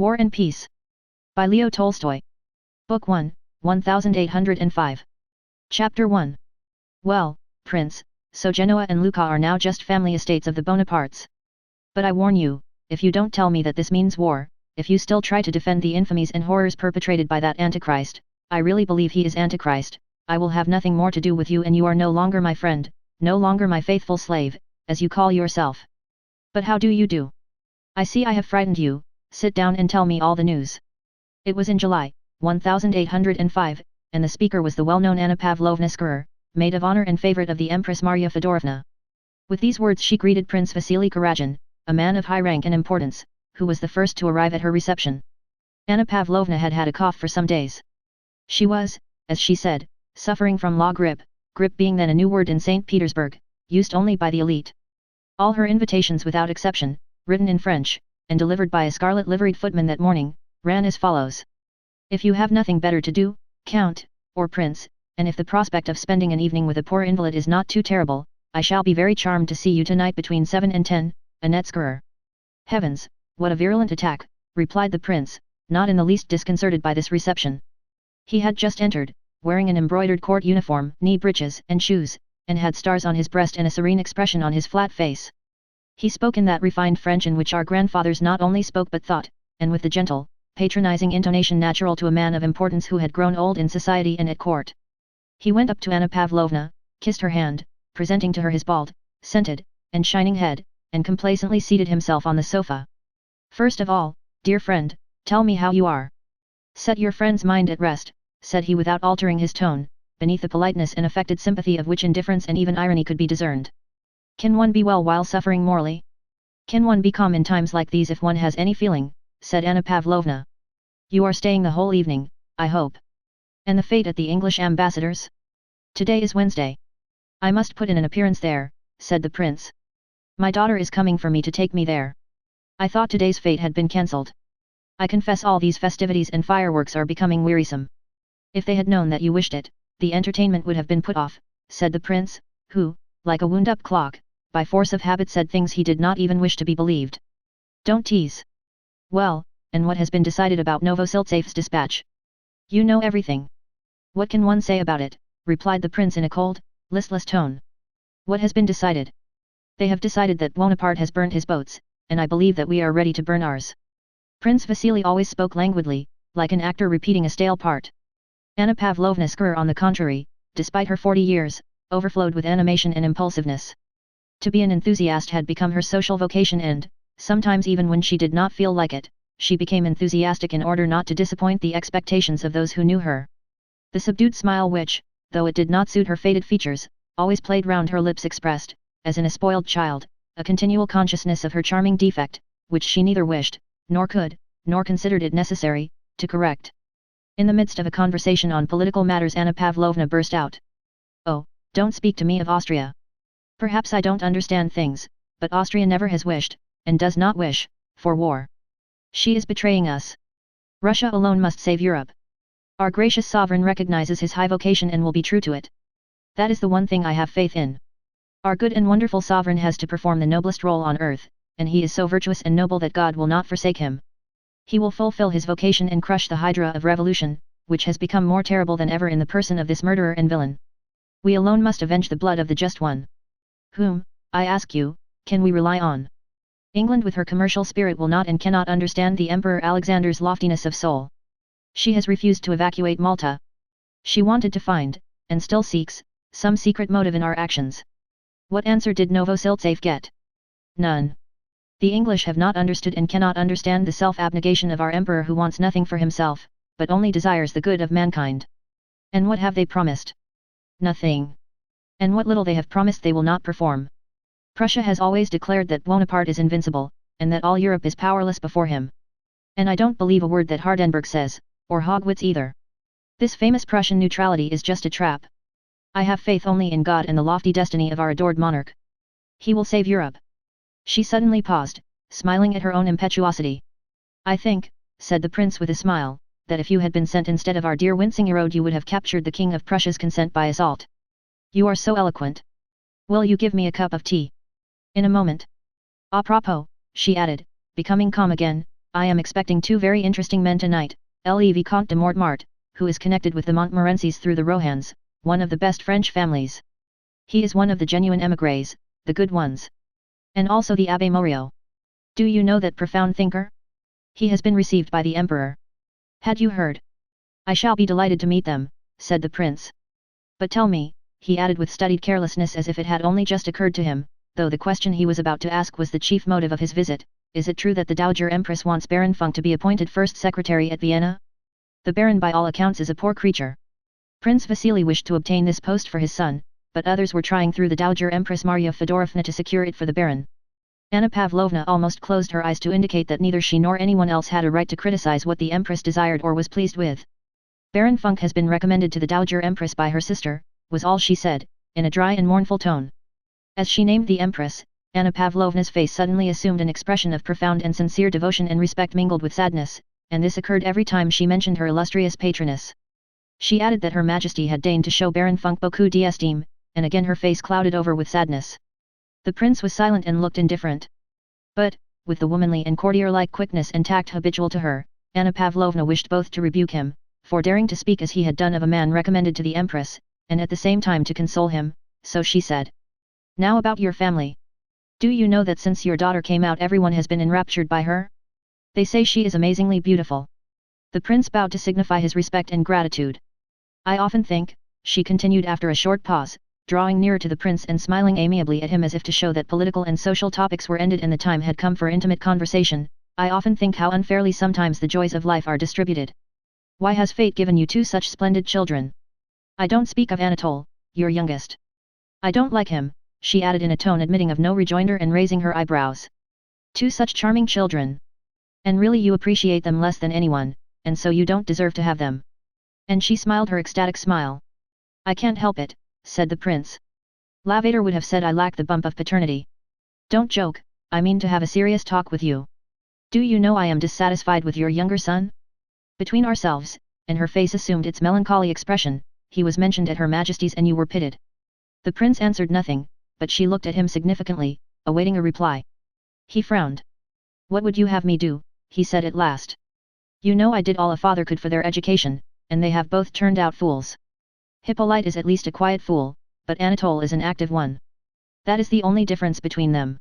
War and Peace. By Leo Tolstoy. Book 1, 1805. Chapter 1. Well, Prince, so Genoa and Lucca are now just family estates of the Bonapartes. But I warn you, if you don't tell me that this means war, if you still try to defend the infamies and horrors perpetrated by that Antichrist, I really believe he is Antichrist, I will have nothing more to do with you and you are no longer my friend, no longer my faithful slave, as you call yourself. But how do you do? I see I have frightened you, sit down and tell me all the news. It was in July, 1805, and the speaker was the well-known Anna Pavlovna Skrer, maid of honor and favorite of the Empress Marya Fedorovna. With these words she greeted Prince Vasily Karadin, a man of high rank and importance, who was the first to arrive at her reception. Anna Pavlovna had had a cough for some days. She was, as she said, suffering from la grippe, grippe being then a new word in St. Petersburg, used only by the elite. All her invitations without exception, written in French, and delivered by a scarlet-liveried footman that morning, ran as follows. If you have nothing better to do, Count, or Prince, and if the prospect of spending an evening with a poor invalid is not too terrible, I shall be very charmed to see you tonight between 7 and 10, Annette Skrer. Heavens, what a virulent attack, replied the prince, not in the least disconcerted by this reception. He had just entered, wearing an embroidered court uniform, knee breeches and shoes, and had stars on his breast and a serene expression on his flat face. He spoke in that refined French in which our grandfathers not only spoke but thought, and with the gentle, patronizing intonation natural to a man of importance who had grown old in society and at court. He went up to Anna Pavlovna, kissed her hand, presenting to her his bald, scented, and shining head, and complacently seated himself on the sofa. First of all, dear friend, tell me how you are. Set your friend's mind at rest, said he without altering his tone, beneath the politeness and affected sympathy of which indifference and even irony could be discerned. Can one be well while suffering morally? Can one be calm in times like these if one has any feeling, said Anna Pavlovna. You are staying the whole evening, I hope. And the fate at the English ambassador's? Today is Wednesday. I must put in an appearance there, said the prince. My daughter is coming for me to take me there. I thought today's fete had been cancelled. I confess all these festivities and fireworks are becoming wearisome. If they had known that you wished it, the entertainment would have been put off, said the prince, who, like a wound-up clock, by force of habit said things he did not even wish to be believed. Don't tease. Well, and what has been decided about Novosiltsev's dispatch? You know everything. What can one say about it, replied the prince in a cold, listless tone. What has been decided? They have decided that Bonaparte has burned his boats, and I believe that we are ready to burn ours. Prince Vasily always spoke languidly, like an actor repeating a stale part. Anna Pavlovna Skrer on the contrary, despite her 40 years, overflowed with animation and impulsiveness. To be an enthusiast had become her social vocation and, sometimes even when she did not feel like it, she became enthusiastic in order not to disappoint the expectations of those who knew her. The subdued smile which, though it did not suit her faded features, always played round her lips expressed, as in a spoiled child, a continual consciousness of her charming defect, which she neither wished, nor could, nor considered it necessary, to correct. In the midst of a conversation on political matters Anna Pavlovna burst out. Oh, don't speak to me of Austria. Perhaps I don't understand things, but Austria never has wished, and does not wish, for war. She is betraying us. Russia alone must save Europe. Our gracious sovereign recognizes his high vocation and will be true to it. That is the one thing I have faith in. Our good and wonderful sovereign has to perform the noblest role on earth, and he is so virtuous and noble that God will not forsake him. He will fulfill his vocation and crush the hydra of revolution, which has become more terrible than ever in the person of this murderer and villain. We alone must avenge the blood of the just one. Whom, I ask you, can we rely on? England with her commercial spirit will not and cannot understand the Emperor Alexander's loftiness of soul. She has refused to evacuate Malta. She wanted to find, and still seeks, some secret motive in our actions. What answer did Novosiltsev get? None. The English have not understood and cannot understand the self-abnegation of our emperor who wants nothing for himself, but only desires the good of mankind. And what have they promised? Nothing. And what little they have promised they will not perform. Prussia has always declared that Bonaparte is invincible, and that all Europe is powerless before him. And I don't believe a word that Hardenberg says, or Haugwitz either. This famous Prussian neutrality is just a trap. I have faith only in God and the lofty destiny of our adored monarch. He will save Europe. She suddenly paused, smiling at her own impetuosity. I think, said the prince with a smile, that if you had been sent instead of our dear Wintzingerode you would have captured the King of Prussia's consent by assault. You are so eloquent. Will you give me a cup of tea? In a moment. A propos, she added, becoming calm again, I am expecting two very interesting men tonight, Le Vicomte de Mortemart, who is connected with the Montmorencys through the Rohans, one of the best French families. He is one of the genuine émigrés, the good ones. And also the Abbé Morio. Do you know that profound thinker? He has been received by the Emperor. Had you heard? I shall be delighted to meet them, said the prince. But tell me, he added with studied carelessness as if it had only just occurred to him, though the question he was about to ask was the chief motive of his visit, is it true that the Dowager Empress wants Baron Funk to be appointed first secretary at Vienna? The Baron by all accounts is a poor creature. Prince Vasily wished to obtain this post for his son, but others were trying through the Dowager Empress Marya Fedorovna to secure it for the Baron. Anna Pavlovna almost closed her eyes to indicate that neither she nor anyone else had a right to criticize what the Empress desired or was pleased with. Baron Funk has been recommended to the Dowager Empress by her sister, was all she said, in a dry and mournful tone. As she named the Empress, Anna Pavlovna's face suddenly assumed an expression of profound and sincere devotion and respect mingled with sadness, and this occurred every time she mentioned her illustrious patroness. She added that Her Majesty had deigned to show Baron Funk beaucoup d'estime, and again her face clouded over with sadness. The prince was silent and looked indifferent. But, with the womanly and courtier-like quickness and tact habitual to her, Anna Pavlovna wished both to rebuke him, for daring to speak as he had done of a man recommended to the Empress, and at the same time to console him, so she said. Now about your family. Do you know that since your daughter came out everyone has been enraptured by her? They say she is amazingly beautiful. The prince bowed to signify his respect and gratitude. I often think, she continued after a short pause, drawing nearer to the prince and smiling amiably at him as if to show that political and social topics were ended and the time had come for intimate conversation, I often think how unfairly sometimes the joys of life are distributed. Why has fate given you two such splendid children? I don't speak of Anatole, your youngest. I don't like him, she added in a tone admitting of no rejoinder and raising her eyebrows. Two such charming children. And really you appreciate them less than anyone, and so you don't deserve to have them. And she smiled her ecstatic smile. I can't help it, said the prince. Lavater would have said I lack the bump of paternity. Don't joke, I mean to have a serious talk with you. Do you know I am dissatisfied with your younger son? Between ourselves, and her face assumed its melancholy expression, he was mentioned at Her Majesty's and you were pitted. The prince answered nothing, but she looked at him significantly, awaiting a reply. He frowned. What would you have me do, he said at last. You know I did all a father could for their education, and they have both turned out fools. Hippolyte is at least a quiet fool, but Anatole is an active one. That is the only difference between them.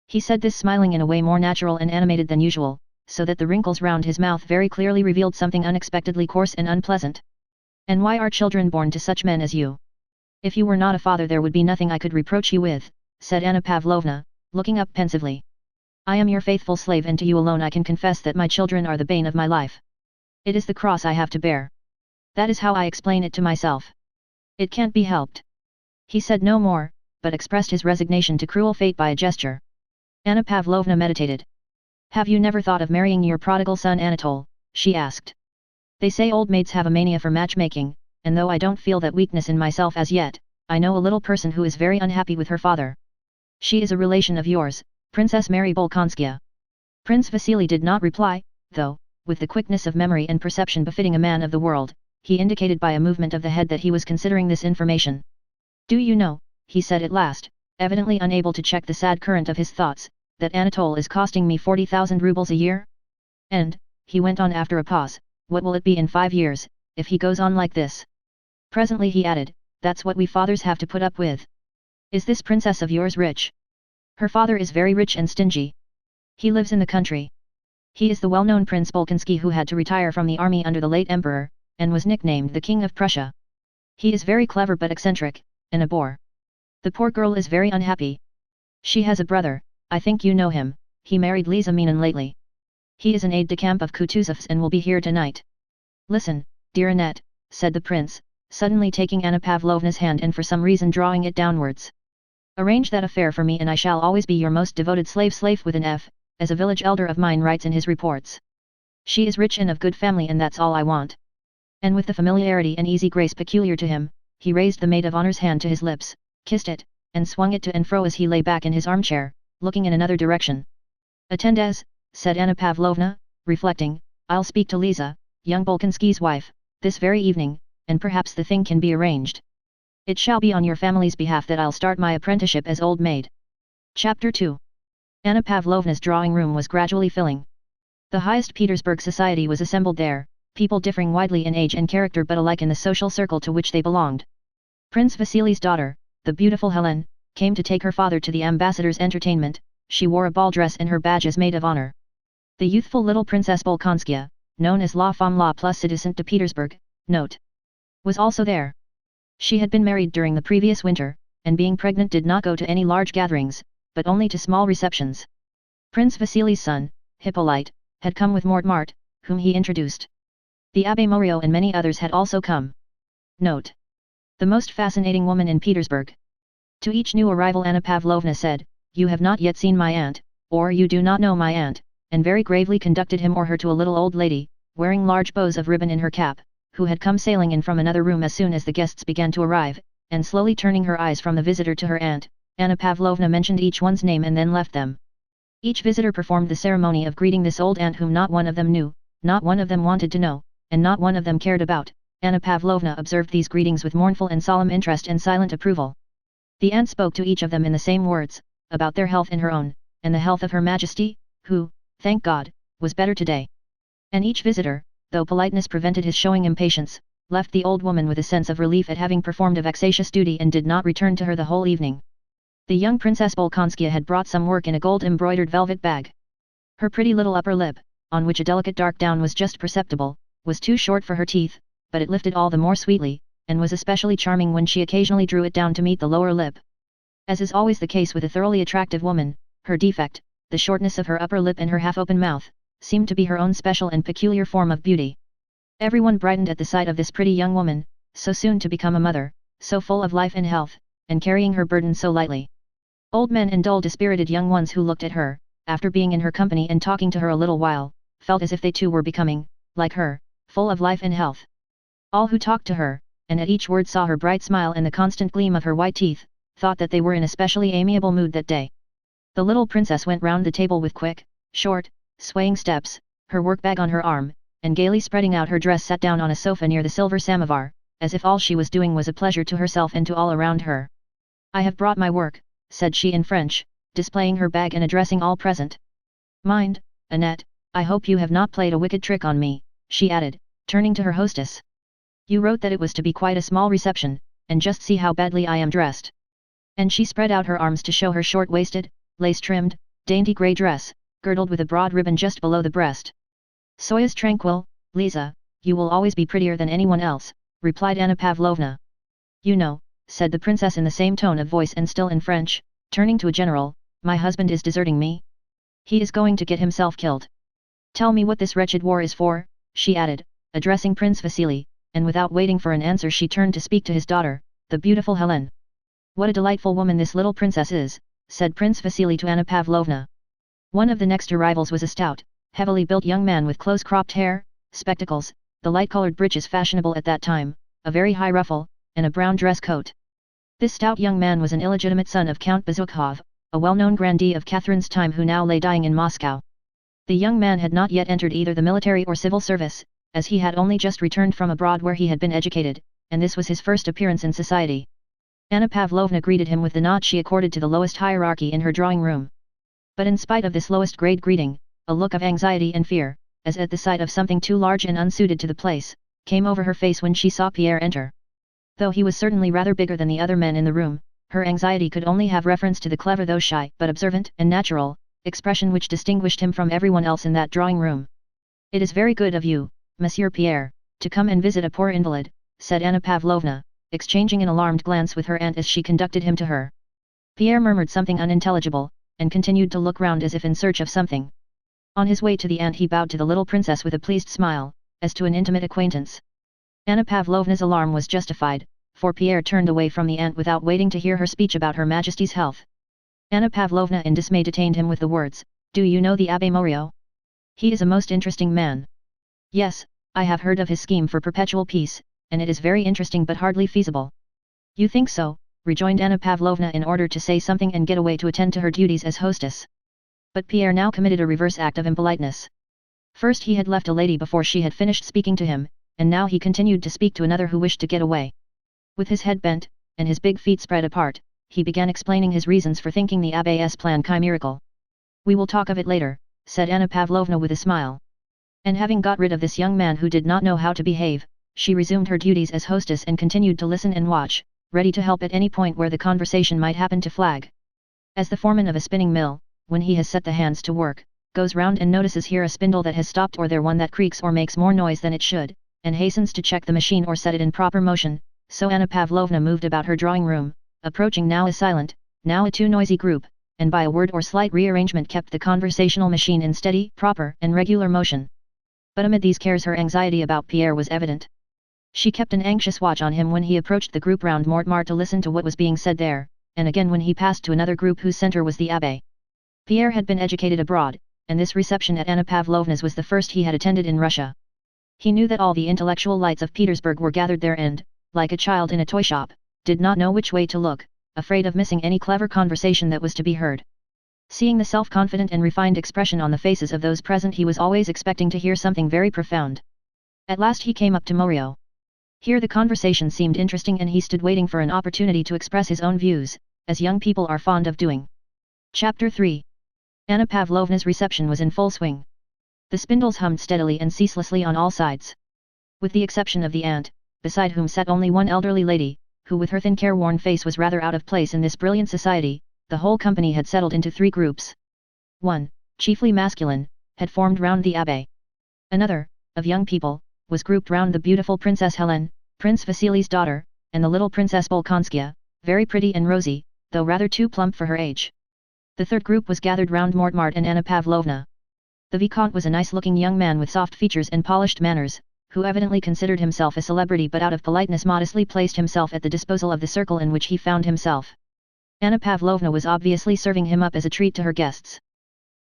He said this smiling in a way more natural and animated than usual, so that the wrinkles round his mouth very clearly revealed something unexpectedly coarse and unpleasant. And why are children born to such men as you? If you were not a father there would be nothing I could reproach you with, said Anna Pavlovna, looking up pensively. I am your faithful slave and to you alone I can confess that my children are the bane of my life. It is the cross I have to bear. That is how I explain it to myself. It can't be helped. He said no more, but expressed his resignation to cruel fate by a gesture. Anna Pavlovna meditated. Have you never thought of marrying your prodigal son Anatole? She asked. They say old maids have a mania for matchmaking, and though I don't feel that weakness in myself as yet, I know a little person who is very unhappy with her father. She is a relation of yours, Princess Mary Bolkonskaya. Prince Vasily did not reply, though, with the quickness of memory and perception befitting a man of the world, he indicated by a movement of the head that he was considering this information. Do you know, he said at last, evidently unable to check the sad current of his thoughts, that Anatole is costing me 40,000 rubles a year? And, he went on after a pause, what will it be in 5 years, if he goes on like this? Presently he added, that's what we fathers have to put up with. Is this princess of yours rich? Her father is very rich and stingy. He lives in the country. He is the well-known Prince Bolkonsky who had to retire from the army under the late emperor, and was nicknamed the King of Prussia. He is very clever but eccentric, and a bore. The poor girl is very unhappy. She has a brother, I think you know him, he married Lisa Minin lately. He is an aide-de-camp of Kutuzov's and will be here tonight. Listen, dear Annette, said the prince, suddenly taking Anna Pavlovna's hand and for some reason drawing it downwards. Arrange that affair for me and I shall always be your most devoted slave with an F, as a village elder of mine writes in his reports. She is rich and of good family and that's all I want. And with the familiarity and easy grace peculiar to him, he raised the maid of honor's hand to his lips, kissed it, and swung it to and fro as he lay back in his armchair, looking in another direction. Attendez, said Anna Pavlovna, reflecting, I'll speak to Lisa, young Bolkonsky's wife, this very evening, and perhaps the thing can be arranged. It shall be on your family's behalf that I'll start my apprenticeship as old maid. Chapter 2. Anna Pavlovna's drawing room was gradually filling. The highest Petersburg society was assembled there, people differing widely in age and character but alike in the social circle to which they belonged. Prince Vasily's daughter, the beautiful Helen, came to take her father to the ambassador's entertainment. She wore a ball dress and her badge as maid of honor. The youthful little Princess Bolkonskaya, known as La Femme La Plus Citizen de Petersburg, note, was also there. She had been married during the previous winter, and being pregnant did not go to any large gatherings, but only to small receptions. Prince Vasily's son, Hippolyte, had come with Mortemart, whom he introduced. The Abbé Morio and many others had also come. Note. The most fascinating woman in Petersburg. To each new arrival Anna Pavlovna said, "You have not yet seen my aunt, or you do not know my aunt," and very gravely conducted him or her to a little old lady, wearing large bows of ribbon in her cap, who had come sailing in from another room as soon as the guests began to arrive, and slowly turning her eyes from the visitor to her aunt, Anna Pavlovna mentioned each one's name and then left them. Each visitor performed the ceremony of greeting this old aunt whom not one of them knew, not one of them wanted to know, and not one of them cared about. Anna Pavlovna observed these greetings with mournful and solemn interest and silent approval. The aunt spoke to each of them in the same words, about their health and her own, and the health of Her Majesty, who, thank God, was better today. And each visitor, though politeness prevented his showing impatience, left the old woman with a sense of relief at having performed a vexatious duty and did not return to her the whole evening. The young Princess Bolkonskaya had brought some work in a gold-embroidered velvet bag. Her pretty little upper lip, on which a delicate dark down was just perceptible, was too short for her teeth, but it lifted all the more sweetly, and was especially charming when she occasionally drew it down to meet the lower lip. As is always the case with a thoroughly attractive woman, her defect, the shortness of her upper lip and her half-open mouth, seemed to be her own special and peculiar form of beauty. Everyone brightened at the sight of this pretty young woman, so soon to become a mother, so full of life and health, and carrying her burden so lightly. Old men and dull dispirited young ones who looked at her, after being in her company and talking to her a little while, felt as if they too were becoming, like her, full of life and health. All who talked to her, and at each word saw her bright smile and the constant gleam of her white teeth, thought that they were in a specially amiable mood that day. The little princess went round the table with quick, short, swaying steps, her work-bag on her arm, and gaily spreading out her dress sat down on a sofa near the silver samovar, as if all she was doing was a pleasure to herself and to all around her. "I have brought my work," said she in French, displaying her bag and addressing all present. "Mind, Annette, I hope you have not played a wicked trick on me," she added, turning to her hostess. "You wrote that it was to be quite a small reception, and just see how badly I am dressed." And she spread out her arms to show her short-waisted, lace-trimmed, dainty grey dress, girdled with a broad ribbon just below the breast. "Soyez tranquille, Lisa, you will always be prettier than anyone else," replied Anna Pavlovna. "You know," said the princess in the same tone of voice and still in French, turning to a general, "my husband is deserting me. He is going to get himself killed. Tell me what this wretched war is for," she added, addressing Prince Vasily, and without waiting for an answer she turned to speak to his daughter, the beautiful Helen. "What a delightful woman this little princess is," said Prince Vasily to Anna Pavlovna. One of the next arrivals was a stout, heavily built young man with close-cropped hair, spectacles, the light-colored breeches fashionable at that time, a very high ruffle, and a brown dress coat. This stout young man was an illegitimate son of Count Bezukhov, a well-known grandee of Catherine's time who now lay dying in Moscow. The young man had not yet entered either the military or civil service, as he had only just returned from abroad where he had been educated, and this was his first appearance in society. Anna Pavlovna greeted him with the nod she accorded to the lowest hierarchy in her drawing room. But in spite of this lowest grade greeting, a look of anxiety and fear, as at the sight of something too large and unsuited to the place, came over her face when she saw Pierre enter. Though he was certainly rather bigger than the other men in the room, her anxiety could only have reference to the clever though shy but observant and natural expression which distinguished him from everyone else in that drawing room. "It is very good of you, Monsieur Pierre, to come and visit a poor invalid," said Anna Pavlovna, exchanging an alarmed glance with her aunt as she conducted him to her. Pierre murmured something unintelligible, and continued to look round as if in search of something. On his way to the aunt he bowed to the little princess with a pleased smile, as to an intimate acquaintance. Anna Pavlovna's alarm was justified, for Pierre turned away from the aunt without waiting to hear her speech about Her Majesty's health. Anna Pavlovna in dismay detained him with the words, "Do you know the Abbé Morio? He is a most interesting man." "Yes, I have heard of his scheme for perpetual peace, and it is very interesting but hardly feasible." "You think so?" rejoined Anna Pavlovna in order to say something and get away to attend to her duties as hostess. But Pierre now committed a reverse act of impoliteness. First he had left a lady before she had finished speaking to him, and now he continued to speak to another who wished to get away. With his head bent, and his big feet spread apart, he began explaining his reasons for thinking the Abbé's plan chimerical. "We will talk of it later," said Anna Pavlovna with a smile. And having got rid of this young man who did not know how to behave, she resumed her duties as hostess and continued to listen and watch, ready to help at any point where the conversation might happen to flag. As the foreman of a spinning mill, when he has set the hands to work, goes round and notices here a spindle that has stopped or there one that creaks or makes more noise than it should, and hastens to check the machine or set it in proper motion, so Anna Pavlovna moved about her drawing room, approaching now a silent, now a too noisy group, and by a word or slight rearrangement kept the conversational machine in steady, proper, and regular motion. But amid these cares her anxiety about Pierre was evident. She kept an anxious watch on him when he approached the group round Mortemart to listen to what was being said there, and again when he passed to another group whose centre was the Abbé. Pierre had been educated abroad, and this reception at Anna Pavlovna's was the first he had attended in Russia. He knew that all the intellectual lights of Petersburg were gathered there and, like a child in a toy shop, did not know which way to look, afraid of missing any clever conversation that was to be heard. Seeing the self-confident and refined expression on the faces of those present he was always expecting to hear something very profound. At last he came up to Morio. Here the conversation seemed interesting and he stood waiting for an opportunity to express his own views, as young people are fond of doing. Chapter 3. Anna Pavlovna's reception was in full swing. The spindles hummed steadily and ceaselessly on all sides. With the exception of the aunt, beside whom sat only one elderly lady, who with her thin careworn face was rather out of place in this brilliant society, the whole company had settled into three groups. One, chiefly masculine, had formed round the Abbé. Another, of young people, was grouped round the beautiful Princess Hélène, Prince Vasili's daughter, and the little Princess Bolkonskaya, very pretty and rosy, though rather too plump for her age. The third group was gathered round Mortemart and Anna Pavlovna. The Vicomte was a nice-looking young man with soft features and polished manners, who evidently considered himself a celebrity but out of politeness modestly placed himself at the disposal of the circle in which he found himself. Anna Pavlovna was obviously serving him up as a treat to her guests.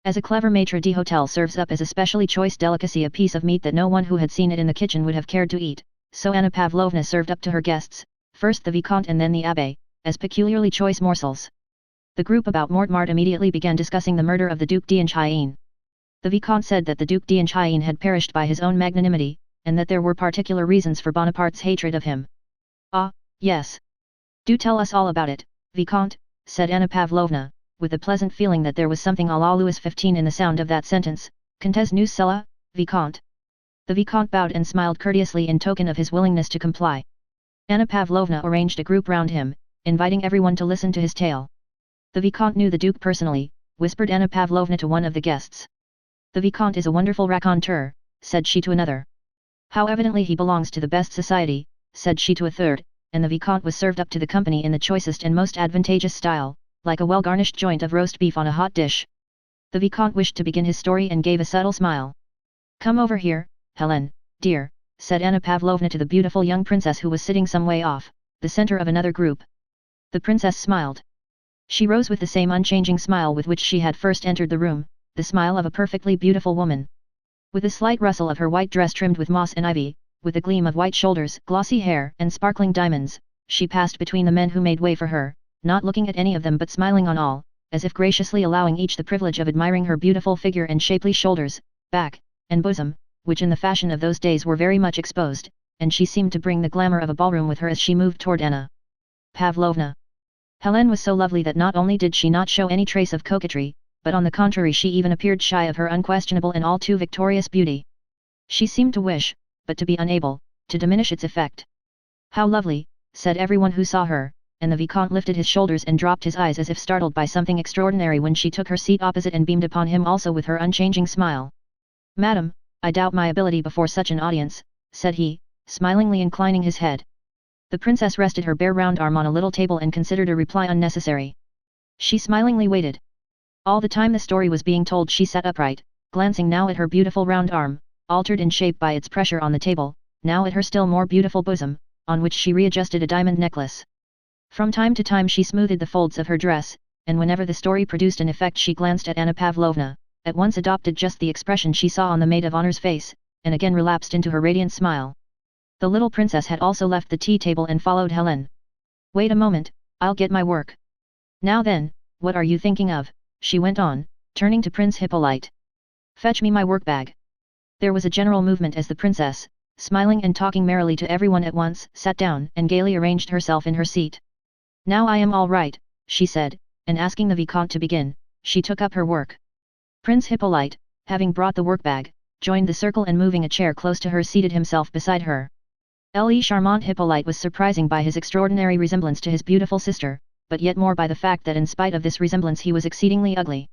As a clever maître d'hôtel serves up as a specially choice delicacy a piece of meat that no one who had seen it in the kitchen would have cared to eat, so Anna Pavlovna served up to her guests, first the Vicomte and then the Abbé, as peculiarly choice morsels. The group about Mortemart immediately began discussing the murder of the Duc d'Enghien. The Vicomte said that the Duc d'Enghien had perished by his own magnanimity, and that there were particular reasons for Bonaparte's hatred of him. Ah, yes. Do tell us all about it, Vicomte, said Anna Pavlovna, with a pleasant feeling that there was something à la Louis XV in the sound of that sentence. Qu'entends nous cela, Vicomte? The Vicomte bowed and smiled courteously in token of his willingness to comply. Anna Pavlovna arranged a group round him, inviting everyone to listen to his tale. The Vicomte knew the Duke personally, whispered Anna Pavlovna to one of the guests. The Vicomte is a wonderful raconteur, said she to another. How evidently he belongs to the best society, said she to a third, and the Vicomte was served up to the company in the choicest and most advantageous style, like a well-garnished joint of roast beef on a hot dish. The Vicomte wished to begin his story and gave a subtle smile. Come over here, Hélène, dear, said Anna Pavlovna to the beautiful young princess who was sitting some way off, the center of another group. The princess smiled. She rose with the same unchanging smile with which she had first entered the room, the smile of a perfectly beautiful woman. With a slight rustle of her white dress trimmed with moss and ivy, with a gleam of white shoulders, glossy hair, and sparkling diamonds, she passed between the men who made way for her, not looking at any of them but smiling on all, as if graciously allowing each the privilege of admiring her beautiful figure and shapely shoulders, back, and bosom, which in the fashion of those days were very much exposed, and she seemed to bring the glamour of a ballroom with her as she moved toward Anna Pavlovna. Hélène was so lovely that not only did she not show any trace of coquetry, but on the contrary she even appeared shy of her unquestionable and all too victorious beauty. She seemed to wish, but to be unable, to diminish its effect. How lovely, said everyone who saw her, and the Vicomte lifted his shoulders and dropped his eyes as if startled by something extraordinary when she took her seat opposite and beamed upon him also with her unchanging smile. Madam, I doubt my ability before such an audience, said he, smilingly inclining his head. The princess rested her bare round arm on a little table and considered a reply unnecessary. She smilingly waited. All the time the story was being told she sat upright, glancing now at her beautiful round arm, altered in shape by its pressure on the table, now at her still more beautiful bosom, on which she readjusted a diamond necklace. From time to time she smoothed the folds of her dress, and whenever the story produced an effect she glanced at Anna Pavlovna, at once adopted just the expression she saw on the maid of honor's face, and again relapsed into her radiant smile. The little princess had also left the tea table and followed Hélène. Wait a moment, I'll get my work. Now then, what are you thinking of, she went on, turning to Prince Hippolyte. Fetch me my work-bag. There was a general movement as the princess, smiling and talking merrily to everyone at once, sat down and gaily arranged herself in her seat. Now I am all right, she said, and asking the Vicomte to begin, she took up her work. Prince Hippolyte, having brought the work-bag, joined the circle and moving a chair close to her seated himself beside her. Le Charmant Hippolyte was surprising by his extraordinary resemblance to his beautiful sister, but yet more by the fact that in spite of this resemblance he was exceedingly ugly.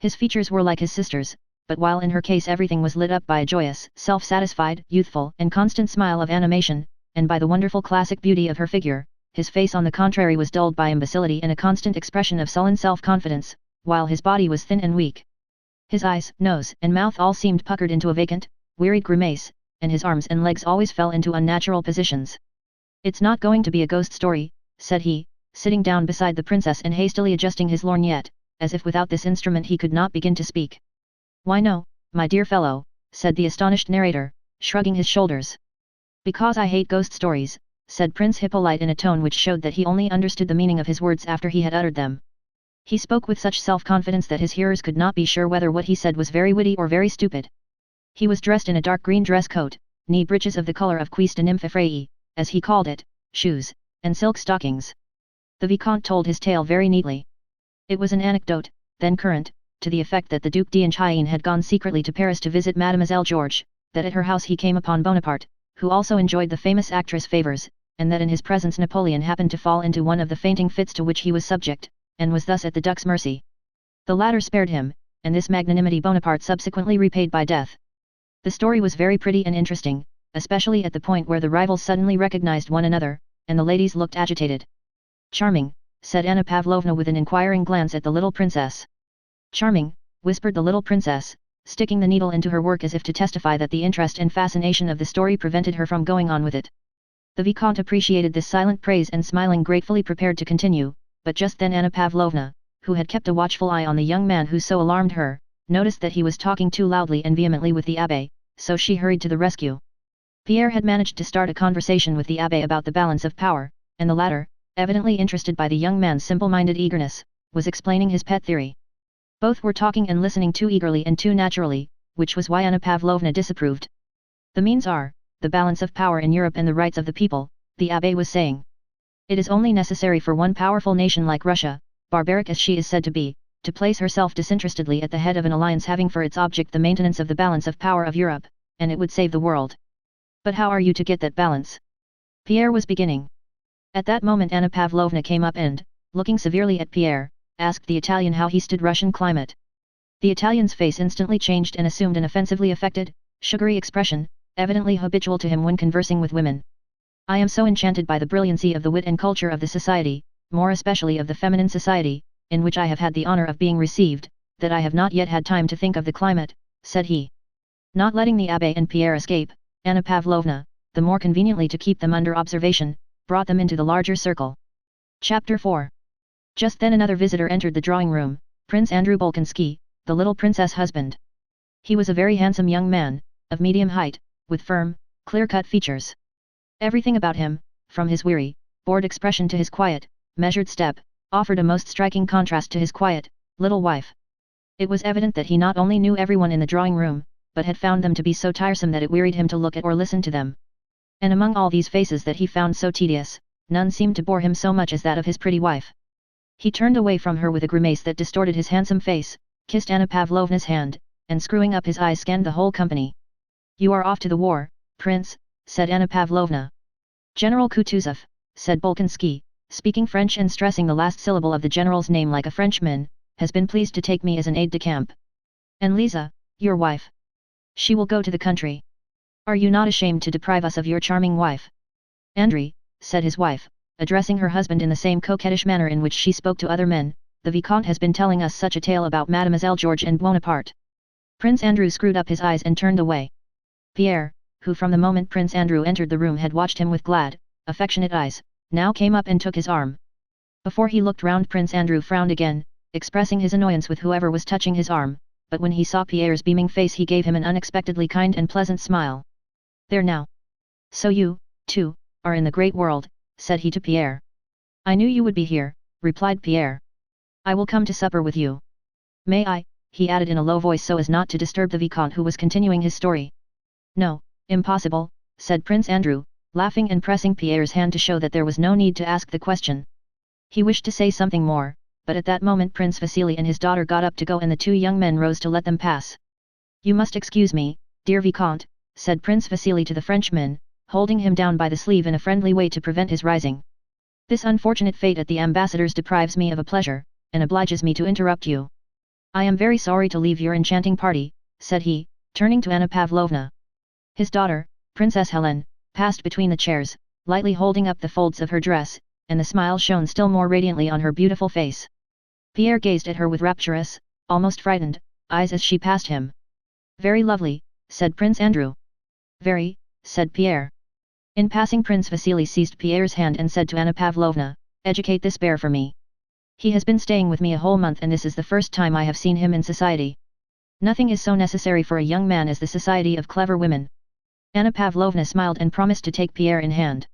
His features were like his sister's, but while in her case everything was lit up by a joyous, self-satisfied, youthful and constant smile of animation, and by the wonderful classic beauty of her figure, his face on the contrary was dulled by imbecility and a constant expression of sullen self-confidence, while his body was thin and weak. His eyes, nose and mouth all seemed puckered into a vacant, wearied grimace, and his arms and legs always fell into unnatural positions. "It's not going to be a ghost story," said he, sitting down beside the princess and hastily adjusting his lorgnette, as if without this instrument he could not begin to speak. "Why no, my dear fellow," said the astonished narrator, shrugging his shoulders. "Because I hate ghost stories," said Prince Hippolyte in a tone which showed that he only understood the meaning of his words after he had uttered them. He spoke with such self-confidence that his hearers could not be sure whether what he said was very witty or very stupid. He was dressed in a dark green dress coat, knee breeches of the color of cuisse de nymphe effrayée, as he called it, shoes, and silk stockings. The Vicomte told his tale very neatly. It was an anecdote, then current, to the effect that the Duc d'Enghien had gone secretly to Paris to visit Mademoiselle Georges, that at her house he came upon Bonaparte, who also enjoyed the famous actress' favors, and that in his presence Napoleon happened to fall into one of the fainting fits to which he was subject, and was thus at the Duc's mercy. The latter spared him, and this magnanimity Bonaparte subsequently repaid by death. The story was very pretty and interesting, especially at the point where the rivals suddenly recognized one another, and the ladies looked agitated. "Charming," said Anna Pavlovna with an inquiring glance at the little princess. "Charming," whispered the little princess, sticking the needle into her work as if to testify that the interest and fascination of the story prevented her from going on with it. The Vicomte appreciated this silent praise and smiling gratefully prepared to continue, but just then Anna Pavlovna, who had kept a watchful eye on the young man who so alarmed her, noticed that he was talking too loudly and vehemently with the abbe, so she hurried to the rescue. Pierre had managed to start a conversation with the abbe about the balance of power, and the latter, evidently interested by the young man's simple-minded eagerness, was explaining his pet theory. Both were talking and listening too eagerly and too naturally, which was why Anna Pavlovna disapproved. "The means are, the balance of power in Europe and the rights of the people," the abbe was saying. "It is only necessary for one powerful nation like Russia, barbaric as she is said to be, to place herself disinterestedly at the head of an alliance having for its object the maintenance of the balance of power of Europe, and it would save the world. But how are you to get that balance?" Pierre was beginning. At that moment Anna Pavlovna came up and, looking severely at Pierre, asked the Italian how he stood Russian climate. The Italian's face instantly changed and assumed an offensively affected, sugary expression, evidently habitual to him when conversing with women. "I am so enchanted by the brilliancy of the wit and culture of the society, more especially of the feminine society, in which I have had the honor of being received, that I have not yet had time to think of the climate," said he. Not letting the abbe and Pierre escape, Anna Pavlovna, the more conveniently to keep them under observation, brought them into the larger circle. Chapter 4. Just then another visitor entered the drawing room, Prince Andrew Bolkonsky, the little princess' husband. He was a very handsome young man, of medium height, with firm, clear-cut features. Everything about him, from his weary, bored expression to his quiet, measured step, offered a most striking contrast to his quiet, little wife. It was evident that he not only knew everyone in the drawing room, but had found them to be so tiresome that it wearied him to look at or listen to them. And among all these faces that he found so tedious, none seemed to bore him so much as that of his pretty wife. He turned away from her with a grimace that distorted his handsome face, kissed Anna Pavlovna's hand, and screwing up his eyes scanned the whole company. "You are off to the war, Prince," said Anna Pavlovna. "General Kutuzov," said Bolkonsky, speaking French and stressing the last syllable of the general's name like a Frenchman, "has been pleased to take me as an aide-de-camp. And Lisa, your wife? She will go to the country. Are you not ashamed to deprive us of your charming wife?" "Andrei," said his wife, addressing her husband in the same coquettish manner in which she spoke to other men, "the Vicomte has been telling us such a tale about Mademoiselle Georges and Bonaparte." Prince Andrew screwed up his eyes and turned away. Pierre, who from the moment Prince Andrew entered the room had watched him with glad, affectionate eyes, now came up and took his arm. Before he looked round Prince Andrew frowned again, expressing his annoyance with whoever was touching his arm, but when he saw Pierre's beaming face he gave him an unexpectedly kind and pleasant smile. "There now. So you, too, are in the great world," said he to Pierre. "I knew you would be here," replied Pierre. "I will come to supper with you. May I?" he added in a low voice so as not to disturb the Vicomte who was continuing his story. "No, impossible," said Prince Andrew, laughing and pressing Pierre's hand to show that there was no need to ask the question. He wished to say something more, but at that moment Prince Vasily and his daughter got up to go and the two young men rose to let them pass. "You must excuse me," "Dear Vicomte," said Prince Vasily to the Frenchman, holding him down by the sleeve in a friendly way to prevent his rising. "This unfortunate fate at the ambassador's deprives me of a pleasure, and obliges me to interrupt you. I am very sorry to leave your enchanting party," said he, turning to Anna Pavlovna. His daughter, Princess Hélène, passed between the chairs, lightly holding up the folds of her dress, and the smile shone still more radiantly on her beautiful face. Pierre gazed at her with rapturous, almost frightened, eyes as she passed him. "Very lovely," said Prince Andrew. "Very," said Pierre. In passing, Prince Vasily seized Pierre's hand and said to Anna Pavlovna, "Educate this bear for me. He has been staying with me a whole month and this is the first time I have seen him in society. Nothing is so necessary for a young man as the society of clever women." Anna Pavlovna smiled and promised to take Pierre in hand.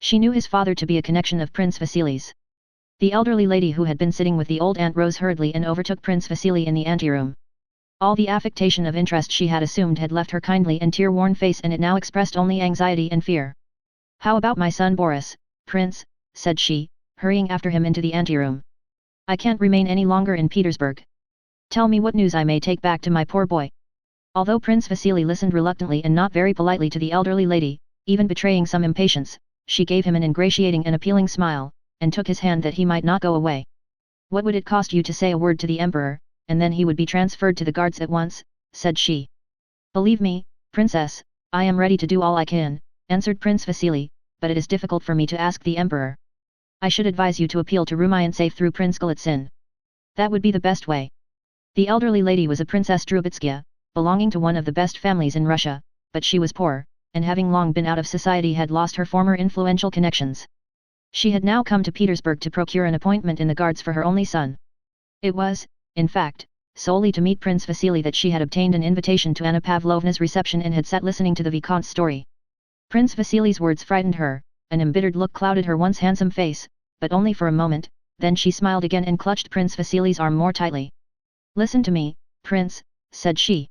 She knew his father to be a connection of Prince Vasily's. The elderly lady who had been sitting with the old aunt rose hurriedly and overtook Prince Vasily in the anteroom. All the affectation of interest she had assumed had left her kindly and tear-worn face and it now expressed only anxiety and fear. "How about my son Boris, Prince?" said she, hurrying after him into the anteroom. "I can't remain any longer in Petersburg. Tell me what news I may take back to my poor boy." Although Prince Vasily listened reluctantly and not very politely to the elderly lady, even betraying some impatience, she gave him an ingratiating and appealing smile, and took his hand that he might not go away. "What would it cost you to say a word to the Emperor, and then he would be transferred to the Guards at once?" said she. "Believe me, Princess, I am ready to do all I can," answered Prince Vasily, "but it is difficult for me to ask the Emperor. I should advise you to appeal to Rumyantsev through Prince Golitsyn. That would be the best way." The elderly lady was a Princess Drubetskaya, belonging to one of the best families in Russia, but she was poor, and having long been out of society had lost her former influential connections. She had now come to Petersburg to procure an appointment in the Guards for her only son. It was, in fact, solely to meet Prince Vasily that she had obtained an invitation to Anna Pavlovna's reception and had sat listening to the Vicomte's story. Prince Vasily's words frightened her, an embittered look clouded her once handsome face, but only for a moment, then she smiled again and clutched Prince Vasily's arm more tightly. "Listen to me, Prince," said she.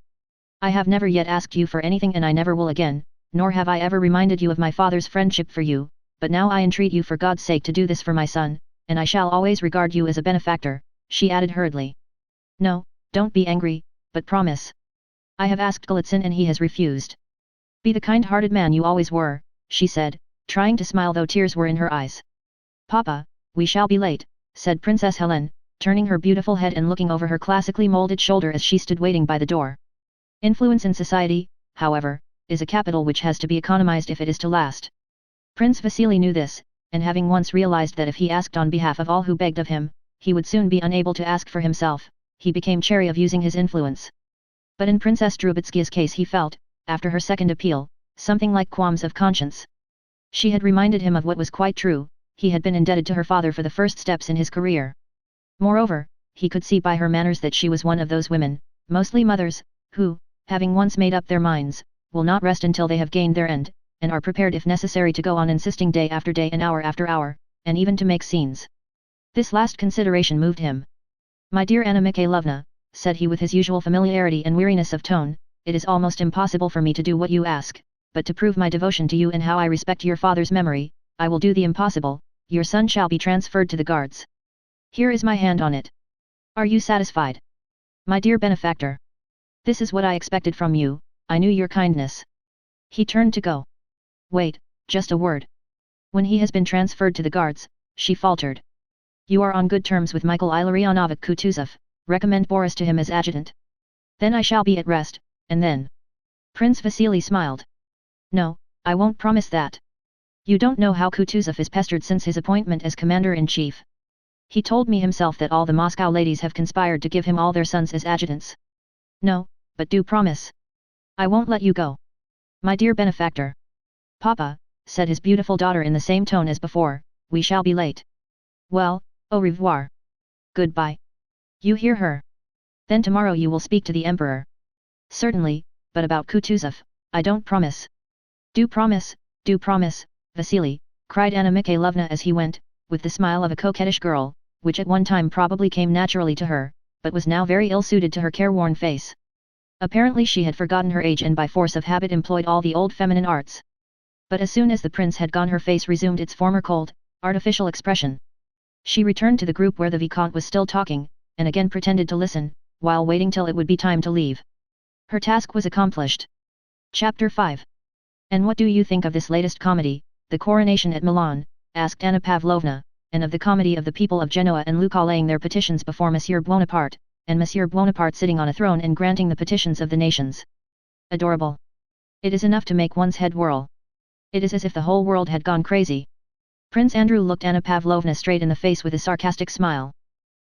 "I have never yet asked you for anything and I never will again, nor have I ever reminded you of my father's friendship for you, but now I entreat you for God's sake to do this for my son, and I shall always regard you as a benefactor," she added hurriedly. "No, don't be angry, but promise." "I have asked Golitsyn and he has refused." "Be the kind-hearted man you always were," she said, trying to smile though tears were in her eyes. "Papa, we shall be late," said Princess Hélène, turning her beautiful head and looking over her classically molded shoulder as she stood waiting by the door. Influence in society, however, is a capital which has to be economized if it is to last. Prince Vasily knew this, and having once realized that if he asked on behalf of all who begged of him, he would soon be unable to ask for himself, he became chary of using his influence. But in Princess Drubetskaya's case he felt, after her second appeal, something like qualms of conscience. She had reminded him of what was quite true, he had been indebted to her father for the first steps in his career. Moreover, he could see by her manners that she was one of those women, mostly mothers, who, having once made up their minds, will not rest until they have gained their end, and are prepared if necessary to go on insisting day after day and hour after hour, and even to make scenes. This last consideration moved him. "My dear Anna Mikhailovna," said he with his usual familiarity and weariness of tone, "it is almost impossible for me to do what you ask, but to prove my devotion to you and how I respect your father's memory, I will do the impossible, your son shall be transferred to the Guards. Here is my hand on it. Are you satisfied? My dear benefactor. This is what I expected from you, I knew your kindness." He turned to go. "Wait, just a word. When he has been transferred to the Guards," she faltered. "You are on good terms with Michael Illarionovich Kutuzov, recommend Boris to him as adjutant. Then I shall be at rest, and then..." Prince Vasily smiled. "No, I won't promise that. You don't know how Kutuzov is pestered since his appointment as commander-in-chief. He told me himself that all the Moscow ladies have conspired to give him all their sons as adjutants. No, but do promise. I won't let you go. My dear benefactor." "Papa," said his beautiful daughter in the same tone as before, "we shall be late." "Well, au revoir. Goodbye. You hear her? Then tomorrow you will speak to the Emperor." "Certainly, but about Kutuzov, I don't promise." Do promise, Vasily," cried Anna Mikhailovna as he went, with the smile of a coquettish girl, which at one time probably came naturally to her, but was now very ill-suited to her careworn face. Apparently she had forgotten her age and by force of habit employed all the old feminine arts. But as soon as the prince had gone her face resumed its former cold, artificial expression. She returned to the group where the Vicomte was still talking, and again pretended to listen, while waiting till it would be time to leave. Her task was accomplished. Chapter 5. And what do you think of this latest comedy, The Coronation at Milan, asked Anna Pavlovna, and of the comedy of the people of Genoa and Lucca laying their petitions before Monsieur Buonaparte, and Monsieur Buonaparte sitting on a throne and granting the petitions of the nations. Adorable. It is enough to make one's head whirl. It is as if the whole world had gone crazy. Prince Andrew looked Anna Pavlovna straight in the face with a sarcastic smile.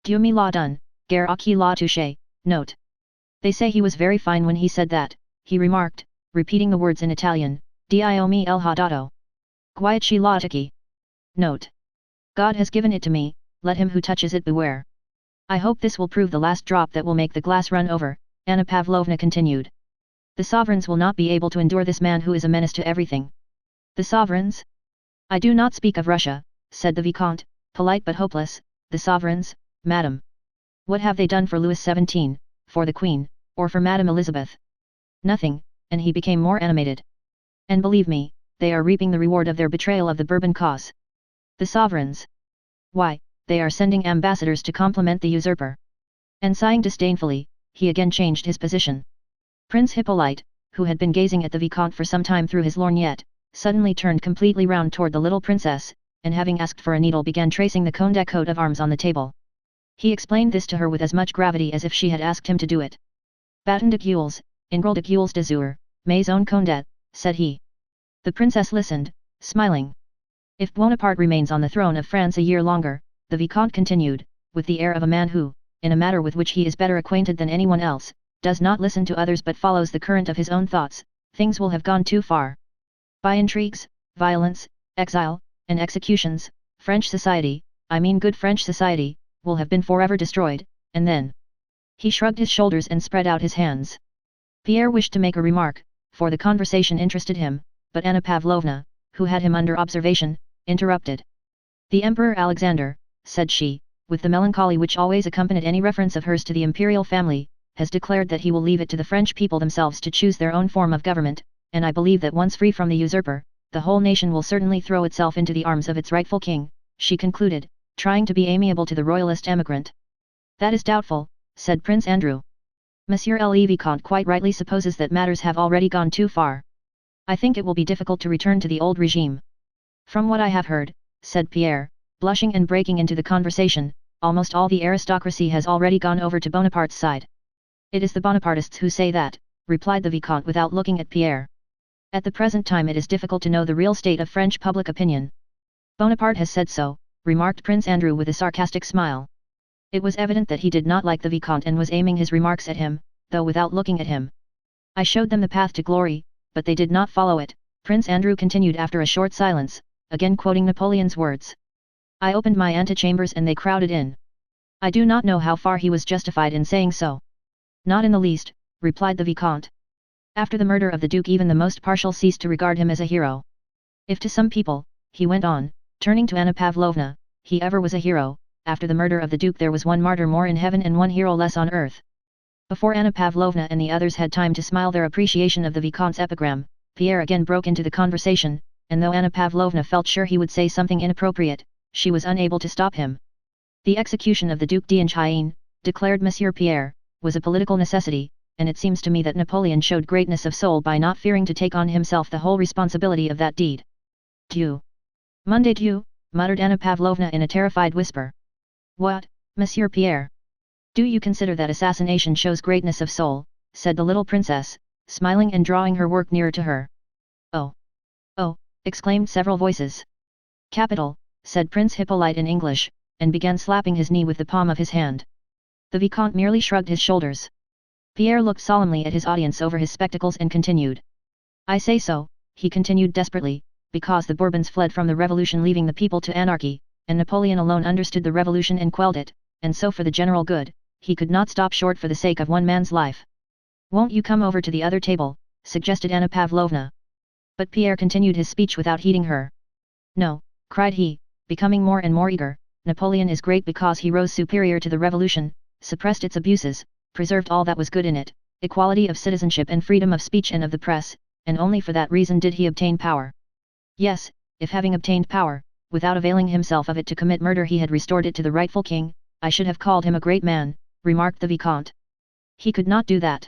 Dieu me l'a donné, guerre à qui l'a touché, note. They say he was very fine when he said that, he remarked, repeating the words in Italian, Dio me el ha dato. Guaiaci la tacchi. Note. God has given it to me, let him who touches it beware. I hope this will prove the last drop that will make the glass run over, Anna Pavlovna continued. The sovereigns will not be able to endure this man who is a menace to everything. The sovereigns? I do not speak of Russia, said the Vicomte, polite but hopeless. The sovereigns, madam. What have they done for Louis XVII, for the Queen, or for Madame Elizabeth? Nothing, and he became more animated. And believe me, they are reaping the reward of their betrayal of the Bourbon cause. The sovereigns? Why, they are sending ambassadors to compliment the usurper. And sighing disdainfully, he again changed his position. Prince Hippolyte, who had been gazing at the Vicomte for some time through his lorgnette, suddenly turned completely round toward the little princess, and having asked for a needle began tracing the Condé coat of arms on the table. He explained this to her with as much gravity as if she had asked him to do it. Bâton de gueules, ingrel de gueules d'azur, maison Condé, said he. The princess listened, smiling. If Bonaparte remains on the throne of France a year longer, the Vicomte continued, with the air of a man who, in a matter with which he is better acquainted than anyone else, does not listen to others but follows the current of his own thoughts, things will have gone too far. By intrigues, violence, exile, and executions, French society, I mean good French society, will have been forever destroyed, and then. He shrugged his shoulders and spread out his hands. Pierre wished to make a remark, for the conversation interested him, but Anna Pavlovna, who had him under observation, interrupted. The Emperor Alexander, said she, with the melancholy which always accompanied any reference of hers to the imperial family, has declared that he will leave it to the French people themselves to choose their own form of government, and I believe that once free from the usurper, the whole nation will certainly throw itself into the arms of its rightful king, she concluded, trying to be amiable to the royalist emigrant. That is doubtful, said Prince Andrew. Monsieur le Vicomte quite rightly supposes that matters have already gone too far. I think it will be difficult to return to the old regime. From what I have heard, said Pierre, blushing and breaking into the conversation, almost all the aristocracy has already gone over to Bonaparte's side. It is the Bonapartists who say that, replied the Vicomte without looking at Pierre. At the present time it is difficult to know the real state of French public opinion. Bonaparte has said so, remarked Prince Andrew with a sarcastic smile. It was evident that he did not like the Vicomte and was aiming his remarks at him, though without looking at him. I showed them the path to glory, but they did not follow it, Prince Andrew continued after a short silence, again quoting Napoleon's words. I opened my antechambers and they crowded in. I do not know how far he was justified in saying so. Not in the least, replied the Vicomte. After the murder of the Duke even the most partial ceased to regard him as a hero. If to some people, he went on, turning to Anna Pavlovna, he ever was a hero, after the murder of the Duke there was one martyr more in heaven and one hero less on earth. Before Anna Pavlovna and the others had time to smile their appreciation of the Vicomte's epigram, Pierre again broke into the conversation, and though Anna Pavlovna felt sure he would say something inappropriate, she was unable to stop him. The execution of the Duc d'Enghien, declared Monsieur Pierre, was a political necessity, and it seems to me that Napoleon showed greatness of soul by not fearing to take on himself the whole responsibility of that deed. Dieu! Mon Dieu! Muttered Anna Pavlovna in a terrified whisper. What, Monsieur Pierre? Do you consider that assassination shows greatness of soul? Said the little princess, smiling and drawing her work nearer to her. Oh! Oh! Exclaimed several voices. Capital, said Prince Hippolyte in English, and began slapping his knee with the palm of his hand. The Vicomte merely shrugged his shoulders. Pierre looked solemnly at his audience over his spectacles and continued. I say so, he continued desperately, because the Bourbons fled from the revolution leaving the people to anarchy, and Napoleon alone understood the revolution and quelled it, and so for the general good, he could not stop short for the sake of one man's life. Won't you come over to the other table, suggested Anna Pavlovna. But Pierre continued his speech without heeding her. No, cried he, becoming more and more eager, Napoleon is great because he rose superior to the revolution, suppressed its abuses, preserved all that was good in it, equality of citizenship and freedom of speech and of the press, and only for that reason did he obtain power. Yes, if having obtained power, without availing himself of it to commit murder he had restored it to the rightful king, I should have called him a great man, remarked the Vicomte. He could not do that.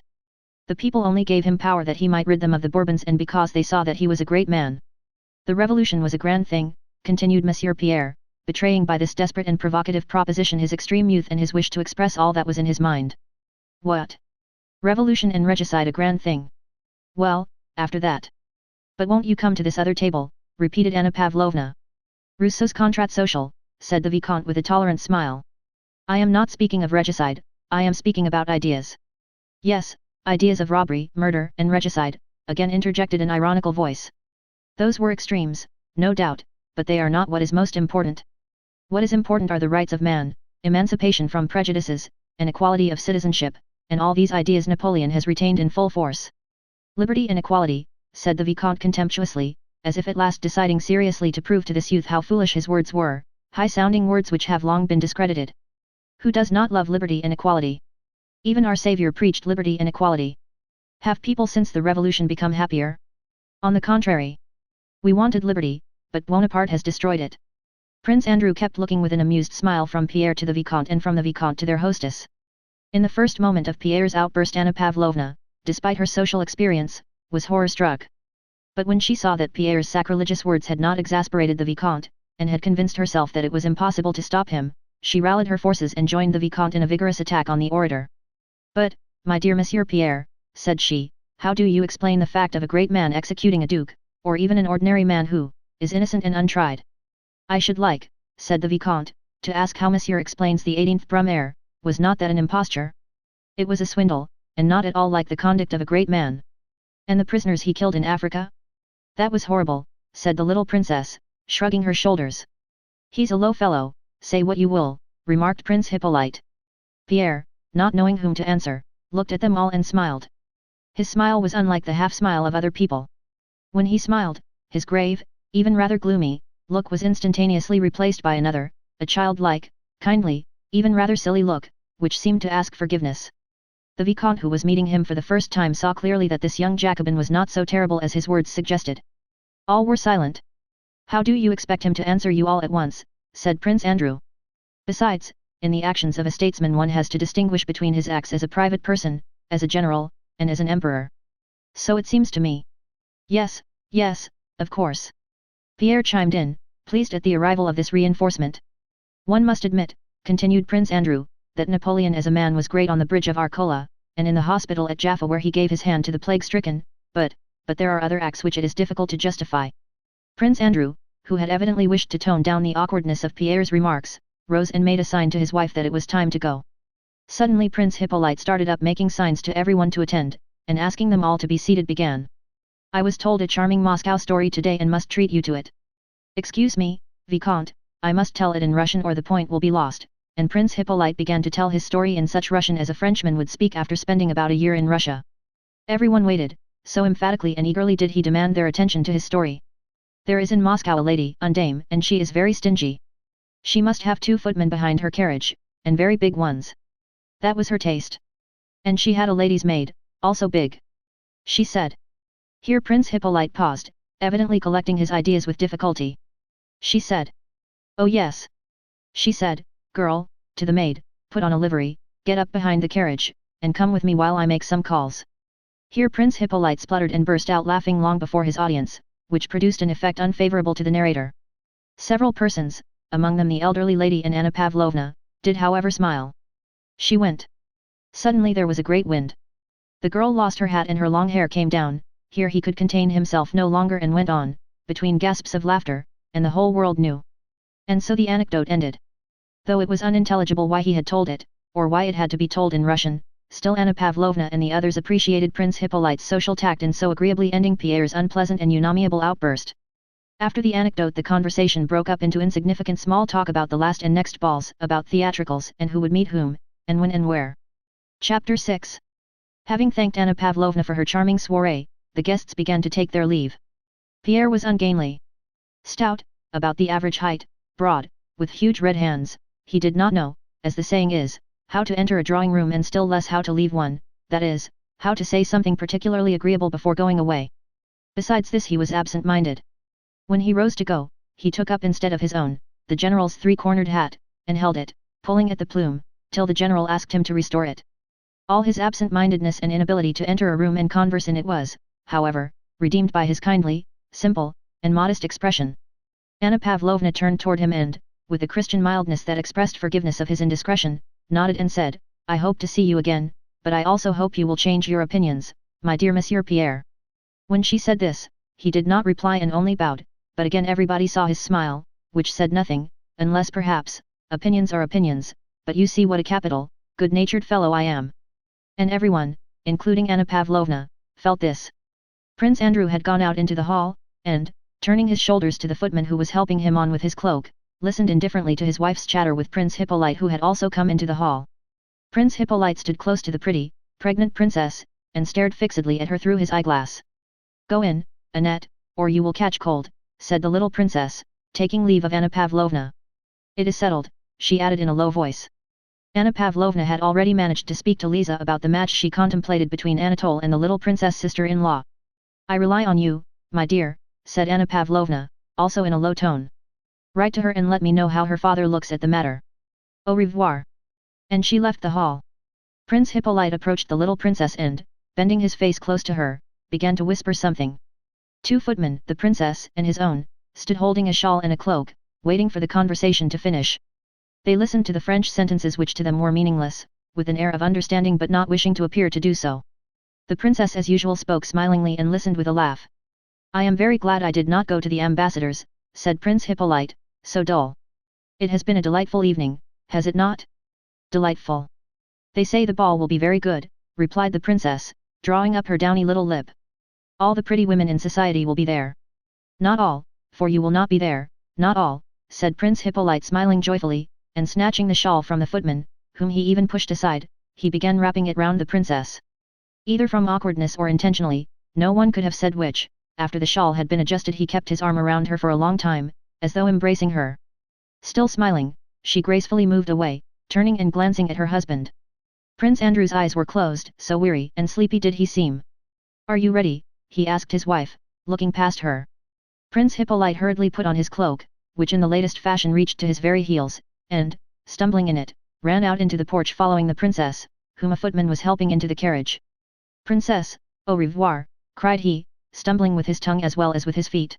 The people only gave him power that he might rid them of the Bourbons and because they saw that he was a great man. The revolution was a grand thing, continued Monsieur Pierre, betraying by this desperate and provocative proposition his extreme youth and his wish to express all that was in his mind. What? Revolution and regicide a grand thing? Well, after that. But won't you come to this other table, repeated Anna Pavlovna. Rousseau's Contrat Social, said the Vicomte with a tolerant smile. I am not speaking of regicide, I am speaking about ideas. Yes, ideas of robbery, murder, and regicide, again interjected an ironical voice. Those were extremes, no doubt, but they are not what is most important. What is important are the rights of man, emancipation from prejudices, and equality of citizenship, and all these ideas Napoleon has retained in full force. Liberty and equality, said the Vicomte contemptuously, as if at last deciding seriously to prove to this youth how foolish his words were, high-sounding words which have long been discredited. Who does not love liberty and equality? Even our Saviour preached liberty and equality. Have people since the revolution become happier? On the contrary. We wanted liberty, but Bonaparte has destroyed it. Prince Andrew kept looking with an amused smile from Pierre to the Vicomte and from the Vicomte to their hostess. In the first moment of Pierre's outburst Anna Pavlovna, despite her social experience, was horror-struck. But when she saw that Pierre's sacrilegious words had not exasperated the Vicomte, and had convinced herself that it was impossible to stop him, she rallied her forces and joined the Vicomte in a vigorous attack on the orator. But, my dear Monsieur Pierre, said she, how do you explain the fact of a great man executing a duke, or even an ordinary man who is innocent and untried? I should like, said the Vicomte, to ask how Monsieur explains the 18th Brumaire. Was not that an imposture? It was a swindle, and not at all like the conduct of a great man. And the prisoners he killed in Africa? That was horrible, said the little princess, shrugging her shoulders. He's a low fellow, say what you will, remarked Prince Hippolyte. Pierre, not knowing whom to answer, looked at them all and smiled. His smile was unlike the half-smile of other people. When he smiled, his grave, even rather gloomy, look was instantaneously replaced by another, a childlike, kindly, even rather silly look, which seemed to ask forgiveness. The Vicomte who was meeting him for the first time saw clearly that this young Jacobin was not so terrible as his words suggested. All were silent. How do you expect him to answer you all at once, said Prince Andrew. Besides, in the actions of a statesman one has to distinguish between his acts as a private person, as a general, and as an emperor. So it seems to me. Yes, yes, of course. Pierre chimed in, pleased at the arrival of this reinforcement. One must admit, continued Prince Andrew, that Napoleon as a man was great on the bridge of Arcola, and in the hospital at Jaffa where he gave his hand to the plague-stricken, but there are other acts which it is difficult to justify. Prince Andrew, who had evidently wished to tone down the awkwardness of Pierre's remarks, rose and made a sign to his wife that it was time to go. Suddenly Prince Hippolyte started up making signs to everyone to attend, and asking them all to be seated began. I was told a charming Moscow story today and must treat you to it. Excuse me, Vicomte, I must tell it in Russian or the point will be lost. And Prince Hippolyte began to tell his story in such Russian as a Frenchman would speak after spending about a year in Russia. Everyone waited, so emphatically and eagerly did he demand their attention to his story. There is in Moscow a lady, a dame, and she is very stingy. She must have 2 footmen behind her carriage, and very big ones. That was her taste. And she had a lady's maid, also big. She said. Here Prince Hippolyte paused, evidently collecting his ideas with difficulty. She said. Oh yes. She said, girl, to the maid, put on a livery, get up behind the carriage, and come with me while I make some calls. Here Prince Hippolyte spluttered and burst out laughing long before his audience, which produced an effect unfavorable to the narrator. Several persons, among them the elderly lady and Anna Pavlovna, did however smile. She went. Suddenly there was a great wind. The girl lost her hat and her long hair came down. Here he could contain himself no longer and went on, between gasps of laughter, and the whole world knew. And so the anecdote ended. Though it was unintelligible why he had told it, or why it had to be told in Russian, still Anna Pavlovna and the others appreciated Prince Hippolyte's social tact in so agreeably ending Pierre's unpleasant and unamiable outburst. After the anecdote the conversation broke up into insignificant small talk about the last and next balls, about theatricals and who would meet whom, and when and where. Chapter 6. Having thanked Anna Pavlovna for her charming soiree, the guests began to take their leave. Pierre was ungainly. Stout, about the average height, broad, with huge red hands. He did not know, as the saying is, how to enter a drawing room and still less how to leave one, that is, how to say something particularly agreeable before going away. Besides this he was absent-minded. When he rose to go, he took up instead of his own, the general's 3-cornered hat, and held it, pulling at the plume, till the general asked him to restore it. All his absent-mindedness and inability to enter a room and converse in it was, however, redeemed by his kindly, simple, and modest expression. Anna Pavlovna turned toward him and, with a Christian mildness that expressed forgiveness of his indiscretion, nodded and said, "I hope to see you again, but I also hope you will change your opinions, my dear Monsieur Pierre." When she said this, he did not reply and only bowed, but again everybody saw his smile, which said nothing, unless perhaps, opinions are opinions, but you see what a capital, good-natured fellow I am. And everyone, including Anna Pavlovna, felt this. Prince Andrew had gone out into the hall, and, turning his shoulders to the footman who was helping him on with his cloak, listened indifferently to his wife's chatter with Prince Hippolyte who had also come into the hall. Prince Hippolyte stood close to the pretty, pregnant princess, and stared fixedly at her through his eyeglass. "Go in, Annette, or you will catch cold," said the little princess, taking leave of Anna Pavlovna. "It is settled," she added in a low voice. Anna Pavlovna had already managed to speak to Lisa about the match she contemplated between Anatole and the little princess sister-in-law. "I rely on you, my dear," said Anna Pavlovna, also in a low tone. "Write to her and let me know how her father looks at the matter. Au revoir." And she left the hall. Prince Hippolyte approached the little princess and, bending his face close to her, began to whisper something. Two footmen, the princess and his own, stood holding a shawl and a cloak, waiting for the conversation to finish. They listened to the French sentences which to them were meaningless, with an air of understanding but not wishing to appear to do so. The princess as usual spoke smilingly and listened with a laugh. "I am very glad I did not go to the ambassador's," said Prince Hippolyte, "so dull. It has been a delightful evening, has it not?" "Delightful. They say the ball will be very good," replied the princess, drawing up her downy little lip. "All the pretty women in society will be there." "Not all, for you will not be there, not all," said Prince Hippolyte smiling joyfully, and snatching the shawl from the footman, whom he even pushed aside, he began wrapping it round the princess. Either from awkwardness or intentionally, no one could have said which, after the shawl had been adjusted he kept his arm around her for a long time, as though embracing her. Still smiling, she gracefully moved away, turning and glancing at her husband. Prince Andrew's eyes were closed, so weary and sleepy did he seem. "Are you ready?" he asked his wife, looking past her. Prince Hippolyte hurriedly put on his cloak, which in the latest fashion reached to his very heels, and, stumbling in it, ran out into the porch following the princess, whom a footman was helping into the carriage. "Princess, au revoir," cried he, stumbling with his tongue as well as with his feet.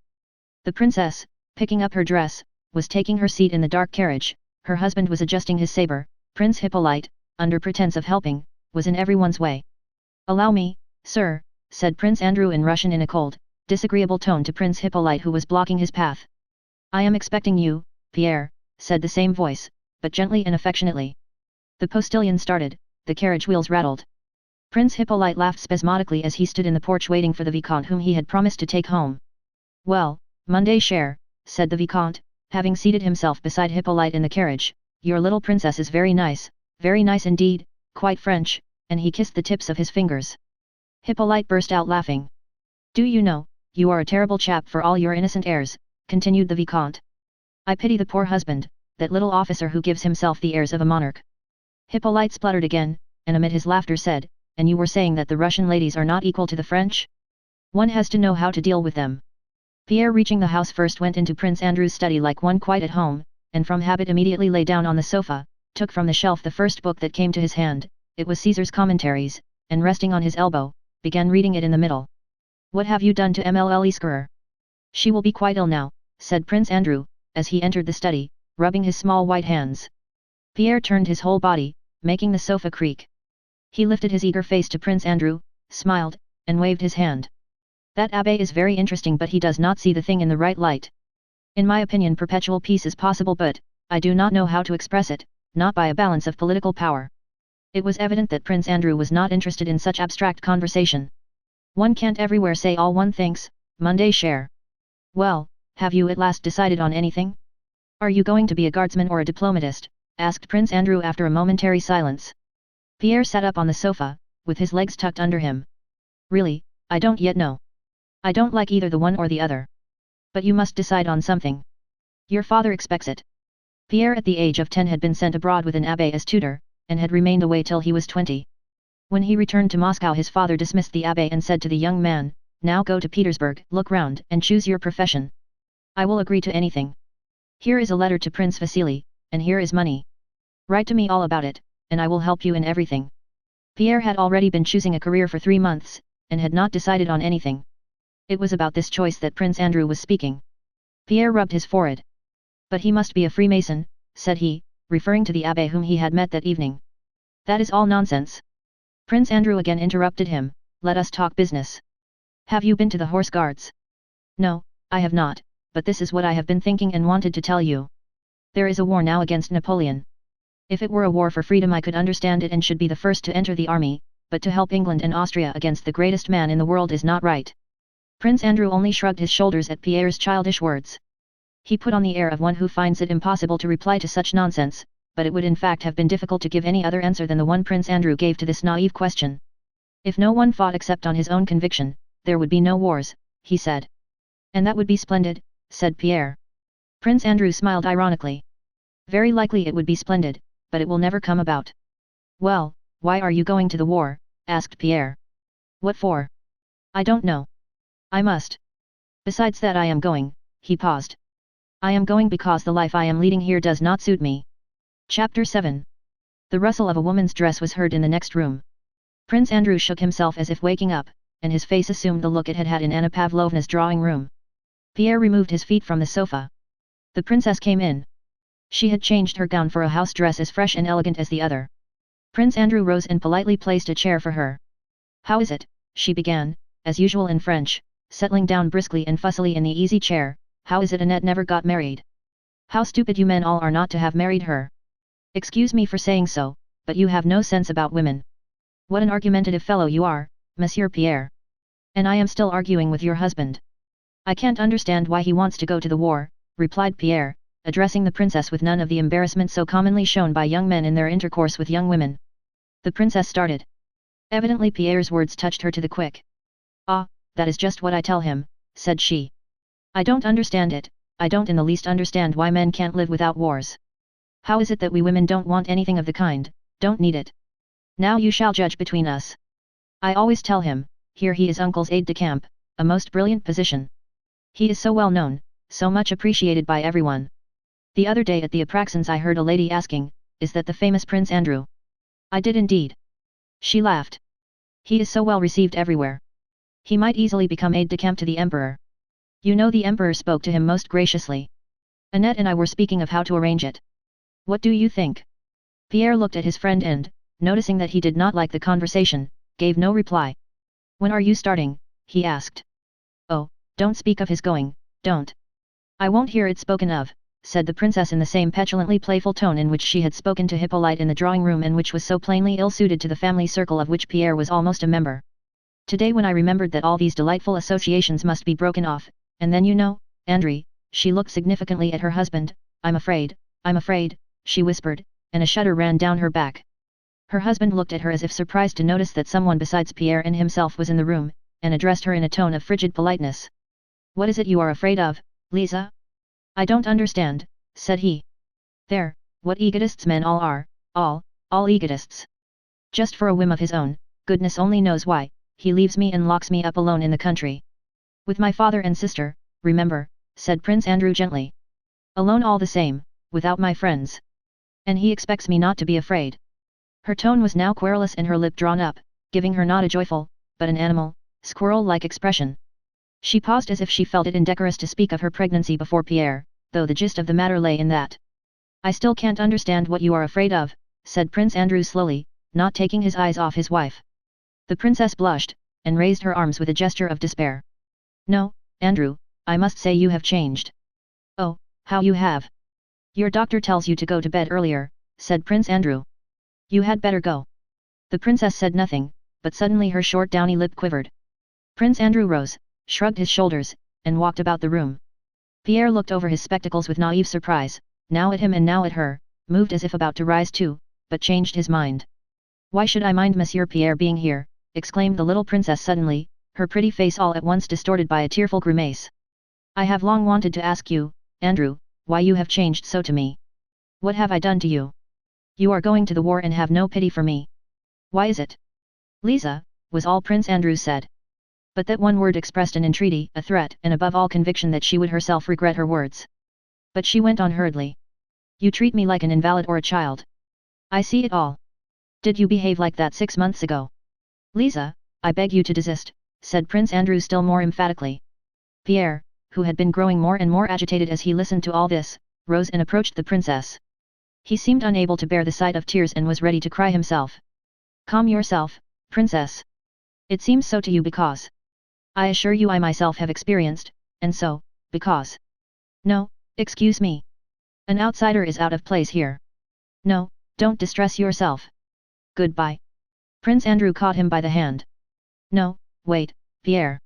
The princess, picking up her dress, was taking her seat in the dark carriage, her husband was adjusting his sabre, Prince Hippolyte, under pretense of helping, was in everyone's way. "Allow me, sir," said Prince Andrew in Russian in a cold, disagreeable tone to Prince Hippolyte who was blocking his path. "I am expecting you, Pierre," said the same voice, but gently and affectionately. The postilion started, the carriage wheels rattled. Prince Hippolyte laughed spasmodically as he stood in the porch waiting for the Vicomte whom he had promised to take home. "Well, Monday cher," said the Vicomte, having seated himself beside Hippolyte in the carriage, "your little princess is very nice indeed, quite French," and he kissed the tips of his fingers. Hippolyte burst out laughing. "Do you know, you are a terrible chap for all your innocent airs," continued the Vicomte. "I pity the poor husband, that little officer who gives himself the airs of a monarch." Hippolyte spluttered again, and amid his laughter said, "And you were saying that the Russian ladies are not equal to the French? One has to know how to deal with them." Pierre reaching the house first went into Prince Andrew's study like one quite at home, and from habit immediately lay down on the sofa, took from the shelf the first book that came to his hand, it was Caesar's Commentaries, and resting on his elbow, began reading it in the middle. "What have you done to Mlle Scurer? She will be quite ill now," said Prince Andrew, as he entered the study, rubbing his small white hands. Pierre turned his whole body, making the sofa creak. He lifted his eager face to Prince Andrew, smiled, and waved his hand. "That abbé is very interesting but he does not see the thing in the right light. In my opinion perpetual peace is possible but, I do not know how to express it, not by a balance of political power." It was evident that Prince Andrew was not interested in such abstract conversation. "One can't everywhere say all one thinks, Monday cher. Well, have you at last decided on anything? Are you going to be a guardsman or a diplomatist?" asked Prince Andrew after a momentary silence. Pierre sat up on the sofa, with his legs tucked under him. "Really, I don't yet know. I don't like either the one or the other. But you must decide on something. Your father expects it." Pierre at the age of 10 had been sent abroad with an abbé as tutor, and had remained away till he was 20. When he returned to Moscow his father dismissed the abbé and said to the young man, "Now go to Petersburg, look round and choose your profession. I will agree to anything. Here is a letter to Prince Vasily, and here is money. Write to me all about it, and I will help you in everything." Pierre had already been choosing a career for 3 months, and had not decided on anything. It was about this choice that Prince Andrew was speaking. Pierre rubbed his forehead. But he must be a Freemason, said he, referring to the abbé whom he had met that evening. That is all nonsense. Prince Andrew again interrupted him, let us talk business. Have you been to the Horse Guards? No, I have not, but this is what I have been thinking and wanted to tell you. There is a war now against Napoleon. If it were a war for freedom I could understand it and should be the first to enter the army, but to help England and Austria against the greatest man in the world is not right. Prince Andrew only shrugged his shoulders at Pierre's childish words. He put on the air of one who finds it impossible to reply to such nonsense, but it would in fact have been difficult to give any other answer than the one Prince Andrew gave to this naive question. If no one fought except on his own conviction, there would be no wars, he said. And that would be splendid, said Pierre. Prince Andrew smiled ironically. Very likely it would be splendid, but it will never come about. Well, why are you going to the war? Asked Pierre. What for? I don't know. I must. Besides that I am going, he paused. I am going because the life I am leading here does not suit me. Chapter 7. The rustle of a woman's dress was heard in the next room. Prince Andrew shook himself as if waking up, and his face assumed the look it had had in Anna Pavlovna's drawing room. Pierre removed his feet from the sofa. The princess came in. She had changed her gown for a house dress as fresh and elegant as the other. Prince Andrew rose and politely placed a chair for her. How is it, she began, as usual in French, settling down briskly and fussily in the easy chair, how is it Annette never got married? How stupid you men all are not to have married her. Excuse me for saying so, but you have no sense about women. What an argumentative fellow you are, Monsieur Pierre. And I am still arguing with your husband. I can't understand why he wants to go to the war, replied Pierre, addressing the princess with none of the embarrassment so commonly shown by young men in their intercourse with young women. The princess started. Evidently Pierre's words touched her to the quick. Ah, that is just what I tell him, said she. I don't understand it, I don't in the least understand why men can't live without wars. How is it that we women don't want anything of the kind, don't need it? Now you shall judge between us. I always tell him, here he is uncle's aide-de-camp, a most brilliant position. He is so well known, so much appreciated by everyone. The other day at the Apraxins I heard a lady asking, is that the famous Prince Andrew? I did indeed. She laughed. He is so well received everywhere. He might easily become aide-de-camp to the emperor. You know the emperor spoke to him most graciously. Annette and I were speaking of how to arrange it. What do you think? Pierre looked at his friend and, noticing that he did not like the conversation, gave no reply. When are you starting? He asked. Oh, don't speak of his going, don't. I won't hear it spoken of, said the princess in the same petulantly playful tone in which she had spoken to Hippolyte in the drawing room and which was so plainly ill-suited to the family circle of which Pierre was almost a member. Today when I remembered that all these delightful associations must be broken off, and then you know, André, she looked significantly at her husband, I'm afraid, she whispered, and a shudder ran down her back. Her husband looked at her as if surprised to notice that someone besides Pierre and himself was in the room, and addressed her in a tone of frigid politeness. What is it you are afraid of, Lisa? I don't understand, said he. There, what egotists men all are, all egotists. Just for a whim of his own, goodness only knows why, he leaves me and locks me up alone in the country. With my father and sister, remember, said Prince Andrew gently. Alone all the same, without my friends. And he expects me not to be afraid. Her tone was now querulous and her lip drawn up, giving her not a joyful, but an animal, squirrel-like expression. She paused as if she felt it indecorous to speak of her pregnancy before Pierre, though the gist of the matter lay in that. I still can't understand what you are afraid of, said Prince Andrew slowly, not taking his eyes off his wife. The princess blushed, and raised her arms with a gesture of despair. No, Andrew, I must say you have changed. Oh, how you have. Your doctor tells you to go to bed earlier, said Prince Andrew. You had better go. The princess said nothing, but suddenly her short downy lip quivered. Prince Andrew rose, shrugged his shoulders, and walked about the room. Pierre looked over his spectacles with naive surprise, now at him and now at her, moved as if about to rise too, but changed his mind. Why should I mind Monsieur Pierre being here? Exclaimed the little princess suddenly, her pretty face all at once distorted by a tearful grimace. I have long wanted to ask you, Andrew, why you have changed so to me. What have I done to you? You are going to the war and have no pity for me. Why is it? Lisa, was all Prince Andrew said. But that one word expressed an entreaty, a threat, and above all conviction that she would herself regret her words. But she went on hurriedly. You treat me like an invalid or a child. I see it all. Did you behave like that 6 months ago? Lisa, I beg you to desist, said Prince Andrew still more emphatically. Pierre, who had been growing more and more agitated as he listened to all this, rose and approached the princess. He seemed unable to bear the sight of tears and was ready to cry himself. Calm yourself, princess. It seems so to you because I assure you I myself have experienced, and so, because. No, excuse me. An outsider is out of place here. No, don't distress yourself. Goodbye. Prince Andrew caught him by the hand. No, wait, Pierre.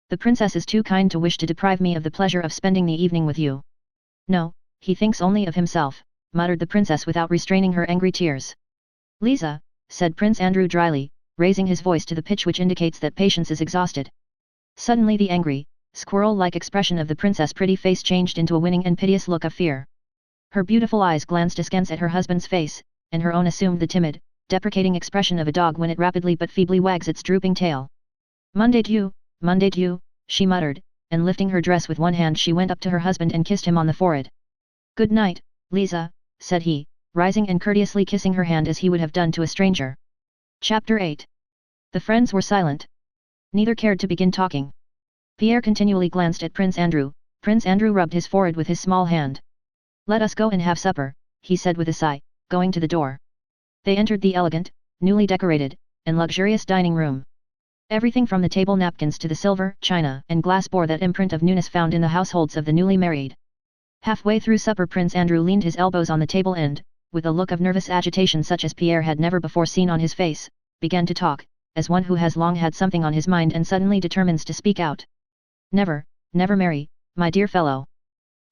The princess is too kind to wish to deprive me of the pleasure of spending the evening with you. No, he thinks only of himself, muttered the princess without restraining her angry tears. Lisa, said Prince Andrew dryly, raising his voice to the pitch which indicates that patience is exhausted. Suddenly the angry, squirrel-like expression of the princess' pretty face changed into a winning and piteous look of fear. Her beautiful eyes glanced askance at her husband's face, and her own assumed the timid, deprecating expression of a dog when it rapidly but feebly wags its drooping tail. Monday you, she muttered, and lifting her dress with one hand she went up to her husband and kissed him on the forehead. Good night, Lisa, said he, rising and courteously kissing her hand as he would have done to a stranger. Chapter 8. The friends were silent. Neither cared to begin talking. Pierre continually glanced at Prince Andrew. Prince Andrew rubbed his forehead with his small hand. Let us go and have supper, he said with a sigh, going to the door. They entered the elegant, newly decorated, and luxurious dining room. Everything from the table napkins to the silver, china, and glass bore that imprint of newness found in the households of the newly married. Halfway through supper Prince Andrew leaned his elbows on the table and, with a look of nervous agitation such as Pierre had never before seen on his face, began to talk, as one who has long had something on his mind and suddenly determines to speak out. Never, never marry, my dear fellow.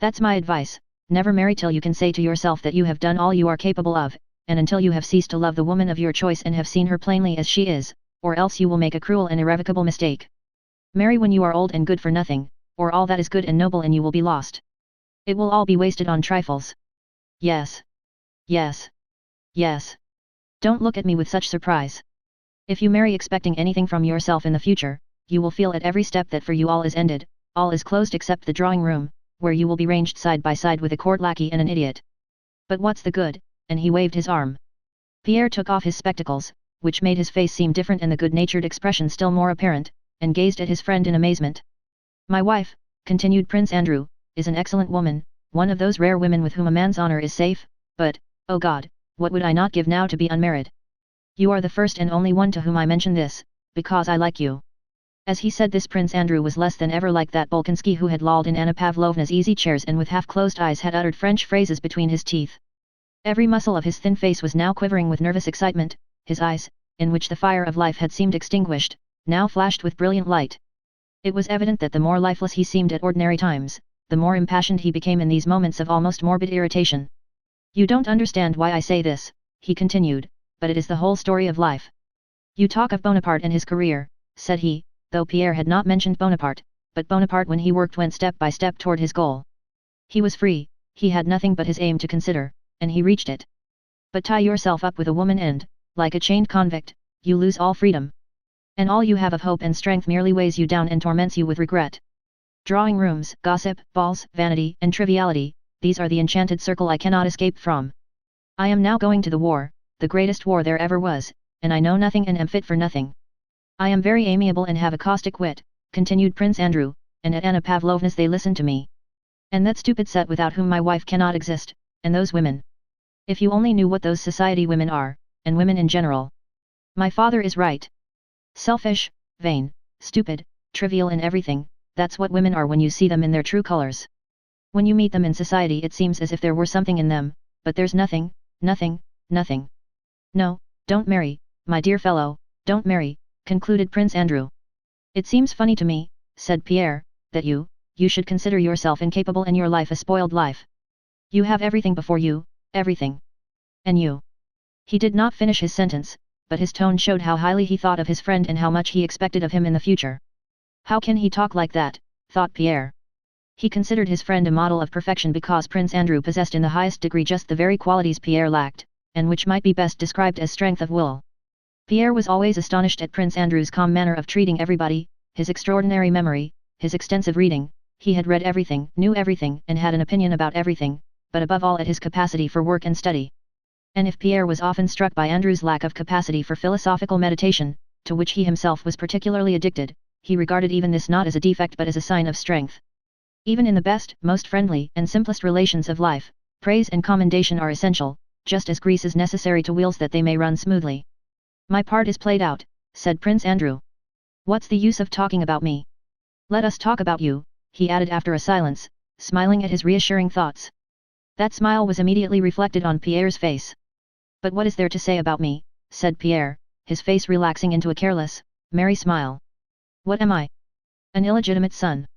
That's my advice, never marry till you can say to yourself that you have done all you are capable of, and until you have ceased to love the woman of your choice and have seen her plainly as she is, or else you will make a cruel and irrevocable mistake. Marry when you are old and good for nothing, or all that is good and noble in you will be lost. It will all be wasted on trifles. Yes. Yes. Yes. Don't look at me with such surprise. If you marry expecting anything from yourself in the future, you will feel at every step that for you all is ended, all is closed except the drawing room, where you will be ranged side by side with a court lackey and an idiot. But what's the good? And he waved his arm. Pierre took off his spectacles, which made his face seem different and the good-natured expression still more apparent, and gazed at his friend in amazement. My wife, continued Prince Andrew, is an excellent woman, one of those rare women with whom a man's honor is safe, but, oh God, what would I not give now to be unmarried? You are the first and only one to whom I mention this, because I like you. As he said this Prince Andrew was less than ever like that Bolkonsky who had lolled in Anna Pavlovna's easy chairs and with half-closed eyes had uttered French phrases between his teeth. Every muscle of his thin face was now quivering with nervous excitement, his eyes, in which the fire of life had seemed extinguished, now flashed with brilliant light. It was evident that the more lifeless he seemed at ordinary times, the more impassioned he became in these moments of almost morbid irritation. You don't understand why I say this, he continued, but it is the whole story of life. You talk of Bonaparte and his career, said he, though Pierre had not mentioned Bonaparte, but Bonaparte when he worked went step by step toward his goal. He was free, he had nothing but his aim to consider, and he reached it. But tie yourself up with a woman and, like a chained convict, you lose all freedom. And all you have of hope and strength merely weighs you down and torments you with regret. Drawing rooms, gossip, balls, vanity, and triviality, these are the enchanted circle I cannot escape from. I am now going to the war, the greatest war there ever was, and I know nothing and am fit for nothing. I am very amiable and have a caustic wit, continued Prince Andrew, and at Anna Pavlovna's they listen to me. And that stupid set without whom my wife cannot exist, and those women. If you only knew what those society women are, and women in general. My father is right. Selfish, vain, stupid, trivial in everything, that's what women are when you see them in their true colors. When you meet them in society it seems as if there were something in them, but there's nothing, nothing, nothing. No, don't marry, my dear fellow, don't marry, concluded Prince Andrew. It seems funny to me, said Pierre, that you should consider yourself incapable and your life a spoiled life. You have everything before you, everything. And you. He did not finish his sentence, but his tone showed how highly he thought of his friend and how much he expected of him in the future. How can he talk like that, thought Pierre. He considered his friend a model of perfection because Prince Andrew possessed in the highest degree just the very qualities Pierre lacked, and which might be best described as strength of will. Pierre was always astonished at Prince Andrew's calm manner of treating everybody, his extraordinary memory, his extensive reading. He had read everything, knew everything, and had an opinion about everything, but above all at his capacity for work and study. And if Pierre was often struck by Andrew's lack of capacity for philosophical meditation, to which he himself was particularly addicted, he regarded even this not as a defect but as a sign of strength. Even in the best, most friendly, and simplest relations of life, praise and commendation are essential, just as grease is necessary to wheels that they may run smoothly. My part is played out, said Prince Andrew. What's the use of talking about me? Let us talk about you, he added after a silence, smiling at his reassuring thoughts. That smile was immediately reflected on Pierre's face. But what is there to say about me, said Pierre, his face relaxing into a careless, merry smile. What am I? An illegitimate son.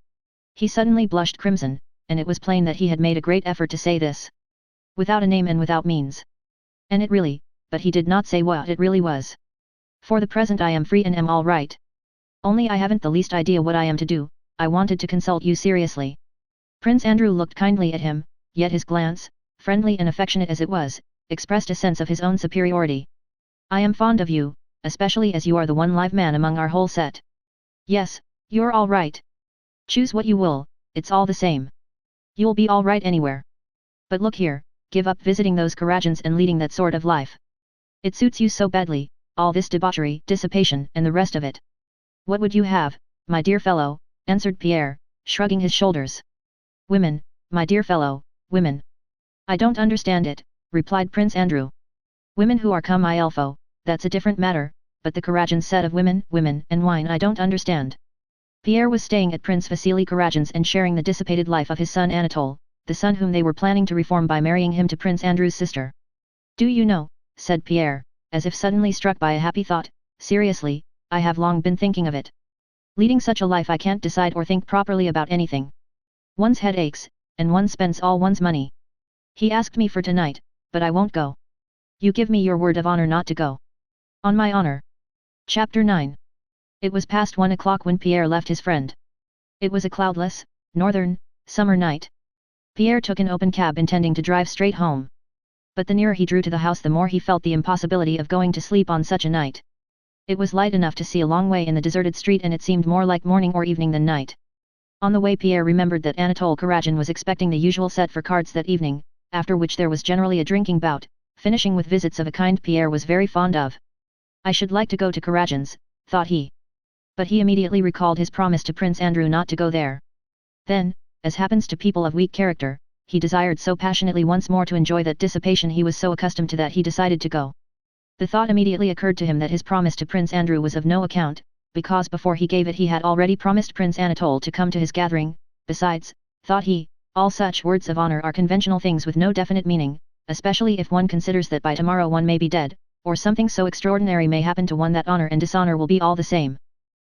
He suddenly blushed crimson, and it was plain that he had made a great effort to say this. Without a name and without means. And it really, but he did not say what it really was. For the present I am free and am all right. Only I haven't the least idea what I am to do. I wanted to consult you seriously. Prince Andrew looked kindly at him, yet his glance, friendly and affectionate as it was, expressed a sense of his own superiority. I am fond of you, especially as you are the one live man among our whole set. Yes, you're all right. Choose what you will, it's all the same. You'll be all right anywhere. But look here, give up visiting those Karajins and leading that sort of life. It suits you so badly, all this debauchery, dissipation, and the rest of it. What would you have, my dear fellow, answered Pierre, shrugging his shoulders. Women, my dear fellow, women. I don't understand it, replied Prince Andrew. Women who are come ilfo, that's a different matter, but the Karajins set of women, and wine I don't understand. Pierre was staying at Prince Vasily Karajin's and sharing the dissipated life of his son Anatole, the son whom they were planning to reform by marrying him to Prince Andrew's sister. Do you know, said Pierre, as if suddenly struck by a happy thought, seriously, I have long been thinking of it. Leading such a life I can't decide or think properly about anything. One's head aches, and one spends all one's money. He asked me for tonight, but I won't go. You give me your word of honor not to go. On my honor. Chapter 9. It was past 1 o'clock when Pierre left his friend. It was a cloudless, northern, summer night. Pierre took an open cab intending to drive straight home. But the nearer he drew to the house the more he felt the impossibility of going to sleep on such a night. It was light enough to see a long way in the deserted street and it seemed more like morning or evening than night. On the way Pierre remembered that Anatole Karajin was expecting the usual set for cards that evening, after which there was generally a drinking bout, finishing with visits of a kind Pierre was very fond of. I should like to go to Karajin's, thought he. But he immediately recalled his promise to Prince Andrew not to go there. Then, as happens to people of weak character, he desired so passionately once more to enjoy that dissipation he was so accustomed to that he decided to go. The thought immediately occurred to him that his promise to Prince Andrew was of no account, because before he gave it he had already promised Prince Anatole to come to his gathering. Besides, thought he, all such words of honor are conventional things with no definite meaning, especially if one considers that by tomorrow one may be dead, or something so extraordinary may happen to one that honor and dishonor will be all the same.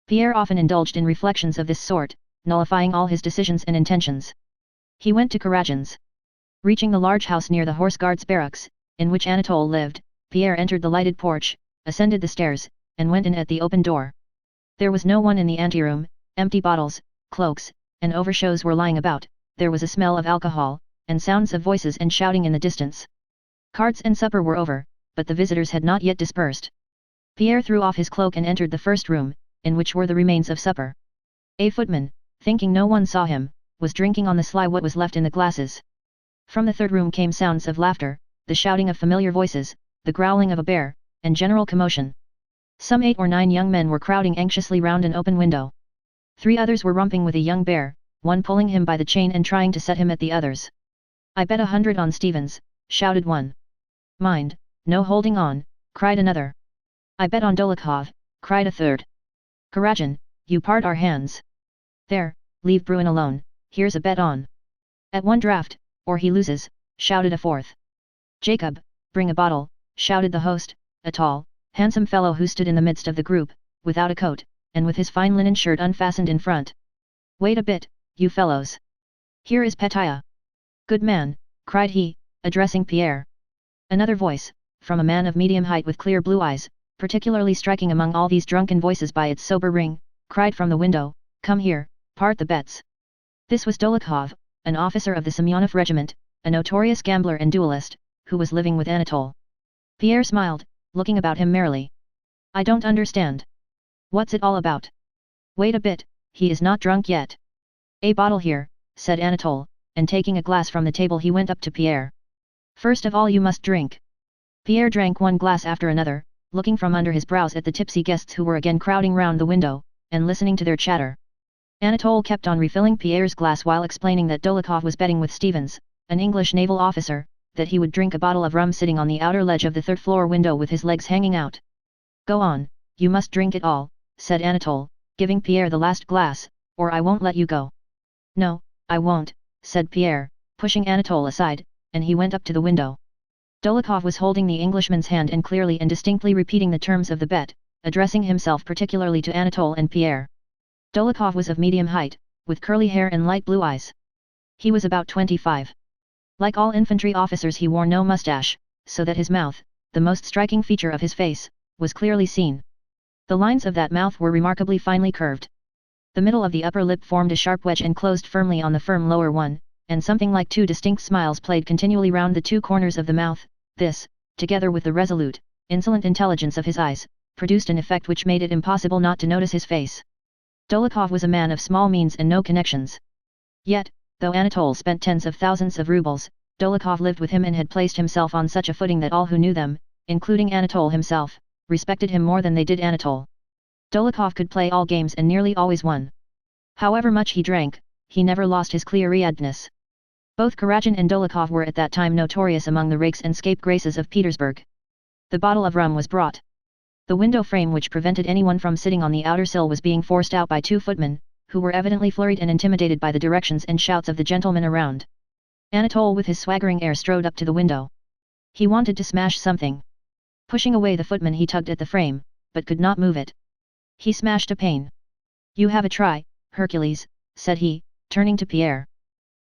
Pierre often indulged in reflections of this sort, nullifying all his decisions and intentions. He went to Karajin's. Reaching the large house near the Horse Guards barracks, in which Anatole lived, Pierre entered the lighted porch, ascended the stairs, and went in at the open door. There was no one in the anteroom, empty bottles, cloaks, and overshoes were lying about, there was a smell of alcohol, and sounds of voices and shouting in the distance. Cards and supper were over, but the visitors had not yet dispersed. Pierre threw off his cloak and entered the first room, in which were the remains of supper. A footman, thinking no one saw him, was drinking on the sly what was left in the glasses. From the third room came sounds of laughter, the shouting of familiar voices, the growling of a bear, and general commotion. Some 8 or 9 young men were crowding anxiously round an open window. 3 others were romping with a young bear, one pulling him by the chain and trying to set him at the others. I bet 100 on Stevens, shouted one. Mind, no holding on, cried another. I bet on Dolokhov, cried a third. Karajin, you part our hands. There, leave Bruin alone, here's a bet on. At 1 draft, or he loses, shouted a fourth. Jacob, bring a bottle, shouted the host, a tall, handsome fellow who stood in the midst of the group, without a coat, and with his fine linen shirt unfastened in front. Wait a bit, you fellows. Here is Petya. Good man, cried he, addressing Pierre. Another voice, from a man of medium height with clear blue eyes, particularly striking among all these drunken voices by its sober ring, cried from the window, come here, part the bets. This was Dolokhov, an officer of the Semyonov regiment, a notorious gambler and duelist, who was living with Anatole. Pierre smiled, looking about him merrily. I don't understand. What's it all about? Wait a bit, he is not drunk yet. A bottle here, said Anatole, and taking a glass from the table he went up to Pierre. First of all you must drink. Pierre drank one glass after another, looking from under his brows at the tipsy guests who were again crowding round the window, and listening to their chatter. Anatole kept on refilling Pierre's glass while explaining that Dólokhov was betting with Stevens, an English naval officer, that he would drink a bottle of rum sitting on the outer ledge of the third-floor window with his legs hanging out. "Go on, you must drink it all," said Anatole, giving Pierre the last glass, "or I won't let you go." "No, I won't," said Pierre, pushing Anatole aside, and he went up to the window. Dólokhov was holding the Englishman's hand and clearly and distinctly repeating the terms of the bet, addressing himself particularly to Anatole and Pierre. Dólokhov was of medium height, with curly hair and light blue eyes. He was about 25. Like all infantry officers, he wore no mustache, so that his mouth, the most striking feature of his face, was clearly seen. The lines of that mouth were remarkably finely curved. The middle of the upper lip formed a sharp wedge and closed firmly on the firm lower one, and something like two distinct smiles played continually round the two corners of the mouth. This, together with the resolute, insolent intelligence of his eyes, produced an effect which made it impossible not to notice his face. Dólokhov was a man of small means and no connections. Yet, though Anatole spent tens of thousands of rubles, Dólokhov lived with him and had placed himself on such a footing that all who knew them, including Anatole himself, respected him more than they did Anatole. Dólokhov could play all games and nearly always won. However much he drank, he never lost his clear-eyedness. Both Karadin and Dólokhov were at that time notorious among the rakes and scapegraces of Petersburg. The bottle of rum was brought. The window frame which prevented anyone from sitting on the outer sill was being forced out by two footmen, who were evidently flurried and intimidated by the directions and shouts of the gentlemen around. Anatole with his swaggering air strode up to the window. He wanted to smash something. Pushing away the footman, he tugged at the frame, but could not move it. He smashed a pane. "You have a try, Hercules," said he, turning to Pierre.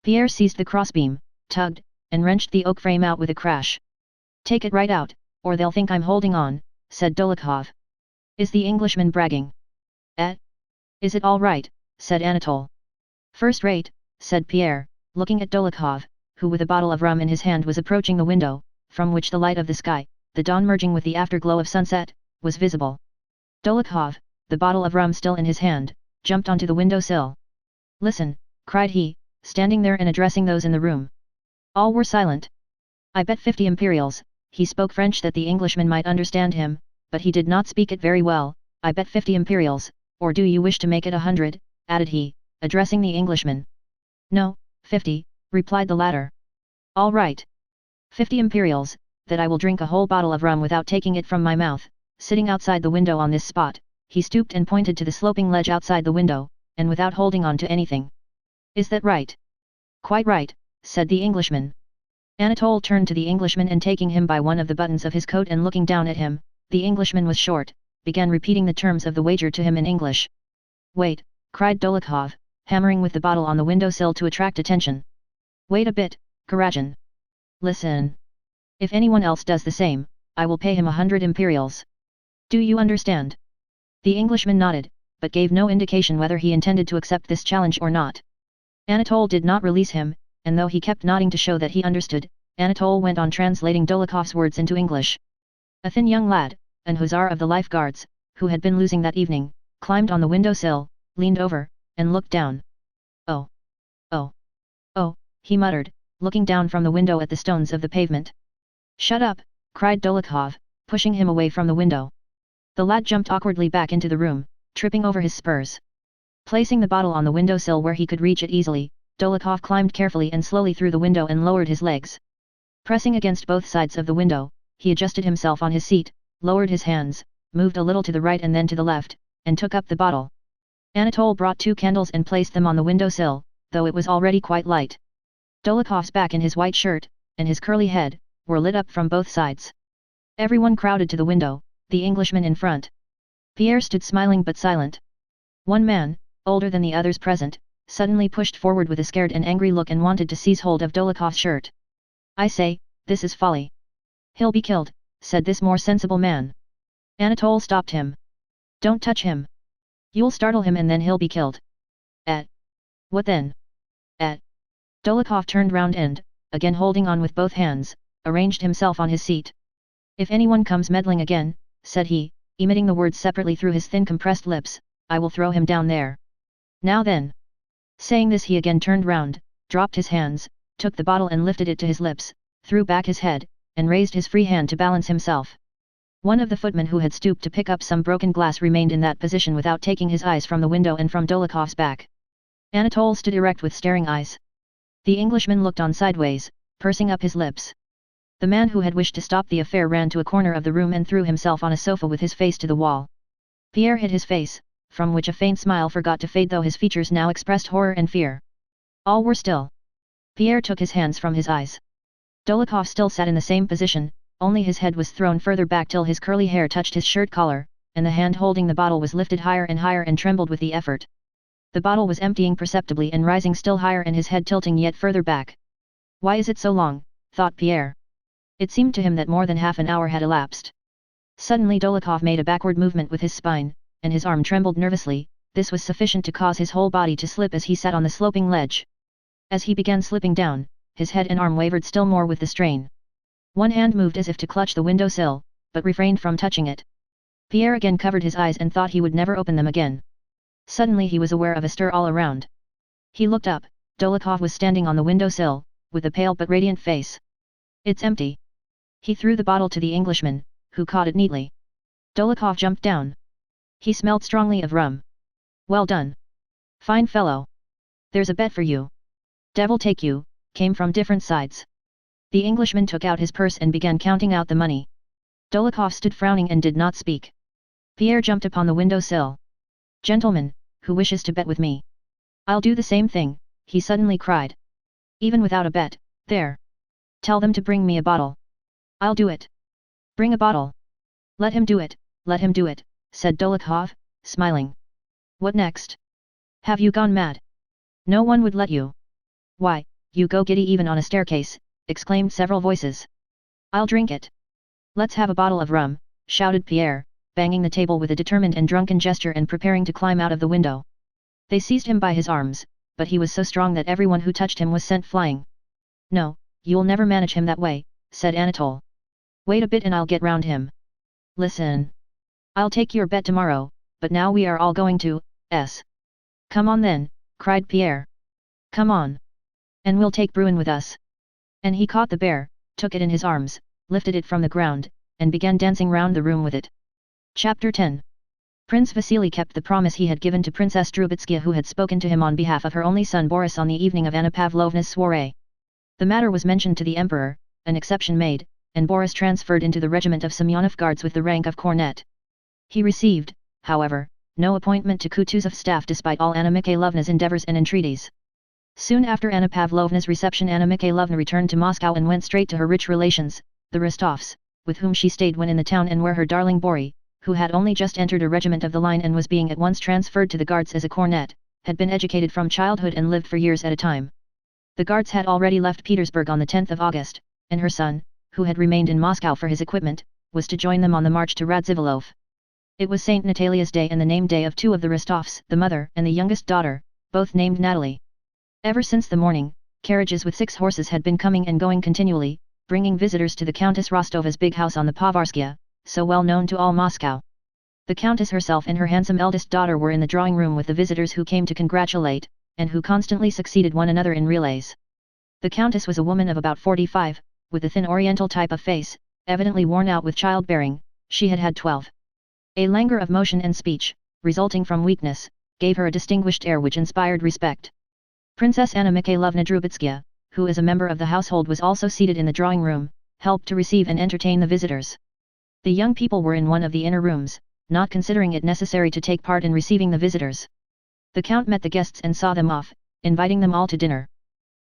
Pierre seized the crossbeam, tugged, and wrenched the oak frame out with a crash. "Take it right out, or they'll think I'm holding on," said Dólokhov. "Is the Englishman bragging?" "Eh? Is it all right?" said Anatole. "First rate," said Pierre, looking at Dólokhov, who with a bottle of rum in his hand was approaching the window, from which the light of the sky, the dawn merging with the afterglow of sunset, was visible. Dólokhov, the bottle of rum still in his hand, jumped onto the window sill. "Listen," cried he, standing there and addressing those in the room. All were silent. "I bet 50 imperials," he spoke French that the Englishman might understand him, but he did not speak it very well. "I bet 50 imperials, or do you wish to make it 100, added he, addressing the Englishman. "No, 50, replied the latter. "All right. 50 imperials, that I will drink a whole bottle of rum without taking it from my mouth." Sitting outside the window on this spot, he stooped and pointed to the sloping ledge outside the window, and without holding on to anything. "Is that right?" "Quite right," said the Englishman. Anatole turned to the Englishman and taking him by one of the buttons of his coat and looking down at him, the Englishman was short, began repeating the terms of the wager to him in English. "Wait," cried Dólokhov, hammering with the bottle on the windowsill to attract attention. "Wait a bit, Karadin. Listen. If anyone else does the same, I will pay him 100 imperials. Do you understand?" The Englishman nodded, but gave no indication whether he intended to accept this challenge or not. Anatole did not release him, and though he kept nodding to show that he understood, Anatole went on translating Dólokhov's words into English. A thin young lad, an hussar of the Life Guards, who had been losing that evening, climbed on the windowsill, leaned over, and looked down. "Oh! Oh! Oh!" he muttered, looking down from the window at the stones of the pavement. "Shut up!" cried Dólokhov, pushing him away from the window. The lad jumped awkwardly back into the room, tripping over his spurs. Placing the bottle on the windowsill where he could reach it easily, Dólokhov climbed carefully and slowly through the window and lowered his legs. Pressing against both sides of the window, he adjusted himself on his seat, lowered his hands, moved a little to the right and then to the left, and took up the bottle. Anatole brought 2 candles and placed them on the windowsill, though it was already quite light. Dólokhov's back in his white shirt, and his curly head, were lit up from both sides. Everyone crowded to the window, the Englishman in front. Pierre stood smiling but silent. One man, older than the others present, suddenly pushed forward with a scared and angry look and wanted to seize hold of Dólokhov's shirt. "I say, this is folly. He'll be killed," said this more sensible man. Anatole stopped him. "Don't touch him. You'll startle him and then he'll be killed." What then?" Dólokhov turned round and, again holding on with both hands, arranged himself on his seat. "If anyone comes meddling again," said he, emitting the words separately through his thin compressed lips, "I will throw him down there. Now then." Saying this he again turned round, dropped his hands, took the bottle and lifted it to his lips, threw back his head, and raised his free hand to balance himself. One of the footmen who had stooped to pick up some broken glass remained in that position without taking his eyes from the window and from Dólokhov's back. Anatole stood erect with staring eyes. The Englishman looked on sideways, pursing up his lips. The man who had wished to stop the affair ran to a corner of the room and threw himself on a sofa with his face to the wall. Pierre hid his face, from which a faint smile forgot to fade though his features now expressed horror and fear. All were still. Pierre took his hands from his eyes. Dólokhov still sat in the same position, only his head was thrown further back till his curly hair touched his shirt collar, and the hand holding the bottle was lifted higher and trembled with the effort. The bottle was emptying perceptibly and rising still higher and his head tilting yet further back. Why is it so long, thought Pierre. It seemed to him that more than half an hour had elapsed. Suddenly Dólokhov made a backward movement with his spine, and his arm trembled nervously. This was sufficient to cause his whole body to slip as he sat on the sloping ledge. As he began slipping down, his head and arm wavered still more with the strain. One hand moved as if to clutch the window sill, but refrained from touching it. Pierre again covered his eyes and thought he would never open them again. Suddenly he was aware of a stir all around. He looked up. Dólokhov was standing on the window sill, with a pale but radiant face. It's empty. He threw the bottle to the Englishman, who caught it neatly. Dólokhov jumped down. He smelled strongly of rum. Well done. Fine fellow. There's a bet for you. Devil take you, came from different sides. The Englishman took out his purse and began counting out the money. Dólokhov stood frowning and did not speak. Pierre jumped upon the window sill. Gentlemen, who wishes to bet with me? I'll do the same thing, he suddenly cried. Even without a bet, there. Tell them to bring me a bottle. I'll do it. Bring a bottle. Let him do it, said Dólokhov, smiling. What next? Have you gone mad? No one would let you. Why, you go giddy even on a staircase, exclaimed several voices. I'll drink it. Let's have a bottle of rum, shouted Pierre, banging the table with a determined and drunken gesture and preparing to climb out of the window. They seized him by his arms, but he was so strong that everyone who touched him was sent flying. No, you'll never manage him that way, said Anatole. Wait a bit and I'll get round him. Listen. I'll take your bet tomorrow, but now we are all going to, s. Come on then, cried Pierre. Come on. And we'll take Bruin with us. And he caught the bear, took it in his arms, lifted it from the ground, and began dancing round the room with it. Chapter 10. Prince Vasily kept the promise he had given to Princess Drubetskaya, who had spoken to him on behalf of her only son Boris on the evening of Anna Pavlovna's soiree. The matter was mentioned to the Emperor, an exception made, and Boris transferred into the regiment of Semyonov Guards with the rank of cornet. He received, however, no appointment to Kutuzov staff despite all Anna Mikhailovna's endeavors and entreaties. Soon after Anna Pavlovna's reception, Anna Mikhailovna returned to Moscow and went straight to her rich relations, the Rostovs, with whom she stayed when in the town and where her darling Bori, who had only just entered a regiment of the line and was being at once transferred to the Guards as a cornet, had been educated from childhood and lived for years at a time. The Guards had already left Petersburg on the 10th of August, and her son, who had remained in Moscow for his equipment, was to join them on the march to Radzivilov. It was St. Natalia's day and the name day of two of the Rostovs, the mother and the youngest daughter, both named Natalie. Ever since the morning, carriages with 6 horses had been coming and going continually, bringing visitors to the Countess Rostova's big house on the Povarskia, so well known to all Moscow. The Countess herself and her handsome eldest daughter were in the drawing room with the visitors who came to congratulate, and who constantly succeeded one another in relays. The Countess was a woman of about 45, with a thin oriental type of face, evidently worn out with childbearing. She had had 12. A languor of motion and speech, resulting from weakness, gave her a distinguished air which inspired respect. Princess Anna Mikhailovna Drubetskaya, who as a member of the household was also seated in the drawing room, helped to receive and entertain the visitors. The young people were in one of the inner rooms, not considering it necessary to take part in receiving the visitors. The Count met the guests and saw them off, inviting them all to dinner.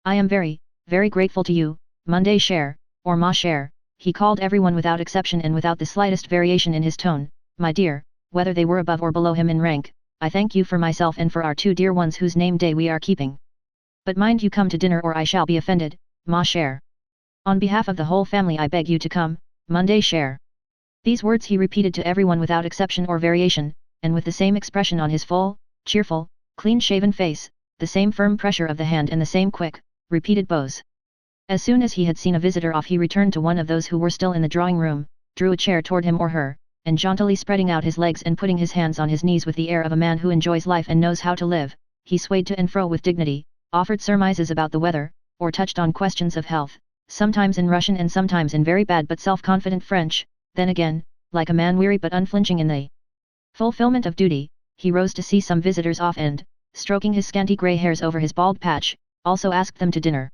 I am very, very grateful to you, mon cher, or ma chère, he called everyone without exception and without the slightest variation in his tone, my dear, whether they were above or below him in rank. I thank you for myself and for our 2 dear ones whose name day we are keeping. But mind you come to dinner or I shall be offended, ma chère. On behalf of the whole family I beg you to come, mon cher. These words he repeated to everyone without exception or variation, and with the same expression on his full, cheerful, clean-shaven face, the same firm pressure of the hand and the same quick, repeated bows. As soon as he had seen a visitor off he returned to one of those who were still in the drawing room, drew a chair toward him or her, and jauntily spreading out his legs and putting his hands on his knees with the air of a man who enjoys life and knows how to live, he swayed to and fro with dignity, offered surmises about the weather, or touched on questions of health, sometimes in Russian and sometimes in very bad but self-confident French, then again, like a man weary but unflinching in the fulfillment of duty, he rose to see some visitors off and, stroking his scanty grey hairs over his bald patch, also asked them to dinner.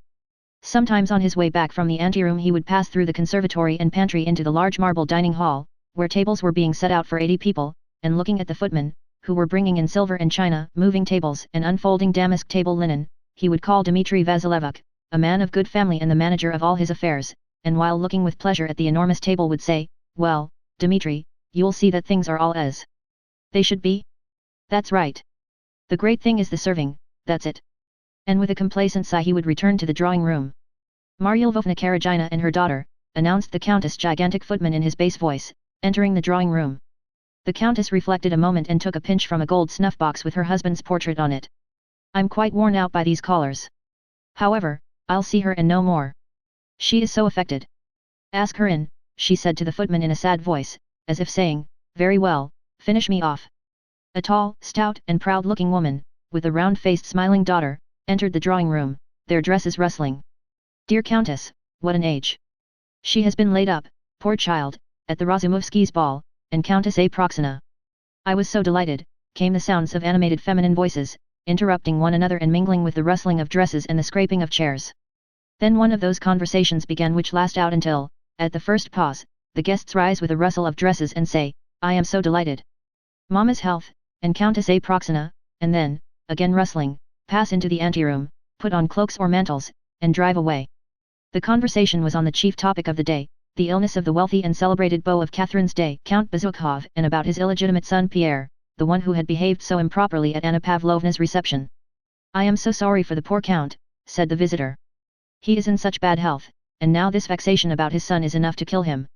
Sometimes on his way back from the anteroom he would pass through the conservatory and pantry into the large marble dining hall, where tables were being set out for 80 people, and looking at the footmen, who were bringing in silver and china, moving tables and unfolding damask table linen, he would call Dmitri Vasilevich, a man of good family and the manager of all his affairs, and while looking with pleasure at the enormous table would say, "Well, Dmitri, you'll see that things are all as they should be? That's right. The great thing is the serving, that's it." And with a complacent sigh he would return to the drawing room. Marya Lvovna Karagina and her daughter, announced the Countess' gigantic footman in his bass voice, entering the drawing room. The Countess reflected a moment and took a pinch from a gold snuff box with her husband's portrait on it. "I'm quite worn out by these callers. However, I'll see her and no more. She is so affected." "Ask her in," she said to the footman in a sad voice, as if saying, "Very well, finish me off." A tall, stout and proud-looking woman, with a round-faced smiling daughter, entered the drawing room, their dresses rustling. "Dear Countess, what an age! She has been laid up, poor child, at the Razumovskys' ball, and Countess Aproxina." "I was so delighted," came the sounds of animated feminine voices, interrupting one another and mingling with the rustling of dresses and the scraping of chairs. Then one of those conversations began which last out until, at the first pause, the guests rise with a rustle of dresses and say, "I am so delighted. Mamma's health," and Countess Aproxina, and then, again rustling, pass into the anteroom, put on cloaks or mantles, and drive away. The conversation was on the chief topic of the day, the illness of the wealthy and celebrated beau of Catherine's day, Count Bezukhov, and about his illegitimate son Pierre, the one who had behaved so improperly at Anna Pavlovna's reception. "I am so sorry for the poor Count," said the visitor. "He is in such bad health, and now this vexation about his son is enough to kill him."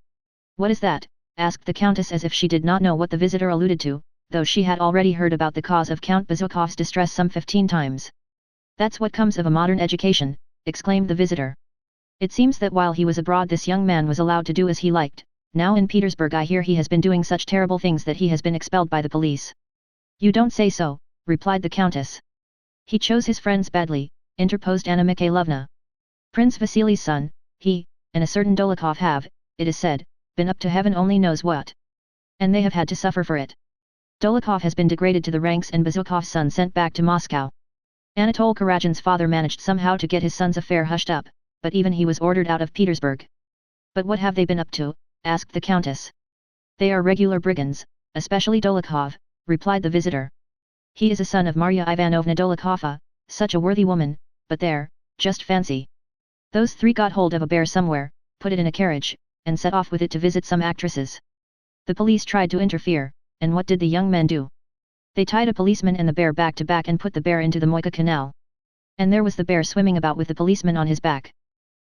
"What is that?" asked the Countess as if she did not know what the visitor alluded to, though she had already heard about the cause of Count Bezukhov's distress some 15 times. "That's what comes of a modern education," exclaimed the visitor. "It seems that while he was abroad this young man was allowed to do as he liked. Now in Petersburg I hear he has been doing such terrible things that he has been expelled by the police." "You don't say so," replied the Countess. "He chose his friends badly," interposed Anna Mikhailovna. "Prince Vasili's son, he, and a certain Dolokhov have, it is said, been up to heaven only knows what. And they have had to suffer for it. Dolokhov has been degraded to the ranks and Bezukhov's son sent back to Moscow. Anatole Karagin's father managed somehow to get his son's affair hushed up, but even he was ordered out of Petersburg." "But what have they been up to?" asked the Countess. "They are regular brigands, especially Dolokhov," replied the visitor. "He is a son of Marya Ivanovna Dolokhova, such a worthy woman, but there, just fancy. Those three got hold of a bear somewhere, put it in a carriage, and set off with it to visit some actresses. The police tried to interfere, and what did the young men do? They tied a policeman and the bear back to back and put the bear into the Moika Canal. And there was the bear swimming about with the policeman on his back.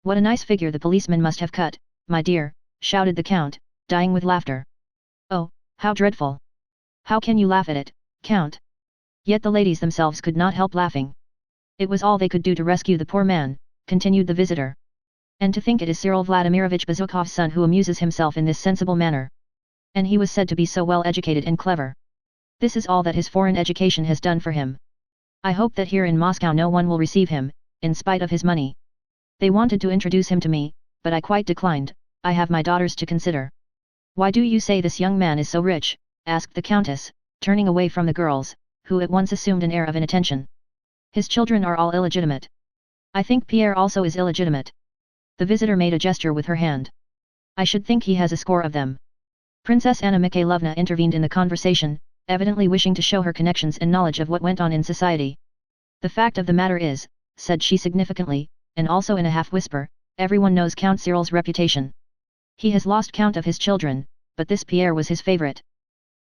What a nice figure the policeman must have cut, my dear," shouted the Count, dying with laughter. "Oh, how dreadful! How can you laugh at it, Count?" Yet the ladies themselves could not help laughing. "It was all they could do to rescue the poor man," continued the visitor. "And to think it is Cyril Vladimirovich Bezukhov's son who amuses himself in this sensible manner. And he was said to be so well educated and clever. This is all that his foreign education has done for him. I hope that here in Moscow no one will receive him, in spite of his money. They wanted to introduce him to me, but I quite declined. I have my daughters to consider." "Why do you say this young man is so rich?" asked the Countess, turning away from the girls, who at once assumed an air of inattention. "His children are all illegitimate. I think Pierre also is illegitimate." The visitor made a gesture with her hand. "I should think he has a score of them." Princess Anna Mikhailovna intervened in the conversation, evidently wishing to show her connections and knowledge of what went on in society. "The fact of the matter is," said she significantly, and also in a half-whisper, "everyone knows Count Cyril's reputation. He has lost count of his children, but this Pierre was his favorite."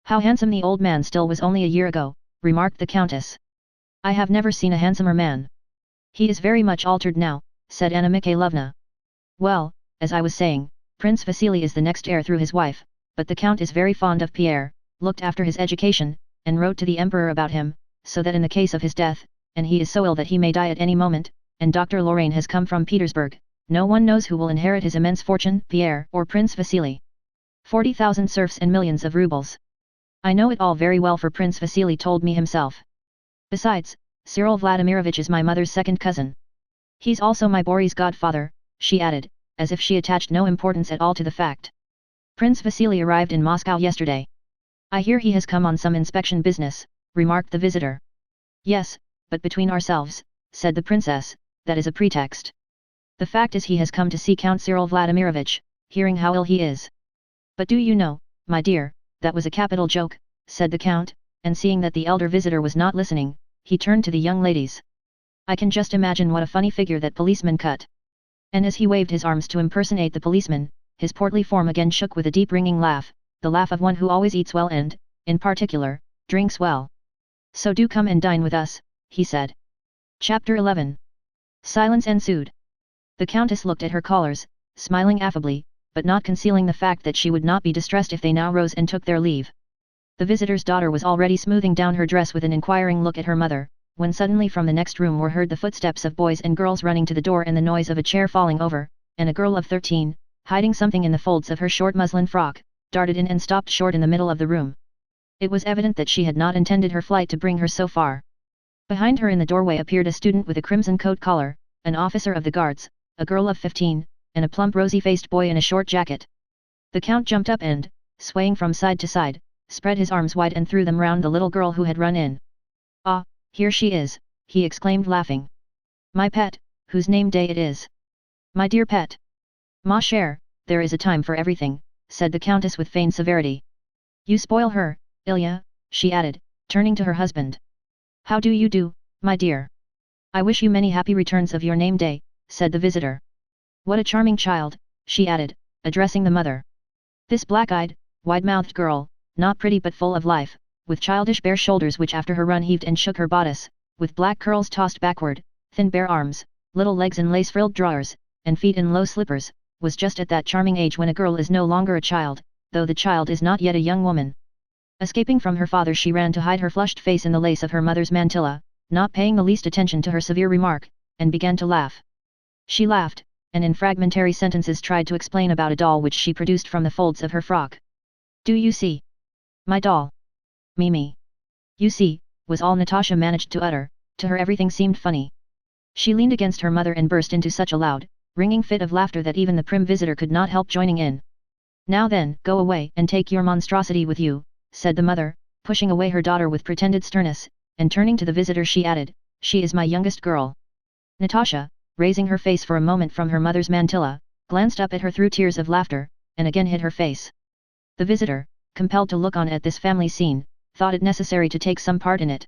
"How handsome the old man still was only a year ago," remarked the Countess. "I have never seen a handsomer man." "He is very much altered now," said Anna Mikhailovna. "Well, as I was saying, Prince Vasily is the next heir through his wife, but the Count is very fond of Pierre, looked after his education, and wrote to the Emperor about him, so that in the case of his death, and he is so ill that he may die at any moment, and Dr. Lorraine has come from Petersburg, no one knows who will inherit his immense fortune, Pierre or Prince Vasily. 40,000 serfs and millions of rubles. I know it all very well for Prince Vasily told me himself. Besides, Cyril Vladimirovich is my mother's second cousin. He's also my Boris' godfather," she added, as if she attached no importance at all to the fact. Prince Vasily arrived in Moscow yesterday. I hear he has come on some inspection business, remarked the visitor. Yes, but between ourselves, said the princess, that is a pretext. The fact is he has come to see Count Cyril Vladimirovich, hearing how ill he is. But do you know, my dear, that was a capital joke, said the count, and seeing that the elder visitor was not listening, he turned to the young ladies. I can just imagine what a funny figure that policeman cut. And as he waved his arms to impersonate the policeman, his portly form again shook with a deep ringing laugh, the laugh of one who always eats well and, in particular, drinks well. So do come and dine with us, he said. Chapter 11. Silence ensued. The countess looked at her callers, smiling affably, but not concealing the fact that she would not be distressed if they now rose and took their leave. The visitor's daughter was already smoothing down her dress with an inquiring look at her mother, when suddenly from the next room were heard the footsteps of boys and girls running to the door and the noise of a chair falling over, and a girl of 13, hiding something in the folds of her short muslin frock, darted in and stopped short in the middle of the room. It was evident that she had not intended her flight to bring her so far. Behind her in the doorway appeared a student with a crimson coat collar, an officer of the guards, a girl of 15, and a plump rosy-faced boy in a short jacket. The count jumped up and, swaying from side to side, spread his arms wide and threw them round the little girl who had run in. Ah, here she is, he exclaimed laughing. My pet, whose name day it is. My dear pet. Ma chère, there is a time for everything, said the countess with feigned severity. You spoil her, Ilya, she added, turning to her husband. How do you do, my dear? I wish you many happy returns of your name day, said the visitor. What a charming child, she added, addressing the mother. This black-eyed, wide-mouthed girl, not pretty but full of life, with childish bare shoulders which after her run heaved and shook her bodice, with black curls tossed backward, thin bare arms, little legs in lace-frilled drawers, and feet in low slippers, was just at that charming age when a girl is no longer a child, though the child is not yet a young woman. Escaping from her father she ran to hide her flushed face in the lace of her mother's mantilla, not paying the least attention to her severe remark, and began to laugh. She laughed, and in fragmentary sentences tried to explain about a doll which she produced from the folds of her frock. Do you see? My doll. Mimi. You see, was all Natasha managed to utter. To her everything seemed funny. She leaned against her mother and burst into such a loud, ringing fit of laughter that even the prim visitor could not help joining in. Now then, go away and take your monstrosity with you, said the mother, pushing away her daughter with pretended sternness, and turning to the visitor she added, she is my youngest girl. Natasha, raising her face for a moment from her mother's mantilla, glanced up at her through tears of laughter, and again hid her face. The visitor, compelled to look on at this family scene, thought it necessary to take some part in it.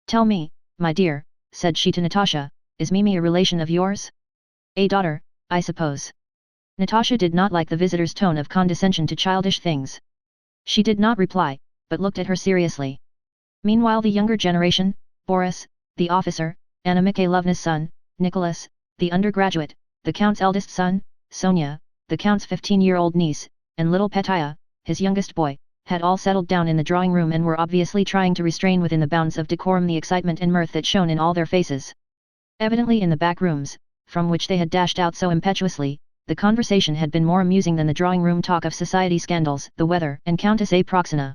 Tell me, my dear, said she to Natasha, is Mimi a relation of yours? A daughter, I suppose. Natasha did not like the visitor's tone of condescension to childish things. She did not reply, but looked at her seriously. Meanwhile the younger generation, Boris, the officer, Anna Mikhailovna's son, Nicholas, the undergraduate, the count's eldest son, Sonia, the count's 15-year-old niece, and little Petya, his youngest boy, had all settled down in the drawing room and were obviously trying to restrain within the bounds of decorum the excitement and mirth that shone in all their faces. Evidently in the back rooms, from which they had dashed out so impetuously, the conversation had been more amusing than the drawing-room talk of society scandals, the weather, and Countess Aproxina.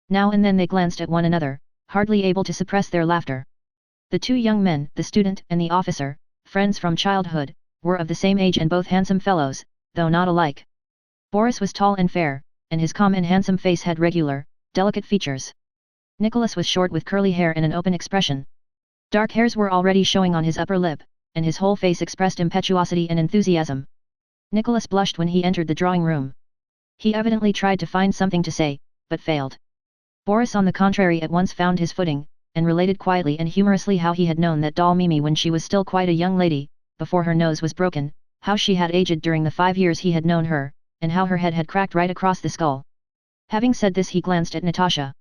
Now and then they glanced at one another, hardly able to suppress their laughter. The two young men, the student and the officer, friends from childhood, were of the same age and both handsome fellows, though not alike. Boris was tall and fair, and his calm and handsome face had regular, delicate features. Nicholas was short with curly hair and an open expression. Dark hairs were already showing on his upper lip, and his whole face expressed impetuosity and enthusiasm. Nicholas blushed when he entered the drawing room. He evidently tried to find something to say, but failed. Boris on the contrary at once found his footing, and related quietly and humorously how he had known that doll Mimi when she was still quite a young lady, before her nose was broken, how she had aged during the 5 years he had known her, and how her head had cracked right across the skull. Having said this he glanced at Natasha.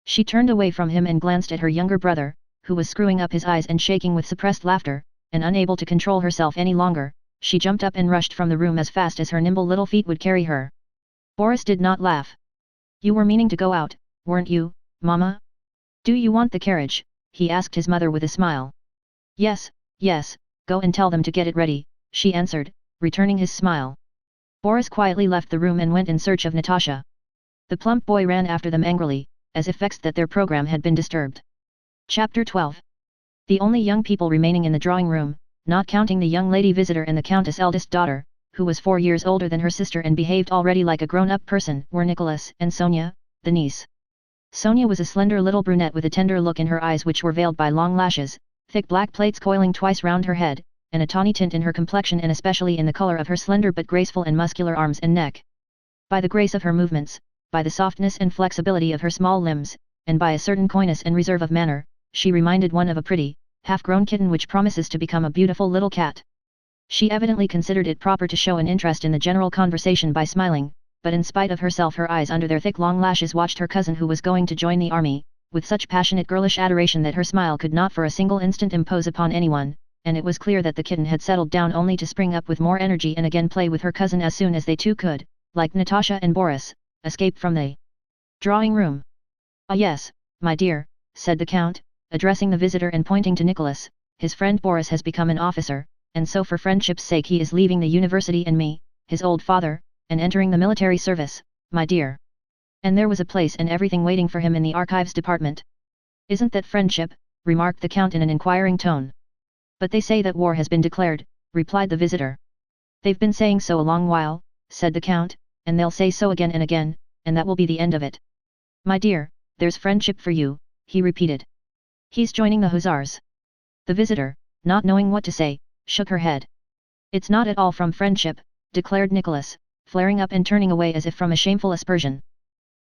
She turned away from him and glanced at her younger brother, who was screwing up his eyes and shaking with suppressed laughter, and unable to control herself any longer, she jumped up and rushed from the room as fast as her nimble little feet would carry her. Boris did not laugh. You were meaning to go out, weren't you, Mama? Do you want the carriage? He asked his mother with a smile. Yes, yes, go and tell them to get it ready, she answered, returning his smile. Boris quietly left the room and went in search of Natasha. The plump boy ran after them angrily, as if vexed that their program had been disturbed. Chapter 12. The only young people remaining in the drawing room, not counting the young lady visitor and the countess' eldest daughter, who was 4 years older than her sister and behaved already like a grown-up person, were Nicholas and Sonia, the niece. Sonia was a slender little brunette with a tender look in her eyes which were veiled by long lashes, thick black plaits coiling twice round her head, and a tawny tint in her complexion and especially in the color of her slender but graceful and muscular arms and neck. By the grace of her movements, by the softness and flexibility of her small limbs, and by a certain coyness and reserve of manner, she reminded one of a pretty, half-grown kitten which promises to become a beautiful little cat. She evidently considered it proper to show an interest in the general conversation by smiling, but in spite of herself her eyes under their thick long lashes watched her cousin who was going to join the army, with such passionate girlish adoration that her smile could not for a single instant impose upon anyone, and it was clear that the kitten had settled down only to spring up with more energy and again play with her cousin as soon as they two could, like Natasha and Boris, escape from the drawing room. "Ah yes, my dear," said the Count, addressing the visitor and pointing to Nicholas, "his friend Boris has become an officer, and so for friendship's sake he is leaving the university and me, his old father, and entering the military service, my dear. And there was a place and everything waiting for him in the archives department." "Isn't that friendship?" remarked the Count in an inquiring tone. "But they say that war has been declared," replied the visitor. "They've been saying so a long while," said the Count, "and they'll say so again and again, and that will be the end of it." "My dear, there's friendship for you," he repeated. "He's joining the Hussars." The visitor, not knowing what to say, shook her head. "It's not at all from friendship," declared Nicholas, flaring up and turning away as if from a shameful aspersion.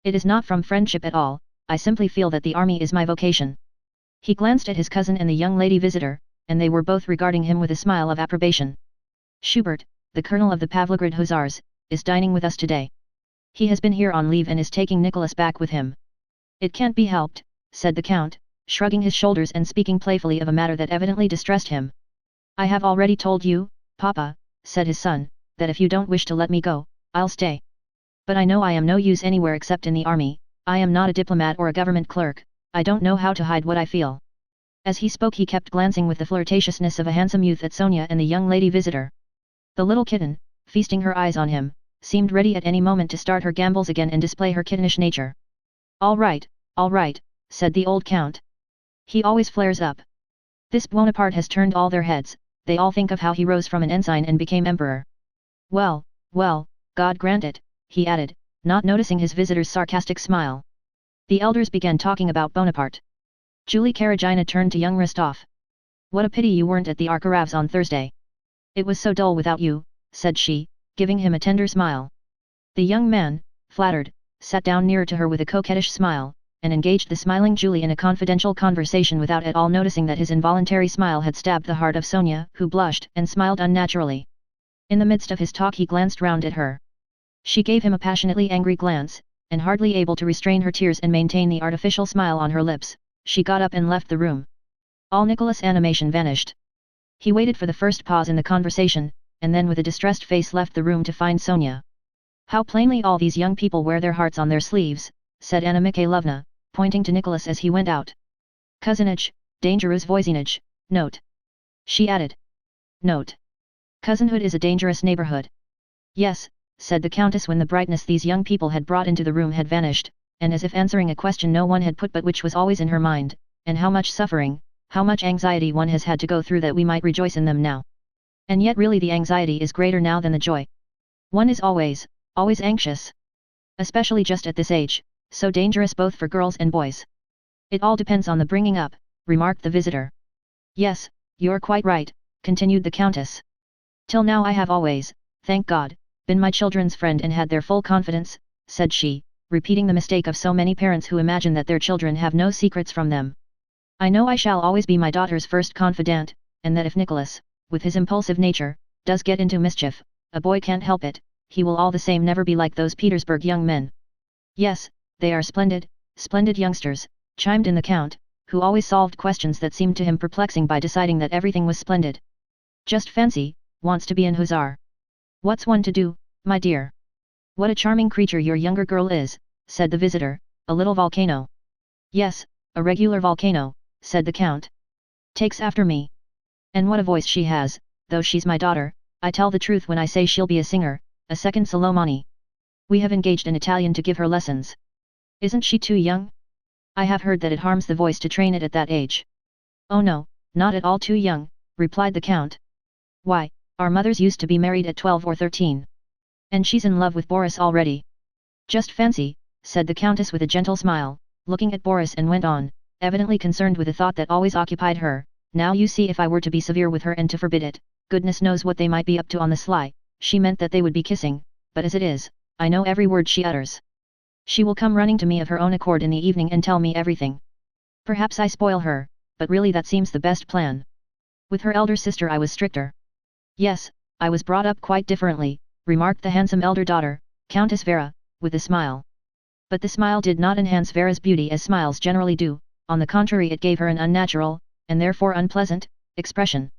"It is not from friendship at all, I simply feel that the army is my vocation." He glanced at his cousin and the young lady visitor, and they were both regarding him with a smile of approbation. "Schubert, the colonel of the Pavlograd Hussars, is dining with us today. He has been here on leave and is taking Nicholas back with him." "It can't be helped," said the Count, shrugging his shoulders and speaking playfully of a matter that evidently distressed him. "I have already told you, Papa," said his son, "that if you don't wish to let me go, I'll stay. But I know I am no use anywhere except in the army, I am not a diplomat or a government clerk, I don't know how to hide what I feel." As he spoke he kept glancing with the flirtatiousness of a handsome youth at Sonia and the young lady visitor. The little kitten, feasting her eyes on him, seemed ready at any moment to start her gambols again and display her kittenish nature. All right," said the old Count. "He always flares up. This Bonaparte has turned all their heads, they all think of how he rose from an ensign and became emperor. Well, God grant it," he added, not noticing his visitor's sarcastic smile. The elders began talking about Bonaparte. Julie Karagina turned to young Rostov. "What a pity you weren't at the Arkaravs on Thursday. It was so dull without you," said she, giving him a tender smile. The young man, flattered, sat down nearer to her with a coquettish smile, and engaged the smiling Julie in a confidential conversation without at all noticing that his involuntary smile had stabbed the heart of Sonia, who blushed and smiled unnaturally. In the midst of his talk he glanced round at her. She gave him a passionately angry glance, and hardly able to restrain her tears and maintain the artificial smile on her lips, she got up and left the room. All Nicholas' animation vanished. He waited for the first pause in the conversation, and then with a distressed face left the room to find Sonia. "How plainly all these young people wear their hearts on their sleeves," said Anna Mikhailovna, pointing to Nicholas as he went out. "Cousinage, dangerous voisinage, note." She added. "Note. Cousinhood is a dangerous neighborhood." "Yes," said the Countess when the brightness these young people had brought into the room had vanished, and as if answering a question no one had put but which was always in her mind, "and how much suffering, how much anxiety one has had to go through that we might rejoice in them now. And yet really the anxiety is greater now than the joy. One is always anxious. Especially just at this age, so dangerous both for girls and boys. It all depends on the bringing up," remarked the visitor. "Yes, you're quite right," continued the Countess. "Till now I have always, thank God, been my children's friend and had their full confidence," said she, repeating the mistake of so many parents who imagine that their children have no secrets from them. "I know I shall always be my daughter's first confidant, and that if Nicholas, with his impulsive nature, does get into mischief, a boy can't help it, he will all the same never be like those Petersburg young men." "Yes, they are splendid youngsters," chimed in the Count, who always solved questions that seemed to him perplexing by deciding that everything was splendid. "Just fancy, wants to be an hussar. What's one to do, my dear?" "What a charming creature your younger girl is," said the visitor, "a little volcano." "Yes, a regular volcano," said the Count. "Takes after me. And what a voice she has, though she's my daughter, I tell the truth when I say she'll be a singer, a second Salomoni. We have engaged an Italian to give her lessons." "Isn't she too young? I have heard that it harms the voice to train it at that age." "Oh no, not at all too young," replied the Count. "Why, Our mothers used to be married at 12 or 13. And she's in love with Boris already. Just fancy, said the countess with a gentle smile, looking at Boris, and went on, evidently concerned with a thought that always occupied her. Now you see, if I were to be severe with her and to forbid it, goodness knows what they might be up to on the sly. She meant that they would be kissing, but as it is, I know every word she utters. She will come running to me of her own accord in the evening and tell me everything. Perhaps I spoil her, but really that seems the best plan. With her elder sister I was stricter. Yes, I was brought up quite differently, remarked the handsome elder daughter, Countess Vera, with a smile. But the smile did not enhance Vera's beauty as smiles generally do, on the contrary it gave her an unnatural, and therefore unpleasant, expression.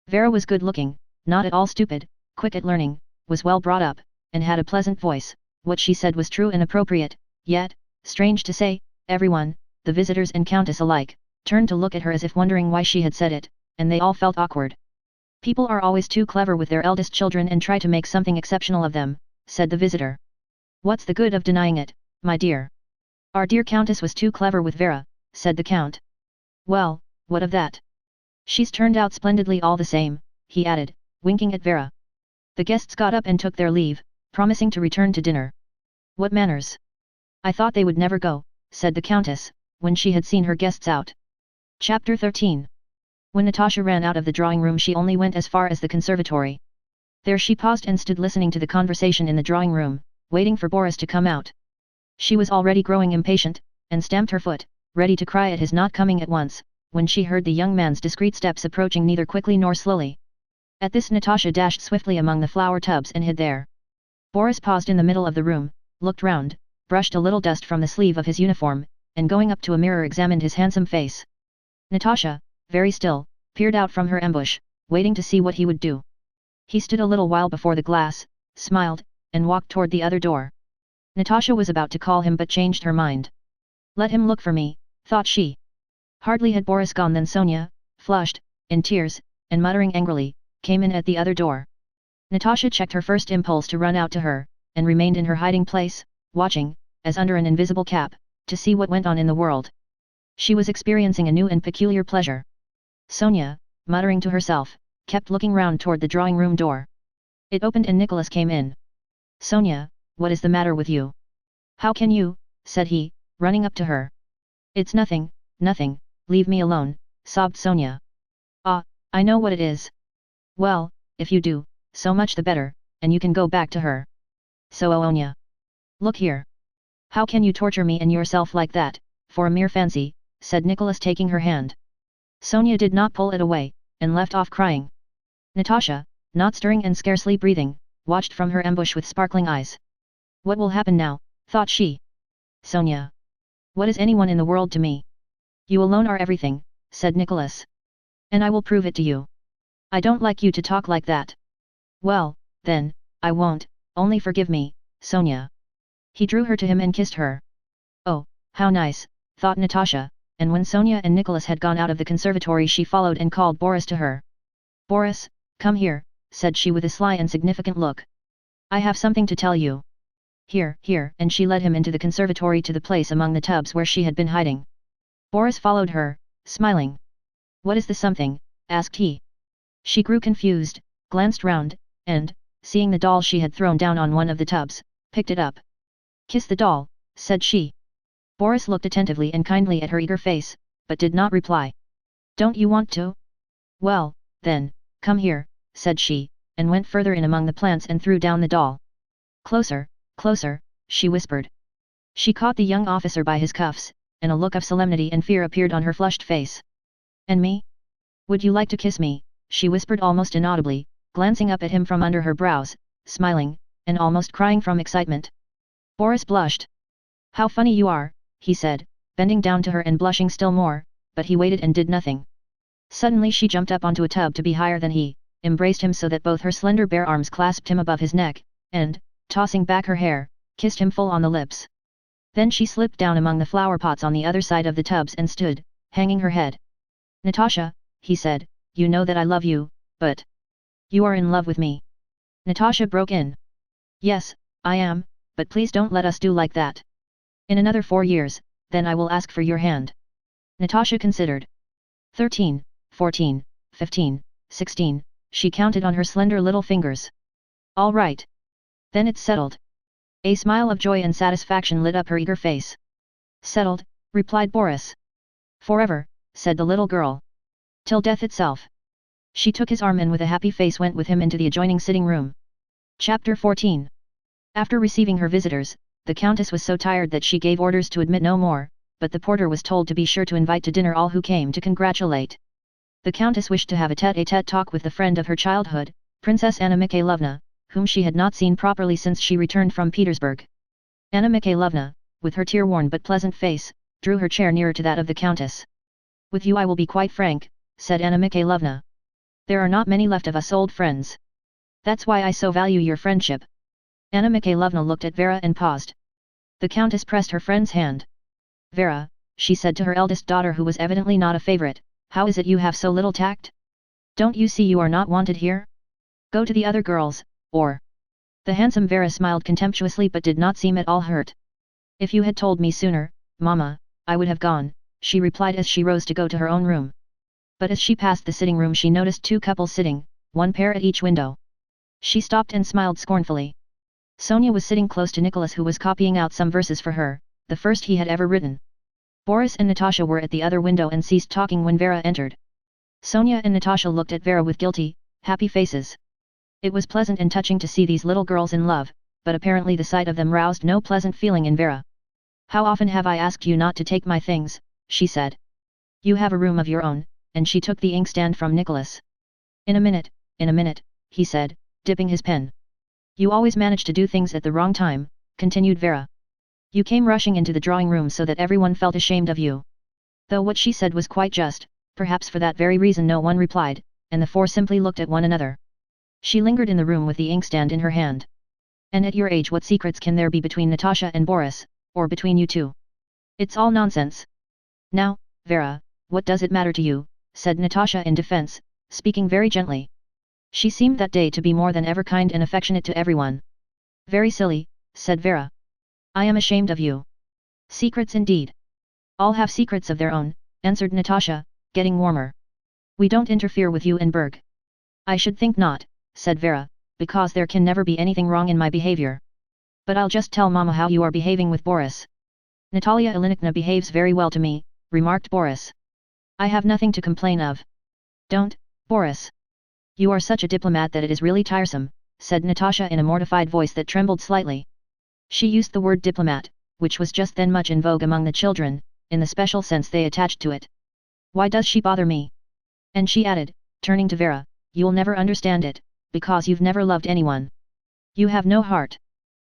Vera was good-looking, not at all stupid, quick at learning, was well brought up, and had a pleasant voice. What she said was true and appropriate, yet, strange to say, everyone, the visitors and countess alike, turned to look at her as if wondering why she had said it, and they all felt awkward. People are always too clever with their eldest children and try to make something exceptional of them, said the visitor. What's the good of denying it, my dear? Our dear countess was too clever with Vera, said the count. Well, what of that? She's turned out splendidly all the same, he added, winking at Vera. The guests got up and took their leave, promising to return to dinner. What manners! I thought they would never go, said the countess, when she had seen her guests out. Chapter 13. When Natasha ran out of the drawing room she only went as far as the conservatory. There she paused and stood listening to the conversation in the drawing room, waiting for Boris to come out. She was already growing impatient, and stamped her foot, ready to cry at his not coming at once, when she heard the young man's discreet steps approaching neither quickly nor slowly. At this Natasha dashed swiftly among the flower tubs and hid there. Boris paused in the middle of the room, looked round, brushed a little dust from the sleeve of his uniform, and going up to a mirror examined his handsome face. Natasha, very still, peered out from her ambush, waiting to see what he would do. He stood a little while before the glass, smiled, and walked toward the other door. Natasha was about to call him but changed her mind. Let him look for me, thought she. Hardly had Boris gone than Sonia, flushed, in tears, and muttering angrily, came in at the other door. Natasha checked her first impulse to run out to her, and remained in her hiding place, watching, as under an invisible cap, to see what went on in the world. She was experiencing a new and peculiar pleasure. Sonia, muttering to herself, kept looking round toward the drawing-room door. It opened and Nicholas came in. Sonia, what is the matter with you? How can you, said he, running up to her. It's nothing, nothing, leave me alone, sobbed Sonia. Ah, I know what it is. Well, if you do, so much the better, and you can go back to her. So Sonia. Look here. How can you torture me and yourself like that, for a mere fancy, said Nicholas taking her hand. Sonia did not pull it away, and left off crying. Natasha, not stirring and scarcely breathing, watched from her ambush with sparkling eyes. What will happen now, thought she. Sonia. What is anyone in the world to me? You alone are everything, said Nicholas. And I will prove it to you. I don't like you to talk like that. Well, then, I won't, only forgive me, Sonia. He drew her to him and kissed her. Oh, how nice, thought Natasha, and when Sonia and Nicholas had gone out of the conservatory she followed and called Boris to her. Boris, come here, said she with a sly and significant look. I have something to tell you. Here, here, and she led him into the conservatory to the place among the tubs where she had been hiding. Boris followed her, smiling. What is the something, asked he. She grew confused, glanced round, and, seeing the doll she had thrown down on one of the tubs, picked it up. Kiss the doll, said she. Boris looked attentively and kindly at her eager face, but did not reply. Don't you want to? Well, then, come here, said she, and went further in among the plants and threw down the doll. Closer, closer, she whispered. She caught the young officer by his cuffs, and a look of solemnity and fear appeared on her flushed face. And me? Would you like to kiss me? She whispered almost inaudibly, glancing up at him from under her brows, smiling, and almost crying from excitement. Boris blushed. How funny you are, he said, bending down to her and blushing still more, but he waited and did nothing. Suddenly she jumped up onto a tub to be higher than he, embraced him so that both her slender bare arms clasped him above his neck, and, tossing back her hair, kissed him full on the lips. Then she slipped down among the flower pots on the other side of the tubs and stood, hanging her head. Natasha, he said, you know that I love you, but you are in love with me. Natasha broke in. Yes, I am, but please don't let us do like that. In another 4 years, then I will ask for your hand. Natasha considered. 13, 14, 15, 16, she counted on her slender little fingers. All right. Then it's settled. A smile of joy and satisfaction lit up her eager face. Settled, replied Boris. Forever, said the little girl. Till death itself. She took his arm and with a happy face went with him into the adjoining sitting room. Chapter 14. After receiving her visitors, the Countess was so tired that she gave orders to admit no more, but the porter was told to be sure to invite to dinner all who came to congratulate. The Countess wished to have a tete-a-tete talk with the friend of her childhood, Princess Anna Mikhailovna, whom she had not seen properly since she returned from Petersburg. Anna Mikhailovna, with her tear-worn but pleasant face, drew her chair nearer to that of the Countess. With you I will be quite frank, said Anna Mikhailovna. There are not many left of us old friends. That's why I so value your friendship. Anna Mikhailovna looked at Vera and paused. The Countess pressed her friend's hand. Vera, she said to her eldest daughter who was evidently not a favorite, how is it you have so little tact? Don't you see you are not wanted here? Go to the other girls, or... The handsome Vera smiled contemptuously but did not seem at all hurt. If you had told me sooner, Mama, I would have gone, she replied as she rose to go to her own room. But as she passed the sitting room she noticed two couples sitting, one pair at each window. She stopped and smiled scornfully. Sonia was sitting close to Nicholas who was copying out some verses for her, the first he had ever written. Boris and Natasha were at the other window and ceased talking when Vera entered. Sonia and Natasha looked at Vera with guilty, happy faces. It was pleasant and touching to see these little girls in love, but apparently the sight of them roused no pleasant feeling in Vera. How often have I asked you not to take my things, she said. You have a room of your own, and she took the inkstand from Nicholas. In a minute, he said, dipping his pen. You always manage to do things at the wrong time, continued Vera. You came rushing into the drawing room so that everyone felt ashamed of you. Though what she said was quite just, perhaps for that very reason no one replied, and the four simply looked at one another. She lingered in the room with the inkstand in her hand. And at your age what secrets can there be between Natasha and Boris, or between you two? It's all nonsense. Now, Vera, what does it matter to you, said Natasha in defense, speaking very gently. She seemed that day to be more than ever kind and affectionate to everyone. Very silly, said Vera. I am ashamed of you. Secrets indeed. All have secrets of their own, answered Natasha, getting warmer. We don't interfere with you and Berg. I should think not, said Vera, because there can never be anything wrong in my behavior. But I'll just tell Mama how you are behaving with Boris. Natalia Ilyinichna behaves very well to me, remarked Boris. I have nothing to complain of. Don't, Boris. You are such a diplomat that it is really tiresome, said Natasha in a mortified voice that trembled slightly. She used the word diplomat, which was just then much in vogue among the children, in the special sense they attached to it. Why does she bother me? And she added, turning to Vera, you'll never understand it, because you've never loved anyone. You have no heart.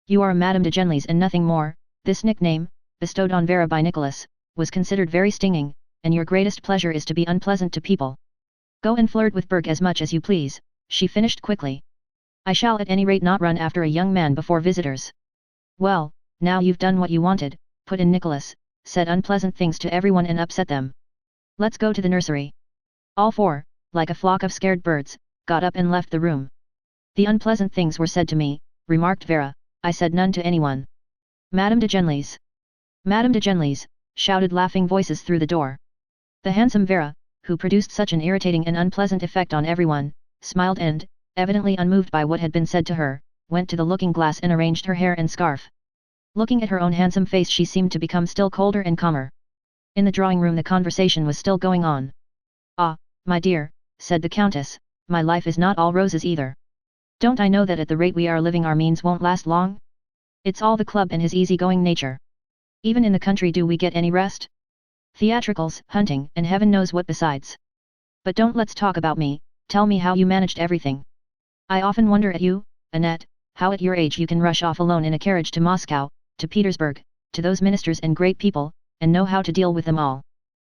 You are a Madame de Genlis and nothing more. This nickname, bestowed on Vera by Nicholas, was considered very stinging, and your greatest pleasure is to be unpleasant to people. Go and flirt with Berg as much as you please, she finished quickly. I shall at any rate not run after a young man before visitors. Well, now you've done what you wanted, put in Nicholas, said unpleasant things to everyone and upset them. Let's go to the nursery. All four, like a flock of scared birds, got up and left the room. The unpleasant things were said to me, remarked Vera, I said none to anyone. Madame de Genlis. Madame de Genlis, shouted laughing voices through the door. The handsome Vera, who produced such an irritating and unpleasant effect on everyone, smiled and, evidently unmoved by what had been said to her, went to the looking-glass and arranged her hair and scarf. Looking at her own handsome face she seemed to become still colder and calmer. In the drawing room the conversation was still going on. Ah, my dear, said the Countess, my life is not all roses either. Don't I know that at the rate we are living our means won't last long? It's all the club and his easy-going nature. Even in the country do we get any rest? Theatricals, hunting, and heaven knows what besides. But don't let's talk about me, tell me how you managed everything. I often wonder at you, Annette, how at your age you can rush off alone in a carriage to Moscow, to Petersburg, to those ministers and great people, and know how to deal with them all.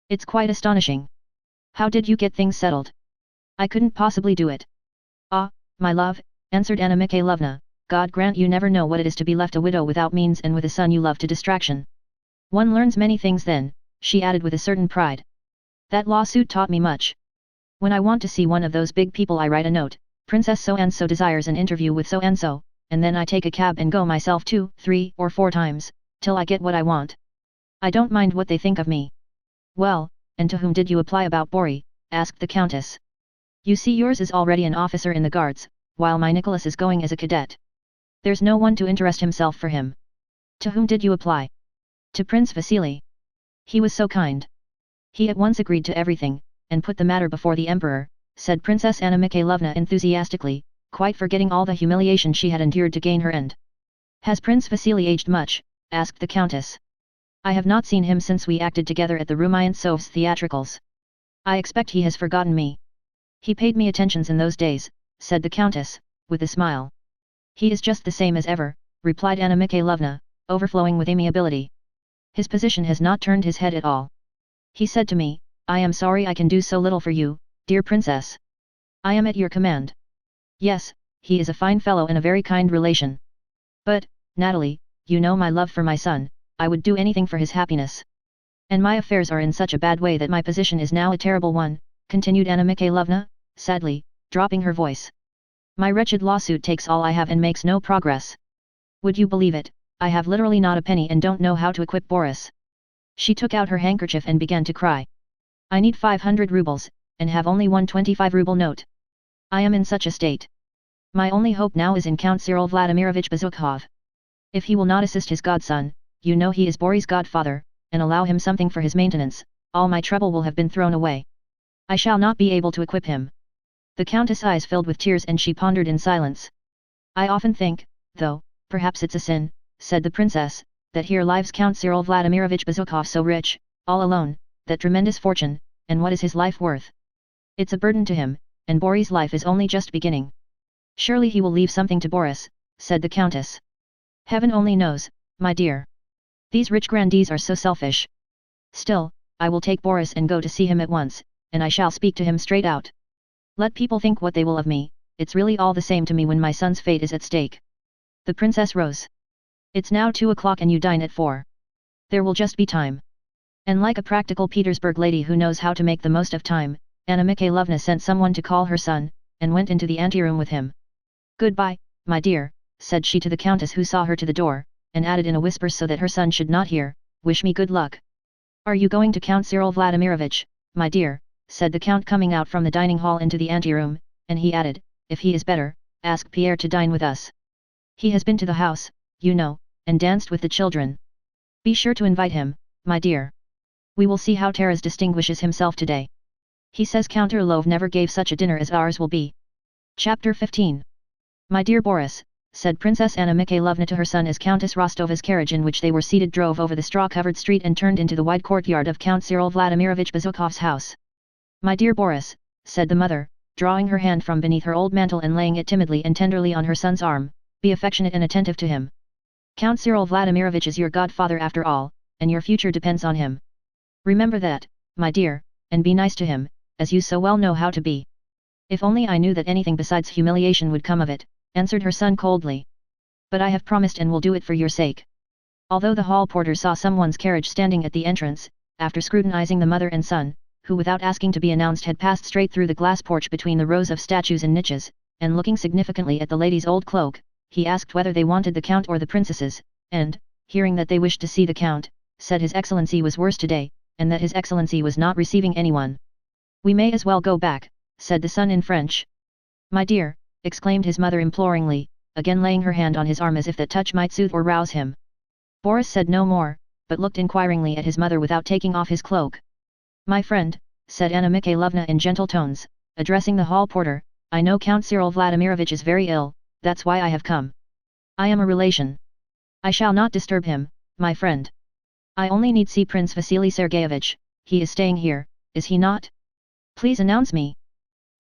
It's quite astonishing. How did you get things settled? I couldn't possibly do it. Ah, my love, answered Anna Mikhailovna, God grant you never know what it is to be left a widow without means and with a son you love to distraction. One learns many things then, she added with a certain pride. That lawsuit taught me much. When I want to see one of those big people I write a note, Princess so-and-so desires an interview with so-and-so, and then I take a cab and go myself 2, 3, or 4 times, till I get what I want. I don't mind what they think of me. Well, and to whom did you apply about Bori? Asked the Countess. You see, yours is already an officer in the guards, while my Nicholas is going as a cadet. There's no one to interest himself for him. To whom did you apply? To Prince Vasily. He was so kind. He at once agreed to everything, and put the matter before the Emperor, said Princess Anna Mikhailovna enthusiastically, quite forgetting all the humiliation she had endured to gain her end. Has Prince Vasily aged much? Asked the Countess. I have not seen him since we acted together at the Rumiantsov's theatricals. I expect he has forgotten me. He paid me attentions in those days, said the Countess, with a smile. He is just the same as ever, replied Anna Mikhailovna, overflowing with amiability. His position has not turned his head at all. He said to me, I am sorry I can do so little for you, dear princess. I am at your command. Yes, he is a fine fellow and a very kind relation. But, Natalie, you know my love for my son, I would do anything for his happiness. And my affairs are in such a bad way that my position is now a terrible one, continued Anna Mikhailovna, sadly, dropping her voice. My wretched lawsuit takes all I have and makes no progress. Would you believe it, I have literally not a penny and don't know how to equip Boris. She took out her handkerchief and began to cry. I need 500 rubles, and have only one 25-ruble note. I am in such a state. My only hope now is in Count Cyril Vladimirovich Bezukhov. If he will not assist his godson, you know he is Boris' godfather, and allow him something for his maintenance, all my trouble will have been thrown away. I shall not be able to equip him. The Countess' eyes filled with tears and she pondered in silence. I often think, though, perhaps it's a sin, said the princess, that here lives Count Cyril Vladimirovich Bezukhov so rich, all alone, that tremendous fortune, and what is his life worth? It's a burden to him, and Boris' life is only just beginning. Surely he will leave something to Boris, said the Countess. Heaven only knows, my dear. These rich grandees are so selfish. Still, I will take Boris and go to see him at once, and I shall speak to him straight out. Let people think what they will of me, it's really all the same to me when my son's fate is at stake. The princess rose. It's now 2 o'clock and you dine at 4. There will just be time. And like a practical Petersburg lady who knows how to make the most of time, Anna Mikhailovna sent someone to call her son, and went into the anteroom with him. Goodbye, my dear, said she to the Countess who saw her to the door, and added in a whisper so that her son should not hear, wish me good luck. Are you going to Count Cyril Vladimirovich, my dear, said the Count coming out from the dining hall into the anteroom, and he added, if he is better, ask Pierre to dine with us. He has been to the house, you know, and danced with the children. Be sure to invite him, my dear. We will see how Taras distinguishes himself today. He says Count Orlov never gave such a dinner as ours will be. Chapter 15. My dear Boris, said Princess Anna Mikhailovna to her son as Countess Rostova's carriage in which they were seated drove over the straw-covered street and turned into the wide courtyard of Count Cyril Vladimirovich Bezukhov's house. My dear Boris, said the mother, drawing her hand from beneath her old mantle and laying it timidly and tenderly on her son's arm, be affectionate and attentive to him. Count Cyril Vladimirovich is your godfather after all, and your future depends on him. Remember that, my dear, and be nice to him, as you so well know how to be. If only I knew that anything besides humiliation would come of it, answered her son coldly. But I have promised and will do it for your sake. Although the hall porter saw someone's carriage standing at the entrance, after scrutinizing the mother and son, who without asking to be announced had passed straight through the glass porch between the rows of statues and niches, and looking significantly at the lady's old cloak, he asked whether they wanted the Count or the princesses, and, hearing that they wished to see the Count, said His Excellency was worse today, and that His Excellency was not receiving anyone. We may as well go back, said the son in French. My dear, exclaimed his mother imploringly, again laying her hand on his arm as if that touch might soothe or rouse him. Boris said no more, but looked inquiringly at his mother without taking off his cloak. My friend, said Anna Mikhailovna in gentle tones, addressing the hall porter, I know Count Cyril Vladimirovich is very ill, that's why I have come. I am a relation. I shall not disturb him, my friend. I only need see Prince Vasily Sergeyevich, he is staying here, is he not? Please announce me.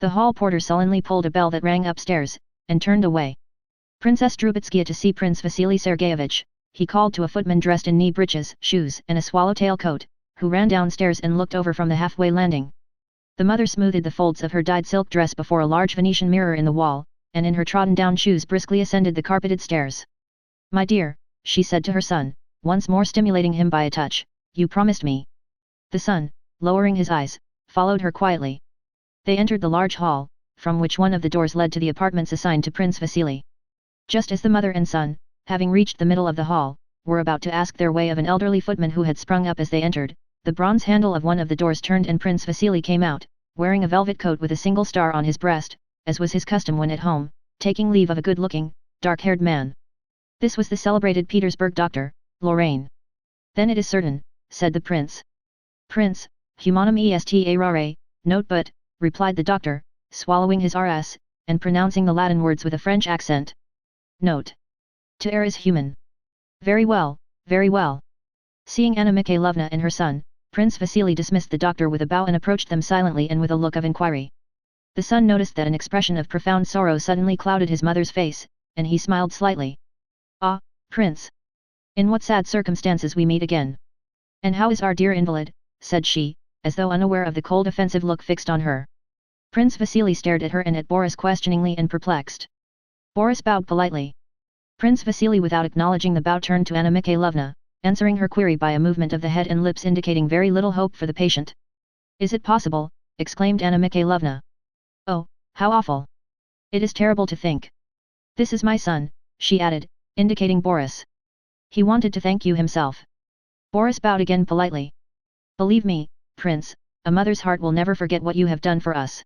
The hall porter sullenly pulled a bell that rang upstairs, and turned away. Princess Drubetskaya to see Prince Vasily Sergeyevich, he called to a footman dressed in knee breeches, shoes and a swallowtail coat, who ran downstairs and looked over from the halfway landing. The mother smoothed the folds of her dyed silk dress before a large Venetian mirror in the wall, and in her trodden-down shoes briskly ascended the carpeted stairs. My dear, she said to her son, once more stimulating him by a touch, you promised me. The son, lowering his eyes, followed her quietly. They entered the large hall, from which one of the doors led to the apartments assigned to Prince Vasily. Just as the mother and son, having reached the middle of the hall, were about to ask their way of an elderly footman who had sprung up as they entered, the bronze handle of one of the doors turned and Prince Vasily came out, wearing a velvet coat with a single star on his breast, as was his custom when at home, taking leave of a good-looking, dark-haired man. This was the celebrated Petersburg doctor, Lorraine. Then it is certain, said the prince. Prince, humanum est rare, note but, replied the doctor, swallowing his rs, and pronouncing the Latin words with a French accent. Note. To err is human. Very well, very well. Seeing Anna Mikhailovna and her son, Prince Vasily dismissed the doctor with a bow and approached them silently and with a look of inquiry. The son noticed that an expression of profound sorrow suddenly clouded his mother's face, and he smiled slightly. Ah, Prince! In what sad circumstances we meet again! And how is our dear invalid? Said she, as though unaware of the cold offensive look fixed on her. Prince Vasily stared at her and at Boris questioningly and perplexed. Boris bowed politely. Prince Vasily without acknowledging the bow turned to Anna Mikhailovna, answering her query by a movement of the head and lips indicating very little hope for the patient. Is it possible? Exclaimed Anna Mikhailovna. Oh, how awful! It is terrible to think. This is my son, she added, indicating Boris. He wanted to thank you himself. Boris bowed again politely. Believe me, Prince, a mother's heart will never forget what you have done for us.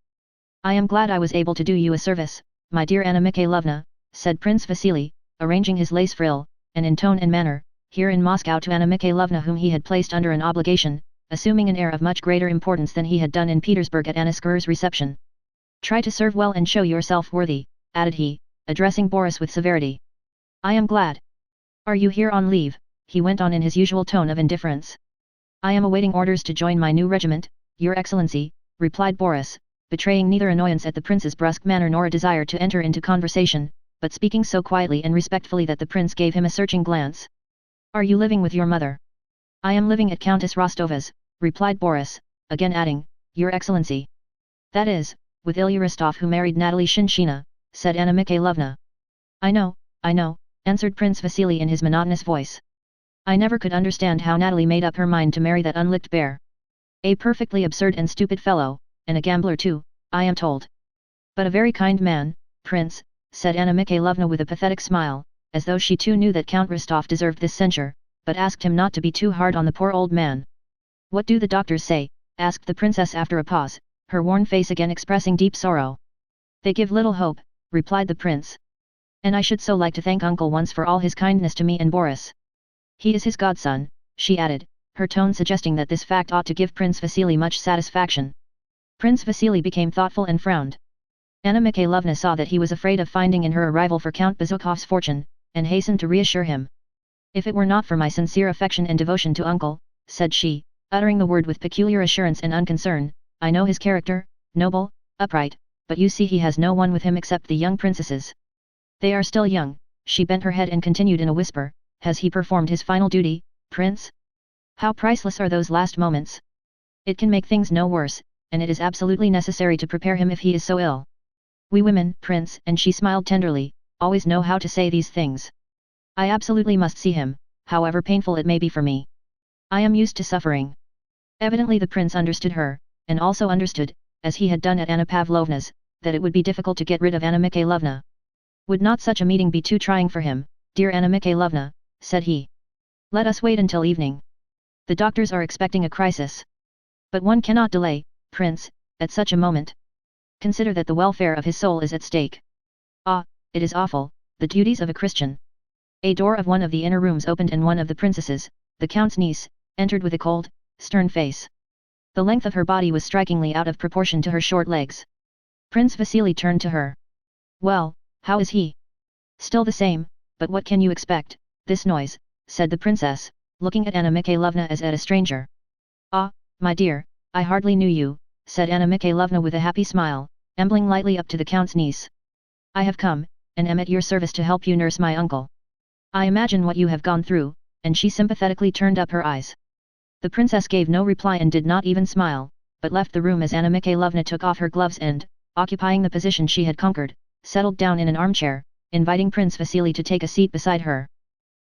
I am glad I was able to do you a service, my dear Anna Mikhailovna, said Prince Vasily, arranging his lace frill, and in tone and manner, here in Moscow to Anna Mikhailovna whom he had placed under an obligation, assuming an air of much greater importance than he had done in Petersburg at Anna Skur's reception. Try to serve well and show yourself worthy, added he, addressing Boris with severity. I am glad. Are you here on leave? He went on in his usual tone of indifference. I am awaiting orders to join my new regiment, Your Excellency, replied Boris, betraying neither annoyance at the prince's brusque manner nor a desire to enter into conversation, but speaking so quietly and respectfully that the prince gave him a searching glance. Are you living with your mother? I am living at Countess Rostova's, replied Boris, again adding, Your Excellency. That is, with Ilya Rostov who married Natalie Shinshina, said Anna Mikhailovna. I know, answered Prince Vasily in his monotonous voice. I never could understand how Natalie made up her mind to marry that unlicked bear. A perfectly absurd and stupid fellow, and a gambler too, I am told. But a very kind man, Prince, said Anna Mikhailovna with a pathetic smile, as though she too knew that Count Rostov deserved this censure, but asked him not to be too hard on the poor old man. What do the doctors say? Asked the princess after a pause, her worn face again expressing deep sorrow. They give little hope, replied the prince. And I should so like to thank Uncle once for all his kindness to me and Boris. He is his godson, she added, her tone suggesting that this fact ought to give Prince Vasily much satisfaction. Prince Vasily became thoughtful and frowned. Anna Mikhailovna saw that he was afraid of finding in her a rival for Count Bezukhov's fortune, and hastened to reassure him. If it were not for my sincere affection and devotion to Uncle, said she, uttering the word with peculiar assurance and unconcern, I know his character, noble, upright, but you see he has no one with him except the young princesses. They are still young. She bent her head and continued in a whisper, has he performed his final duty, Prince? How priceless are those last moments! It can make things no worse, and it is absolutely necessary to prepare him if he is so ill. We women, Prince, and she smiled tenderly, always know how to say these things. I absolutely must see him, however painful it may be for me. I am used to suffering. Evidently the prince understood her, and also understood, as he had done at Anna Pavlovna's, that it would be difficult to get rid of Anna Mikhailovna. Would not such a meeting be too trying for him, dear Anna Mikhailovna, said he. Let us wait until evening. The doctors are expecting a crisis. But one cannot delay, Prince, at such a moment. Consider that the welfare of his soul is at stake. Ah, it is awful, the duties of a Christian. A door of one of the inner rooms opened and one of the princesses, the count's niece, entered with a cold, stern face. The length of her body was strikingly out of proportion to her short legs. Prince Vasily turned to her. Well, how is he? Still the same, but what can you expect, this noise, said the princess, looking at Anna Mikhailovna as at a stranger. Ah, my dear, I hardly knew you, said Anna Mikhailovna with a happy smile, ambling lightly up to the count's niece. I have come, and am at your service to help you nurse my uncle. I imagine what you have gone through, and she sympathetically turned up her eyes. The princess gave no reply and did not even smile, but left the room as Anna Mikhailovna took off her gloves and, occupying the position she had conquered, settled down in an armchair, inviting Prince Vasily to take a seat beside her.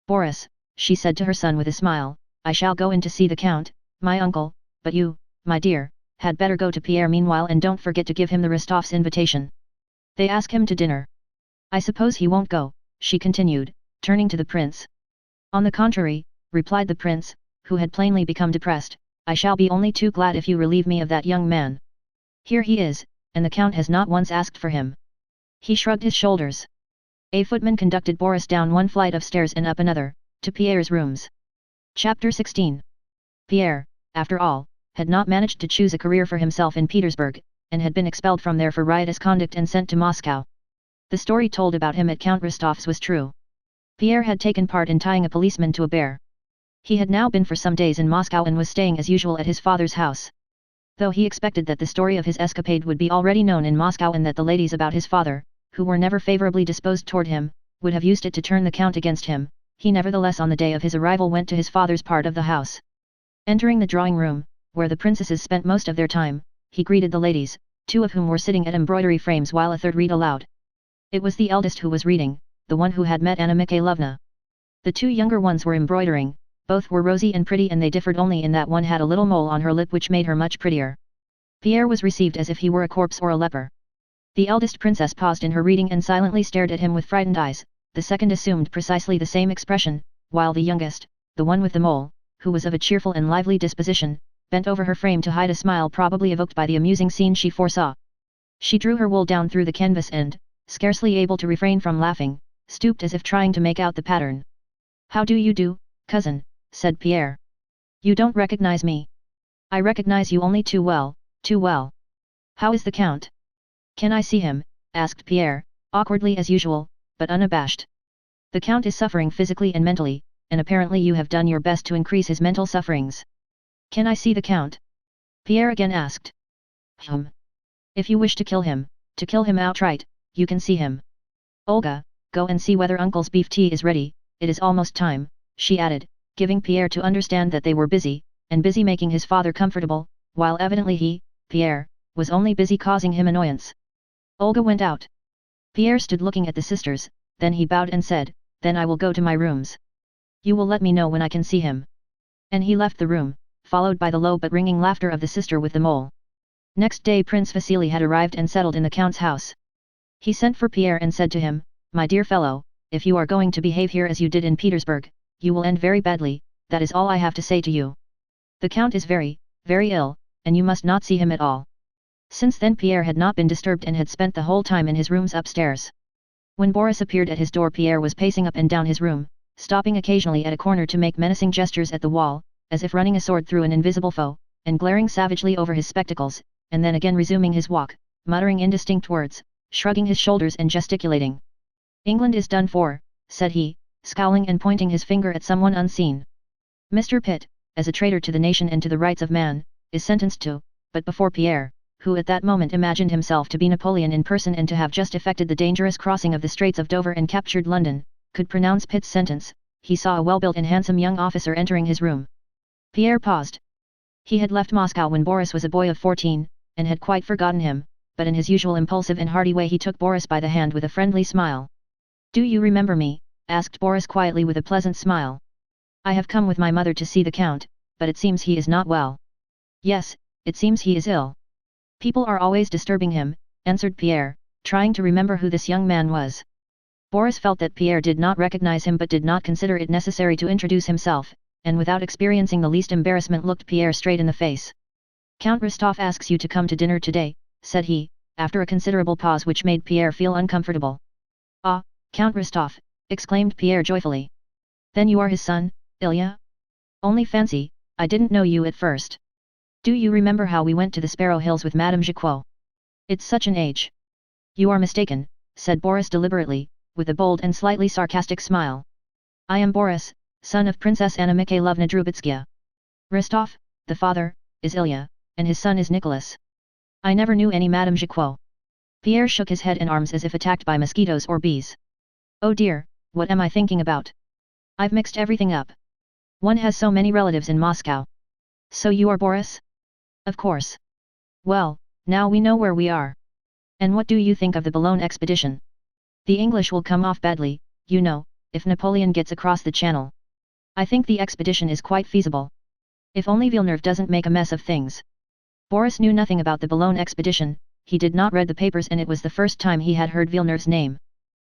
Boris, she said to her son with a smile, I shall go in to see the count, my uncle, but you, my dear, had better go to Pierre meanwhile and don't forget to give him the Rostov's invitation. They ask him to dinner. I suppose he won't go, she continued, turning to the prince. On the contrary, replied the prince, who had plainly become depressed, I shall be only too glad if you relieve me of that young man. Here he is, and the Count has not once asked for him. He shrugged his shoulders. A footman conducted Boris down one flight of stairs and up another, to Pierre's rooms. Chapter 16. Pierre, after all, had not managed to choose a career for himself in Petersburg, and had been expelled from there for riotous conduct and sent to Moscow. The story told about him at Count Rostov's was true. Pierre had taken part in tying a policeman to a bear. He had now been for some days in Moscow and was staying as usual at his father's house. Though he expected that the story of his escapade would be already known in Moscow and that the ladies about his father, who were never favorably disposed toward him, would have used it to turn the Count against him, he nevertheless on the day of his arrival went to his father's part of the house. Entering the drawing room, where the princesses spent most of their time, he greeted the ladies, two of whom were sitting at embroidery frames while a third read aloud. It was the eldest who was reading, the one who had met Anna Mikhailovna. The two younger ones were embroidering, both were rosy and pretty and they differed only in that one had a little mole on her lip which made her much prettier. Pierre was received as if he were a corpse or a leper. The eldest princess paused in her reading and silently stared at him with frightened eyes, the second assumed precisely the same expression, while the youngest, the one with the mole, who was of a cheerful and lively disposition, bent over her frame to hide a smile probably evoked by the amusing scene she foresaw. She drew her wool down through the canvas and, scarcely able to refrain from laughing, stooped as if trying to make out the pattern. "How do you do, cousin?" said Pierre. "You don't recognize me." "I recognize you only too well, too well. How is the Count?" "Can I see him?" asked Pierre, awkwardly as usual, but unabashed. "The Count is suffering physically and mentally, and apparently you have done your best to increase his mental sufferings." "Can I see the Count?" Pierre again asked. "If you wish to kill him outright, you can see him. Olga, go and see whether uncle's beef tea is ready, it is almost time," she added, giving Pierre to understand that they were busy making his father comfortable, while evidently he, Pierre, was only busy causing him annoyance. Olga went out. Pierre stood looking at the sisters, then he bowed and said, "Then I will go to my rooms. You will let me know when I can see him." And he left the room, followed by the low but ringing laughter of the sister with the mole. Next day Prince Vasily had arrived and settled in the Count's house. He sent for Pierre and said to him, "My dear fellow, if you are going to behave here as you did in Petersburg, you will end very badly, that is all I have to say to you. The Count is very, very ill, and you must not see him at all." Since then Pierre had not been disturbed and had spent the whole time in his rooms upstairs. When Boris appeared at his door Pierre was pacing up and down his room, stopping occasionally at a corner to make menacing gestures at the wall, as if running a sword through an invisible foe, and glaring savagely over his spectacles, and then again resuming his walk, muttering indistinct words, shrugging his shoulders and gesticulating. "England is done for," said he, scowling and pointing his finger at someone unseen. "Mr. Pitt, as a traitor to the nation and to the rights of man, is sentenced to," but before Pierre, who at that moment imagined himself to be Napoleon in person and to have just effected the dangerous crossing of the Straits of Dover and captured London, could pronounce Pitt's sentence, he saw a well-built and handsome young officer entering his room. Pierre paused. He had left Moscow when Boris was a boy of 14, and had quite forgotten him, but in his usual impulsive and hearty way he took Boris by the hand with a friendly smile. "Do you remember me?" asked Boris quietly with a pleasant smile. "I have come with my mother to see the Count, but it seems he is not well." "Yes, it seems he is ill. People are always disturbing him," answered Pierre, trying to remember who this young man was. Boris felt that Pierre did not recognize him but did not consider it necessary to introduce himself, and without experiencing the least embarrassment looked Pierre straight in the face. "Count Rostov asks you to come to dinner today," said he, after a considerable pause which made Pierre feel uncomfortable. "Ah, Count Rostov!" exclaimed Pierre joyfully. "Then you are his son, Ilya? Only fancy, I didn't know you at first. Do you remember how we went to the Sparrow Hills with Madame Jacquot? It's such an age." "You are mistaken," said Boris deliberately, with a bold and slightly sarcastic smile. "I am Boris, son of Princess Anna Mikhailovna Drubetskaya. Rostov, the father, is Ilya, and his son is Nicholas. I never knew any Madame Jacquot." Pierre shook his head and arms as if attacked by mosquitoes or bees. "Oh dear, what am I thinking about? I've mixed everything up. One has so many relatives in Moscow. So you are Boris? Of course. Well, now we know where we are. And what do you think of the Boulogne expedition? The English will come off badly, you know, if Napoleon gets across the channel. I think the expedition is quite feasible. If only Villeneuve doesn't make a mess of things." Boris knew nothing about the Boulogne expedition, he did not read the papers and it was the first time he had heard Villeneuve's name.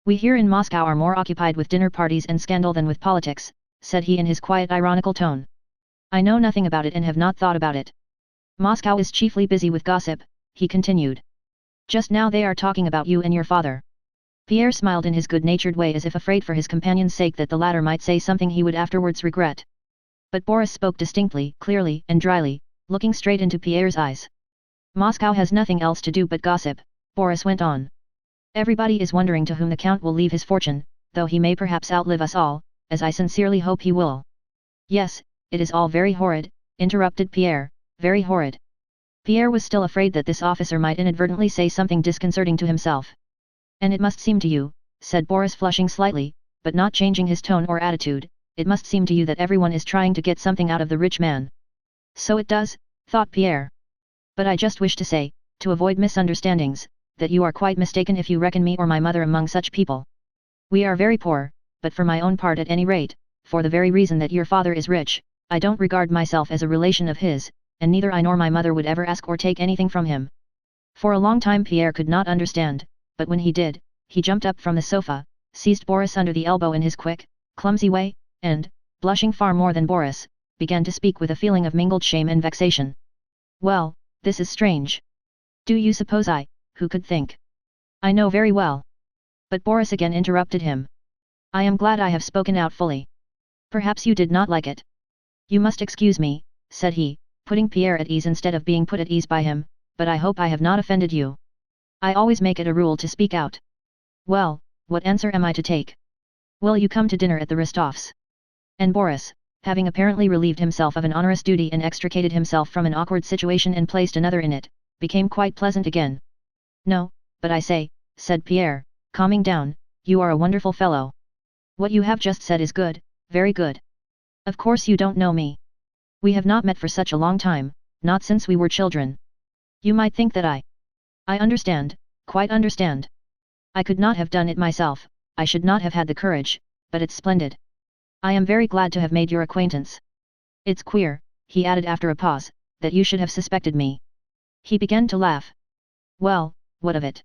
"We here in Moscow are more occupied with dinner parties and scandal than with politics," said he in his quiet ironical tone. "I know nothing about it and have not thought about it. Moscow is chiefly busy with gossip," he continued. Just now they are talking about you and your father. Pierre smiled in his good-natured way as if afraid for his companion's sake that the latter might say something he would afterwards regret. But Boris spoke distinctly, clearly, and dryly, looking straight into Pierre's eyes. Moscow has nothing else to do but gossip, Boris went on. Everybody is wondering to whom the Count will leave his fortune, though he may perhaps outlive us all, as I sincerely hope he will. Yes, it is all very horrid, interrupted Pierre, very horrid. Pierre was still afraid that this officer might inadvertently say something disconcerting to himself. And it must seem to you, said Boris flushing slightly, but not changing his tone or attitude, it must seem to you that everyone is trying to get something out of the rich man. So it does, thought Pierre. But I just wish to say, to avoid misunderstandings, that you are quite mistaken if you reckon me or my mother among such people. We are very poor, but for my own part at any rate, for the very reason that your father is rich, I don't regard myself as a relation of his, and neither I nor my mother would ever ask or take anything from him. For a long time Pierre could not understand, but when he did, he jumped up from the sofa, seized Boris under the elbow in his quick, clumsy way, and, blushing far more than Boris, began to speak with a feeling of mingled shame and vexation. Well, this is strange. Do you suppose who could think? I know very well. But Boris again interrupted him. I am glad I have spoken out fully. Perhaps you did not like it. You must excuse me, said he, putting Pierre at ease instead of being put at ease by him, but I hope I have not offended you. I always make it a rule to speak out. Well, what answer am I to take? Will you come to dinner at the Rostovs? And Boris, having apparently relieved himself of an onerous duty and extricated himself from an awkward situation and placed another in it, became quite pleasant again. No, but I say, said Pierre, calming down, you are a wonderful fellow. What you have just said is good, very good. Of course you don't know me. We have not met for such a long time, not since we were children. You might think that I understand, quite understand. I could not have done it myself, I should not have had the courage, but it's splendid. I am very glad to have made your acquaintance. It's queer, he added after a pause, that you should have suspected me. He began to laugh. Well, what of it?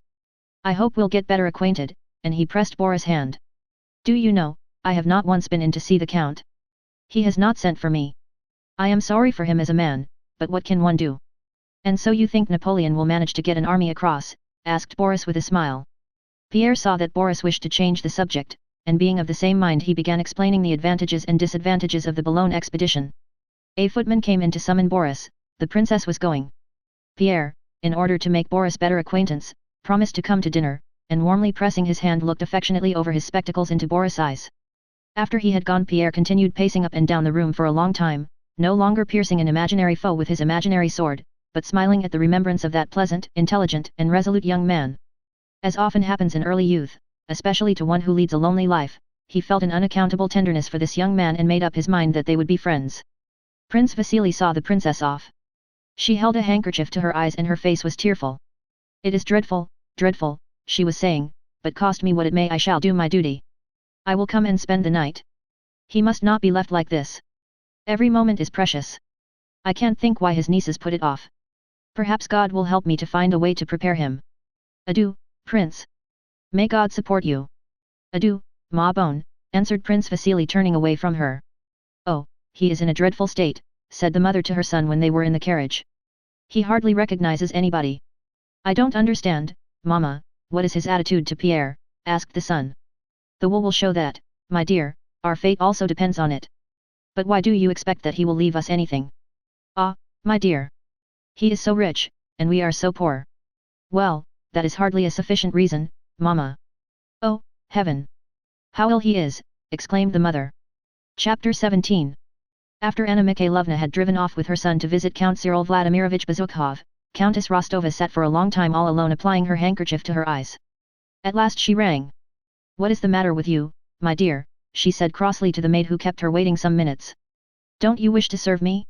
I hope we'll get better acquainted, and he pressed Boris' hand. Do you know, I have not once been in to see the Count. He has not sent for me. I am sorry for him as a man, but what can one do? And so you think Napoleon will manage to get an army across? Asked Boris with a smile. Pierre saw that Boris wished to change the subject, and being of the same mind he began explaining the advantages and disadvantages of the Boulogne expedition. A footman came in to summon Boris, the princess was going. Pierre, in order to make Boris better acquaintance, promised to come to dinner, and warmly pressing his hand looked affectionately over his spectacles into Boris' eyes. After he had gone Pierre continued pacing up and down the room for a long time, no longer piercing an imaginary foe with his imaginary sword, but smiling at the remembrance of that pleasant, intelligent and resolute young man. As often happens in early youth, especially to one who leads a lonely life, he felt an unaccountable tenderness for this young man and made up his mind that they would be friends. Prince Vasily saw the princess off. She held a handkerchief to her eyes and her face was tearful. It is dreadful, dreadful, she was saying, but cost me what it may I shall do my duty. I will come and spend the night. He must not be left like this. Every moment is precious. I can't think why his nieces put it off. Perhaps God will help me to find a way to prepare him. Adieu, Prince. May God support you. Adieu, ma bonne, answered Prince Vasily turning away from her. Oh, he is in a dreadful state, said the mother to her son when they were in the carriage. He hardly recognizes anybody. I don't understand, Mama, what is his attitude to Pierre, asked the son. The will show that, my dear, our fate also depends on it. But why do you expect that he will leave us anything? Ah, my dear. He is so rich, and we are so poor. Well, that is hardly a sufficient reason, Mama. Oh, heaven! How ill he is, exclaimed the mother. Chapter 17. After Anna Mikhailovna had driven off with her son to visit Count Cyril Vladimirovich Bezukhov, Countess Rostova sat for a long time all alone applying her handkerchief to her eyes. At last she rang. What is the matter with you, my dear, she said crossly to the maid who kept her waiting some minutes. Don't you wish to serve me?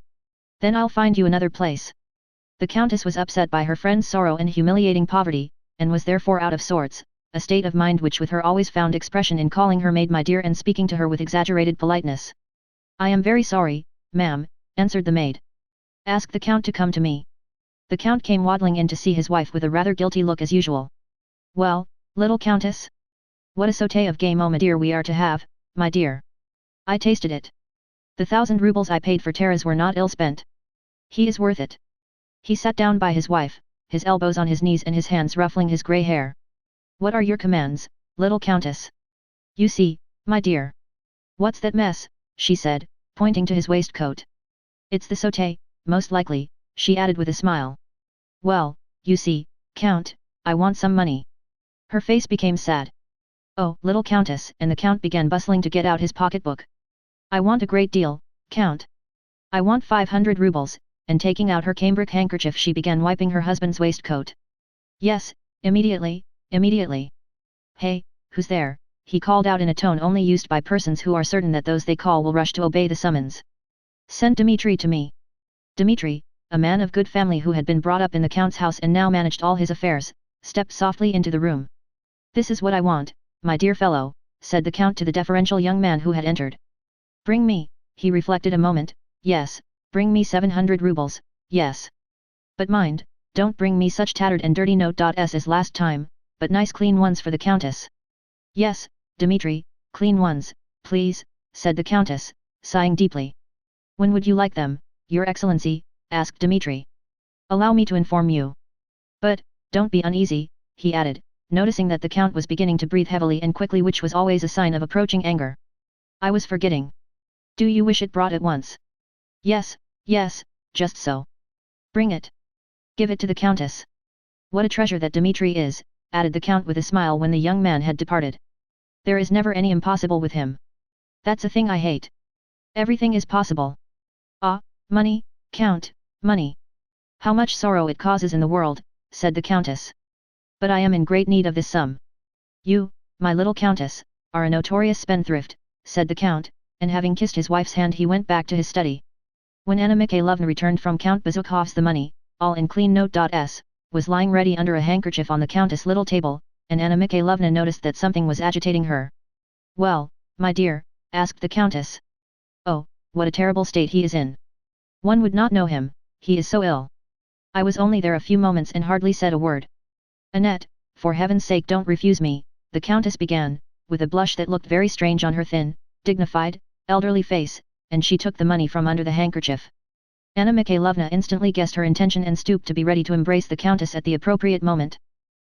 Then I'll find you another place. The countess was upset by her friend's sorrow and humiliating poverty, and was therefore out of sorts, a state of mind which with her always found expression in calling her maid my dear and speaking to her with exaggerated politeness. I am very sorry, ma'am, answered the maid. Ask the count to come to me. The count came waddling in to see his wife with a rather guilty look as usual. Well, little countess? What a sauté of game dear we are to have, my dear. I tasted it. The 1,000 rubles I paid for Taras were not ill spent. He is worth it. He sat down by his wife, his elbows on his knees and his hands ruffling his grey hair. "What are your commands, little countess?" "You see, my dear." "What's that mess?" she said, pointing to his waistcoat. "It's the sauté, most likely," she added with a smile. "Well, you see, Count, I want some money." Her face became sad. "Oh, little countess," and the count began bustling to get out his pocketbook. "I want a great deal, Count. I want 500 rubles, and taking out her cambric handkerchief she began wiping her husband's waistcoat. "Yes, immediately, immediately." "Hey, who's there?" he called out in a tone only used by persons who are certain that those they call will rush to obey the summons. "Send Dmitri to me." Dmitri, a man of good family who had been brought up in the count's house and now managed all his affairs, stepped softly into the room. "This is what I want, my dear fellow," said the count to the deferential young man who had entered. "Bring me," he reflected a moment, "yes, bring me 700 rubles, yes. But mind, don't bring me such tattered and dirty notes as last time, but nice clean ones for the countess." "Yes, Dmitri, clean ones, please," said the countess, sighing deeply. "When would you like them, your excellency?" asked Dmitri. "Allow me to inform you. But, don't be uneasy," he added, noticing that the count was beginning to breathe heavily and quickly, which was always a sign of approaching anger. "I was forgetting. Do you wish it brought at once?" "Yes, yes, just so." "Bring it. Give it to the countess." "What a treasure that Dmitri is," added the count with a smile when the young man had departed. "There is never any impossible with him. That's a thing I hate. Everything is possible. Ah, money, Count, money. How much sorrow it causes in the world," said the countess. "But I am in great need of this sum." "You, my little countess, are a notorious spendthrift," said the count, and having kissed his wife's hand he went back to his study. When Anna Mikhailovna returned from Count Bezukhov's, the money, all in clean notes, was lying ready under a handkerchief on the countess' little table, and Anna Mikhailovna noticed that something was agitating her. "Well, my dear?" asked the countess. "Oh, what a terrible state he is in. One would not know him, he is so ill. I was only there a few moments and hardly said a word." "Annette, for heaven's sake don't refuse me," the countess began, with a blush that looked very strange on her thin, dignified, elderly face, and she took the money from under the handkerchief. Anna Mikhailovna instantly guessed her intention and stooped to be ready to embrace the countess at the appropriate moment.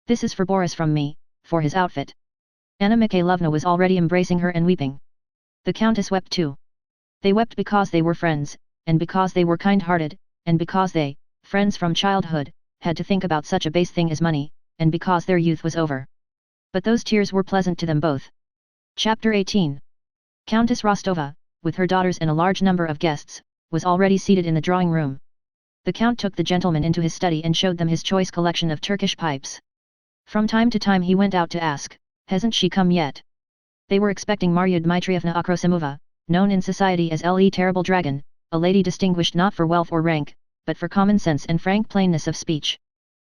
"This is for Boris from me, for his outfit." Anna Mikhailovna was already embracing her and weeping. The countess wept too. They wept because they were friends, and because they were kind-hearted, and because they, friends from childhood, had to think about such a base thing as money, and because their youth was over. But those tears were pleasant to them both. Chapter 18. Countess Rostova, with her daughters and a large number of guests, was already seated in the drawing room. The count took the gentlemen into his study and showed them his choice collection of Turkish pipes. From time to time he went out to ask, "Hasn't she come yet?" They were expecting Marya Dmitrievna Akrosimova, known in society as Le Terrible Dragon, a lady distinguished not for wealth or rank, but for common sense and frank plainness of speech.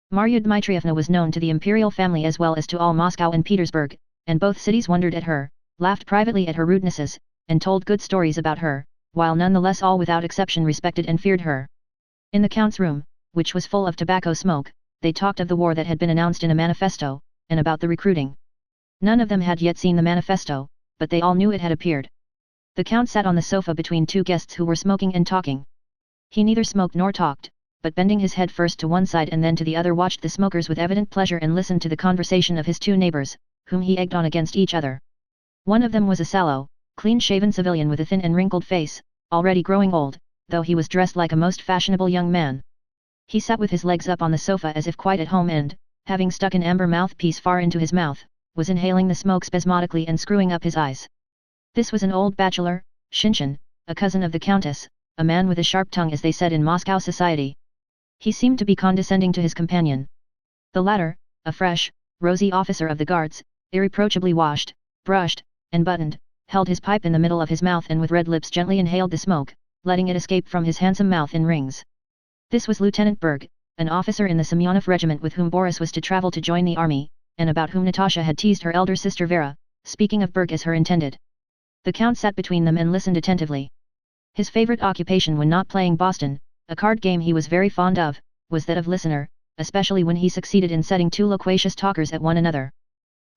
Marya Dmitrievna was known to the imperial family as well as to all Moscow and Petersburg, and both cities wondered at her, laughed privately at her rudenesses, and told good stories about her, while nonetheless all without exception respected and feared her. In the count's room, which was full of tobacco smoke, they talked of the war that had been announced in a manifesto, and about the recruiting. None of them had yet seen the manifesto, but they all knew it had appeared. The count sat on the sofa between two guests who were smoking and talking. He neither smoked nor talked, but bending his head first to one side and then to the other watched the smokers with evident pleasure and listened to the conversation of his two neighbors, whom he egged on against each other. One of them was a sallow, clean-shaven civilian with a thin and wrinkled face, already growing old, though he was dressed like a most fashionable young man. He sat with his legs up on the sofa as if quite at home and, having stuck an amber mouthpiece far into his mouth, was inhaling the smoke spasmodically and screwing up his eyes. This was an old bachelor, Shinshin, a cousin of the countess, a man with a sharp tongue as they said in Moscow society. He seemed to be condescending to his companion. The latter, a fresh, rosy officer of the guards, irreproachably washed, brushed, and buttoned, held his pipe in the middle of his mouth and with red lips gently inhaled the smoke, letting it escape from his handsome mouth in rings. This was Lieutenant Berg, an officer in the Semyonov regiment with whom Boris was to travel to join the army, and about whom Natasha had teased her elder sister Vera, speaking of Berg as her intended. The count sat between them and listened attentively. His favorite occupation when not playing Boston, a card game he was very fond of, was that of listener, especially when he succeeded in setting two loquacious talkers at one another.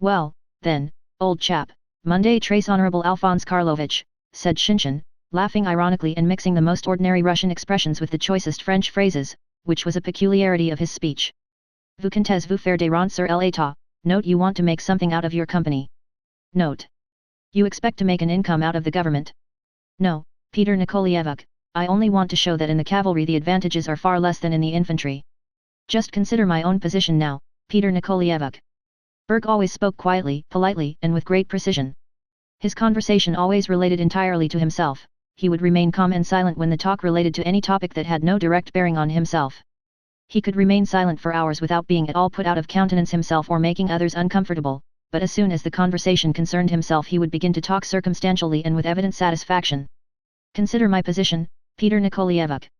"Well, then, old chap, Monday Trace Honorable Alphonse Karlovich," said Shinshin, laughing ironically and mixing the most ordinary Russian expressions with the choicest French phrases, which was a peculiarity of his speech. Vous comptez vous faire des rentes sur l'état. Note: you want to make something out of your company. Note: you expect to make an income out of the government. No, Peter Nikolaevich, I only want to show that in the cavalry the advantages are far less than in the infantry. Just consider my own position now, Peter Nikolaevich. Berg always spoke quietly, politely, and with great precision. His conversation always related entirely to himself. He would remain calm and silent when the talk related to any topic that had no direct bearing on himself. He could remain silent for hours without being at all put out of countenance himself or making others uncomfortable, but as soon as the conversation concerned himself he would begin to talk circumstantially and with evident satisfaction. Consider my position, Peter Nikolaevich.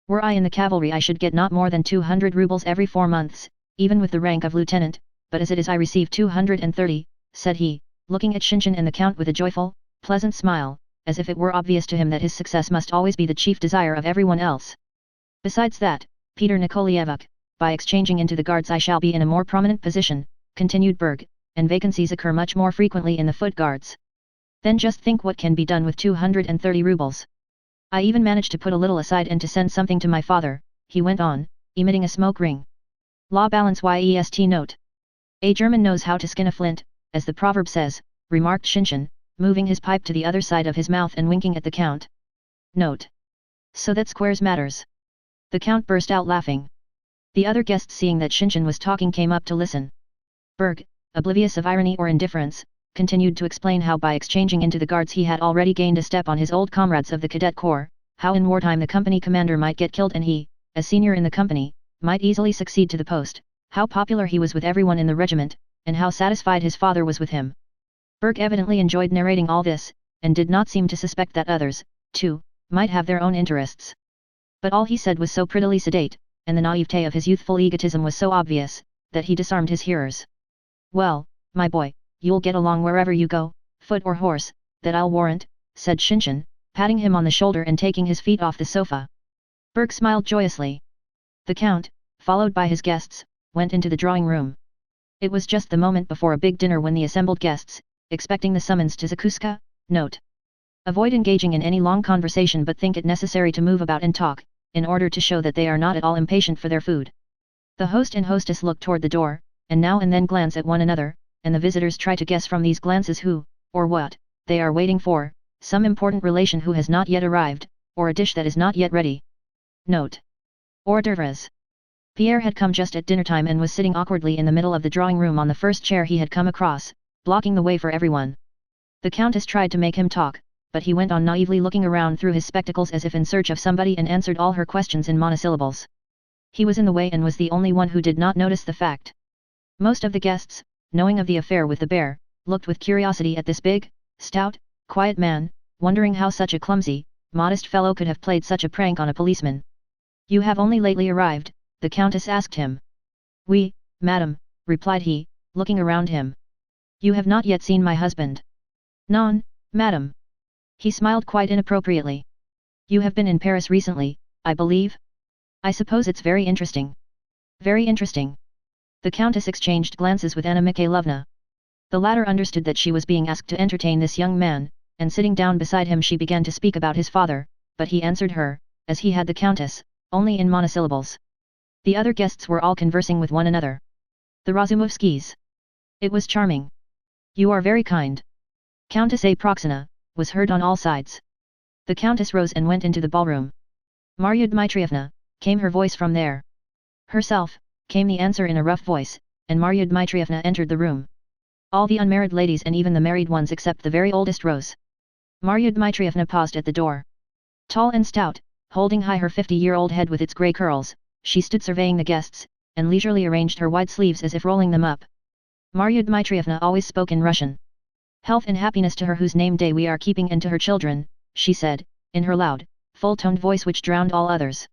Were I in the cavalry I should get not more than 200 rubles every 4 months, even with the rank of lieutenant, but as it is I receive 230, said he, looking at Shinshin and the Count with a joyful, pleasant smile, as if it were obvious to him that his success must always be the chief desire of everyone else. Besides that, Peter Nikolaevich, by exchanging into the guards I shall be in a more prominent position, continued Berg, and vacancies occur much more frequently in the foot guards. Then just think what can be done with 230 rubles. I even managed to put a little aside and to send something to my father, he went on, emitting a smoke ring. La balance yest note. A German knows how to skin a flint, as the proverb says, remarked Shinshin, moving his pipe to the other side of his mouth and winking at the Count. Note. So that squares matters. The Count burst out laughing. The other guests, seeing that Shinshin was talking, came up to listen. Berg, oblivious of irony or indifference, continued to explain how by exchanging into the guards he had already gained a step on his old comrades of the cadet corps, how in wartime the company commander might get killed and he, as senior in the company, might easily succeed to the post, how popular he was with everyone in the regiment, and how satisfied his father was with him. Berg evidently enjoyed narrating all this, and did not seem to suspect that others, too, might have their own interests. But all he said was so prettily sedate, and the naivete of his youthful egotism was so obvious, that he disarmed his hearers. Well, my boy, you'll get along wherever you go, foot or horse, that I'll warrant, said Shinshin, patting him on the shoulder and taking his feet off the sofa. Berg smiled joyously. The Count, followed by his guests, went into the drawing room. It was just the moment before a big dinner when the assembled guests, expecting the summons to Zakuska, note. Avoid engaging in any long conversation but think it necessary to move about and talk, in order to show that they are not at all impatient for their food. The host and hostess look toward the door, and now and then glance at one another, and the visitors try to guess from these glances who, or what, they are waiting for, some important relation who has not yet arrived, or a dish that is not yet ready. Note. Hors d'oeuvres. Pierre had come just at dinner time and was sitting awkwardly in the middle of the drawing room on the first chair he had come across, blocking the way for everyone. The Countess tried to make him talk, but he went on naively looking around through his spectacles as if in search of somebody and answered all her questions in monosyllables. He was in the way and was the only one who did not notice the fact. Most of the guests, knowing of the affair with the bear, looked with curiosity at this big, stout, quiet man, wondering how such a clumsy, modest fellow could have played such a prank on a policeman. You have only lately arrived, the Countess asked him. Oui, madam, replied he, looking around him. You have not yet seen my husband. Non, madam. He smiled quite inappropriately. You have been in Paris recently, I believe? I suppose it's very interesting. Very interesting. The Countess exchanged glances with Anna Mikhailovna. The latter understood that she was being asked to entertain this young man, and sitting down beside him she began to speak about his father, but he answered her, as he had the Countess, only in monosyllables. The other guests were all conversing with one another. The Razumovskys. It was charming. You are very kind. Countess Aproxina, was heard on all sides. The Countess rose and went into the ballroom. Marya Dmitrievna, came her voice from there. Herself, came the answer in a rough voice, and Marya Dmitrievna entered the room. All the unmarried ladies and even the married ones except the very oldest rose. Marya Dmitrievna paused at the door. Tall and stout, holding high her 50-year-old head with its grey curls, she stood surveying the guests, and leisurely arranged her wide sleeves as if rolling them up. Marya Dmitrievna always spoke in Russian. Health and happiness to her whose name day we are keeping and to her children, she said, in her loud, full-toned voice which drowned all others.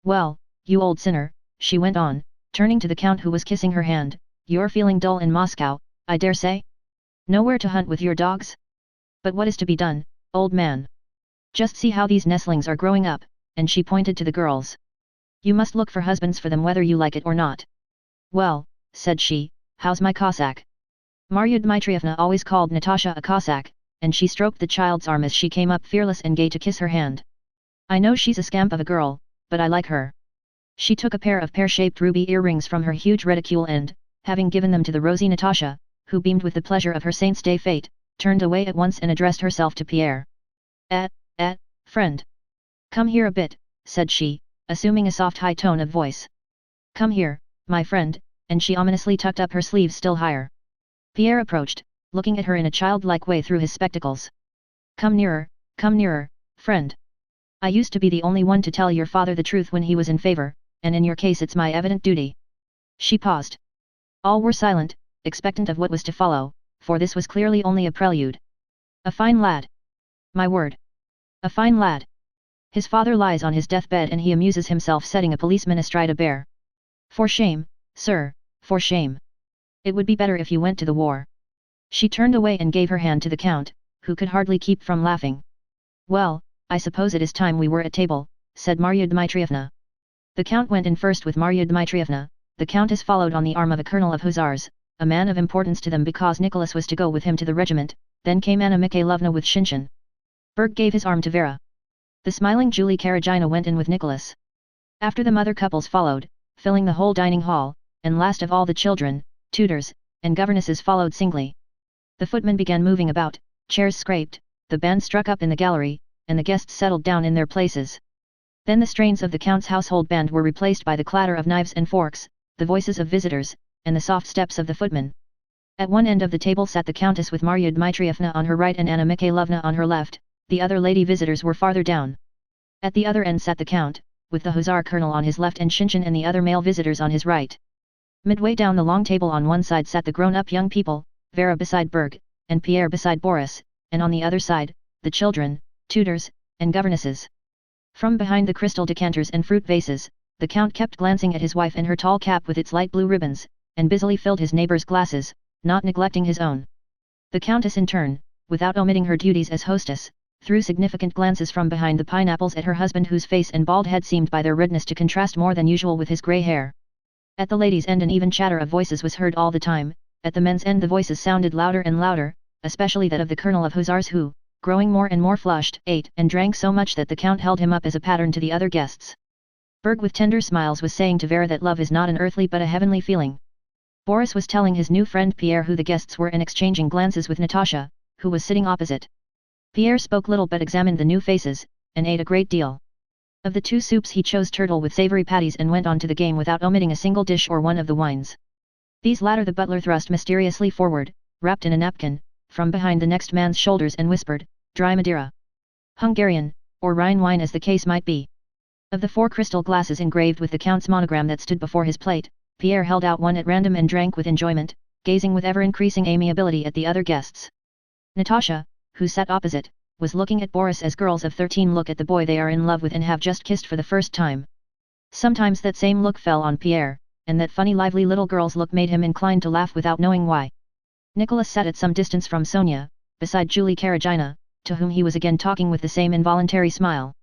Well, you old sinner, she went on, turning to the Count who was kissing her hand, you're feeling dull in Moscow, I dare say? Nowhere to hunt with your dogs? But what is to be done, old man? Just see how these nestlings are growing up, and she pointed to the girls. You must look for husbands for them whether you like it or not. Well, said she, how's my Cossack? Marya Dmitrievna always called Natasha a Cossack, and she stroked the child's arm as she came up fearless and gay to kiss her hand. I know she's a scamp of a girl, but I like her. She took a pair of pear-shaped ruby earrings from her huge reticule and, having given them to the rosy Natasha, who beamed with the pleasure of her saint's day fate, turned away at once and addressed herself to Pierre. Friend. Come here a bit, said she, assuming a soft high tone of voice. Come here, my friend, and she ominously tucked up her sleeves still higher. Pierre approached, looking at her in a childlike way through his spectacles. Come nearer, friend. I used to be the only one to tell your father the truth when he was in favor, and in your case it's my evident duty. She paused. All were silent, expectant of what was to follow, for this was clearly only a prelude. A fine lad. My word. A fine lad. His father lies on his deathbed and he amuses himself setting a policeman astride a bear. For shame, sir, for shame. It would be better if you went to the war. She turned away and gave her hand to the count, who could hardly keep from laughing. Well, I suppose it is time we were at table, said Marya Dmitrievna. The count went in first with Marya Dmitrievna, the countess followed on the arm of a colonel of hussars, a man of importance to them because Nicholas was to go with him to the regiment, then came Anna Mikhailovna with Shinshin. Berg gave his arm to Vera. The smiling Julie Karagina went in with Nicholas. After them other couples followed, filling the whole dining hall, and last of all the children, tutors, and governesses followed singly. The footmen began moving about, chairs scraped, the band struck up in the gallery, and the guests settled down in their places. Then the strains of the count's household band were replaced by the clatter of knives and forks, the voices of visitors, and the soft steps of the footmen. At one end of the table sat the countess with Marya Dmitrievna on her right and Anna Mikhailovna on her left, the other lady visitors were farther down. At the other end sat the count, with the hussar colonel on his left and Shinshin and the other male visitors on his right. Midway down the long table on one side sat the grown-up young people, Vera beside Berg, and Pierre beside Boris, and on the other side, the children, tutors, and governesses. From behind the crystal decanters and fruit vases, the count kept glancing at his wife and her tall cap with its light blue ribbons, and busily filled his neighbors' glasses, not neglecting his own. The countess in turn, without omitting her duties as hostess, threw significant glances from behind the pineapples at her husband whose face and bald head seemed by their redness to contrast more than usual with his grey hair. At the ladies' end an even chatter of voices was heard all the time, at the men's end the voices sounded louder and louder, especially that of the colonel of hussars who, growing more and more flushed, ate and drank so much that the count held him up as a pattern to the other guests. Berg with tender smiles was saying to Vera that love is not an earthly but a heavenly feeling. Boris was telling his new friend Pierre who the guests were and exchanging glances with Natasha, who was sitting opposite. Pierre spoke little but examined the new faces, and ate a great deal. Of the two soups he chose turtle with savory patties and went on to the game without omitting a single dish or one of the wines. These latter the butler thrust mysteriously forward, wrapped in a napkin, from behind the next man's shoulders and whispered, "Dry Madeira. Hungarian, or Rhine wine as the case might be." Of the 4 crystal glasses engraved with the count's monogram that stood before his plate, Pierre held out one at random and drank with enjoyment, gazing with ever-increasing amiability at the other guests. Natasha, who sat opposite, was looking at Boris as girls of 13 look at the boy they are in love with and have just kissed for the first time. Sometimes that same look fell on Pierre, and that funny lively little girl's look made him inclined to laugh without knowing why. Nicholas sat at some distance from Sonia, beside Julie Karagina, to whom he was again talking with the same involuntary smile.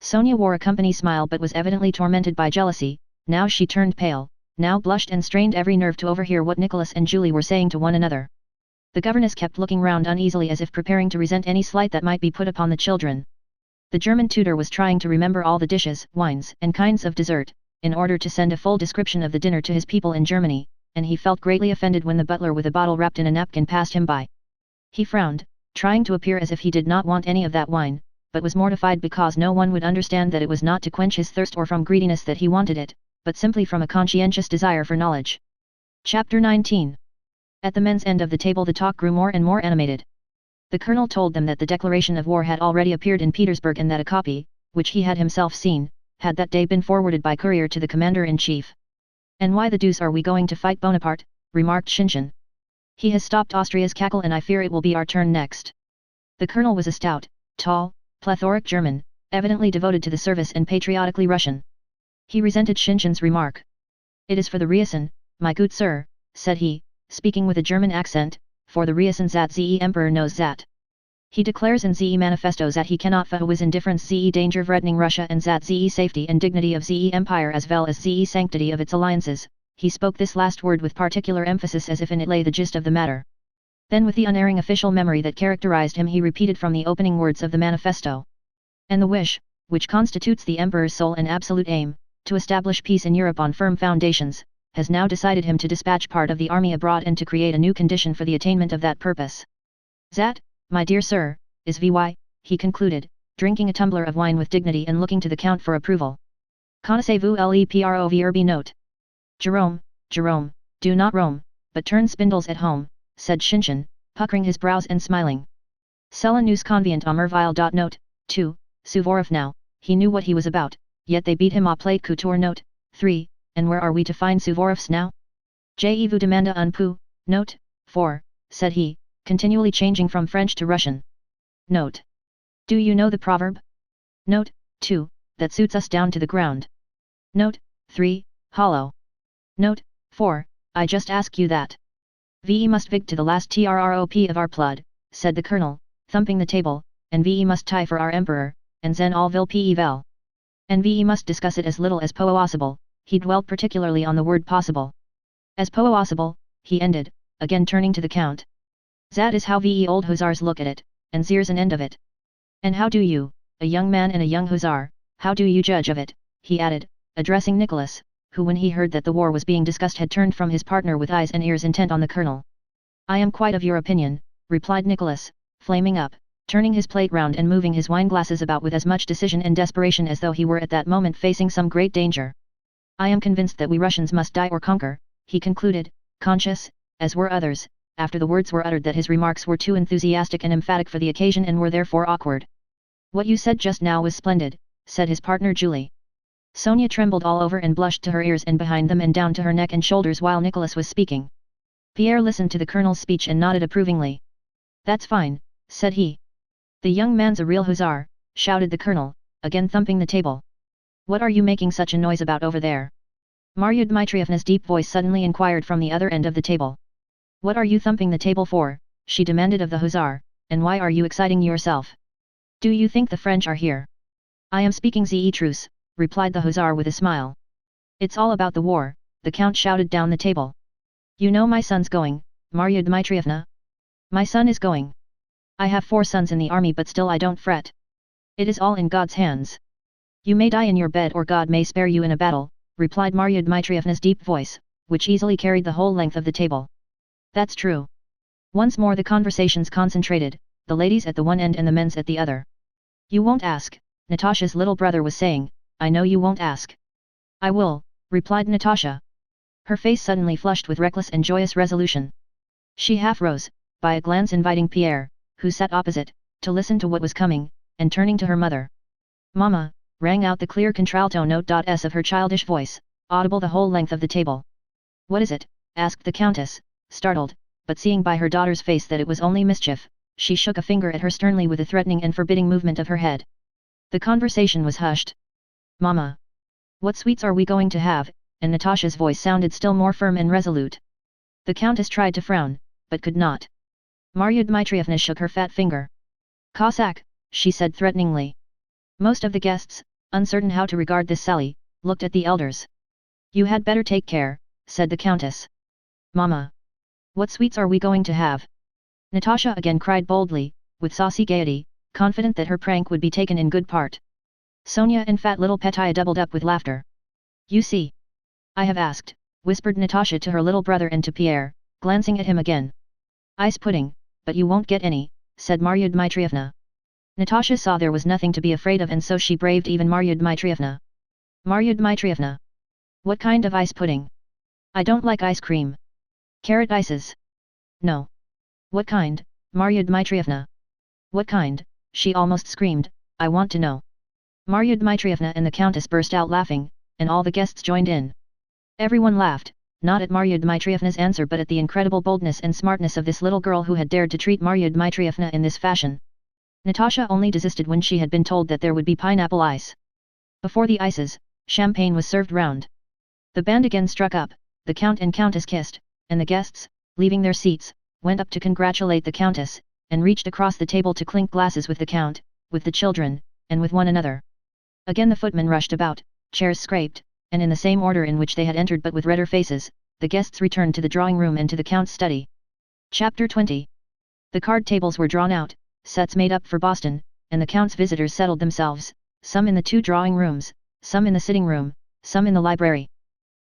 Sonia wore a company smile but was evidently tormented by jealousy, now she turned pale, now blushed and strained every nerve to overhear what Nicholas and Julie were saying to one another. The governess kept looking round uneasily as if preparing to resent any slight that might be put upon the children. The German tutor was trying to remember all the dishes, wines, and kinds of dessert, in order to send a full description of the dinner to his people in Germany, and he felt greatly offended when the butler with a bottle wrapped in a napkin passed him by. He frowned, trying to appear as if he did not want any of that wine, but was mortified because no one would understand that it was not to quench his thirst or from greediness that he wanted it, but simply from a conscientious desire for knowledge. Chapter 19. At the men's end of the table the talk grew more and more animated. The colonel told them that the declaration of war had already appeared in Petersburg and that a copy, which he had himself seen, had that day been forwarded by courier to the commander-in-chief. "And why the deuce are we going to fight Bonaparte?" remarked Shinshin. "He has stopped Austria's cackle and I fear it will be our turn next." The colonel was a stout, tall, plethoric German, evidently devoted to the service and patriotically Russian. He resented Shinshin's remark. "It is for the reason, my good sir," said he, speaking with a German accent, "for the reason that the Emperor knows that. He declares in the manifesto that he cannot for his indifference the danger threatening Russia and that the safety and dignity of the Empire as well as the sanctity of its alliances." He spoke this last word with particular emphasis as if in it lay the gist of the matter. Then with the unerring official memory that characterized him he repeated from the opening words of the manifesto. "And the wish, which constitutes the Emperor's sole and absolute aim, to establish peace in Europe on firm foundations, has now decided him to dispatch part of the army abroad and to create a new condition for the attainment of that purpose. That, my dear sir, is Vy, he concluded, drinking a tumbler of wine with dignity and looking to the count for approval. Connaissez-vous le proverbe note? Jerome, Jerome, do not roam, but turn spindles at home, said Shinshin, puckering his brows and smiling. Cela nous convient à merveille. Note, 2, Suvorov now, he knew what he was about, yet they beat him à plate couture. Note, 3, and where are we to find Suvorovs now? Je vous demande un peu, note, 4, said he, continually changing from French to Russian. Note. Do you know the proverb? Note, 2, that suits us down to the ground. Note, 3, hollow. Note, 4, I just ask you that. Ve must vig to the last trop of our blood, said the colonel, thumping the table, and ve must tie for our emperor, and then all vil pe vel. And ve must discuss it as little as possible. He dwelt particularly on the word possible. As possible, he ended, again turning to the count. That is how ve old hussars look at it, and there's an end of it. And how do you, a young man and a young hussar, how do you judge of it, he added, addressing Nicholas, who when he heard that the war was being discussed had turned from his partner with eyes and ears intent on the colonel. I am quite of your opinion, replied Nicholas, flaming up, turning his plate round and moving his wineglasses about with as much decision and desperation as though he were at that moment facing some great danger. I am convinced that we Russians must die or conquer, he concluded, conscious, as were others, after the words were uttered that his remarks were too enthusiastic and emphatic for the occasion and were therefore awkward. What you said just now was splendid, said his partner Julie. Sonia trembled all over and blushed to her ears and behind them and down to her neck and shoulders while Nicholas was speaking. Pierre listened to the colonel's speech and nodded approvingly. That's fine, said he. The young man's a real hussar, shouted the colonel, again thumping the table. What are you making such a noise about over there? Marya Dmitrievna's deep voice suddenly inquired from the other end of the table. What are you thumping the table for, she demanded of the hussar, and why are you exciting yourself? Do you think the French are here? I am speaking the truce, replied the hussar with a smile. It's all about the war, the count shouted down the table. You know my son's going, Marya Dmitrievna? My son is going. I have 4 sons in the army but still I don't fret. It is all in God's hands. You may die in your bed or God may spare you in a battle, replied Marya Dmitrievna's deep voice, which easily carried the whole length of the table. That's true. Once more the conversations concentrated, the ladies at the one end and the men's at the other. You won't ask, Natasha's little brother was saying, I know you won't ask. I will, replied Natasha. Her face suddenly flushed with reckless and joyous resolution. She half rose, by a glance inviting Pierre, who sat opposite, to listen to what was coming, and turning to her mother. Mama, rang out the clear contralto note.s of her childish voice, audible the whole length of the table. What is it? Asked the countess, startled, but seeing by her daughter's face that it was only mischief, she shook a finger at her sternly with a threatening and forbidding movement of her head. The conversation was hushed. Mama! What sweets are we going to have? And Natasha's voice sounded still more firm and resolute. The countess tried to frown, but could not. Marya Dmitrievna shook her fat finger. Cossack, she said threateningly. Most of the guests, uncertain how to regard this sally, looked at the elders. You had better take care, said the countess. Mama! What sweets are we going to have? Natasha again cried boldly, with saucy gaiety, confident that her prank would be taken in good part. Sonia and fat little Petya doubled up with laughter. You see. I have asked, whispered Natasha to her little brother and to Pierre, glancing at him again. Ice pudding, but you won't get any, said Marya Dmitrievna. Natasha saw there was nothing to be afraid of and so she braved even Marya Dmitrievna. Marya Dmitrievna. What kind of ice pudding? I don't like ice cream. Carrot ices. No. What kind, Marya Dmitrievna? What kind? She almost screamed, I want to know. Marya Dmitrievna and the countess burst out laughing, and all the guests joined in. Everyone laughed, not at Marya Dmitrievna's answer but at the incredible boldness and smartness of this little girl who had dared to treat Marya Dmitrievna in this fashion. Natasha only desisted when she had been told that there would be pineapple ice. Before the ices, champagne was served round. The band again struck up, the count and countess kissed, and the guests, leaving their seats, went up to congratulate the countess, and reached across the table to clink glasses with the count, with the children, and with one another. Again the footmen rushed about, chairs scraped, and in the same order in which they had entered but with redder faces, the guests returned to the drawing room and to the count's study. Chapter 20. The card tables were drawn out, sets made up for Boston, and the count's visitors settled themselves, some in the 2 drawing rooms, some in the sitting room, some in the library.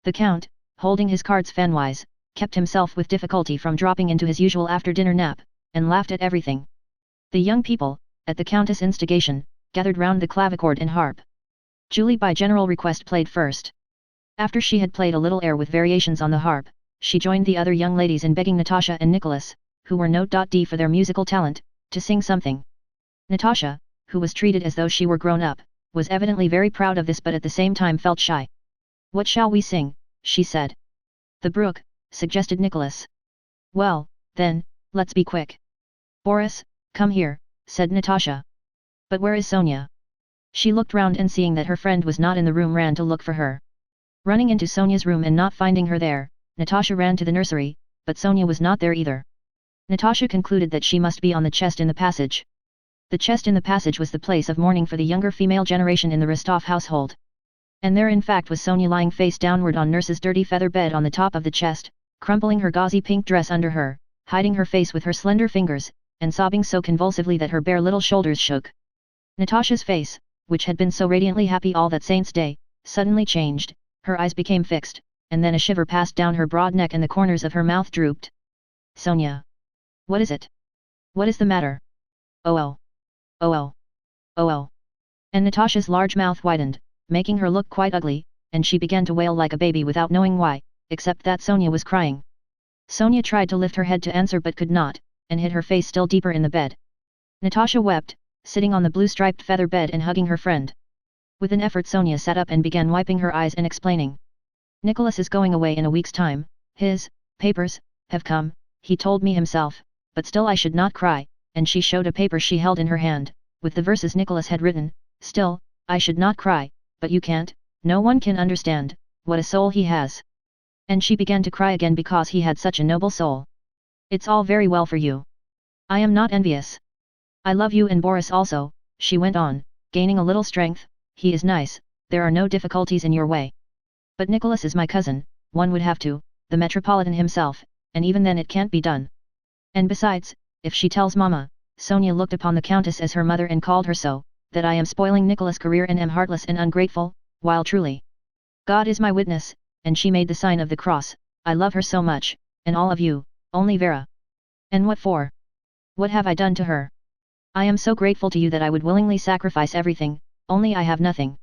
The count, holding his cards fanwise, kept himself with difficulty from dropping into his usual after-dinner nap, and laughed at everything. The young people, at the countess' instigation, gathered round the clavichord and harp. Julie by general request played first. After she had played a little air with variations on the harp, she joined the other young ladies in begging Natasha and Nicholas, who were Note.D for their musical talent, to sing something. Natasha, who was treated as though she were grown up, was evidently very proud of this but at the same time felt shy. "What shall we sing?" she said. "The Brook," suggested Nicholas. "Well, then, let's be quick." "Boris, come here," said Natasha. "But where is Sonia?" She looked round and seeing that her friend was not in the room ran to look for her. Running into Sonia's room and not finding her there, Natasha ran to the nursery, but Sonia was not there either. Natasha concluded that she must be on the chest in the passage. The chest in the passage was the place of mourning for the younger female generation in the Rostov household. And there in fact was Sonia lying face downward on nurse's dirty feather bed on the top of the chest, crumpling her gauzy pink dress under her, hiding her face with her slender fingers, and sobbing so convulsively that her bare little shoulders shook. Natasha's face, which had been so radiantly happy all that saint's day, suddenly changed, her eyes became fixed, and then a shiver passed down her broad neck and the corners of her mouth drooped. "Sonia! What is it? What is the matter? Oh oh! Oh oh! Oh oh!" And Natasha's large mouth widened, making her look quite ugly, and she began to wail like a baby without knowing why, except that Sonia was crying. Sonia tried to lift her head to answer but could not, and hid her face still deeper in the bed. Natasha wept, sitting on the blue-striped feather bed and hugging her friend. With an effort Sonia sat up and began wiping her eyes and explaining. "Nicholas is going away in a week's time, his papers have come, he told me himself, but still I should not cry," and she showed a paper she held in her hand, with the verses Nicholas had written. "Still, I should not cry, but you can't, no one can understand, what a soul he has." And she began to cry again because he had such a noble soul. "It's all very well for you. I am not envious. I love you and Boris also," she went on, gaining a little strength. "He is nice, there are no difficulties in your way. But Nicholas is my cousin, one would have to, the Metropolitan himself, and even then it can't be done. And besides, if she tells Mama," Sonia looked upon the Countess as her mother and called her so, "that I am spoiling Nicholas' career and am heartless and ungrateful, while truly, God is my witness," and she made the sign of the cross, "I love her so much, and all of you, only Vera. And what for? What have I done to her? I am so grateful to you that I would willingly sacrifice everything, only I have nothing."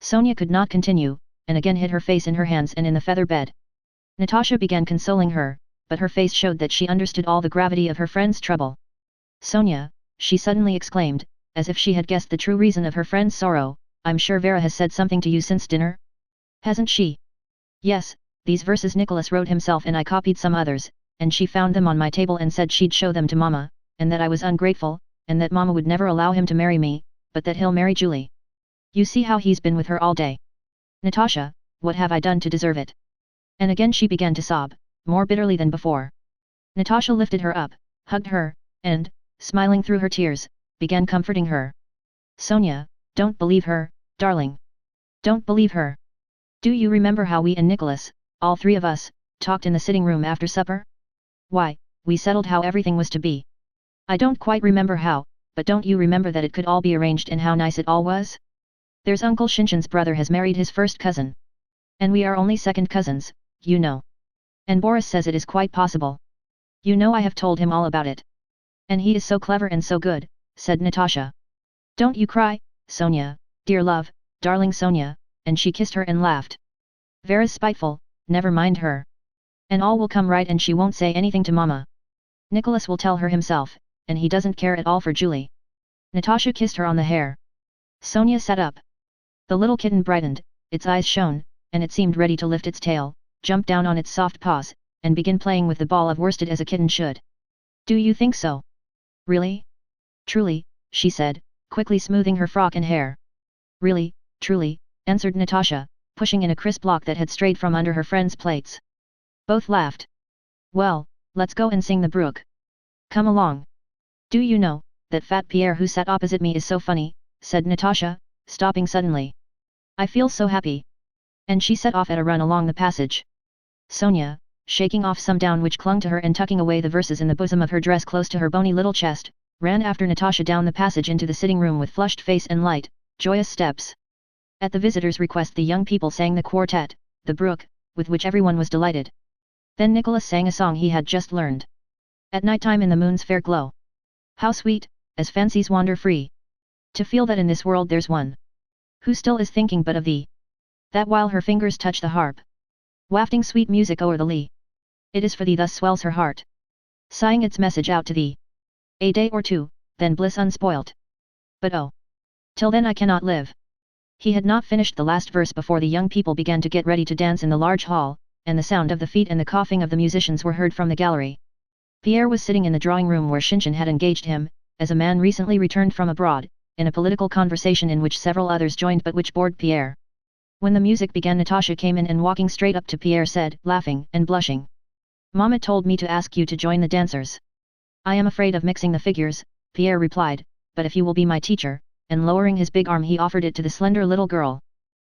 Sonia could not continue, and again hid her face in her hands and in the feather bed. Natasha began consoling her, but her face showed that she understood all the gravity of her friend's trouble. "Sonia," she suddenly exclaimed, as if she had guessed the true reason of her friend's sorrow, "I'm sure Vera has said something to you since dinner? Hasn't she?" "Yes, these verses Nicholas wrote himself and I copied some others, and she found them on my table and said she'd show them to Mama, and that I was ungrateful, and that Mama would never allow him to marry me, but that he'll marry Julie. You see how he's been with her all day. Natasha, what have I done to deserve it?" And again she began to sob, more bitterly than before. Natasha lifted her up, hugged her, and, smiling through her tears, began comforting her. "Sonia, don't believe her, darling. Don't believe her. Do you remember how we and Nicholas, all three of us, talked in the sitting room after supper? Why, we settled how everything was to be. I don't quite remember how, but don't you remember that it could all be arranged and how nice it all was? There's Uncle Shinshin's brother has married his first cousin. And we are only second cousins, you know. And Boris says it is quite possible. You know I have told him all about it. And he is so clever and so good," said Natasha. "Don't you cry, Sonia, dear love, darling Sonia," and she kissed her and laughed. "Vera's spiteful, never mind her. And all will come right and she won't say anything to Mama. Nicholas will tell her himself, and he doesn't care at all for Julie." Natasha kissed her on the hair. Sonia sat up. The little kitten brightened, its eyes shone, and it seemed ready to lift its tail, jump down on its soft paws, and begin playing with the ball of worsted as a kitten should. "Do you think so? Really? Truly?" she said, quickly smoothing her frock and hair. "Really, truly," answered Natasha, pushing in a crisp lock that had strayed from under her friend's plaits. Both laughed. "Well, let's go and sing the Brook. Come along. Do you know, that fat Pierre who sat opposite me is so funny," said Natasha, stopping suddenly. "I feel so happy." And she set off at a run along the passage. Sonia, shaking off some down which clung to her and tucking away the verses in the bosom of her dress close to her bony little chest, ran after Natasha down the passage into the sitting room with flushed face and light, joyous steps. At the visitors' request the young people sang the quartet, the Brook, with which everyone was delighted. Then Nicholas sang a song he had just learned. At night time in the moon's fair glow. How sweet, as fancies wander free. To feel that in this world there's one. Who still is thinking but of thee. That while her fingers touch the harp. Wafting sweet music o'er the lea. It is for thee thus swells her heart. Sighing its message out to thee. A day or two, then bliss unspoilt. But oh! Till then I cannot live. He had not finished the last verse before the young people began to get ready to dance in the large hall, and the sound of the feet and the coughing of the musicians were heard from the gallery. Pierre was sitting in the drawing room where Shinshin had engaged him, as a man recently returned from abroad, in a political conversation in which several others joined but which bored Pierre. When the music began, Natasha came in and walking straight up to Pierre said, laughing and blushing. Mama told me to ask you to join the dancers. I am afraid of mixing the figures, Pierre replied, but if you will be my teacher, and lowering his big arm he offered it to the slender little girl.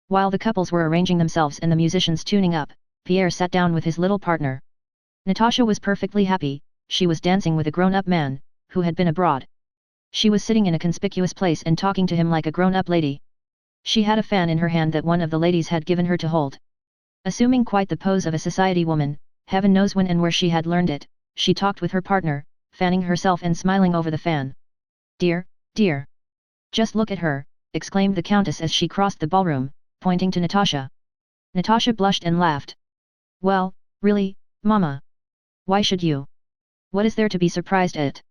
While the couples were arranging themselves and the musicians tuning up, Pierre sat down with his little partner. Natasha was perfectly happy, she was dancing with a grown-up man, who had been abroad. She was sitting in a conspicuous place and talking to him like a grown-up lady. She had a fan in her hand that one of the ladies had given her to hold. Assuming quite the pose of a society woman, heaven knows when and where she had learned it, she talked with her partner, fanning herself and smiling over the fan. Dear, dear! Just look at her, exclaimed the countess as she crossed the ballroom, pointing to Natasha. Natasha blushed and laughed. Well, really, Mama. Why should you? What is there to be surprised at?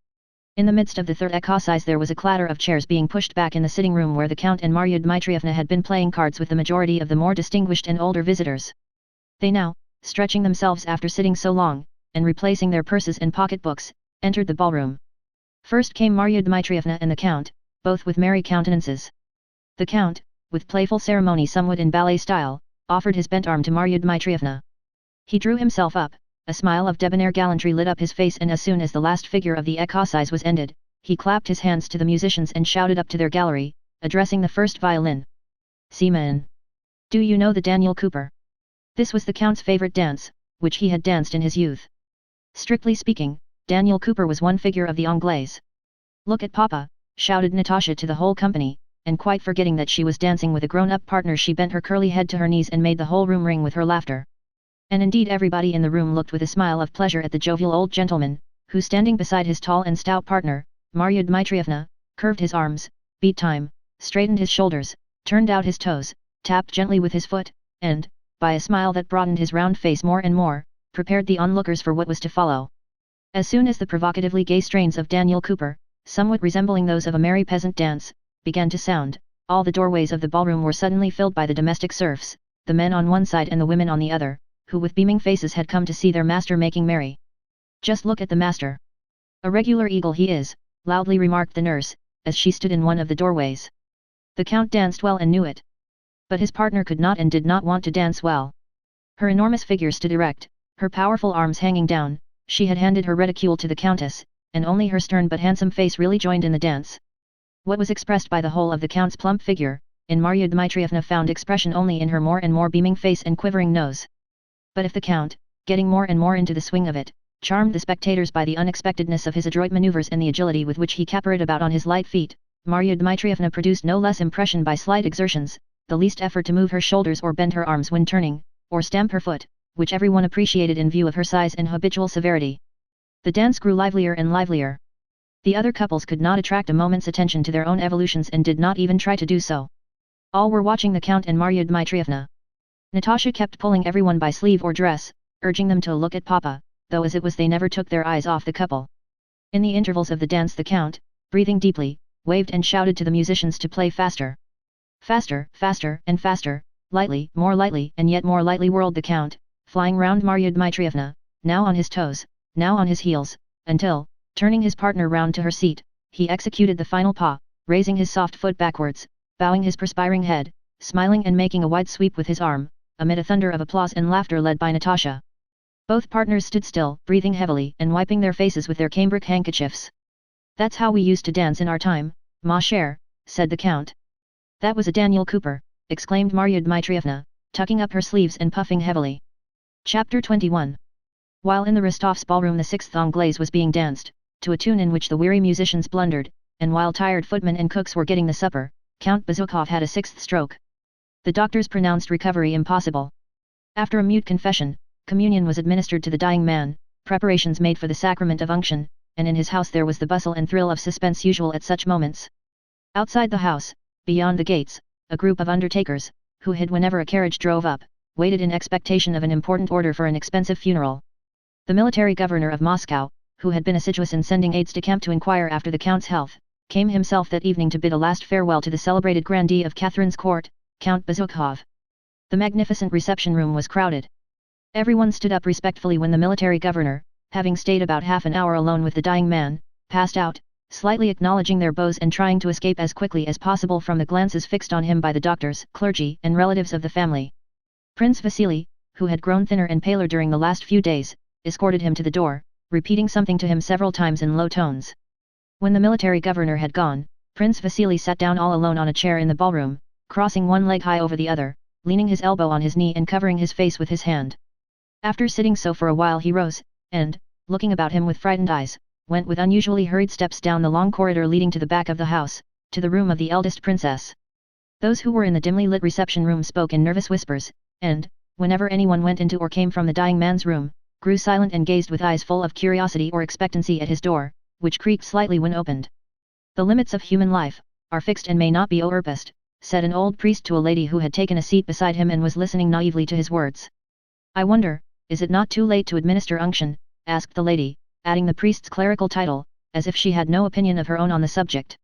In the midst of the third exercise there was a clatter of chairs being pushed back in the sitting room where the Count and Marya Dmitrievna had been playing cards with the majority of the more distinguished and older visitors. They now, stretching themselves after sitting so long, and replacing their purses and pocketbooks, entered the ballroom. First came Marya Dmitrievna and the Count, both with merry countenances. The Count, with playful ceremony somewhat in ballet style, offered his bent arm to Marya Dmitrievna. He drew himself up, a smile of debonair gallantry lit up his face, and as soon as the last figure of the exercise was ended, he clapped his hands to the musicians and shouted up to their gallery, addressing the first violin. Seaman! Do you know the Daniel Cooper? This was the Count's favorite dance, which he had danced in his youth. Strictly speaking, Daniel Cooper was one figure of the Anglaise. Look at Papa, shouted Natasha to the whole company, and quite forgetting that she was dancing with a grown-up partner she bent her curly head to her knees and made the whole room ring with her laughter. And indeed everybody in the room looked with a smile of pleasure at the jovial old gentleman, who standing beside his tall and stout partner, Marya Dmitrievna, curved his arms, beat time, straightened his shoulders, turned out his toes, tapped gently with his foot, and, by a smile that broadened his round face more and more, prepared the onlookers for what was to follow. As soon as the provocatively gay strains of Daniel Cooper, somewhat resembling those of a merry peasant dance, began to sound, all the doorways of the ballroom were suddenly filled by the domestic serfs, the men on one side and the women on the other, who with beaming faces had come to see their master making merry. Just look at the master. A regular eagle he is, loudly remarked the nurse, as she stood in one of the doorways. The Count danced well and knew it. But his partner could not and did not want to dance well. Her enormous figure stood erect, her powerful arms hanging down, she had handed her reticule to the Countess, and only her stern but handsome face really joined in the dance. What was expressed by the whole of the Count's plump figure, in Marya Dmitrievna found expression only in her more and more beaming face and quivering nose. But if the Count, getting more and more into the swing of it, charmed the spectators by the unexpectedness of his adroit maneuvers and the agility with which he capered about on his light feet, Marya Dmitrievna produced no less impression by slight exertions, the least effort to move her shoulders or bend her arms when turning, or stamp her foot, which everyone appreciated in view of her size and habitual severity. The dance grew livelier and livelier. The other couples could not attract a moment's attention to their own evolutions and did not even try to do so. All were watching the Count and Marya Dmitrievna. Natasha kept pulling everyone by sleeve or dress, urging them to look at Papa, though as it was they never took their eyes off the couple. In the intervals of the dance the Count, breathing deeply, waved and shouted to the musicians to play faster. Faster, faster and faster, lightly, more lightly and yet more lightly whirled the Count, flying round Marya Dmitrievna, now on his toes, now on his heels, until, turning his partner round to her seat, he executed the final pas, raising his soft foot backwards, bowing his perspiring head, smiling and making a wide sweep with his arm, amid a thunder of applause and laughter led by Natasha. Both partners stood still, breathing heavily and wiping their faces with their cambric handkerchiefs. That's how we used to dance in our time, ma chère, said the Count. That was a Daniel Cooper, exclaimed Marya Dmitrievna, tucking up her sleeves and puffing heavily. Chapter 21. While in the Rostovs' ballroom the sixth Anglaise was being danced, to a tune in which the weary musicians blundered, and while tired footmen and cooks were getting the supper, Count Bezukhov had a sixth stroke. The doctors pronounced recovery impossible. After a mute confession, communion was administered to the dying man, preparations made for the sacrament of unction, and in his house there was the bustle and thrill of suspense usual at such moments. Outside the house, beyond the gates, a group of undertakers, who hid whenever a carriage drove up, waited in expectation of an important order for an expensive funeral. The military governor of Moscow, who had been assiduous in sending aides de camp to inquire after the count's health, came himself that evening to bid a last farewell to the celebrated grandee of Catherine's court, Count Bezukhov. The magnificent reception room was crowded. Everyone stood up respectfully when the military governor, having stayed about half an hour alone with the dying man, passed out, slightly acknowledging their bows and trying to escape as quickly as possible from the glances fixed on him by the doctors, clergy, and relatives of the family. Prince Vasily, who had grown thinner and paler during the last few days, escorted him to the door, repeating something to him several times in low tones. When the military governor had gone, Prince Vasily sat down all alone on a chair in the ballroom, crossing one leg high over the other, leaning his elbow on his knee and covering his face with his hand. After sitting so for a while he rose, and, looking about him with frightened eyes, went with unusually hurried steps down the long corridor leading to the back of the house, to the room of the eldest princess. Those who were in the dimly lit reception room spoke in nervous whispers, and, whenever anyone went into or came from the dying man's room, grew silent and gazed with eyes full of curiosity or expectancy at his door, which creaked slightly when opened. "The limits of human life are fixed and may not be overpassed," said an old priest to a lady who had taken a seat beside him and was listening naively to his words. "I wonder, is it not too late to administer unction?" asked the lady, adding the priest's clerical title, as if she had no opinion of her own on the subject.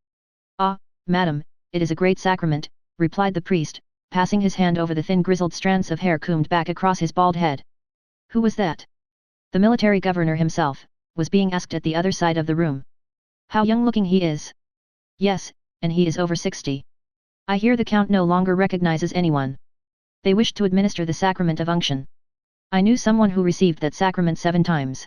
"Ah, madam, it is a great sacrament," replied the priest, passing his hand over the thin grizzled strands of hair combed back across his bald head. Who was that? The military governor himself, was being asked at the other side of the room. "How young-looking he is." "Yes, and he is over 60. I hear the count no longer recognizes anyone. They wish to administer the sacrament of unction. I knew someone who received that sacrament 7 times.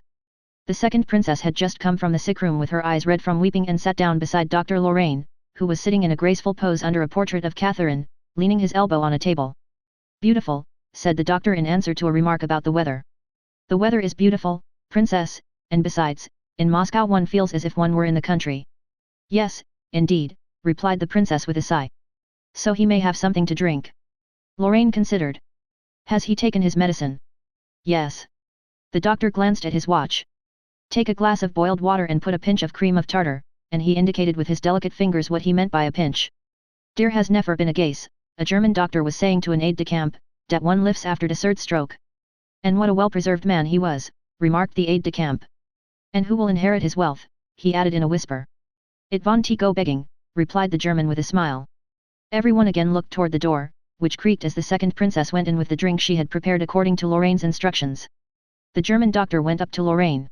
The second princess had just come from the sick room with her eyes red from weeping and sat down beside Dr. Lorraine, who was sitting in a graceful pose under a portrait of Catherine, leaning his elbow on a table. "Beautiful," said the doctor in answer to a remark about the weather. "The weather is beautiful, princess, and besides, in Moscow one feels as if one were in the country." "Yes, indeed," replied the princess with a sigh. "So he may have something to drink." Lorraine considered. "Has he taken his medicine?" "Yes." The doctor glanced at his watch. "Take a glass of boiled water and put a pinch of cream of tartar," and he indicated with his delicate fingers what he meant by a pinch. "There has never been a case," a German doctor was saying to an aide-de-camp, "that one lifts after the third stroke." "And what a well-preserved man he was," remarked the aide-de-camp. "And who will inherit his wealth?" he added in a whisper. "It won't go begging," replied the German with a smile. Everyone again looked toward the door, which creaked as the second princess went in with the drink she had prepared according to Lorraine's instructions. The German doctor went up to Lorraine.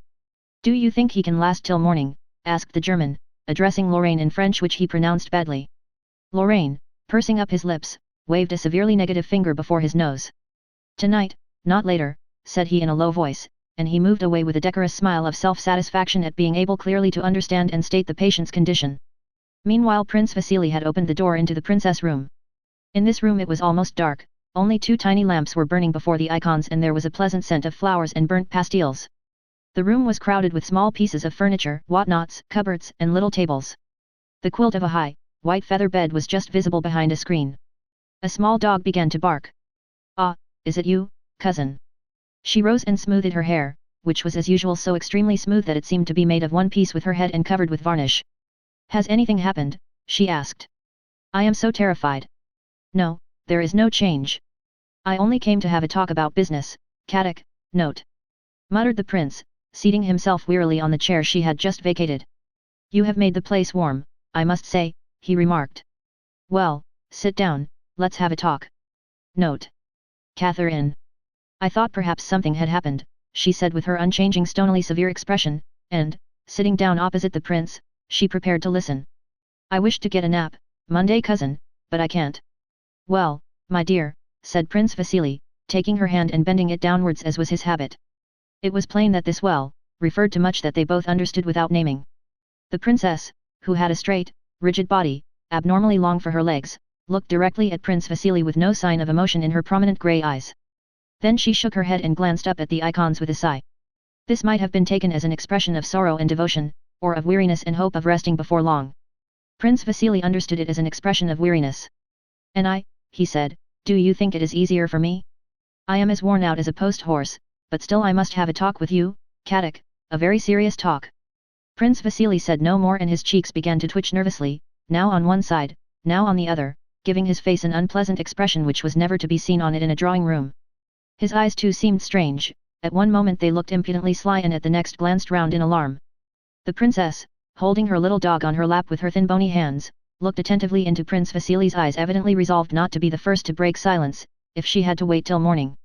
"Do you think he can last till morning?" asked the German, addressing Lorraine in French which he pronounced badly. Lorraine, pursing up his lips, waved a severely negative finger before his nose. "Tonight, not later," said he in a low voice, and he moved away with a decorous smile of self-satisfaction at being able clearly to understand and state the patient's condition. Meanwhile Prince Vasily had opened the door into the princess' room. In this room it was almost dark, only 2 tiny lamps were burning before the icons and there was a pleasant scent of flowers and burnt pastilles. The room was crowded with small pieces of furniture, whatnots, cupboards, and little tables. The quilt of a high, white feather bed was just visible behind a screen. A small dog began to bark. "Ah, is it you, cousin?" She rose and smoothed her hair, which was as usual so extremely smooth that it seemed to be made of one piece with her head and covered with varnish. "Has anything happened?" she asked. "I am so terrified." "No, there is no change. I only came to have a talk about business, Kadak, note," muttered the prince, seating himself wearily on the chair she had just vacated. "You have made the place warm, I must say," he remarked. "Well, sit down, let's have a talk. Note. Catherine. I thought perhaps something had happened," she said with her unchanging stonily severe expression, and, sitting down opposite the prince, she prepared to listen. "I wish to get a nap, Monday cousin, but I can't." "Well, my dear," said Prince Vasily, taking her hand and bending it downwards as was his habit. It was plain that this "well" referred to much that they both understood without naming. The princess, who had a straight, rigid body, abnormally long for her legs, looked directly at Prince Vasily with no sign of emotion in her prominent grey eyes. Then she shook her head and glanced up at the icons with a sigh. This might have been taken as an expression of sorrow and devotion, or of weariness and hope of resting before long. Prince Vasily understood it as an expression of weariness. "And I," he said, Do you think it is easier for me? I am as worn out as a post horse, but still I must have a talk with you, Katic, a very serious talk. Prince Vasily said no more and his cheeks began to twitch nervously, now on one side, now on the other, giving his face an unpleasant expression which was never to be seen on it in a drawing room. His eyes too seemed strange, at one moment they looked impudently sly and at the next glanced round in alarm. The princess, holding her little dog on her lap with her thin bony hands, looked attentively into Prince Vasily's eyes, evidently resolved not to be the first to break silence, if she had to wait till morning.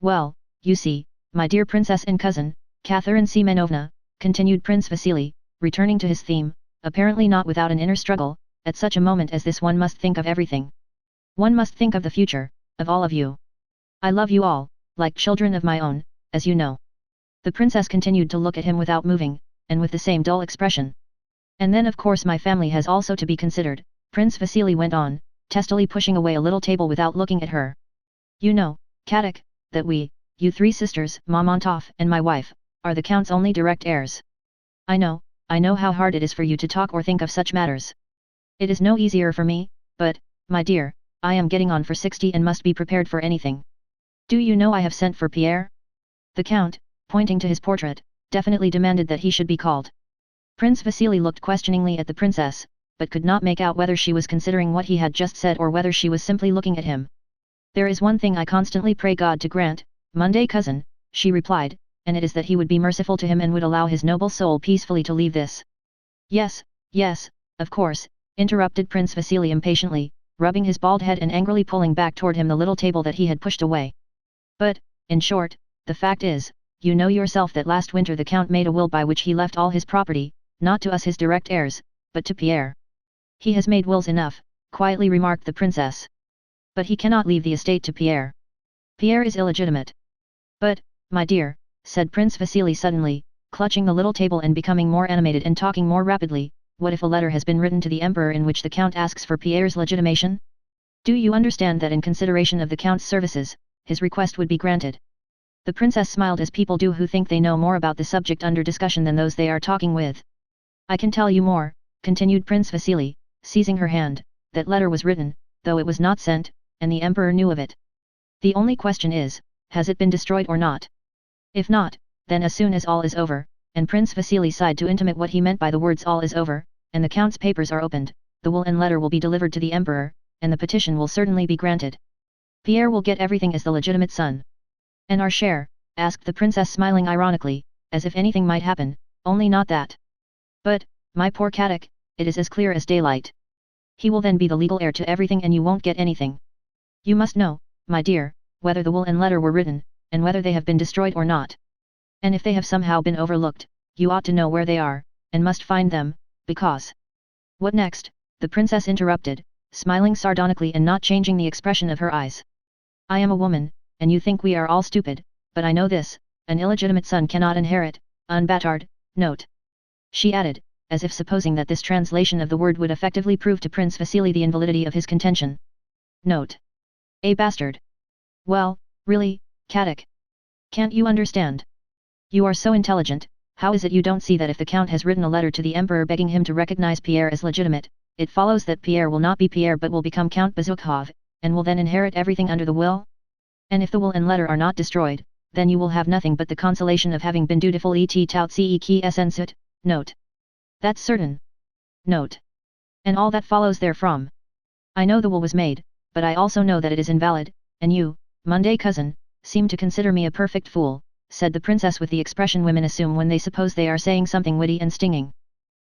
Well, you see, my dear princess and cousin, Catherine Semenovna, continued Prince Vasily, returning to his theme, apparently not without an inner struggle, at such a moment as this one must think of everything. One must think of the future, of all of you. I love you all, like children of my own, as you know. The princess continued to look at him without moving, and with the same dull expression. And then of course my family has also to be considered, Prince Vasily went on, testily pushing away a little table without looking at her. You know, Katic, that we, you three sisters, Mamontov and my wife, are the count's only direct heirs. I know how hard it is for you to talk or think of such matters. It is no easier for me, but, my dear, I am getting on for 60 and must be prepared for anything. Do you know I have sent for Pierre? The count, pointing to his portrait, definitely demanded that he should be called. Prince Vasily looked questioningly at the princess, but could not make out whether she was considering what he had just said or whether she was simply looking at him. There is one thing I constantly pray God to grant, Monday cousin, she replied, and it is that he would be merciful to him and would allow his noble soul peacefully to leave this. Yes, of course, interrupted Prince Vasily impatiently, rubbing his bald head and angrily pulling back toward him the little table that he had pushed away. But, in short, the fact is, you know yourself that last winter the count made a will by which he left all his property, not to us his direct heirs, but to Pierre. He has made wills enough, quietly remarked the princess. But he cannot leave the estate to Pierre. Pierre is illegitimate. But, my dear, said Prince Vasily suddenly, clutching the little table and becoming more animated and talking more rapidly, what if a letter has been written to the emperor in which the count asks for Pierre's legitimation? Do you understand that in consideration of the count's services, his request would be granted? The princess smiled as people do who think they know more about the subject under discussion than those they are talking with. I can tell you more, continued Prince Vasily, seizing her hand, that letter was written, though it was not sent, and the emperor knew of it. The only question is, has it been destroyed or not? If not, then as soon as all is over, and Prince Vasily sighed to intimate what he meant by the words all is over, and the count's papers are opened, the will and letter will be delivered to the emperor, and the petition will certainly be granted. Pierre will get everything as the legitimate son. And our share? Asked the princess smiling ironically, as if anything might happen, only not that. But, my poor Katic, it is as clear as daylight. He will then be the legal heir to everything and you won't get anything. You must know, my dear, whether the will and letter were written, and whether they have been destroyed or not. And if they have somehow been overlooked, you ought to know where they are, and must find them, because... What next? The princess interrupted, smiling sardonically and not changing the expression of her eyes. I am a woman, and you think we are all stupid, but I know this, an illegitimate son cannot inherit, unbattered, note. She added, as if supposing that this translation of the word would effectively prove to Prince Vasily the invalidity of his contention. Note. A bastard. Well, really, Katic. Can't you understand? You are so intelligent, how is it you don't see that if the count has written a letter to the emperor begging him to recognize Pierre as legitimate, it follows that Pierre will not be Pierre but will become Count Bezukhov, and will then inherit everything under the will? And if the will and letter are not destroyed, then you will have nothing but the consolation of having been dutiful et tout ce qui est censut, note. That's certain. Note. And all that follows therefrom. I know the will was made, but I also know that it is invalid, and you, Monday cousin, seem to consider me a perfect fool, said the princess with the expression women assume when they suppose they are saying something witty and stinging.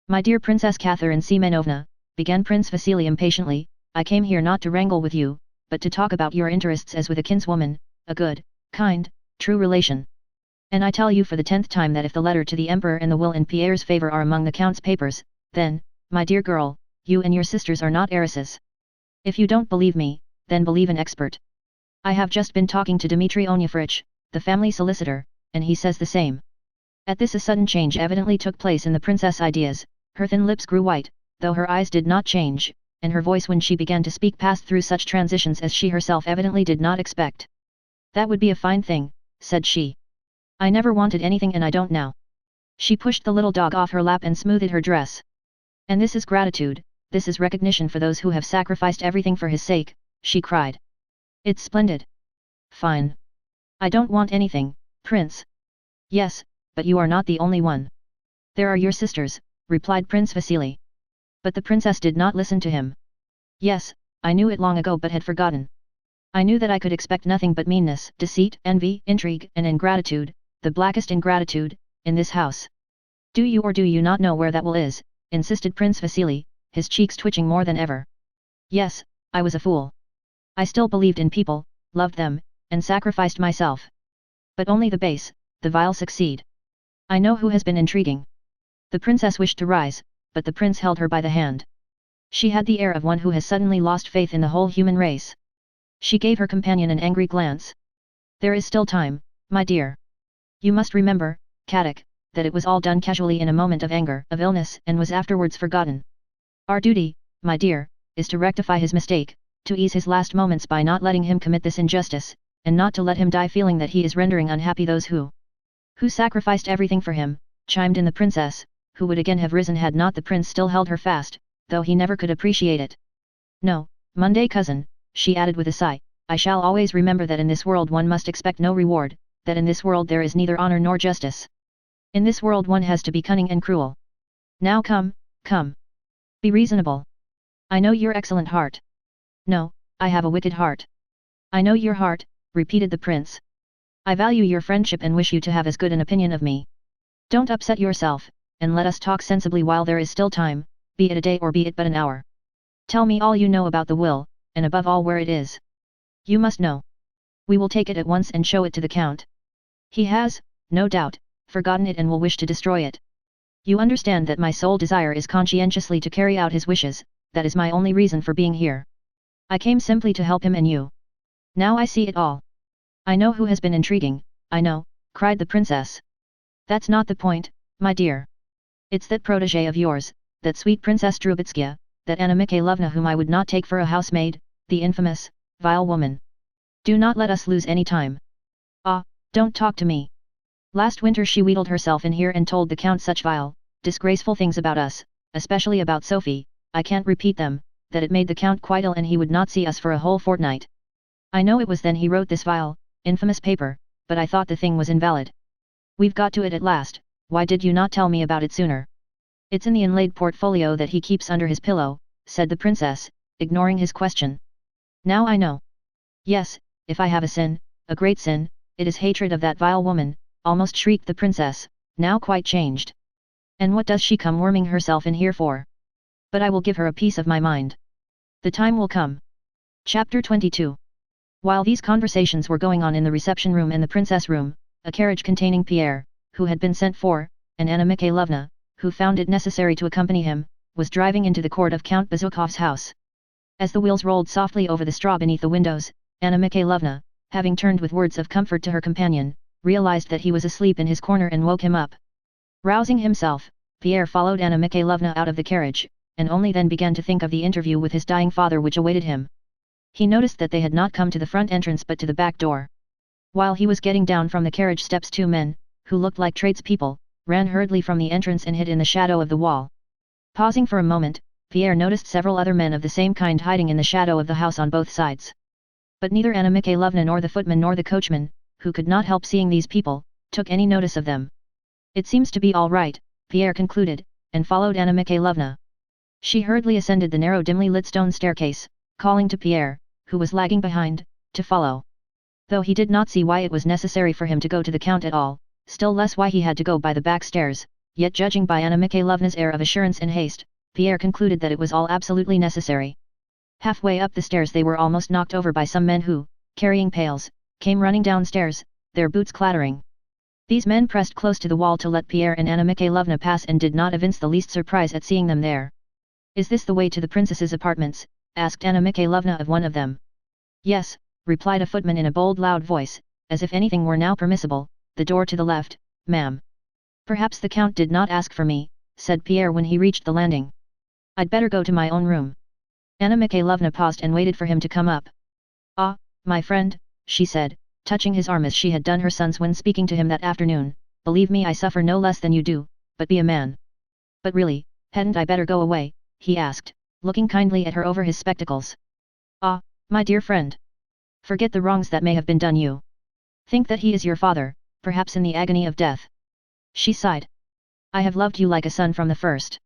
My dear Princess Catherine Semenovna, began Prince Vasily impatiently, I came here not to wrangle with you, but to talk about your interests as with a kinswoman, a good, kind, true relation. And I tell you for the 10th time that if the letter to the emperor and the will in Pierre's favor are among the count's papers, then, my dear girl, you and your sisters are not heiresses. If you don't believe me, then believe an expert. I have just been talking to Dmitry Onyefrich, the family solicitor, and he says the same. At this a sudden change evidently took place in the princess' ideas, her thin lips grew white, though her eyes did not change, and her voice when she began to speak passed through such transitions as she herself evidently did not expect. That would be a fine thing, said she. I never wanted anything and I don't now. She pushed the little dog off her lap and smoothed her dress. And this is gratitude, this is recognition for those who have sacrificed everything for his sake, she cried. It's splendid. Fine. I don't want anything, Prince. Yes, but you are not the only one. There are your sisters, replied Prince Vasily. But the princess did not listen to him. Yes, I knew it long ago but had forgotten. I knew that I could expect nothing but meanness, deceit, envy, intrigue, and ingratitude, the blackest ingratitude, in this house. Do you or do you not know where that will is? Insisted Prince Vasily, his cheeks twitching more than ever. Yes, I was a fool. I still believed in people, loved them, and sacrificed myself. But only the base, the vile succeed. I know who has been intriguing. The princess wished to rise, but the prince held her by the hand. She had the air of one who has suddenly lost faith in the whole human race. She gave her companion an angry glance. There is still time, my dear. You must remember, Katak, that it was all done casually in a moment of anger, of illness, and was afterwards forgotten. Our duty, my dear, is to rectify his mistake, to ease his last moments by not letting him commit this injustice, and not to let him die feeling that he is rendering unhappy those who sacrificed everything for him, chimed in the princess, who would again have risen had not the prince still held her fast, though he never could appreciate it. No, Monday cousin, she added with a sigh, I shall always remember that in this world one must expect no reward, that in this world there is neither honor nor justice. In this world one has to be cunning and cruel. Now come, come. Be reasonable. I know your excellent heart. No, I have a wicked heart. I know your heart, repeated the prince. I value your friendship and wish you to have as good an opinion of me. Don't upset yourself, and let us talk sensibly while there is still time, be it a day or be it but an hour. Tell me all you know about the will, and above all where it is. You must know. We will take it at once and show it to the count. He has, no doubt, forgotten it and will wish to destroy it. You understand that my sole desire is conscientiously to carry out his wishes, that is my only reason for being here. I came simply to help him and you. Now I see it all. I know who has been intriguing, I know, cried the princess. That's not the point, my dear. It's that protégé of yours, that sweet Princess Drubetskaya, that Anna Mikhailovna whom I would not take for a housemaid, the infamous, vile woman. Do not let us lose any time. Ah, don't talk to me. Last winter she wheedled herself in here and told the count such vile, disgraceful things about us, especially about Sophie, I can't repeat them, that it made the count quite ill and he would not see us for a whole fortnight. I know it was then he wrote this vile, infamous paper, but I thought the thing was invalid. We've got to it at last, why did you not tell me about it sooner? It's in the inlaid portfolio that he keeps under his pillow, said the princess, ignoring his question. Now I know. Yes, if I have a sin, a great sin, it is hatred of that vile woman, almost shrieked the princess, now quite changed. And what does she come worming herself in here for? But I will give her a piece of my mind. The time will come. Chapter 22. While these conversations were going on in the reception room and the princess room, a carriage containing Pierre, who had been sent for, and Anna Mikhailovna, who found it necessary to accompany him, was driving into the court of Count Bezukhov's house. As the wheels rolled softly over the straw beneath the windows, Anna Mikhailovna, having turned with words of comfort to her companion, realized that he was asleep in his corner and woke him up. Rousing himself, Pierre followed Anna Mikhailovna out of the carriage, and only then began to think of the interview with his dying father which awaited him. He noticed that they had not come to the front entrance but to the back door. While he was getting down from the carriage steps, two men, who looked like tradespeople, ran hurriedly from the entrance and hid in the shadow of the wall. Pausing for a moment, Pierre noticed several other men of the same kind hiding in the shadow of the house on both sides. But neither Anna Mikhailovna nor the footman nor the coachman, who could not help seeing these people, took any notice of them. It seems to be all right, Pierre concluded, and followed Anna Mikhailovna. She hurriedly ascended the narrow dimly lit stone staircase, calling to Pierre, who was lagging behind, to follow. Though he did not see why it was necessary for him to go to the count at all, still less why he had to go by the back stairs, yet judging by Anna Mikhailovna's air of assurance and haste, Pierre concluded that it was all absolutely necessary. Halfway up the stairs they were almost knocked over by some men who, carrying pails, came running downstairs, their boots clattering. These men pressed close to the wall to let Pierre and Anna Mikhailovna pass and did not evince the least surprise at seeing them there. Is this the way to the princess's apartments? Asked Anna Mikhailovna of one of them. Yes, replied a footman in a bold loud voice, as if anything were now permissible, the door to the left, ma'am. Perhaps the count did not ask for me, said Pierre when he reached the landing. I'd better go to my own room. Anna Mikhailovna paused and waited for him to come up. Ah, my friend, she said, touching his arm as she had done her son's when speaking to him that afternoon, believe me I suffer no less than you do, but be a man. But really, hadn't I better go away, he asked, looking kindly at her over his spectacles. Ah, my dear friend. Forget the wrongs that may have been done you. Think that he is your father, perhaps in the agony of death. She sighed. I have loved you like a son from the first.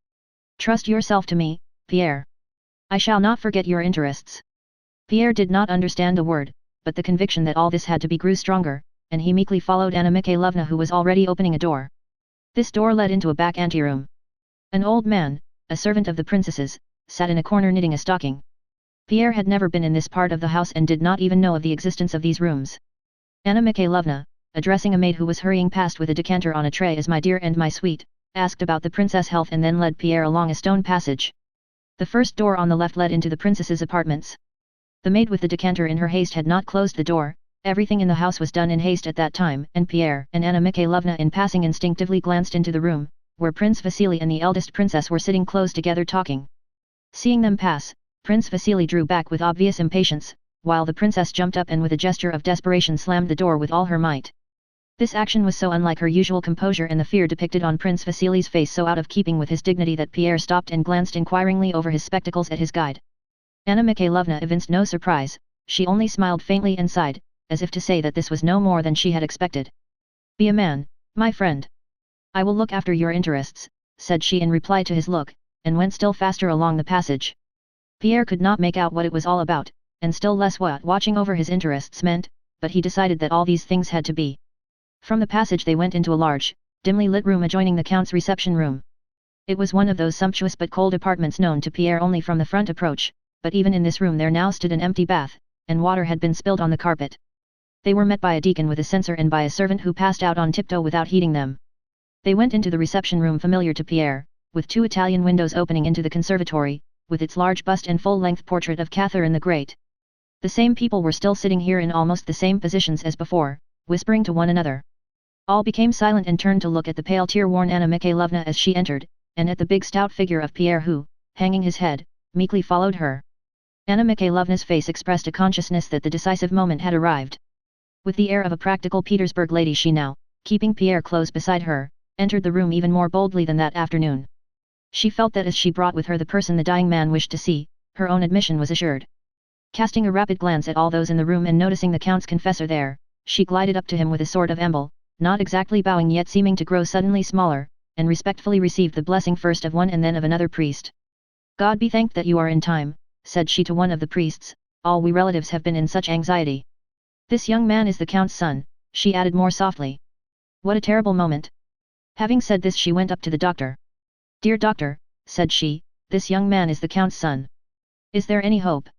Trust yourself to me, Pierre. I shall not forget your interests. Pierre did not understand a word, but the conviction that all this had to be grew stronger, and he meekly followed Anna Mikhailovna, who was already opening a door. This door led into a back anteroom. An old man, a servant of the princess's, sat in a corner knitting a stocking. Pierre had never been in this part of the house and did not even know of the existence of these rooms. Anna Mikhailovna, addressing a maid who was hurrying past with a decanter on a tray as "my dear and my sweet," asked about the princess' health and then led Pierre along a stone passage. The first door on the left led into the princess's apartments. The maid with the decanter in her haste had not closed the door. Everything in the house was done in haste at that time, and Pierre and Anna Mikhailovna in passing instinctively glanced into the room, where Prince Vasily and the eldest princess were sitting close together talking. Seeing them pass, Prince Vasily drew back with obvious impatience, while the princess jumped up and with a gesture of desperation slammed the door with all her might. This action was so unlike her usual composure and the fear depicted on Prince Vasily's face so out of keeping with his dignity that Pierre stopped and glanced inquiringly over his spectacles at his guide. Anna Mikhailovna evinced no surprise, she only smiled faintly and sighed, as if to say that this was no more than she had expected. Be a man, my friend. I will look after your interests, said she in reply to his look, and went still faster along the passage. Pierre could not make out what it was all about, and still less what watching over his interests meant, but he decided that all these things had to be. From the passage they went into a large, dimly lit room adjoining the count's reception room. It was one of those sumptuous but cold apartments known to Pierre only from the front approach, but even in this room there now stood an empty bath, and water had been spilled on the carpet. They were met by a deacon with a censer and by a servant who passed out on tiptoe without heeding them. They went into the reception room familiar to Pierre, with two Italian windows opening into the conservatory, with its large bust and full-length portrait of Catherine the Great. The same people were still sitting here in almost the same positions as before, whispering to one another. All became silent and turned to look at the pale tear-worn Anna Mikhailovna as she entered, and at the big stout figure of Pierre who, hanging his head, meekly followed her. Anna Mikhailovna's face expressed a consciousness that the decisive moment had arrived. With the air of a practical Petersburg lady she now, keeping Pierre close beside her, entered the room even more boldly than that afternoon. She felt that as she brought with her the person the dying man wished to see, her own admission was assured. Casting a rapid glance at all those in the room and noticing the count's confessor there, she glided up to him with a sort of amble, not exactly bowing yet seeming to grow suddenly smaller, and respectfully received the blessing first of one and then of another priest. God be thanked that you are in time, said she to one of the priests, all we relatives have been in such anxiety. This young man is the count's son, she added more softly. What a terrible moment! Having said this she went up to the doctor. Dear doctor, said she, this young man is the count's son. Is there any hope?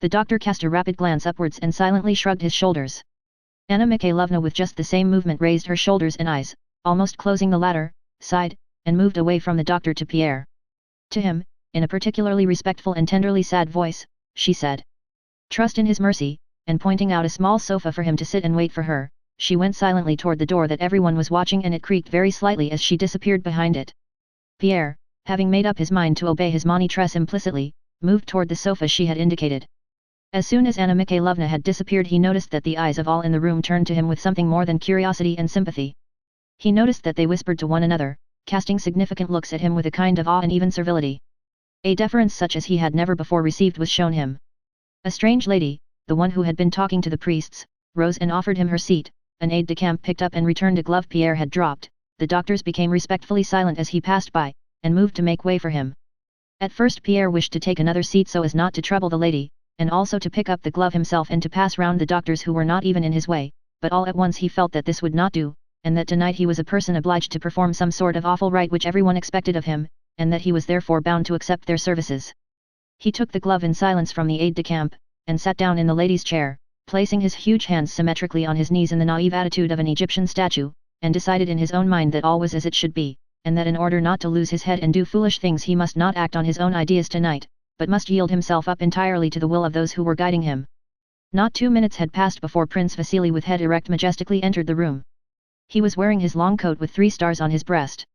The doctor cast a rapid glance upwards and silently shrugged his shoulders. Anna Mikhailovna with just the same movement raised her shoulders and eyes, almost closing the latter, sighed, and moved away from the doctor to Pierre. To him, in a particularly respectful and tenderly sad voice, she said. Trust in his mercy, and pointing out a small sofa for him to sit and wait for her, she went silently toward the door that everyone was watching and it creaked very slightly as she disappeared behind it. Pierre, having made up his mind to obey his monitress implicitly, moved toward the sofa she had indicated. As soon as Anna Mikhailovna had disappeared he noticed that the eyes of all in the room turned to him with something more than curiosity and sympathy. He noticed that they whispered to one another, casting significant looks at him with a kind of awe and even servility. A deference such as he had never before received was shown him. A strange lady, the one who had been talking to the priests, rose and offered him her seat, an aide-de-camp picked up and returned a glove Pierre had dropped, the doctors became respectfully silent as he passed by, and moved to make way for him. At first Pierre wished to take another seat so as not to trouble the lady, and also to pick up the glove himself and to pass round the doctors who were not even in his way, but all at once he felt that this would not do, and that tonight he was a person obliged to perform some sort of awful rite which everyone expected of him, and that he was therefore bound to accept their services. He took the glove in silence from the aide-de-camp, and sat down in the lady's chair, placing his huge hands symmetrically on his knees in the naive attitude of an Egyptian statue, and decided in his own mind that all was as it should be, and that in order not to lose his head and do foolish things he must not act on his own ideas tonight, but must yield himself up entirely to the will of those who were guiding him. Not 2 minutes had passed before Prince Vasily with head erect majestically entered the room. He was wearing his long coat with 3 stars on his breast.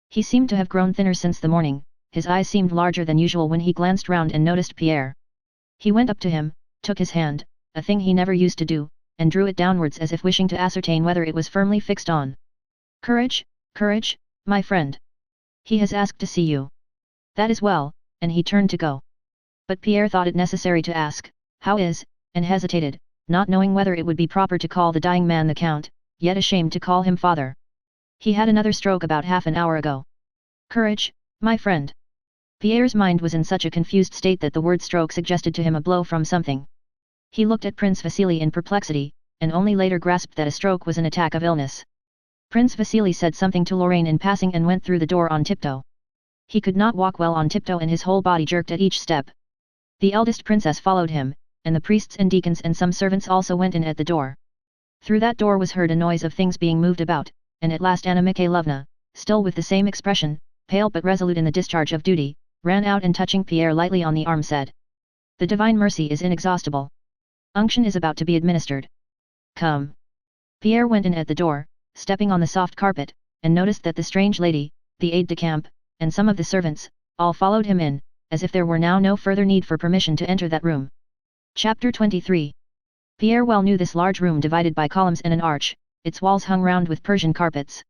He seemed to have grown thinner since the morning, his eyes seemed larger than usual when he glanced round and noticed Pierre. He went up to him, took his hand, a thing he never used to do, and drew it downwards as if wishing to ascertain whether it was firmly fixed on. Courage, courage, my friend. He has asked to see you. That is well, and he turned to go. But Pierre thought it necessary to ask, how is, and hesitated, not knowing whether it would be proper to call the dying man the Count, yet ashamed to call him father. He had another stroke about half an hour ago. Courage, my friend. Pierre's mind was in such a confused state that the word stroke suggested to him a blow from something. He looked at Prince Vasily in perplexity, and only later grasped that a stroke was an attack of illness. Prince Vasily said something to Lorraine in passing and went through the door on tiptoe. He could not walk well on tiptoe and his whole body jerked at each step. The eldest princess followed him, and the priests and deacons and some servants also went in at the door. Through that door was heard a noise of things being moved about, and at last Anna Mikhailovna, still with the same expression, pale but resolute in the discharge of duty, ran out and touching Pierre lightly on the arm said, "The divine mercy is inexhaustible. Unction is about to be administered. Come." Pierre went in at the door, stepping on the soft carpet, and noticed that the strange lady, the aide-de-camp, and some of the servants, all followed him in, as if there were now no further need for permission to enter that room. Chapter 23. Pierre well knew this large room divided by columns and an arch, its walls hung round with Persian carpets.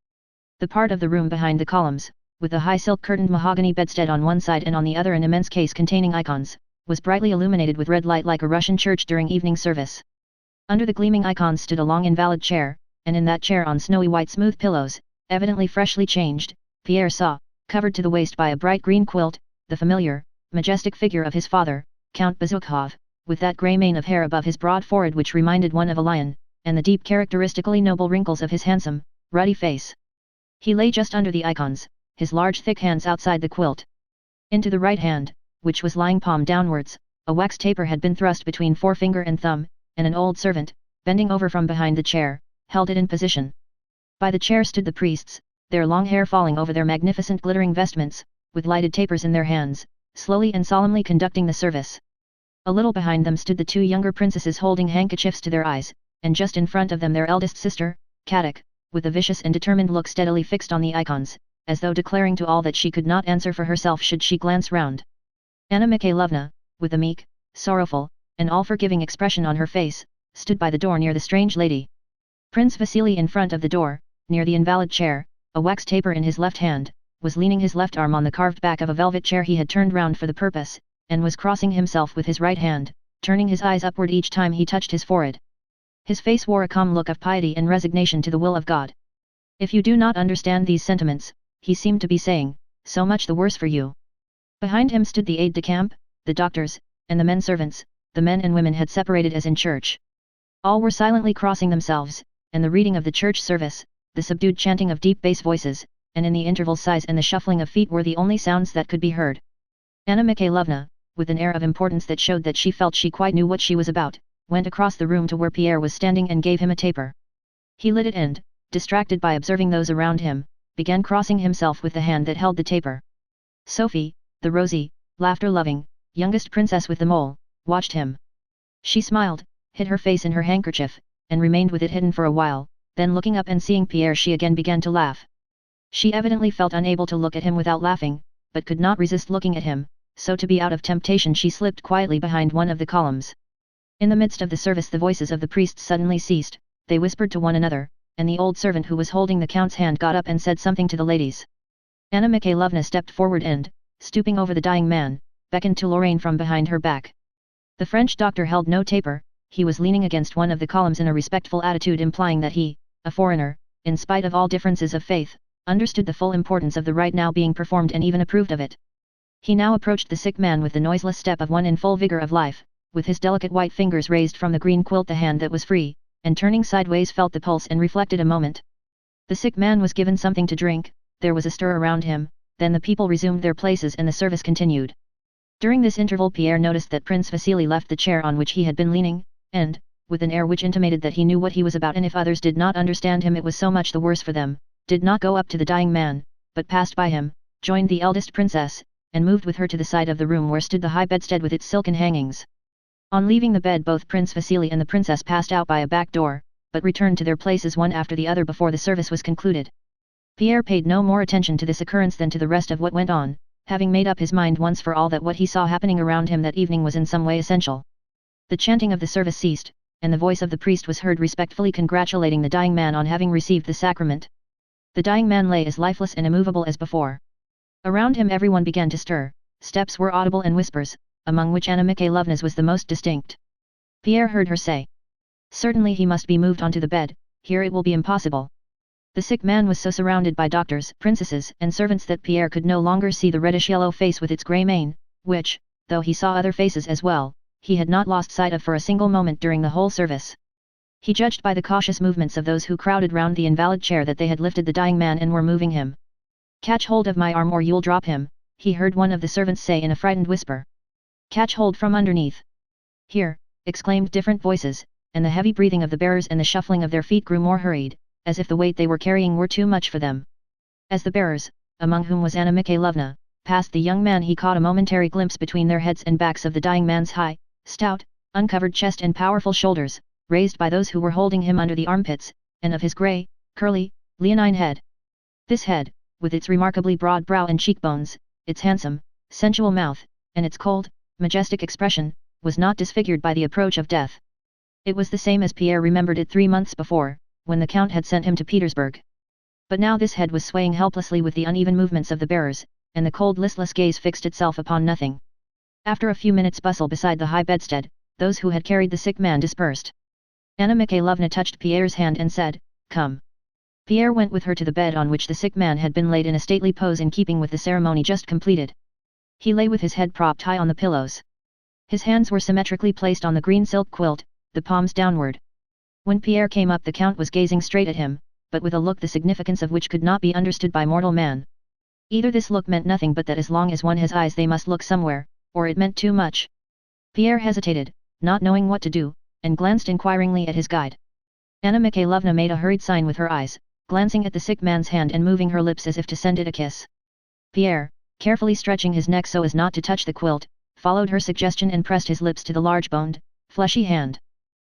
The part of the room behind the columns, with a high silk-curtained mahogany bedstead on one side and on the other an immense case containing icons, was brightly illuminated with red light like a Russian church during evening service. Under the gleaming icons stood a long invalid chair, and in that chair on snowy white smooth pillows, evidently freshly changed, Pierre saw, covered to the waist by a bright green quilt, the familiar, majestic figure of his father, Count Bezukhov, with that grey mane of hair above his broad forehead which reminded one of a lion, and the deep characteristically noble wrinkles of his handsome, ruddy face. He lay just under the icons, his large thick hands outside the quilt. Into the right hand, which was lying palm downwards, a wax taper had been thrust between forefinger and thumb, and an old servant, bending over from behind the chair, held it in position. By the chair stood the priests, their long hair falling over their magnificent glittering vestments, with lighted tapers in their hands, slowly and solemnly conducting the service. A little behind them stood the two younger princesses holding handkerchiefs to their eyes, and just in front of them their eldest sister, Katek, with a vicious and determined look steadily fixed on the icons, as though declaring to all that she could not answer for herself should she glance round. Anna Mikhailovna, with a meek, sorrowful, and all-forgiving expression on her face, stood by the door near the strange lady. Prince Vasily in front of the door, near the invalid chair, a wax taper in his left hand, was leaning his left arm on the carved back of a velvet chair he had turned round for the purpose, and was crossing himself with his right hand, turning his eyes upward each time he touched his forehead. His face wore a calm look of piety and resignation to the will of God. "If you do not understand these sentiments," he seemed to be saying, "so much the worse for you." Behind him stood the aide-de-camp, the doctors, and the men servants. The men and women had separated as in church. All were silently crossing themselves, and the reading of the church service, the subdued chanting of deep bass voices, and in the intervals sighs and the shuffling of feet were the only sounds that could be heard. Anna Mikhailovna, with an air of importance that showed that she felt she quite knew what she was about, went across the room to where Pierre was standing and gave him a taper. He lit it and, distracted by observing those around him, began crossing himself with the hand that held the taper. Sophie, the rosy, laughter-loving, youngest princess with the mole, watched him. She smiled, hid her face in her handkerchief, and remained with it hidden for a while, then looking up and seeing Pierre she again began to laugh. She evidently felt unable to look at him without laughing, but could not resist looking at him, so to be out of temptation she slipped quietly behind one of the columns. In the midst of the service the voices of the priests suddenly ceased, they whispered to one another, and the old servant who was holding the count's hand got up and said something to the ladies. Anna Mikhailovna stepped forward and, stooping over the dying man, beckoned to Lorraine from behind her back. The French doctor held no taper, he was leaning against one of the columns in a respectful attitude implying that he, a foreigner, in spite of all differences of faith, understood the full importance of the rite now being performed and even approved of it. He now approached the sick man with the noiseless step of one in full vigor of life, with his delicate white fingers raised from the green quilt the hand that was free, and turning sideways felt the pulse and reflected a moment. The sick man was given something to drink, there was a stir around him, then the people resumed their places and the service continued. During this interval Pierre noticed that Prince Vasily left the chair on which he had been leaning, and, with an air which intimated that he knew what he was about and if others did not understand him it was so much the worse for them, did not go up to the dying man, but passed by him, joined the eldest princess, and moved with her to the side of the room where stood the high bedstead with its silken hangings. On leaving the bed both Prince Vasily and the princess passed out by a back door, but returned to their places one after the other before the service was concluded. Pierre paid no more attention to this occurrence than to the rest of what went on, having made up his mind once for all that what he saw happening around him that evening was in some way essential. The chanting of the service ceased, and the voice of the priest was heard respectfully congratulating the dying man on having received the sacrament. The dying man lay as lifeless and immovable as before. Around him everyone began to stir, steps were audible and whispers, among which Anna Mikhailovna's was the most distinct. Pierre heard her say, Certainly he must be moved onto the bed, here it will be impossible. The sick man was so surrounded by doctors, princesses, and servants that Pierre could no longer see the reddish-yellow face with its grey mane, which, though he saw other faces as well, he had not lost sight of for a single moment during the whole service. He judged by the cautious movements of those who crowded round the invalid chair that they had lifted the dying man and were moving him. "Catch hold of my arm or you'll drop him," he heard one of the servants say in a frightened whisper. "Catch hold from underneath." "Here," exclaimed different voices, and the heavy breathing of the bearers and the shuffling of their feet grew more hurried, as if the weight they were carrying were too much for them. As the bearers, among whom was Anna Mikhailovna, passed the young man he caught a momentary glimpse between their heads and backs of the dying man's high, stout, uncovered chest and powerful shoulders, raised by those who were holding him under the armpits, and of his grey, curly, leonine head. This head, with its remarkably broad brow and cheekbones, its handsome, sensual mouth, and its cold, majestic expression, was not disfigured by the approach of death. It was the same as Pierre remembered it 3 months before, when the Count had sent him to Petersburg. But now this head was swaying helplessly with the uneven movements of the bearers, and the cold listless gaze fixed itself upon nothing. After a few minutes' bustle beside the high bedstead, those who had carried the sick man dispersed. Anna Mikhailovna touched Pierre's hand and said, "Come." Pierre went with her to the bed on which the sick man had been laid in a stately pose in keeping with the ceremony just completed. He lay with his head propped high on the pillows. His hands were symmetrically placed on the green silk quilt, the palms downward. When Pierre came up the Count was gazing straight at him, but with a look the significance of which could not be understood by mortal man. Either this look meant nothing but that as long as one has eyes they must look somewhere, or it meant too much. Pierre hesitated, not knowing what to do, and glanced inquiringly at his guide. Anna Mikhailovna made a hurried sign with her eyes, glancing at the sick man's hand and moving her lips as if to send it a kiss. Pierre, carefully stretching his neck so as not to touch the quilt, followed her suggestion and pressed his lips to the large boned, fleshy hand.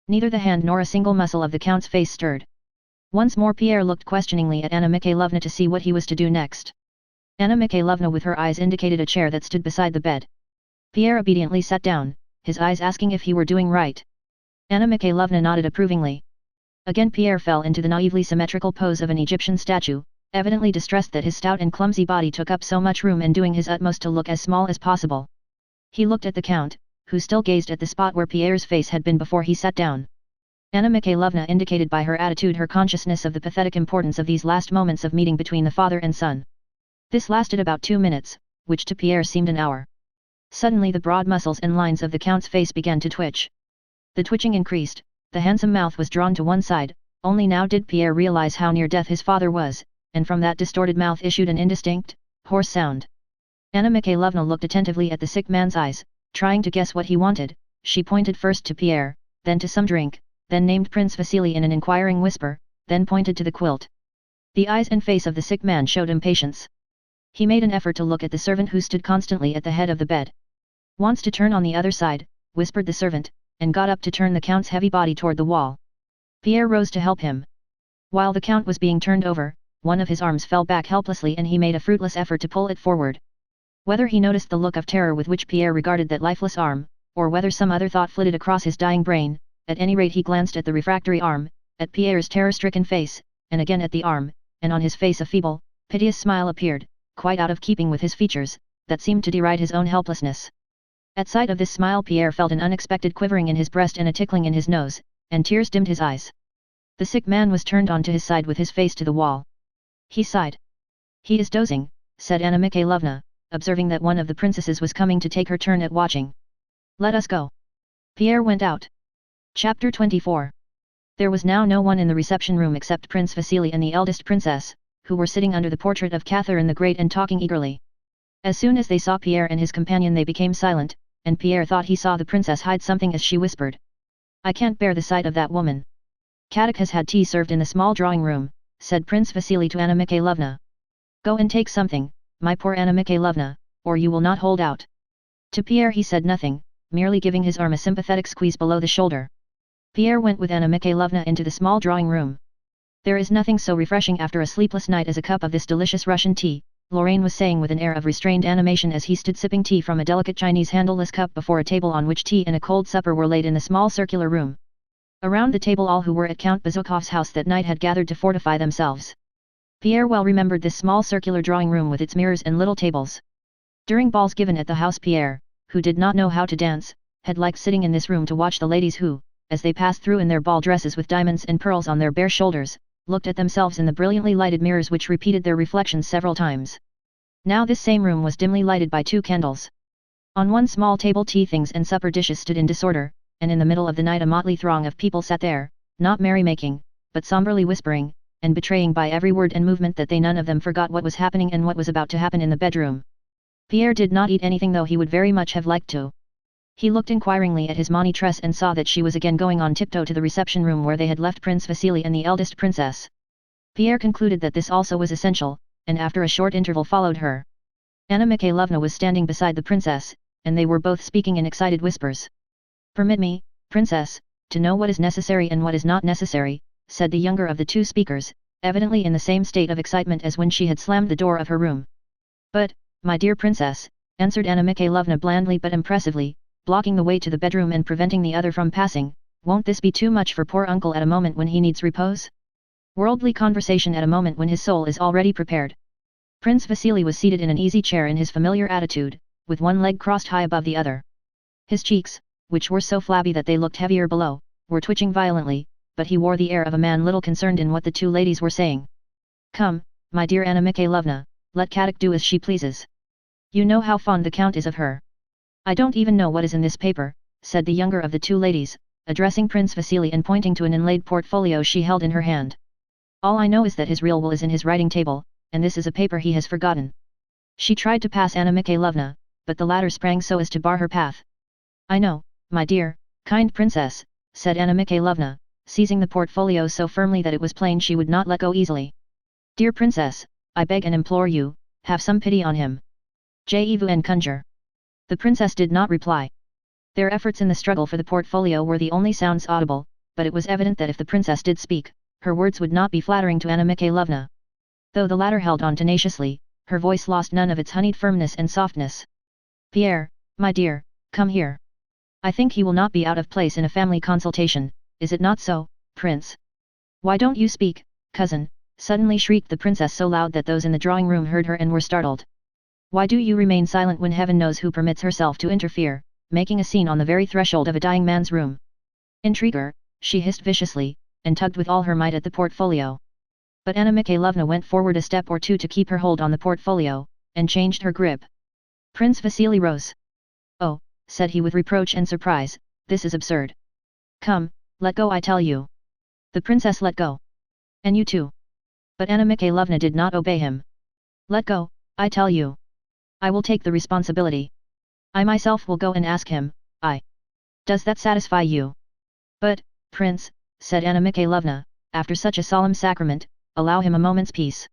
Neither the hand nor a single muscle of the Count's face stirred. Once more Pierre looked questioningly at Anna Mikhailovna to see what he was to do next. Anna Mikhailovna with her eyes indicated a chair that stood beside the bed. Pierre obediently sat down, his eyes asking if he were doing right. Anna Mikhailovna nodded approvingly. Again Pierre fell into the naively symmetrical pose of an Egyptian statue, evidently distressed that his stout and clumsy body took up so much room and doing his utmost to look as small as possible. He looked at the Count, who still gazed at the spot where Pierre's face had been before he sat down. Anna Mikhailovna indicated by her attitude her consciousness of the pathetic importance of these last moments of meeting between the father and son. This lasted about 2 minutes, which to Pierre seemed an hour. Suddenly the broad muscles and lines of the Count's face began to twitch. The twitching increased, the handsome mouth was drawn to one side, only now did Pierre realize how near death his father was, and from that distorted mouth issued an indistinct, hoarse sound. Anna Mikhailovna looked attentively at the sick man's eyes, trying to guess what he wanted. She pointed first to Pierre, then to some drink, then named Prince Vasily in an inquiring whisper, then pointed to the quilt. The eyes and face of the sick man showed impatience. He made an effort to look at the servant who stood constantly at the head of the bed. "Wants to turn on the other side," whispered the servant, and got up to turn the Count's heavy body toward the wall. Pierre rose to help him. While the Count was being turned over, one of his arms fell back helplessly and he made a fruitless effort to pull it forward. Whether he noticed the look of terror with which Pierre regarded that lifeless arm, or whether some other thought flitted across his dying brain, at any rate he glanced at the refractory arm, at Pierre's terror-stricken face, and again at the arm, and on his face a feeble, piteous smile appeared, quite out of keeping with his features, that seemed to deride his own helplessness. At sight of this smile Pierre felt an unexpected quivering in his breast and a tickling in his nose, and tears dimmed his eyes. The sick man was turned on to his side with his face to the wall. He sighed. "He is dozing," said Anna Mikhailovna, observing that one of the princesses was coming to take her turn at watching. "Let us go." Pierre went out. Chapter 24. There was now no one in the reception room except Prince Vasily and the eldest princess, who were sitting under the portrait of Catherine the Great and talking eagerly. As soon as they saw Pierre and his companion they became silent, and Pierre thought he saw the princess hide something as she whispered. "I can't bear the sight of that woman." "Kadak has had tea served in the small drawing room," said Prince Vasily to Anna Mikhailovna. "Go and take something, my poor Anna Mikhailovna, or you will not hold out." To Pierre he said nothing, merely giving his arm a sympathetic squeeze below the shoulder. Pierre went with Anna Mikhailovna into the small drawing room. "There is nothing so refreshing after a sleepless night as a cup of this delicious Russian tea," Lorraine was saying with an air of restrained animation as he stood sipping tea from a delicate Chinese handleless cup before a table on which tea and a cold supper were laid in the small circular room. Around the table all who were at Count Bezukhov's house that night had gathered to fortify themselves. Pierre well remembered this small circular drawing room with its mirrors and little tables. During balls given at the house Pierre, who did not know how to dance, had liked sitting in this room to watch the ladies who, as they passed through in their ball dresses with diamonds and pearls on their bare shoulders, looked at themselves in the brilliantly lighted mirrors which repeated their reflections several times. Now this same room was dimly lighted by 2 candles. On one small table tea things and supper dishes stood in disorder, and in the middle of the night a motley throng of people sat there, not merrymaking, but somberly whispering, and betraying by every word and movement that they none of them forgot what was happening and what was about to happen in the bedroom. Pierre did not eat anything, though he would very much have liked to. He looked inquiringly at his monitress and saw that she was again going on tiptoe to the reception room where they had left Prince Vasily and the eldest princess. Pierre concluded that this also was essential, and after a short interval followed her. Anna Mikhailovna was standing beside the princess, and they were both speaking in excited whispers. "Permit me, princess, to know what is necessary and what is not necessary," said the younger of the 2 speakers, evidently in the same state of excitement as when she had slammed the door of her room. "But, my dear princess," answered Anna Mikhailovna blandly but impressively, blocking the way to the bedroom and preventing the other from passing, "won't this be too much for poor uncle at a moment when he needs repose? Worldly conversation at a moment when his soul is already prepared." Prince Vasily was seated in an easy chair in his familiar attitude, with one leg crossed high above the other. His cheeks, which were so flabby that they looked heavier below, were twitching violently, but he wore the air of a man little concerned in what the 2 ladies were saying. "Come, my dear Anna Mikhailovna, let Katuk do as she pleases. You know how fond the count is of her." "I don't even know what is in this paper," said the younger of the 2 ladies, addressing Prince Vasily and pointing to an inlaid portfolio she held in her hand. "All I know is that his real will is in his writing table, and this is a paper he has forgotten." She tried to pass Anna Mikhailovna, but the latter sprang so as to bar her path. "I know, my dear, kind princess," said Anna Mikhailovna, seizing the portfolio so firmly that it was plain she would not let go easily. "Dear princess, I beg and implore you, have some pity on him. Jeevu and conjure." The princess did not reply. Their efforts in the struggle for the portfolio were the only sounds audible, but it was evident that if the princess did speak, her words would not be flattering to Anna Mikhailovna. Though the latter held on tenaciously, her voice lost none of its honeyed firmness and softness. "Pierre, my dear, come here. I think he will not be out of place in a family consultation, is it not so, prince? Why don't you speak, cousin?" suddenly shrieked the princess so loud that those in the drawing room heard her and were startled. "Why do you remain silent when heaven knows who permits herself to interfere, making a scene on the very threshold of a dying man's room? Intriguer," she hissed viciously, and tugged with all her might at the portfolio. But Anna Mikhailovna went forward a step or 2 to keep her hold on the portfolio, and changed her grip. Prince Vasily rose. "Oh," said he with reproach and surprise, "this is absurd. Come, let go, I tell you." The princess let go. "And you too." But Anna Mikhailovna did not obey him. "Let go, I tell you. I will take the responsibility. I myself will go and ask him, Does that satisfy you?" "But, prince," said Anna Mikhailovna, "after such a solemn sacrament, allow him a moment's peace."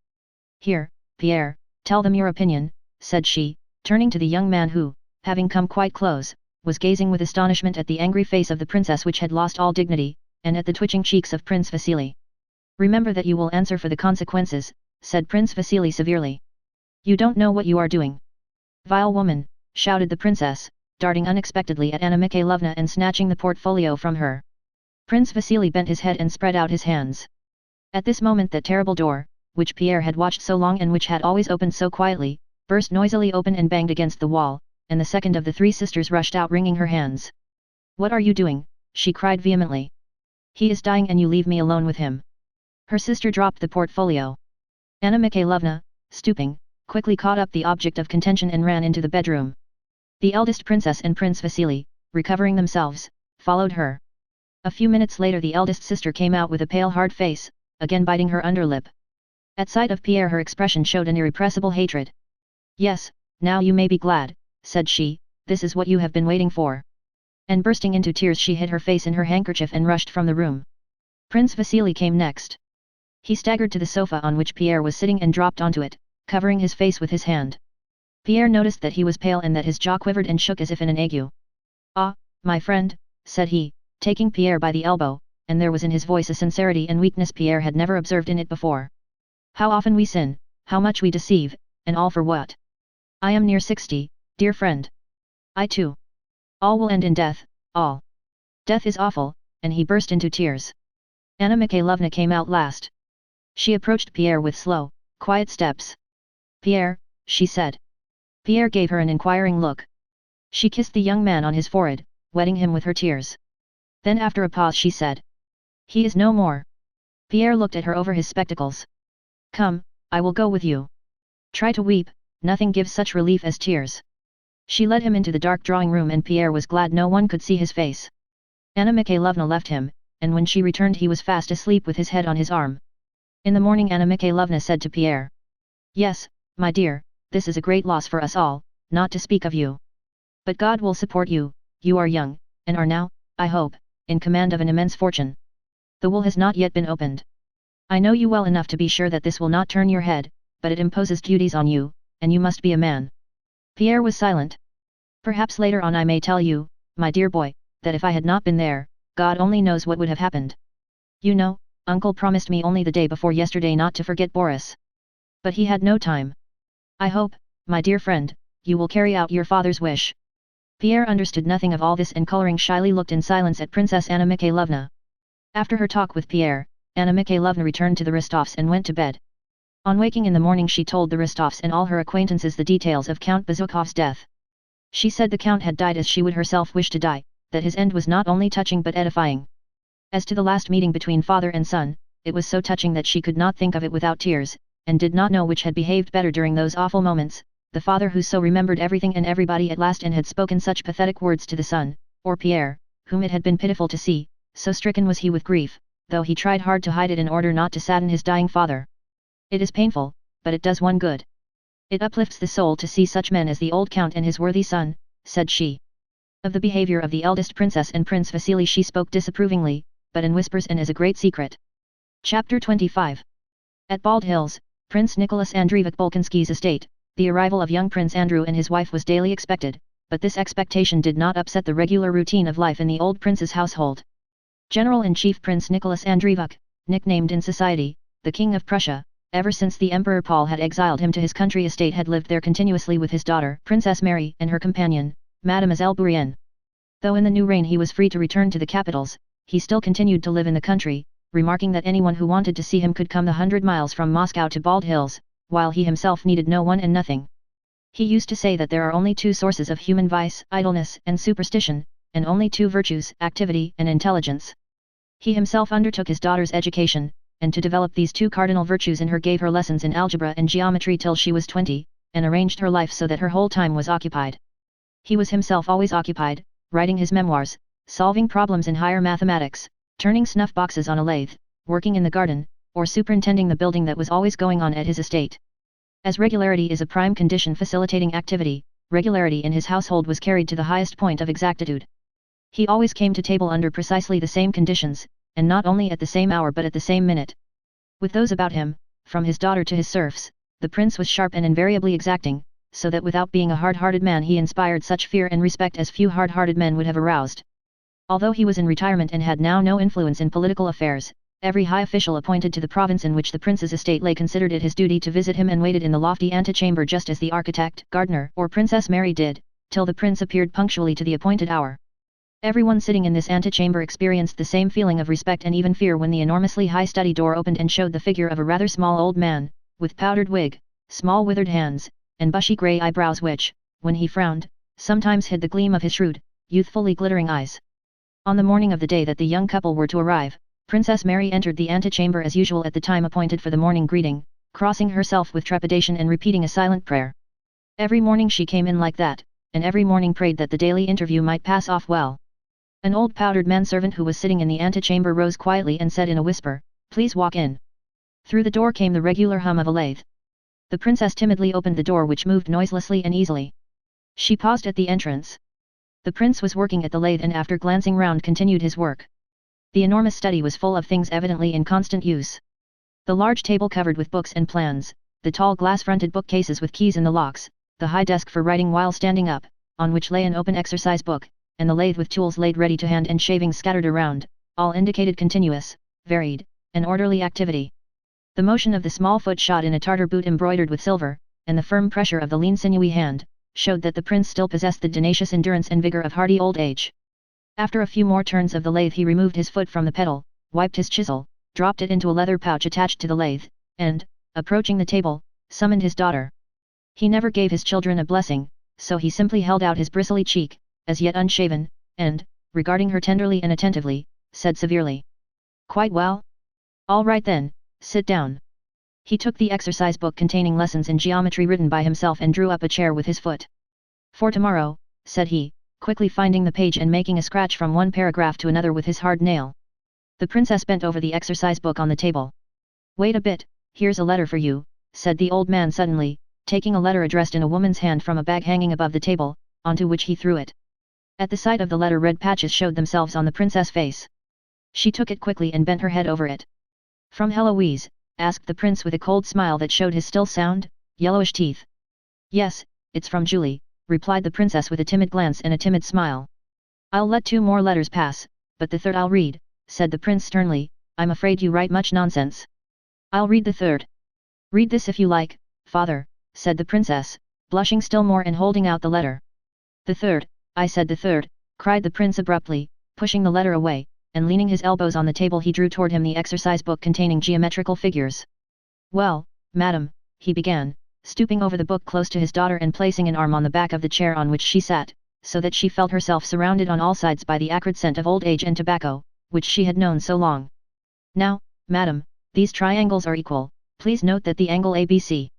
"Here, Pierre, tell them your opinion," said she, turning to the young man who, having come quite close, was gazing with astonishment at the angry face of the princess which had lost all dignity, and at the twitching cheeks of Prince Vasily. "Remember that you will answer for the consequences," said Prince Vasily severely. "You don't know what you are doing." "Vile woman," shouted the princess, darting unexpectedly at Anna Mikhailovna and snatching the portfolio from her. Prince Vasily bent his head and spread out his hands. At this moment that terrible door, which Pierre had watched so long and which had always opened so quietly, burst noisily open and banged against the wall, and the second of the 3 sisters rushed out wringing her hands. "What are you doing?" she cried vehemently. "He is dying and you leave me alone with him." Her sister dropped the portfolio. Anna Mikhailovna, stooping, quickly caught up the object of contention and ran into the bedroom. The eldest princess and Prince Vasily, recovering themselves, followed her. A few minutes later the eldest sister came out with a pale hard face, again biting her underlip. At sight of Pierre her expression showed an irrepressible hatred. "Yes, now you may be glad," said she, "this is what you have been waiting for." And bursting into tears she hid her face in her handkerchief and rushed from the room. Prince Vasily came next. He staggered to the sofa on which Pierre was sitting and dropped onto it, covering his face with his hand. Pierre noticed that he was pale and that his jaw quivered and shook as if in an ague. "Ah, my friend," said he, taking Pierre by the elbow, and there was in his voice a sincerity and weakness Pierre had never observed in it before. "How often we sin, how much we deceive, and all for what? I am near 60, dear friend. I too. All will end in death, all. Death is awful," and he burst into tears. Anna Mikhailovna came out last. She approached Pierre with slow, quiet steps. "Pierre," she said. Pierre gave her an inquiring look. She kissed the young man on his forehead, wetting him with her tears. Then after a pause she said. He is no more. Pierre looked at her over his spectacles. Come, I will go with you. Try to weep, nothing gives such relief as tears. She led him into the dark drawing room and Pierre was glad no one could see his face. Anna Mikhailovna left him, and when she returned he was fast asleep with his head on his arm. In the morning Anna Mikhailovna said to Pierre. Yes, my dear, this is a great loss for us all, not to speak of you. But God will support you, you are young, and are now, I hope, in command of an immense fortune. The will has not yet been opened. I know you well enough to be sure that this will not turn your head, but it imposes duties on you, and you must be a man. Pierre was silent. Perhaps later on I may tell you, my dear boy, that if I had not been there, God only knows what would have happened. You know, Uncle promised me only the day before yesterday not to forget Boris. But he had no time. I hope, my dear friend, you will carry out your father's wish. Pierre understood nothing of all this and coloring shyly looked in silence at Princess Anna Mikhailovna. After her talk with Pierre, Anna Mikhailovna returned to the Rostovs and went to bed. On waking in the morning she told the Rostovs and all her acquaintances the details of Count Bezukhov's death. She said the count had died as she would herself wish to die, that his end was not only touching but edifying. As to the last meeting between father and son, it was so touching that she could not think of it without tears, and did not know which had behaved better during those awful moments, the father who so remembered everything and everybody at last and had spoken such pathetic words to the son, or Pierre, whom it had been pitiful to see, so stricken was he with grief, though he tried hard to hide it in order not to sadden his dying father. It is painful, but it does one good. It uplifts the soul to see such men as the old count and his worthy son, said she. Of the behavior of the eldest princess and Prince Vasily she spoke disapprovingly, but in whispers and as a great secret. Chapter 25. At Bald Hills, Prince Nicholas Andreevich Bolkonsky's estate, the arrival of young Prince Andrew and his wife was daily expected, but this expectation did not upset the regular routine of life in the old prince's household. General-in-Chief Prince Nicholas Andreevich, nicknamed in society, the King of Prussia, ever since the Emperor Paul had exiled him to his country estate had lived there continuously with his daughter, Princess Mary, and her companion, Mademoiselle Bourienne. Though in the new reign he was free to return to the capitals, he still continued to live in the country, remarking that anyone who wanted to see him could come the 100 miles from Moscow to Bald Hills, while he himself needed no one and nothing. He used to say that there are only two sources of human vice, idleness and superstition, and only two virtues, activity and intelligence. He himself undertook his daughter's education, and to develop these two cardinal virtues in her gave her lessons in algebra and geometry till she was 20, and arranged her life so that her whole time was occupied. He was himself always occupied, writing his memoirs, solving problems in higher mathematics, turning snuff boxes on a lathe, working in the garden, or superintending the building that was always going on at his estate. As regularity is a prime condition facilitating activity, regularity in his household was carried to the highest point of exactitude. He always came to table under precisely the same conditions, and not only at the same hour but at the same minute. With those about him, from his daughter to his serfs, the prince was sharp and invariably exacting, so that without being a hard-hearted man he inspired such fear and respect as few hard-hearted men would have aroused. Although he was in retirement and had now no influence in political affairs, every high official appointed to the province in which the prince's estate lay considered it his duty to visit him and waited in the lofty antechamber just as the architect, gardener, or Princess Mary did, till the prince appeared punctually to the appointed hour. Everyone sitting in this antechamber experienced the same feeling of respect and even fear when the enormously high study door opened and showed the figure of a rather small old man, with powdered wig, small withered hands, and bushy grey eyebrows which, when he frowned, sometimes hid the gleam of his shrewd, youthfully glittering eyes. On the morning of the day that the young couple were to arrive, Princess Mary entered the antechamber as usual at the time appointed for the morning greeting, crossing herself with trepidation and repeating a silent prayer. Every morning she came in like that, and every morning prayed that the daily interview might pass off well. An old powdered manservant who was sitting in the antechamber rose quietly and said in a whisper, "Please walk in." Through the door came the regular hum of a lathe. The princess timidly opened the door which moved noiselessly and easily. She paused at the entrance. The prince was working at the lathe and after glancing round continued his work. The enormous study was full of things evidently in constant use. The large table covered with books and plans, the tall glass-fronted bookcases with keys in the locks, the high desk for writing while standing up, on which lay an open exercise book, and the lathe with tools laid ready to hand and shavings scattered around, all indicated continuous, varied, and orderly activity. The motion of the small foot shod in a Tartar boot embroidered with silver, and the firm pressure of the lean sinewy hand, showed that the prince still possessed the tenacious endurance and vigor of hardy old age. After a few more turns of the lathe he removed his foot from the pedal, wiped his chisel, dropped it into a leather pouch attached to the lathe, and, approaching the table, summoned his daughter. He never gave his children a blessing, so he simply held out his bristly cheek, as yet unshaven, and, regarding her tenderly and attentively, said severely. Quite well? All right then, sit down. He took the exercise book containing lessons in geometry written by himself and drew up a chair with his foot. For tomorrow, said he, quickly finding the page and making a scratch from one paragraph to another with his hard nail. The princess bent over the exercise book on the table. Wait a bit, here's a letter for you, said the old man suddenly, taking a letter addressed in a woman's hand from a bag hanging above the table, onto which he threw it. At the sight of the letter red patches showed themselves on the princess' face. She took it quickly and bent her head over it. From Heloise? Asked the prince with a cold smile that showed his still sound, yellowish teeth. Yes, it's from Julie, replied the princess with a timid glance and a timid smile. I'll let 2 more letters pass, but the third I'll read, said the prince sternly. I'm afraid you write much nonsense. I'll read the third. Read this if you like, father, said the princess, blushing still more and holding out the letter. The third, I said the third, cried the prince abruptly, pushing the letter away, and leaning his elbows on the table he drew toward him the exercise book containing geometrical figures. Well, madam, he began, stooping over the book close to his daughter and placing an arm on the back of the chair on which she sat, so that she felt herself surrounded on all sides by the acrid scent of old age and tobacco, which she had known so long. Now, madam, these triangles are equal, please note that the angle ABC.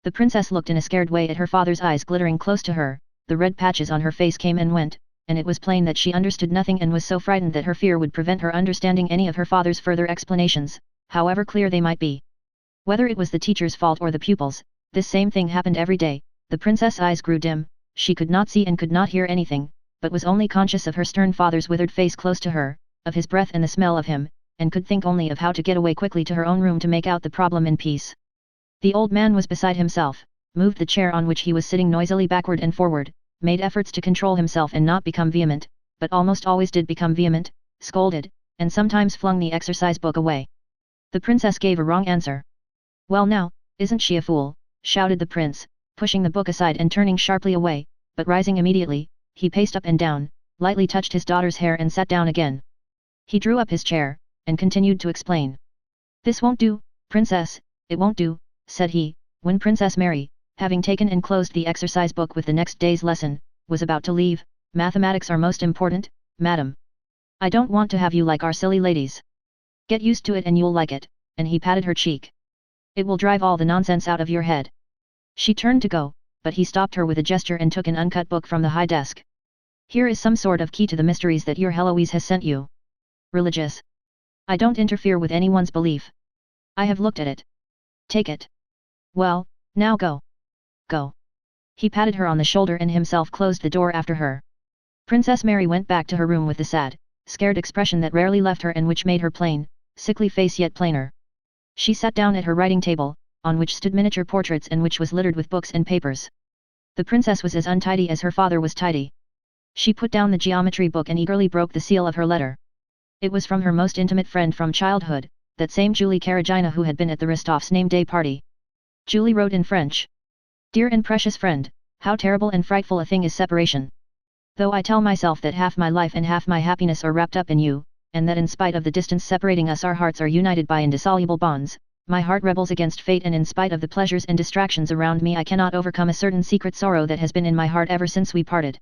The princess looked in a scared way at her father's eyes glittering close to her, the red patches on her face came and went, and it was plain that she understood nothing and was so frightened that her fear would prevent her understanding any of her father's further explanations, however clear they might be. Whether it was the teacher's fault or the pupil's, this same thing happened every day. The princess' eyes grew dim, she could not see and could not hear anything, but was only conscious of her stern father's withered face close to her, of his breath and the smell of him, and could think only of how to get away quickly to her own room to make out the problem in peace. The old man was beside himself, moved the chair on which he was sitting noisily backward and forward, made efforts to control himself and not become vehement, but almost always did become vehement, scolded, and sometimes flung the exercise book away. The princess gave a wrong answer. Well now, isn't she a fool, shouted the prince, pushing the book aside and turning sharply away, but rising immediately, he paced up and down, lightly touched his daughter's hair and sat down again. He drew up his chair, and continued to explain. This won't do, princess, it won't do, said he, when Princess Mary, having taken and closed the exercise book with the next day's lesson, was about to leave. Mathematics are most important, madam. I don't want to have you like our silly ladies. Get used to it and you'll like it, and he patted her cheek. It will drive all the nonsense out of your head. She turned to go, but he stopped her with a gesture and took an uncut book from the high desk. Here is some sort of key to the mysteries that your Heloise has sent you. Religious. I don't interfere with anyone's belief. I have looked at it. Take it. Well, now go. Go. He patted her on the shoulder and himself closed the door after her. Princess Mary went back to her room with the sad, scared expression that rarely left her and which made her plain, sickly face yet plainer. She sat down at her writing table, on which stood miniature portraits and which was littered with books and papers. The princess was as untidy as her father was tidy. She put down the geometry book and eagerly broke the seal of her letter. It was from her most intimate friend from childhood, that same Julie Karagina who had been at the Rostovs' name day party. Julie wrote in French. Dear and precious friend, how terrible and frightful a thing is separation. Though I tell myself that half my life and half my happiness are wrapped up in you, and that in spite of the distance separating us our hearts are united by indissoluble bonds, my heart rebels against fate and in spite of the pleasures and distractions around me I cannot overcome a certain secret sorrow that has been in my heart ever since we parted.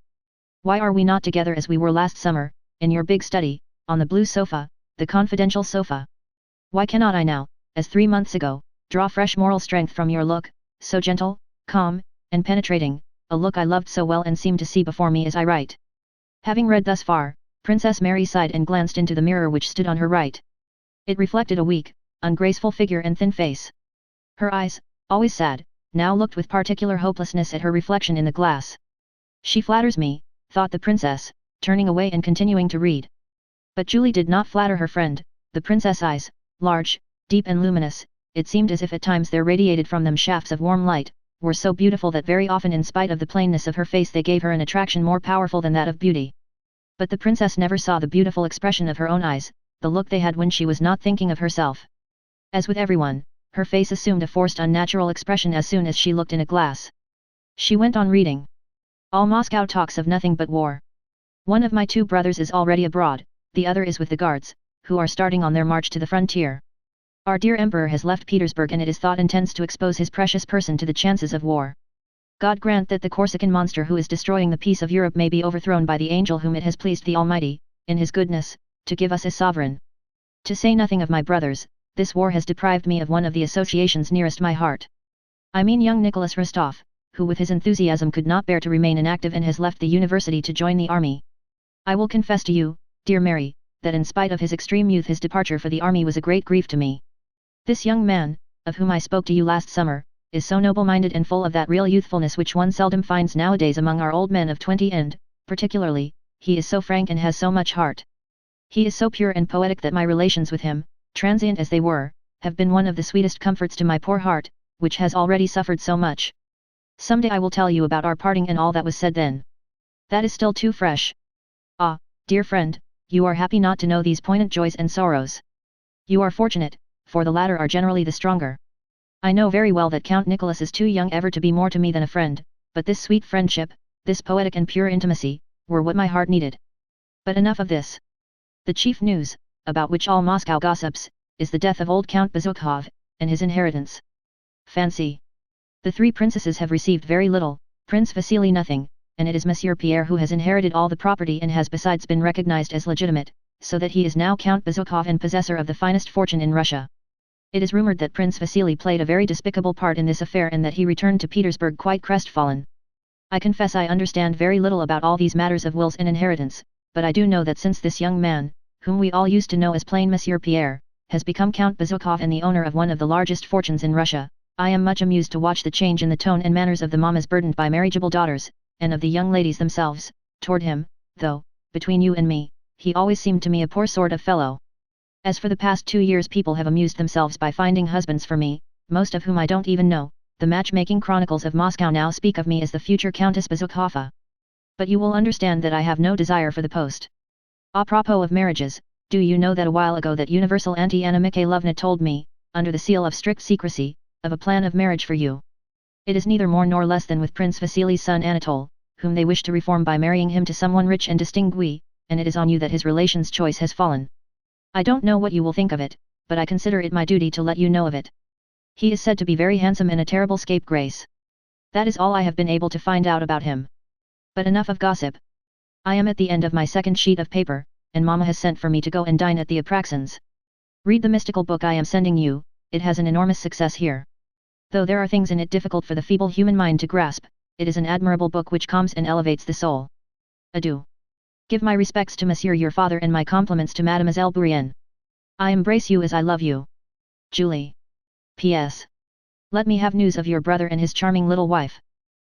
Why are we not together as we were last summer, in your big study, on the blue sofa, the confidential sofa? Why cannot I now, as 3 months ago, draw fresh moral strength from your look, so gentle, calm, and penetrating, a look I loved so well and seem to see before me as I write? Having read thus far, Princess Mary sighed and glanced into the mirror which stood on her right. It reflected a weak, ungraceful figure and thin face. Her eyes, always sad, now looked with particular hopelessness at her reflection in the glass. She flatters me, thought the princess, turning away and continuing to read. But Julie did not flatter her friend. The princess' eyes, large, deep and luminous, it seemed as if at times there radiated from them shafts of warm light, were so beautiful that very often in spite of the plainness of her face they gave her an attraction more powerful than that of beauty. But the princess never saw the beautiful expression of her own eyes, the look they had when she was not thinking of herself. As with everyone, her face assumed a forced unnatural expression as soon as she looked in a glass. She went on reading. All Moscow talks of nothing but war. One of my 2 brothers is already abroad, the other is with the Guards, who are starting on their march to the frontier. Our dear Emperor has left Petersburg and it is thought intends to expose his precious person to the chances of war. God grant that the Corsican monster who is destroying the peace of Europe may be overthrown by the angel whom it has pleased the Almighty, in his goodness, to give us a sovereign. To say nothing of my brothers, this war has deprived me of one of the associations nearest my heart. I mean young Nicholas Rostov, who with his enthusiasm could not bear to remain inactive and has left the university to join the army. I will confess to you, dear Mary, that in spite of his extreme youth his departure for the army was a great grief to me. This young man, of whom I spoke to you last summer, is so noble-minded and full of that real youthfulness which one seldom finds nowadays among our old men of 20 and, particularly, he is so frank and has so much heart. He is so pure and poetic that my relations with him, transient as they were, have been one of the sweetest comforts to my poor heart, which has already suffered so much. Some day I will tell you about our parting and all that was said then. That is still too fresh. Ah, dear friend, you are happy not to know these poignant joys and sorrows. You are fortunate, for the latter are generally the stronger. I know very well that Count Nicholas is too young ever to be more to me than a friend, but this sweet friendship, this poetic and pure intimacy, were what my heart needed. But enough of this. The chief news, about which all Moscow gossips, is the death of old Count Bezukhov, and his inheritance. Fancy! The three princesses have received very little, Prince Vasily nothing, and it is Monsieur Pierre who has inherited all the property and has besides been recognized as legitimate, so that he is now Count Bezukhov and possessor of the finest fortune in Russia. It is rumored that Prince Vasily played a very despicable part in this affair and that he returned to Petersburg quite crestfallen. I confess I understand very little about all these matters of wills and inheritance, but I do know that since this young man, whom we all used to know as plain Monsieur Pierre, has become Count Bezukhov and the owner of one of the largest fortunes in Russia, I am much amused to watch the change in the tone and manners of the mammas burdened by marriageable daughters, and of the young ladies themselves, toward him, though, between you and me, he always seemed to me a poor sort of fellow. As for the past 2 years people have amused themselves by finding husbands for me, most of whom I don't even know. The matchmaking chronicles of Moscow now speak of me as the future Countess Bezukhova. But you will understand that I have no desire for the post. A propos of marriages, do you know that a while ago that universal Auntie Anna Mikhailovna told me, under the seal of strict secrecy, of a plan of marriage for you. It is neither more nor less than with Prince Vasily's son Anatole, whom they wish to reform by marrying him to someone rich and distinguished, and it is on you that his relation's choice has fallen. I don't know what you will think of it, but I consider it my duty to let you know of it. He is said to be very handsome and a terrible scapegrace. That is all I have been able to find out about him. But enough of gossip. I am at the end of my second sheet of paper, and Mama has sent for me to go and dine at the Apraxins. Read the mystical book I am sending you, it has an enormous success here. Though there are things in it difficult for the feeble human mind to grasp, it is an admirable book which calms and elevates the soul. Adieu. Give my respects to Monsieur your father and my compliments to Mademoiselle Bourienne. I embrace you as I love you. Julie. P.S. Let me have news of your brother and his charming little wife.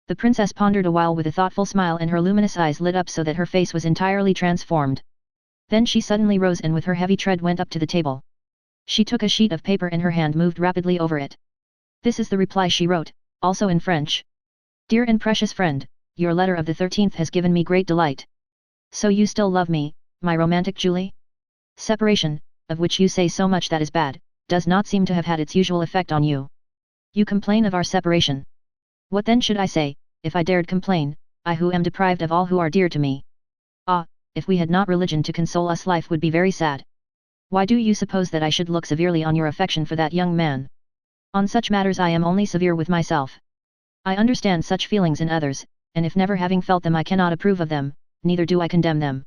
The princess pondered a while with a thoughtful smile and her luminous eyes lit up so that her face was entirely transformed. Then she suddenly rose and with her heavy tread went up to the table. She took a sheet of paper and her hand moved rapidly over it. This is the reply she wrote, also in French. Dear and precious friend, your letter of the 13th has given me great delight. So you still love me, my romantic Julie? Separation, of which you say so much that is bad, does not seem to have had its usual effect on you. You complain of our separation. What then should I say, if I dared complain, I who am deprived of all who are dear to me? Ah, if we had not religion to console us life would be very sad. Why do you suppose that I should look severely on your affection for that young man? On such matters I am only severe with myself. I understand such feelings in others, and if never having felt them I cannot approve of them, neither do I condemn them.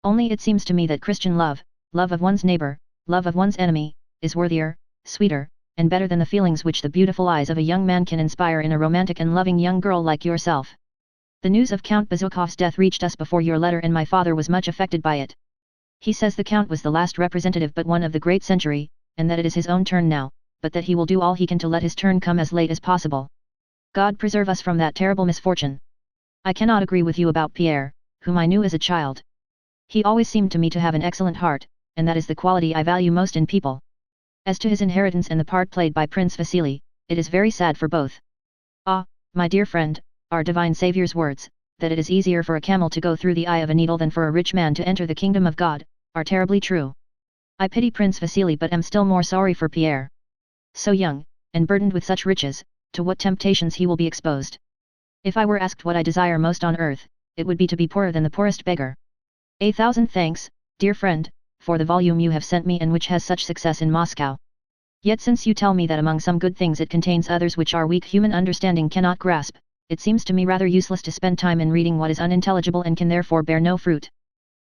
Only it seems to me that Christian love, love of one's neighbor, love of one's enemy, is worthier, sweeter, and better than the feelings which the beautiful eyes of a young man can inspire in a romantic and loving young girl like yourself. The news of Count Bezukhov's death reached us before your letter and my father was much affected by it. He says the Count was the last representative but one of the great century, and that it is his own turn now, but that he will do all he can to let his turn come as late as possible. God preserve us from that terrible misfortune. I cannot agree with you about Pierre, whom I knew as a child. He always seemed to me to have an excellent heart, and that is the quality I value most in people. As to his inheritance and the part played by Prince Vasily, it is very sad for both. Ah, my dear friend, our divine Saviour's words, that it is easier for a camel to go through the eye of a needle than for a rich man to enter the kingdom of God, are terribly true. I pity Prince Vasily but am still more sorry for Pierre. So young, and burdened with such riches, to what temptations he will be exposed. If I were asked what I desire most on earth, it would be to be poorer than the poorest beggar. 1,000 thanks, dear friend, for the volume you have sent me and which has such success in Moscow. Yet since you tell me that among some good things it contains others which our weak human understanding cannot grasp, it seems to me rather useless to spend time in reading what is unintelligible and can therefore bear no fruit.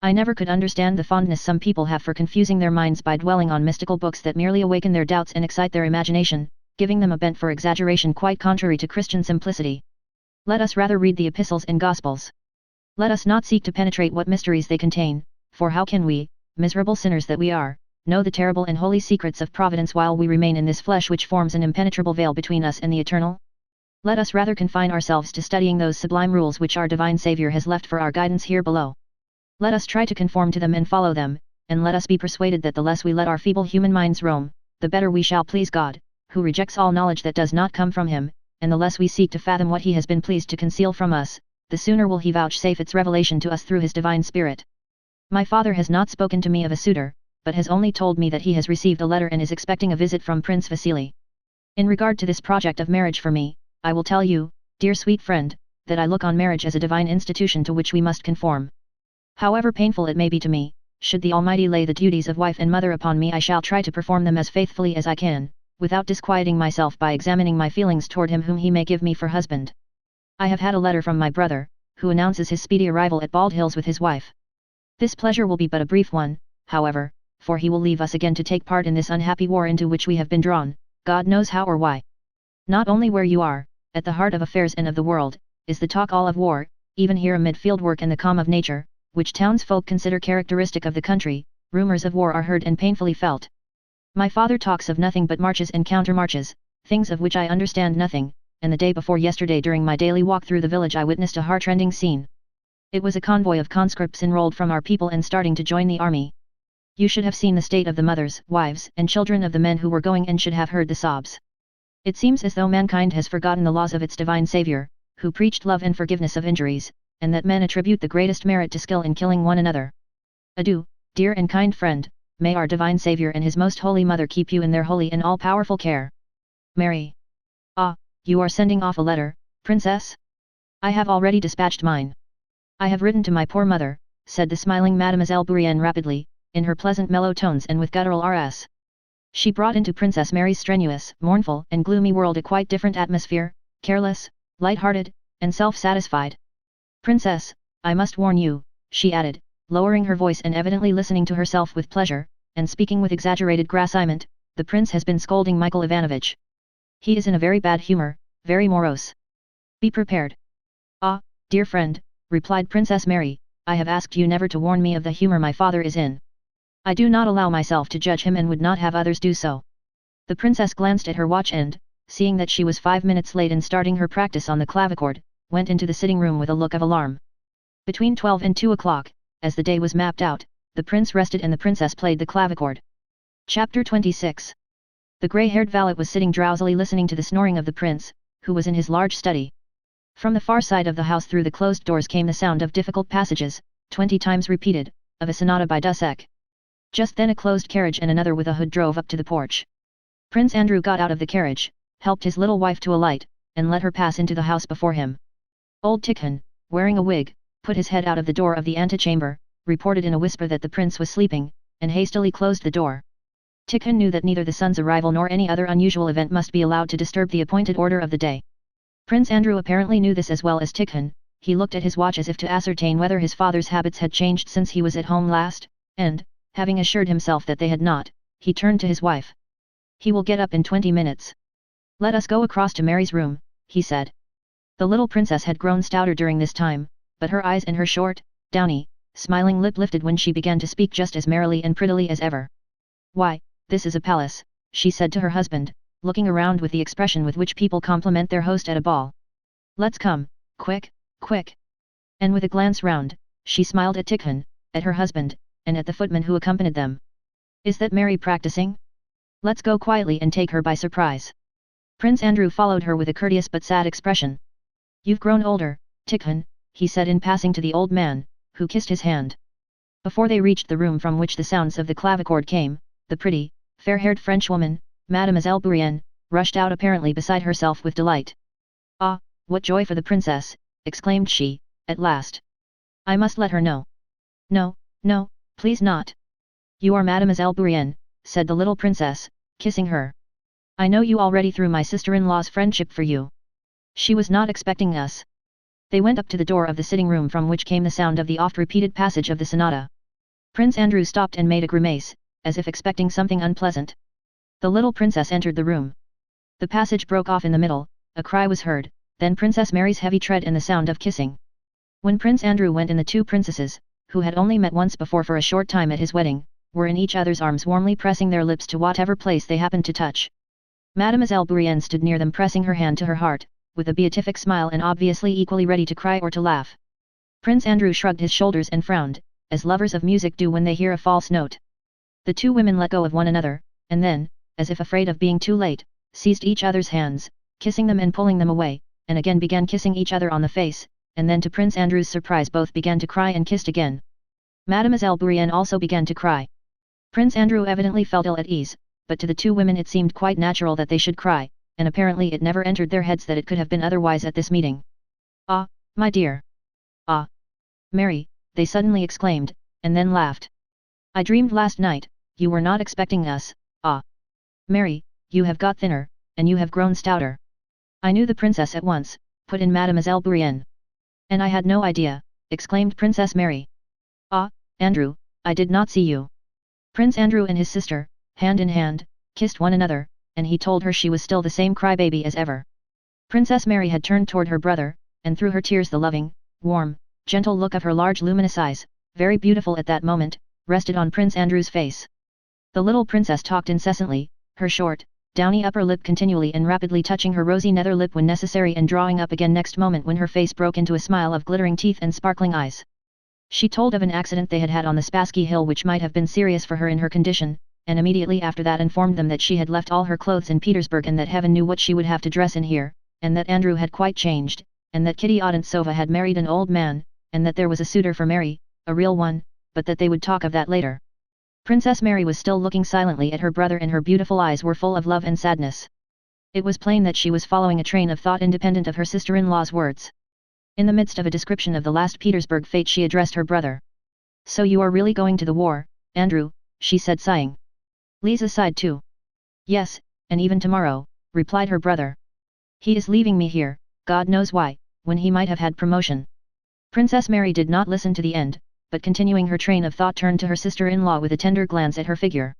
I never could understand the fondness some people have for confusing their minds by dwelling on mystical books that merely awaken their doubts and excite their imagination, giving them a bent for exaggeration quite contrary to Christian simplicity. Let us rather read the epistles and gospels. Let us not seek to penetrate what mysteries they contain, for how can we, miserable sinners that we are, know the terrible and holy secrets of providence while we remain in this flesh which forms an impenetrable veil between us and the eternal? Let us rather confine ourselves to studying those sublime rules which our divine Saviour has left for our guidance here below. Let us try to conform to them and follow them, and let us be persuaded that the less we let our feeble human minds roam, the better we shall please God, who rejects all knowledge that does not come from him, and the less we seek to fathom what he has been pleased to conceal from us, the sooner will he vouchsafe its revelation to us through his divine Spirit. My father has not spoken to me of a suitor, but has only told me that he has received a letter and is expecting a visit from Prince Vasily. In regard to this project of marriage for me, I will tell you, dear sweet friend, that I look on marriage as a divine institution to which we must conform. However painful it may be to me, should the Almighty lay the duties of wife and mother upon me, I shall try to perform them as faithfully as I can, without disquieting myself by examining my feelings toward him whom he may give me for husband. I have had a letter from my brother, who announces his speedy arrival at Bald Hills with his wife. This pleasure will be but a brief one, however, for he will leave us again to take part in this unhappy war into which we have been drawn, God knows how or why. Not only where you are, at the heart of affairs and of the world, is the talk all of war, even here amid field work and the calm of nature, which townsfolk consider characteristic of the country, rumors of war are heard and painfully felt. My father talks of nothing but marches and countermarches, things of which I understand nothing, and the day before yesterday during my daily walk through the village I witnessed a heart-rending scene. It was a convoy of conscripts enrolled from our people and starting to join the army. You should have seen the state of the mothers, wives, and children of the men who were going and should have heard the sobs. It seems as though mankind has forgotten the laws of its divine Saviour, who preached love and forgiveness of injuries, and that men attribute the greatest merit to skill in killing one another. Adieu, dear and kind friend, may our divine Saviour and his most holy mother keep you in their holy and all-powerful care. Mary. Ah, you are sending off a letter, princess? I have already dispatched mine. I have written to my poor mother, said the smiling Mademoiselle Bourienne rapidly, in her pleasant mellow tones and with guttural rs. She brought into Princess Mary's strenuous, mournful and gloomy world a quite different atmosphere, careless, light-hearted, and self-satisfied. Princess, I must warn you, she added, lowering her voice and evidently listening to herself with pleasure, and speaking with exaggerated grassiment, the prince has been scolding Michael Ivanovich. He is in a very bad humor, very morose. Be prepared. Ah, dear friend, replied Princess Mary, I have asked you never to warn me of the humor my father is in. I do not allow myself to judge him and would not have others do so. The princess glanced at her watch and, seeing that she was 5 minutes late in starting her practice on the clavichord, went into the sitting room with a look of alarm. Between 12 and 2 o'clock, as the day was mapped out, the prince rested and the princess played the clavichord. Chapter 26. The grey-haired valet was sitting drowsily listening to the snoring of the prince, who was in his large study. From the far side of the house through the closed doors came the sound of difficult passages, 20 times repeated, of a sonata by Dussek. Just then a closed carriage and another with a hood drove up to the porch. Prince Andrew got out of the carriage, helped his little wife to alight, and let her pass into the house before him. Old Tikhon, wearing a wig, put his head out of the door of the antechamber, reported in a whisper that the prince was sleeping, and hastily closed the door. Tikhon knew that neither the son's arrival nor any other unusual event must be allowed to disturb the appointed order of the day. Prince Andrew apparently knew this as well as Tikhon. He looked at his watch as if to ascertain whether his father's habits had changed since he was at home last, and, having assured himself that they had not, he turned to his wife. He will get up in 20 minutes. Let us go across to Mary's room, he said. The little princess had grown stouter during this time, but her eyes and her short, downy, smiling lip lifted when she began to speak just as merrily and prettily as ever. Why, this is a palace, she said to her husband, looking around with the expression with which people compliment their host at a ball. Let's come, quick, quick. And with a glance round, she smiled at Tikhon, at her husband, and at the footman who accompanied them. Is that Mary practicing? Let's go quietly and take her by surprise. Prince Andrew followed her with a courteous but sad expression. You've grown older, Tikhon, he said in passing to the old man, who kissed his hand. Before they reached the room from which the sounds of the clavichord came, the pretty, fair-haired Frenchwoman, Mademoiselle Bourienne, rushed out apparently beside herself with delight. Ah, what joy for the princess, exclaimed she, at last. I must let her know. No, no, please not. You are Mademoiselle Bourienne, said the little princess, kissing her. I know you already through my sister-in-law's friendship for you. She was not expecting us. They went up to the door of the sitting room from which came the sound of the oft-repeated passage of the sonata. Prince Andrew stopped and made a grimace, as if expecting something unpleasant. The little princess entered the room. The passage broke off in the middle, a cry was heard, then Princess Mary's heavy tread and the sound of kissing. When Prince Andrew went in, the two princesses, who had only met once before for a short time at his wedding, were in each other's arms warmly pressing their lips to whatever place they happened to touch. Mademoiselle Bourienne stood near them pressing her hand to her heart, with a beatific smile and obviously equally ready to cry or to laugh. Prince Andrew shrugged his shoulders and frowned, as lovers of music do when they hear a false note. The two women let go of one another, and then, as if afraid of being too late, seized each other's hands, kissing them and pulling them away, and again began kissing each other on the face, and then to Prince Andrew's surprise both began to cry and kissed again. Mademoiselle Bourienne also began to cry. Prince Andrew evidently felt ill at ease, but to the two women it seemed quite natural that they should cry, and apparently it never entered their heads that it could have been otherwise at this meeting. "Ah, my dear! Ah! Mary," they suddenly exclaimed, and then laughed. "I dreamed last night, you were not expecting us, ah! Mary, you have got thinner, and you have grown stouter." "I knew the princess at once," put in Mademoiselle Bourienne. "And I had no idea," exclaimed Princess Mary. "Ah, Andrew, I did not see you." Prince Andrew and his sister, hand in hand, kissed one another, and he told her she was still the same crybaby as ever. Princess Mary had turned toward her brother, and through her tears the loving, warm, gentle look of her large luminous eyes, very beautiful at that moment, rested on Prince Andrew's face. The little princess talked incessantly, her short, downy upper lip continually and rapidly touching her rosy nether lip when necessary and drawing up again next moment when her face broke into a smile of glittering teeth and sparkling eyes. She told of an accident they had had on the Spassky Hill which might have been serious for her in her condition, and immediately after that informed them that she had left all her clothes in Petersburg and that heaven knew what she would have to dress in here, and that Andrew had quite changed, and that Kitty Odintsova had married an old man, and that there was a suitor for Mary, a real one, but that they would talk of that later. Princess Mary was still looking silently at her brother and her beautiful eyes were full of love and sadness. It was plain that she was following a train of thought independent of her sister-in-law's words. In the midst of a description of the last Petersburg fete she addressed her brother. "So you are really going to the war, Andrew," she said sighing. Lisa sighed too. "Yes, and even tomorrow," replied her brother. "He is leaving me here, God knows why, when he might have had promotion." Princess Mary did not listen to the end, but continuing her train of thought turned to her sister-in-law with a tender glance at her figure.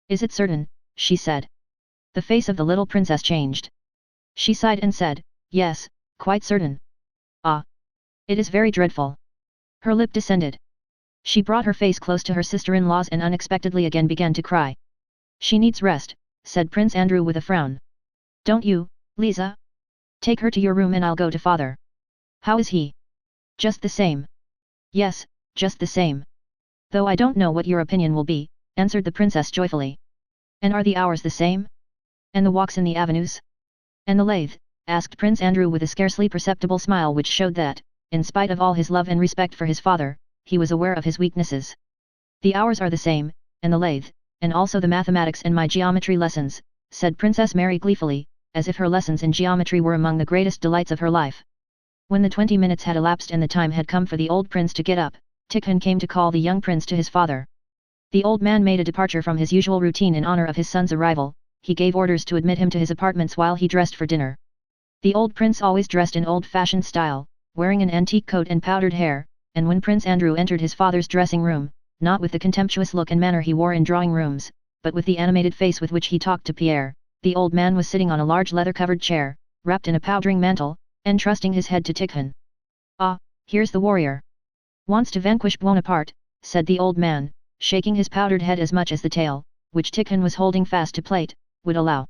"Is it certain?" she said. The face of the little princess changed. She sighed and said, "Yes, quite certain." "Ah! It is very dreadful." Her lip descended. She brought her face close to her sister-in-law's and unexpectedly again began to cry. "She needs rest," said Prince Andrew with a frown. "Don't you, Lisa? Take her to your room and I'll go to father." "How is he?" "Just the same." "Yes, just the same. Though I don't know what your opinion will be," answered the princess joyfully. "And are the hours the same? And the walks in the avenues? And the lathe?" asked Prince Andrew with a scarcely perceptible smile which showed that, in spite of all his love and respect for his father, he was aware of his weaknesses. "The hours are the same, and the lathe, and also the mathematics and my geometry lessons," said Princess Mary gleefully, as if her lessons in geometry were among the greatest delights of her life. When the 20 minutes had elapsed and the time had come for the old prince to get up, Tikhon came to call the young prince to his father. The old man made a departure from his usual routine in honor of his son's arrival. He gave orders to admit him to his apartments while he dressed for dinner. The old prince always dressed in old-fashioned style, wearing an antique coat and powdered hair, and when Prince Andrew entered his father's dressing room, not with the contemptuous look and manner he wore in drawing rooms, but with the animated face with which he talked to Pierre, the old man was sitting on a large leather-covered chair, wrapped in a powdering mantle, and trusting his head to Tikhon. "Ah, here's the warrior. Wants to vanquish Bonaparte," said the old man, shaking his powdered head as much as the tail, which Tikhon was holding fast to plate, would allow.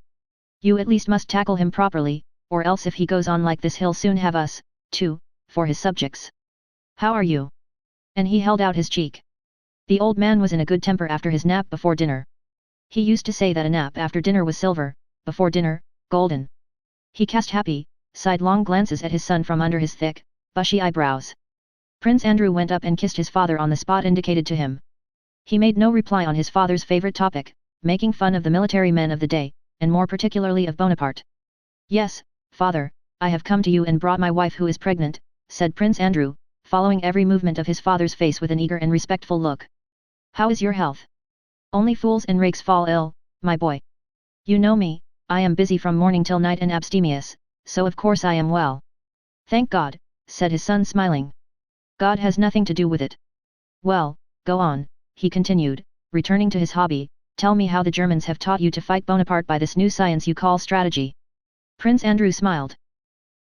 "You at least must tackle him properly, or else if he goes on like this he'll soon have us, too, for his subjects. How are you?" And he held out his cheek. The old man was in a good temper after his nap before dinner. He used to say that a nap after dinner was silver, before dinner, golden. He cast happy, sidelong glances at his son from under his thick, bushy eyebrows. Prince Andrew went up and kissed his father on the spot indicated to him. He made no reply on his father's favorite topic, making fun of the military men of the day, and more particularly of Bonaparte. "Yes, father, I have come to you and brought my wife who is pregnant," said Prince Andrew, following every movement of his father's face with an eager and respectful look. "How is your health?" "Only fools and rakes fall ill, my boy. You know me, I am busy from morning till night and abstemious, so of course I am well." "Thank God," said his son smiling. God has nothing to do with it. Well, go on, he continued, returning to his hobby, tell me how the Germans have taught you to fight Bonaparte by this new science you call strategy. Prince Andrew smiled.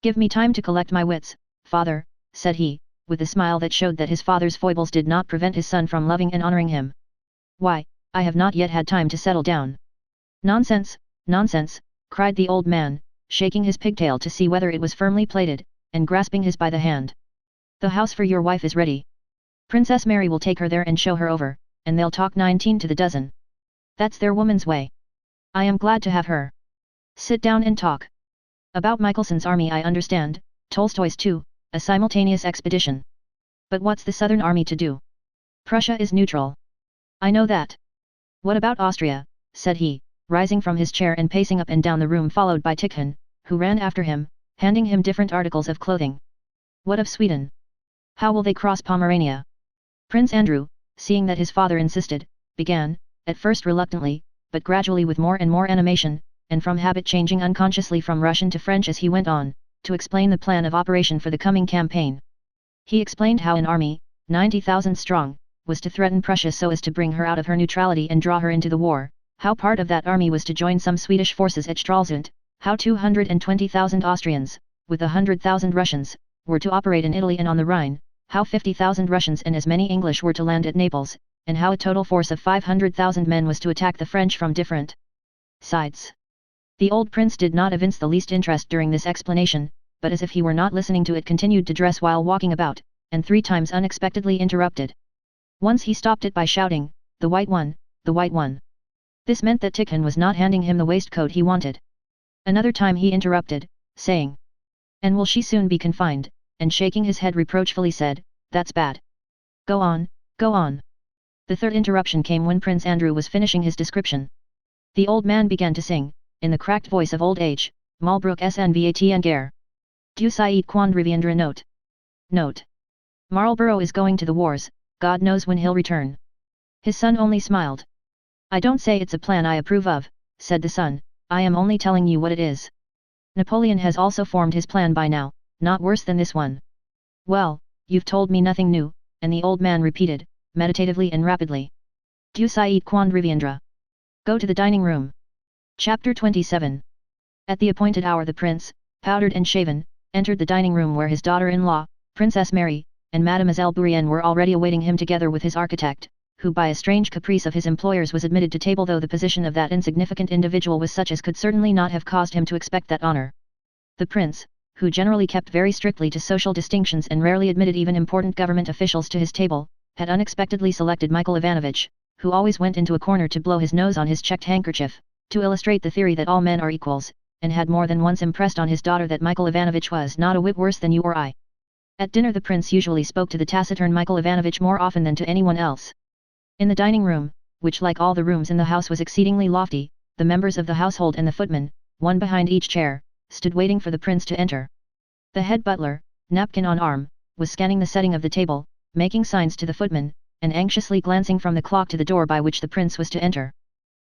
Give me time to collect my wits, father, said he, with a smile that showed that his father's foibles did not prevent his son from loving and honoring him. Why, I have not yet had time to settle down. Nonsense, nonsense, cried the old man, shaking his pigtail to see whether it was firmly plaited, and grasping his by the hand. The house for your wife is ready. Princess Mary will take her there and show her over, and they'll talk 19 to the dozen. That's their woman's way. I am glad to have her. Sit down and talk. About Michelson's army I understand, Tolstoy's too, a simultaneous expedition. But what's the southern army to do? Prussia is neutral. I know that. What about Austria, said he, rising from his chair and pacing up and down the room followed by Tikhon, who ran after him, handing him different articles of clothing. What of Sweden? How will they cross Pomerania? Prince Andrew, seeing that his father insisted, began, at first reluctantly, but gradually with more and more animation, and from habit changing unconsciously from Russian to French as he went on, to explain the plan of operation for the coming campaign. He explained how an army, 90,000 strong, was to threaten Prussia so as to bring her out of her neutrality and draw her into the war, how part of that army was to join some Swedish forces at Stralsund, how 220,000 Austrians, with 100,000 Russians, were to operate in Italy and on the Rhine, how 50,000 Russians and as many English were to land at Naples, and how a total force of 500,000 men was to attack the French from different sides. The old prince did not evince the least interest during this explanation, but as if he were not listening to it continued to dress while walking about, and 3 times unexpectedly interrupted. Once he stopped it by shouting, "The white one, the white one." This meant that Tikhon was not handing him the waistcoat he wanted. Another time he interrupted, saying, "And will she soon be confined?" and shaking his head reproachfully said, "That's bad. Go on, go on." The third interruption came when Prince Andrew was finishing his description. The old man began to sing, in the cracked voice of old age, Malbrook snvat en guerre. Du Saïd Quand reviendra note. Note. Marlborough is going to the wars, God knows when he'll return. His son only smiled. I don't say it's a plan I approve of, said the son, I am only telling you what it is. Napoleon has also formed his plan by now, not worse than this one. Well, you've told me nothing new, and the old man repeated, meditatively and rapidly. Du Saïd Quand reviendra. Go to the dining room. Chapter 27. At the appointed hour the prince, powdered and shaven, entered the dining room where his daughter-in-law, Princess Mary, and Mademoiselle Bourienne were already awaiting him together with his architect, who by a strange caprice of his employers was admitted to table though the position of that insignificant individual was such as could certainly not have caused him to expect that honor. The prince, who generally kept very strictly to social distinctions and rarely admitted even important government officials to his table, had unexpectedly selected Michael Ivanovich, who always went into a corner to blow his nose on his checked handkerchief, to illustrate the theory that all men are equals, and had more than once impressed on his daughter that Michael Ivanovich was not a whit worse than you or I. At dinner the prince usually spoke to the taciturn Michael Ivanovich more often than to anyone else. In the dining room, which like all the rooms in the house was exceedingly lofty, the members of the household and the footman, one behind each chair, stood waiting for the prince to enter. The head butler, napkin on arm, was scanning the setting of the table, making signs to the footman, and anxiously glancing from the clock to the door by which the prince was to enter.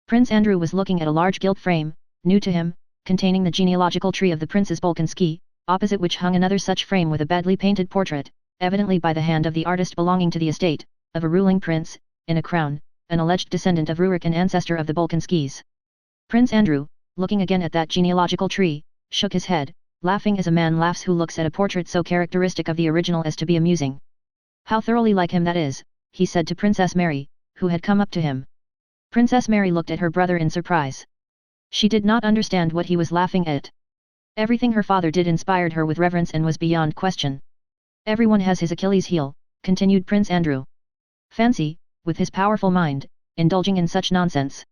Prince Andrew was looking at a large gilt frame, new to him, containing the genealogical tree of the Princes Bolkonsky, opposite which hung another such frame with a badly painted portrait, evidently by the hand of the artist belonging to the estate, of a ruling prince, in a crown, an alleged descendant of Rurik and ancestor of the Bolkonskys. Prince Andrew, looking again at that genealogical tree, shook his head, laughing as a man laughs who looks at a portrait so characteristic of the original as to be amusing. How thoroughly like him that is, he said to Princess Mary, who had come up to him. Princess Mary looked at her brother in surprise. She did not understand what he was laughing at. Everything her father did inspired her with reverence and was beyond question. Everyone has his Achilles heel, continued Prince Andrew. Fancy, with his powerful mind, indulging in such nonsense.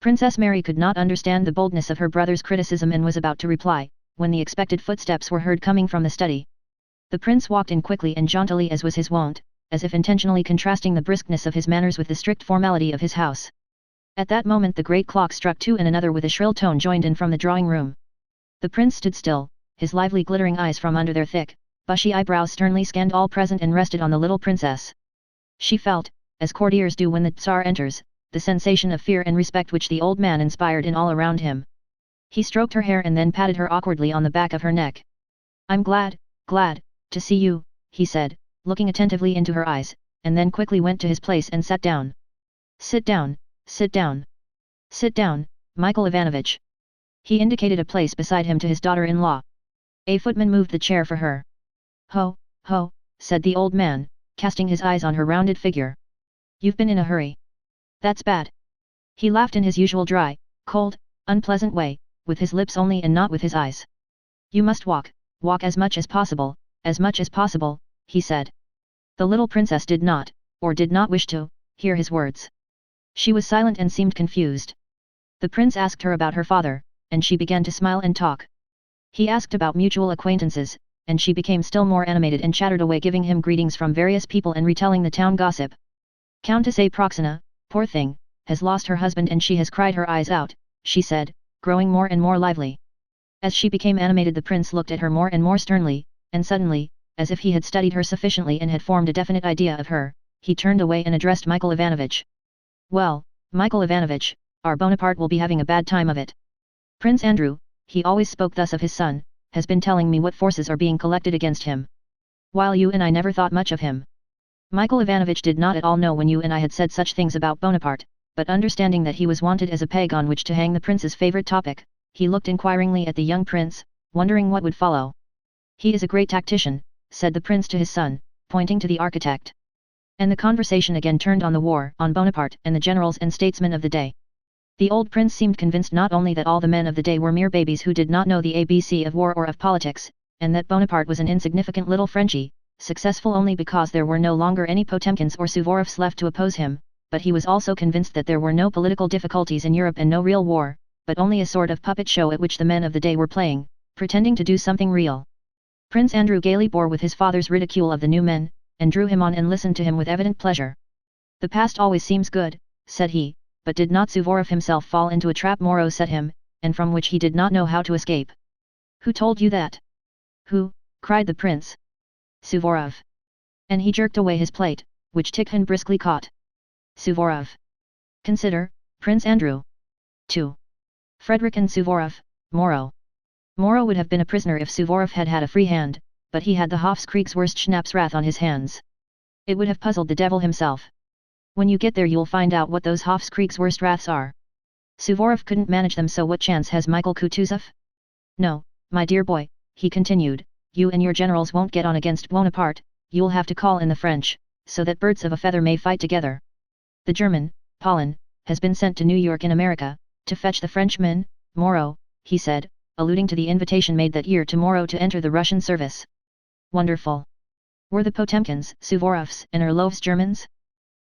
Princess Mary could not understand the boldness of her brother's criticism and was about to reply, when the expected footsteps were heard coming from the study. The prince walked in quickly and jauntily as was his wont, as if intentionally contrasting the briskness of his manners with the strict formality of his house. At that moment the great clock struck 2 and another with a shrill tone joined in from the drawing-room. The prince stood still, his lively glittering eyes from under their thick, bushy eyebrows sternly scanned all present and rested on the little princess. She felt, as courtiers do when the Tsar enters, the sensation of fear and respect which the old man inspired in all around him. He stroked her hair and then patted her awkwardly on the back of her neck. I'm glad, To see you, he said, looking attentively into her eyes, and then quickly went to his place and sat down. Sit down, sit down. Sit down, Michael Ivanovich. He indicated a place beside him to his daughter-in-law. A footman moved the chair for her. Ho, ho, said the old man, casting his eyes on her rounded figure. You've been in a hurry. That's bad. He laughed in his usual dry, cold, unpleasant way, with his lips only and not with his eyes. You must walk as much as possible, he said. The little princess did not, or did not wish to, hear his words. She was silent and seemed confused. The prince asked her about her father, and she began to smile and talk. He asked about mutual acquaintances, and she became still more animated and chattered away giving him greetings from various people and retelling the town gossip. Countess Aproxina, poor thing, has lost her husband and she has cried her eyes out, she said, growing more and more lively. As she became animated the prince looked at her more and more sternly, and suddenly, as if he had studied her sufficiently and had formed a definite idea of her, he turned away and addressed Michael Ivanovich. Well, Michael Ivanovich, our Bonaparte will be having a bad time of it. Prince Andrew, he always spoke thus of his son, has been telling me what forces are being collected against him. While you and I never thought much of him. Michael Ivanovich did not at all know when you and I had said such things about Bonaparte, but understanding that he was wanted as a peg on which to hang the prince's favorite topic, he looked inquiringly at the young prince, wondering what would follow. He is a great tactician, said the prince to his son, pointing to the architect. And the conversation again turned on the war, on Bonaparte and the generals and statesmen of the day. The old prince seemed convinced not only that all the men of the day were mere babies who did not know the ABC of war or of politics, and that Bonaparte was an insignificant little Frenchie, successful only because there were no longer any Potemkins or Suvorovs left to oppose him, but he was also convinced that there were no political difficulties in Europe and no real war, but only a sort of puppet show at which the men of the day were playing, pretending to do something real. Prince Andrew gaily bore with his father's ridicule of the new men, and drew him on and listened to him with evident pleasure. The past always seems good, said he, but did not Suvorov himself fall into a trap Moreau set him, and from which he did not know how to escape? Who told you that? Who? Cried the prince. Suvorov. And he jerked away his plate, which Tikhon briskly caught. Suvorov. Consider, Prince Andrew. 2. Frederick and Suvorov, Moreau. Moreau would have been a prisoner if Suvorov had had a free hand, but he had the Hofskriegswurst Schnapsrath on his hands. It would have puzzled the devil himself. When you get there you'll find out what those Hofskriegswurst Raths are. Suvorov couldn't manage them, so what chance has Michael Kutuzov? No, my dear boy, he continued, you and your generals won't get on against Bonaparte, you'll have to call in the French, so that birds of a feather may fight together. The German, Pollen, has been sent to New York in America, to fetch the Frenchman, Moreau, he said, alluding to the invitation made that year to Moreau to enter the Russian service. Wonderful. Were the Potemkins, Suvorovs and Orlovs Germans?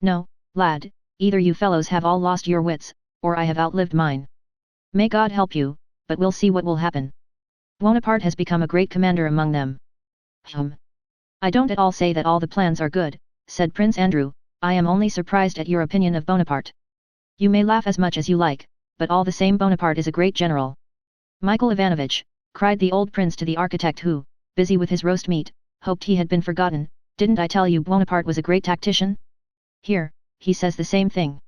No, lad, either you fellows have all lost your wits, or I have outlived mine. May God help you, but we'll see what will happen. Bonaparte has become a great commander among them. I don't at all say that all the plans are good, said Prince Andrew, I am only surprised at your opinion of Bonaparte. You may laugh as much as you like, but all the same Bonaparte is a great general. Michael Ivanovich, cried the old prince to the architect who, busy with his roast meat, hoped he had been forgotten, didn't I tell you Bonaparte was a great tactician? Here, he says the same thing.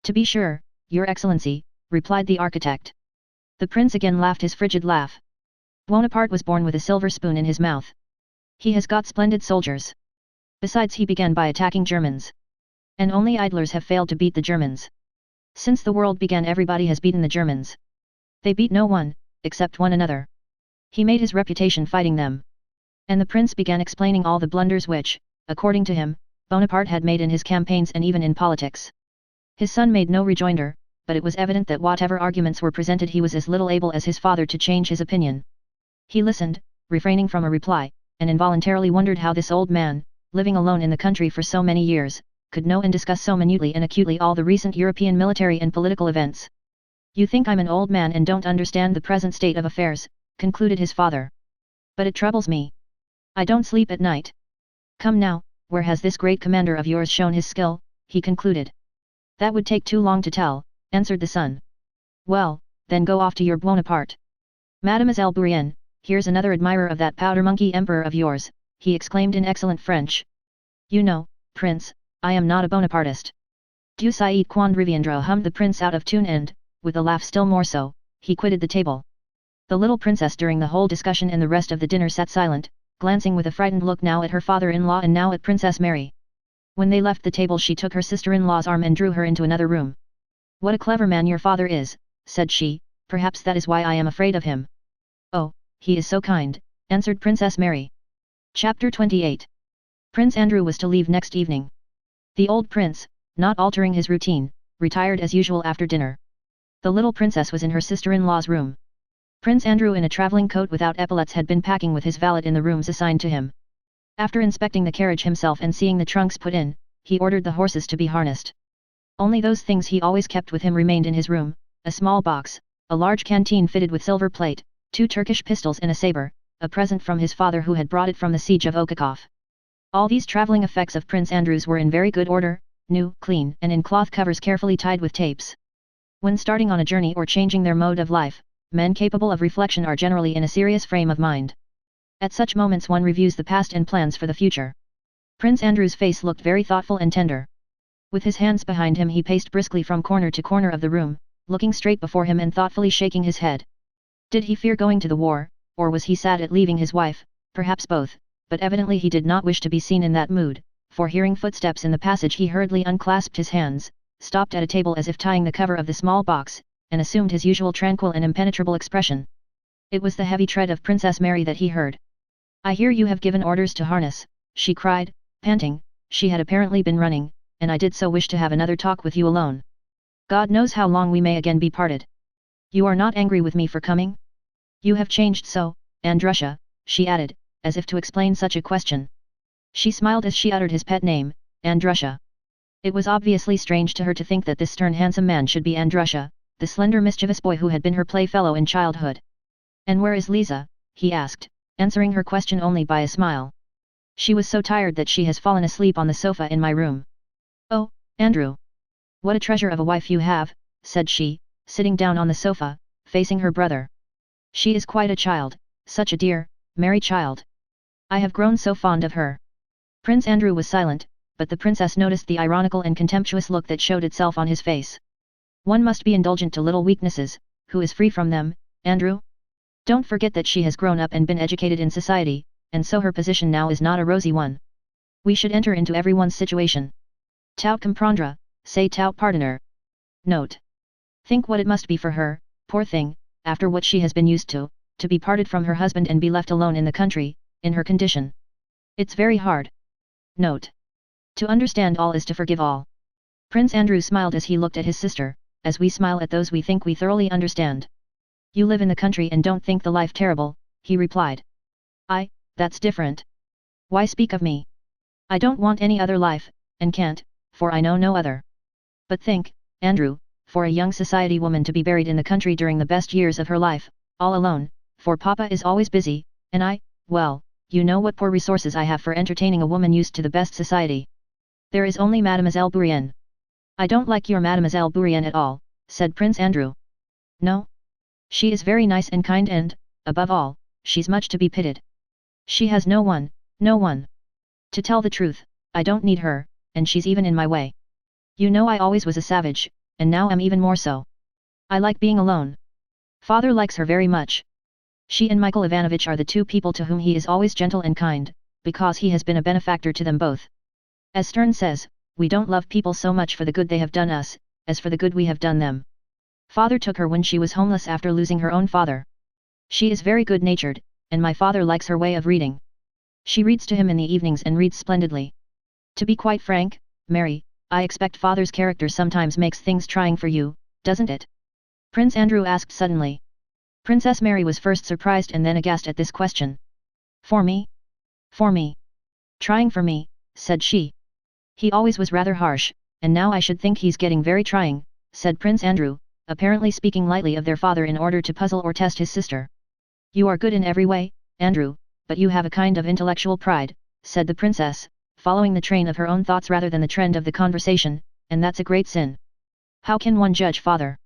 To be sure, your excellency, replied the architect. The prince again laughed his frigid laugh. Bonaparte was born with a silver spoon in his mouth. He has got splendid soldiers. Besides he began by attacking Germans. And only idlers have failed to beat the Germans. Since the world began everybody has beaten the Germans. They beat no one, except one another. He made his reputation fighting them. And the prince began explaining all the blunders which, according to him, Bonaparte had made in his campaigns and even in politics. His son made no rejoinder, but it was evident that whatever arguments were presented he was as little able as his father to change his opinion. He listened, refraining from a reply, and involuntarily wondered how this old man, living alone in the country for so many years, could know and discuss so minutely and acutely all the recent European military and political events. You think I'm an old man and don't understand the present state of affairs, concluded his father. But it troubles me. I don't sleep at night. Come now, where has this great commander of yours shown his skill, he concluded. That would take too long to tell, answered the son. Well, then go off to your Bonaparte. Mademoiselle Bourienne, here's another admirer of that powder monkey emperor of yours, he exclaimed in excellent French. You know, prince, I am not a Bonapartist. Du sais quand reviendra, hummed the prince out of tune and, with a laugh still more so, he quitted the table. The little princess during the whole discussion and the rest of the dinner sat silent, glancing with a frightened look now at her father-in-law and now at Princess Mary. When they left the table she took her sister-in-law's arm and drew her into another room. "What a clever man your father is," said she, "perhaps that is why I am afraid of him." "Oh, he is so kind," answered Princess Mary. Chapter 28. Prince Andrew was to leave next evening. The old prince, not altering his routine, retired as usual after dinner. The little princess was in her sister-in-law's room. Prince Andrew in a travelling coat without epaulets had been packing with his valet in the rooms assigned to him. After inspecting the carriage himself and seeing the trunks put in, he ordered the horses to be harnessed. Only those things he always kept with him remained in his room: a small box, a large canteen fitted with silver plate, 2 Turkish pistols and a saber, a present from his father who had brought it from the siege of Okakov. All these travelling effects of Prince Andrew's were in very good order, new, clean and in cloth covers carefully tied with tapes. When starting on a journey or changing their mode of life, men capable of reflection are generally in a serious frame of mind. At such moments one reviews the past and plans for the future. Prince Andrew's face looked very thoughtful and tender. With his hands behind him he paced briskly from corner to corner of the room, looking straight before him and thoughtfully shaking his head. Did he fear going to the war, or was he sad at leaving his wife? Perhaps both, but evidently he did not wish to be seen in that mood, for hearing footsteps in the passage he hurriedly unclasped his hands, stopped at a table as if tying the cover of the small box, and assumed his usual tranquil and impenetrable expression. It was the heavy tread of Princess Mary that he heard. "I hear you have given orders to harness," she cried, panting. She had apparently been running, "and I did so wish to have another talk with you alone. God knows how long we may again be parted. You are not angry with me for coming? You have changed so, Andrusha," she added, as if to explain such a question. She smiled as she uttered his pet name, Andrusha. It was obviously strange to her to think that this stern handsome man should be Andrusha, the slender mischievous boy who had been her playfellow in childhood. "And where is Lisa?" he asked, answering her question only by a smile. "She was so tired that she has fallen asleep on the sofa in my room." "Oh, Andrew! What a treasure of a wife you have," said she, sitting down on the sofa, facing her brother. "She is quite a child, such a dear, merry child. I have grown so fond of her." Prince Andrew was silent, but the princess noticed the ironical and contemptuous look that showed itself on his face. "One must be indulgent to little weaknesses. Who is free from them, Andrew? Don't forget that she has grown up and been educated in society, and so her position now is not a rosy one. We should enter into everyone's situation. Tout comprendre, c'est tout pardonner. Note. Think what it must be for her, poor thing, after what she has been used to be parted from her husband and be left alone in the country, in her condition. It's very hard. Note. To understand all is to forgive all." Prince Andrew smiled as he looked at his sister, as we smile at those we think we thoroughly understand. "You live in the country and don't think the life terrible," he replied. That's different. Why speak of me? I don't want any other life, and can't, for I know no other. But think, Andrew, for a young society woman to be buried in the country during the best years of her life, all alone, for Papa is always busy, and well, you know what poor resources I have for entertaining a woman used to the best society. There is only Mademoiselle Bourrienne." "I don't like your Mademoiselle Bourrienne at all," said Prince Andrew. "No? She is very nice and kind and, above all, she's much to be pitied. She has no one. To tell the truth, I don't need her, and she's even in my way. You know I always was a savage, and now am even more so. I like being alone. Father likes her very much. She and Michael Ivanovich are the two people to whom he is always gentle and kind, because he has been a benefactor to them both. As Stern says, we don't love people so much for the good they have done us, as for the good we have done them. Father took her when she was homeless after losing her own father. She is very good-natured, and my father likes her way of reading. She reads to him in the evenings and reads splendidly. To be quite frank, Mary, I expect father's character sometimes makes things trying for you, doesn't it?" Prince Andrew asked suddenly. Princess Mary was first surprised and then aghast at this question. For me? For me? Trying for me," said she. "He always was rather harsh, and now I should think he's getting very trying," said Prince Andrew, apparently speaking lightly of their father in order to puzzle or test his sister. "You are good in every way, Andrew, but you have a kind of intellectual pride," said the princess, following the train of her own thoughts rather than the trend of the conversation, "and that's a great sin. How can one judge father?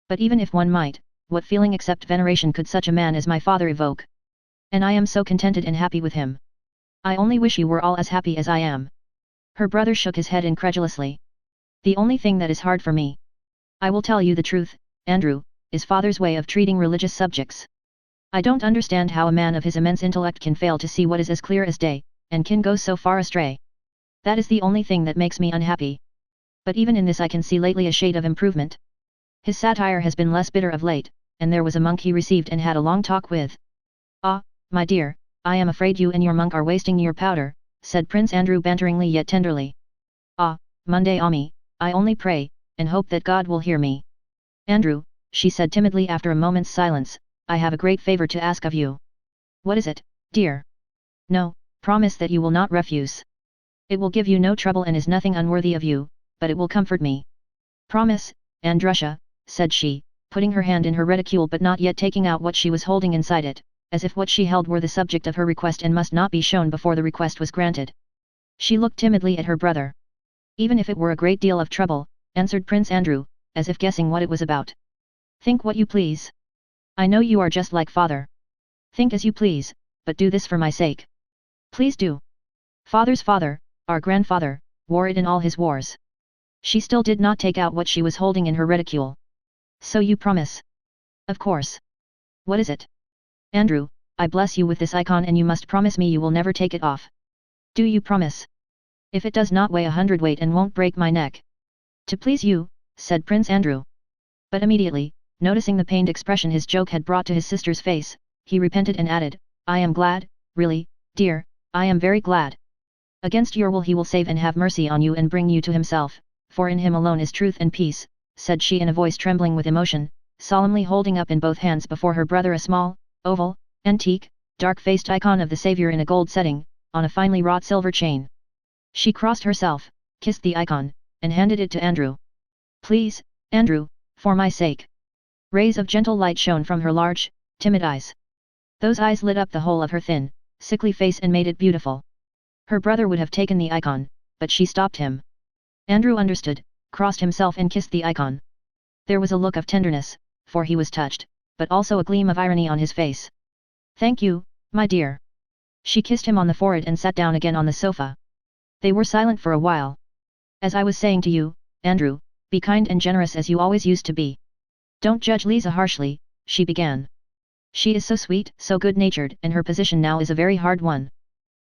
But even if one might, what feeling except veneration could such a man as my father evoke? And I am so contented and happy with him. I only wish you were all as happy as I am." Her brother shook his head incredulously. "The only thing that is hard for me, I will tell you the truth, Andrew, is father's way of treating religious subjects. I don't understand how a man of his immense intellect can fail to see what is as clear as day, and can go so far astray. That is the only thing that makes me unhappy. But even in this I can see lately a shade of improvement. His satire has been less bitter of late, and there was a monk he received and had a long talk with. Ah, my dear, I am afraid you and your monk are wasting your powder, said Prince Andrew banteringly yet tenderly. Ah, Monday Ami, I only pray, and hope that God will hear me. Andrew, she said timidly after a moment's silence, I have a great favor to ask of you. What is it, dear? No, promise that you will not refuse. It will give you no trouble and is nothing unworthy of you, but it will comfort me. Promise, Andrusha, said she, putting her hand in her reticule but not yet taking out what she was holding inside it, as if what she held were the subject of her request and must not be shown before the request was granted. She looked timidly at her brother. Even if it were a great deal of trouble, answered Prince Andrew, as if guessing what it was about. Think what you please. I know you are just like father. Think as you please, but do this for my sake. Please do. Father's father, our grandfather, wore it in all his wars. She still did not take out what she was holding in her reticule. So you promise? Of course. What is it? Andrew, I bless you with this icon and you must promise me you will never take it off. Do you promise? If it does not weigh 100 weight and won't break my neck. To please you, said Prince Andrew. But immediately, noticing the pained expression his joke had brought to his sister's face, he repented and added, I am glad, really, dear, I am very glad. Against your will he will save and have mercy on you and bring you to himself, for in him alone is truth and peace, said she in a voice trembling with emotion, solemnly holding up in both hands before her brother a small, oval, antique, dark-faced icon of the Saviour in a gold setting, on a finely wrought silver chain. She crossed herself, kissed the icon, and handed it to Andrew. Please, Andrew, for my sake. Rays of gentle light shone from her large, timid eyes. Those eyes lit up the whole of her thin, sickly face and made it beautiful. Her brother would have taken the icon, but she stopped him. Andrew understood, crossed himself and kissed the icon. There was a look of tenderness, for he was touched, but also a gleam of irony on his face. Thank you, my dear. She kissed him on the forehead and sat down again on the sofa. They were silent for a while. As I was saying to you, Andrew, be kind and generous as you always used to be. Don't judge Lisa harshly, she began. She is so sweet, so good-natured, and her position now is a very hard one.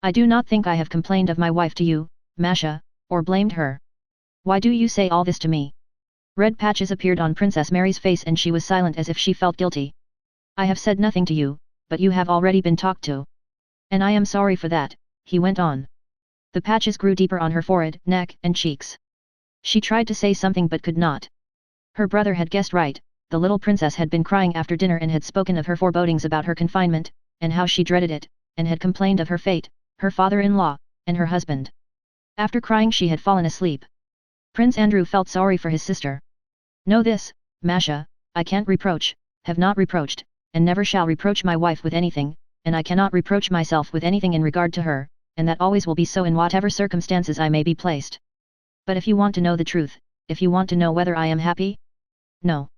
I do not think I have complained of my wife to you, Masha, or blamed her. Why do you say all this to me? Red patches appeared on Princess Mary's face and she was silent as if she felt guilty. I have said nothing to you, but you have already been talked to. And I am sorry for that, he went on. The patches grew deeper on her forehead, neck, and cheeks. She tried to say something but could not. Her brother had guessed right, the little princess had been crying after dinner and had spoken of her forebodings about her confinement, and how she dreaded it, and had complained of her fate, her father-in-law, and her husband. After crying she had fallen asleep. Prince Andrew felt sorry for his sister. Know this, Masha, I can't reproach, have not reproached, and never shall reproach my wife with anything, and I cannot reproach myself with anything in regard to her, and that always will be so in whatever circumstances I may be placed. But if you want to know the truth, if you want to know whether I am happy? No.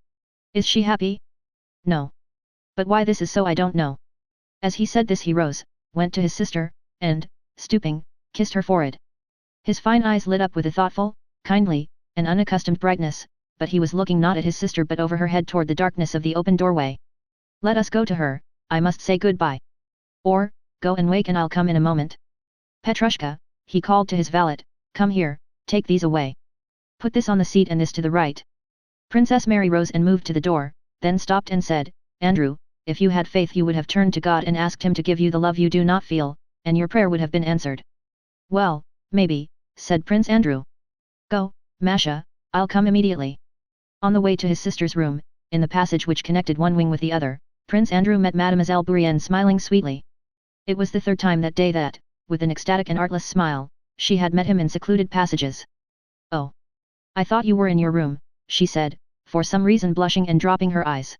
Is she happy? No. But why this is so I don't know. As he said this he rose, went to his sister, and, stooping, kissed her forehead. His fine eyes lit up with a thoughtful, kindly, and unaccustomed brightness, but he was looking not at his sister but over her head toward the darkness of the open doorway. Let us go to her, I must say goodbye. Or, go and wake and I'll come in a moment. Petrushka, he called to his valet, come here, take these away. Put this on the seat and this to the right. Princess Mary rose and moved to the door, then stopped and said, Andrew, if you had faith you would have turned to God and asked him to give you the love you do not feel, and your prayer would have been answered. Well, maybe, said Prince Andrew. Go, Masha, I'll come immediately. On the way to his sister's room, in the passage which connected one wing with the other, Prince Andrew met Mademoiselle Bourienne smiling sweetly. It was the third time that day that, with an ecstatic and artless smile, she had met him in secluded passages. Oh! I thought you were in your room, she said, for some reason blushing and dropping her eyes.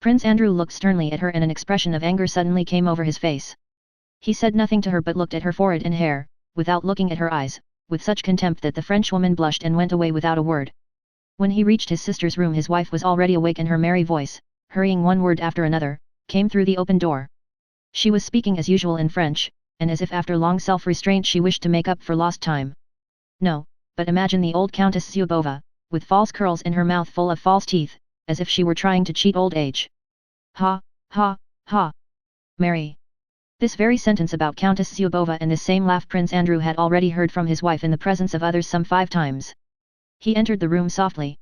Prince Andrew looked sternly at her and an expression of anger suddenly came over his face. He said nothing to her but looked at her forehead and hair, without looking at her eyes, with such contempt that the Frenchwoman blushed and went away without a word. When he reached his sister's room his wife was already awake and her merry voice, hurrying one word after another, came through the open door. She was speaking as usual in French, and as if after long self-restraint she wished to make up for lost time. No, but imagine the old Countess Zubova, with false curls in her mouth full of false teeth, as if she were trying to cheat old age. Ha, ha, Ha! Mary! This very sentence about Countess Zubova and this same laugh Prince Andrew had already heard from his wife in the presence of others some 5 times. He entered the room softly.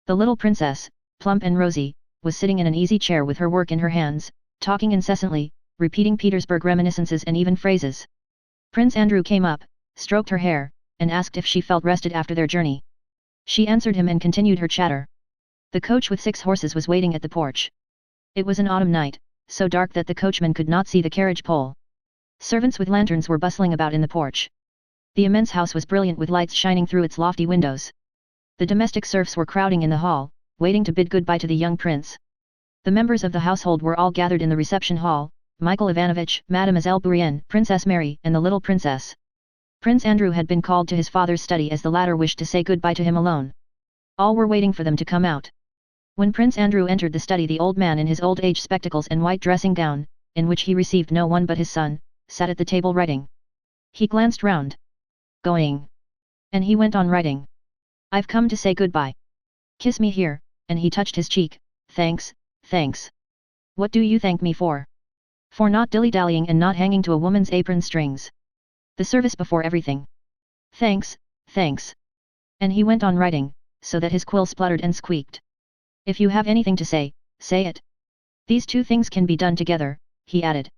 The little princess, plump and rosy, was sitting in an easy chair with her work in her hands, talking incessantly, repeating Petersburg reminiscences and even phrases. Prince Andrew came up, stroked her hair, and asked if she felt rested after their journey. She answered him and continued her chatter. The coach with 6 horses was waiting at the porch. It was an autumn night, so dark that the coachman could not see the carriage pole. Servants with lanterns were bustling about in the porch. The immense house was brilliant with lights shining through its lofty windows. The domestic serfs were crowding in the hall, waiting to bid goodbye to the young prince. The members of the household were all gathered in the reception hall, Michael Ivanovich, Mademoiselle Bourienne, Princess Mary, and the little princess. Prince Andrew had been called to his father's study as the latter wished to say goodbye to him alone. All were waiting for them to come out. When Prince Andrew entered the study, the old man in his old age spectacles and white dressing gown, in which he received no one but his son, sat at the table writing. He glanced round. Going. And he went on writing. I've come to say goodbye. Kiss me here, and he touched his cheek. Thanks, thanks. What do you thank me for? For not dilly-dallying and not hanging to a woman's apron strings. The service before everything. Thanks, thanks. And he went on writing, so that his quill spluttered and squeaked. If you have anything to say, say it. These 2 things can be done together, he added.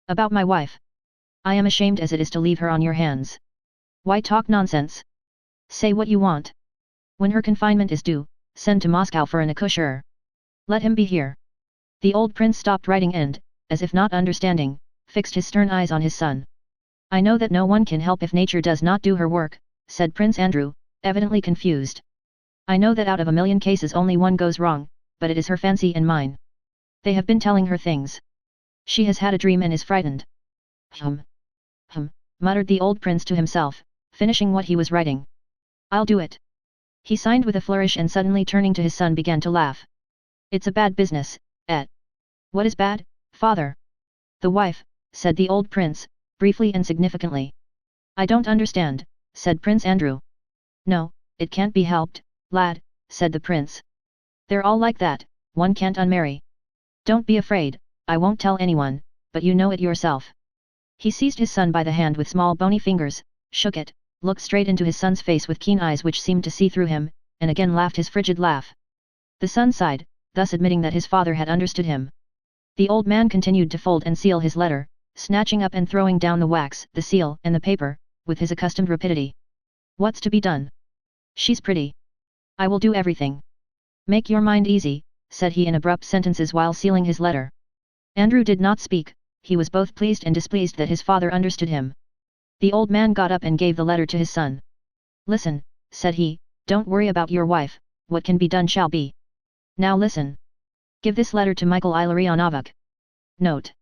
About my wife. I am ashamed as it is to leave her on your hands. Why talk nonsense? Say what you want. When her confinement is due, send to Moscow for an accoucheur. Let him be here. The old prince stopped writing and, as if not understanding, fixed his stern eyes on his son. I know that no one can help if nature does not do her work, said Prince Andrew, evidently confused. I know that out of a million cases only one goes wrong, but it is her fancy and mine. They have been telling her things. She has had a dream and is frightened. Muttered the old prince to himself, finishing what he was writing. I'll do it. He signed with a flourish and suddenly turning to his son began to laugh. It's a bad business, eh? What is bad, father? The wife, said the old prince, briefly and significantly. I don't understand, said Prince Andrew. No, it can't be helped, lad, said the prince. They're all like that, one can't unmarry. Don't be afraid, I won't tell anyone, but you know it yourself. He seized his son by the hand with small bony fingers, shook it, looked straight into his son's face with keen eyes which seemed to see through him, and again laughed his frigid laugh. The son sighed, thus admitting that his father had understood him. The old man continued to fold and seal his letter, snatching up and throwing down the wax, the seal, and the paper, with his accustomed rapidity. What's to be done? She's pretty. I will do everything. Make your mind easy, said he in abrupt sentences while sealing his letter. Andrew did not speak, he was both pleased and displeased that his father understood him. The old man got up and gave the letter to his son. Listen, said he, don't worry about your wife, what can be done shall be. Now listen. Give this letter to Michael Illarionovich. Note.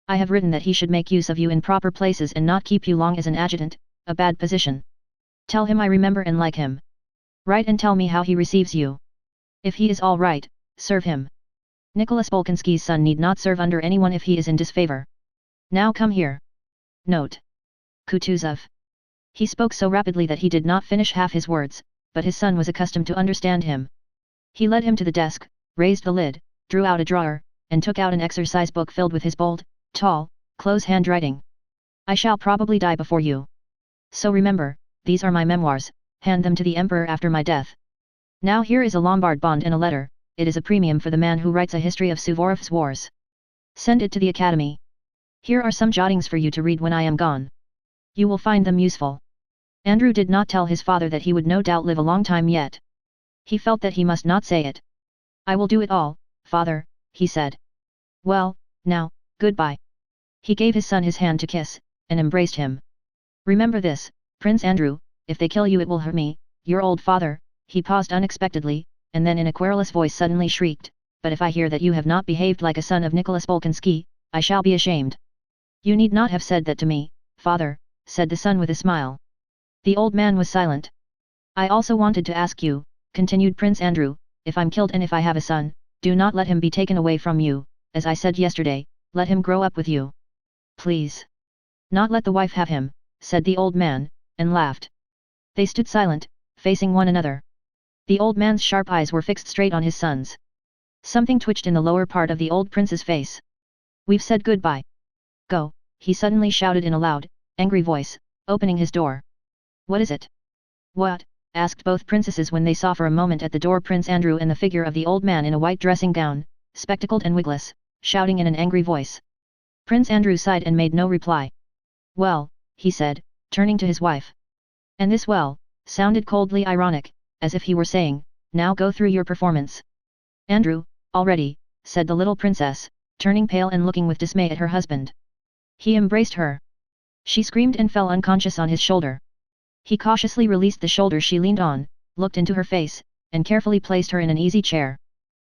I have written that he should make use of you in proper places and not keep you long as an adjutant, a bad position. Tell him I remember and like him. Write and tell me how he receives you. If he is all right, serve him. Nicholas Bolkonsky's son need not serve under anyone if he is in disfavor. Now come here. Note. Kutuzov. He spoke so rapidly that he did not finish half his words, but his son was accustomed to understand him. He led him to the desk, raised the lid, drew out a drawer, and took out an exercise book filled with his bold, tall, close handwriting. I shall probably die before you. So remember, these are my memoirs, hand them to the emperor after my death. Now here is a Lombard bond and a letter, it is a premium for the man who writes a history of Suvorov's wars. Send it to the academy. Here are some jottings for you to read when I am gone. You will find them useful. Andrew did not tell his father that he would no doubt live a long time yet. He felt that he must not say it. I will do it all, father, he said. Well, now, goodbye. He gave his son his hand to kiss, and embraced him. Remember this, Prince Andrew, if they kill you it will hurt me, your old father. He paused unexpectedly, and then in a querulous voice suddenly shrieked, but if I hear that you have not behaved like a son of Nicholas Bolkonsky, I shall be ashamed. You need not have said that to me, father, said the son with a smile. The old man was silent. I also wanted to ask you, continued Prince Andrew, if I'm killed and if I have a son, do not let him be taken away from you, as I said yesterday, let him grow up with you. Please. Not let the wife have him, said the old man, and laughed. They stood silent, facing one another. The old man's sharp eyes were fixed straight on his son's. Something twitched in the lower part of the old prince's face. We've said goodbye. Go, he suddenly shouted in a loud, angry voice, opening his door. What is it? What? Asked both princesses when they saw for a moment at the door Prince Andrew and the figure of the old man in a white dressing gown, spectacled and wigless, shouting in an angry voice. Prince Andrew sighed and made no reply. Well, he said, turning to his wife. And this well, sounded coldly ironic, as if he were saying, now go through your performance. Andrew, already, said the little princess, turning pale and looking with dismay at her husband. He embraced her. She screamed and fell unconscious on his shoulder. He cautiously released the shoulder she leaned on, looked into her face, and carefully placed her in an easy chair.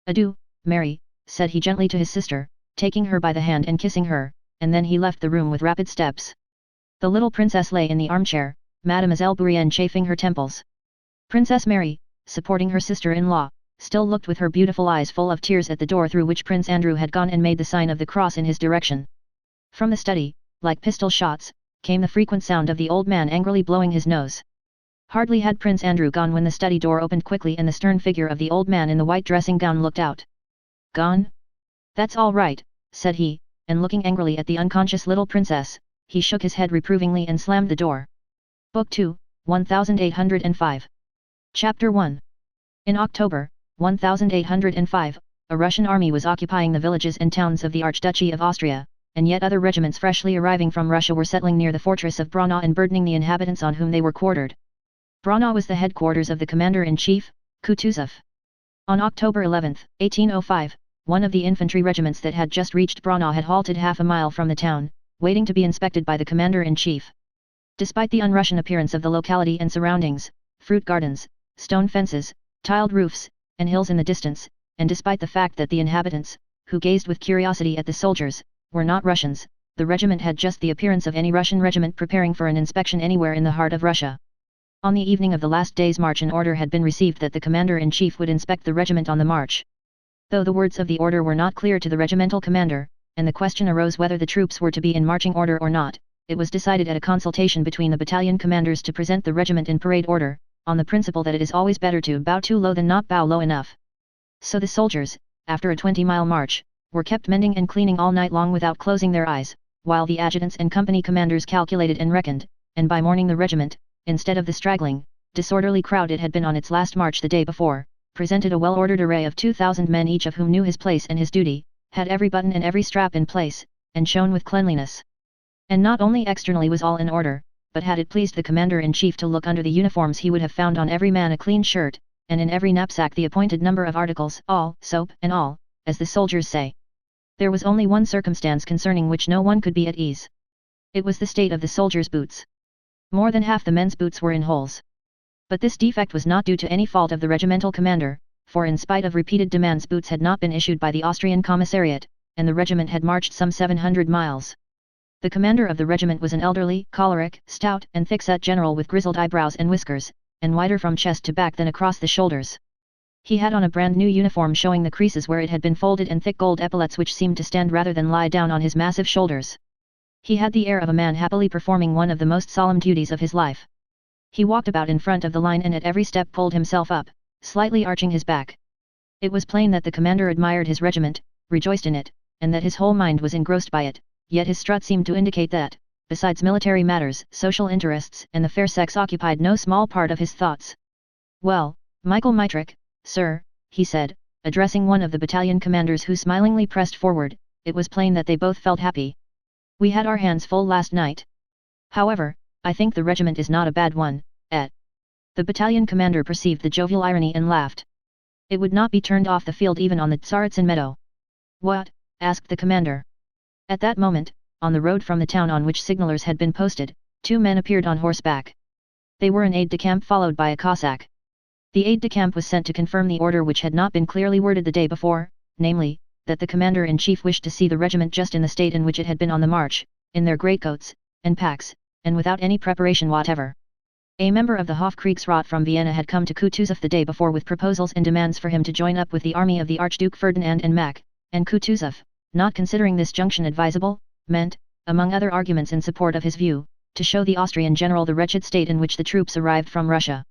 Adieu, Mary, said he gently to his sister, taking her by the hand and kissing her, and then he left the room with rapid steps. The little princess lay in the armchair, Mademoiselle Bourienne chafing her temples. Princess Mary, supporting her sister-in-law, still looked with her beautiful eyes full of tears at the door through which Prince Andrew had gone and made the sign of the cross in his direction. From the study, like pistol shots, came the frequent sound of the old man angrily blowing his nose. Hardly had Prince Andrew gone when the study door opened quickly and the stern figure of the old man in the white dressing gown looked out. Gone? That's all right, said he, and looking angrily at the unconscious little princess, he shook his head reprovingly and slammed the door. Book 2, 1805. Chapter 1. In October, 1805, a Russian army was occupying the villages and towns of the Archduchy of Austria, and yet other regiments freshly arriving from Russia were settling near the fortress of Braunau and burdening the inhabitants on whom they were quartered. Braunau was the headquarters of the commander-in-chief, Kutuzov. On October 11, 1805, one of the infantry regiments that had just reached Braunau had halted half a mile from the town, waiting to be inspected by the commander-in-chief. Despite the un-Russian appearance of the locality and surroundings, fruit gardens, stone fences, tiled roofs, and hills in the distance, and despite the fact that the inhabitants, who gazed with curiosity at the soldiers, were not Russians, the regiment had just the appearance of any Russian regiment preparing for an inspection anywhere in the heart of Russia. On the evening of the last day's march an order had been received that the commander-in-chief would inspect the regiment on the march. Though the words of the order were not clear to the regimental commander, and the question arose whether the troops were to be in marching order or not, it was decided at a consultation between the battalion commanders to present the regiment in parade order, on the principle that it is always better to bow too low than not bow low enough. So the soldiers, after a 20-mile march, were kept mending and cleaning all night long without closing their eyes, while the adjutants and company commanders calculated and reckoned, and by morning the regiment, instead of the straggling, disorderly crowd it had been on its last march the day before, presented a well-ordered array of 2,000 men each of whom knew his place and his duty, had every button and every strap in place, and shone with cleanliness. And not only externally was all in order, but had it pleased the commander-in-chief to look under the uniforms he would have found on every man a clean shirt, and in every knapsack the appointed number of articles, all, soap and all, as the soldiers say. There was only one circumstance concerning which no one could be at ease. It was the state of the soldiers' boots. More than half the men's boots were in holes. But this defect was not due to any fault of the regimental commander, for in spite of repeated demands boots had not been issued by the Austrian commissariat, and the regiment had marched some 700 miles. The commander of the regiment was an elderly, choleric, stout and thick-set general with grizzled eyebrows and whiskers, and wider from chest to back than across the shoulders. He had on a brand new uniform showing the creases where it had been folded and thick gold epaulets which seemed to stand rather than lie down on his massive shoulders. He had the air of a man happily performing one of the most solemn duties of his life. He walked about in front of the line and at every step pulled himself up, slightly arching his back. It was plain that the commander admired his regiment, rejoiced in it, and that his whole mind was engrossed by it, yet his strut seemed to indicate that, besides military matters, social interests and the fair sex occupied no small part of his thoughts. Well, Michael Mitrich, sir, he said, addressing one of the battalion commanders who smilingly pressed forward, it was plain that they both felt happy. We had our hands full last night. However, I think the regiment is not a bad one, eh? The battalion commander perceived the jovial irony and laughed. It would not be turned off the field even on the Tsaritsyn meadow. What? Asked the commander. At that moment, on the road from the town on which signalers had been posted, two men appeared on horseback. They were an aide-de-camp followed by a Cossack. The aide-de-camp was sent to confirm the order which had not been clearly worded the day before, namely, that the commander-in-chief wished to see the regiment just in the state in which it had been on the march, in their greatcoats, and packs, and without any preparation whatever. A member of the Hofkriegsrat from Vienna had come to Kutuzov the day before with proposals and demands for him to join up with the army of the Archduke Ferdinand and Mack, and Kutuzov, not considering this junction advisable, meant, among other arguments in support of his view, to show the Austrian general the wretched state in which the troops arrived from Russia.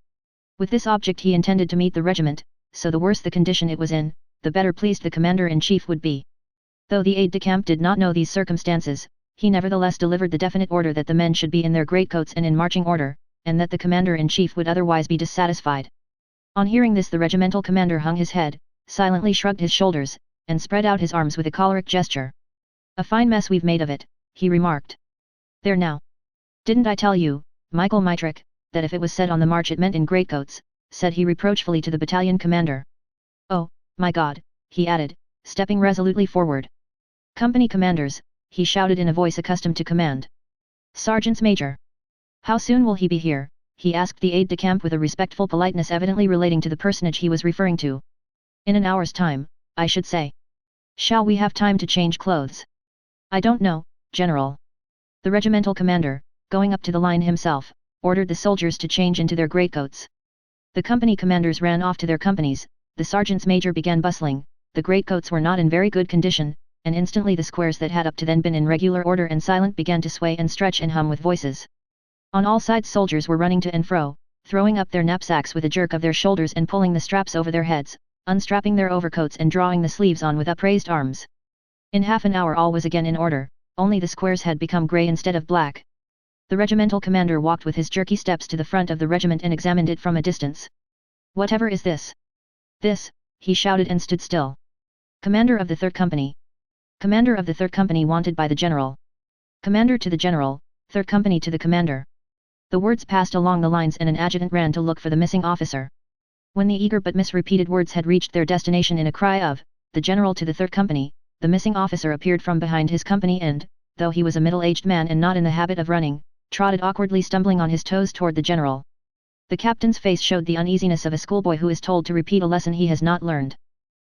With this object he intended to meet the regiment, so the worse the condition it was in, the better pleased the commander-in-chief would be. Though the aide-de-camp did not know these circumstances, he nevertheless delivered the definite order that the men should be in their greatcoats and in marching order, and that the commander-in-chief would otherwise be dissatisfied. On hearing this, the regimental commander hung his head, silently shrugged his shoulders, and spread out his arms with a choleric gesture. "A fine mess we've made of it," he remarked. "There now. Didn't I tell you, Michael Mitrick, that if it was said on the march it meant in greatcoats," said he reproachfully to the battalion commander. "Oh, my God," he added, stepping resolutely forward. "Company commanders," he shouted in a voice accustomed to command. "Sergeants major. How soon will he be here?" he asked the aide-de-camp with a respectful politeness evidently relating to the personage he was referring to. "In an hour's time, I should say." "Shall we have time to change clothes?" "I don't know, General." The regimental commander, going up to the line himself, ordered the soldiers to change into their greatcoats. The company commanders ran off to their companies, the sergeants major began bustling, the greatcoats were not in very good condition, and instantly the squares that had up to then been in regular order and silent began to sway and stretch and hum with voices. On all sides soldiers were running to and fro, throwing up their knapsacks with a jerk of their shoulders and pulling the straps over their heads, unstrapping their overcoats and drawing the sleeves on with upraised arms. In half an hour all was again in order, only the squares had become grey instead of black. The regimental commander walked with his jerky steps to the front of the regiment and examined it from a distance. "Whatever is this?" "This," he shouted and stood still. "Commander of the 3rd Company." "Commander of the 3rd Company wanted by the General." "Commander to the General, 3rd Company to the Commander." The words passed along the lines and an adjutant ran to look for the missing officer. When the eager but misrepeated words had reached their destination in a cry of, "The General to the 3rd Company," the missing officer appeared from behind his company and, though he was a middle-aged man and not in the habit of running, trotted awkwardly stumbling on his toes toward the General. The captain's face showed the uneasiness of a schoolboy who is told to repeat a lesson he has not learned.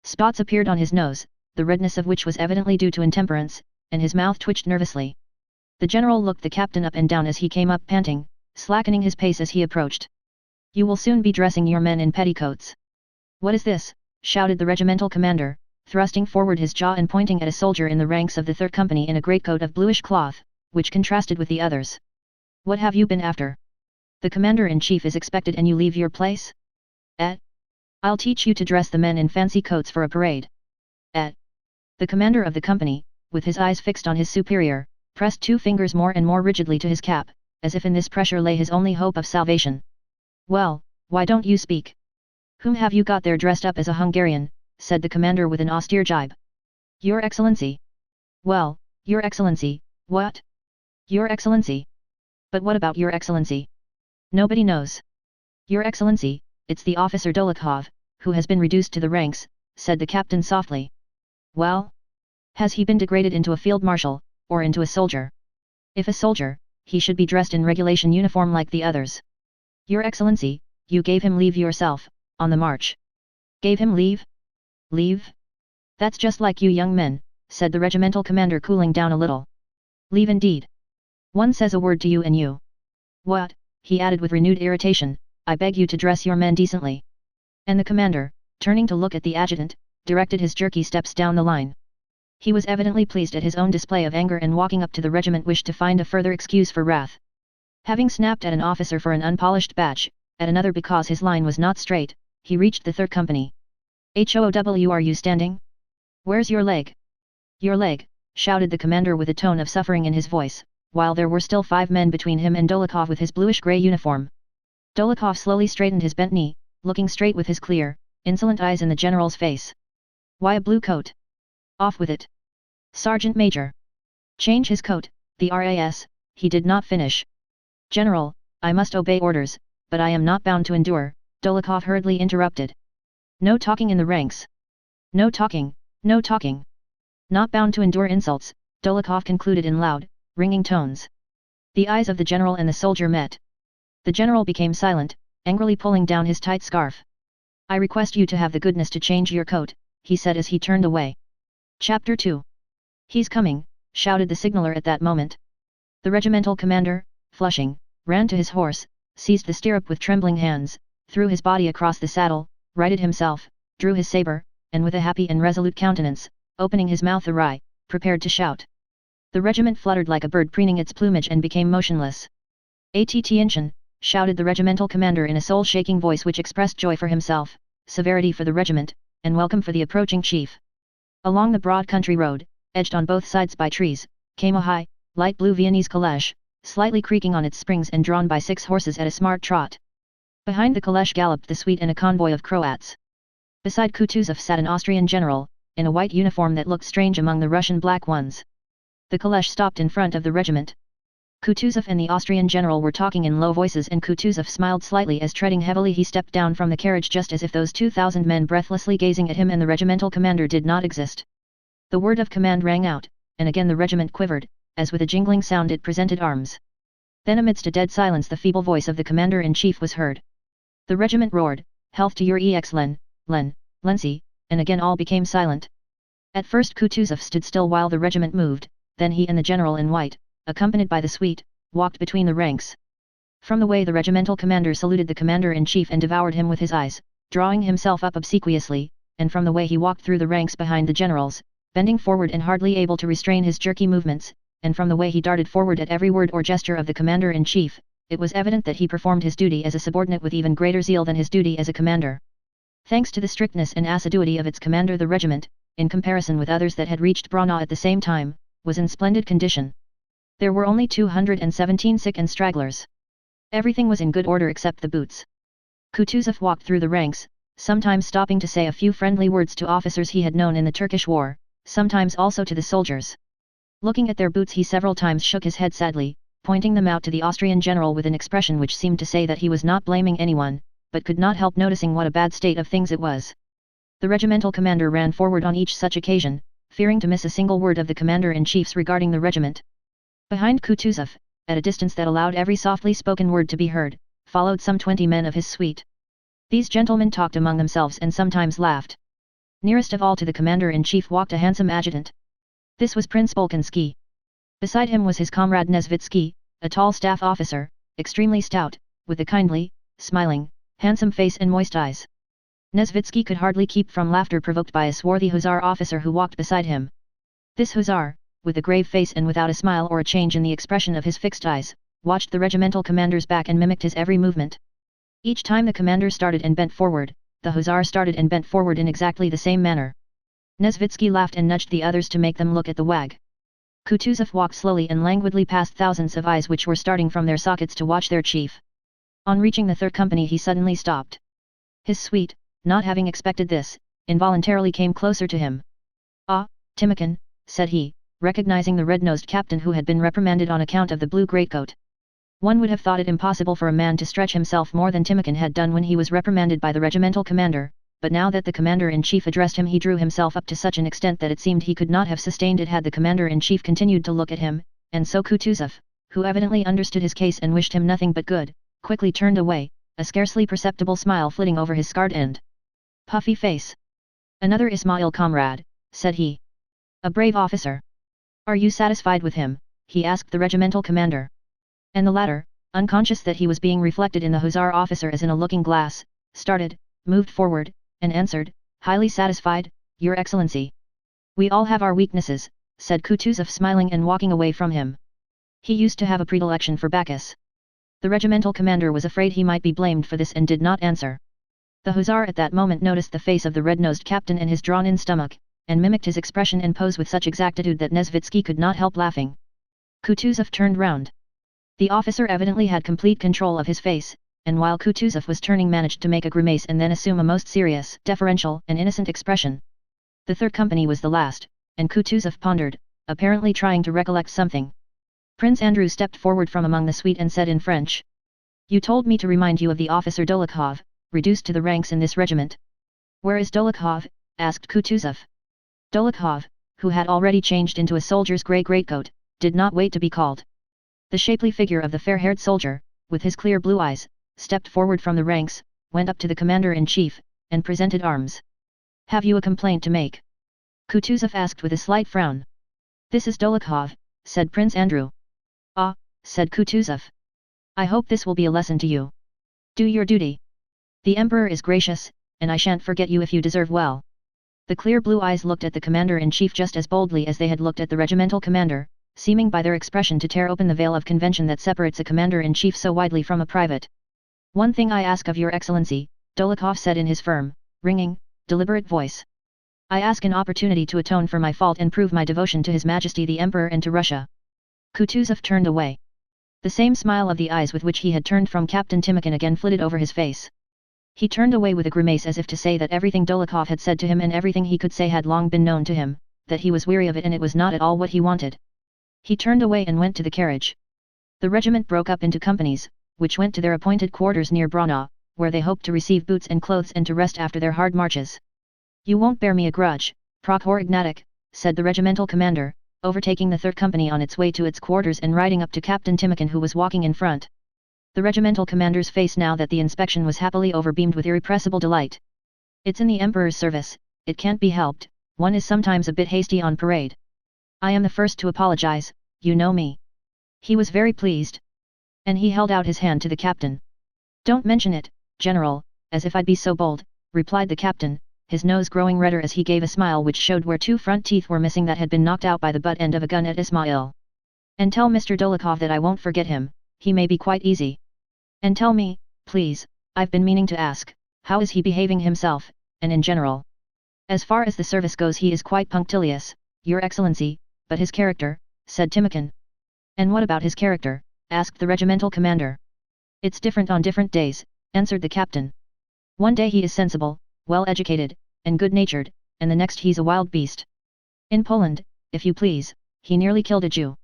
Spots appeared on his nose, the redness of which was evidently due to intemperance, and his mouth twitched nervously. The General looked the captain up and down as he came up panting, slackening his pace as he approached. "You will soon be dressing your men in petticoats." "What is this?" shouted the regimental commander, thrusting forward his jaw and pointing at a soldier in the ranks of the 3rd Company in a greatcoat of bluish cloth, which contrasted with the others. "What have you been after? The commander-in-chief is expected and you leave your place? I'll teach you to dress the men in fancy coats for a parade." The commander of the company, with his eyes fixed on his superior, pressed 2 fingers more and more rigidly to his cap, as if in this pressure lay his only hope of salvation. "Well, why don't you speak? Whom have you got there dressed up as a Hungarian?" said the commander with an austere jibe. "Your Excellency." "Well, Your Excellency, what? Your Excellency? But what about Your Excellency? Nobody knows." "Your Excellency, it's the officer Dolokhov, who has been reduced to the ranks," said the captain softly. "Well? Has he been degraded into a field marshal, or into a soldier? If a soldier, he should be dressed in regulation uniform like the others." "Your Excellency, you gave him leave yourself, on the march." "Gave him leave? Leave? That's just like you young men," said the regimental commander cooling down a little. "Leave indeed. One says a word to you and you. What?" he added with renewed irritation, "I beg you to dress your men decently." And the commander, turning to look at the adjutant, directed his jerky steps down the line. He was evidently pleased at his own display of anger and walking up to the regiment wished to find a further excuse for wrath. Having snapped at an officer for an unpolished badge, at another because his line was not straight, he reached the 3rd Company. "How are you standing? Where's your leg?" "Your leg," shouted the commander with a tone of suffering in his voice, while there were still 5 men between him and Dolokhov with his bluish-grey uniform. Dolokhov slowly straightened his bent knee, looking straight with his clear, insolent eyes in the general's face. "Why a blue coat? Off with it. Sergeant Major. Change his coat." The RAS, he did not finish. "General, I must obey orders, but I am not bound to endure," Dolokhov hurriedly interrupted. "No talking in the ranks. No talking, no talking. Not bound to endure insults," Dolokhov concluded in loud, ringing tones. The eyes of the general and the soldier met. The general became silent, angrily pulling down his tight scarf. "I request you to have the goodness to change your coat," he said as he turned away. Chapter 2. "He's coming," shouted the signaller at that moment. The regimental commander, flushing, ran to his horse, seized the stirrup with trembling hands, threw his body across the saddle, righted himself, drew his saber, and with a happy and resolute countenance, opening his mouth awry, prepared to shout. The regiment fluttered like a bird preening its plumage and became motionless. "Attention!" shouted the regimental commander in a soul-shaking voice which expressed joy for himself, severity for the regiment, and welcome for the approaching chief. Along the broad country road, edged on both sides by trees, came a high, light blue Viennese caleche, slightly creaking on its springs and drawn by 6 horses at a smart trot. Behind the caleche galloped the suite and a convoy of Croats. Beside Kutuzov sat an Austrian general, in a white uniform that looked strange among the Russian black ones. The caleche stopped in front of the regiment. Kutuzov and the Austrian general were talking in low voices, and Kutuzov smiled slightly as, treading heavily, he stepped down from the carriage, just as if those 2,000 men breathlessly gazing at him and the regimental commander did not exist. The word of command rang out, and again the regiment quivered, as with a jingling sound it presented arms. Then amidst a dead silence the feeble voice of the commander-in-chief was heard. The regiment roared, "Health to your ex Lency," and again all became silent. At first Kutuzov stood still while the regiment moved, then he and the general in white, accompanied by the suite, walked between the ranks. From the way the regimental commander saluted the commander-in-chief and devoured him with his eyes, drawing himself up obsequiously, and from the way he walked through the ranks behind the generals, bending forward and hardly able to restrain his jerky movements, and from the way he darted forward at every word or gesture of the commander-in-chief, it was evident that he performed his duty as a subordinate with even greater zeal than his duty as a commander. Thanks to the strictness and assiduity of its commander, the regiment, in comparison with others that had reached Braunau at the same time, was in splendid condition. There were only 217 sick and stragglers. Everything was in good order except the boots. Kutuzov walked through the ranks, sometimes stopping to say a few friendly words to officers he had known in the Turkish War, sometimes also to the soldiers. Looking at their boots, he several times shook his head sadly, pointing them out to the Austrian general with an expression which seemed to say that he was not blaming anyone, but could not help noticing what a bad state of things it was. The regimental commander ran forward on each such occasion, fearing to miss a single word of the commander-in-chief's regarding the regiment. Behind Kutuzov, at a distance that allowed every softly spoken word to be heard, followed some 20 men of his suite. These gentlemen talked among themselves and sometimes laughed. Nearest of all to the commander-in-chief walked a handsome adjutant. This was Prince Bolkonsky. Beside him was his comrade Nesvitsky, a tall staff officer, extremely stout, with a kindly, smiling, handsome face and moist eyes. Nesvitsky could hardly keep from laughter provoked by a swarthy hussar officer who walked beside him. This hussar, with a grave face and without a smile or a change in the expression of his fixed eyes, watched the regimental commander's back and mimicked his every movement. Each time the commander started and bent forward, the hussar started and bent forward in exactly the same manner. Nesvitsky laughed and nudged the others to make them look at the wag. Kutuzov walked slowly and languidly past thousands of eyes which were starting from their sockets to watch their chief. On reaching the third company he suddenly stopped. His suite, not having expected this, involuntarily came closer to him. "Ah, Timokhin," said he, recognizing the red-nosed captain who had been reprimanded on account of the blue greatcoat. One would have thought it impossible for a man to stretch himself more than Timokhin had done when he was reprimanded by the regimental commander, but now that the commander-in-chief addressed him he drew himself up to such an extent that it seemed he could not have sustained it had the commander-in-chief continued to look at him, and so Kutuzov, who evidently understood his case and wished him nothing but good, quickly turned away, a scarcely perceptible smile flitting over his scarred and puffy face. "Another Ismail comrade," said he. "A brave officer. Are you satisfied with him?" he asked the regimental commander. And the latter, unconscious that he was being reflected in the hussar officer as in a looking-glass, started, moved forward, and answered, "Highly satisfied, Your Excellency." "We all have our weaknesses," said Kutuzov smiling and walking away from him. He used to have a predilection for Bacchus. The regimental commander was afraid he might be blamed for this and did not answer. The hussar at that moment noticed the face of the red-nosed captain and his drawn-in stomach, and mimicked his expression and pose with such exactitude that Nesvitsky could not help laughing. Kutuzov turned round. The officer evidently had complete control of his face, and while Kutuzov was turning managed to make a grimace and then assume a most serious, deferential and innocent expression. The third company was the last, and Kutuzov pondered, apparently trying to recollect something. Prince Andrew stepped forward from among the suite and said in French, "You told me to remind you of the officer Dolokhov, reduced to the ranks in this regiment." "Where is Dolokhov?" asked Kutuzov. Dolokhov, who had already changed into a soldier's grey greatcoat, did not wait to be called. The shapely figure of the fair-haired soldier, with his clear blue eyes, stepped forward from the ranks, went up to the commander-in-chief, and presented arms. "Have you a complaint to make?" Kutuzov asked with a slight frown. "This is Dolokhov," said Prince Andrew. "Ah," said Kutuzov. "I hope this will be a lesson to you. Do your duty. The Emperor is gracious, and I shan't forget you if you deserve well." The clear blue eyes looked at the commander-in-chief just as boldly as they had looked at the regimental commander, seeming by their expression to tear open the veil of convention that separates a commander-in-chief so widely from a private. "One thing I ask of your Excellency," Dolokhov said in his firm, ringing, deliberate voice. I ask an opportunity to atone for my fault and prove my devotion to His Majesty the Emperor and to Russia." Kutuzov turned away. The same smile of the eyes with which he had turned from Captain Timokhin again flitted over his face. He turned away with a grimace as if to say that everything Dolokhov had said to him and everything he could say had long been known to him, that he was weary of it and it was not at all what he wanted. He turned away and went to the carriage. The regiment broke up into companies, which went to their appointed quarters near Brno, where they hoped to receive boots and clothes and to rest after their hard marches. "You won't bear me a grudge, Prokhor Ignatic," said the regimental commander, overtaking the third company on its way to its quarters and riding up to Captain Timokhin who was walking in front. The regimental commander's face now that the inspection was happily over beamed with irrepressible delight. "It's in the Emperor's service, it can't be helped, one is sometimes a bit hasty on parade. I am the first to apologize, you know me." He was very pleased. And he held out his hand to the captain. "Don't mention it, General, as if I'd be so bold," replied the captain, his nose growing redder as he gave a smile which showed where two front teeth were missing that had been knocked out by the butt end of a gun at Ismail. "And tell Mr. Dolokhov that I won't forget him, he may be quite easy. And tell me, please, I've been meaning to ask, how is he behaving himself, and in general? As far as the service goes he is quite punctilious, Your Excellency, but his character," said Timokhin. "And what about his character?" asked the regimental commander. "It's different on different days," answered the captain. "One day he is sensible, well-educated, and good-natured, and the next he's a wild beast. In Poland, if you please, he nearly killed a Jew."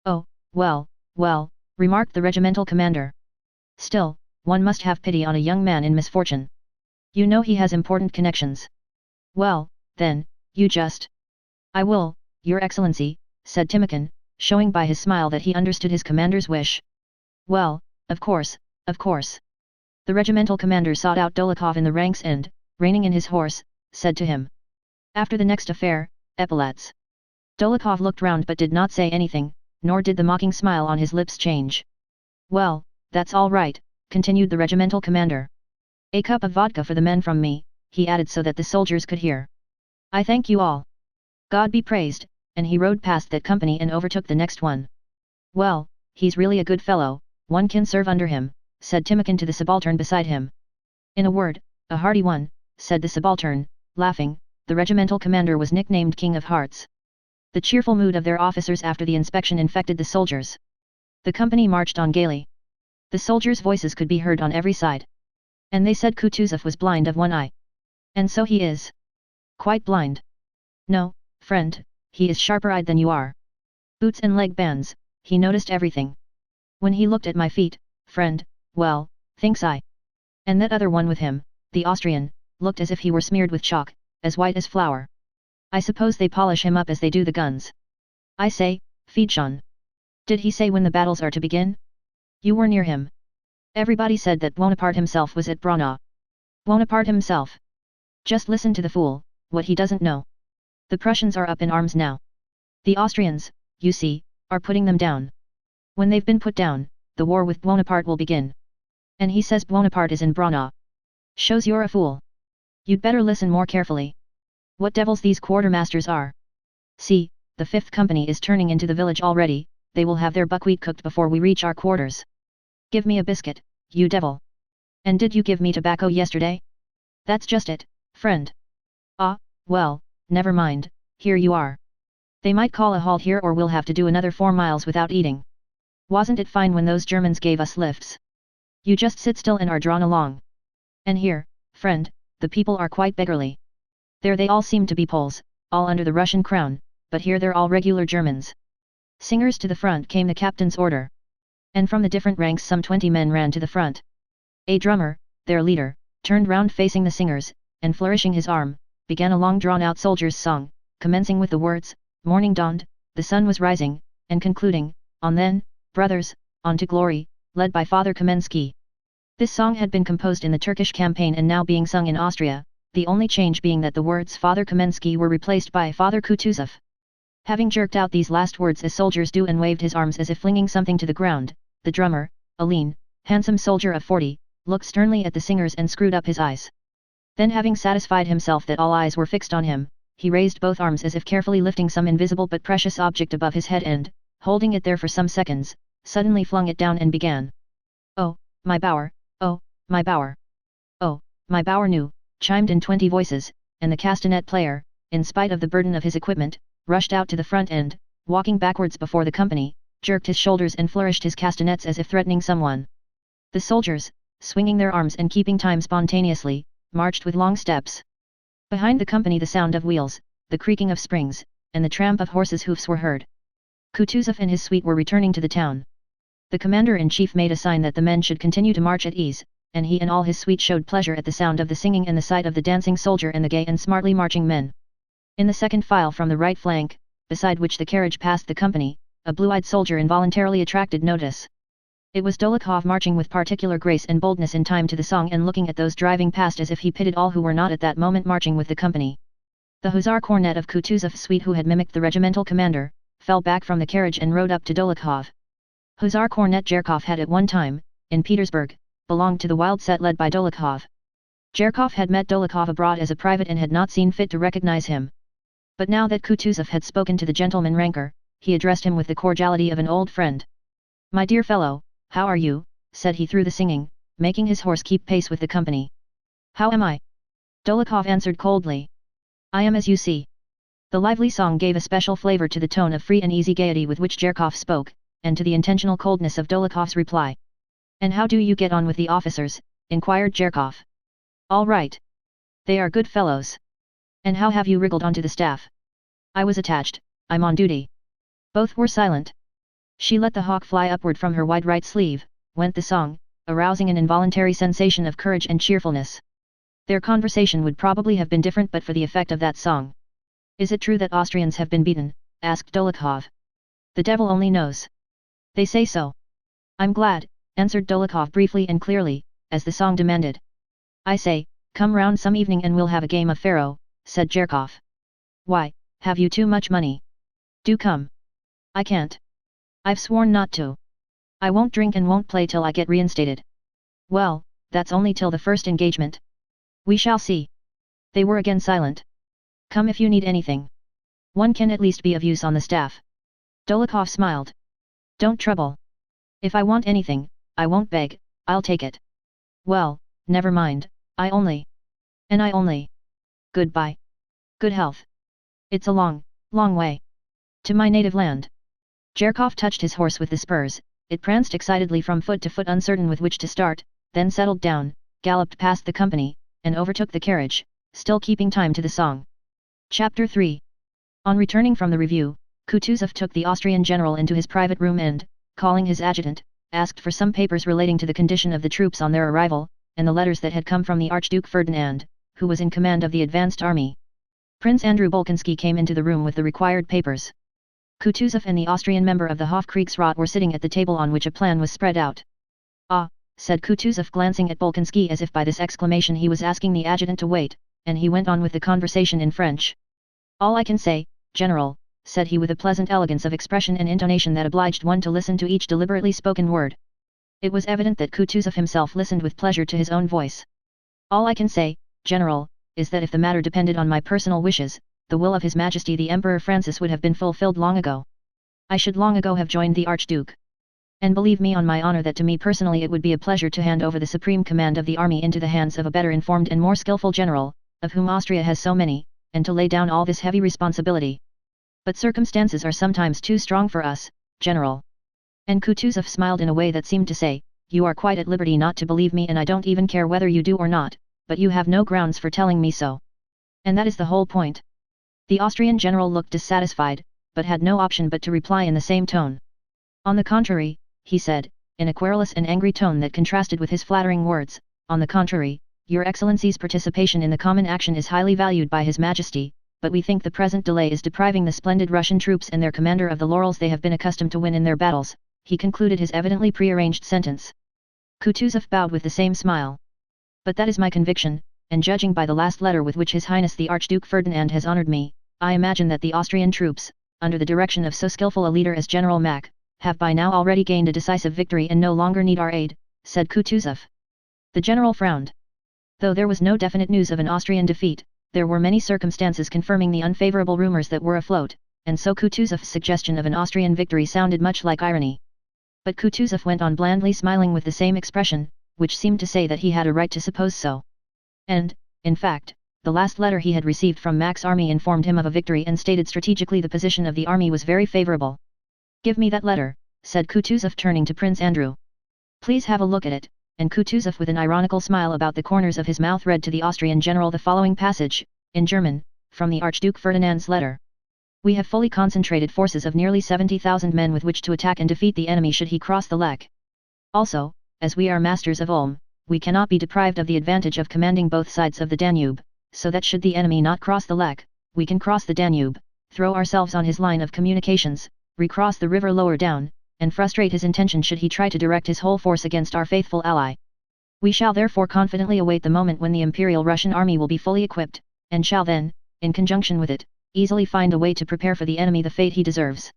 "Oh, well, well," remarked the regimental commander. "Still, one must have pity on a young man in misfortune. You know he has important connections." "Well, then, you just—" "I will, Your Excellency," said Timokhin, showing by his smile that he understood his commander's wish. "Well, of course, of course." The regimental commander sought out Dolokhov in the ranks and, reining in his horse, said to him. "After the next affair, epaulets." Dolokhov looked round but did not say anything, nor did the mocking smile on his lips change. "Well, that's all right," continued the regimental commander. "A cup of vodka for the men from me," he added so that the soldiers could hear. "I thank you all. God be praised," and he rode past that company and overtook the next one. "Well, he's really a good fellow, one can serve under him," said Timokhin to the subaltern beside him. "In a word, a hearty one," said the subaltern, laughing. The regimental commander was nicknamed King of Hearts. The cheerful mood of their officers after the inspection infected the soldiers. The company marched on gaily. The soldiers' voices could be heard on every side. "And they said Kutuzov was blind of one eye. And so he is. Quite blind. No, friend, he is sharper-eyed than you are. Boots and leg bands, he noticed everything. When he looked at my feet, friend, well, thinks I. And that other one with him, the Austrian, looked as if he were smeared with chalk, as white as flour. I suppose they polish him up as they do the guns. I say, Fiedshon. Did he say when the battles are to begin? You were near him. Everybody said that Bonaparte himself was at Brno. Bonaparte himself. Just listen to the fool, what he doesn't know. The Prussians are up in arms now. The Austrians, you see, are putting them down. When they've been put down, the war with Bonaparte will begin. And he says Bonaparte is in Brno. Shows you're a fool. You'd better listen more carefully. What devils these quartermasters are. See, the 5th company is turning into the village already, they will have their buckwheat cooked before we reach our quarters. Give me a biscuit, you devil. And did you give me tobacco yesterday? That's just it, friend. Ah, well, never mind, here you are. They might call a halt here or we'll have to do another 4 miles without eating. Wasn't it fine when those Germans gave us lifts? You just sit still and are drawn along. And here, friend, the people are quite beggarly. There they all seem to be Poles, all under the Russian crown, but here they're all regular Germans. Singers to the front came the captain's order. And from the different ranks some 20 men ran to the front. A drummer, their leader, turned round facing the singers, and flourishing his arm, began a long drawn-out soldier's song, commencing with the words, "Morning dawned, the sun was rising," and concluding, "On then, brothers, on to glory," led by Father Kamensky. This song had been composed in the Turkish campaign and now being sung in Austria, the only change being that the words Father Kamensky were replaced by Father Kutuzov. Having jerked out these last words as soldiers do and waved his arms as if flinging something to the ground, the drummer, a lean, handsome soldier of 40, looked sternly at the singers and screwed up his eyes. Then having satisfied himself that all eyes were fixed on him, he raised both arms as if carefully lifting some invisible but precious object above his head and, holding it there for some seconds, suddenly flung it down and began. "Oh, my bower, oh, my bower. Oh, my bower new," chimed in 20 voices, and the castanet player, in spite of the burden of his equipment, rushed out to the front and, walking backwards before the company, jerked his shoulders and flourished his castanets as if threatening someone. The soldiers, swinging their arms and keeping time spontaneously, marched with long steps. Behind the company the sound of wheels, the creaking of springs, and the tramp of horses' hoofs were heard. Kutuzov and his suite were returning to the town. The commander-in-chief made a sign that the men should continue to march at ease, and he and all his suite showed pleasure at the sound of the singing and the sight of the dancing soldier and the gay and smartly marching men. In the second file from the right flank, beside which the carriage passed the company, a blue-eyed soldier involuntarily attracted notice. It was Dolokhov marching with particular grace and boldness in time to the song and looking at those driving past as if he pitied all who were not at that moment marching with the company. The hussar cornet of Kutuzov's suite, who had mimicked the regimental commander, fell back from the carriage and rode up to Dolokhov. Hussar cornet Jerkov had at one time, in Petersburg, belonged to the wild set led by Dolokhov. Jerkov had met Dolokhov abroad as a private and had not seen fit to recognize him. But now that Kutuzov had spoken to the gentleman ranker, he addressed him with the cordiality of an old friend. "My dear fellow, how are you?" said he through the singing, making his horse keep pace with the company. "How am I?" Dolokhov answered coldly. "I am as you see." The lively song gave a special flavor to the tone of free and easy gaiety with which Jerkov spoke, and to the intentional coldness of Dolokhov's reply. "And how do you get on with the officers?" inquired Jerkov. "All right. They are good fellows. And how have you wriggled onto the staff?" "I was attached, I'm on duty." Both were silent. She let the hawk fly upward from her wide right sleeve, went the song, arousing an involuntary sensation of courage and cheerfulness. Their conversation would probably have been different but for the effect of that song. "Is it true that Austrians have been beaten?" asked Dolokhov. "The devil only knows. They say so." "I'm glad," answered Dolokhov briefly and clearly, as the song demanded. "I say, come round some evening and we'll have a game of faro," said Jerkov. "Why, have you too much money?" "Do come." "I can't. I've sworn not to. I won't drink and won't play till I get reinstated." "Well, that's only till the first engagement. We shall see." They were again silent. "Come if you need anything. One can at least be of use on the staff." Dolokhov smiled. "Don't trouble. If I want anything, I won't beg, I'll take it." "Well, never mind, I only. Goodbye. Good health. It's a long, long way. To my native land." Jerkov touched his horse with the spurs, it pranced excitedly from foot to foot uncertain with which to start, then settled down, galloped past the company, and overtook the carriage, still keeping time to the song. Chapter 3. On returning from the review, Kutuzov took the Austrian general into his private room and, calling his adjutant, asked for some papers relating to the condition of the troops on their arrival, and the letters that had come from the Archduke Ferdinand, who was in command of the advanced army. Prince Andrew Bolkonsky came into the room with the required papers. Kutuzov and the Austrian member of the Hofkriegsrat were sitting at the table on which a plan was spread out. "Ah," said Kutuzov glancing at Bolkonsky as if by this exclamation he was asking the adjutant to wait, and he went on with the conversation in French. "All I can say, General," said he with a pleasant elegance of expression and intonation that obliged one to listen to each deliberately spoken word. It was evident that Kutuzov himself listened with pleasure to his own voice. "All I can say, General, is that if the matter depended on my personal wishes, the will of His Majesty the Emperor Francis would have been fulfilled long ago. I should long ago have joined the Archduke. And believe me on my honor that to me personally it would be a pleasure to hand over the supreme command of the army into the hands of a better informed and more skillful general, of whom Austria has so many, and to lay down all this heavy responsibility. But circumstances are sometimes too strong for us, General." And Kutuzov smiled in a way that seemed to say, "You are quite at liberty not to believe me and I don't even care whether you do or not, but you have no grounds for telling me so. And that is the whole point." The Austrian general looked dissatisfied, but had no option but to reply in the same tone. "On the contrary," he said, in a querulous and angry tone that contrasted with his flattering words, "on the contrary, Your Excellency's participation in the common action is highly valued by His Majesty, but we think the present delay is depriving the splendid Russian troops and their commander of the laurels they have been accustomed to win in their battles." He concluded his evidently prearranged sentence. Kutuzov bowed with the same smile. "But that is my conviction, and judging by the last letter with which His Highness the Archduke Ferdinand has honored me, I imagine that the Austrian troops, under the direction of so skillful a leader as General Mack, have by now already gained a decisive victory and no longer need our aid," said Kutuzov. The general frowned. Though there was no definite news of an Austrian defeat, there were many circumstances confirming the unfavorable rumors that were afloat, and so Kutuzov's suggestion of an Austrian victory sounded much like irony. But Kutuzov went on blandly smiling with the same expression, which seemed to say that he had a right to suppose so. And, in fact, the last letter he had received from Mac's army informed him of a victory and stated strategically the position of the army was very favorable. "Give me that letter," said Kutuzov turning to Prince Andrew. "Please have a look at it," and Kutuzov with an ironical smile about the corners of his mouth read to the Austrian general the following passage, in German, from the Archduke Ferdinand's letter. "We have fully concentrated forces of nearly 70,000 men with which to attack and defeat the enemy should he cross the Lech. Also, as we are masters of Ulm, we cannot be deprived of the advantage of commanding both sides of the Danube, so that should the enemy not cross the Lech, we can cross the Danube, throw ourselves on his line of communications, recross the river lower down, and frustrate his intention should he try to direct his whole force against our faithful ally. We shall therefore confidently await the moment when the Imperial Russian army will be fully equipped, and shall then, in conjunction with it, easily find a way to prepare for the enemy the fate he deserves."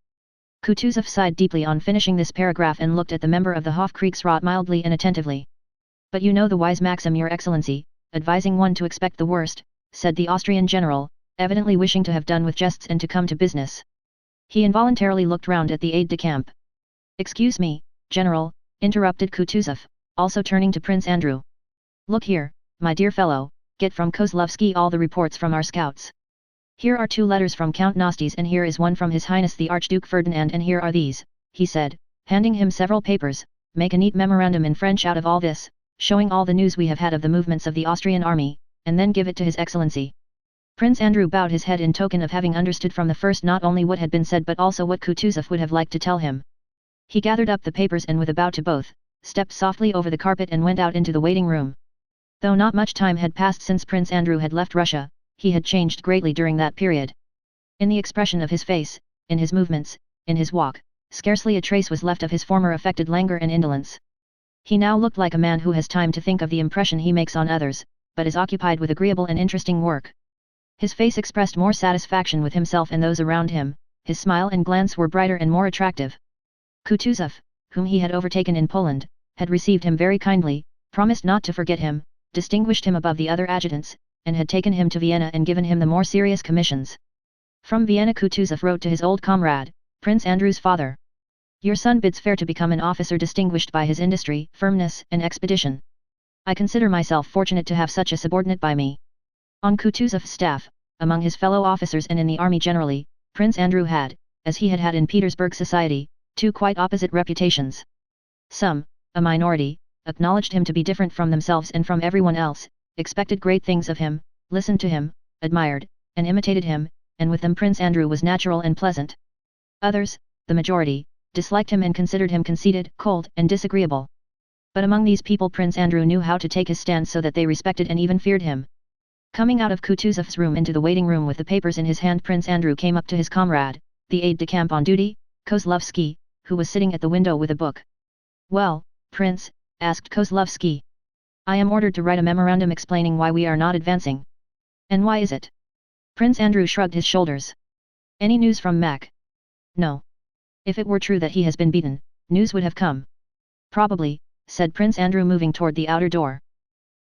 Kutuzov sighed deeply on finishing this paragraph and looked at the member of the Hofkriegsrat mildly and attentively. "But you know the wise maxim, your excellency, advising one to expect the worst," said the Austrian general, evidently wishing to have done with jests and to come to business. He involuntarily looked round at the aide-de-camp. "Excuse me, General," interrupted Kutuzov, also turning to Prince Andrew. "Look here, my dear fellow, get from Kozlovsky all the reports from our scouts. Here are 2 letters from Count Nostes and here is one from His Highness the Archduke Ferdinand and here are these," he said, handing him several papers. "Make a neat memorandum in French out of all this, showing all the news we have had of the movements of the Austrian army, and then give it to His Excellency." Prince Andrew bowed his head in token of having understood from the first not only what had been said but also what Kutuzov would have liked to tell him. He gathered up the papers and with a bow to both, stepped softly over the carpet and went out into the waiting room. Though not much time had passed since Prince Andrew had left Russia, he had changed greatly during that period. In the expression of his face, in his movements, in his walk, scarcely a trace was left of his former affected languor and indolence. He now looked like a man who has time to think of the impression he makes on others, but is occupied with agreeable and interesting work. His face expressed more satisfaction with himself and those around him, his smile and glance were brighter and more attractive. Kutuzov, whom he had overtaken in Poland, had received him very kindly, promised not to forget him, distinguished him above the other adjutants, and had taken him to Vienna and given him the more serious commissions. From Vienna Kutuzov wrote to his old comrade, Prince Andrew's father. "Your son bids fair to become an officer distinguished by his industry, firmness and expedition. I consider myself fortunate to have such a subordinate by me." On Kutuzov's staff, among his fellow officers and in the army generally, Prince Andrew had, as he had had in Petersburg society, 2 quite opposite reputations. Some, a minority, acknowledged him to be different from themselves and from everyone else, expected great things of him, listened to him, admired, and imitated him, and with them Prince Andrew was natural and pleasant. Others, the majority, disliked him and considered him conceited, cold, and disagreeable. But among these people Prince Andrew knew how to take his stand so that they respected and even feared him. Coming out of Kutuzov's room into the waiting room with the papers in his hand, Prince Andrew came up to his comrade, the aide-de-camp on duty, Kozlovsky, who was sitting at the window with a book. "Well, Prince," asked Kozlovsky. "I am ordered to write a memorandum explaining why we are not advancing." "And why is it?" Prince Andrew shrugged his shoulders. "Any news from Mac?" "No. If it were true that he has been beaten, news would have come." "Probably," said Prince Andrew moving toward the outer door.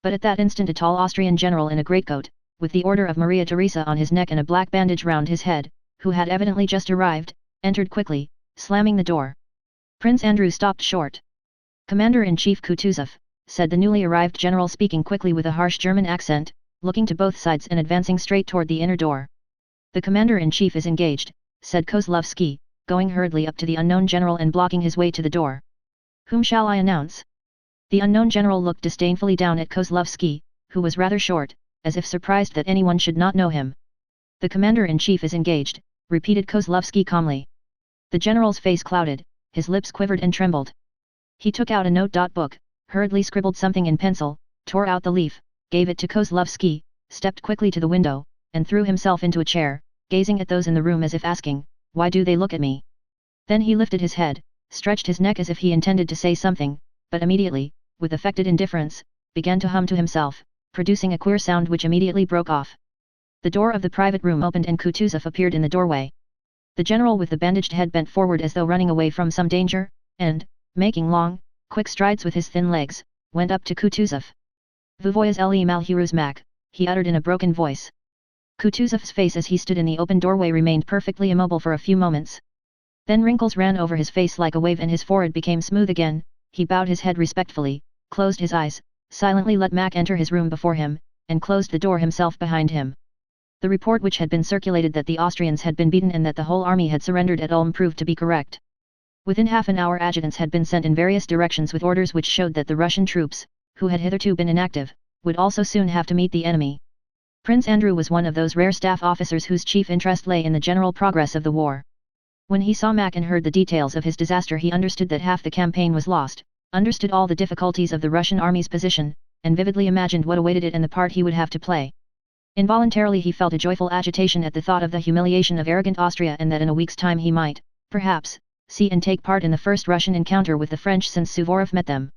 But at that instant a tall Austrian general in a greatcoat, with the Order of Maria Theresa on his neck and a black bandage round his head, who had evidently just arrived, entered quickly, slamming the door. Prince Andrew stopped short. "Commander-in-Chief Kutuzov," said the newly arrived general speaking quickly with a harsh German accent, looking to both sides and advancing straight toward the inner door. "The commander-in-chief is engaged," said Kozlovsky, going hurriedly up to the unknown general and blocking his way to the door. "Whom shall I announce?" The unknown general looked disdainfully down at Kozlovsky, who was rather short, as if surprised that anyone should not know him. "The commander-in-chief is engaged," repeated Kozlovsky calmly. The general's face clouded, his lips quivered and trembled. He took out a note-book, hurriedly scribbled something in pencil, tore out the leaf, gave it to Kozlovsky, stepped quickly to the window, and threw himself into a chair, gazing at those in the room as if asking, "Why do they look at me?" Then he lifted his head, stretched his neck as if he intended to say something, but immediately, with affected indifference, began to hum to himself, producing a queer sound which immediately broke off. The door of the private room opened and Kutuzov appeared in the doorway. The general with the bandaged head bent forward as though running away from some danger, and, making long, quick strides with his thin legs, went up to Kutuzov. "Vous voyez le malheureux Mac," he uttered in a broken voice. Kutuzov's face as he stood in the open doorway remained perfectly immobile for a few moments. Then wrinkles ran over his face like a wave and his forehead became smooth again, he bowed his head respectfully, closed his eyes, silently let Mac enter his room before him, and closed the door himself behind him. The report which had been circulated that the Austrians had been beaten and that the whole army had surrendered at Ulm proved to be correct. Within half an hour adjutants had been sent in various directions with orders which showed that the Russian troops, who had hitherto been inactive, would also soon have to meet the enemy. Prince Andrew was one of those rare staff officers whose chief interest lay in the general progress of the war. When he saw Mack and heard the details of his disaster, he understood that half the campaign was lost, understood all the difficulties of the Russian army's position, and vividly imagined what awaited it and the part he would have to play. Involuntarily he felt a joyful agitation at the thought of the humiliation of arrogant Austria, and that in a week's time he might, perhaps, see and take part in the first Russian encounter with the French since Suvorov met them.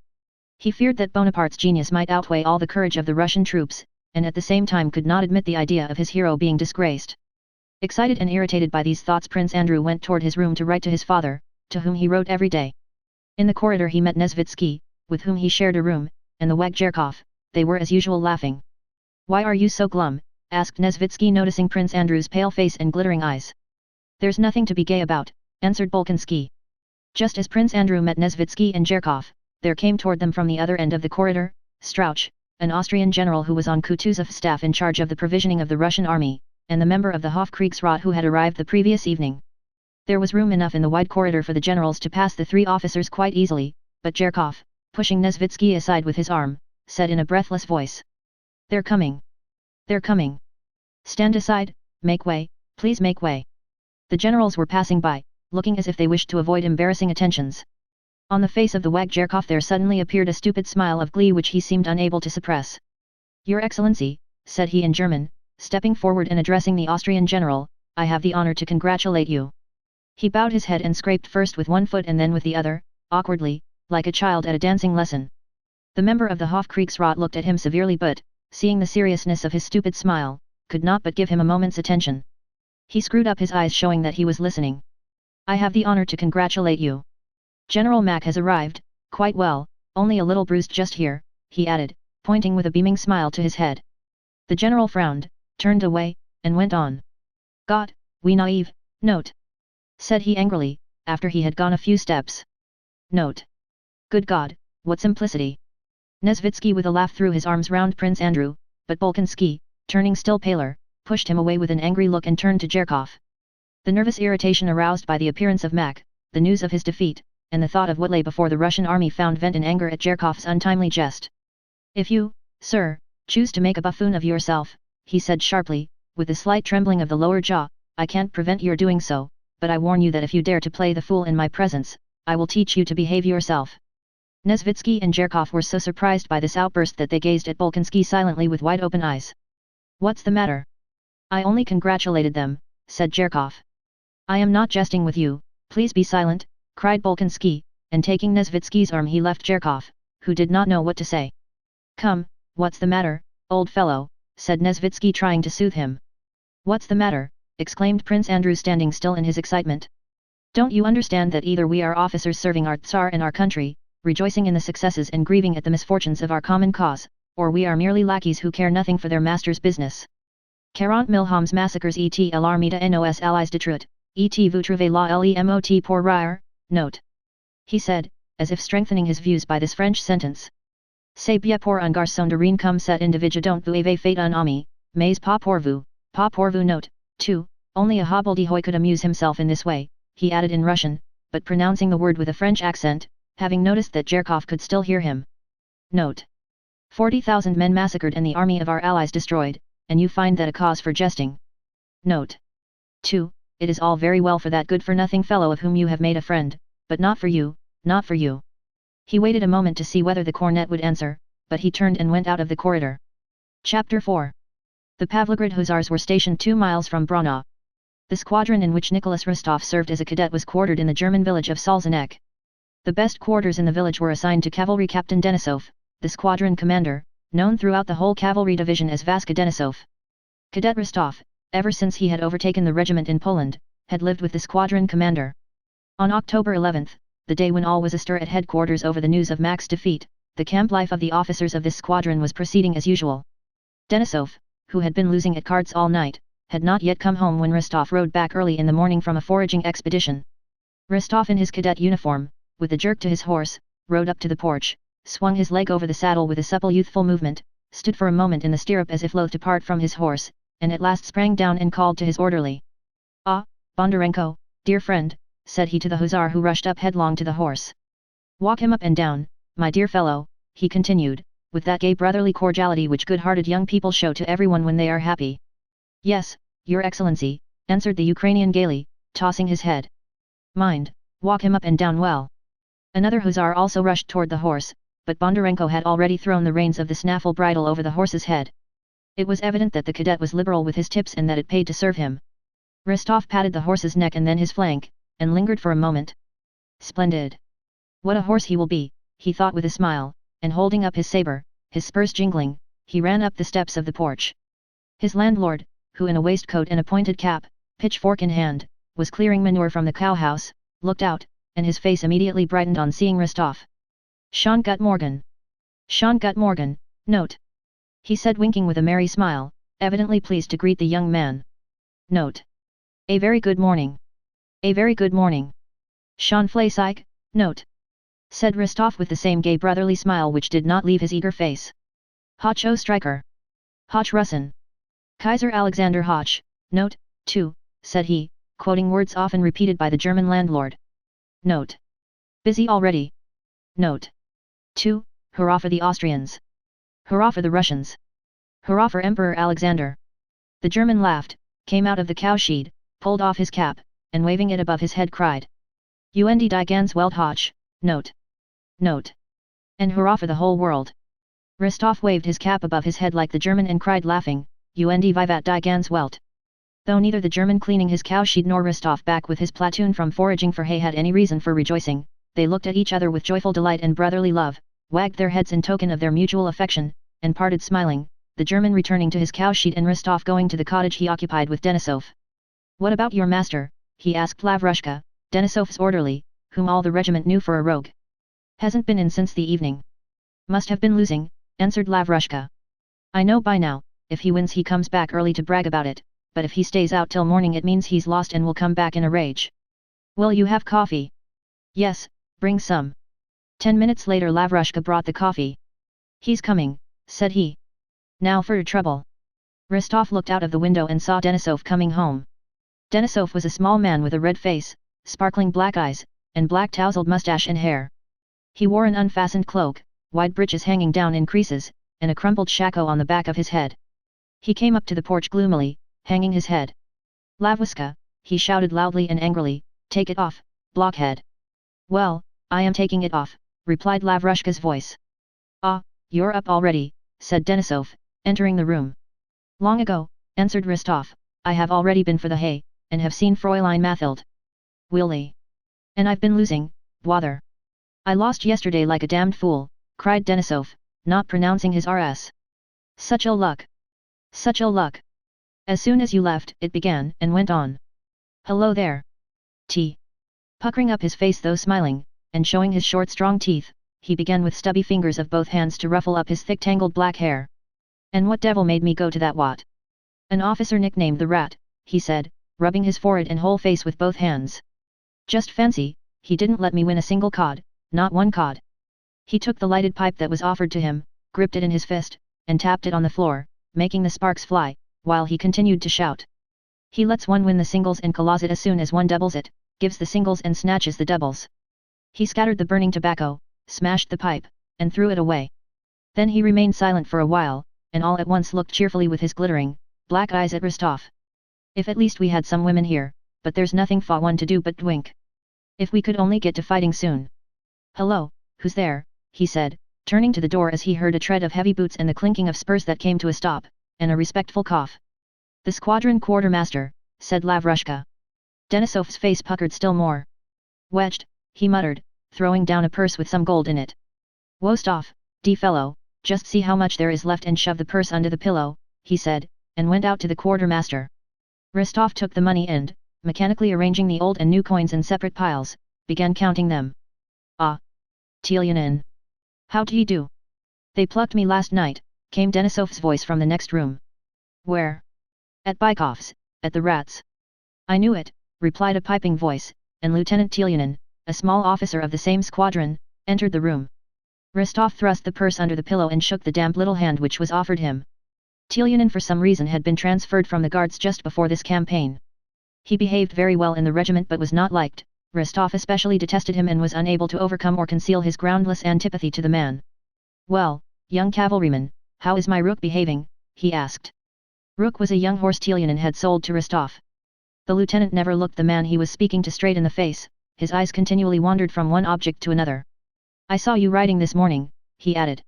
He feared that Bonaparte's genius might outweigh all the courage of the Russian troops, and at the same time could not admit the idea of his hero being disgraced. Excited and irritated by these thoughts, Prince Andrew went toward his room to write to his father, to whom he wrote every day. In the corridor he met Nesvitsky, with whom he shared a room, and the wag Jerkov. They were as usual laughing. "Why are you so glum?" asked Nesvitsky, noticing Prince Andrew's pale face and glittering eyes. "There's nothing to be gay about," answered Bolkonsky. Just as Prince Andrew met Nesvitsky and Jerkov, there came toward them from the other end of the corridor, Strauch, an Austrian general who was on Kutuzov's staff in charge of the provisioning of the Russian army, and the member of the Hofkriegsrat who had arrived the previous evening. There was room enough in the wide corridor for the generals to pass the three officers quite easily, but Jerkov, pushing Nesvitsky aside with his arm, said in a breathless voice, "They're coming! They're coming! Stand aside, make way, please make way!" The generals were passing by, looking as if they wished to avoid embarrassing attentions. On the face of the wag Jerkov there suddenly appeared a stupid smile of glee which he seemed unable to suppress. "Your Excellency," said he in German, stepping forward and addressing the Austrian general, "I have the honor to congratulate you." He bowed his head and scraped first with one foot and then with the other, awkwardly, like a child at a dancing lesson. The member of the Hofkriegsrat looked at him severely but, seeing the seriousness of his stupid smile, could not but give him a moment's attention. He screwed up his eyes showing that he was listening. "I have the honor to congratulate you. General Mack has arrived, quite well, only a little bruised just here," he added, pointing with a beaming smile to his head. The general frowned, turned away, and went on. "God, we naive, note," said he angrily, after he had gone a few steps. "Note. Good God, what simplicity!" Nesvitsky with a laugh threw his arms round Prince Andrew, but Bolkonsky, turning still paler, pushed him away with an angry look and turned to Jerkov. The nervous irritation aroused by the appearance of Mack, the news of his defeat, and the thought of what lay before the Russian army found vent in anger at Jerkov's untimely jest. "If you, sir, choose to make a buffoon of yourself," he said sharply, with a slight trembling of the lower jaw, "I can't prevent your doing so, but I warn you that if you dare to play the fool in my presence, I will teach you to behave yourself." Nesvitsky and Jerkov were so surprised by this outburst that they gazed at Bolkonsky silently with wide-open eyes. "What's the matter?" "I only congratulated them," said Jerkov. "I am not jesting with you, please be silent," cried Bolkonsky, and taking Nesvitsky's arm he left Jerkov, who did not know what to say. "Come, what's the matter, old fellow?" said Nesvitsky trying to soothe him. "What's the matter?" exclaimed Prince Andrew standing still in his excitement. "Don't you understand that either we are officers serving our Tsar and our country, rejoicing in the successes and grieving at the misfortunes of our common cause, or we are merely lackeys who care nothing for their master's business? 40 Milhams massacres et l'armée nos allies détruite, et vous trouvez la lemot pour rire, note," he said, as if strengthening his views by this French sentence. "C'est bien pour un garçon de rien comme cet individu dont vous avez fait un ami, mais pas pour vous, note, 2, only a hobbledehoy could amuse himself in this way," he added in Russian, but pronouncing the word with a French accent, having noticed that Jerkov could still hear him. Note. 40,000 men massacred and the army of our allies destroyed, and you find that a cause for jesting. Note. 2. It is all very well for that good-for-nothing fellow of whom you have made a friend, but not for you, not for you. He waited a moment to see whether the cornet would answer, but he turned and went out of the corridor. Chapter 4. The Pavlograd Hussars were stationed 2 miles from Braunau. The squadron in which Nicholas Rostov served as a cadet was quartered in the German village of Salzanek. The best quarters in the village were assigned to Cavalry Captain Denisov, the squadron commander, known throughout the whole cavalry division as Vaska Denisov. Cadet Rostov, ever since he had overtaken the regiment in Poland, had lived with the squadron commander. On October 11th, the day when all was astir at headquarters over the news of Mack's defeat, the camp life of the officers of this squadron was proceeding as usual. Denisov, who had been losing at cards all night, had not yet come home when Rostov rode back early in the morning from a foraging expedition. Rostov in his cadet uniform, with a jerk to his horse, rode up to the porch, swung his leg over the saddle with a supple youthful movement, stood for a moment in the stirrup as if loath to part from his horse, and at last sprang down and called to his orderly. "Ah, Bondarenko, dear friend," said he to the hussar who rushed up headlong to the horse. "Walk him up and down, my dear fellow," he continued, with that gay brotherly cordiality which good-hearted young people show to everyone when they are happy. "Yes, your excellency," answered the Ukrainian gaily, tossing his head. "Mind, walk him up and down well." Another hussar also rushed toward the horse, but Bondarenko had already thrown the reins of the snaffle bridle over the horse's head. It was evident that the cadet was liberal with his tips and that it paid to serve him. Rostov patted the horse's neck and then his flank, and lingered for a moment. "Splendid! What a horse he will be," he thought with a smile, and holding up his saber, his spurs jingling, he ran up the steps of the porch. His landlord, who in a waistcoat and a pointed cap, pitchfork in hand, was clearing manure from the cowhouse, looked out, and his face immediately brightened on seeing Rostov. "Schönen guten Morgen. Schönen guten Morgen, note," he said winking with a merry smile, evidently pleased to greet the young man. Note. "A very good morning. A very good morning. Schön fleißig, note," said Rostov with the same gay brotherly smile which did not leave his eager face. "Hoch o Striker. Hoch Russen. Kaiser Alexander Hoch, note, 2, said he, quoting words often repeated by the German landlord. Note. Busy already. Note. 2, hurrah for the Austrians. Hurrah for the Russians. Hurrah for Emperor Alexander. The German laughed, came out of the cowshed, pulled off his cap, and waving it above his head cried. Und die ganz Welt Hoch, note. Note. And hurrah for the whole world. Rostov waved his cap above his head like the German and cried laughing, Und vivat die ganz Welt. Though neither the German cleaning his cowshed nor Rostov back with his platoon from foraging for hay had any reason for rejoicing, they looked at each other with joyful delight and brotherly love, wagged their heads in token of their mutual affection, and parted smiling, the German returning to his cowshed and Rostov going to the cottage he occupied with Denisov. "What about your master?" he asked Lavrushka, Denisov's orderly, whom all the regiment knew for a rogue. "Hasn't been in since the evening." "Must have been losing," answered Lavrushka. "I know by now, if he wins he comes back early to brag about it, but if he stays out till morning it means he's lost and will come back in a rage." "Will you have coffee?" "Yes, bring some." 10 minutes later Lavrushka brought the coffee. "He's coming," said he. "Now for trouble." Rostov looked out of the window and saw Denisov coming home. Denisov was a small man with a red face, sparkling black eyes, and black tousled mustache and hair. He wore an unfastened cloak, wide breeches hanging down in creases, and a crumpled shako on the back of his head. He came up to the porch gloomily, hanging his head. "Lavrushka," he shouted loudly and angrily, "take it off, blockhead." "Well, I am taking it off," replied Lavrushka's voice. "Ah, you're up already," said Denisov, entering the room. "Long ago," answered Rostov, "I have already been for the hay, and have seen Fräulein Mathild." "Willy. And I've been losing, bother. I lost yesterday like a damned fool," cried Denisov, not pronouncing his Rs. "Such ill luck. Such ill luck. As soon as you left, it began and went on. Hello there. T." Puckering up his face though smiling, and showing his short strong teeth, he began with stubby fingers of both hands to ruffle up his thick tangled black hair. "And what devil made me go to that what? An officer nicknamed the Rat," he said, rubbing his forehead and whole face with both hands. "Just fancy, he didn't let me win a single cod, not one cod." He took the lighted pipe that was offered to him, gripped it in his fist, and tapped it on the floor, making the sparks fly, while he continued to shout. "He lets one win the singles and calls it as soon as one doubles it, gives the singles and snatches the doubles." He scattered the burning tobacco, smashed the pipe, and threw it away. Then he remained silent for a while, and all at once looked cheerfully with his glittering, black eyes at Rostov. "If at least we had some women here, but there's nothing for one to do but wink. If we could only get to fighting soon." "Hello, who's there?" he said, turning to the door as he heard a tread of heavy boots and the clinking of spurs that came to a stop, and a respectful cough. "The squadron quartermaster," said Lavrushka. Denisov's face puckered still more. "Wedged," he muttered, throwing down a purse with some gold in it. "Wostov, d fellow, just see how much there is left and shove the purse under the pillow," he said, and went out to the quartermaster. Rostov took the money and, mechanically arranging the old and new coins in separate piles, began counting them. "Ah! Tilyanin! How d'ye do? They plucked me last night," came Denisov's voice from the next room. "Where?" "At Bykov's, at the Rats." "I knew it," replied a piping voice, and Lieutenant Tilyanin, a small officer of the same squadron, entered the room. Rostov thrust the purse under the pillow and shook the damp little hand which was offered him. Telyunin for some reason had been transferred from the guards just before this campaign. He behaved very well in the regiment but was not liked. Rostov especially detested him and was unable to overcome or conceal his groundless antipathy to the man. "Well, young cavalryman, how is my Rook behaving?" he asked. Rook was a young horse Telyunin had sold to Rostov. The lieutenant never looked the man he was speaking to straight in the face, his eyes continually wandered from one object to another. "I saw you riding this morning," he added.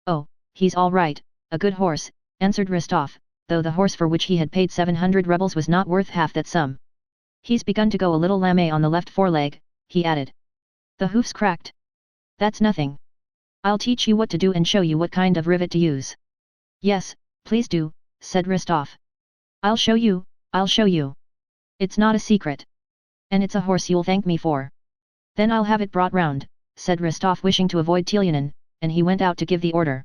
"Oh, he's all right, a good horse," answered Rostov, though the horse for which he had paid 700 rubles was not worth half that sum. "He's begun to go a little lame on the left foreleg," he added. "The hoofs cracked." "That's nothing. I'll teach you what to do and show you what kind of rivet to use." "Yes, please do," said Rostov. "I'll show you, I'll show you. It's not a secret. And it's a horse you'll thank me for." "Then I'll have it brought round," said Rostov wishing to avoid Telyunin, and he went out to give the order.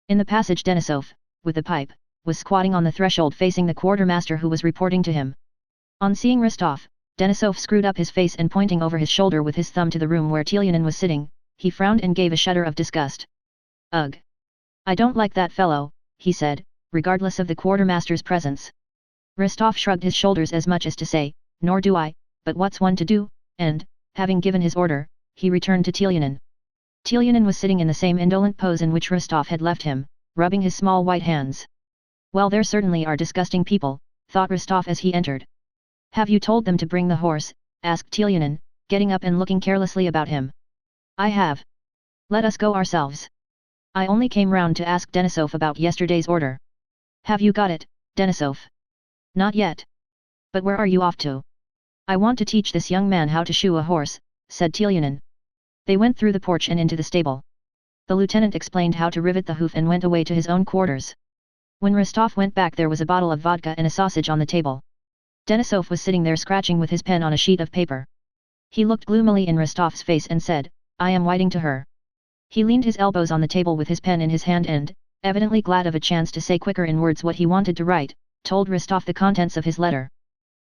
In the passage Denisov, with the pipe, was squatting on the threshold facing the quartermaster who was reporting to him. On seeing Rostov, Denisov screwed up his face and pointing over his shoulder with his thumb to the room where Telyunin was sitting, he frowned and gave a shudder of disgust. "Ugh! I don't like that fellow," he said, regardless of the quartermaster's presence. Rostov shrugged his shoulders as much as to say, "Nor do I, but what's one to do?" and, having given his order, he returned to Telyunin. Telyunin was sitting in the same indolent pose in which Rostov had left him, rubbing his small white hands. "Well, there certainly are disgusting people," thought Rostov as he entered. "Have you told them to bring the horse?" asked Telyunin, getting up and looking carelessly about him. "I have. Let us go ourselves. I only came round to ask Denisov about yesterday's order." "Have you got it, Denisov?" "Not yet. But where are you off to?" "I want to teach this young man how to shoe a horse," said Telyunin. They went through the porch and into the stable. The lieutenant explained how to rivet the hoof and went away to his own quarters. When Rostov went back there was a bottle of vodka and a sausage on the table. Denisov was sitting there scratching with his pen on a sheet of paper. He looked gloomily in Rostov's face and said, "I am writing to her." He leaned his elbows on the table with his pen in his hand and, evidently glad of a chance to say quicker in words what he wanted to write, told Rostov the contents of his letter.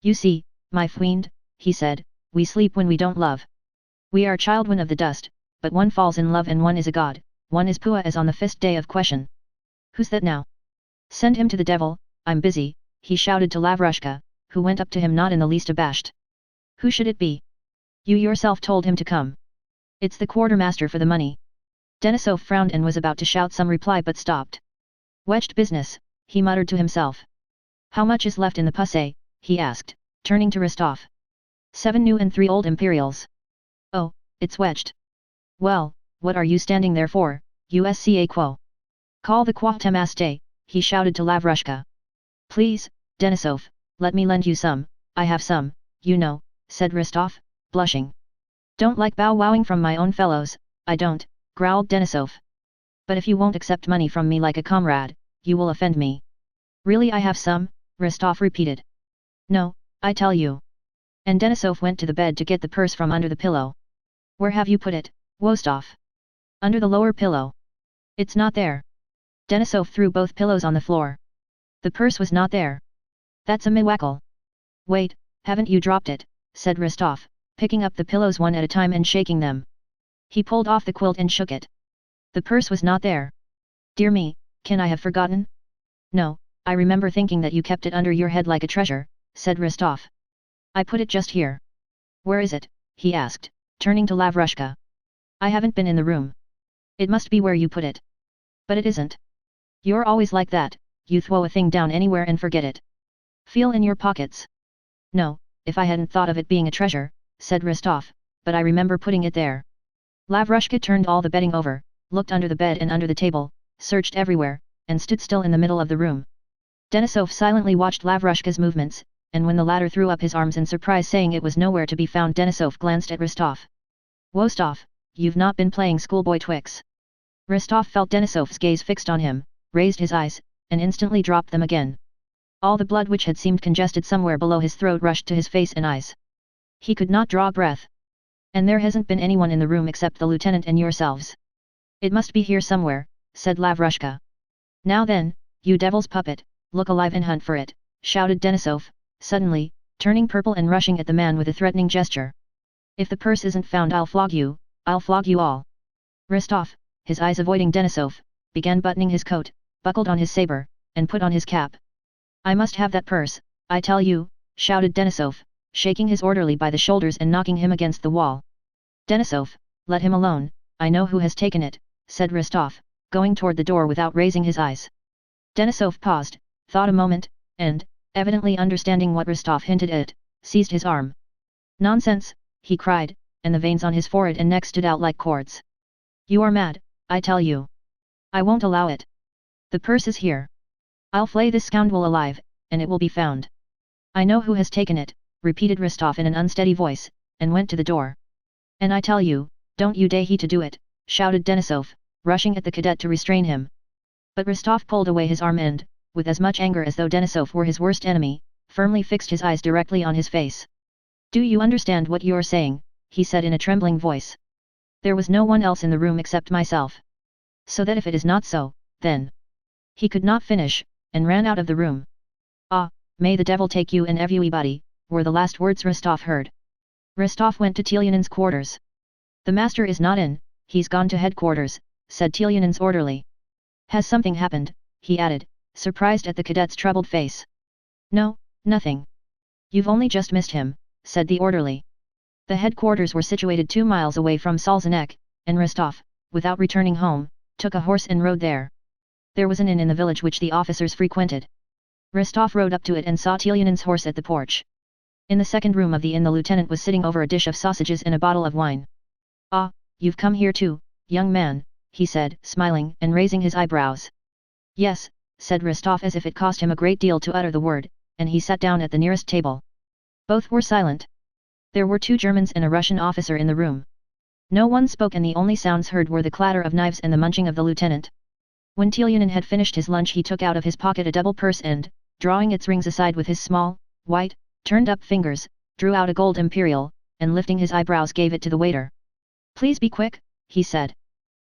"You see, my fiend," he said, "we sleep when we don't love. We are children of the dust, but one falls in love and one is a god, one is Pua as on the fifth day of question. Who's that now? Send him to the devil, I'm busy," he shouted to Lavrushka, who went up to him not in the least abashed. "Who should it be? You yourself told him to come." "It's the quartermaster for the money." Denisov frowned and was about to shout some reply but stopped. "Wedged business," he muttered to himself. "How much is left in the pussy?" he asked, turning to Rostov. 7 new and 3 old imperials. "Oh, it's wedged. Well, what are you standing there for, usca quo? Call the quartermaster," he shouted to Lavrushka. "Please, Denisov, let me lend you some, I have some, you know," said Rostov, blushing. "Don't like bow-wowing from my own fellows, I don't," growled Denisov. "But if you won't accept money from me like a comrade, you will offend me." "Really I have some," Rostov repeated. "No, I tell you." And Denisov went to the bed to get the purse from under the pillow. "Where have you put it, Wostov?" "Under the lower pillow." "It's not there." Denisov threw both pillows on the floor. The purse was not there. "That's a miracle." "Wait, haven't you dropped it?" said Rostov, picking up the pillows one at a time and shaking them. He pulled off the quilt and shook it. The purse was not there. "Dear me, can I have forgotten?" "No, I remember thinking that you kept it under your head like a treasure," said Rostov. "I put it just here." "Where is it?" he asked, turning to Lavrushka. "I haven't been in the room." "It must be where you put it." "But it isn't. You're always like that, you throw a thing down anywhere and forget it. Feel in your pockets." "No, if I hadn't thought of it being a treasure," said Rostov, "but I remember putting it there." Lavrushka turned all the bedding over, looked under the bed and under the table, searched everywhere, and stood still in the middle of the room. Denisov silently watched Lavrushka's movements, and when the latter threw up his arms in surprise saying it was nowhere to be found, Denisov glanced at Rostov. "Wostov, you've not been playing schoolboy tricks." Rostov felt Denisov's gaze fixed on him, raised his eyes, and instantly dropped them again. All the blood which had seemed congested somewhere below his throat rushed to his face and eyes. He could not draw breath. "And there hasn't been anyone in the room except the lieutenant and yourselves." "It must be here somewhere," said Lavrushka. "Now then, you devil's puppet, look alive and hunt for it," shouted Denisov, suddenly, turning purple and rushing at the man with a threatening gesture. "If the purse isn't found I'll flog you all." Rostov, his eyes avoiding Denisov, began buttoning his coat, buckled on his saber, and put on his cap. "I must have that purse, I tell you," shouted Denisov, shaking his orderly by the shoulders and knocking him against the wall. "Denisov, let him alone, I know who has taken it," said Rostov, going toward the door without raising his eyes. Denisov paused, thought a moment, and, evidently understanding what Rostov hinted at, seized his arm. "Nonsense," he cried, and the veins on his forehead and neck stood out like cords. "You are mad, I tell you. I won't allow it. The purse is here. I'll flay this scoundrel alive, and it will be found. I know who has taken it," repeated Rostov in an unsteady voice, and went to the door. "And I tell you, don't you dare to do it," shouted Denisov, rushing at the cadet to restrain him. But Rostov pulled away his arm and, with as much anger as though Denisov were his worst enemy, firmly fixed his eyes directly on his face. "Do you understand what you're saying?" he said in a trembling voice. "There was no one else in the room except myself. So that if it is not so, then..." He could not finish, and ran out of the room. "Ah, may the devil take you and everybody," were the last words Rostov heard. Rostov went to Telyanin's quarters. "The master is not in, he's gone to headquarters," said Telyanin's orderly. "Has something happened?" he added, surprised at the cadet's troubled face. "No, nothing. You've only just missed him," said the orderly. The headquarters were situated 2 miles away from Salzanek, and Rostov, without returning home, took a horse and rode there. There was an inn in the village which the officers frequented. Rostov rode up to it and saw Telyanin's horse at the porch. In the second room of the inn the lieutenant was sitting over a dish of sausages and a bottle of wine. "Ah, you've come here too, young man," he said, smiling and raising his eyebrows. "Yes," said Rostov as if it cost him a great deal to utter the word, and he sat down at the nearest table. Both were silent. There were 2 Germans and a Russian officer in the room. No one spoke and the only sounds heard were the clatter of knives and the munching of the lieutenant. When Telyanin had finished his lunch he took out of his pocket a double purse and, drawing its rings aside with his small, white, turned-up fingers, drew out a gold imperial, and lifting his eyebrows gave it to the waiter. "Please be quick," he said.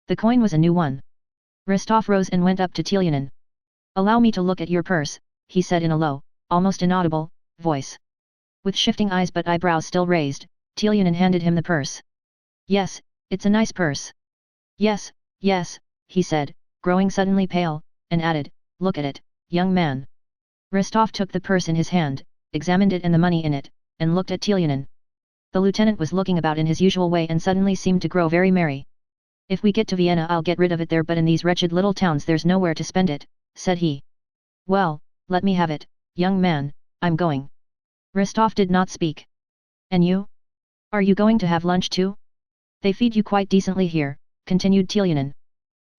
The coin was a new one. Rostov rose and went up to Telyanin. "Allow me to look at your purse," he said in a low, almost inaudible, voice. With shifting eyes but eyebrows still raised, Telyanin handed him the purse. "Yes, it's a nice purse." "Yes, yes," he said, growing suddenly pale, and added, "Look at it, young man." Rostov took the purse in his hand, examined it and the money in it, and looked at Telyanin. The lieutenant was looking about in his usual way and suddenly seemed to grow very merry. "If we get to Vienna I'll get rid of it there, but in these wretched little towns there's nowhere to spend it," said he. "Well, let me have it, young man, I'm going." Rostov did not speak. "And you? Are you going to have lunch too? They feed you quite decently here," continued Telyanin.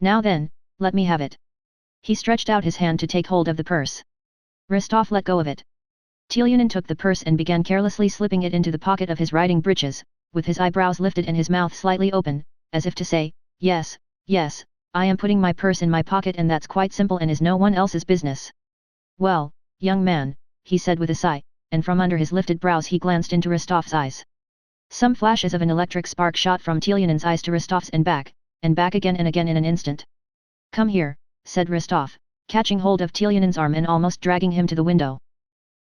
"Now then, let me have it." He stretched out his hand to take hold of the purse. Rostov let go of it. Telyanin took the purse and began carelessly slipping it into the pocket of his riding breeches, with his eyebrows lifted and his mouth slightly open, as if to say, "Yes, yes, I am putting my purse in my pocket and that's quite simple and is no one else's business." "Well, young man," he said with a sigh, and from under his lifted brows he glanced into Rostov's eyes. Some flashes of an electric spark shot from Telyanin's eyes to Rostov's and back again and again in an instant. "Come here," said Rostov, catching hold of Telyanin's arm and almost dragging him to the window.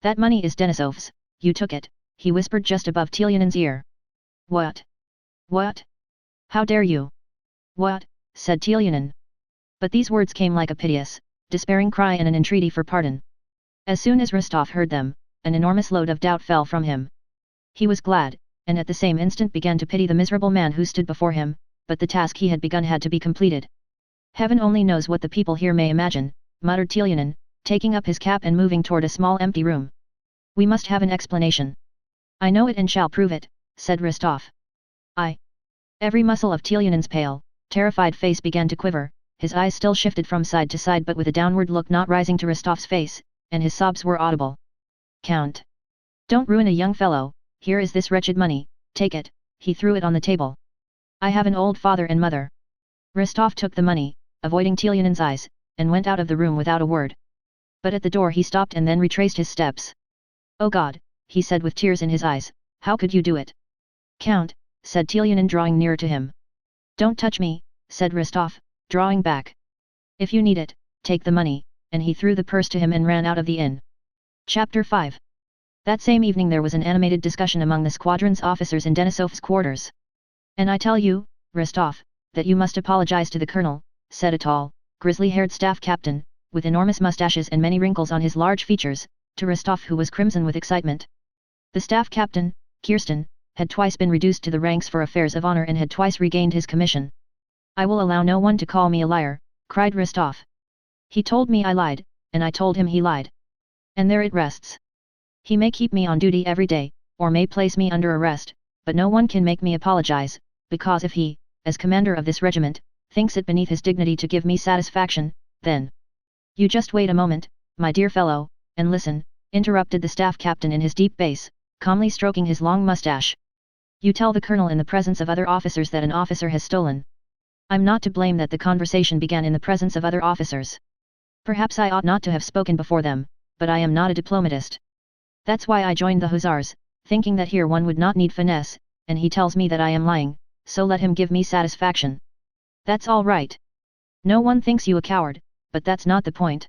"That money is Denisov's, you took it," he whispered just above Telyanin's ear. "What? What? How dare you?" "What?" said Telyanin. But these words came like a piteous, despairing cry and an entreaty for pardon. As soon as Rostov heard them, an enormous load of doubt fell from him. He was glad, and at the same instant began to pity the miserable man who stood before him, but the task he had begun had to be completed. "Heaven only knows what the people here may imagine," muttered Telyanin, taking up his cap and moving toward a small empty room. "We must have an explanation." "I know it and shall prove it," said Rostov. "I." Every muscle of Telyanin's pale, terrified face began to quiver, his eyes still shifted from side to side but with a downward look not rising to Rostov's face, and his sobs were audible. "Count! Don't ruin a young fellow, here is this wretched money, take it," he threw it on the table. "I have an old father and mother." Rostov took the money, avoiding Telyanin's eyes, and went out of the room without a word. But at the door he stopped and then retraced his steps. "Oh God," he said with tears in his eyes, "how could you do it?" "Count," said Telyanin drawing nearer to him. "Don't touch me," said Rostov, drawing back. "If you need it, take the money," and he threw the purse to him and ran out of the inn. Chapter 5. That same evening there was an animated discussion among the squadron's officers in Denisov's quarters. "And I tell you, Rostov, that you must apologize to the colonel, said a tall, grizzly-haired staff captain, with enormous mustaches and many wrinkles on his large features, to Rostov, who was crimson with excitement. The staff captain, Kirsten, had twice been reduced to the ranks for affairs of honor and had twice regained his commission. I will allow no one to call me a liar, cried Rostov. He told me I lied, and I told him he lied. And there it rests. He may keep me on duty every day, or may place me under arrest, but no one can make me apologize, because if he, as commander of this regiment, thinks it beneath his dignity to give me satisfaction, then— You just wait a moment, my dear fellow, and listen, interrupted the staff captain in his deep bass, calmly stroking his long mustache. You tell the colonel in the presence of other officers that an officer has stolen. I'm not to blame that the conversation began in the presence of other officers. Perhaps I ought not to have spoken before them, but I am not a diplomatist. That's why I joined the hussars, thinking that here one would not need finesse, and he tells me that I am lying, so let him give me satisfaction. That's all right. No one thinks you a coward, but that's not the point.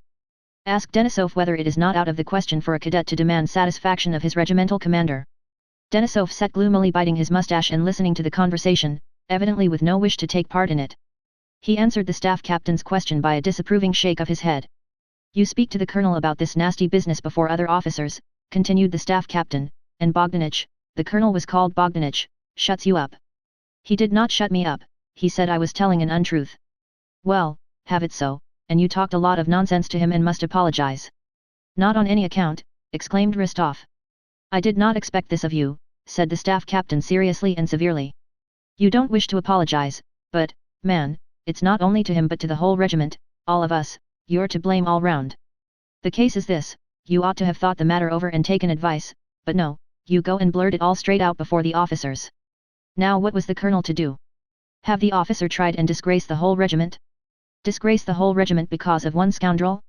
Ask Denisov whether it is not out of the question for a cadet to demand satisfaction of his regimental commander. Denisov sat gloomily biting his mustache and listening to the conversation, evidently with no wish to take part in it. He answered the staff captain's question by a disapproving shake of his head. You speak to the colonel about this nasty business before other officers, continued the staff captain, and Bogdanich, the colonel was called Bogdanich, shuts you up. He did not shut me up, he said I was telling an untruth. Well, have it so, and you talked a lot of nonsense to him and must apologize. Not on any account, exclaimed Rostov. I did not expect this of you, said the staff captain seriously and severely. You don't wish to apologize, but, man, it's not only to him but to the whole regiment, all of us, you're to blame all round. The case is this, you ought to have thought the matter over and taken advice, but no, you go and blurt it all straight out before the officers. Now what was the colonel to do? Have the officer tried and disgraced the whole regiment? Disgrace the whole regiment because of one scoundrel?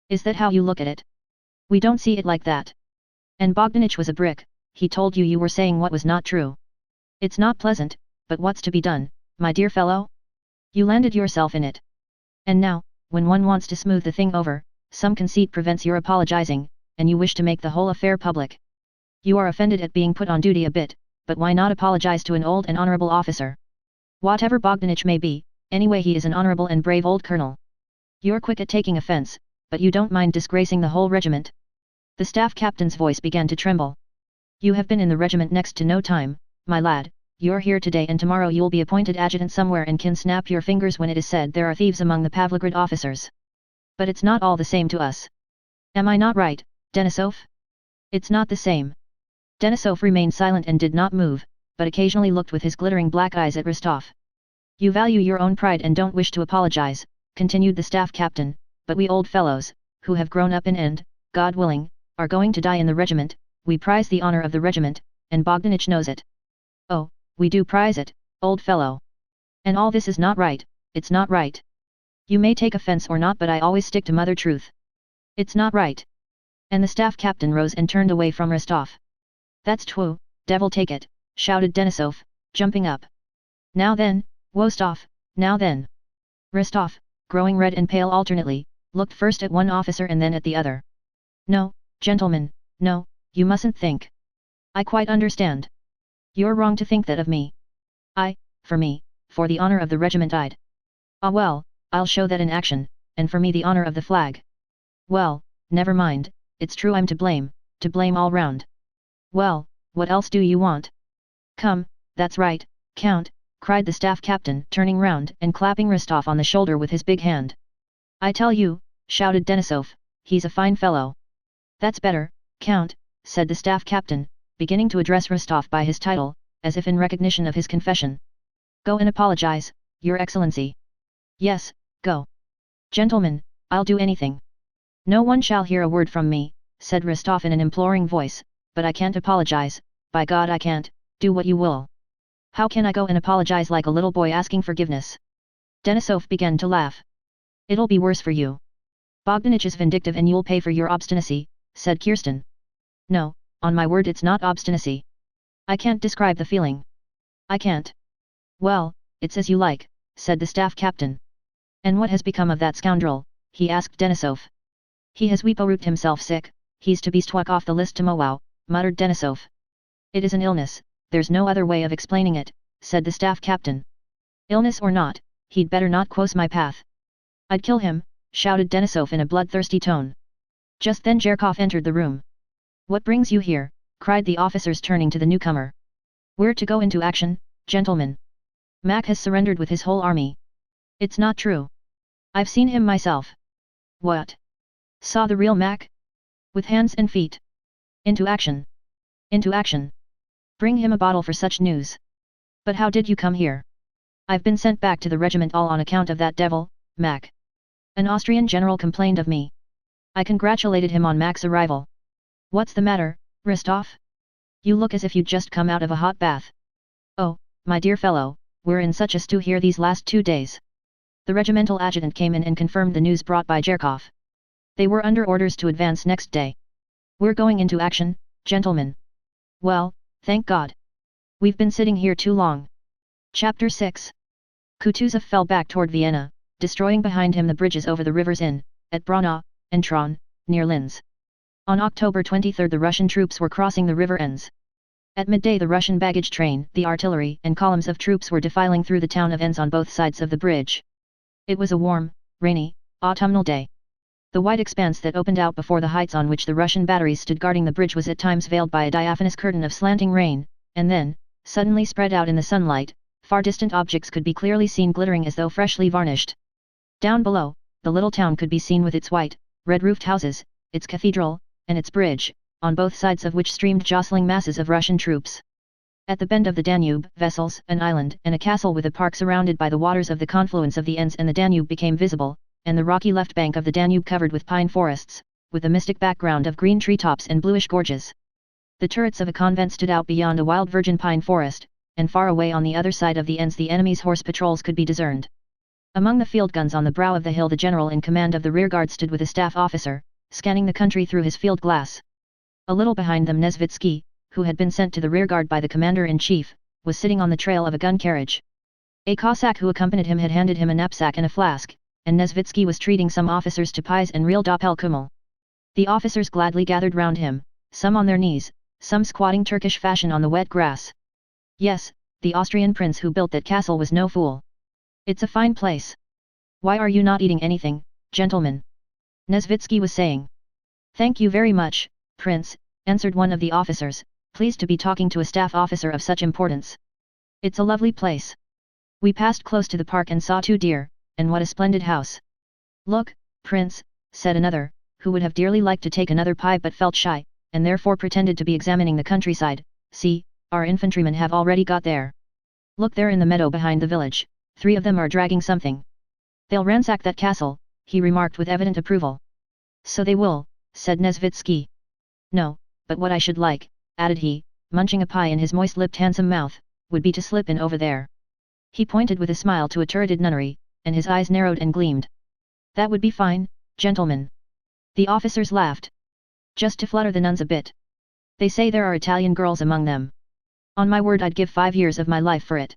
Is that how you look at it? We don't see it like that. And Bogdanich was a brick, he told you you were saying what was not true. It's not pleasant, but what's to be done, my dear fellow? You landed yourself in it. And now, when one wants to smooth the thing over, some conceit prevents your apologizing, and you wish to make the whole affair public. You are offended at being put on duty a bit, but why not apologize to an old and honorable officer? Whatever Bogdanich may be, anyway he is an honorable and brave old colonel. You're quick at taking offense, but you don't mind disgracing the whole regiment. The staff captain's voice began to tremble. You have been in the regiment next to no time, my lad. You're here today and tomorrow you'll be appointed adjutant somewhere and can snap your fingers when it is said there are thieves among the Pavlograd officers. But it's not all the same to us. Am I not right, Denisov? It's not the same. Denisov remained silent and did not move, but occasionally looked with his glittering black eyes at Rostov. You value your own pride and don't wish to apologize, continued the staff captain, but we old fellows, who have grown up in and, God willing, are going to die in the regiment, we prize the honor of the regiment, and Bogdanich knows it. Oh, we do prize it, old fellow. And all this is not right, it's not right. You may take offense or not but I always stick to mother truth. It's not right. And the staff captain rose and turned away from Rostov. That's true, devil take it, shouted Denisov, jumping up. Now then, Wostov, now then. Rostov, growing red and pale alternately, looked first at one officer and then at the other. No, gentlemen, no, you mustn't think. I quite understand. You're wrong to think that of me. For me, for the honor of the regiment I'd. Ah well, I'll show that in action, and for me the honor of the flag. Well, never mind, it's true I'm to blame all round. Well, what else do you want? Come, that's right, Count, cried the staff captain turning round and clapping Rostov on the shoulder with his big hand. I tell you, shouted Denisov, he's a fine fellow. That's better, Count, said the staff captain, beginning to address Rostov by his title, as if in recognition of his confession. Go and apologize, Your Excellency. Yes, go. Gentlemen, I'll do anything. No one shall hear a word from me, said Rostov in an imploring voice, but I can't apologize, by God I can't, do what you will. How can I go and apologize like a little boy asking forgiveness? Denisov began to laugh. It'll be worse for you. Bogdanich is vindictive and you'll pay for your obstinacy, said Kirsten. No, on my word it's not obstinacy. I can't describe the feeling. I can't. Well, it's as you like, said the staff captain. And what has become of that scoundrel? He asked Denisov. He has weepo-rooped himself sick, he's to be struck off the list tomorrow, muttered Denisov. It is an illness, there's no other way of explaining it, said the staff captain. Illness or not, he'd better not cross my path. I'd kill him, shouted Denisov in a bloodthirsty tone. Just then Zherkov entered the room. What brings you here? Cried the officers turning to the newcomer. We're to go into action, gentlemen. Mack has surrendered with his whole army. It's not true. I've seen him myself. What? Saw the real Mack? With hands and feet. Into action. Into action. Bring him a bottle for such news. But how did you come here? I've been sent back to the regiment all on account of that devil, Mack. An Austrian general complained of me. I congratulated him on Mack's arrival. What's the matter, Ristov? You look as if you'd just come out of a hot bath. Oh, my dear fellow, we're in such a stew here these last 2 days. The regimental adjutant came in and confirmed the news brought by Zherkov. They were under orders to advance next day. We're going into action, gentlemen. Well, thank God. We've been sitting here too long. Chapter 6. Kutuzov fell back toward Vienna, destroying behind him the bridges over the rivers Inn, at Braunau, and Traun, near Linz. On October 23 the Russian troops were crossing the river Enns. At midday the Russian baggage train, the artillery and columns of troops were defiling through the town of Enns on both sides of the bridge. It was a warm, rainy, autumnal day. The white expanse that opened out before the heights on which the Russian batteries stood guarding the bridge was at times veiled by a diaphanous curtain of slanting rain, and then, suddenly spread out in the sunlight, far distant objects could be clearly seen glittering as though freshly varnished. Down below, the little town could be seen with its white, red-roofed houses, its cathedral, and its bridge, on both sides of which streamed jostling masses of Russian troops. At the bend of the Danube, vessels, an island, and a castle with a park surrounded by the waters of the confluence of the Enns and the Danube became visible, and the rocky left bank of the Danube covered with pine forests, with a mystic background of green treetops and bluish gorges. The turrets of a convent stood out beyond a wild virgin pine forest, and far away on the other side of the Enns the enemy's horse patrols could be discerned. Among the field guns on the brow of the hill the general in command of the rearguard stood with a staff officer, scanning the country through his field glass. A little behind them Nesvitsky, who had been sent to the rearguard by the commander-in-chief, was sitting on the trail of a gun carriage. A Cossack who accompanied him had handed him a knapsack and a flask, and Nesvitsky was treating some officers to pies and real doppelkummel. The officers gladly gathered round him, some on their knees, some squatting Turkish fashion on the wet grass. Yes, the Austrian prince who built that castle was no fool. It's a fine place. Why are you not eating anything, gentlemen? Nesvitsky was saying. Thank you very much, Prince, answered one of the officers, pleased to be talking to a staff officer of such importance. It's a lovely place. We passed close to the park and saw 2 deer, and what a splendid house. Look, Prince, said another, who would have dearly liked to take another pie but felt shy, and therefore pretended to be examining the countryside. See, our infantrymen have already got there. Look there in the meadow behind the village, 3 of them are dragging something. They'll ransack that castle, he remarked with evident approval. So they will, said Nesvitsky. No, but what I should like, added he, munching a pie in his moist-lipped handsome mouth, would be to slip in over there. He pointed with a smile to a turreted nunnery, and his eyes narrowed and gleamed. That would be fine, gentlemen. The officers laughed. Just to flutter the nuns a bit. They say there are Italian girls among them. On my word I'd give 5 years of my life for it.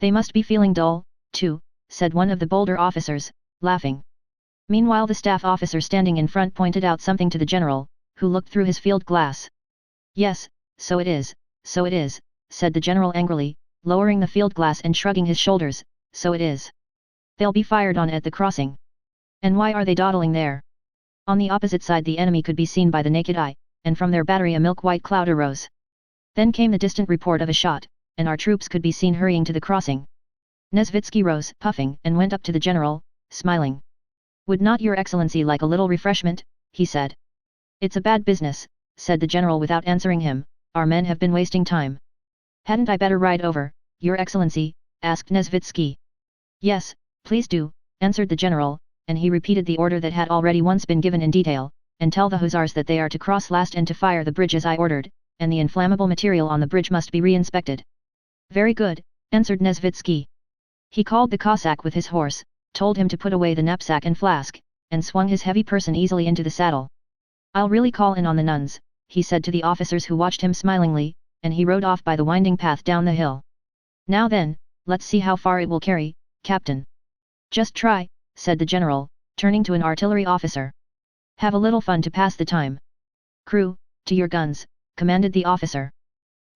They must be feeling dull, too, said one of the bolder officers, laughing. Meanwhile the staff officer standing in front pointed out something to the general, who looked through his field glass. Yes, so it is, said the general angrily, lowering the field glass and shrugging his shoulders, so it is. They'll be fired on at the crossing. And why are they dawdling there? On the opposite side the enemy could be seen by the naked eye, and from their battery a milk-white cloud arose. Then came the distant report of a shot, and our troops could be seen hurrying to the crossing. Nesvitsky rose, puffing, and went up to the general, smiling. Would not your excellency like a little refreshment, he said. It's a bad business, said the general without answering him, our men have been wasting time. Hadn't I better ride over, your excellency, asked Nesvitsky. Yes, please do, answered the general, and he repeated the order that had already once been given in detail, and tell the hussars that they are to cross last and to fire the bridge as I ordered, and the inflammable material on the bridge must be re-inspected. Very good, answered Nesvitsky. He called the Cossack with his horse, told him to put away the knapsack and flask, and swung his heavy person easily into the saddle. I'll really call in on the nuns, he said to the officers who watched him smilingly, and he rode off by the winding path down the hill. Now then, let's see how far it will carry, Captain. Just try, said the general, turning to an artillery officer. Have a little fun to pass the time. Crew, to your guns, commanded the officer.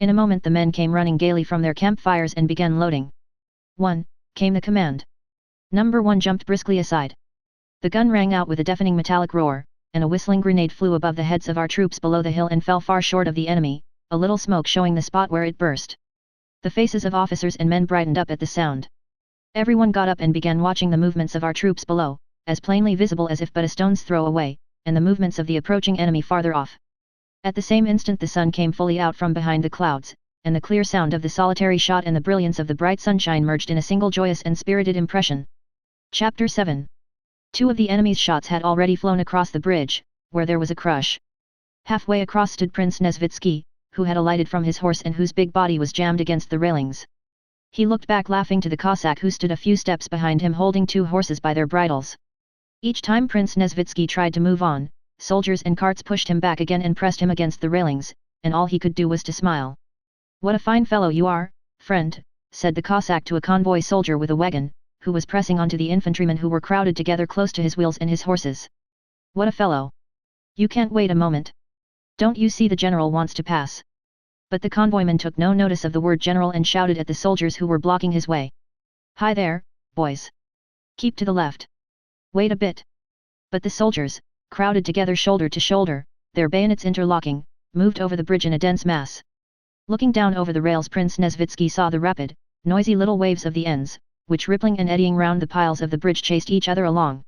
In a moment the men came running gaily from their campfires and began loading. 1, came the command. Number 1 jumped briskly aside. The gun rang out with a deafening metallic roar, and a whistling grenade flew above the heads of our troops below the hill and fell far short of the enemy, a little smoke showing the spot where it burst. The faces of officers and men brightened up at the sound. Everyone got up and began watching the movements of our troops below, as plainly visible as if but a stone's throw away, and the movements of the approaching enemy farther off. At the same instant the sun came fully out from behind the clouds, and the clear sound of the solitary shot and the brilliance of the bright sunshine merged in a single joyous and spirited impression. Chapter 7. 2 of the enemy's shots had already flown across the bridge, where there was a crush. Halfway across stood Prince Nesvitsky, who had alighted from his horse and whose big body was jammed against the railings. He looked back laughing to the Cossack who stood a few steps behind him holding 2 horses by their bridles. Each time Prince Nesvitsky tried to move on, soldiers and carts pushed him back again and pressed him against the railings, and all he could do was to smile. "What a fine fellow you are, friend," said the Cossack to a convoy soldier with a wagon, who was pressing onto the infantrymen who were crowded together close to his wheels and his horses. "What a fellow! You can't wait a moment. Don't you see the general wants to pass?" But the convoyman took no notice of the word general and shouted at the soldiers who were blocking his way. "Hi there, boys! Keep to the left! Wait a bit!" But the soldiers, crowded together shoulder to shoulder, their bayonets interlocking, moved over the bridge in a dense mass. Looking down over the rails, Prince Nesvitsky saw the rapid, noisy little waves of the ends, which rippling and eddying round the piles of the bridge chased each other along.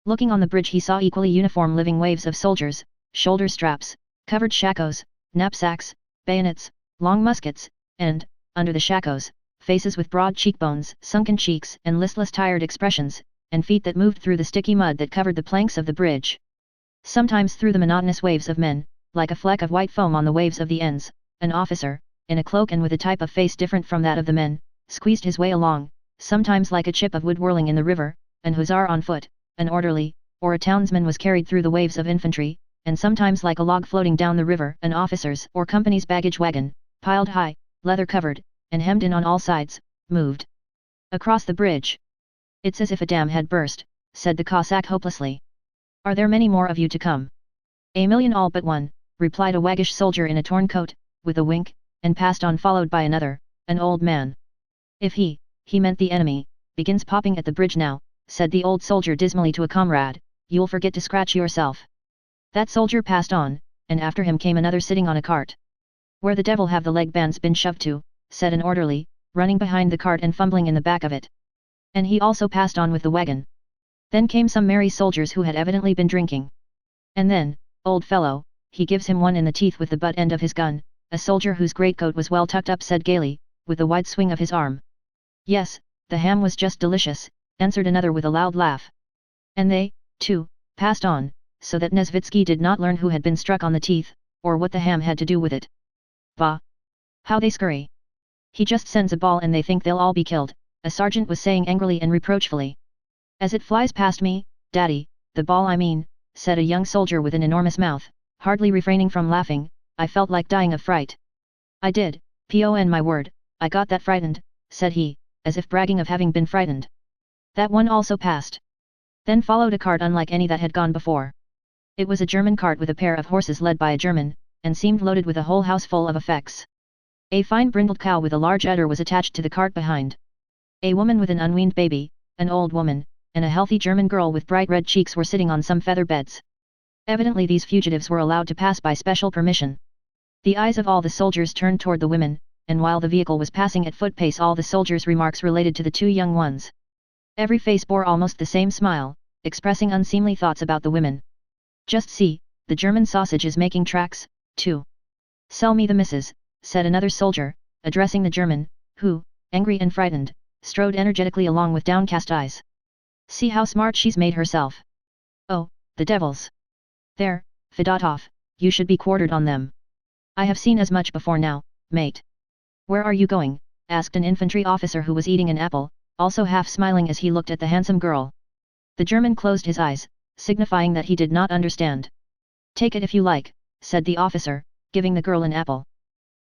Looking on the bridge he saw equally uniform living waves of soldiers, shoulder straps, covered shakos, knapsacks, bayonets, long muskets, and, under the shakos, faces with broad cheekbones, sunken cheeks and listless tired expressions, and feet that moved through the sticky mud that covered the planks of the bridge. Sometimes through the monotonous waves of men, like a fleck of white foam on the waves of the ends, an officer, in a cloak and with a type of face different from that of the men, squeezed his way along, sometimes like a chip of wood whirling in the river, an hussar on foot, an orderly, or a townsman was carried through the waves of infantry, and sometimes like a log floating down the river, an officer's or company's baggage wagon, piled high, leather-covered, and hemmed in on all sides, moved across the bridge. "It's as if a dam had burst," said the Cossack hopelessly. "Are there many more of you to come?" "A million all but one," replied a waggish soldier in a torn coat, with a wink, and passed on followed by another, an old man. "If he meant the enemy, begins popping at the bridge now," said the old soldier dismally to a comrade, "you'll forget to scratch yourself." That soldier passed on, and after him came another sitting on a cart. "Where the devil have the leg bands been shoved to?" said an orderly, running behind the cart and fumbling in the back of it. And he also passed on with the wagon. Then came some merry soldiers who had evidently been drinking. And then, "Old fellow," he gives him one in the teeth with the butt end of his gun, a soldier whose greatcoat was well tucked up said gaily, with a wide swing of his arm. "Yes, the ham was just delicious," answered another with a loud laugh. And they, too, passed on, so that Nesvitsky did not learn who had been struck on the teeth, or what the ham had to do with it. "Bah! How they scurry! He just sends a ball and they think they'll all be killed," a sergeant was saying angrily and reproachfully. "As it flies past me, daddy, the ball I mean," said a young soldier with an enormous mouth, hardly refraining from laughing, "I felt like dying of fright. I did, pon my word, I got that frightened," said he, as if bragging of having been frightened. That one also passed. Then followed a cart unlike any that had gone before. It was a German cart with a pair of horses led by a German, and seemed loaded with a whole house full of effects. A fine brindled cow with a large udder was attached to the cart behind. A woman with an unweaned baby, an old woman, and a healthy German girl with bright red cheeks were sitting on some feather beds. Evidently these fugitives were allowed to pass by special permission. The eyes of all the soldiers turned toward the women, and while the vehicle was passing at foot pace all the soldiers' remarks related to the 2 young ones. Every face bore almost the same smile, expressing unseemly thoughts about the women. "Just see, the German sausage is making tracks, too. Sell me the missus," said another soldier, addressing the German, who, angry and frightened, strode energetically along with downcast eyes. "See how smart she's made herself. Oh, the devils! There, Fedotov, you should be quartered on them. I have seen as much before now, mate." "Where are you going?" asked an infantry officer who was eating an apple, also half smiling as he looked at the handsome girl. The German closed his eyes, signifying that he did not understand. "Take it if you like," said the officer, giving the girl an apple.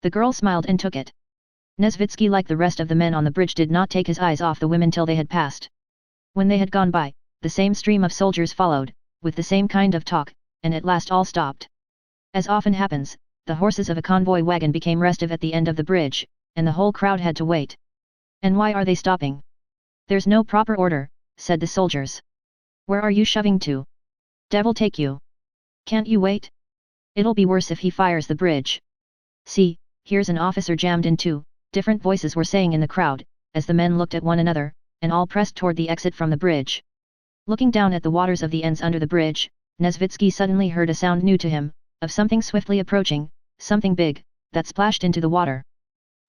The girl smiled and took it. Nesvitsky, like the rest of the men on the bridge, did not take his eyes off the women till they had passed. When they had gone by, the same stream of soldiers followed, with the same kind of talk, and at last all stopped. As often happens, the horses of a convoy wagon became restive at the end of the bridge, and the whole crowd had to wait. "And why are they stopping?" There's no proper order, said the soldiers. Where are you shoving to? Devil take you. Can't you wait? It'll be worse if he fires the bridge. See, here's an officer jammed in too, different voices were saying in the crowd, as the men looked at one another, and all pressed toward the exit from the bridge. Looking down at the waters of the ends under the bridge, Nesvitsky suddenly heard a sound new to him, of something swiftly approaching, something big, that splashed into the water.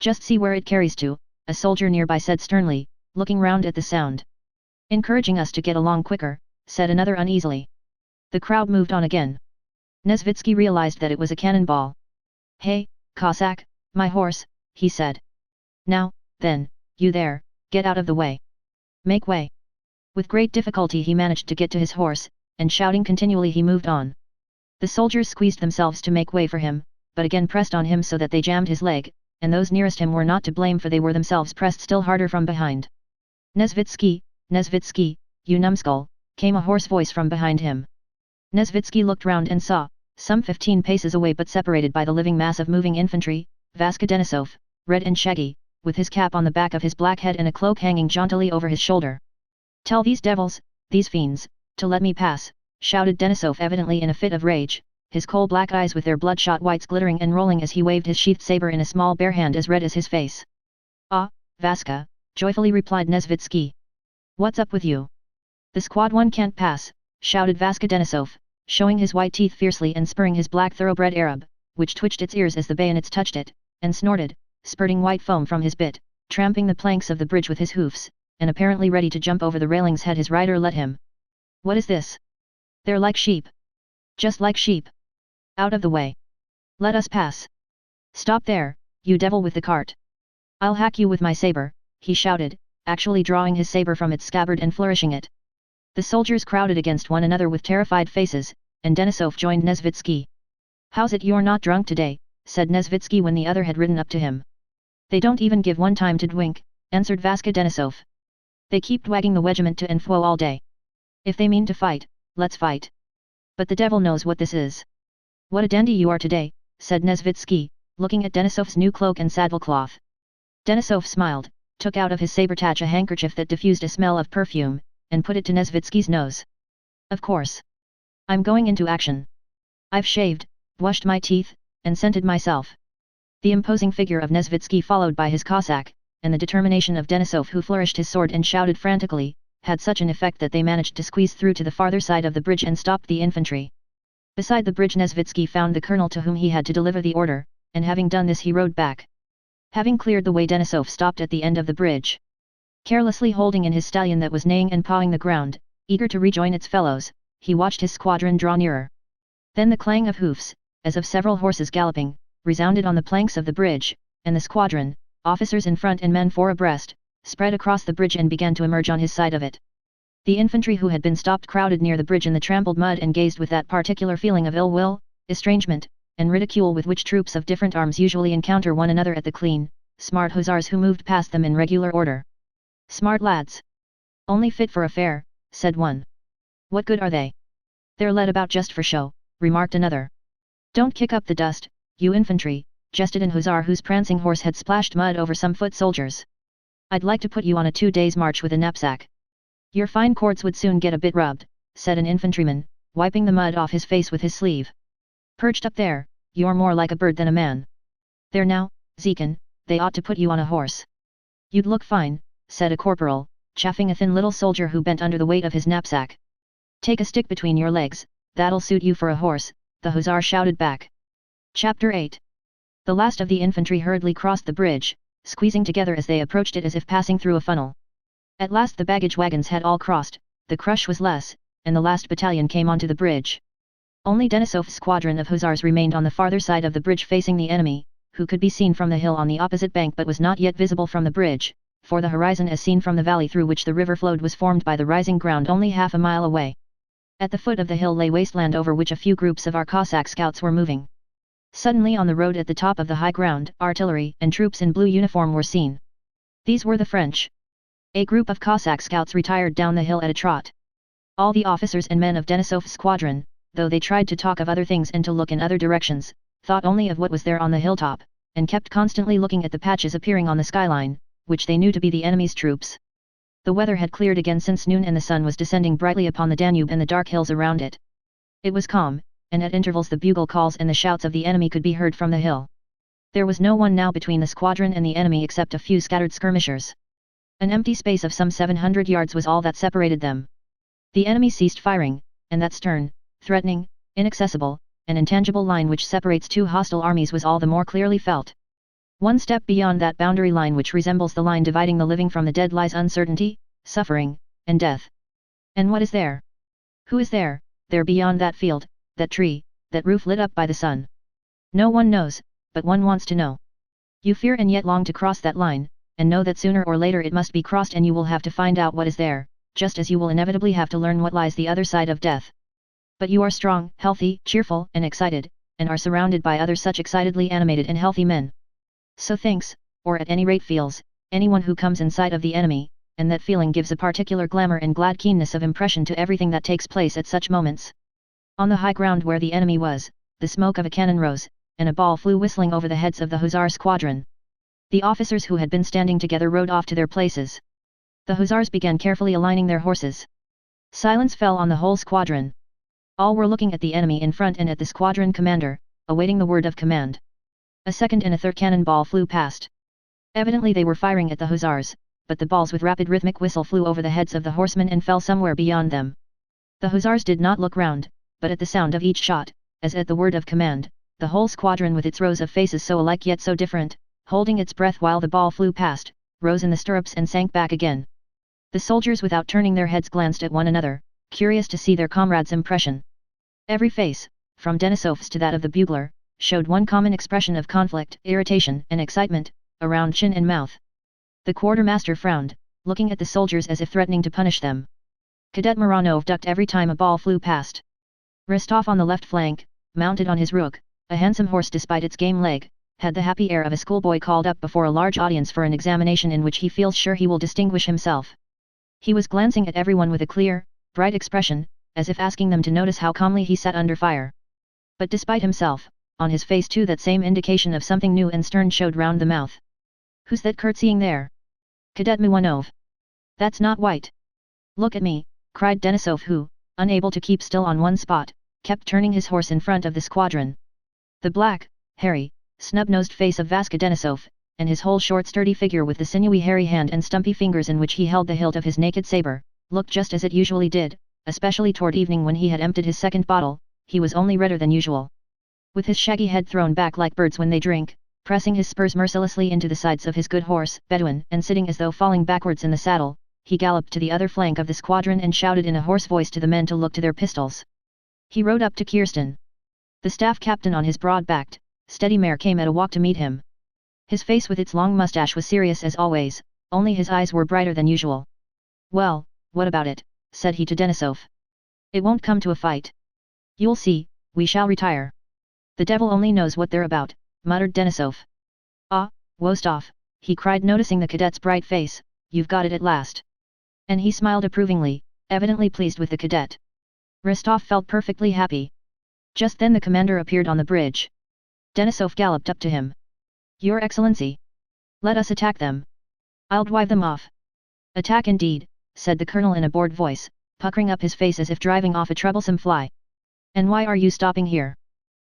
Just see where it carries to, a soldier nearby said sternly, looking round at the sound. Encouraging us to get along quicker, said another uneasily. The crowd moved on again. Nesvitsky realized that it was a cannonball. Hey, Cossack, my horse, he said. Now, then, you there, get out of the way. Make way. With great difficulty he managed to get to his horse, and shouting continually he moved on. The soldiers squeezed themselves to make way for him, but again pressed on him so that they jammed his leg, and those nearest him were not to blame for they were themselves pressed still harder from behind. Nesvitsky, Nesvitsky, you numbskull, came a hoarse voice from behind him. Nesvitsky looked round and saw, some 15 paces away but separated by the living mass of moving infantry, Vaska Denisov, red and shaggy, with his cap on the back of his black head and a cloak hanging jauntily over his shoulder. Tell these devils, these fiends, to let me pass, shouted Denisov evidently in a fit of rage, his coal-black eyes with their bloodshot whites glittering and rolling as he waved his sheathed saber in a small bare hand as red as his face. Ah, Vaska, joyfully replied Nesvitsky. What's up with you? The squad one can't pass, shouted Vaska Denisov, showing his white teeth fiercely and spurring his black thoroughbred Arab, which twitched its ears as the bayonets touched it, and snorted, spurting white foam from his bit, tramping the planks of the bridge with his hoofs, and apparently ready to jump over the railings had his rider let him. What is this? They're like sheep. Just like sheep. Out of the way. Let us pass. Stop there, you devil with the cart. I'll hack you with my saber, he shouted, actually drawing his saber from its scabbard and flourishing it. The soldiers crowded against one another with terrified faces, and Denisov joined Nesvitsky. How's it you're not drunk today, said Nesvitsky when the other had ridden up to him. They don't even give one time to drink, answered Vaska Denisov. They keep wagging the regiment to and fro all day. If they mean to fight, let's fight. But the devil knows what this is. What a dandy you are today, said Nesvitsky, looking at Denisov's new cloak and saddlecloth. Denisov smiled, took out of his saber-touch a handkerchief that diffused a smell of perfume, and put it to Nesvitsky's nose. Of course. I'm going into action. I've shaved, washed my teeth, and scented myself. The imposing figure of Nesvitsky followed by his Cossack, and the determination of Denisov who flourished his sword and shouted frantically, had such an effect that they managed to squeeze through to the farther side of the bridge and stopped the infantry. Beside the bridge Nesvitsky found the colonel to whom he had to deliver the order, and having done this he rode back. Having cleared the way Denisov stopped at the end of the bridge. Carelessly holding in his stallion that was neighing and pawing the ground, eager to rejoin its fellows, he watched his squadron draw nearer. Then the clang of hoofs, as of several horses galloping, resounded on the planks of the bridge, and the squadron, officers in front and men four abreast, spread across the bridge and began to emerge on his side of it. The infantry who had been stopped crowded near the bridge in the trampled mud and gazed with that particular feeling of ill will, estrangement, and ridicule with which troops of different arms usually encounter one another at the clean, smart hussars who moved past them in regular order. Smart lads. Only fit for a fair, said one. What good are they? They're led about just for show, remarked another. Don't kick up the dust, you infantry, jested an hussar whose prancing horse had splashed mud over some foot soldiers. I'd like to put you on a 2-days march with a knapsack. Your fine cords would soon get a bit rubbed, said an infantryman, wiping the mud off his face with his sleeve. Perched up there, you're more like a bird than a man. There now, Zekin, they ought to put you on a horse. You'd look fine, said a corporal, chaffing a thin little soldier who bent under the weight of his knapsack. Take a stick between your legs, that'll suit you for a horse, the hussar shouted back. Chapter 8. The last of the infantry hurriedly crossed the bridge, squeezing together as they approached it as if passing through a funnel. At last the baggage wagons had all crossed, the crush was less, and the last battalion came onto the bridge. Only Denisov's squadron of hussars remained on the farther side of the bridge facing the enemy, who could be seen from the hill on the opposite bank but was not yet visible from the bridge, for the horizon as seen from the valley through which the river flowed was formed by the rising ground only half a mile away. At the foot of the hill lay wasteland over which a few groups of our Cossack scouts were moving. Suddenly on the road at the top of the high ground, artillery and troops in blue uniform were seen. These were the French. A group of Cossack scouts retired down the hill at a trot. All the officers and men of Denisov's squadron, though they tried to talk of other things and to look in other directions, thought only of what was there on the hilltop, and kept constantly looking at the patches appearing on the skyline, which they knew to be the enemy's troops. The weather had cleared again since noon and the sun was descending brightly upon the Danube and the dark hills around it. It was calm, and at intervals the bugle calls and the shouts of the enemy could be heard from the hill. There was no one now between the squadron and the enemy except a few scattered skirmishers. An empty space of some 700 yards was all that separated them. The enemy ceased firing, and that stern, threatening, inaccessible, and intangible line which separates two hostile armies was all the more clearly felt. One step beyond that boundary line which resembles the line dividing the living from the dead lies uncertainty, suffering, and death. And what is there? Who is there beyond that field, that tree, that roof lit up by the sun? No one knows, but one wants to know. You fear and yet long to cross that line, and know that sooner or later it must be crossed and you will have to find out what is there, just as you will inevitably have to learn what lies the other side of death. But you are strong, healthy, cheerful, and excited, and are surrounded by other such excitedly animated and healthy men. So thinks, or at any rate feels, anyone who comes in sight of the enemy, and that feeling gives a particular glamour and glad keenness of impression to everything that takes place at such moments. On the high ground where the enemy was, the smoke of a cannon rose, and a ball flew whistling over the heads of the hussar squadron. The officers who had been standing together rode off to their places. The hussars began carefully aligning their horses. Silence fell on the whole squadron. All were looking at the enemy in front and at the squadron commander, awaiting the word of command. A second and a third cannon ball flew past. Evidently they were firing at the hussars, but the balls with rapid rhythmic whistle flew over the heads of the horsemen and fell somewhere beyond them. The hussars did not look round, but at the sound of each shot, as at the word of command, the whole squadron with its rows of faces so alike yet so different, holding its breath while the ball flew past, rose in the stirrups and sank back again. The soldiers without turning their heads glanced at one another, curious to see their comrade's impression. Every face, from Denisov's to that of the bugler, showed one common expression of conflict, irritation, and excitement, around chin and mouth. The quartermaster frowned, looking at the soldiers as if threatening to punish them. Cadet Mironov ducked every time a ball flew past. Rostov on the left flank, mounted on his rook, a handsome horse despite its game leg, had the happy air of a schoolboy called up before a large audience for an examination in which he feels sure he will distinguish himself. He was glancing at everyone with a clear, bright expression, as if asking them to notice how calmly he sat under fire. But despite himself, on his face too that same indication of something new and stern showed round the mouth. Who's that curtsying there? Cadet Mironov. That's not White. Look at me, cried Denisov who, unable to keep still on one spot, kept turning his horse in front of the squadron. The black, hairy, snub-nosed face of Vaska Denisov, and his whole short sturdy figure with the sinewy hairy hand and stumpy fingers in which he held the hilt of his naked saber, looked just as it usually did, especially toward evening when he had emptied his second bottle, he was only redder than usual. With his shaggy head thrown back like birds when they drink, pressing his spurs mercilessly into the sides of his good horse, Bedouin, and sitting as though falling backwards in the saddle, he galloped to the other flank of the squadron and shouted in a hoarse voice to the men to look to their pistols. He rode up to Kirsten. The staff captain on his broad-backed, steady mare came at a walk to meet him. His face with its long mustache was serious as always, only his eyes were brighter than usual. Well, what about it, said he to Denisov. It won't come to a fight. You'll see, we shall retire. The devil only knows what they're about, muttered Denisov. Ah, Wostov, he cried noticing the cadet's bright face, you've got it at last. And he smiled approvingly, evidently pleased with the cadet. Rostov felt perfectly happy. Just then the commander appeared on the bridge. Denisov galloped up to him. Your Excellency. Let us attack them. I'll drive them off. Attack indeed, said the colonel in a bored voice, puckering up his face as if driving off a troublesome fly. And why are you stopping here?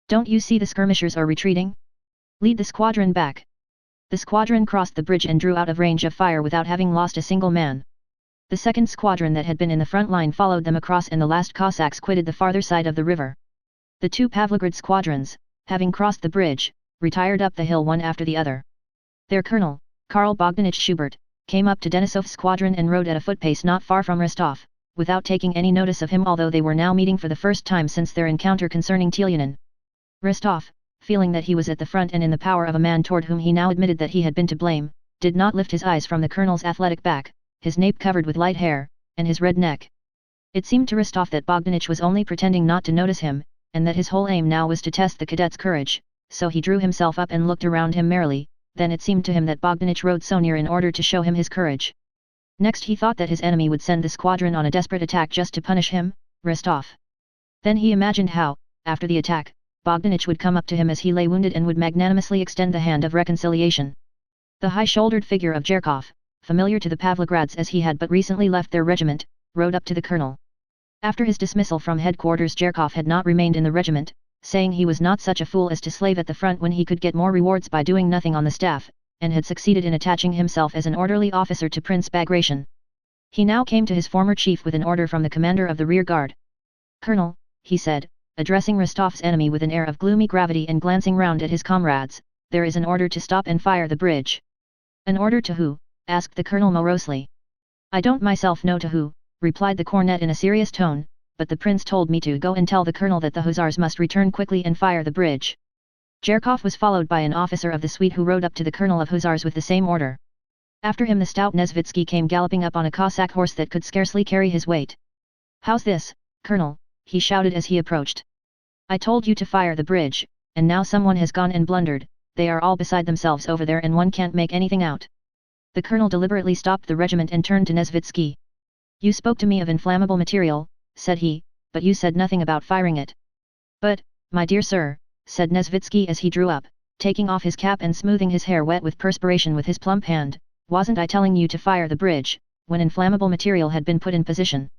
Don't you see the skirmishers are retreating? Lead the squadron back. The squadron crossed the bridge and drew out of range of fire without having lost a single man. The second squadron that had been in the front line followed them across and the last Cossacks quitted the farther side of the river. The two Pavlograd squadrons, having crossed the bridge, retired up the hill one after the other. Their colonel, Karl Bogdanich Schubert, came up to Denisov's squadron and rode at a footpace not far from Rostov, without taking any notice of him although they were now meeting for the first time since their encounter concerning Telyunin. Rostov, feeling that he was at the front and in the power of a man toward whom he now admitted that he had been to blame, did not lift his eyes from the colonel's athletic back, his nape covered with light hair, and his red neck. It seemed to Rostov that Bogdanich was only pretending not to notice him, and that his whole aim now was to test the cadet's courage, so he drew himself up and looked around him merrily. Then it seemed to him that Bogdanich rode so near in order to show him his courage. Next he thought that his enemy would send the squadron on a desperate attack just to punish him, Rostov. Then he imagined how, after the attack, Bogdanich would come up to him as he lay wounded and would magnanimously extend the hand of reconciliation. The high-shouldered figure of Jerkov, familiar to the Pavlograds as he had but recently left their regiment, rode up to the colonel. After his dismissal from headquarters, Jerkov had not remained in the regiment, saying he was not such a fool as to slave at the front when he could get more rewards by doing nothing on the staff, and had succeeded in attaching himself as an orderly officer to Prince Bagration. He now came to his former chief with an order from the commander of the rear guard. "Colonel," he said, addressing Rostov's enemy with an air of gloomy gravity and glancing round at his comrades, "there is an order to stop and fire the bridge." "An order to who?" asked the colonel morosely. "I don't myself know to who," replied the cornet in a serious tone, "but the prince told me to go and tell the colonel that the hussars must return quickly and fire the bridge." Jerkov was followed by an officer of the suite who rode up to the colonel of hussars with the same order. After him the stout Nesvitsky came galloping up on a Cossack horse that could scarcely carry his weight. "How's this, colonel?" he shouted as he approached. "I told you to fire the bridge, and now someone has gone and blundered, they are all beside themselves over there and one can't make anything out." The colonel deliberately stopped the regiment and turned to Nesvitsky. "You spoke to me of inflammable material," said he, "but you said nothing about firing it." "But, my dear sir," said Nesvitsky as he drew up, taking off his cap and smoothing his hair wet with perspiration with his plump hand, "wasn't I telling you to fire the bridge, when inflammable material had been put in position?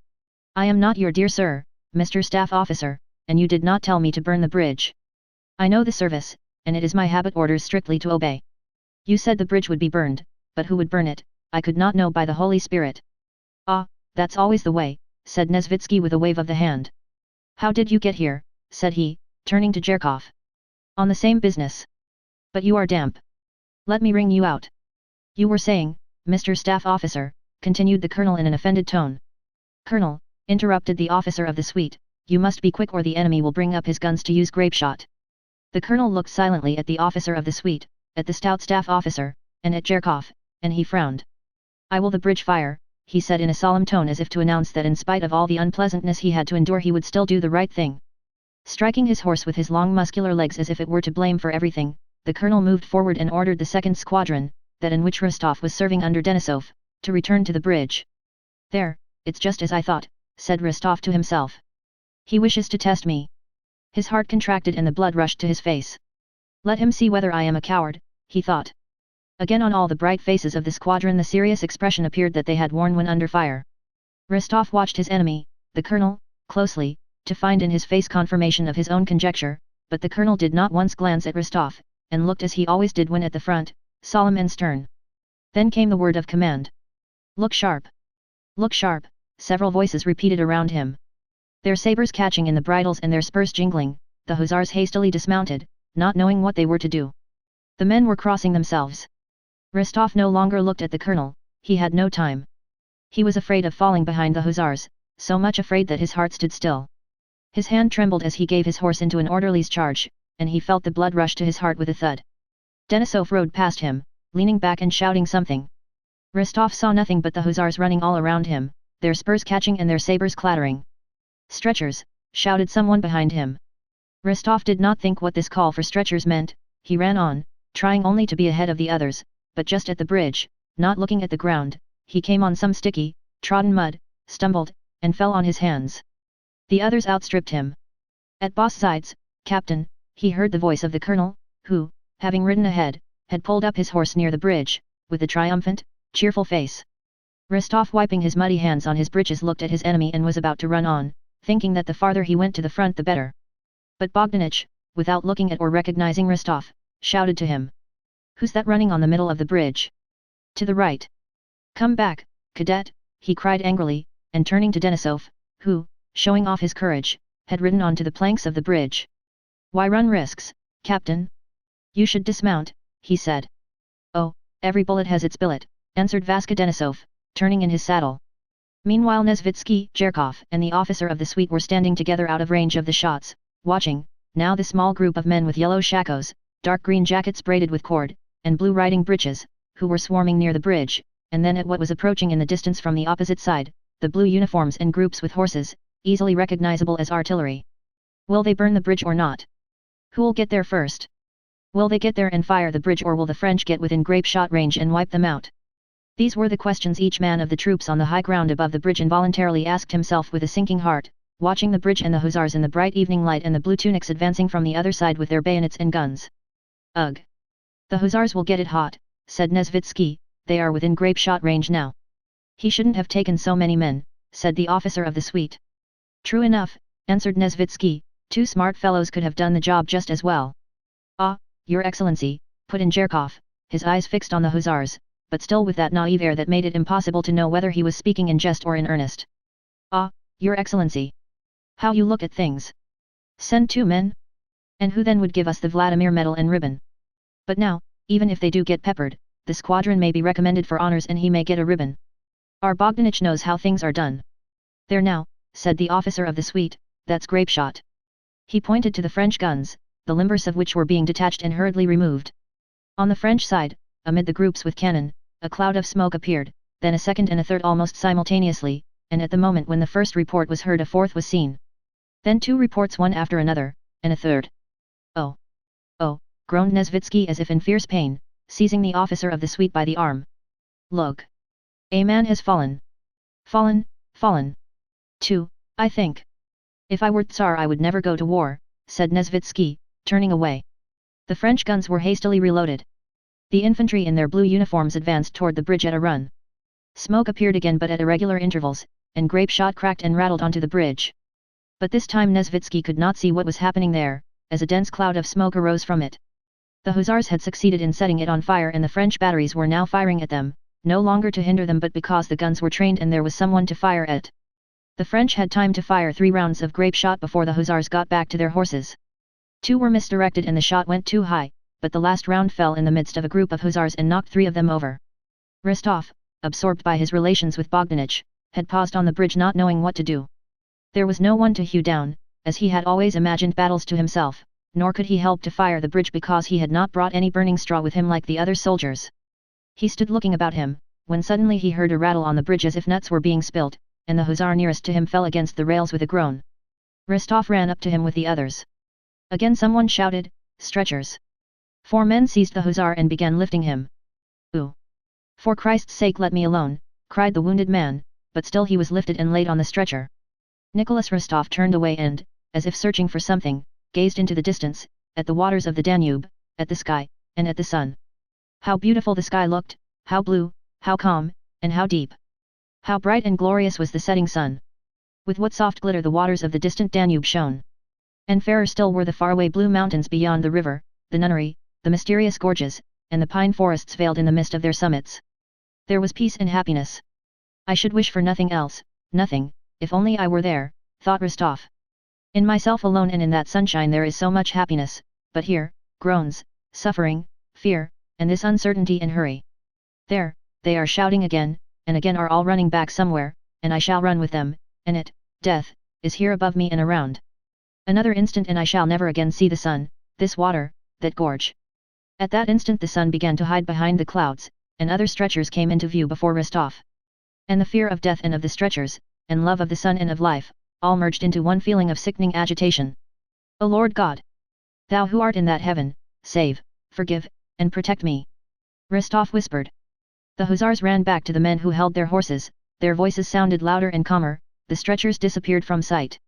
I am not your dear sir, Mr. Staff Officer, and you did not tell me to burn the bridge. I know the service, and it is my habit orders strictly to obey. You said the bridge would be burned, but who would burn it, I could not know by the Holy Spirit." "Ah, that's always the way," said Nesvitsky with a wave of the hand. "How did you get here?" said he, turning to Jerkov. "On the same business. But you are damp. Let me wring you out." "You were saying, Mr. Staff Officer," continued the colonel in an offended tone. "Colonel," interrupted the officer of the suite, "you must be quick or the enemy will bring up his guns to use grape shot." The colonel looked silently at the officer of the suite, at the stout staff officer, and at Jerkov, and he frowned. "I will the bridge fire," he said in a solemn tone as if to announce that in spite of all the unpleasantness he had to endure he would still do the right thing. Striking his horse with his long muscular legs as if it were to blame for everything, the colonel moved forward and ordered the second squadron, that in which Rostov was serving under Denisov, to return to the bridge. "There, it's just as I thought," said Rostov to himself. "He wishes to test me." His heart contracted and the blood rushed to his face. "Let him see whether I am a coward," he thought. Again on all the bright faces of the squadron the serious expression appeared that they had worn when under fire. Rostov watched his enemy, the colonel, closely, to find in his face confirmation of his own conjecture, but the colonel did not once glance at Rostov, and looked as he always did when at the front, solemn and stern. Then came the word of command. "Look sharp! Look sharp!" several voices repeated around him. Their sabers catching in the bridles and their spurs jingling, the hussars hastily dismounted, not knowing what they were to do. The men were crossing themselves. Rostov no longer looked at the colonel, he had no time. He was afraid of falling behind the hussars, so much afraid that his heart stood still. His hand trembled as he gave his horse into an orderly's charge, and he felt the blood rush to his heart with a thud. Denisov rode past him, leaning back and shouting something. Rostov saw nothing but the hussars running all around him, their spurs catching and their sabers clattering. "Stretchers!" shouted someone behind him. Rostov did not think what this call for stretchers meant, he ran on, trying only to be ahead of the others, but just at the bridge, not looking at the ground, he came on some sticky, trodden mud, stumbled, and fell on his hands. The others outstripped him. At boss sides, "Captain," he heard the voice of the colonel, who, having ridden ahead, had pulled up his horse near the bridge, with a triumphant, cheerful face. Rostov wiping his muddy hands on his breeches looked at his enemy and was about to run on, thinking that the farther he went to the front the better. But Bogdanich, without looking at or recognizing Rostov, shouted to him. "Who's that running on the middle of the bridge? To the right. Come back, cadet," he cried angrily, and turning to Denisov, who, showing off his courage, had ridden on to the planks of the bridge. "Why run risks, Captain? You should dismount," he said. "Oh, every bullet has its billet," answered Vaska Denisov, turning in his saddle. Meanwhile Nesvitsky, Jerkov and the officer of the suite were standing together out of range of the shots, watching, now the small group of men with yellow shakos, dark green jackets braided with cord, and blue riding breeches, who were swarming near the bridge, and then at what was approaching in the distance from the opposite side, the blue uniforms and groups with horses, easily recognizable as artillery. Will they burn the bridge or not? Who'll get there first? Will they get there and fire the bridge, or will the French get within grape shot range and wipe them out? These were the questions each man of the troops on the high ground above the bridge involuntarily asked himself with a sinking heart, watching the bridge and the hussars in the bright evening light and the blue tunics advancing from the other side with their bayonets and guns. "Ugh! The hussars will get it hot," said Nesvitsky, they are within grape-shot range now. He shouldn't have taken so many men, said the officer of the suite. True enough, answered Nesvitsky, 2 smart fellows could have done the job just as well. Ah, Your Excellency, put in Cherkov, his eyes fixed on the hussars, but still with that naive air that made it impossible to know whether he was speaking in jest or in earnest. Ah, Your Excellency! How you look at things! Send 2 men? And who then would give us the Vladimir medal and ribbon? But now, even if they do get peppered, the squadron may be recommended for honors and he may get a ribbon. Our Bogdanich knows how things are done. There now, said the officer of the suite, that's grape shot. He pointed to the French guns, the limbers of which were being detached and hurriedly removed. On the French side, amid the groups with cannon, a cloud of smoke appeared, then a second and a third almost simultaneously, and at the moment when the first report was heard a fourth was seen. Then 2 reports one after another, and a third. Oh! Oh! Groaned Nesvitsky as if in fierce pain, seizing the officer of the suite by the arm. Look! A man has fallen. Fallen, fallen. 2, I think. If I were Tsar I would never go to war, said Nesvitsky, turning away. The French guns were hastily reloaded. The infantry in their blue uniforms advanced toward the bridge at a run. Smoke appeared again but at irregular intervals, and grape shot cracked and rattled onto the bridge. But this time Nesvitsky could not see what was happening there, as a dense cloud of smoke arose from it. The hussars had succeeded in setting it on fire and the French batteries were now firing at them, no longer to hinder them but because the guns were trained and there was someone to fire at. The French had time to fire 3 rounds of grape shot before the hussars got back to their horses. 2 were misdirected and the shot went too high, but the last round fell in the midst of a group of hussars and knocked 3 of them over. Rostov, absorbed by his relations with Bogdanich, had paused on the bridge not knowing what to do. There was no one to hew down, as he had always imagined battles to himself, nor could he help to fire the bridge because he had not brought any burning straw with him like the other soldiers. He stood looking about him, when suddenly he heard a rattle on the bridge as if nuts were being spilt, and the hussar nearest to him fell against the rails with a groan. Rostov ran up to him with the others. Again someone shouted, "Stretchers!" 4 men seized the hussar and began lifting him. "Ooh! For Christ's sake let me alone," cried the wounded man, but still he was lifted and laid on the stretcher. Nicholas Rostov turned away and, as if searching for something, gazed into the distance, at the waters of the Danube, at the sky, and at the sun. How beautiful the sky looked, how blue, how calm, and how deep. How bright and glorious was the setting sun. With what soft glitter the waters of the distant Danube shone. And fairer still were the faraway blue mountains beyond the river, the nunnery, the mysterious gorges, and the pine forests veiled in the mist of their summits. There was peace and happiness. I should wish for nothing else, nothing, if only I were there, thought Rostov. In myself alone and in that sunshine there is so much happiness, but here, groans, suffering, fear, and this uncertainty and hurry. There, they are shouting again, and again are all running back somewhere, and I shall run with them, and it, death, is here above me and around. Another instant and I shall never again see the sun, this water, that gorge. At that instant the sun began to hide behind the clouds, and other stretchers came into view before Rostov. And the fear of death and of the stretchers, and love of the sun and of life, all merged into one feeling of sickening agitation. O Lord God! Thou who art in that heaven, save, forgive, and protect me! Rostov whispered. The hussars ran back to the men who held their horses, their voices sounded louder and calmer, the stretchers disappeared from sight.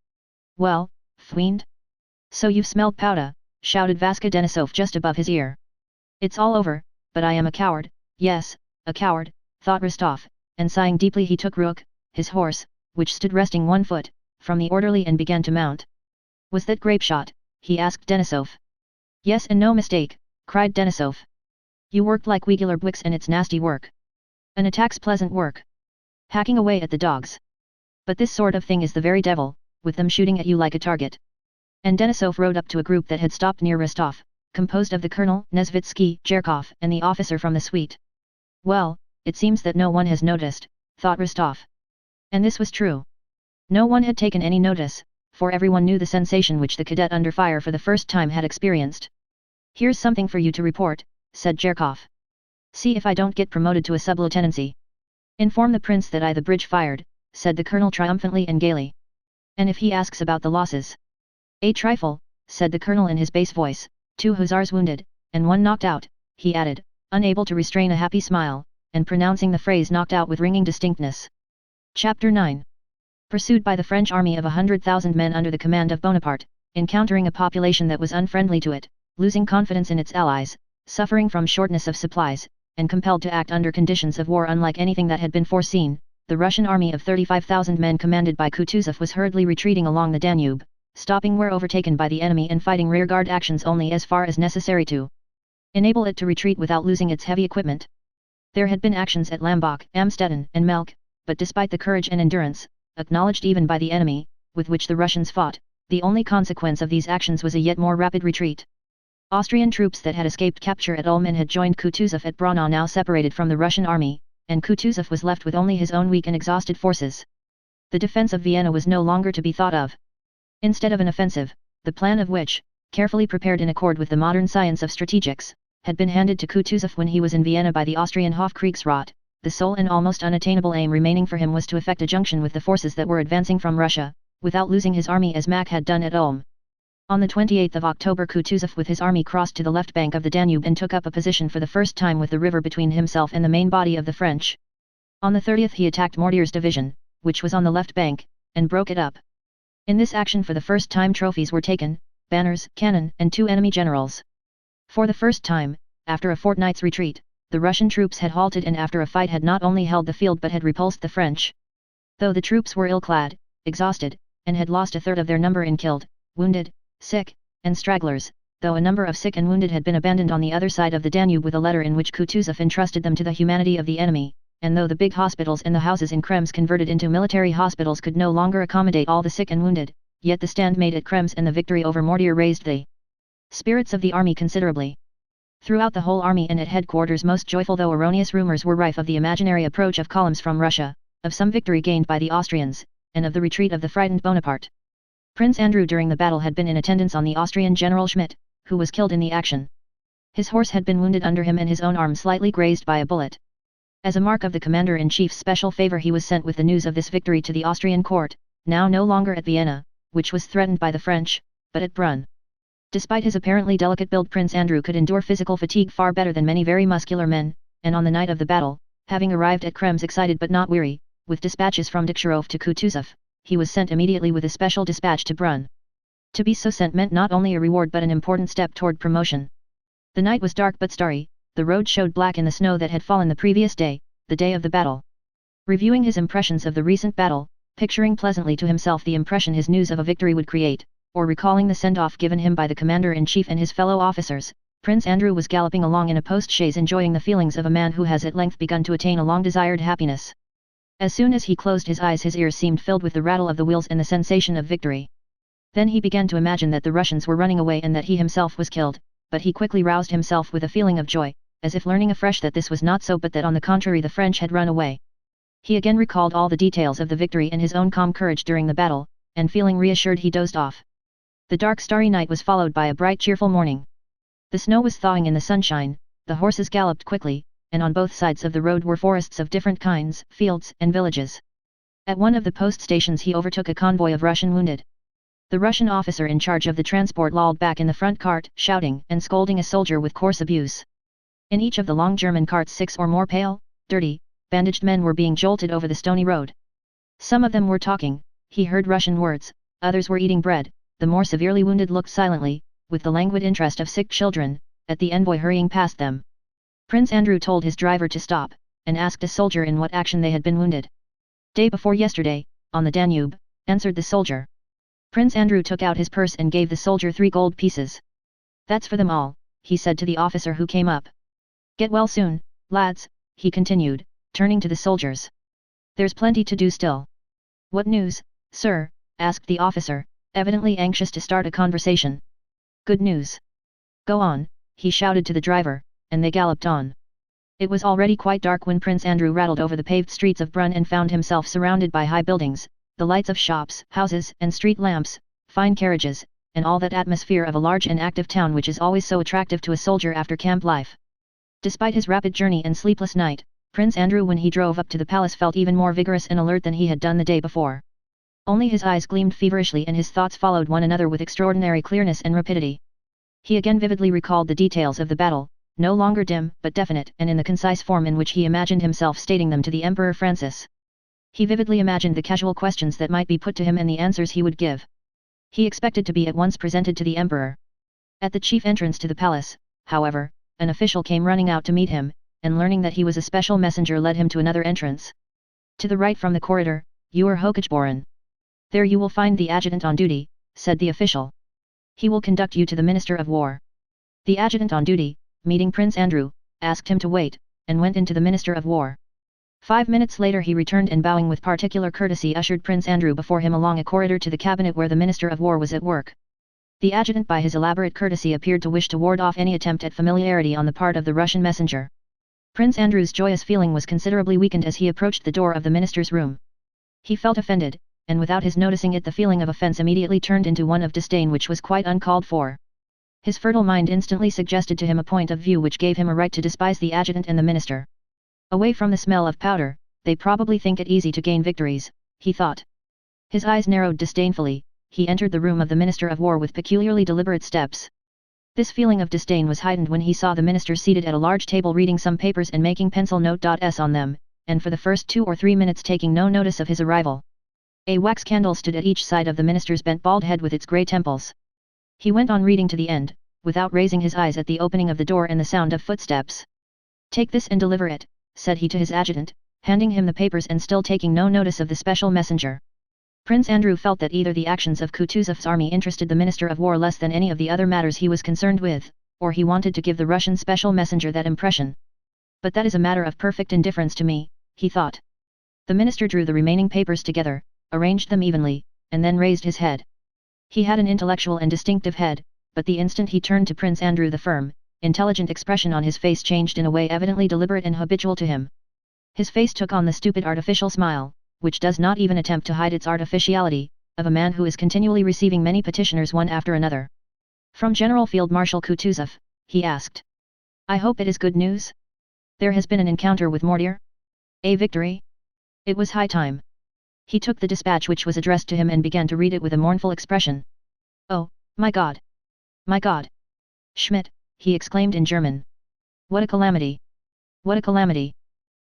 Well, fiend? So you've smelled powder, shouted Vaska Denisov just above his ear. It's all over, but I am a coward, yes, a coward, thought Rostov, and sighing deeply he took Rook, his horse, which stood resting 1 foot, from the orderly and began to mount. Was that grape shot? He asked Denisov. Yes and no mistake, cried Denisov. You worked like regular Bwix and it's nasty work. An attack's pleasant work. Hacking away at the dogs. But this sort of thing is the very devil, with them shooting at you like a target. And Denisov rode up to a group that had stopped near Rostov, composed of the colonel, Nesvitsky, Cherkov, and the officer from the suite. Well, it seems that no one has noticed, thought Rostov. And this was true. No one had taken any notice, for everyone knew the sensation which the cadet under fire for the first time had experienced. Here's something for you to report, said Cherkov. See if I don't get promoted to a sub-lieutenancy. Inform the prince that I the bridge fired, said the colonel triumphantly and gaily. And if he asks about the losses? A trifle, said the colonel in his bass voice, 2 hussars wounded, and 1 knocked out, he added, unable to restrain a happy smile, and pronouncing the phrase knocked out with ringing distinctness. Chapter 9. Pursued by the French army of 100,000 men under the command of Bonaparte, encountering a population that was unfriendly to it, losing confidence in its allies, suffering from shortness of supplies, and compelled to act under conditions of war unlike anything that had been foreseen, the Russian army of 35,000 men commanded by Kutuzov was hurriedly retreating along the Danube, stopping where overtaken by the enemy and fighting rearguard actions only as far as necessary to enable it to retreat without losing its heavy equipment. There had been actions at Lambach, Amstetten, and Melk, but despite the courage and endurance, acknowledged even by the enemy, with which the Russians fought, the only consequence of these actions was a yet more rapid retreat. Austrian troops that had escaped capture at Ulm and had joined Kutuzov at Braunau now separated from the Russian army, and Kutuzov was left with only his own weak and exhausted forces. The defense of Vienna was no longer to be thought of. Instead of an offensive, the plan of which, carefully prepared in accord with the modern science of strategics, had been handed to Kutuzov when he was in Vienna by the Austrian Hofkriegsrat, the sole and almost unattainable aim remaining for him was to effect a junction with the forces that were advancing from Russia, without losing his army as Mack had done at Ulm. On the 28th of October Kutuzov with his army crossed to the left bank of the Danube and took up a position for the first time with the river between himself and the main body of the French. On the 30th he attacked Mortier's division, which was on the left bank, and broke it up. In this action for the first time trophies were taken, banners, cannon, and 2 enemy generals. For the first time, after a fortnight's retreat, the Russian troops had halted and after a fight had not only held the field but had repulsed the French. Though the troops were ill-clad, exhausted, and had lost a third of their number in killed, wounded, sick, and stragglers, though a number of sick and wounded had been abandoned on the other side of the Danube with a letter in which Kutuzov entrusted them to the humanity of the enemy, and though the big hospitals and the houses in Krems converted into military hospitals could no longer accommodate all the sick and wounded, yet the stand made at Krems and the victory over Mortier raised the spirits of the army considerably. Throughout the whole army and at headquarters most joyful though erroneous rumors were rife of the imaginary approach of columns from Russia, of some victory gained by the Austrians, and of the retreat of the frightened Bonaparte. Prince Andrew during the battle had been in attendance on the Austrian General Schmidt, who was killed in the action. His horse had been wounded under him and his own arm slightly grazed by a bullet. As a mark of the commander-in-chief's special favor he was sent with the news of this victory to the Austrian court, now no longer at Vienna, which was threatened by the French, but at Brunn. Despite his apparently delicate build Prince Andrew could endure physical fatigue far better than many very muscular men, and on the night of the battle, having arrived at Krems excited but not weary, with dispatches from Dikcherov to Kutuzov, he was sent immediately with a special dispatch to Brunn. To be so sent meant not only a reward but an important step toward promotion. The night was dark but starry, the road showed black in the snow that had fallen the previous day, the day of the battle. Reviewing his impressions of the recent battle, picturing pleasantly to himself the impression his news of a victory would create, or recalling the send-off given him by the commander-in-chief and his fellow officers, Prince Andrew was galloping along in a post-chaise enjoying the feelings of a man who has at length begun to attain a long-desired happiness. As soon as he closed his eyes his ears seemed filled with the rattle of the wheels and the sensation of victory. Then he began to imagine that the Russians were running away and that he himself was killed, but he quickly roused himself with a feeling of joy, as if learning afresh that this was not so but that on the contrary the French had run away. He again recalled all the details of the victory and his own calm courage during the battle, and feeling reassured he dozed off. The dark starry night was followed by a bright cheerful morning. The snow was thawing in the sunshine, the horses galloped quickly, and on both sides of the road were forests of different kinds, fields and villages. At one of the post stations he overtook a convoy of Russian wounded. The Russian officer in charge of the transport lolled back in the front cart, shouting and scolding a soldier with coarse abuse. In each of the long German carts 6 or more pale, dirty, bandaged men were being jolted over the stony road. Some of them were talking, he heard Russian words, others were eating bread, the more severely wounded looked silently, with the languid interest of sick children, at the envoy hurrying past them. Prince Andrew told his driver to stop, and asked a soldier in what action they had been wounded. Day before yesterday, on the Danube, answered the soldier. Prince Andrew took out his purse and gave the soldier 3 gold pieces. That's for them all, he said to the officer who came up. Get well soon, lads, he continued, turning to the soldiers. There's plenty to do still. What news, sir? Asked the officer, evidently anxious to start a conversation. Good news. Go on, he shouted to the driver, and they galloped on. It was already quite dark when Prince Andrew rattled over the paved streets of Brunn and found himself surrounded by high buildings, the lights of shops, houses and street lamps, fine carriages, and all that atmosphere of a large and active town which is always so attractive to a soldier after camp life. Despite his rapid journey and sleepless night, Prince Andrew when he drove up to the palace felt even more vigorous and alert than he had done the day before. Only his eyes gleamed feverishly and his thoughts followed one another with extraordinary clearness and rapidity. He again vividly recalled the details of the battle, no longer dim but definite and in the concise form in which he imagined himself stating them to the Emperor Francis. He vividly imagined the casual questions that might be put to him and the answers he would give. He expected to be at once presented to the Emperor. At the chief entrance to the palace, however, an official came running out to meet him, and learning that he was a special messenger led him to another entrance. To the right from the corridor, you are Hochgeboren. There you will find the adjutant on duty, said the official. He will conduct you to the Minister of War. The adjutant on duty, meeting Prince Andrew, asked him to wait, and went into the Minister of War. 5 minutes later he returned and bowing with particular courtesy ushered Prince Andrew before him along a corridor to the cabinet where the Minister of War was at work. The adjutant by his elaborate courtesy appeared to wish to ward off any attempt at familiarity on the part of the Russian messenger. Prince Andrew's joyous feeling was considerably weakened as he approached the door of the minister's room. He felt offended, and without his noticing it the feeling of offense immediately turned into one of disdain which was quite uncalled for. His fertile mind instantly suggested to him a point of view which gave him a right to despise the adjutant and the minister. Away from the smell of powder, they probably think it easy to gain victories, he thought. His eyes narrowed disdainfully, he entered the room of the Minister of War with peculiarly deliberate steps. This feeling of disdain was heightened when he saw the minister seated at a large table reading some papers and making pencil notes on them, and for the first 2 or 3 minutes taking no notice of his arrival. A wax candle stood at each side of the minister's bent bald head with its grey temples. He went on reading to the end, without raising his eyes at the opening of the door and the sound of footsteps. Take this and deliver it, said he to his adjutant, handing him the papers and still taking no notice of the special messenger. Prince Andrew felt that either the actions of Kutuzov's army interested the Minister of War less than any of the other matters he was concerned with, or he wanted to give the Russian special messenger that impression. But that is a matter of perfect indifference to me, he thought. The minister drew the remaining papers together, arranged them evenly, and then raised his head. He had an intellectual and distinctive head, but the instant he turned to Prince Andrew the firm, intelligent expression on his face changed in a way evidently deliberate and habitual to him. His face took on the stupid artificial smile, which does not even attempt to hide its artificiality, of a man who is continually receiving many petitioners one after another. From General Field Marshal Kutuzov, he asked. I hope it is good news? There has been an encounter with Mortier? A victory? It was high time. He took the dispatch which was addressed to him and began to read it with a mournful expression. Oh, my God! My God! Schmidt, he exclaimed in German. What a calamity! What a calamity!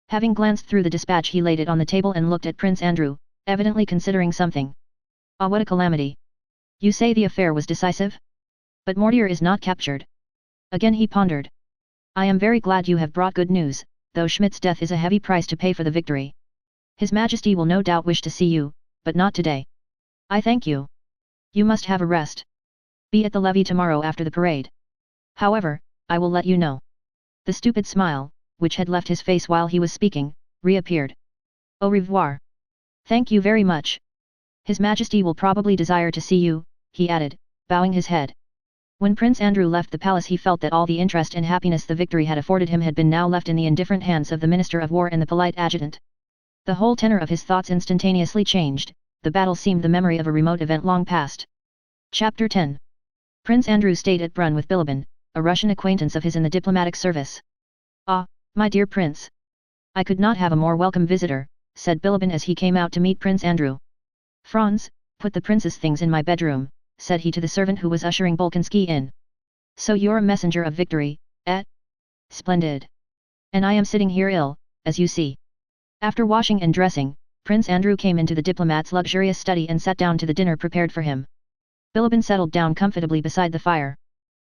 Having glanced through the dispatch he laid it on the table and looked at Prince Andrew, evidently considering something. Ah, what a calamity! You say the affair was decisive? But Mortier is not captured. Again he pondered. I am very glad you have brought good news, though Schmidt's death is a heavy price to pay for the victory. His Majesty will no doubt wish to see you, but not today. I thank you. You must have a rest. Be at the levee tomorrow after the parade. However, I will let you know. The stupid smile, which had left his face while he was speaking, reappeared. Au revoir. Thank you very much. His Majesty will probably desire to see you, he added, bowing his head. When Prince Andrew left the palace he felt that all the interest and happiness the victory had afforded him had been now left in the indifferent hands of the Minister of War and the polite adjutant. The whole tenor of his thoughts instantaneously changed, the battle seemed the memory of a remote event long past. Chapter 10. Prince Andrew stayed at Brunn with Bilibin, a Russian acquaintance of his in the diplomatic service. Ah, my dear Prince! I could not have a more welcome visitor, said Bilibin as he came out to meet Prince Andrew. Franz, put the prince's things in my bedroom, said he to the servant who was ushering Bolkonsky in. So you're a messenger of victory, eh? Splendid. And I am sitting here ill, as you see. After washing and dressing, Prince Andrew came into the diplomat's luxurious study and sat down to the dinner prepared for him. Bilibin settled down comfortably beside the fire.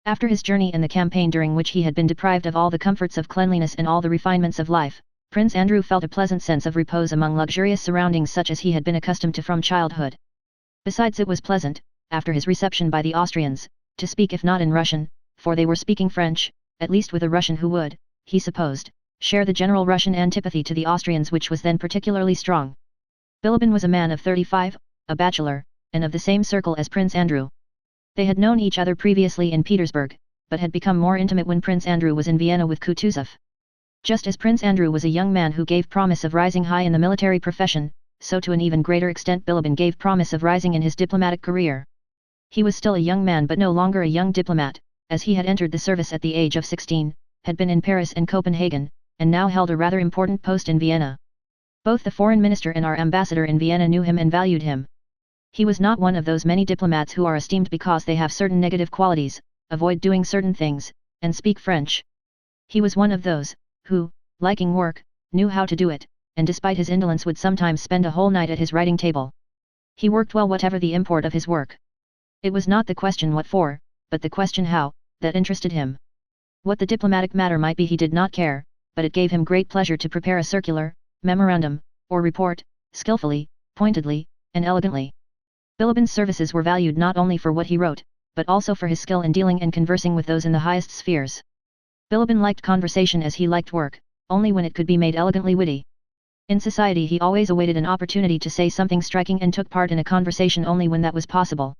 After his journey and the campaign during which he had been deprived of all the comforts of cleanliness and all the refinements of life, Prince Andrew felt a pleasant sense of repose among luxurious surroundings such as he had been accustomed to from childhood. Besides it was pleasant, after his reception by the Austrians, to speak if not in Russian, for they were speaking French, at least with a Russian who would, he supposed, share the general Russian antipathy to the Austrians which was then particularly strong. Bilibin was a man of 35, a bachelor, and of the same circle as Prince Andrew. They had known each other previously in Petersburg, but had become more intimate when Prince Andrew was in Vienna with Kutuzov. Just as Prince Andrew was a young man who gave promise of rising high in the military profession, so to an even greater extent Bilibin gave promise of rising in his diplomatic career. He was still a young man but no longer a young diplomat, as he had entered the service at the age of 16, had been in Paris and Copenhagen, and now held a rather important post in Vienna. Both the foreign minister and our ambassador in Vienna knew him and valued him. He was not one of those many diplomats who are esteemed because they have certain negative qualities, avoid doing certain things, and speak French. He was one of those, who, liking work, knew how to do it, and despite his indolence would sometimes spend a whole night at his writing table. He worked well whatever the import of his work. It was not the question what for, but the question how, that interested him. What the diplomatic matter might be he did not care, but it gave him great pleasure to prepare a circular, memorandum, or report, skillfully, pointedly, and elegantly. Bilibin's services were valued not only for what he wrote, but also for his skill in dealing and conversing with those in the highest spheres. Bilibin liked conversation as he liked work, only when it could be made elegantly witty. In society he always awaited an opportunity to say something striking and took part in a conversation only when that was possible.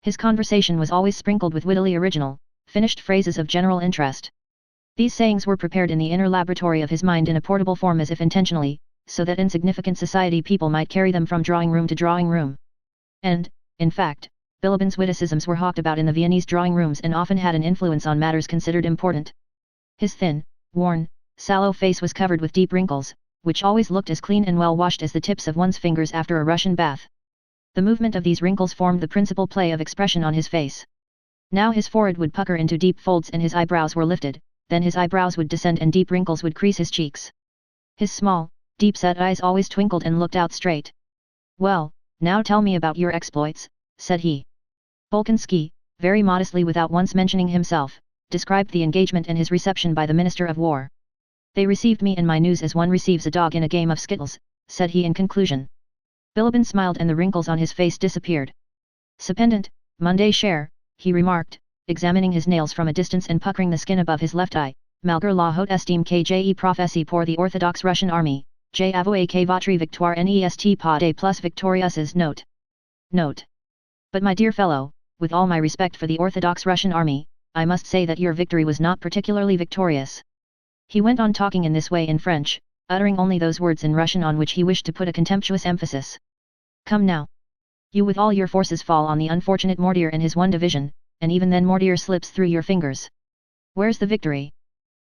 His conversation was always sprinkled with wittily original, finished phrases of general interest. These sayings were prepared in the inner laboratory of his mind in a portable form as if intentionally, so that insignificant society people might carry them from drawing room to drawing room. And, in fact, Bilibin's witticisms were hawked about in the Viennese drawing rooms and often had an influence on matters considered important. His thin, worn, sallow face was covered with deep wrinkles, which always looked as clean and well washed as the tips of one's fingers after a Russian bath. The movement of these wrinkles formed the principal play of expression on his face. Now his forehead would pucker into deep folds and his eyebrows were lifted, then his eyebrows would descend and deep wrinkles would crease his cheeks. His small, deep-set eyes always twinkled and looked out straight. "Well, now tell me about your exploits," said he. Bolkonsky, very modestly without once mentioning himself, described the engagement and his reception by the Minister of War. "They received me and my news as one receives a dog in a game of skittles," said he in conclusion. Bilibin smiled and the wrinkles on his face disappeared. "Cependant, Monday cher," he remarked, examining his nails from a distance and puckering the skin above his left eye, "malgré la haute estime que j'ai professée pour the Orthodox Russian Army, j'ai avoué que votre victoire n'est pas des plus victorieuses." Note. "But my dear fellow, with all my respect for the Orthodox Russian Army, I must say that your victory was not particularly victorious." He went on talking in this way in French, uttering only those words in Russian on which he wished to put a contemptuous emphasis. "Come now. You with all your forces fall on the unfortunate Mortier and his one division, and even then Mortier slips through your fingers. Where's the victory?"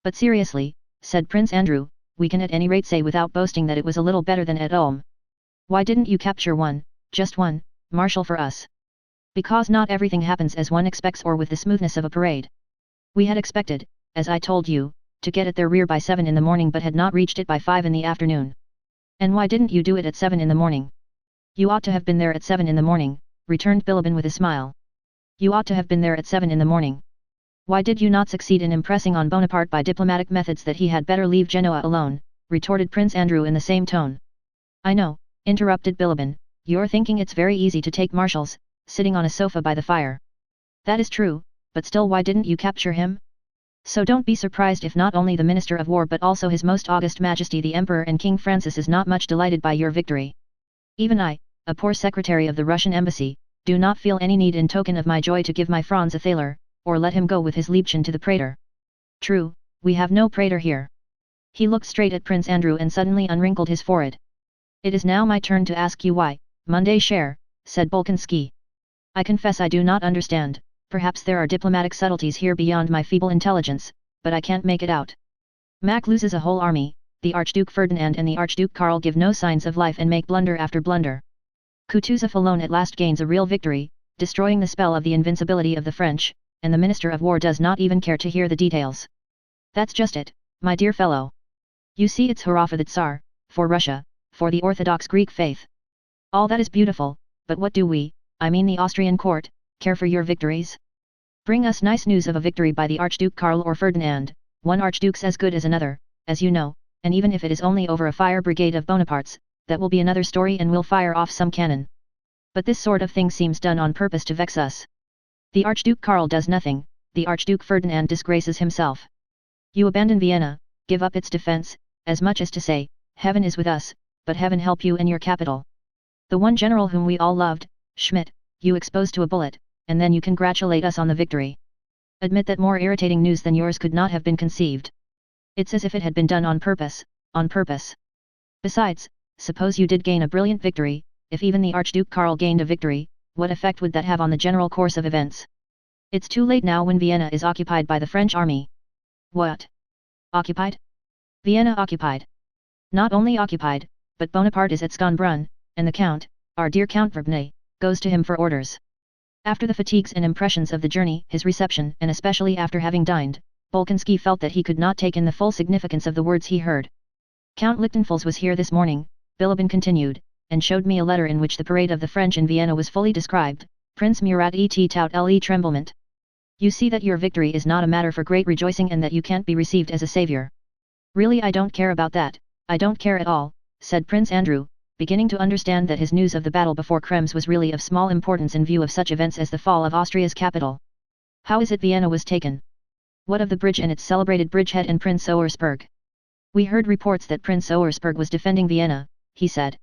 "But seriously," said Prince Andrew, "we can at any rate say without boasting that it was a little better than at Ulm. Why didn't you capture one, just one, marshal for us?" "Because not everything happens as one expects or with the smoothness of a parade. We had expected, as I told you, to get at their rear by 7 in the morning but had not reached it by 5 in the afternoon." "And why didn't you do it at 7 in the morning?" "You ought to have been there at 7 in the morning," returned Bilibin with a smile. "You ought to have been there at 7 in the morning. Why did you not succeed in impressing on Bonaparte by diplomatic methods that he had better leave Genoa alone?" retorted Prince Andrew in the same tone. "I know," interrupted Bilibin, "you're thinking it's very easy to take marshals, sitting on a sofa by the fire. That is true, but still why didn't you capture him? So don't be surprised if not only the Minister of War but also His Most August Majesty the Emperor and King Francis is not much delighted by your victory. Even I, a poor secretary of the Russian embassy, do not feel any need in token of my joy to give my Franz a thaler, or let him go with his Liebchen to the Prater. True, we have no Prater here." He looked straight at Prince Andrew and suddenly unwrinkled his forehead. "It is now my turn to ask you why, Monday cher," said Bolkonsky. "I confess I do not understand. Perhaps there are diplomatic subtleties here beyond my feeble intelligence, but I can't make it out. Mack loses a whole army, the Archduke Ferdinand and the Archduke Karl give no signs of life and make blunder after blunder. Kutuzov alone at last gains a real victory, destroying the spell of the invincibility of the French, and the Minister of War does not even care to hear the details. That's just it, my dear fellow. You see it's hurrah for the Tsar, for Russia, for the Orthodox Greek faith. All that is beautiful, but what do we, I mean the Austrian court, care for your victories? Bring us nice news of a victory by the Archduke Karl or Ferdinand, one Archduke's as good as another, as you know, and even if it is only over a fire brigade of Bonaparte's, that will be another story and we'll fire off some cannon. But this sort of thing seems done on purpose to vex us. The Archduke Karl does nothing, the Archduke Ferdinand disgraces himself. You abandon Vienna, give up its defense, as much as to say, heaven is with us, but heaven help you in your capital. The one general whom we all loved, Schmidt, you expose to a bullet, and then you congratulate us on the victory. Admit that more irritating news than yours could not have been conceived. It's as if it had been done on purpose, on purpose. Besides, suppose you did gain a brilliant victory, if even the Archduke Karl gained a victory, what effect would that have on the general course of events? It's too late now when Vienna is occupied by the French army. What? Occupied? Vienna occupied. Not only occupied, but Bonaparte is at Schönbrunn, and the Count, our dear Count Verbnay, goes to him for orders. After the fatigues and impressions of the journey, his reception, and especially after having dined, Bolkonsky felt that he could not take in the full significance of the words he heard. Count Lichtenfels was here this morning, Bilibin continued, and showed me a letter in which the parade of the French in Vienna was fully described. Prince Murat et tout le tremblement. You see that your victory is not a matter for great rejoicing and that you can't be received as a savior. Really, I don't care about that, I don't care at all, said Prince Andrew, beginning to understand that his news of the battle before Krems was really of small importance in view of such events as the fall of Austria's capital. How is it Vienna was taken? What of the bridge and its celebrated bridgehead and Prince Auersperg? We heard reports that Prince Auersperg was defending Vienna, he said.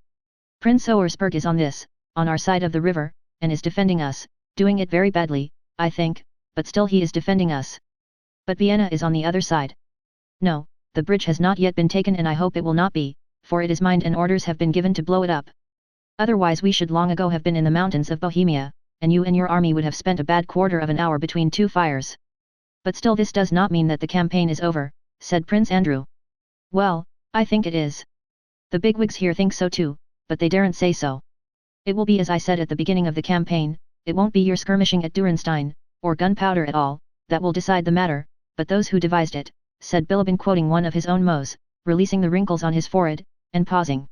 Prince Auersperg is on our side of the river, and is defending us, doing it very badly, I think, but still he is defending us. But Vienna is on the other side. No, the bridge has not yet been taken and I hope it will not be, for it is mined and orders have been given to blow it up. Otherwise we should long ago have been in the mountains of Bohemia, and you and your army would have spent a bad quarter of an hour between two fires. But still this does not mean that the campaign is over, said Prince Andrew. Well, I think it is. The bigwigs here think so too, but they daren't say so. It will be as I said at the beginning of the campaign, it won't be your skirmishing at Durenstein, or gunpowder at all, that will decide the matter, but those who devised it, said Bilibin quoting one of his own mots, releasing the wrinkles on his forehead, and pausing.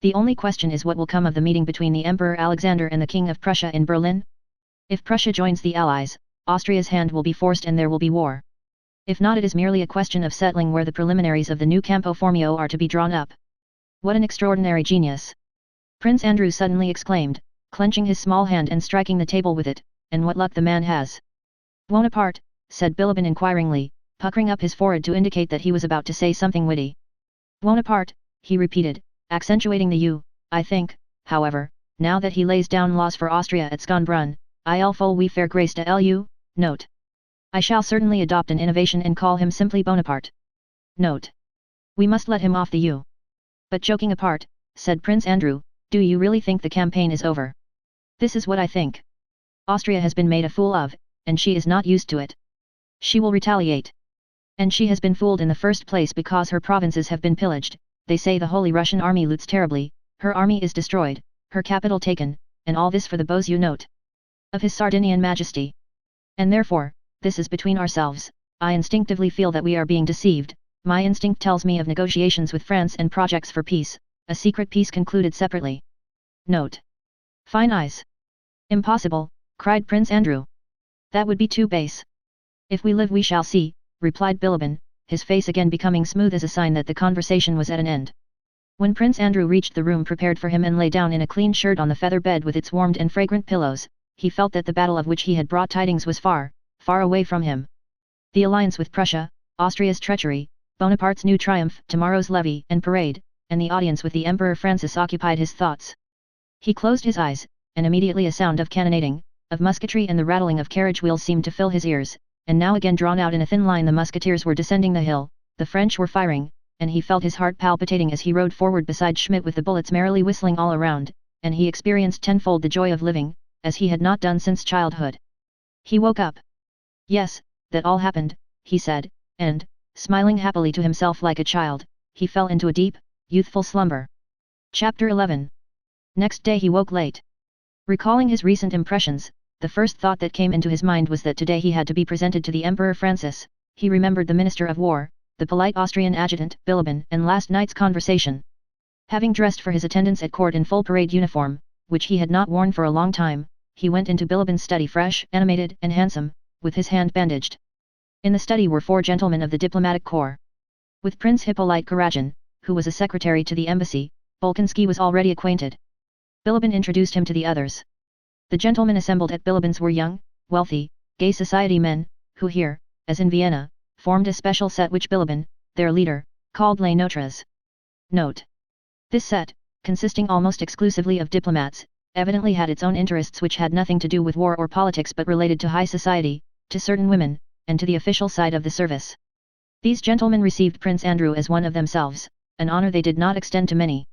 The only question is what will come of the meeting between the Emperor Alexander and the King of Prussia in Berlin? If Prussia joins the Allies, Austria's hand will be forced and there will be war. If not, it is merely a question of settling where the preliminaries of the new Campo Formio are to be drawn up. What an extraordinary genius! Prince Andrew suddenly exclaimed, clenching his small hand and striking the table with it, and what luck the man has. Bonaparte, said Bilibin inquiringly, puckering up his forehead to indicate that he was about to say something witty. Bonaparte, he repeated, accentuating the U, I think, however, now that he lays down laws for Austria at Schönbrunn, il faut lui faire grâce de lu, note. I shall certainly adopt an innovation and call him simply Bonaparte. Note. We must let him off the U. But joking apart, said Prince Andrew, do you really think the campaign is over? This is what I think. Austria has been made a fool of, and she is not used to it. She will retaliate. And she has been fooled in the first place because her provinces have been pillaged, they say the Holy Russian army loots terribly, her army is destroyed, her capital taken, and all this for the beaux yeux note of his Sardinian Majesty. And therefore, this is between ourselves, I instinctively feel that we are being deceived, my instinct tells me of negotiations with France and projects for peace, a secret peace concluded separately. Note. Fine eyes. Impossible, cried Prince Andrew. That would be too base. If we live we shall see, replied Bilibin, his face again becoming smooth as a sign that the conversation was at an end. When Prince Andrew reached the room prepared for him and lay down in a clean shirt on the feather bed with its warmed and fragrant pillows, he felt that the battle of which he had brought tidings was far, far away from him. The alliance with Prussia, Austria's treachery, Bonaparte's new triumph, tomorrow's levee and parade, and the audience with the Emperor Francis occupied his thoughts. He closed his eyes, and immediately a sound of cannonading, of musketry and the rattling of carriage wheels seemed to fill his ears, and now again drawn out in a thin line the musketeers were descending the hill, the French were firing, and he felt his heart palpitating as he rode forward beside Schmidt with the bullets merrily whistling all around, and he experienced tenfold the joy of living, as he had not done since childhood. He woke up. Yes, that all happened, he said, and, smiling happily to himself like a child, he fell into a deep, youthful slumber. Chapter 11. Next day he woke late. Recalling his recent impressions, the first thought that came into his mind was that today he had to be presented to the Emperor Francis. He remembered the Minister of War, the polite Austrian adjutant Bilibin, and last night's conversation. Having dressed for his attendance at court in full parade uniform, which he had not worn for a long time, he went into Bilibin's study fresh, animated and handsome, with his hand bandaged. In the study were 4 gentlemen of the diplomatic corps. With Prince Hippolyte Karadin, who was a secretary to the embassy, Bolkonsky was already acquainted. Bilibin introduced him to the others. The gentlemen assembled at Bilibin's were young, wealthy, gay society men, who here, as in Vienna, formed a special set which Bilibin, their leader, called les Notres. Note. This set, consisting almost exclusively of diplomats, evidently had its own interests which had nothing to do with war or politics but related to high society, to certain women, and to the official side of the service. These gentlemen received Prince Andrew as one of themselves, an honor they did not extend to many.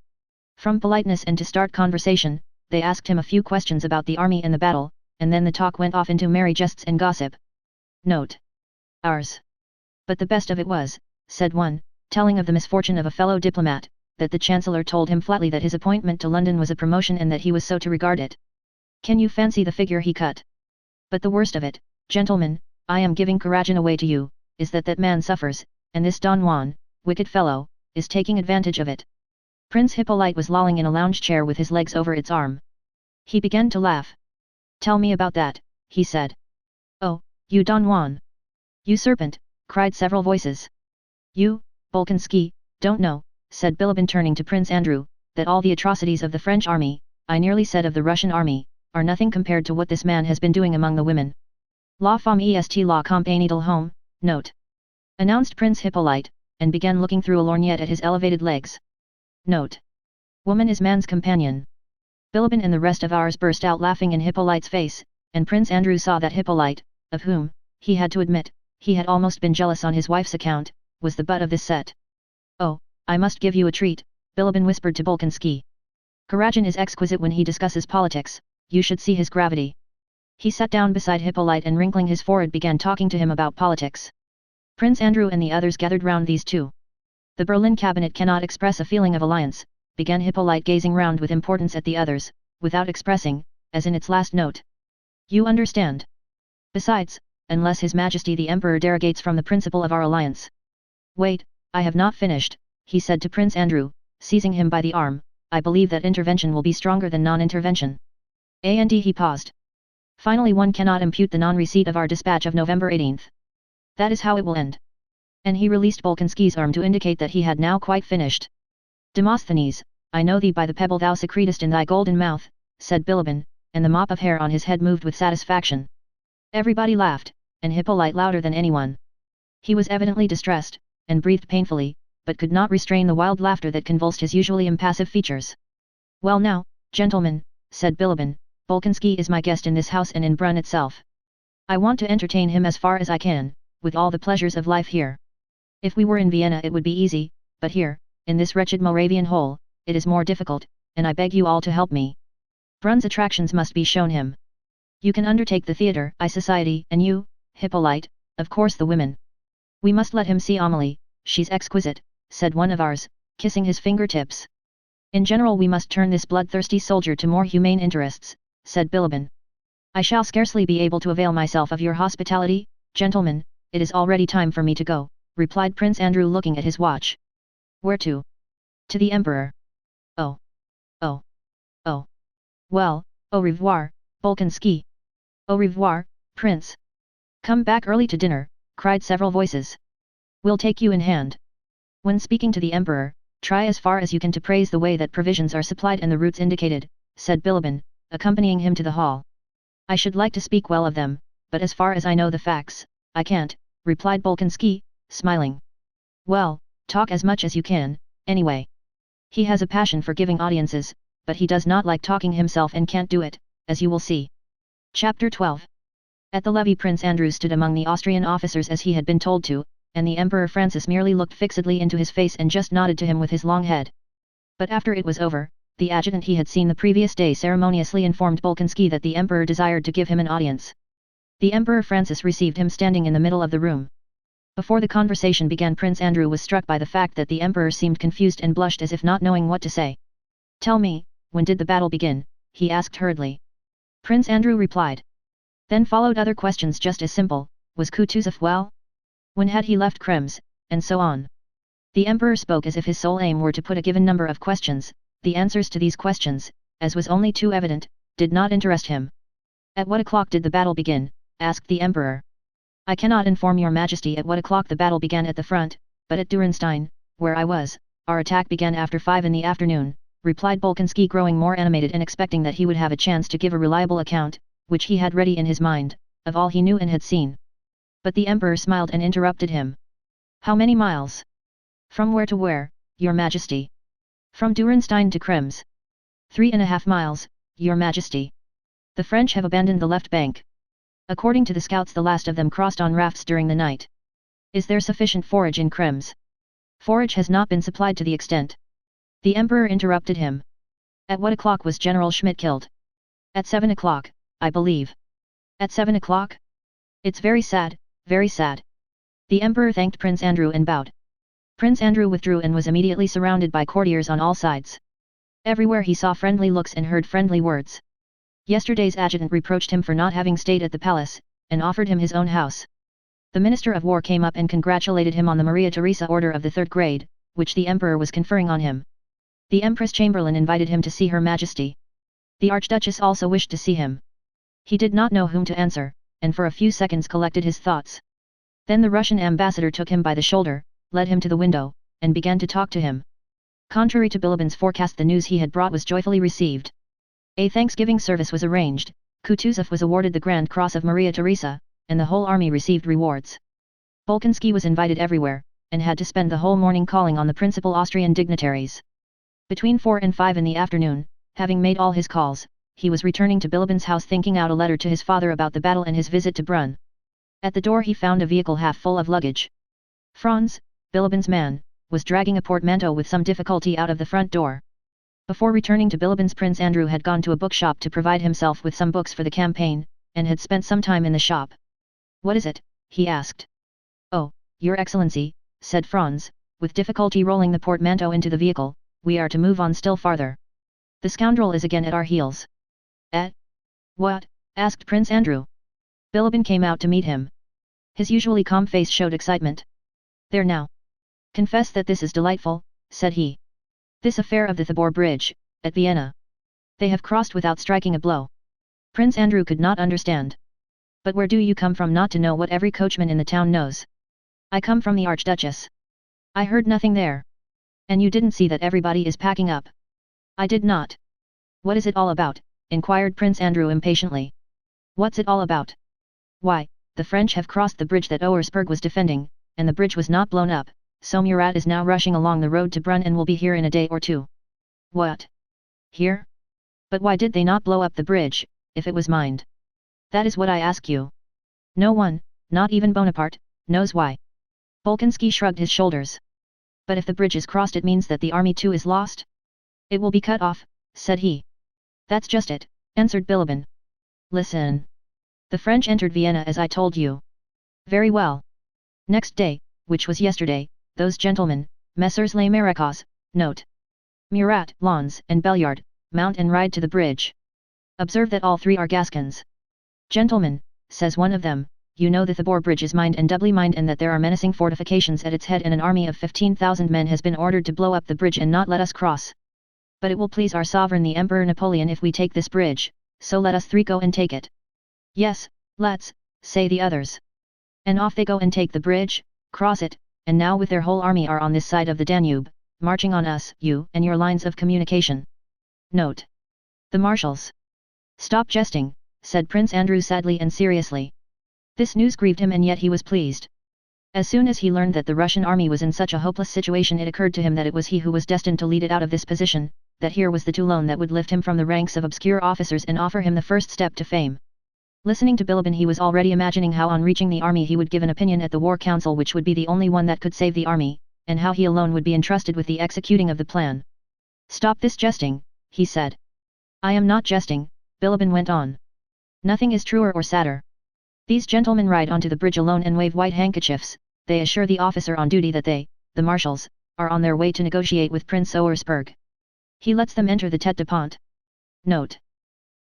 From politeness and to start conversation, they asked him a few questions about the army and the battle, and then the talk went off into merry jests and gossip. Note. Ours. But the best of it was, said one, telling of the misfortune of a fellow diplomat, that the Chancellor told him flatly that his appointment to London was a promotion and that he was so to regard it. Can you fancy the figure he cut? But the worst of it, gentlemen, I am giving Karadin away to you, is that that man suffers, and this Don Juan, wicked fellow, is taking advantage of it. Prince Hippolyte was lolling in a lounge chair with his legs over its arm. He began to laugh. Tell me about that, he said. Oh, you Don Juan! You serpent, cried several voices. You, Bolkonsky, don't know, said Bilibin turning to Prince Andrew, that all the atrocities of the French army, I nearly said of the Russian army, are nothing compared to what this man has been doing among the women. La femme est la compagnie de l'homme, note. Announced Prince Hippolyte, and began looking through a lorgnette at his elevated legs. Note. Woman is man's companion. Bilibin and the rest of ours burst out laughing in Hippolyte's face, and Prince Andrew saw that Hippolyte, of whom, he had to admit, he had almost been jealous on his wife's account, was the butt of this set. Oh, I must give you a treat, Bilibin whispered to Bolkonsky. Karajan is exquisite when he discusses politics, you should see his gravity. He sat down beside Hippolyte and wrinkling his forehead began talking to him about politics. Prince Andrew and the others gathered round these two. The Berlin cabinet cannot express a feeling of alliance, began Hippolyte gazing round with importance at the others, without expressing, as in its last note. You understand. Besides, unless His Majesty the Emperor derogates from the principle of our alliance. Wait, I have not finished, he said to Prince Andrew, seizing him by the arm, I believe that intervention will be stronger than non-intervention. And he paused. Finally one cannot impute the non-receipt of our dispatch of November 18th. That is how it will end. And he released Bolkonsky's arm to indicate that he had now quite finished. Demosthenes, I know thee by the pebble thou secretest in thy golden mouth, said Bilibin, and the mop of hair on his head moved with satisfaction. Everybody laughed, and Hippolyte louder than anyone. He was evidently distressed, and breathed painfully, but could not restrain the wild laughter that convulsed his usually impassive features. Well now, gentlemen, said Bilibin, Bolkonsky is my guest in this house and in Brunn itself. I want to entertain him as far as I can, with all the pleasures of life here. If we were in Vienna it would be easy, but here, in this wretched Moravian hole, it is more difficult, and I beg you all to help me. Brunn's attractions must be shown him. You can undertake the theatre, society, and you, Hippolyte, of course the women. We must let him see Amelie, she's exquisite, said one of ours, kissing his fingertips. In general we must turn this bloodthirsty soldier to more humane interests, said Bilibin. I shall scarcely be able to avail myself of your hospitality, gentlemen, it is already time for me to go, replied Prince Andrew looking at his watch. Where to? To the Emperor. Oh. Oh. Oh. Well, au revoir, Bolkonsky. Au revoir, Prince. Come back early to dinner, cried several voices. We'll take you in hand. When speaking to the Emperor, try as far as you can to praise the way that provisions are supplied and the routes indicated, said Bilibin, accompanying him to the hall. I should like to speak well of them, but as far as I know the facts, I can't, replied Bolkonsky, smiling. Well, talk as much as you can, anyway. He has a passion for giving audiences, but he does not like talking himself and can't do it, as you will see. Chapter 12. At the levee Prince Andrew stood among the Austrian officers as he had been told to, and the Emperor Francis merely looked fixedly into his face and just nodded to him with his long head. But after it was over, the adjutant he had seen the previous day ceremoniously informed Bolkonsky that the Emperor desired to give him an audience. The Emperor Francis received him standing in the middle of the room. Before the conversation began Prince Andrew was struck by the fact that the Emperor seemed confused and blushed as if not knowing what to say. Tell me, when did the battle begin? He asked hurriedly. Prince Andrew replied. Then followed other questions just as simple, was Kutuzov well? When had he left Krems, and so on. The Emperor spoke as if his sole aim were to put a given number of questions, the answers to these questions, as was only too evident, did not interest him. At what o'clock did the battle begin? Asked the Emperor. I cannot inform your Majesty at what o'clock the battle began at the front, but at Durenstein, where I was, our attack began after 5 in the afternoon, replied Bolkonsky growing more animated and expecting that he would have a chance to give a reliable account, which he had ready in his mind, of all he knew and had seen. But the Emperor smiled and interrupted him. How many miles? From where to where, your Majesty? From Durenstein to Krems. 3.5 miles, your Majesty. The French have abandoned the left bank. According to the scouts the last of them crossed on rafts during the night. Is there sufficient forage in Krems? Forage has not been supplied to the extent. The Emperor interrupted him. At what o'clock was General Schmidt killed? At 7 o'clock, I believe. At 7 o'clock? It's very sad, very sad. The Emperor thanked Prince Andrew and bowed. Prince Andrew withdrew and was immediately surrounded by courtiers on all sides. Everywhere he saw friendly looks and heard friendly words. Yesterday's adjutant reproached him for not having stayed at the palace, and offered him his own house. The Minister of War came up and congratulated him on the Maria Theresa Order of the 3rd grade, which the Emperor was conferring on him. The Empress Chamberlain invited him to see Her Majesty. The Archduchess also wished to see him. He did not know whom to answer, and for a few seconds collected his thoughts. Then the Russian ambassador took him by the shoulder, led him to the window, and began to talk to him. Contrary to Bilibin's forecast, the news he had brought was joyfully received. A Thanksgiving service was arranged, Kutuzov was awarded the Grand Cross of Maria Theresa, and the whole army received rewards. Bolkonsky was invited everywhere, and had to spend the whole morning calling on the principal Austrian dignitaries. Between 4 and 5 in the afternoon, having made all his calls, he was returning to Bilibin's house thinking out a letter to his father about the battle and his visit to Brunn. At the door he found a vehicle half full of luggage. Franz, Bilibin's man, was dragging a portmanteau with some difficulty out of the front door. Before returning to Bilibin's, Prince Andrew had gone to a bookshop to provide himself with some books for the campaign, and had spent some time in the shop. "What is it?" he asked. "Oh, Your Excellency," said Franz, with difficulty rolling the portmanteau into the vehicle, "we are to move on still farther. The scoundrel is again at our heels." "Eh? What?" asked Prince Andrew. Bilibin came out to meet him. His usually calm face showed excitement. "There now. Confess that this is delightful," said he. "This affair of the Thabor Bridge, at Vienna. They have crossed without striking a blow." Prince Andrew could not understand. "But where do you come from not to know what every coachman in the town knows?" "I come from the Archduchess. I heard nothing there." "And you didn't see that everybody is packing up?" "I did not." "What is it all about?" inquired Prince Andrew impatiently. "What's it all about? Why, the French have crossed the bridge that Auersperg was defending, and the bridge was not blown up, so Murat is now rushing along the road to Brunn and will be here in a day or two." "What? Here? But why did they not blow up the bridge, if it was mined? That is what I ask you. No one, not even Bonaparte, knows why." Bolkonsky shrugged his shoulders. "But if the bridge is crossed, it means that the army too is lost? It will be cut off," said he. "That's just it," answered Bilibin. "Listen. The French entered Vienna as I told you. Very well. Next day, which was yesterday, those gentlemen, Messrs. Les Marechaux, note. Murat, Lons, and Belliard, mount and ride to the bridge. Observe that all three are Gascons. 'Gentlemen,' says one of them, 'you know the Thabor Bridge is mined and doubly mined, and that there are menacing fortifications at its head, and an army of 15,000 men has been ordered to blow up the bridge and not let us cross. But it will please our sovereign the Emperor Napoleon if we take this bridge, so let us three go and take it.' 'Yes, let's,' say the others. And off they go and take the bridge, cross it, and now with their whole army are on this side of the Danube, marching on us, you and your lines of communication. Note. The marshals." "Stop jesting," said Prince Andrew sadly and seriously. This news grieved him, and yet he was pleased. As soon as he learned that the Russian army was in such a hopeless situation, it occurred to him that it was he who was destined to lead it out of this position, that here was the Toulon that would lift him from the ranks of obscure officers and offer him the first step to fame. Listening to Bilibin, he was already imagining how on reaching the army he would give an opinion at the War Council which would be the only one that could save the army, and how he alone would be entrusted with the executing of the plan. "Stop this jesting," he said. "I am not jesting," Bilibin went on. "Nothing is truer or sadder. These gentlemen ride onto the bridge alone and wave white handkerchiefs. They assure the officer on duty that they, the marshals, are on their way to negotiate with Prince Auersperg. He lets them enter the tête de pont. Note.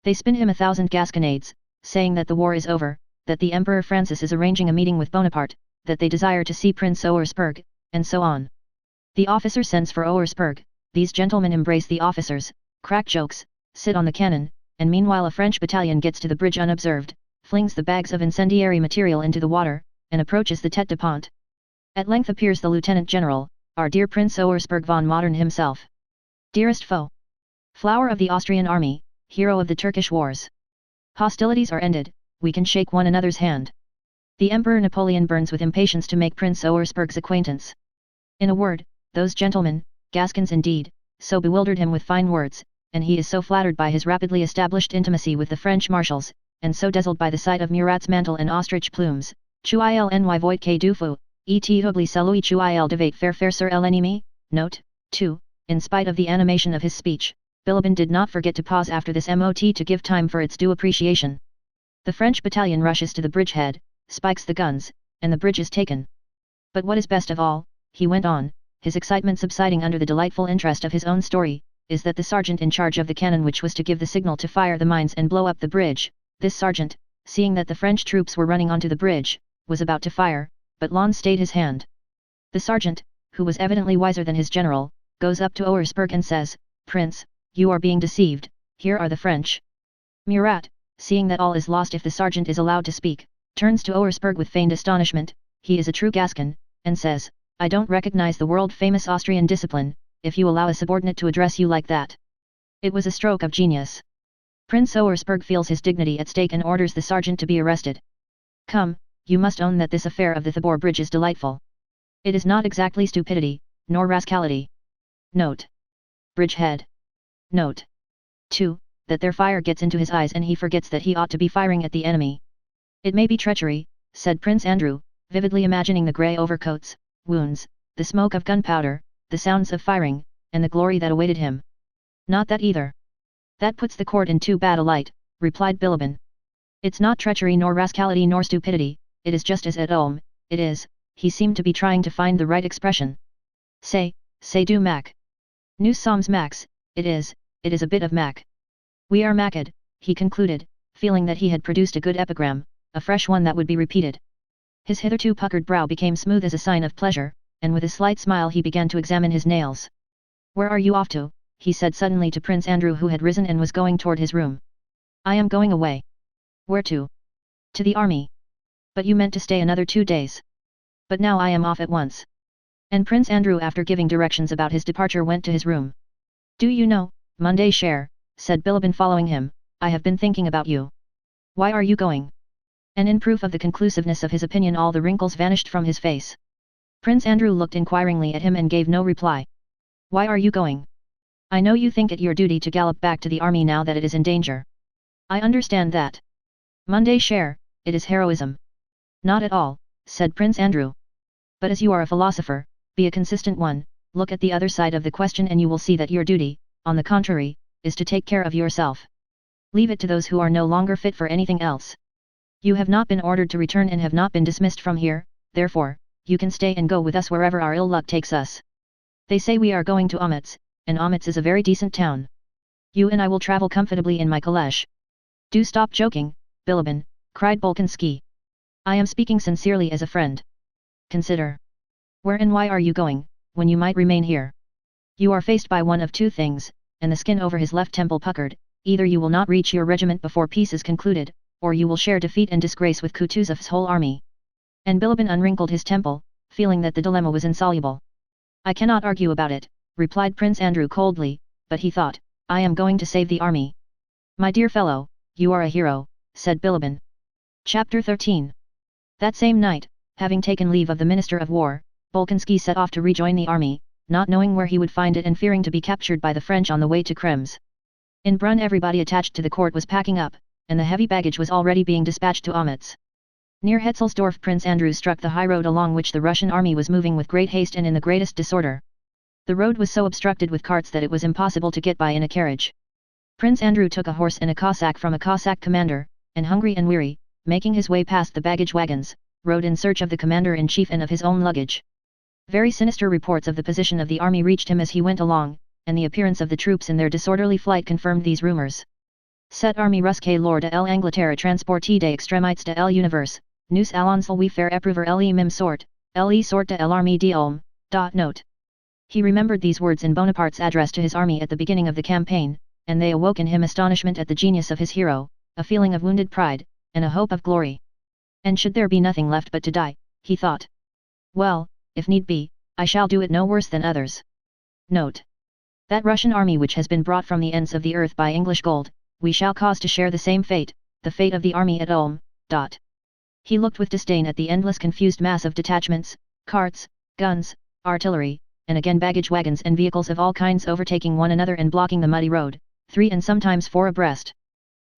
They spin him 1,000 gasconades, saying that the war is over, that the Emperor Francis is arranging a meeting with Bonaparte, that they desire to see Prince Auersperg, and so on. The officer sends for Auersperg, these gentlemen embrace the officers, crack jokes, sit on the cannon, and meanwhile a French battalion gets to the bridge unobserved, flings the bags of incendiary material into the water, and approaches the tête de pont. At length appears the Lieutenant General, our dear Prince Auersperg von Modern himself. Dearest foe! Flower of the Austrian army, hero of the Turkish wars. Hostilities are ended, we can shake one another's hand. The Emperor Napoleon burns with impatience to make Prince Auersperg's acquaintance. In a word, those gentlemen, Gascons indeed, so bewildered him with fine words, and he is so flattered by his rapidly established intimacy with the French marshals, and so dazzled by the sight of Murat's mantle and ostrich plumes, Chuilny voit du fou, et oublie celui Chuil devait faire sur l'ennemi. Note, 2. In spite of the animation of his speech, Bilibin did not forget to pause after this mot to give time for its due appreciation. The French battalion rushes to the bridgehead, spikes the guns, and the bridge is taken. But what is best of all, he went on, his excitement subsiding under the delightful interest of his own story, is that the sergeant in charge of the cannon which was to give the signal to fire the mines and blow up the bridge, this sergeant, seeing that the French troops were running onto the bridge, was about to fire, but Lons stayed his hand. The sergeant, who was evidently wiser than his general, goes up to Auersperg and says, "Prince, you are being deceived, here are the French." Murat, seeing that all is lost if the sergeant is allowed to speak, turns to Auersperg with feigned astonishment, he is a true Gascon, and says, I don't recognize the world-famous Austrian discipline, if you allow a subordinate to address you like that. It was a stroke of genius. Prince Auersperg feels his dignity at stake and orders the sergeant to be arrested. Come, you must own that this affair of the Thabor Bridge is delightful. It is not exactly stupidity, nor rascality. Note. Bridgehead. Note. 2. That their fire gets into his eyes and he forgets that he ought to be firing at the enemy. It may be treachery, said Prince Andrew, vividly imagining the grey overcoats, wounds, the smoke of gunpowder, the sounds of firing, and the glory that awaited him. Not that either. That puts the court in too bad a light, replied Bilibin. It's not treachery nor rascality nor stupidity, it is just as at Ulm, it is, he seemed to be trying to find the right expression. Say du Mac. Nous sommes Macs, it is a bit of Mac. We are Macad, he concluded, feeling that he had produced a good epigram, a fresh one that would be repeated. His hitherto puckered brow became smooth as a sign of pleasure, and with a slight smile he began to examine his nails. Where are you off to? He said suddenly to Prince Andrew, who had risen and was going toward his room. I am going away. Where to? To the army. But you meant to stay another 2 days. But now I am off at once. And Prince Andrew, after giving directions about his departure, went to his room. Do you know, Monday Cher, said Bilibin following him, I have been thinking about you. Why are you going? And in proof of the conclusiveness of his opinion all the wrinkles vanished from his face. Prince Andrew looked inquiringly at him and gave no reply. Why are you going? I know you think it your duty to gallop back to the army now that it is in danger. I understand that. Monday Cher, it is heroism. Not at all, said Prince Andrew. But as you are a philosopher, be a consistent one, look at the other side of the question and you will see that your duty, on the contrary, is to take care of yourself. Leave it to those who are no longer fit for anything else. You have not been ordered to return and have not been dismissed from here, therefore, you can stay and go with us wherever our ill luck takes us. They say we are going to Omitz, and Omitz is a very decent town. You and I will travel comfortably in my caleche. Do stop joking, Bilibin, cried Bolkonsky. I am speaking sincerely as a friend. Consider. Where and why are you going, when you might remain here? You are faced by one of two things, and the skin over his left temple puckered, either you will not reach your regiment before peace is concluded, or you will share defeat and disgrace with Kutuzov's whole army. And Bilibin unwrinkled his temple, feeling that the dilemma was insoluble. I cannot argue about it, replied Prince Andrew coldly, but he thought, I am going to save the army. My dear fellow, you are a hero, said Bilibin. Chapter 13. That same night, having taken leave of the Minister of War, Bolkonsky set off to rejoin the army, not knowing where he would find it and fearing to be captured by the French on the way to Krems. In Brunn everybody attached to the court was packing up, and the heavy baggage was already being dispatched to Omitz. Near Hetzelsdorf Prince Andrew struck the high road along which the Russian army was moving with great haste and in the greatest disorder. The road was so obstructed with carts that it was impossible to get by in a carriage. Prince Andrew took a horse and a Cossack from a Cossack commander, and hungry and weary, making his way past the baggage wagons, rode in search of the commander-in-chief and of his own luggage. Very sinister reports of the position of the army reached him as he went along, and the appearance of the troops in their disorderly flight confirmed these rumors. Cette armée rusque lors de l'Angleterre transportée des extrémités de l'univers, nous allons lui faire éprouver le même sort, le sort de l'armée d'Ulm. Note. He remembered these words in Bonaparte's address to his army at the beginning of the campaign, and they awoke in him astonishment at the genius of his hero, a feeling of wounded pride, and a hope of glory. And should there be nothing left but to die, he thought. Well, if need be, I shall do it no worse than others. Note. That Russian army which has been brought from the ends of the earth by English gold, we shall cause to share the same fate, the fate of the army at Ulm. He looked with disdain at the endless confused mass of detachments, carts, guns, artillery, and again baggage wagons and vehicles of all kinds overtaking one another and blocking the muddy road, 3 and sometimes 4 abreast.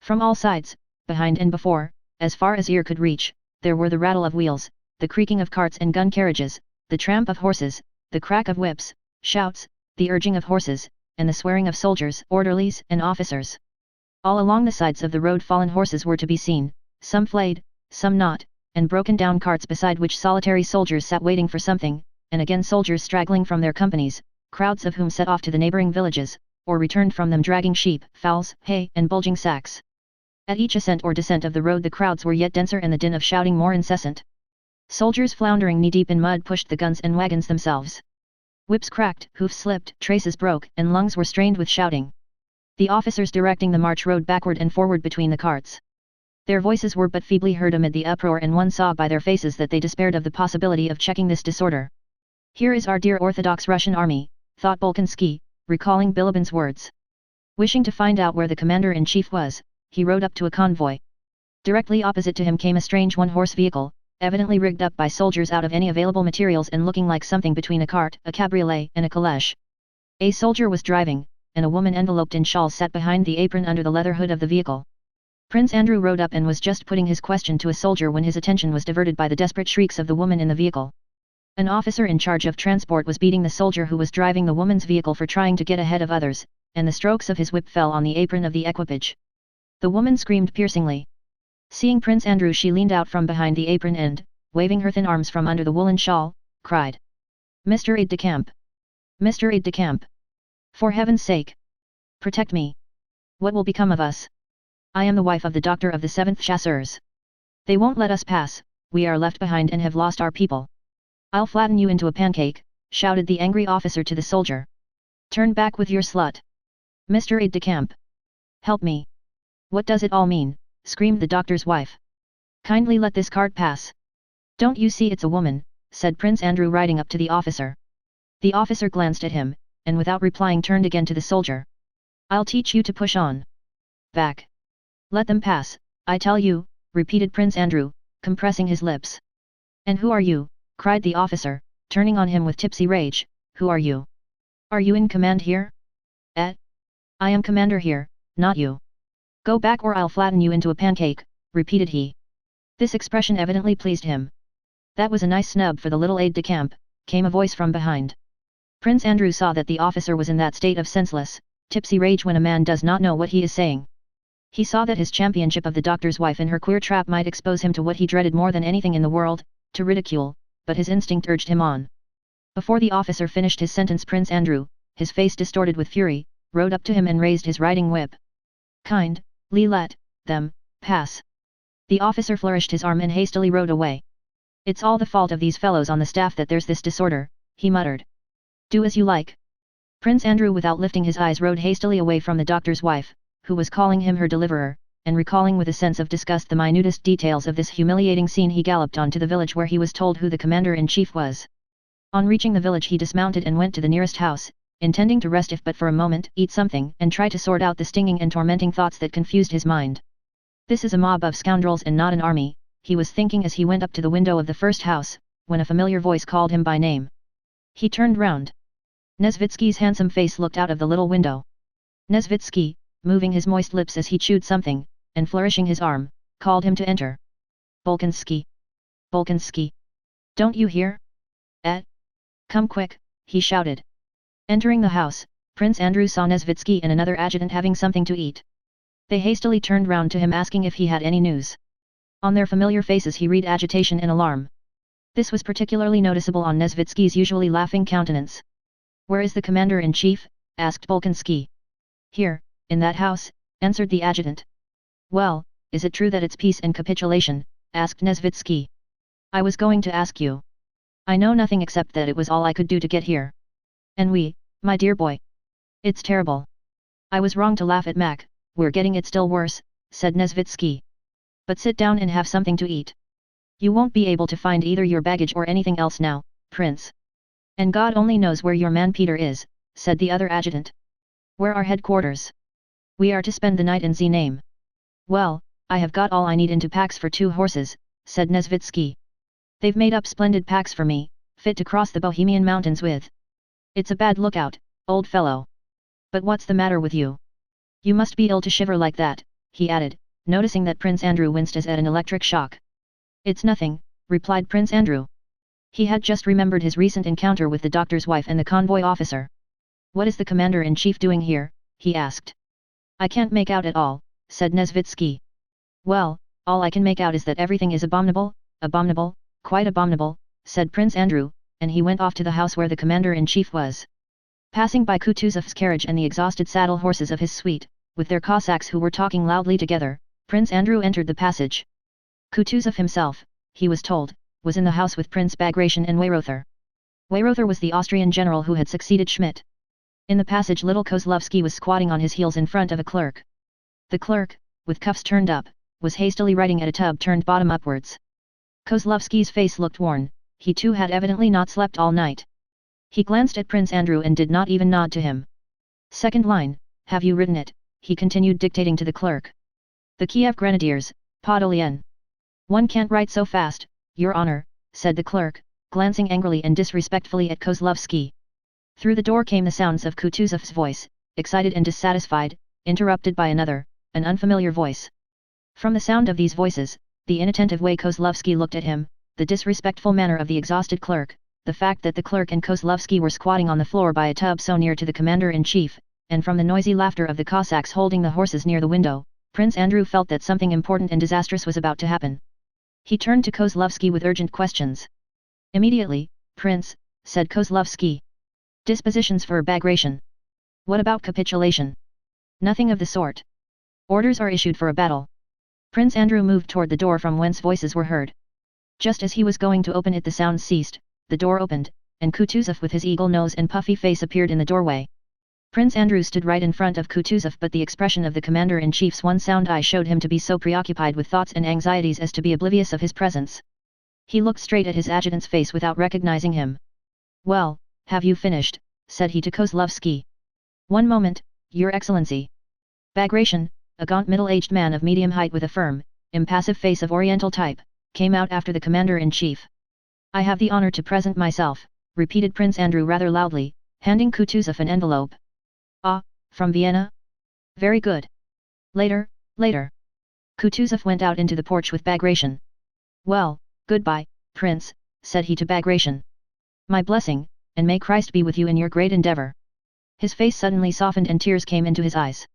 From all sides, behind and before, as far as ear could reach, there were the rattle of wheels, the creaking of carts and gun carriages, the tramp of horses, the crack of whips, shouts, the urging of horses, and the swearing of soldiers, orderlies, and officers. All along the sides of the road fallen horses were to be seen, some flayed, some not, and broken down carts beside which solitary soldiers sat waiting for something, and again soldiers straggling from their companies, crowds of whom set off to the neighboring villages, or returned from them dragging sheep, fowls, hay, and bulging sacks. At each ascent or descent of the road the crowds were yet denser and the din of shouting more incessant. Soldiers floundering knee-deep in mud pushed the guns and wagons themselves. Whips cracked, hoofs slipped, traces broke, and lungs were strained with shouting. The officers directing the march rode backward and forward between the carts. Their voices were but feebly heard amid the uproar and one saw by their faces that they despaired of the possibility of checking this disorder. Here is our dear Orthodox Russian army, thought Bolkonsky, recalling Bilibin's words. Wishing to find out where the commander-in-chief was, he rode up to a convoy. Directly opposite to him came a strange one-horse vehicle, evidently rigged up by soldiers out of any available materials and looking like something between a cart, a cabriolet, and a caleche. A soldier was driving, and a woman enveloped in shawls sat behind the apron under the leather hood of the vehicle. Prince Andrew rode up and was just putting his question to a soldier when his attention was diverted by the desperate shrieks of the woman in the vehicle. An officer in charge of transport was beating the soldier who was driving the woman's vehicle for trying to get ahead of others, and the strokes of his whip fell on the apron of the equipage. The woman screamed piercingly. Seeing Prince Andrew, she leaned out from behind the apron and, waving her thin arms from under the woolen shawl, cried, "Mr. Aide-de-camp! Mr. Aide-de-camp! For heaven's sake! Protect me! What will become of us? I am the wife of the doctor of the 7th Chasseurs. They won't let us pass, we are left behind and have lost our people. I'll flatten you into a pancake," shouted the angry officer to the soldier. "Turn back with your slut! Mr. Aide-de-camp! Help me! What does it all mean?" screamed the doctor's wife. "Kindly let this cart pass." "Don't you see it's a woman?" said Prince Andrew riding up to the officer. The officer glanced at him, and without replying turned again to the soldier. "I'll teach you to push on. Back! Let them pass, I tell you," repeated Prince Andrew, compressing his lips. "And who are you?" cried the officer, turning on him with tipsy rage. "Who are you? Are you in command here?" "I am commander here, not you. Go back or I'll flatten you into a pancake," repeated he. This expression evidently pleased him. "That was a nice snub for the little aide-de-camp," came a voice from behind. Prince Andrew saw that the officer was in that state of senseless, tipsy rage when a man does not know what he is saying. He saw that his championship of the doctor's wife and her queer trap might expose him to what he dreaded more than anything in the world, to ridicule, but his instinct urged him on. Before the officer finished his sentence, Prince Andrew, his face distorted with fury, rode up to him and raised his riding whip. "Kindly let them pass." The officer flourished his arm and hastily rode away. "It's all the fault of these fellows on the staff that there's this disorder," he muttered. "Do as you like." Prince Andrew, without lifting his eyes, rode hastily away from the doctor's wife, who was calling him her deliverer, and recalling with a sense of disgust the minutest details of this humiliating scene, he galloped on to the village where he was told who the commander-in-chief was. On reaching the village he dismounted and went to the nearest house, intending to rest if but for a moment, eat something, and try to sort out the stinging and tormenting thoughts that confused his mind. "This is a mob of scoundrels and not an army," he was thinking as he went up to the window of the first house, when a familiar voice called him by name. He turned round. Nesvitsky's handsome face looked out of the little window. Nesvitsky, moving his moist lips as he chewed something, and flourishing his arm, called him to enter. "Bolkonsky! Bolkonsky! Don't you hear? Come quick," he shouted. Entering the house, Prince Andrew saw Nesvitsky and another adjutant having something to eat. They hastily turned round to him asking if he had any news. On their familiar faces he read agitation and alarm. This was particularly noticeable on Nesvitsky's usually laughing countenance. "Where is the commander-in-chief?" asked Bolkonsky. "Here, in that house," answered the adjutant. "Well, is it true that it's peace and capitulation?" asked Nesvitsky. "I was going to ask you. I know nothing except that it was all I could do to get here. And we, my dear boy. It's terrible. I was wrong to laugh at Mac, we're getting it still worse," said Nesvitsky. "But sit down and have something to eat. You won't be able to find either your baggage or anything else now, Prince. And God only knows where your man Peter is," said the other adjutant. "Where are headquarters? We are to spend the night in Znaim." "Well, I have got all I need into packs for 2 horses," said Nesvitsky. "They've made up splendid packs for me, fit to cross the Bohemian mountains with. It's a bad lookout, old fellow. But what's the matter with you? You must be ill to shiver like that," he added, noticing that Prince Andrew winced as at an electric shock. "It's nothing," replied Prince Andrew. He had just remembered his recent encounter with the doctor's wife and the convoy officer. "What is the commander-in-chief doing here?" he asked. "I can't make out at all," said Nesvitsky. "Well, all I can make out is that everything is abominable, abominable, quite abominable," said Prince Andrew, and he went off to the house where the commander-in-chief was. Passing by Kutuzov's carriage and the exhausted saddle horses of his suite, with their Cossacks who were talking loudly together, Prince Andrew entered the passage. Kutuzov himself, he was told, was in the house with Prince Bagration and Weyrother. Weyrother was the Austrian general who had succeeded Schmidt. In the passage little Kozlovsky was squatting on his heels in front of a clerk. The clerk, with cuffs turned up, was hastily writing at a tub turned bottom upwards. Kozlovsky's face looked worn, he too had evidently not slept all night. He glanced at Prince Andrew and did not even nod to him. Second line, have you written it? He continued dictating to the clerk. The Kiev Grenadiers, Podolien. One can't write so fast, Your Honor, said the clerk, glancing angrily and disrespectfully at Kozlovsky. Through the door came the sounds of Kutuzov's voice, excited and dissatisfied, interrupted by another, an unfamiliar voice. From the sound of these voices, the inattentive way Kozlovsky looked at him, the disrespectful manner of the exhausted clerk, the fact that the clerk and Kozlovsky were squatting on the floor by a tub so near to the commander-in-chief, and from the noisy laughter of the Cossacks holding the horses near the window, Prince Andrew felt that something important and disastrous was about to happen. He turned to Kozlovsky with urgent questions. Immediately, Prince, said Kozlovsky. Dispositions for Bagration. What about capitulation? Nothing of the sort. Orders are issued for a battle. Prince Andrew moved toward the door from whence voices were heard. Just as he was going to open it, the sounds ceased, the door opened, and Kutuzov with his eagle nose and puffy face appeared in the doorway. Prince Andrew stood right in front of Kutuzov, but the expression of the commander-in-chief's one sound eye showed him to be so preoccupied with thoughts and anxieties as to be oblivious of his presence. He looked straight at his adjutant's face without recognizing him. Well, have you finished? Said he to Kozlovsky. One moment, Your Excellency. Bagration, a gaunt middle-aged man of medium height with a firm, impassive face of Oriental type, came out after the commander-in-chief. I have the honor to present myself, repeated Prince Andrew rather loudly, handing Kutuzov an envelope. Ah, from Vienna? Very good. Later, later. Kutuzov went out into the porch with Bagration. Well, goodbye, Prince, said he to Bagration. My blessing, and may Christ be with you in your great endeavor. His face suddenly softened and tears came into his eyes.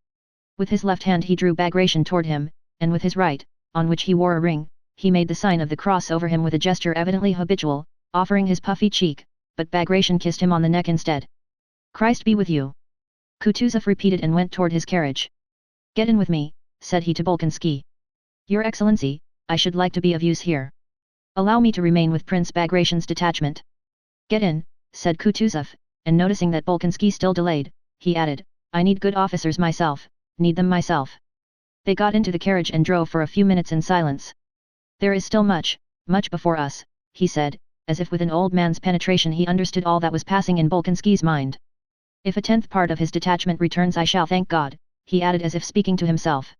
With his left hand he drew Bagration toward him, and with his right, on which he wore a ring, he made the sign of the cross over him with a gesture evidently habitual, offering his puffy cheek, but Bagration kissed him on the neck instead. Christ be with you. Kutuzov repeated and went toward his carriage. Get in with me, said he to Bolkonsky. Your Excellency, I should like to be of use here. Allow me to remain with Prince Bagration's detachment. Get in, said Kutuzov, and noticing that Bolkonsky still delayed, he added, I need good officers myself, need them myself. They got into the carriage and drove for a few minutes in silence. There is still much before us, he said, as if with an old man's penetration he understood all that was passing in Bolkonsky's mind. If a 10th part of his detachment returns I shall thank God, he added as if speaking to himself.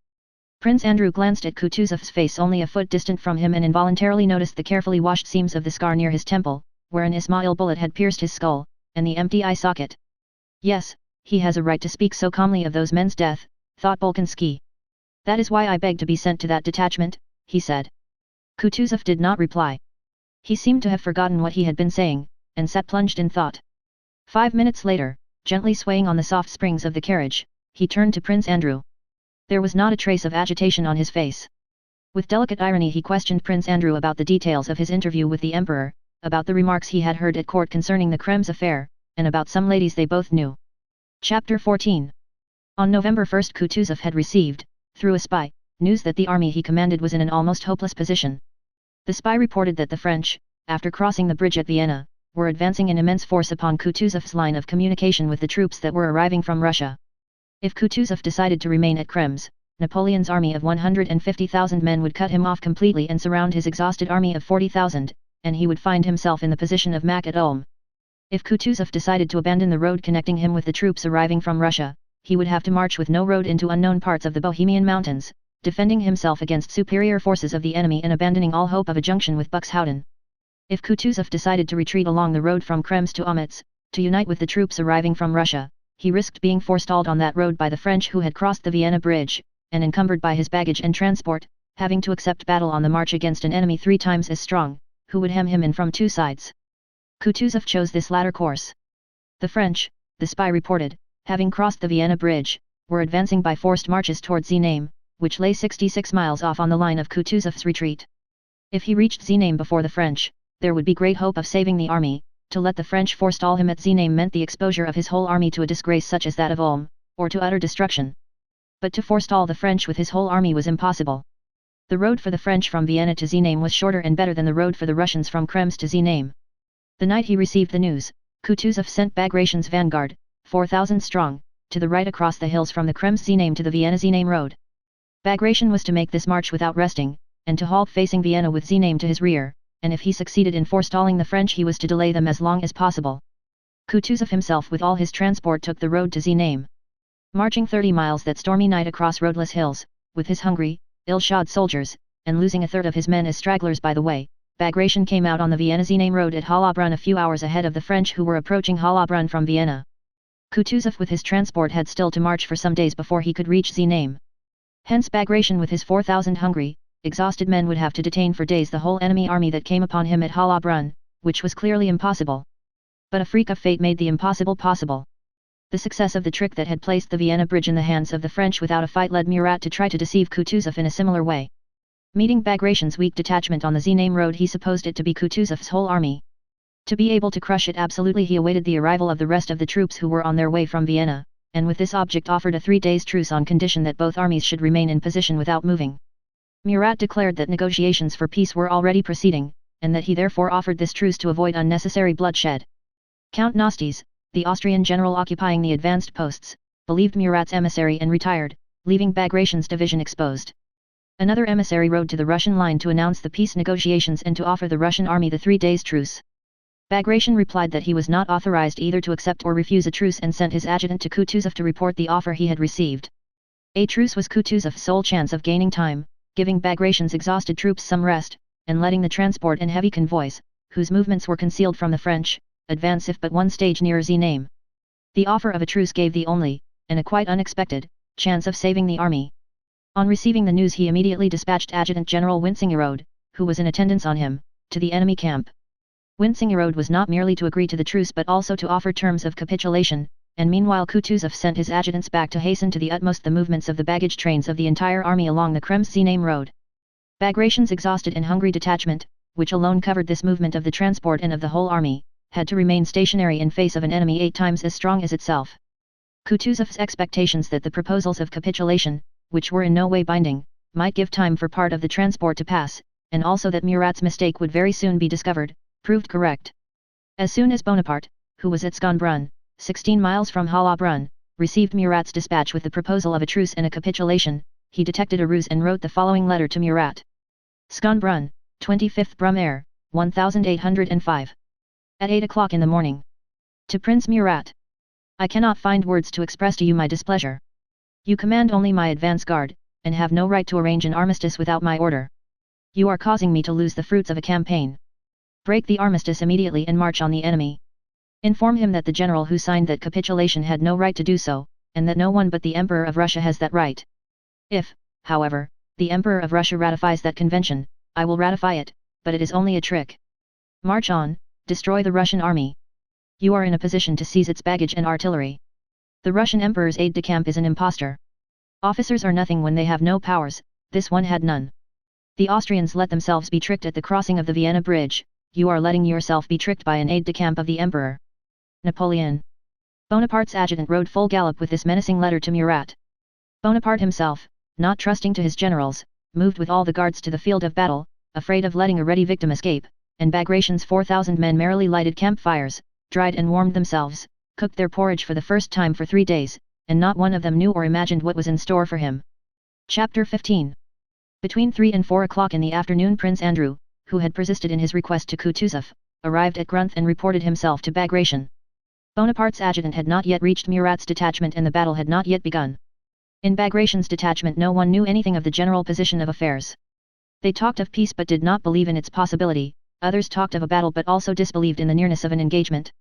Prince Andrew glanced at Kutuzov's face only a foot distant from him and involuntarily noticed the carefully washed seams of the scar near his temple, where an Ismail bullet had pierced his skull, and the empty eye socket. Yes, he has a right to speak so calmly of those men's death, thought Bolkonsky. That is why I beg to be sent to that detachment, he said. Kutuzov did not reply. He seemed to have forgotten what he had been saying, and sat plunged in thought. 5 minutes later, gently swaying on the soft springs of the carriage, he turned to Prince Andrew. There was not a trace of agitation on his face. With delicate irony he questioned Prince Andrew about the details of his interview with the Emperor, about the remarks he had heard at court concerning the Krems affair, and about some ladies they both knew. Chapter 14. On November 1 Kutuzov had received, through a spy, news that the army he commanded was in an almost hopeless position. The spy reported that the French, after crossing the bridge at Vienna, were advancing in immense force upon Kutuzov's line of communication with the troops that were arriving from Russia. If Kutuzov decided to remain at Krems, Napoleon's army of 150,000 men would cut him off completely and surround his exhausted army of 40,000, and he would find himself in the position of Mack at Ulm. If Kutuzov decided to abandon the road connecting him with the troops arriving from Russia, he would have to march with no road into unknown parts of the Bohemian mountains, defending himself against superior forces of the enemy and abandoning all hope of a junction with Buxhowden. If Kutuzov decided to retreat along the road from Krems to Omitz, to unite with the troops arriving from Russia, he risked being forestalled on that road by the French who had crossed the Vienna Bridge, and encumbered by his baggage and transport, having to accept battle on the march against an enemy 3 times as strong, who would hem him in from 2 sides. Kutuzov chose this latter course. The French, the spy reported, having crossed the Vienna Bridge, were advancing by forced marches towards Znaim, which lay 66 miles off on the line of Kutuzov's retreat. If he reached Znaim before the French, there would be great hope of saving the army. To let the French forestall him at Znaim meant the exposure of his whole army to a disgrace such as that of Ulm, or to utter destruction. But to forestall the French with his whole army was impossible. The road for the French from Vienna to Znaim was shorter and better than the road for the Russians from Krems to Znaim. The night he received the news, Kutuzov sent Bagration's vanguard, 4,000 strong, to the right across the hills from the Krems-Znaim to the Vienna-Znaim road. Bagration was to make this march without resting, and to halt facing Vienna with Znaim to his rear, and if he succeeded in forestalling the French he was to delay them as long as possible. Kutuzov himself with all his transport took the road to Znaim. Marching 30 miles that stormy night across roadless hills, with his hungry, ill-shod soldiers, and losing a third of his men as stragglers by the way, Bagration came out on the Vienna-Znaim road at Hollabrunn a few hours ahead of the French who were approaching Hollabrunn from Vienna. Kutuzov with his transport had still to march for some days before he could reach Znaim. Hence Bagration with his 4,000 hungry, exhausted men would have to detain for days the whole enemy army that came upon him at Hollabrunn, which was clearly impossible. But a freak of fate made the impossible possible. The success of the trick that had placed the Vienna bridge in the hands of the French without a fight led Murat to try to deceive Kutuzov in a similar way. Meeting Bagration's weak detachment on the Znaim road, he supposed it to be Kutuzov's whole army. To be able to crush it absolutely, he awaited the arrival of the rest of the troops who were on their way from Vienna, and with this object offered a 3 days' truce on condition that both armies should remain in position without moving. Murat declared that negotiations for peace were already proceeding, and that he therefore offered this truce to avoid unnecessary bloodshed. Count Nostes, the Austrian general occupying the advanced posts, believed Murat's emissary and retired, leaving Bagration's division exposed. Another emissary rode to the Russian line to announce the peace negotiations and to offer the Russian army the 3 days' truce. Bagration replied that he was not authorized either to accept or refuse a truce and sent his adjutant to Kutuzov to report the offer he had received. A truce was Kutuzov's sole chance of gaining time, giving Bagration's exhausted troops some rest, and letting the transport and heavy convoys, whose movements were concealed from the French, advance if but one stage nearer Znaim. The offer of a truce gave the only, and a quite unexpected, chance of saving the army. On receiving the news he immediately dispatched Adjutant General Winsingerode, who was in attendance on him, to the enemy camp. Winsingerode was not merely to agree to the truce but also to offer terms of capitulation, and meanwhile Kutuzov sent his adjutants back to hasten to the utmost the movements of the baggage trains of the entire army along the Krems-Znaim road. Bagration's exhausted and hungry detachment, which alone covered this movement of the transport and of the whole army, had to remain stationary in face of an enemy 8 times as strong as itself. Kutuzov's expectations that the proposals of capitulation, which were in no way binding, might give time for part of the transport to pass, and also that Murat's mistake would very soon be discovered, proved correct. As soon as Bonaparte, who was at Schönbrunn, 16 miles from Hollabrunn, received Murat's dispatch with the proposal of a truce and a capitulation, he detected a ruse and wrote the following letter to Murat. Schönbrunn, 25th Brumaire, 1805. At 8 o'clock in the morning. To Prince Murat. I cannot find words to express to you my displeasure. You command only my advance guard, and have no right to arrange an armistice without my order. You are causing me to lose the fruits of a campaign. Break the armistice immediately and march on the enemy. Inform him that the general who signed that capitulation had no right to do so, and that no one but the Emperor of Russia has that right. If, however, the Emperor of Russia ratifies that convention, I will ratify it, but it is only a trick. March on, destroy the Russian army. You are in a position to seize its baggage and artillery. The Russian Emperor's aide-de-camp is an impostor. Officers are nothing when they have no powers, this one had none. The Austrians let themselves be tricked at the crossing of the Vienna bridge, you are letting yourself be tricked by an aide-de-camp of the Emperor. Napoleon. Bonaparte's adjutant rode full gallop with this menacing letter to Murat. Bonaparte himself, not trusting to his generals, moved with all the guards to the field of battle, afraid of letting a ready victim escape, and Bagration's 4,000 men merrily lighted campfires, dried and warmed themselves, cooked their porridge for the first time for 3 days, and not one of them knew or imagined what was in store for him. Chapter 15. Between 3 and 4 o'clock in the afternoon Prince Andrew, who had persisted in his request to Kutuzov, arrived at Grunth and reported himself to Bagration. Bonaparte's adjutant had not yet reached Murat's detachment and the battle had not yet begun. In Bagration's detachment no one knew anything of the general position of affairs. They talked of peace but did not believe in its possibility, others talked of a battle but also disbelieved in the nearness of an engagement.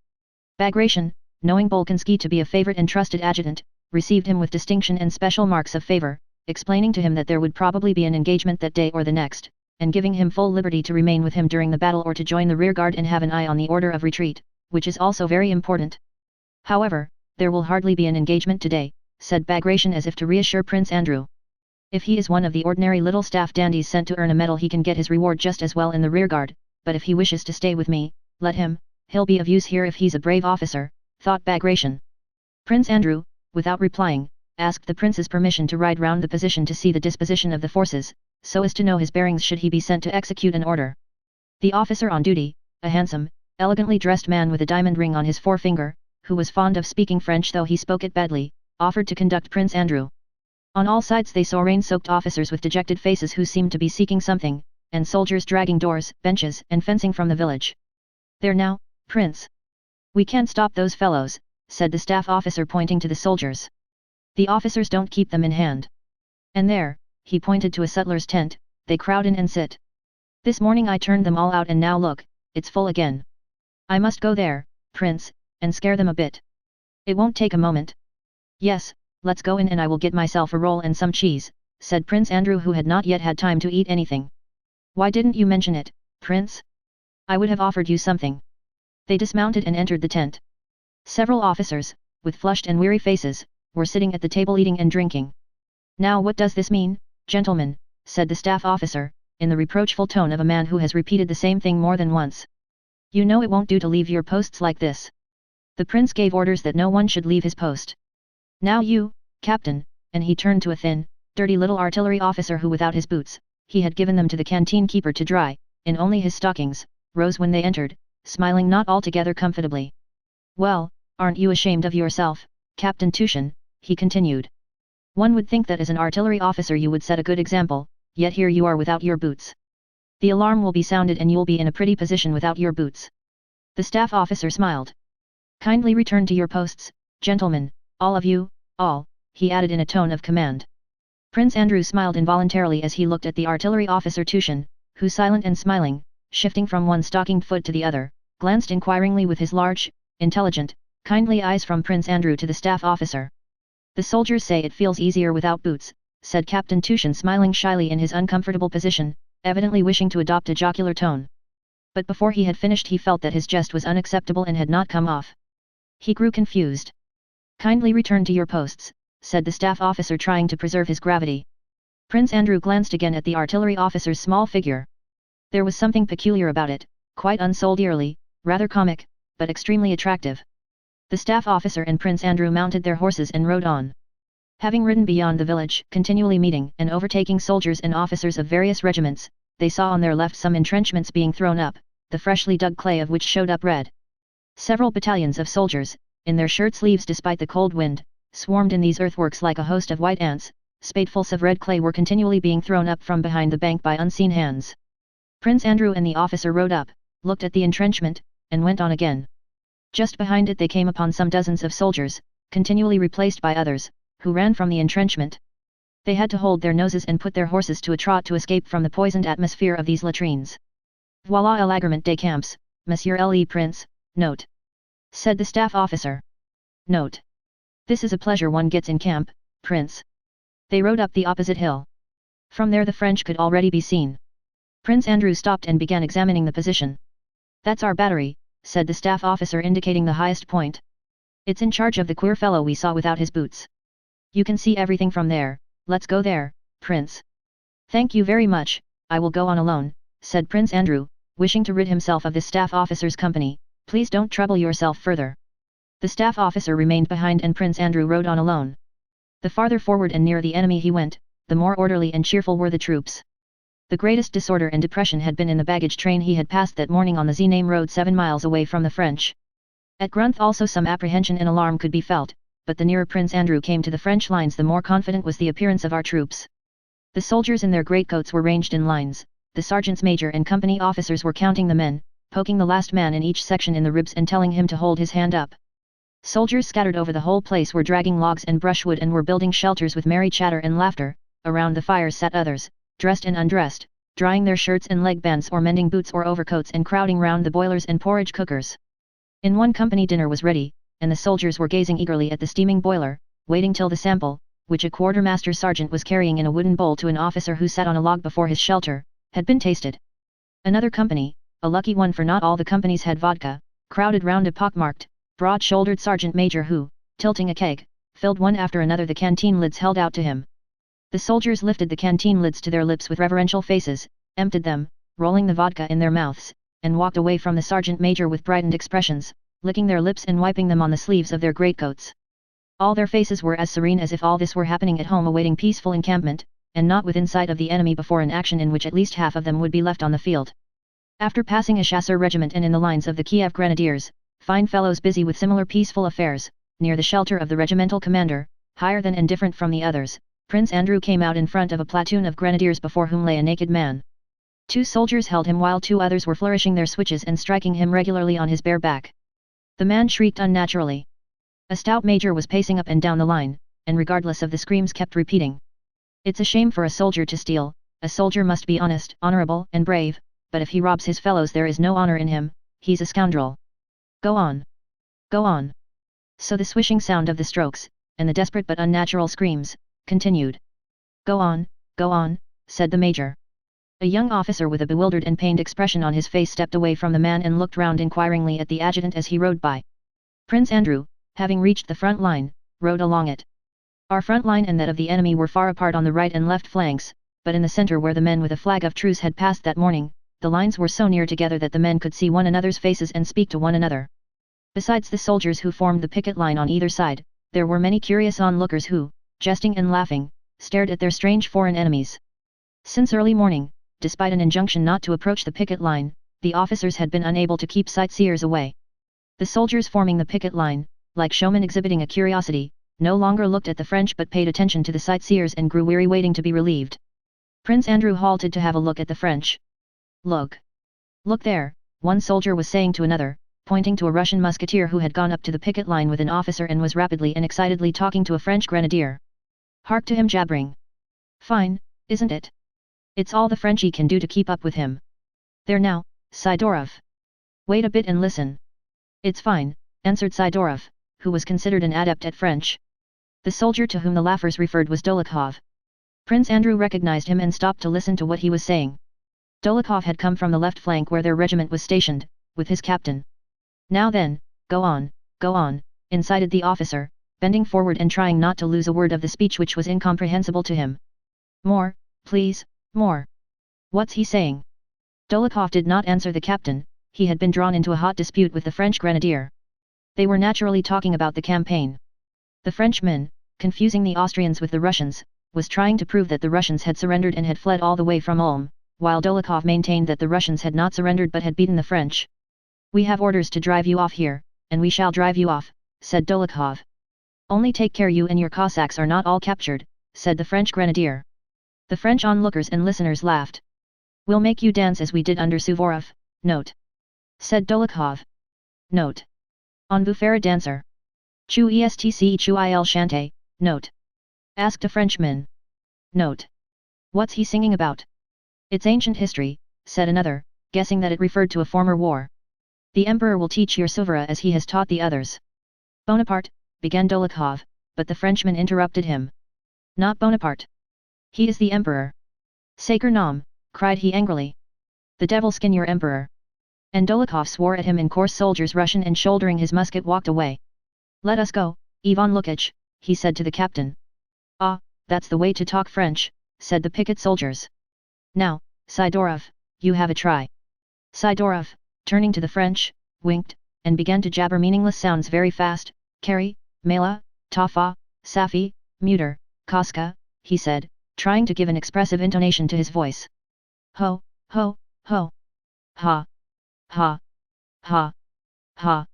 Bagration, knowing Bolkonsky to be a favorite and trusted adjutant, received him with distinction and special marks of favor, explaining to him that there would probably be an engagement that day or the next, and giving him full liberty to remain with him during the battle or to join the rearguard and have an eye on the order of retreat, which is also very important. However, there will hardly be an engagement today, said Bagration as if to reassure Prince Andrew. If he is one of the ordinary little staff dandies sent to earn a medal he can get his reward just as well in the rearguard, but if he wishes to stay with me, let him, he'll be of use here if he's a brave officer, thought Bagration. Prince Andrew, without replying, asked the prince's permission to ride round the position to see the disposition of the forces, so as to know his bearings should he be sent to execute an order. The officer on duty, a handsome, elegantly dressed man with a diamond ring on his forefinger, who was fond of speaking French though he spoke it badly, offered to conduct Prince Andrew. On all sides they saw rain-soaked officers with dejected faces who seemed to be seeking something, and soldiers dragging doors, benches and fencing from the village. There now, Prince. "We can't stop those fellows," said the staff officer pointing to the soldiers. "The officers don't keep them in hand. And there," he pointed to a sutler's tent, "they crowd in and sit. This morning I turned them all out and now look, it's full again. I must go there, Prince, and scare them a bit. It won't take a moment." "Yes, let's go in and I will get myself a roll and some cheese," said Prince Andrew, who had not yet had time to eat anything. "Why didn't you mention it, Prince? I would have offered you something." They dismounted and entered the tent. Several officers, with flushed and weary faces, were sitting at the table eating and drinking. "Now what does this mean, gentlemen?" said the staff officer, in the reproachful tone of a man who has repeated the same thing more than once. "You know it won't do to leave your posts like this." The prince gave orders that no one should leave his post. "Now you, Captain," and he turned to a thin, dirty little artillery officer who, without his boots, he had given them to the canteen keeper to dry, in only his stockings, rose when they entered, smiling not altogether comfortably. "Well, aren't you ashamed of yourself, Captain Tushin?" he continued. "One would think that as an artillery officer you would set a good example, yet here you are without your boots. The alarm will be sounded and you'll be in a pretty position without your boots." The staff officer smiled. "Kindly return to your posts, gentlemen, all of you, all," he added in a tone of command. Prince Andrew smiled involuntarily as he looked at the artillery officer Tushin, who, silent and smiling, shifting from one stockinged foot to the other, glanced inquiringly with his large, intelligent, kindly eyes from Prince Andrew to the staff officer. "The soldiers say it feels easier without boots," said Captain Tushin, smiling shyly in his uncomfortable position, evidently wishing to adopt a jocular tone. But before he had finished he felt that his jest was unacceptable and had not come off. He grew confused. "Kindly return to your posts," said the staff officer, trying to preserve his gravity. Prince Andrew glanced again at the artillery officer's small figure. There was something peculiar about it, quite unsoldierly, rather comic, but extremely attractive. The staff officer and Prince Andrew mounted their horses and rode on. Having ridden beyond the village, continually meeting and overtaking soldiers and officers of various regiments, they saw on their left some entrenchments being thrown up, the freshly dug clay of which showed up red. Several battalions of soldiers, in their shirt sleeves despite the cold wind, swarmed in these earthworks like a host of white ants. Spadefuls of red clay were continually being thrown up from behind the bank by unseen hands. Prince Andrew and the officer rode up, looked at the entrenchment, and went on again. Just behind it they came upon some dozens of soldiers, continually replaced by others, who ran from the entrenchment. They had to hold their noses and put their horses to a trot to escape from the poisoned atmosphere of these latrines. "Voilà l'égarement des camps, Monsieur le Prince, note," said the staff officer. "Note. This is a pleasure one gets in camp, Prince." They rode up the opposite hill. From there the French could already be seen. Prince Andrew stopped and began examining the position. "That's our battery," said the staff officer, indicating the highest point. "It's in charge of the queer fellow we saw without his boots. You can see everything from there. Let's go there, Prince." "Thank you very much, I will go on alone," said Prince Andrew, wishing to rid himself of this staff officer's company. "Please don't trouble yourself further." The staff officer remained behind and Prince Andrew rode on alone. The farther forward and near the enemy he went, the more orderly and cheerful were the troops. The greatest disorder and depression had been in the baggage train he had passed that morning on the Zname road 7 miles away from the French. At Grunth also some apprehension and alarm could be felt, but the nearer Prince Andrew came to the French lines the more confident was the appearance of our troops. The soldiers in their greatcoats were ranged in lines, the sergeants major and company officers were counting the men, poking the last man in each section in the ribs and telling him to hold his hand up. Soldiers scattered over the whole place were dragging logs and brushwood and were building shelters with merry chatter and laughter. Around the fires sat others, dressed and undressed, drying their shirts and leg bands or mending boots or overcoats and crowding round the boilers and porridge cookers. In one company dinner was ready, and the soldiers were gazing eagerly at the steaming boiler, waiting till the sample, which a quartermaster sergeant was carrying in a wooden bowl to an officer who sat on a log before his shelter, had been tasted. Another company, a lucky one for not all the companies had vodka, crowded round a pockmarked, broad-shouldered sergeant major who, tilting a keg, filled one after another the canteen lids held out to him. The soldiers lifted the canteen lids to their lips with reverential faces, emptied them, rolling the vodka in their mouths, and walked away from the sergeant major with brightened expressions, licking their lips and wiping them on the sleeves of their greatcoats. All their faces were as serene as if all this were happening at home awaiting peaceful encampment, and not within sight of the enemy before an action in which at least half of them would be left on the field. After passing a chasseur regiment and in the lines of the Kiev Grenadiers, fine fellows busy with similar peaceful affairs, near the shelter of the regimental commander, higher than and different from the others, Prince Andrew came out in front of a platoon of grenadiers before whom lay a naked man. 2 soldiers held him while 2 others were flourishing their switches and striking him regularly on his bare back. The man shrieked unnaturally. A stout major was pacing up and down the line, and regardless of the screams kept repeating. It's a shame for a soldier to steal, a soldier must be honest, honorable, and brave, but if he robs his fellows there is no honor in him, he's a scoundrel. Go on. Go on. So the swishing sound of the strokes, and the desperate but unnatural screams, continued. Go on, said the major. A young officer with a bewildered and pained expression on his face stepped away from the man and looked round inquiringly at the adjutant as he rode by. Prince Andrew, having reached the front line, rode along it. Our front line and that of the enemy were far apart on the right and left flanks, but in the center where the men with a flag of truce had passed that morning, the lines were so near together that the men could see one another's faces and speak to one another. Besides the soldiers who formed the picket line on either side, there were many curious onlookers who, jesting and laughing, stared at their strange foreign enemies. Since early morning, despite an injunction not to approach the picket line, the officers had been unable to keep sightseers away. The soldiers forming the picket line, like showmen exhibiting a curiosity, no longer looked at the French but paid attention to the sightseers and grew weary waiting to be relieved. Prince Andrew halted to have a look at the French. Look! Look there, one soldier was saying to another, pointing to a Russian musketeer who had gone up to the picket line with an officer and was rapidly and excitedly talking to a French grenadier. Hark to him jabbering. Fine, isn't it? It's all the Frenchy can do to keep up with him. There now, Sidorov. Wait a bit and listen. It's fine, answered Sidorov, who was considered an adept at French. The soldier to whom the laughers referred was Dolokhov. Prince Andrew recognized him and stopped to listen to what he was saying. Dolokhov had come from the left flank where their regiment was stationed, with his captain. Now then, go on, incited the officer, bending forward and trying not to lose a word of the speech which was incomprehensible to him. More, please, more. What's he saying? Dolokhov did not answer the captain, he had been drawn into a hot dispute with the French grenadier. They were naturally talking about the campaign. The Frenchman, confusing the Austrians with the Russians, was trying to prove that the Russians had surrendered and had fled all the way from Ulm, while Dolokhov maintained that the Russians had not surrendered but had beaten the French. We have orders to drive you off here, and we shall drive you off, said Dolokhov. Only take care you and your Cossacks are not all captured, said the French grenadier. The French onlookers and listeners laughed. We'll make you dance as we did under Suvorov, note. Said Dolokhov. Note. On vous faire dancer. Chu estc chu il chante, note. Asked a Frenchman. Note. What's he singing about? It's ancient history, said another, guessing that it referred to a former war. The Emperor will teach your Souvera as he has taught the others. Bonaparte, began Dolokhov, but the Frenchman interrupted him. Not Bonaparte. He is the Emperor. Sacre nom, cried he angrily. The devil skin your Emperor. And Dolokhov swore at him in coarse soldier's Russian and shouldering his musket walked away. Let us go, Ivan Lukich, he said to the captain. Ah, that's the way to talk French, said the picket soldiers. Now, Sidorov, you have a try. Sidorov, turning to the French, winked, and began to jabber meaningless sounds very fast. Kari, Mela, Tafa, Safi, Muter, Koska, he said, trying to give an expressive intonation to his voice. Ho, ho, ho. Ha. Ha. Ha. Ha.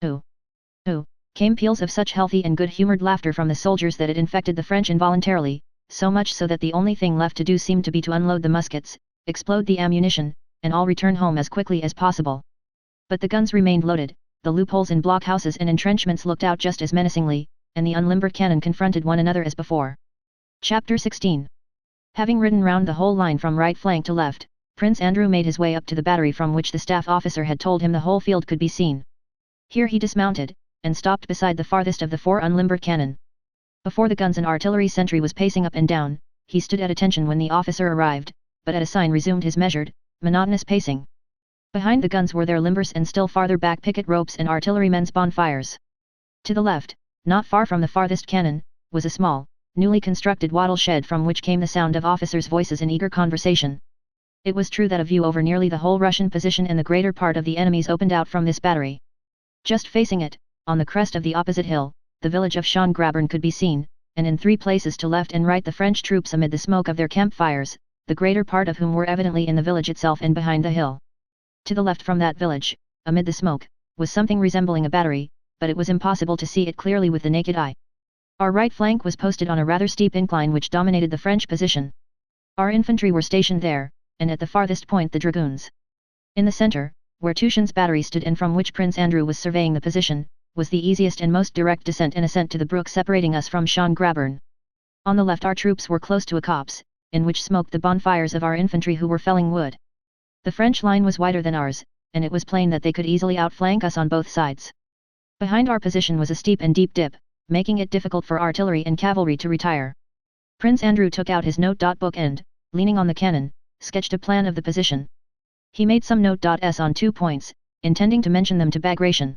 Ooh. Ooh. Came peals of such healthy and good-humored laughter from the soldiers that it infected the French involuntarily, so much so that the only thing left to do seemed to be to unload the muskets, explode the ammunition, and all return home as quickly as possible. But the guns remained loaded, the loopholes in blockhouses and entrenchments looked out just as menacingly, and the unlimbered cannon confronted one another as before. Chapter 16. Having ridden round the whole line from right flank to left, Prince Andrew made his way up to the battery from which the staff officer had told him the whole field could be seen. Here he dismounted, and stopped beside the farthest of the 4 unlimbered cannon. Before the guns an artillery sentry was pacing up and down, he stood at attention when the officer arrived, but at a sign resumed his measured, monotonous pacing. Behind the guns were their limbers and still farther back picket ropes and artillerymen's bonfires. To the left, not far from the farthest cannon, was a small, newly constructed wattle shed from which came the sound of officers' voices in eager conversation. It was true that a view over nearly the whole Russian position and the greater part of the enemy's opened out from this battery. Just facing it, on the crest of the opposite hill, the village of Schöngrabern could be seen, and in 3 places to left and right the French troops amid the smoke of their campfires, the greater part of whom were evidently in the village itself and behind the hill. To the left from that village, amid the smoke, was something resembling a battery, but it was impossible to see it clearly with the naked eye. Our right flank was posted on a rather steep incline which dominated the French position. Our infantry were stationed there, and at the farthest point the dragoons. In the center, where Tushin's battery stood and from which Prince Andrew was surveying the position, was the easiest and most direct descent and ascent to the brook separating us from Schöngrabern. On the left our troops were close to a copse, in which smoked the bonfires of our infantry who were felling wood. The French line was wider than ours, and it was plain that they could easily outflank us on both sides. Behind our position was a steep and deep dip, making it difficult for artillery and cavalry to retire. Prince Andrew took out his note-book and, leaning on the cannon, sketched a plan of the position. He made some notes on 2 points, intending to mention them to Bagration.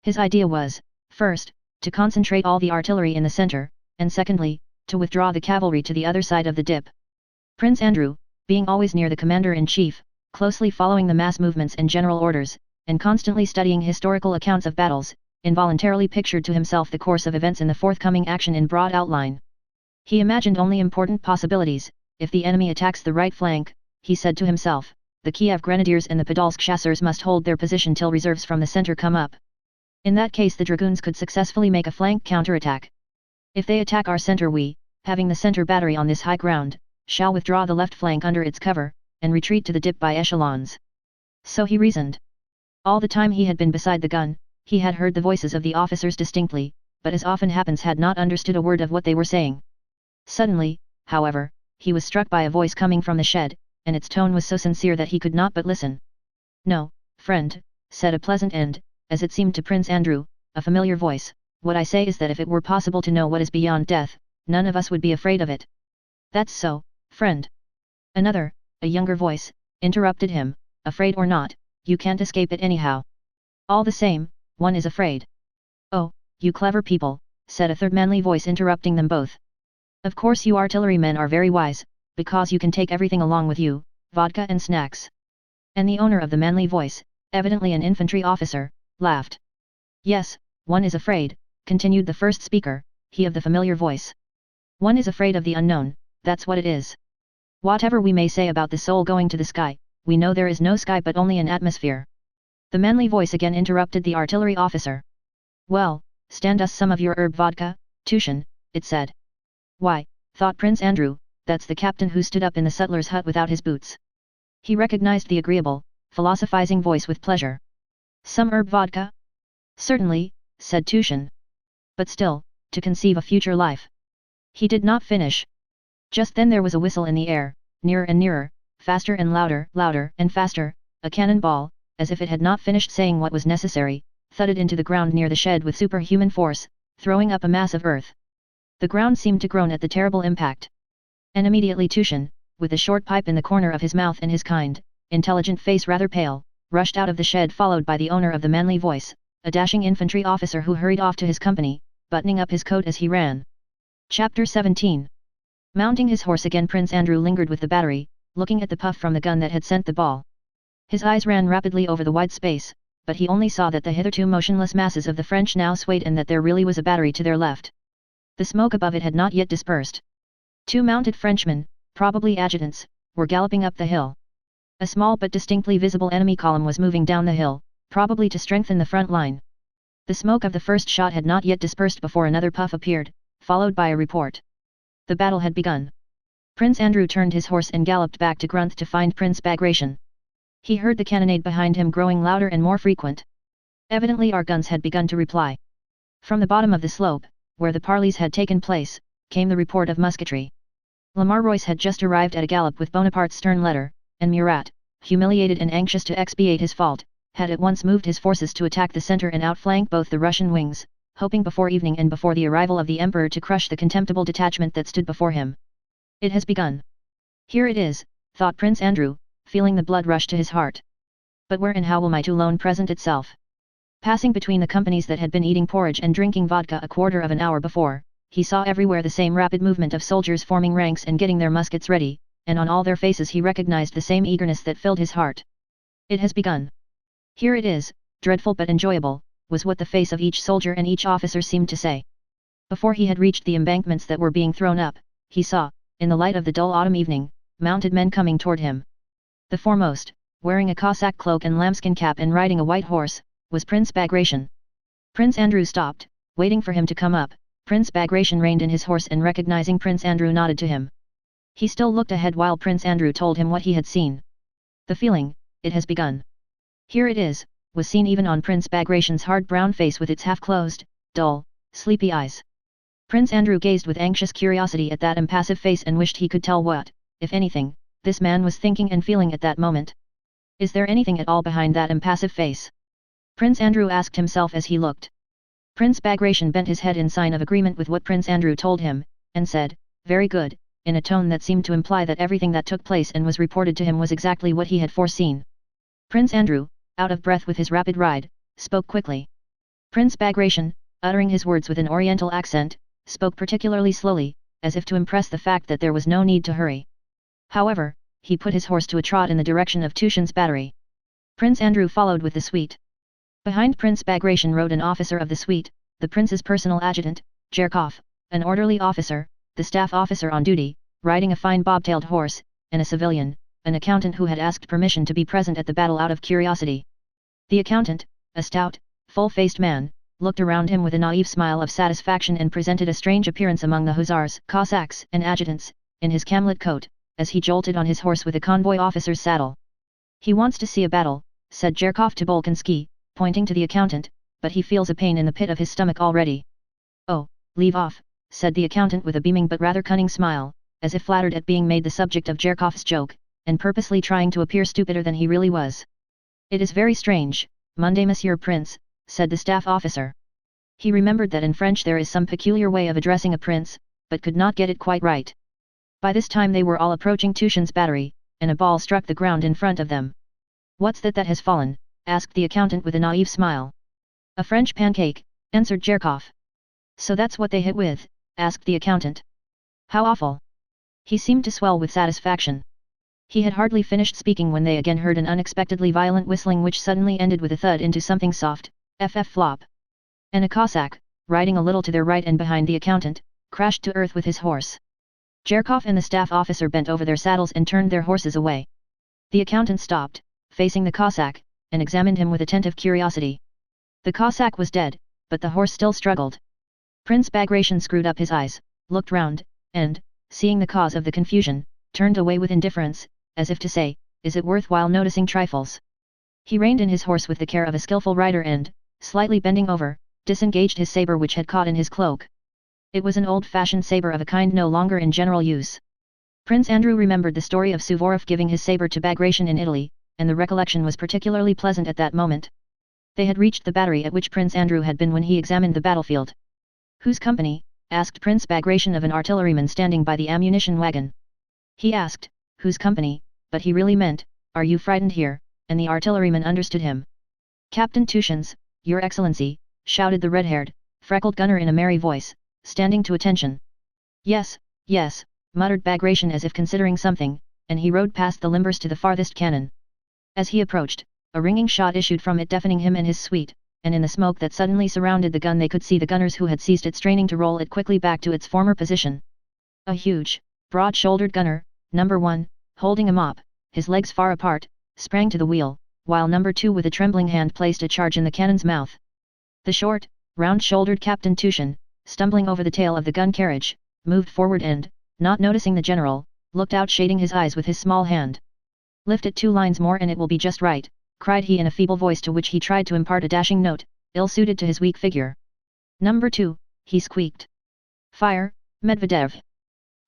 His idea was, first, to concentrate all the artillery in the center, and secondly, to withdraw the cavalry to the other side of the dip. Prince Andrew, being always near the commander-in-chief, closely following the mass movements and general orders, and constantly studying historical accounts of battles, involuntarily pictured to himself the course of events in the forthcoming action in broad outline. He imagined only important possibilities. If the enemy attacks the right flank, he said to himself, the Kiev Grenadiers and the Podolsk Chasseurs must hold their position till reserves from the center come up. In that case the dragoons could successfully make a flank counterattack. If they attack our center we, having the center battery on this high ground, shall withdraw the left flank under its cover, and retreat to the dip by echelons. So he reasoned. All the time he had been beside the gun, he had heard the voices of the officers distinctly, but as often happens had not understood a word of what they were saying. Suddenly, however, he was struck by a voice coming from the shed, and its tone was so sincere that he could not but listen. "No, friend," said a pleasant and, as it seemed to Prince Andrew, a familiar voice, "what I say is that if it were possible to know what is beyond death, none of us would be afraid of it." "That's so, friend." Another, a younger voice, interrupted him, "Afraid or not, you can't escape it anyhow. All the same, one is afraid." "Oh, you clever people," said a third manly voice interrupting them both. "Of course you artillerymen are very wise, because you can take everything along with you, vodka and snacks." And the owner of the manly voice, evidently an infantry officer, laughed. "Yes, one is afraid," continued the first speaker, he of the familiar voice. "One is afraid of the unknown, that's what it is. Whatever we may say about the soul going to the sky, we know there is no sky but only an atmosphere." The manly voice again interrupted the artillery officer. "Well, stand us some of your herb vodka, Tushin," it said. "Why," thought Prince Andrew, "that's the captain who stood up in the sutler's hut without his boots." He recognized the agreeable, philosophizing voice with pleasure. "Some herb vodka?" "Certainly," said Tushin. "But still, to conceive a future life." He did not finish. Just then there was a whistle in the air, nearer and nearer, faster and louder, louder and faster. A cannon ball, as if it had not finished saying what was necessary, thudded into the ground near the shed with superhuman force, throwing up a mass of earth. The ground seemed to groan at the terrible impact. And immediately Tushin, with a short pipe in the corner of his mouth and his kind, intelligent face rather pale, rushed out of the shed followed by the owner of the manly voice, a dashing infantry officer who hurried off to his company, buttoning up his coat as he ran. Chapter 17. Mounting his horse again, Prince Andrew lingered with the battery, looking at the puff from the gun that had sent the ball. His eyes ran rapidly over the wide space, but he only saw that the hitherto motionless masses of the French now swayed and that there really was a battery to their left. The smoke above it had not yet dispersed. 2 mounted Frenchmen, probably adjutants, were galloping up the hill. A small but distinctly visible enemy column was moving down the hill, probably to strengthen the front line. The smoke of the first shot had not yet dispersed before another puff appeared, followed by a report. The battle had begun. Prince Andrew turned his horse and galloped back to Grunth to find Prince Bagration. He heard the cannonade behind him growing louder and more frequent. Evidently our guns had begun to reply. From the bottom of the slope, where the parleys had taken place, came the report of musketry. Lamar-Royce had just arrived at a gallop with Bonaparte's stern letter, and Murat, humiliated and anxious to expiate his fault, had at once moved his forces to attack the center and outflank both the Russian wings, hoping before evening and before the arrival of the Emperor to crush the contemptible detachment that stood before him. It has begun. Here it is, thought Prince Andrew, feeling the blood rush to his heart. But where and how will my Toulon present itself? Passing between the companies that had been eating porridge and drinking vodka a quarter of an hour before, he saw everywhere the same rapid movement of soldiers forming ranks and getting their muskets ready, and on all their faces he recognized the same eagerness that filled his heart. It has begun. Here it is, dreadful but enjoyable, was what the face of each soldier and each officer seemed to say. Before he had reached the embankments that were being thrown up, he saw, in the light of the dull autumn evening, mounted men coming toward him. The foremost, wearing a Cossack cloak and lambskin cap and riding a white horse, was Prince Bagration. Prince Andrew stopped, waiting for him to come up. Prince Bagration reined in his horse and recognizing Prince Andrew nodded to him. He still looked ahead while Prince Andrew told him what he had seen. The feeling, it has begun. Here it is, was seen even on Prince Bagration's hard brown face with its half-closed, dull, sleepy eyes. Prince Andrew gazed with anxious curiosity at that impassive face and wished he could tell what, if anything, this man was thinking and feeling at that moment. Is there anything at all behind that impassive face? Prince Andrew asked himself as he looked. Prince Bagration bent his head in sign of agreement with what Prince Andrew told him, and said, "Very good," in a tone that seemed to imply that everything that took place and was reported to him was exactly what he had foreseen. Prince Andrew, out of breath with his rapid ride, spoke quickly. Prince Bagration, uttering his words with an oriental accent, spoke particularly slowly, as if to impress the fact that there was no need to hurry. However, he put his horse to a trot in the direction of Tushin's battery. Prince Andrew followed with the suite. Behind Prince Bagration rode an officer of the suite, the prince's personal adjutant, Jerkov, an orderly officer, the staff officer on duty, riding a fine bobtailed horse, and a civilian, an accountant who had asked permission to be present at the battle out of curiosity. The accountant, a stout, full-faced man, looked around him with a naive smile of satisfaction and presented a strange appearance among the hussars, Cossacks, and adjutants, in his camlet coat, as he jolted on his horse with a convoy officer's saddle. "He wants to see a battle," said Jerkov to Bolkonsky, pointing to the accountant, "but he feels a pain in the pit of his stomach already." "Oh, leave off," said the accountant with a beaming but rather cunning smile, as if flattered at being made the subject of Jerkov's joke, and purposely trying to appear stupider than he really was. "It is very strange, Monsieur Prince," said the staff officer. He remembered that in French there is some peculiar way of addressing a prince, but could not get it quite right. By this time they were all approaching Tushin's battery, and a ball struck the ground in front of them. "What's that has fallen?" asked the accountant with a naive smile. "A French pancake," answered Jerkov. "So that's what they hit with?" asked the accountant. "How awful!" He seemed to swell with satisfaction. He had hardly finished speaking when they again heard an unexpectedly violent whistling which suddenly ended with a thud into something soft, flop. And a Cossack, riding a little to their right and behind the accountant, crashed to earth with his horse. Jerkov and the staff officer bent over their saddles and turned their horses away. The accountant stopped, facing the Cossack, and examined him with attentive curiosity. The Cossack was dead, but the horse still struggled. Prince Bagration screwed up his eyes, looked round, and, seeing the cause of the confusion, turned away with indifference, as if to say, "Is it worthwhile noticing trifles?" He reined in his horse with the care of a skillful rider and, slightly bending over, disengaged his saber which had caught in his cloak. It was an old-fashioned saber of a kind no longer in general use. Prince Andrew remembered the story of Suvorov giving his saber to Bagration in Italy, and the recollection was particularly pleasant at that moment. They had reached the battery at which Prince Andrew had been when he examined the battlefield. "Whose company?" asked Prince Bagration of an artilleryman standing by the ammunition wagon. He asked, "Whose company?" but he really meant, "Are you frightened here?" and the artilleryman understood him. "Captain Tushin's, Your Excellency," shouted the red-haired, freckled gunner in a merry voice, standing to attention. "Yes, yes," muttered Bagration as if considering something, and he rode past the limbers to the farthest cannon. As he approached, a ringing shot issued from it deafening him and his suite, and in the smoke that suddenly surrounded the gun they could see the gunners who had seized it straining to roll it quickly back to its former position. A huge, broad-shouldered gunner, number 1, holding a mop, his legs far apart, sprang to the wheel, while number 2 with a trembling hand placed a charge in the cannon's mouth. The short, round-shouldered Captain Tushin, stumbling over the tail of the gun carriage, moved forward and, not noticing the general, looked out shading his eyes with his small hand. "Lift it 2 lines more and it will be just right," cried he in a feeble voice to which he tried to impart a dashing note, ill-suited to his weak figure. "Number 2, he squeaked. "Fire, Medvedev!"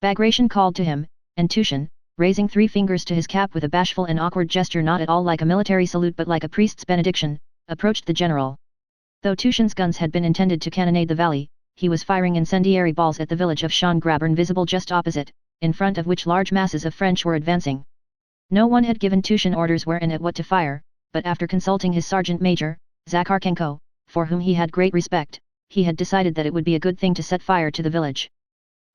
Bagration called to him, and Tushin, raising 3 fingers to his cap with a bashful and awkward gesture not at all like a military salute but like a priest's benediction, approached the general. Though Tushin's guns had been intended to cannonade the valley, he was firing incendiary balls at the village of Schöngrabern visible just opposite, in front of which large masses of French were advancing. No one had given Tushin orders where and at what to fire, but after consulting his sergeant major, Zakharchenko, for whom he had great respect, he had decided that it would be a good thing to set fire to the village.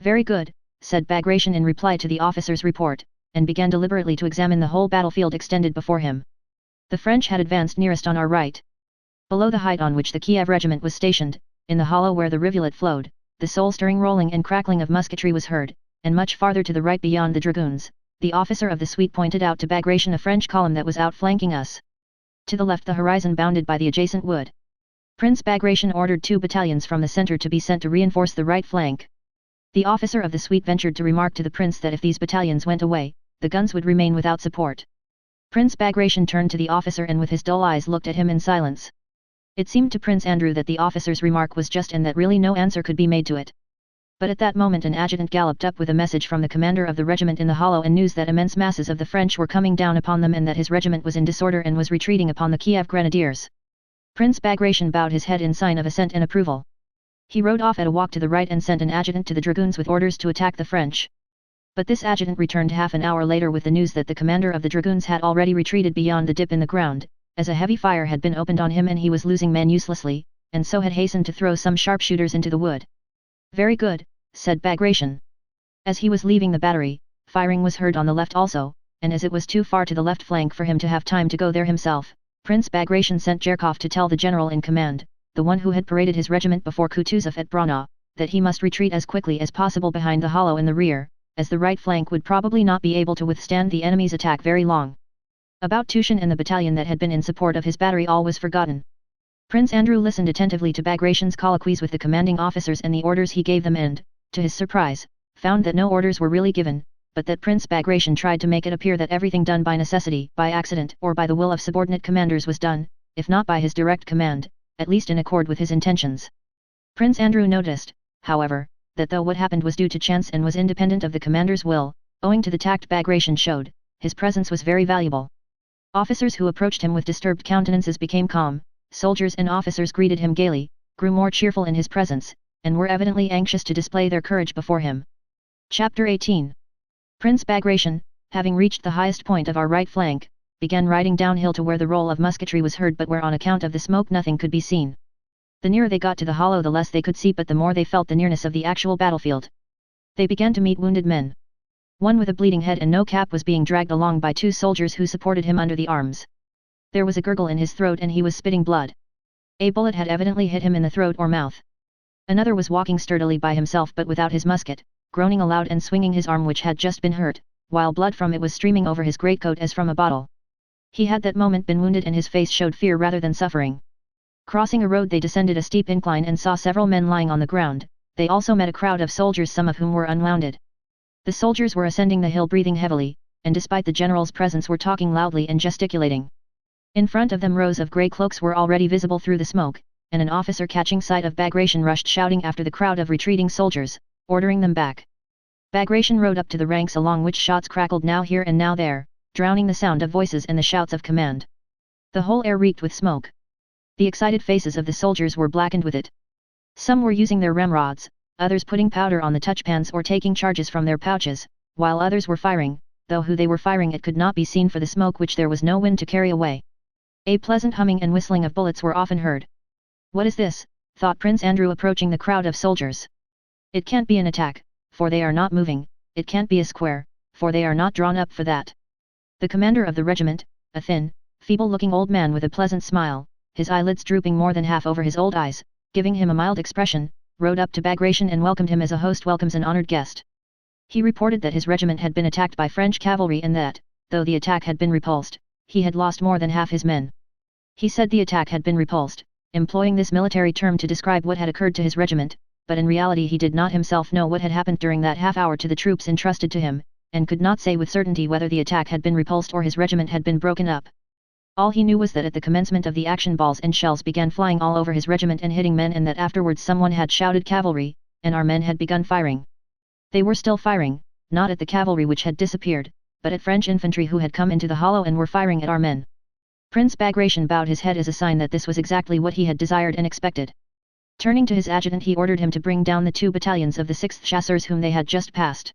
"Very good," said Bagration in reply to the officer's report, and began deliberately to examine the whole battlefield extended before him. The French had advanced nearest on our right. Below the height on which the Kiev regiment was stationed, in the hollow where the rivulet flowed, the soul-stirring rolling and crackling of musketry was heard, and much farther to the right beyond the dragoons, the officer of the suite pointed out to Bagration a French column that was outflanking us. To the left the horizon bounded by the adjacent wood. Prince Bagration ordered 2 battalions from the center to be sent to reinforce the right flank. The officer of the suite ventured to remark to the prince that if these battalions went away, the guns would remain without support. Prince Bagration turned to the officer and with his dull eyes looked at him in silence. It seemed to Prince Andrew that the officer's remark was just and that really no answer could be made to it. But at that moment an adjutant galloped up with a message from the commander of the regiment in the hollow and news that immense masses of the French were coming down upon them and that his regiment was in disorder and was retreating upon the Kiev Grenadiers. Prince Bagration bowed his head in sign of assent and approval. He rode off at a walk to the right and sent an adjutant to the dragoons with orders to attack the French. But this adjutant returned half an hour later with the news that the commander of the dragoons had already retreated beyond the dip in the ground, as a heavy fire had been opened on him and he was losing men uselessly, and so had hastened to throw some sharpshooters into the wood. Very good, said Bagration. As he was leaving the battery, firing was heard on the left also, and as it was too far to the left flank for him to have time to go there himself, Prince Bagration sent Jerkov to tell the general in command, the one who had paraded his regiment before Kutuzov at Brana, that he must retreat as quickly as possible behind the hollow in the rear, as the right flank would probably not be able to withstand the enemy's attack very long. About Tushin and the battalion that had been in support of his battery all was forgotten. Prince Andrew listened attentively to Bagration's colloquies with the commanding officers and the orders he gave them and, to his surprise, found that no orders were really given, but that Prince Bagration tried to make it appear that everything done by necessity, by accident or by the will of subordinate commanders was done, if not by his direct command, at least in accord with his intentions. Prince Andrew noticed, however, that though what happened was due to chance and was independent of the commander's will, owing to the tact Bagration showed, his presence was very valuable. Officers who approached him with disturbed countenances became calm, soldiers and officers greeted him gaily, grew more cheerful in his presence, and were evidently anxious to display their courage before him. Chapter 18. Prince Bagration, having reached the highest point of our right flank, began riding downhill to where the roll of musketry was heard but where on account of the smoke nothing could be seen. The nearer they got to the hollow the less they could see but the more they felt the nearness of the actual battlefield. They began to meet wounded men. One with a bleeding head and no cap was being dragged along by two soldiers who supported him under the arms. There was a gurgle in his throat and he was spitting blood. A bullet had evidently hit him in the throat or mouth. Another was walking sturdily by himself but without his musket, groaning aloud and swinging his arm which had just been hurt, while blood from it was streaming over his greatcoat as from a bottle. He had that moment been wounded and his face showed fear rather than suffering. Crossing a road they descended a steep incline and saw several men lying on the ground. They also met a crowd of soldiers, some of whom were unwounded. The soldiers were ascending the hill breathing heavily, and despite the general's presence were talking loudly and gesticulating. In front of them rows of grey cloaks were already visible through the smoke, and an officer catching sight of Bagration rushed shouting after the crowd of retreating soldiers, ordering them back. Bagration rode up to the ranks along which shots crackled now here and now there, drowning the sound of voices and the shouts of command. The whole air reeked with smoke. The excited faces of the soldiers were blackened with it. Some were using their ramrods, others putting powder on the touchpans or taking charges from their pouches, while others were firing, though who they were firing it could not be seen for the smoke which there was no wind to carry away. A pleasant humming and whistling of bullets were often heard. What is this? Thought Prince Andrew approaching the crowd of soldiers. It can't be an attack, for they are not moving, it can't be a square, for they are not drawn up for that. The commander of the regiment, a thin, feeble-looking old man with a pleasant smile, his eyelids drooping more than half over his old eyes, giving him a mild expression, rode up to Bagration and welcomed him as a host welcomes an honored guest. He reported that his regiment had been attacked by French cavalry and that, though the attack had been repulsed, he had lost more than half his men. He said the attack had been repulsed, employing this military term to describe what had occurred to his regiment, but in reality he did not himself know what had happened during that half hour to the troops entrusted to him, and could not say with certainty whether the attack had been repulsed or his regiment had been broken up. All he knew was that at the commencement of the action balls and shells began flying all over his regiment and hitting men and that afterwards someone had shouted cavalry, and our men had begun firing. They were still firing, not at the cavalry which had disappeared, but at French infantry who had come into the hollow and were firing at our men. Prince Bagration bowed his head as a sign that this was exactly what he had desired and expected. Turning to his adjutant he ordered him to bring down the 2 battalions of the 6th Chasseurs whom they had just passed.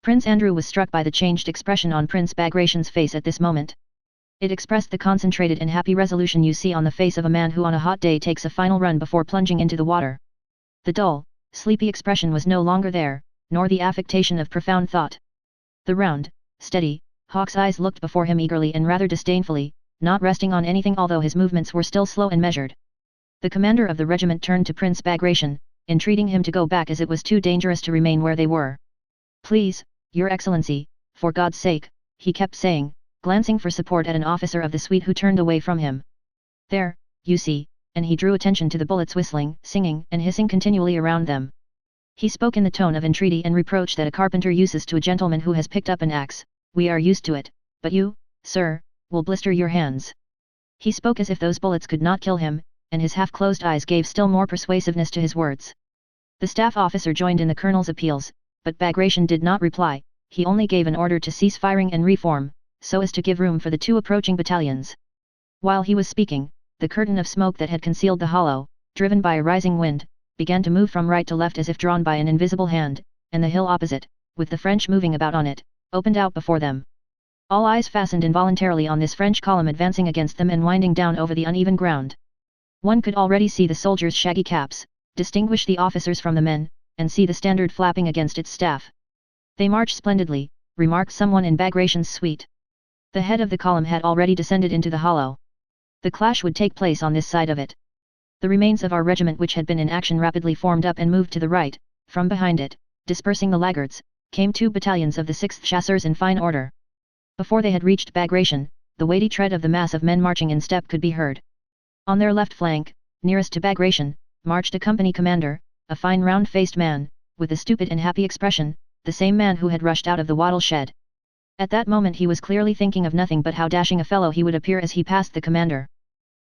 Prince Andrew was struck by the changed expression on Prince Bagration's face at this moment. It expressed the concentrated and happy resolution you see on the face of a man who on a hot day takes a final run before plunging into the water. The dull, sleepy expression was no longer there, nor the affectation of profound thought. The round, steady, hawk's eyes looked before him eagerly and rather disdainfully, not resting on anything although his movements were still slow and measured. The commander of the regiment turned to Prince Bagration, entreating him to go back as it was too dangerous to remain where they were. Please, Your Excellency, for God's sake, he kept saying, glancing for support at an officer of the suite who turned away from him. There, you see, and he drew attention to the bullets whistling, singing and hissing continually around them. He spoke in the tone of entreaty and reproach that a carpenter uses to a gentleman who has picked up an axe. We are used to it, but you, sir, will blister your hands." He spoke as if those bullets could not kill him, and his half-closed eyes gave still more persuasiveness to his words. The staff officer joined in the colonel's appeals, but Bagration did not reply. He only gave an order to cease firing and reform, so as to give room for the 2 approaching battalions. While he was speaking, the curtain of smoke that had concealed the hollow, driven by a rising wind, began to move from right to left as if drawn by an invisible hand, and the hill opposite, with the French moving about on it, opened out before them. All eyes fastened involuntarily on this French column advancing against them and winding down over the uneven ground. One could already see the soldiers' shaggy caps, distinguish the officers from the men, and see the standard flapping against its staff. "They march splendidly," remarked someone in Bagration's suite. The head of the column had already descended into the hollow. The clash would take place on this side of it. The remains of our regiment which had been in action rapidly formed up and moved to the right. From behind it, dispersing the laggards, came 2 battalions of the 6th Chasseurs in fine order. Before they had reached Bagration, the weighty tread of the mass of men marching in step could be heard. On their left flank, nearest to Bagration, marched a company commander, a fine round-faced man, with a stupid and happy expression, the same man who had rushed out of the wattle shed. At that moment he was clearly thinking of nothing but how dashing a fellow he would appear as he passed the commander.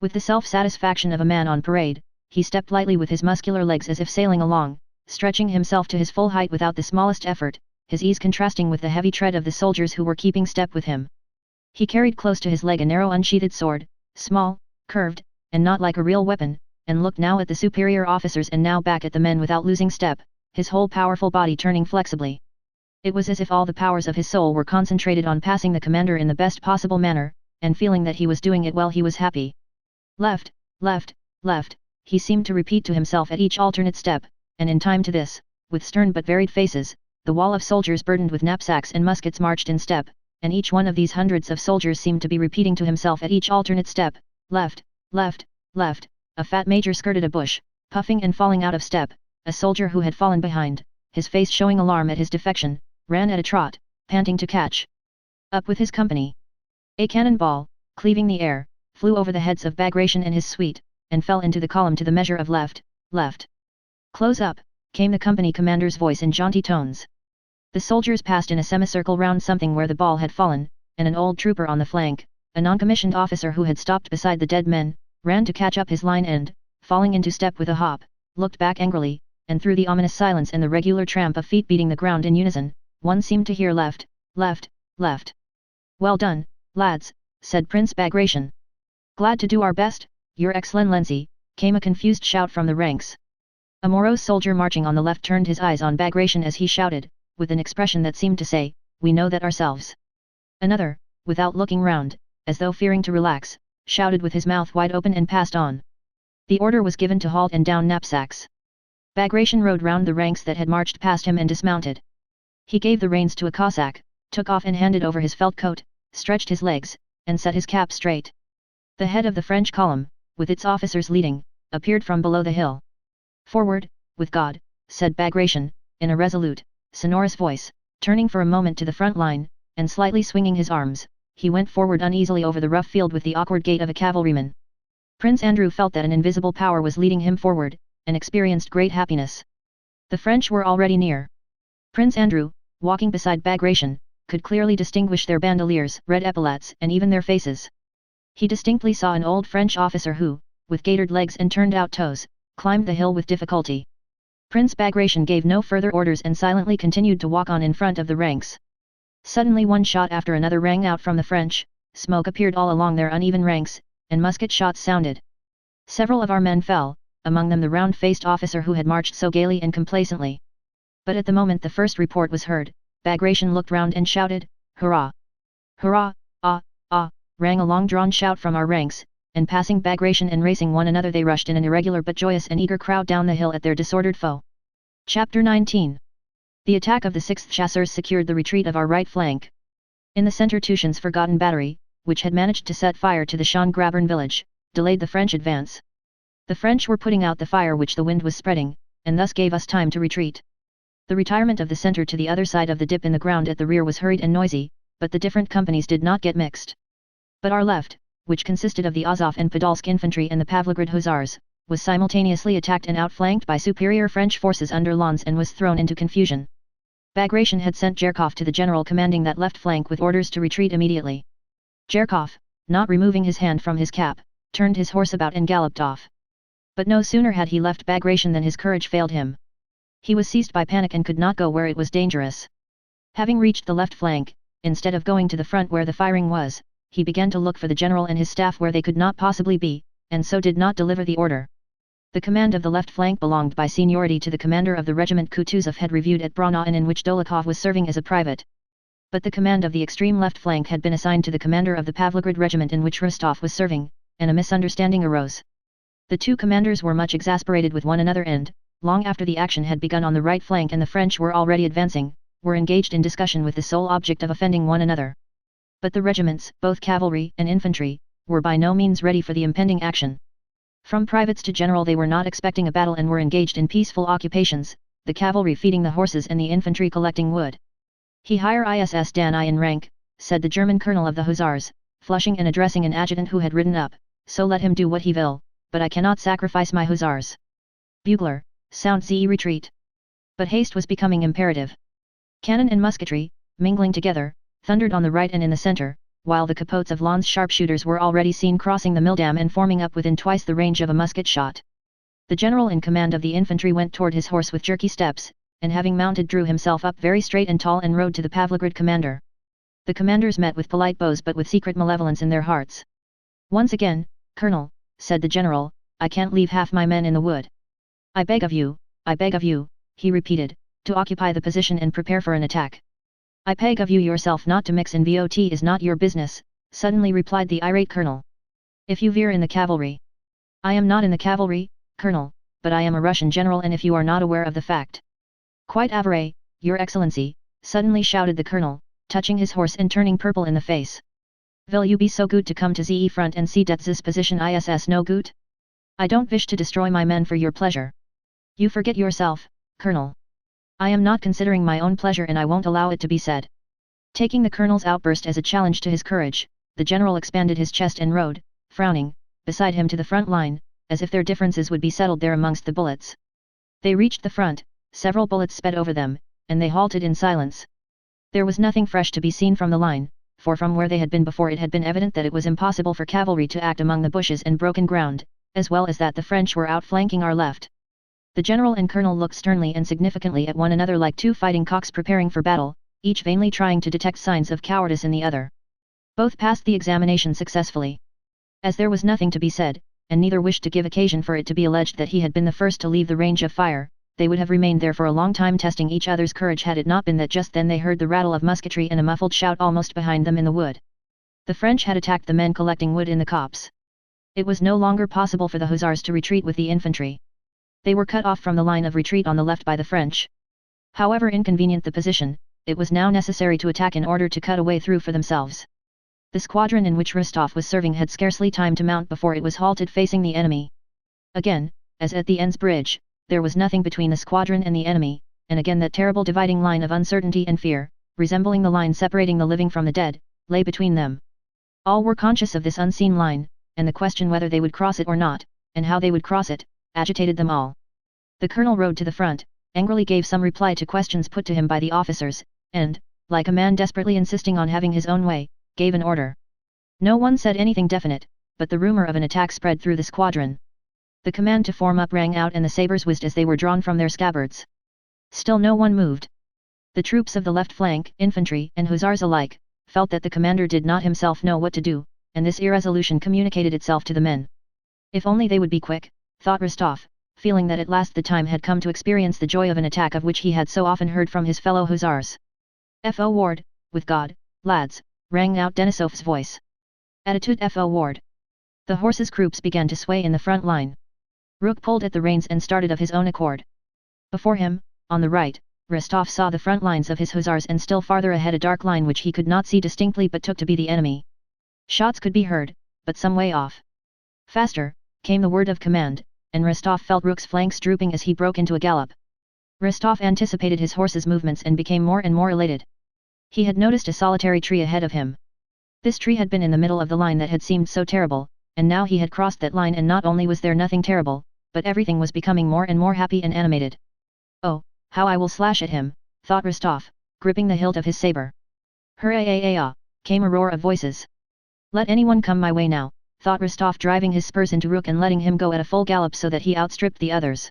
With the self-satisfaction of a man on parade, he stepped lightly with his muscular legs as if sailing along, stretching himself to his full height without the smallest effort, his ease contrasting with the heavy tread of the soldiers who were keeping step with him. He carried close to his leg a narrow unsheathed sword, small, curved, and not like a real weapon, and looked now at the superior officers and now back at the men without losing step, his whole powerful body turning flexibly. It was as if all the powers of his soul were concentrated on passing the commander in the best possible manner, and feeling that he was doing it well he was happy. "Left, left, left," he seemed to repeat to himself at each alternate step, and in time to this, with stern but varied faces, the wall of soldiers burdened with knapsacks and muskets marched in step, and each one of these hundreds of soldiers seemed to be repeating to himself at each alternate step, "Left, left, left." A fat major skirted a bush, puffing and falling out of step. A soldier who had fallen behind, his face showing alarm at his defection, ran at a trot, panting to catch up with his company. A cannonball, cleaving the air, flew over the heads of Bagration and his suite, and fell into the column to the measure of "left, left." "Close up," came the company commander's voice in jaunty tones. The soldiers passed in a semicircle round something where the ball had fallen, and an old trooper on the flank, a non-commissioned officer who had stopped beside the dead men, ran to catch up his line and, falling into step with a hop, looked back angrily, and through the ominous silence and the regular tramp of feet beating the ground in unison, one seemed to hear "left, left, left." "Well done, lads," said Prince Bagration. "Glad to do our best, Your Excellency," came a confused shout from the ranks. A morose soldier marching on the left turned his eyes on Bagration as he shouted, with an expression that seemed to say, "We know that ourselves." Another, without looking round, as though fearing to relax, shouted with his mouth wide open and passed on. The order was given to halt and down knapsacks. Bagration rode round the ranks that had marched past him and dismounted. He gave the reins to a Cossack, took off and handed over his felt coat, stretched his legs, and set his cap straight. The head of the French column, with its officers leading, appeared from below the hill. "Forward, with God," said Bagration, in a resolute, sonorous voice, turning for a moment to the front line, and slightly swinging his arms, he went forward uneasily over the rough field with the awkward gait of a cavalryman. Prince Andrew felt that an invisible power was leading him forward, and experienced great happiness. The French were already near. Prince Andrew, walking beside Bagration, could clearly distinguish their bandoliers, red epaulets, and even their faces. He distinctly saw an old French officer who, with gaitered legs and turned-out toes, climbed the hill with difficulty. Prince Bagration gave no further orders and silently continued to walk on in front of the ranks. Suddenly one shot after another rang out from the French, smoke appeared all along their uneven ranks, and musket shots sounded. Several of our men fell, among them the round-faced officer who had marched so gaily and complacently. But at the moment the first report was heard, Bagration looked round and shouted, "Hurrah! Hurrah! Ah, ah!" rang a long-drawn shout from our ranks, and passing Bagration and racing one another they rushed in an irregular but joyous and eager crowd down the hill at their disordered foe. Chapter 19. The attack of the 6th Chasseurs secured the retreat of our right flank. In the centre Tushen's forgotten battery, which had managed to set fire to the Schongravern village, delayed the French advance. The French were putting out the fire which the wind was spreading, and thus gave us time to retreat. The retirement of the centre to the other side of the dip in the ground at the rear was hurried and noisy, but the different companies did not get mixed. But our left, which consisted of the Azov and Podolsk infantry and the Pavlograd hussars, was simultaneously attacked and outflanked by superior French forces under Lens and was thrown into confusion. Bagration had sent Jerkov to the general commanding that left flank with orders to retreat immediately. Jerkov, not removing his hand from his cap, turned his horse about and galloped off. But no sooner had he left Bagration than his courage failed him. He was seized by panic and could not go where it was dangerous. Having reached the left flank, instead of going to the front where the firing was, he began to look for the general and his staff where they could not possibly be, and so did not deliver the order. The command of the left flank belonged by seniority to the commander of the regiment Kutuzov had reviewed at Brno and in which Dolokhov was serving as a private. But the command of the extreme left flank had been assigned to the commander of the Pavlograd regiment in which Rostov was serving, and a misunderstanding arose. The two commanders were much exasperated with one another and, long after the action had begun on the right flank and the French were already advancing, were engaged in discussion with the sole object of offending one another. But the regiments, both cavalry and infantry, were by no means ready for the impending action. From privates to general they were not expecting a battle and were engaged in peaceful occupations, the cavalry feeding the horses and the infantry collecting wood. "He higher ISS than I in rank," said the German colonel of the hussars, flushing and addressing an adjutant who had ridden up, "so let him do what he will, but I cannot sacrifice my hussars. Bugler, sound ze retreat." But haste was becoming imperative. Cannon and musketry, mingling together, thundered on the right and in the center, while the capotes of Lens sharpshooters were already seen crossing the milldam and forming up within twice the range of a musket shot. The general in command of the infantry went toward his horse with jerky steps, and having mounted drew himself up very straight and tall and rode to the Pavlograd commander. The commanders met with polite bows but with secret malevolence in their hearts. "Once again, Colonel," said the general, "I can't leave half my men in the wood. I beg of you," he repeated, "to occupy the position and prepare for an attack." "I beg of you yourself not to mix in VOT is not your business," suddenly replied the irate colonel. "If you veer in the cavalry." "I am not in the cavalry, Colonel, but I am a Russian general and if you are not aware of the fact." "Quite avare, your excellency," suddenly shouted the colonel, touching his horse and turning purple in the face. "Will you be so good to come to ZE front and see that this position is no good? I don't wish to destroy my men for your pleasure." "You forget yourself, Colonel. I am not considering my own pleasure and I won't allow it to be said." Taking the colonel's outburst as a challenge to his courage, the general expanded his chest and rode, frowning, beside him to the front line, as if their differences would be settled there amongst the bullets. They reached the front, several bullets sped over them, and they halted in silence. There was nothing fresh to be seen from the line, for from where they had been before it had been evident that it was impossible for cavalry to act among the bushes and broken ground, as well as that the French were outflanking our left. The general and colonel looked sternly and significantly at one another like two fighting cocks preparing for battle, each vainly trying to detect signs of cowardice in the other. Both passed the examination successfully. As there was nothing to be said, and neither wished to give occasion for it to be alleged that he had been the first to leave the range of fire, they would have remained there for a long time testing each other's courage had it not been that just then they heard the rattle of musketry and a muffled shout almost behind them in the wood. The French had attacked the men collecting wood in the copse. It was no longer possible for the hussars to retreat with the infantry. They were cut off from the line of retreat on the left by the French. However inconvenient the position, it was now necessary to attack in order to cut a way through for themselves. The squadron in which Rostov was serving had scarcely time to mount before it was halted facing the enemy. Again, as at the Enns Bridge, there was nothing between the squadron and the enemy, and again that terrible dividing line of uncertainty and fear, resembling the line separating the living from the dead, lay between them. All were conscious of this unseen line, and the question whether they would cross it or not, and how they would cross it, agitated them all. The colonel rode to the front, angrily gave some reply to questions put to him by the officers, and, like a man desperately insisting on having his own way, gave an order. No one said anything definite, but the rumor of an attack spread through the squadron. The command to form up rang out and the sabers whizzed as they were drawn from their scabbards. Still no one moved. The troops of the left flank, infantry and hussars alike, felt that the commander did not himself know what to do, and this irresolution communicated itself to the men. If only they would be quick, thought Rostov, feeling that at last the time had come to experience the joy of an attack of which he had so often heard from his fellow hussars. "F.O. Ward, with God, lads," rang out Denisov's voice. "Attitude F.O. Ward." The horses' croups began to sway in the front line. Rook pulled at the reins and started of his own accord. Before him, on the right, Rostov saw the front lines of his hussars and still farther ahead a dark line which he could not see distinctly but took to be the enemy. Shots could be heard, but some way off. "Faster," came the word of command, and Rostov felt Rook's flanks drooping as he broke into a gallop. Rostov anticipated his horse's movements and became more and more elated. He had noticed a solitary tree ahead of him. This tree had been in the middle of the line that had seemed so terrible, and now he had crossed that line and not only was there nothing terrible, but everything was becoming more and more happy and animated. "Oh, how I will slash at him," thought Rostov, gripping the hilt of his saber. "Hurrah-ah-ah!" came a roar of voices. Let anyone come my way now, thought Rostov, driving his spurs into Rook and letting him go at a full gallop so that he outstripped the others.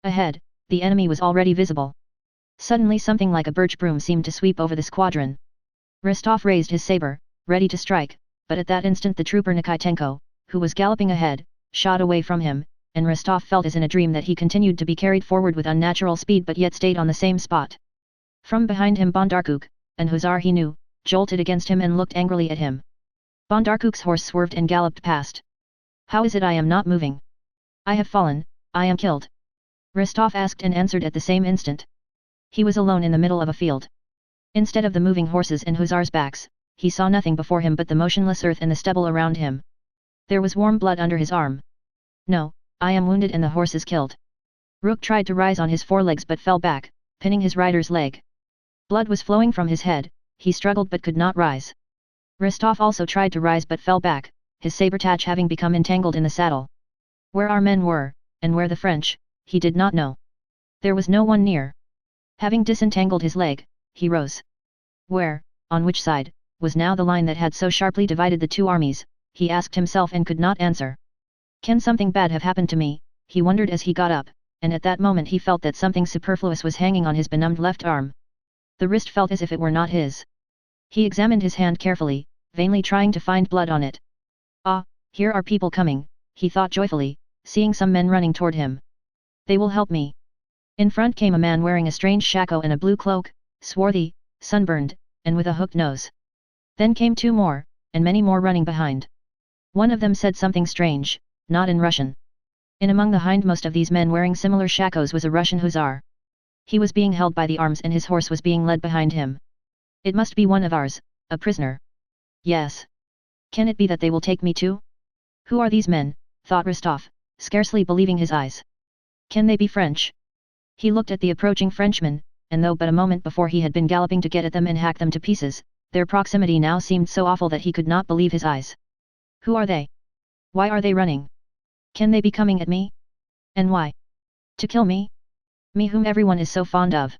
Ahead, the enemy was already visible. Suddenly something like a birch broom seemed to sweep over the squadron. Rostov raised his saber, ready to strike, but at that instant the trooper Nikitenko, who was galloping ahead, shot away from him, and Rostov felt as in a dream that he continued to be carried forward with unnatural speed but yet stayed on the same spot. From behind him Bondarchuk, an hussar he knew, jolted against him and looked angrily at him. Bondarchuk's horse swerved and galloped past. How is it I am not moving? I have fallen, I am killed. Rostov asked and answered at the same instant. He was alone in the middle of a field. Instead of the moving horses and hussars' backs, he saw nothing before him but the motionless earth and the stubble around him. There was warm blood under his arm. No, I am wounded and the horse is killed. Rook tried to rise on his forelegs but fell back, pinning his rider's leg. Blood was flowing from his head, he struggled but could not rise. Rostov also tried to rise but fell back, his saber-touch having become entangled in the saddle. Where our men were, and where the French, he did not know. There was no one near. Having disentangled his leg, he rose. Where, on which side, was now the line that had so sharply divided the two armies, he asked himself and could not answer. Can something bad have happened to me, he wondered as he got up, and at that moment he felt that something superfluous was hanging on his benumbed left arm. The wrist felt as if it were not his. He examined his hand carefully, vainly trying to find blood on it. Ah, here are people coming, he thought joyfully, seeing some men running toward him. They will help me. In front came a man wearing a strange shako and a blue cloak, swarthy, sunburned, and with a hooked nose. Then came two more, and many more running behind. One of them said something strange, not in Russian. In among the hindmost of these men wearing similar shakos was a Russian hussar. He was being held by the arms and his horse was being led behind him. It must be one of ours, a prisoner. Yes. Can it be that they will take me too? Who are these men, thought Rostov, scarcely believing his eyes. Can they be French? He looked at the approaching Frenchmen, and though but a moment before he had been galloping to get at them and hack them to pieces, their proximity now seemed so awful that he could not believe his eyes. Who are they? Why are they running? Can they be coming at me? And why? To kill me? Me whom everyone is so fond of.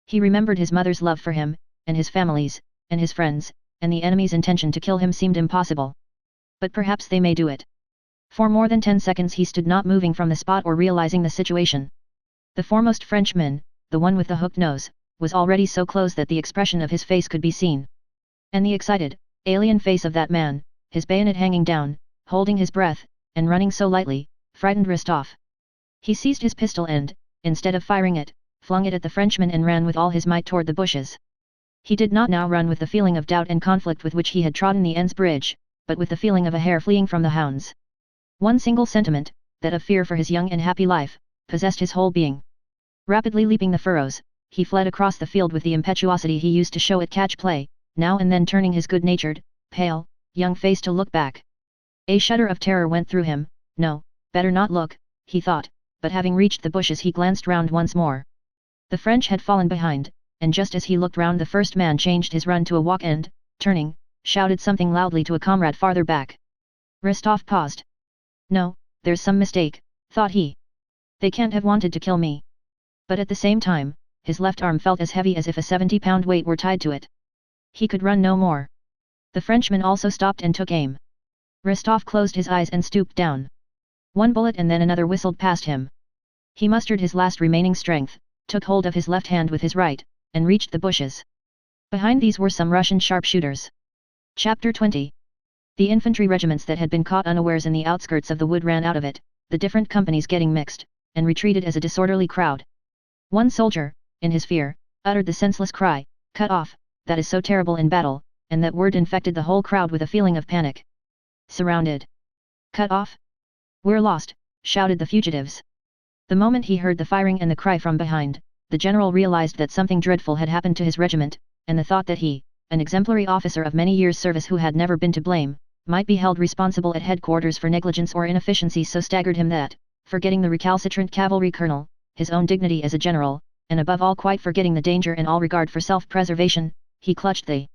He remembered his mother's love for him, and his family's, and his friends, and the enemy's intention to kill him seemed impossible. But perhaps they may do it. For more than 10 seconds he stood not moving from the spot or realizing the situation. The foremost Frenchman, the one with the hooked nose, was already so close that the expression of his face could be seen. And the excited, alien face of that man, his bayonet hanging down, holding his breath, and running so lightly, frightened Rostov. He seized his pistol and, instead of firing it, flung it at the Frenchman and ran with all his might toward the bushes. He did not now run with the feeling of doubt and conflict with which he had trodden the Enns bridge, but with the feeling of a hare fleeing from the hounds. One single sentiment, that of fear for his young and happy life, possessed his whole being. Rapidly leaping the furrows, he fled across the field with the impetuosity he used to show at catch play, now and then turning his good-natured, pale, young face to look back. A shudder of terror went through him. No, better not look, he thought, but having reached the bushes he glanced round once more. The French had fallen behind, and just as he looked round the first man changed his run to a walk and, turning, shouted something loudly to a comrade farther back. Rostov paused. No, there's some mistake, thought he. They can't have wanted to kill me. But at the same time, his left arm felt as heavy as if a 70-pound weight were tied to it. He could run no more. The Frenchman also stopped and took aim. Rostov closed his eyes and stooped down. One bullet and then another whistled past him. He mustered his last remaining strength, took hold of his left hand with his right, and reached the bushes. Behind these were some Russian sharpshooters. Chapter 20. The infantry regiments that had been caught unawares in the outskirts of the wood ran out of it, the different companies getting mixed, and retreated as a disorderly crowd. One soldier, in his fear, uttered the senseless cry, "Cut off," that is so terrible in battle, and that word infected the whole crowd with a feeling of panic. Surrounded. Cut off? We're lost, shouted the fugitives. The moment he heard the firing and the cry from behind, the general realized that something dreadful had happened to his regiment, and the thought that he, an exemplary officer of many years' service who had never been to blame, might be held responsible at headquarters for negligence or inefficiency so staggered him that, forgetting the recalcitrant cavalry colonel, his own dignity as a general, and above all quite forgetting the danger and all regard for self-preservation, he clutched the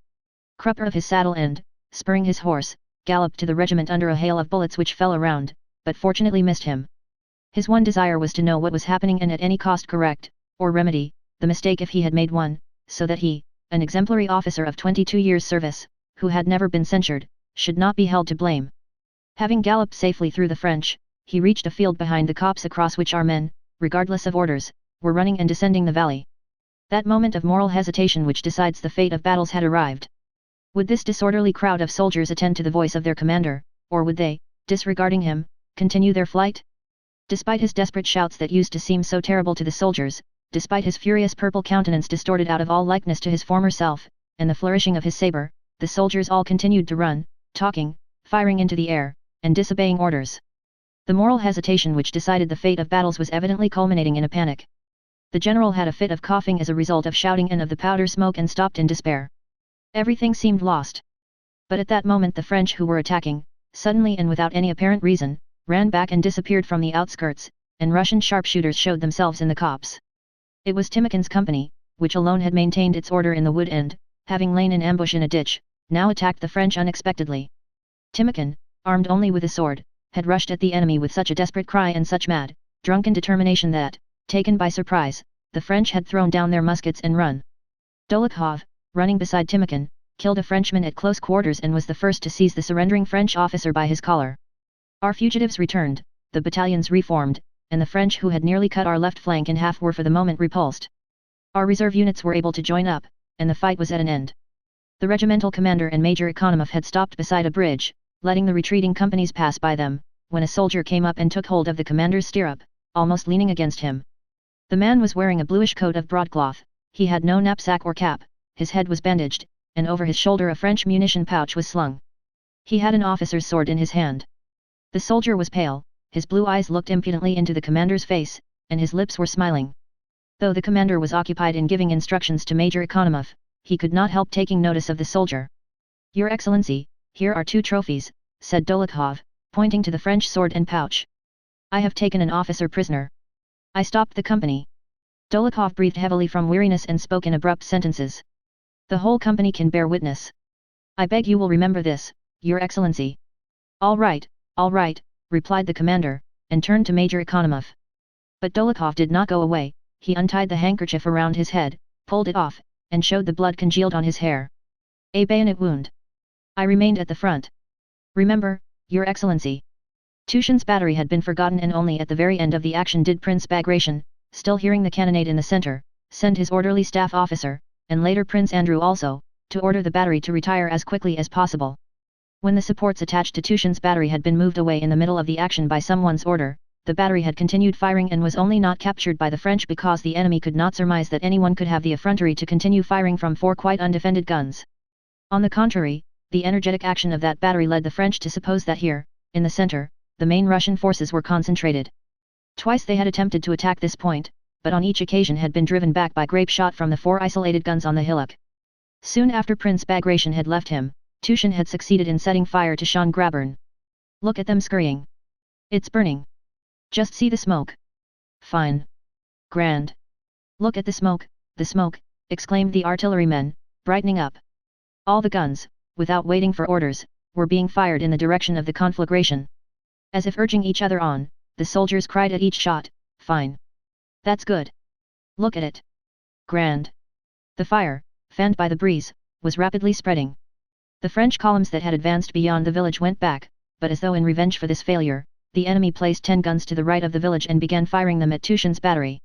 crupper of his saddle and, spurring his horse, galloped to the regiment under a hail of bullets which fell around, but fortunately missed him. His one desire was to know what was happening and at any cost correct, or remedy, the mistake if he had made one, so that he, an exemplary officer of 22 years' service, who had never been censured, should not be held to blame. Having galloped safely through the French, he reached a field behind the copse across which our men, regardless of orders, were running and descending the valley. That moment of moral hesitation which decides the fate of battles had arrived. Would this disorderly crowd of soldiers attend to the voice of their commander, or would they, disregarding him, continue their flight? Despite his desperate shouts that used to seem so terrible to the soldiers, despite his furious purple countenance distorted out of all likeness to his former self, and the flourishing of his saber, the soldiers all continued to run, talking, firing into the air, and disobeying orders. The moral hesitation which decided the fate of battles was evidently culminating in a panic. The general had a fit of coughing as a result of shouting and of the powder smoke and stopped in despair. Everything seemed lost. But at that moment the French who were attacking, suddenly and without any apparent reason, ran back and disappeared from the outskirts, and Russian sharpshooters showed themselves in the copse. It was Timokhin's company, which alone had maintained its order in the wood and, having lain in ambush in a ditch, now attacked the French unexpectedly. Timokhin, armed only with a sword, had rushed at the enemy with such a desperate cry and such mad, drunken determination that, taken by surprise, the French had thrown down their muskets and run. Dolokhov, running beside Timokhin, killed a Frenchman at close quarters and was the first to seize the surrendering French officer by his collar. Our fugitives returned, the battalions reformed, and the French who had nearly cut our left flank in half were for the moment repulsed. Our reserve units were able to join up, and the fight was at an end. The regimental commander and Major Economov had stopped beside a bridge, letting the retreating companies pass by them, when a soldier came up and took hold of the commander's stirrup, almost leaning against him. The man was wearing a bluish coat of broadcloth, he had no knapsack or cap, his head was bandaged, and over his shoulder a French munition pouch was slung. He had an officer's sword in his hand. The soldier was pale, his blue eyes looked impudently into the commander's face, and his lips were smiling. Though the commander was occupied in giving instructions to Major Economov, he could not help taking notice of the soldier. "Your Excellency, here are 2 trophies," said Dolokhov, pointing to the French sword and pouch. "I have taken an officer prisoner. I stopped the company." Dolokhov breathed heavily from weariness and spoke in abrupt sentences. "The whole company can bear witness. I beg you will remember this, Your Excellency." All right," replied the commander, and turned to Major Economov. But Dolokhov did not go away, he untied the handkerchief around his head, pulled it off, and showed the blood congealed on his hair. "A bayonet wound. I remained at the front. Remember, Your Excellency." Tushin's battery had been forgotten and only at the very end of the action did Prince Bagration, still hearing the cannonade in the center, send his orderly staff officer, and later Prince Andrew also, to order the battery to retire as quickly as possible. When the supports attached to Tushin's battery had been moved away in the middle of the action by someone's order, the battery had continued firing and was only not captured by the French because the enemy could not surmise that anyone could have the effrontery to continue firing from 4 quite undefended guns. On the contrary, the energetic action of that battery led the French to suppose that here, in the center, the main Russian forces were concentrated. Twice they had attempted to attack this point, but on each occasion had been driven back by grape shot from the 4 isolated guns on the hillock. Soon after Prince Bagration had left him, Tushin had succeeded in setting fire to Schöngrabern. "Look at them scurrying. It's burning. Just see the smoke. Fine. Grand. Look at the smoke," exclaimed the artillerymen, brightening up. All the guns, without waiting for orders, were being fired in the direction of the conflagration. As if urging each other on, the soldiers cried at each shot, "Fine. That's good. Look at it. Grand." The fire, fanned by the breeze, was rapidly spreading. The French columns that had advanced beyond the village went back, but as though in revenge for this failure, the enemy placed 10 guns to the right of the village and began firing them at Tushin's battery.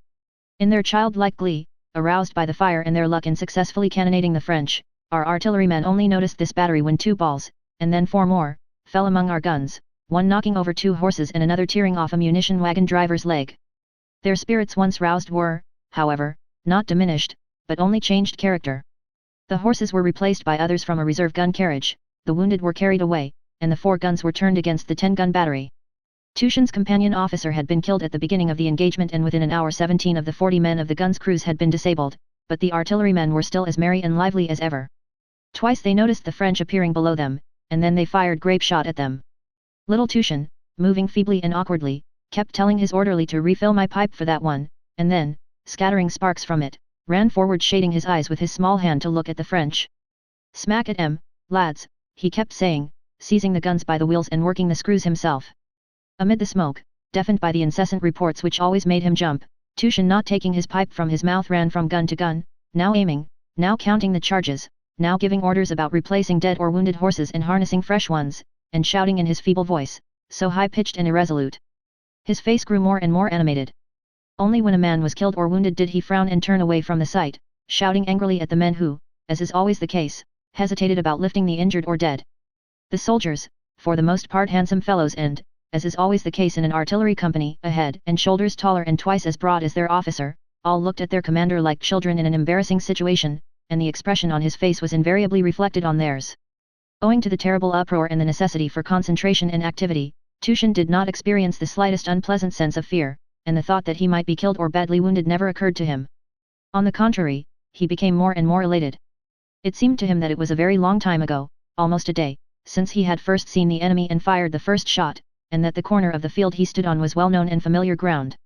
In their childlike glee, aroused by the fire and their luck in successfully cannonading the French, our artillerymen only noticed this battery when 2 balls, and then 4 more, fell among our guns, one knocking over 2 horses and another tearing off a munition wagon driver's leg. Their spirits once roused were, however, not diminished, but only changed character. The horses were replaced by others from a reserve gun carriage, the wounded were carried away, and the 4 guns were turned against the 10-gun battery. Tushin's companion officer had been killed at the beginning of the engagement and within an hour 17 of the 40 men of the gun's crews had been disabled, but the artillerymen were still as merry and lively as ever. Twice they noticed the French appearing below them, and then they fired grape shot at them. Little Tushin, moving feebly and awkwardly, kept telling his orderly to refill my pipe for that one, and then, scattering sparks from it, ran forward shading his eyes with his small hand to look at the French. "Smack at 'em, lads," he kept saying, seizing the guns by the wheels and working the screws himself. Amid the smoke, deafened by the incessant reports which always made him jump, Tushin not taking his pipe from his mouth ran from gun to gun, now aiming, now counting the charges, now giving orders about replacing dead or wounded horses and harnessing fresh ones, and shouting in his feeble voice, so high-pitched and irresolute. His face grew more and more animated. Only when a man was killed or wounded did he frown and turn away from the sight, shouting angrily at the men who, as is always the case, hesitated about lifting the injured or dead. The soldiers, for the most part handsome fellows and, as is always the case in an artillery company, a head and shoulders taller and twice as broad as their officer, all looked at their commander like children in an embarrassing situation, and the expression on his face was invariably reflected on theirs. Owing to the terrible uproar and the necessity for concentration and activity, Tushin did not experience the slightest unpleasant sense of fear, and the thought that he might be killed or badly wounded never occurred to him. On the contrary, he became more and more elated. It seemed to him that it was a very long time ago, almost a day, since he had first seen the enemy and fired the first shot, and that the corner of the field he stood on was well-known and familiar ground.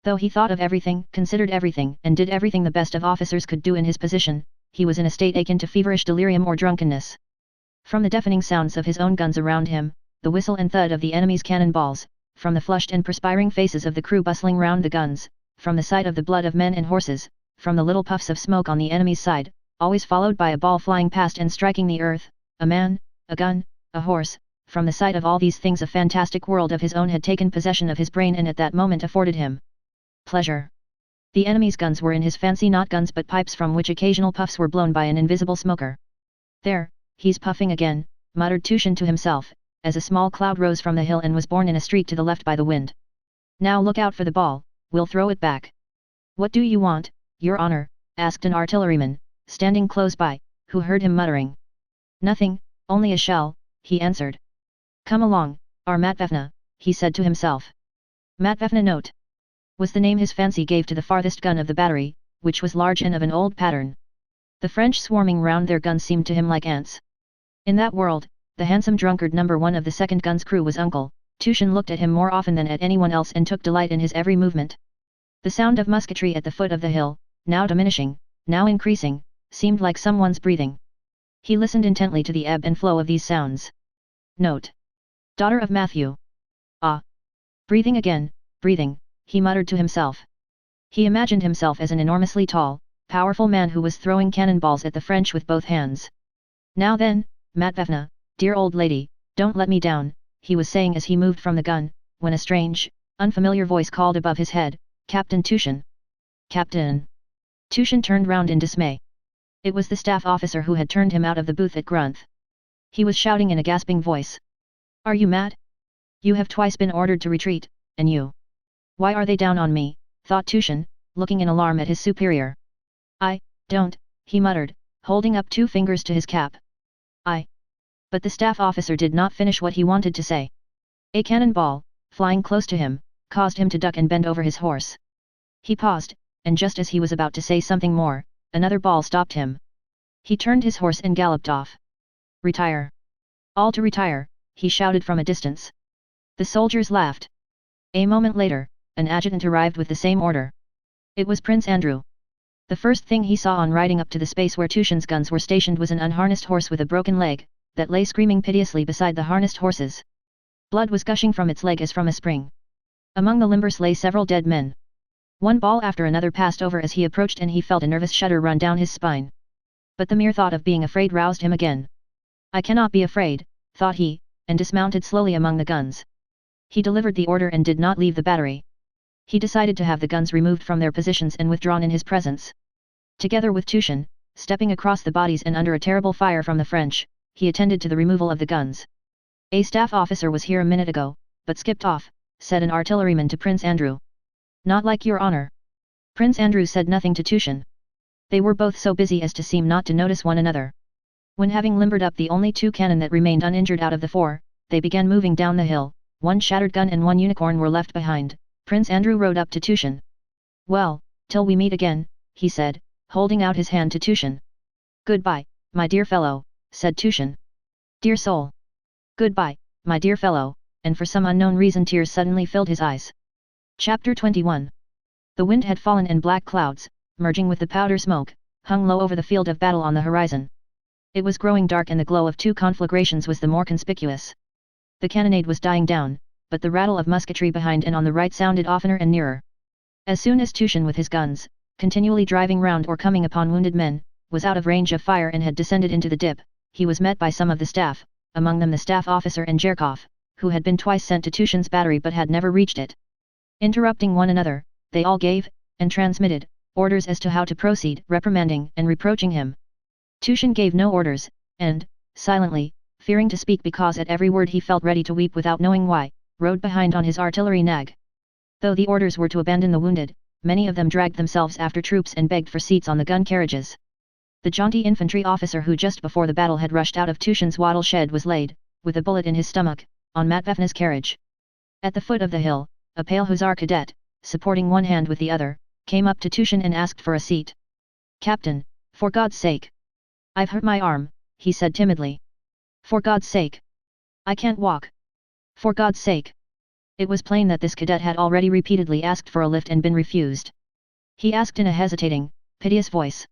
Though he thought of everything, considered everything, and did everything the best of officers could do in his position, he was in a state akin to feverish delirium or drunkenness. From the deafening sounds of his own guns around him, the whistle and thud of the enemy's cannon balls, from the flushed and perspiring faces of the crew bustling round the guns, from the sight of the blood of men and horses, from the little puffs of smoke on the enemy's side, always followed by a ball flying past and striking the earth, a man, a gun, a horse, from the sight of all these things a fantastic world of his own had taken possession of his brain and at that moment afforded him pleasure. The enemy's guns were in his fancy not guns but pipes from which occasional puffs were blown by an invisible smoker. "There, he's puffing again," muttered Tushin to himself, as a small cloud rose from the hill and was borne in a streak to the left by the wind. "Now look out for the ball, we'll throw it back." "What do you want, your honor?" asked an artilleryman, standing close by, who heard him muttering. "Nothing, only a shell," he answered. "Come along, our Matvevna," he said to himself. Matvevna note was the name his fancy gave to the farthest gun of the battery, which was large and of an old pattern. The French swarming round their guns seemed to him like ants. In that world, the handsome drunkard number 1 of the second gun's crew was Uncle. Tushin looked at him more often than at anyone else and took delight in his every movement. The sound of musketry at the foot of the hill, now diminishing, now increasing, seemed like someone's breathing. He listened intently to the ebb and flow of these sounds. Note: daughter of Matthew. Ah! Breathing again, breathing, he muttered to himself. He imagined himself as an enormously tall, powerful man who was throwing cannonballs at the French with both hands. "Now then, Matvevna, dear old lady, don't let me down," he was saying as he moved from the gun, when a strange, unfamiliar voice called above his head, "Captain Tushin." "Captain!" Tushin turned round in dismay. It was the staff officer who had turned him out of the booth at Grunth. He was shouting in a gasping voice. "Are you mad? You have twice been ordered to retreat, and you... Why are they down on me?" thought Tushin, looking in alarm at his superior. "I don't," he muttered, holding up 2 fingers to his cap. But the staff officer did not finish what he wanted to say. A cannonball, flying close to him, caused him to duck and bend over his horse. He paused, and just as he was about to say something more, another ball stopped him. He turned his horse and galloped off. "Retire! All to retire!" he shouted from a distance. The soldiers laughed. A moment later, an adjutant arrived with the same order. It was Prince Andrew. The first thing he saw on riding up to the space where Tushin's guns were stationed was an unharnessed horse with a broken leg, that lay screaming piteously beside the harnessed horses. Blood was gushing from its leg as from a spring. Among the limbers lay several dead men. One ball after another passed over as he approached and he felt a nervous shudder run down his spine. But the mere thought of being afraid roused him again. "I cannot be afraid," thought he, and dismounted slowly among the guns. He delivered the order and did not leave the battery. He decided to have the guns removed from their positions and withdrawn in his presence. Together with Tushin, stepping across the bodies and under a terrible fire from the French, he attended to the removal of the guns. "A staff officer was here a minute ago, but skipped off," said an artilleryman to Prince Andrew. "Not like your honor." Prince Andrew said nothing to Tushin. They were both so busy as to seem not to notice one another. When having limbered up the only 2 cannon that remained uninjured out of the 4, they began moving down the hill. 1 shattered gun and 1 unicorn were left behind. Prince Andrew rode up to Tushin. "Well, till we meet again," he said, holding out his hand to Tushin. "Goodbye, my dear fellow," said Tushin. "Dear soul." "Goodbye, my dear fellow," and for some unknown reason tears suddenly filled his eyes. Chapter 21. The wind had fallen and black clouds, merging with the powder smoke, hung low over the field of battle on the horizon. It was growing dark and the glow of 2 conflagrations was the more conspicuous. The cannonade was dying down, but the rattle of musketry behind and on the right sounded oftener and nearer. As soon as Tushin with his guns, continually driving round or coming upon wounded men, was out of range of fire and had descended into the dip. He was met by some of the staff, among them the staff officer and Jerkov, who had been twice sent to Tushin's battery but had never reached it. Interrupting one another, they all gave, and transmitted, orders as to how to proceed, reprimanding and reproaching him. Tushin gave no orders, and, silently, fearing to speak because at every word he felt ready to weep without knowing why, rode behind on his artillery nag. Though the orders were to abandon the wounded, many of them dragged themselves after troops and begged for seats on the gun carriages. The jaunty infantry officer who just before the battle had rushed out of Tushin's wattle shed was laid, with a bullet in his stomach, on Matveyevna's carriage. At the foot of the hill, a pale hussar cadet, supporting one hand with the other, came up to Tushin and asked for a seat. "Captain, for God's sake! I've hurt my arm," he said timidly. "For God's sake! I can't walk! For God's sake!" It was plain that this cadet had already repeatedly asked for a lift and been refused. He asked in a hesitating, piteous voice.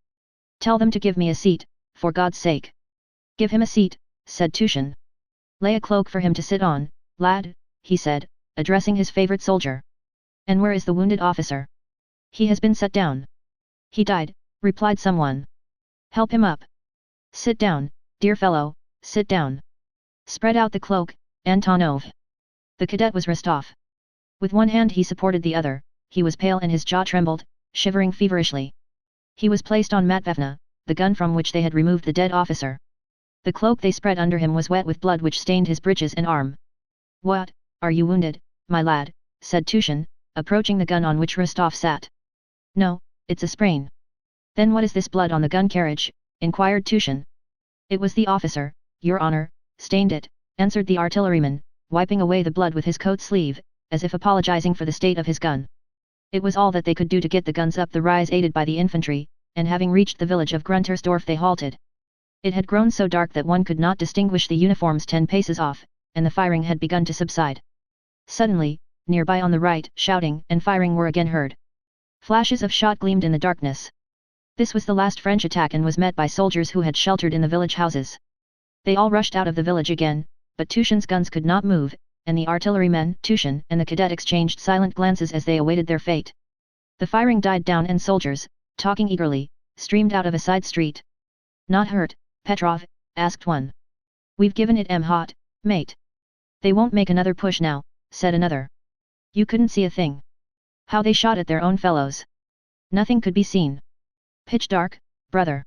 "Tell them to give me a seat, for God's sake!" "Give him a seat," said Tushin. "Lay a cloak for him to sit on, lad," he said, addressing his favorite soldier. "And where is the wounded officer?" "He has been set down." "He died," replied someone. "Help him up." "Sit down, dear fellow, sit down. Spread out the cloak, Antonov." The cadet was Rostov. With one hand he supported the other, he was pale and his jaw trembled, shivering feverishly. He was placed on Matveyevna, the gun from which they had removed the dead officer. The cloak they spread under him was wet with blood which stained his breeches and arm. "What, are you wounded, my lad?" said Tushin, approaching the gun on which Rostov sat. "No, it's a sprain." "Then what is this blood on the gun carriage?" inquired Tushin. "It was the officer, your honor, stained it," answered the artilleryman, wiping away the blood with his coat sleeve, as if apologizing for the state of his gun. It was all that they could do to get the guns up the rise aided by the infantry, and having reached the village of Gruntersdorf they halted. It had grown so dark that one could not distinguish the uniforms 10 paces off, and the firing had begun to subside. Suddenly, nearby on the right, shouting and firing were again heard. Flashes of shot gleamed in the darkness. This was the last French attack and was met by soldiers who had sheltered in the village houses. They all rushed out of the village again, but Tushin's guns could not move, and the artillerymen, Tushin and the cadet exchanged silent glances as they awaited their fate. The firing died down and soldiers, talking eagerly, streamed out of a side street. "Not hurt, Petrov?" asked one. "We've given it hot, mate." "They won't make another push now," said another. "You couldn't see a thing. How they shot at their own fellows. Nothing could be seen. Pitch dark, brother.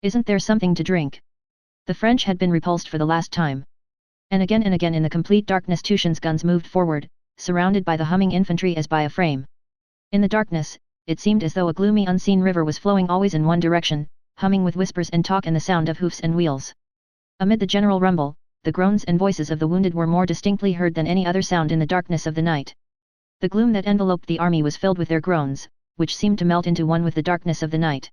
Isn't there something to drink?" The French had been repulsed for the last time. And again in the complete darkness Tushin's guns moved forward, surrounded by the humming infantry as by a frame. In the darkness, it seemed as though a gloomy unseen river was flowing always in one direction, humming with whispers and talk and the sound of hoofs and wheels. Amid the general rumble, the groans and voices of the wounded were more distinctly heard than any other sound in the darkness of the night. The gloom that enveloped the army was filled with their groans, which seemed to melt into one with the darkness of the night.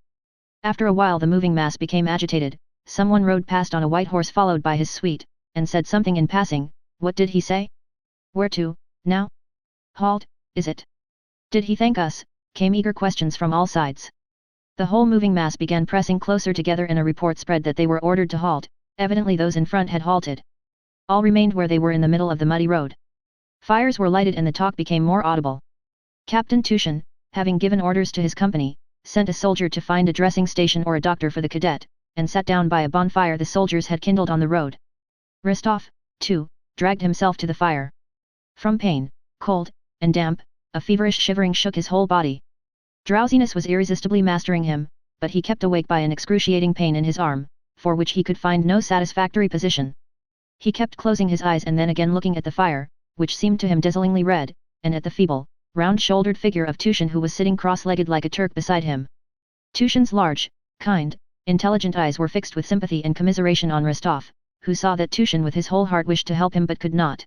After a while the moving mass became agitated, someone rode past on a white horse followed by his suite, and said something in passing. What did he say? "Where to, now? Halt, is it? Did he thank us?" came eager questions from all sides. The whole moving mass began pressing closer together and a report spread that they were ordered to halt. Evidently those in front had halted. All remained where they were in the middle of the muddy road. Fires were lighted and the talk became more audible. Captain Tushin, having given orders to his company, sent a soldier to find a dressing station or a doctor for the cadet, and sat down by a bonfire the soldiers had kindled on the road. Rostov, too, dragged himself to the fire. From pain, cold, and damp, a feverish shivering shook his whole body. Drowsiness was irresistibly mastering him, but he kept awake by an excruciating pain in his arm, for which he could find no satisfactory position. He kept closing his eyes and then again looking at the fire, which seemed to him dazzlingly red, and at the feeble, round-shouldered figure of Tushin who was sitting cross-legged like a Turk beside him. Tushin's large, kind, intelligent eyes were fixed with sympathy and commiseration on Rostov, who saw that Tushin with his whole heart wished to help him but could not.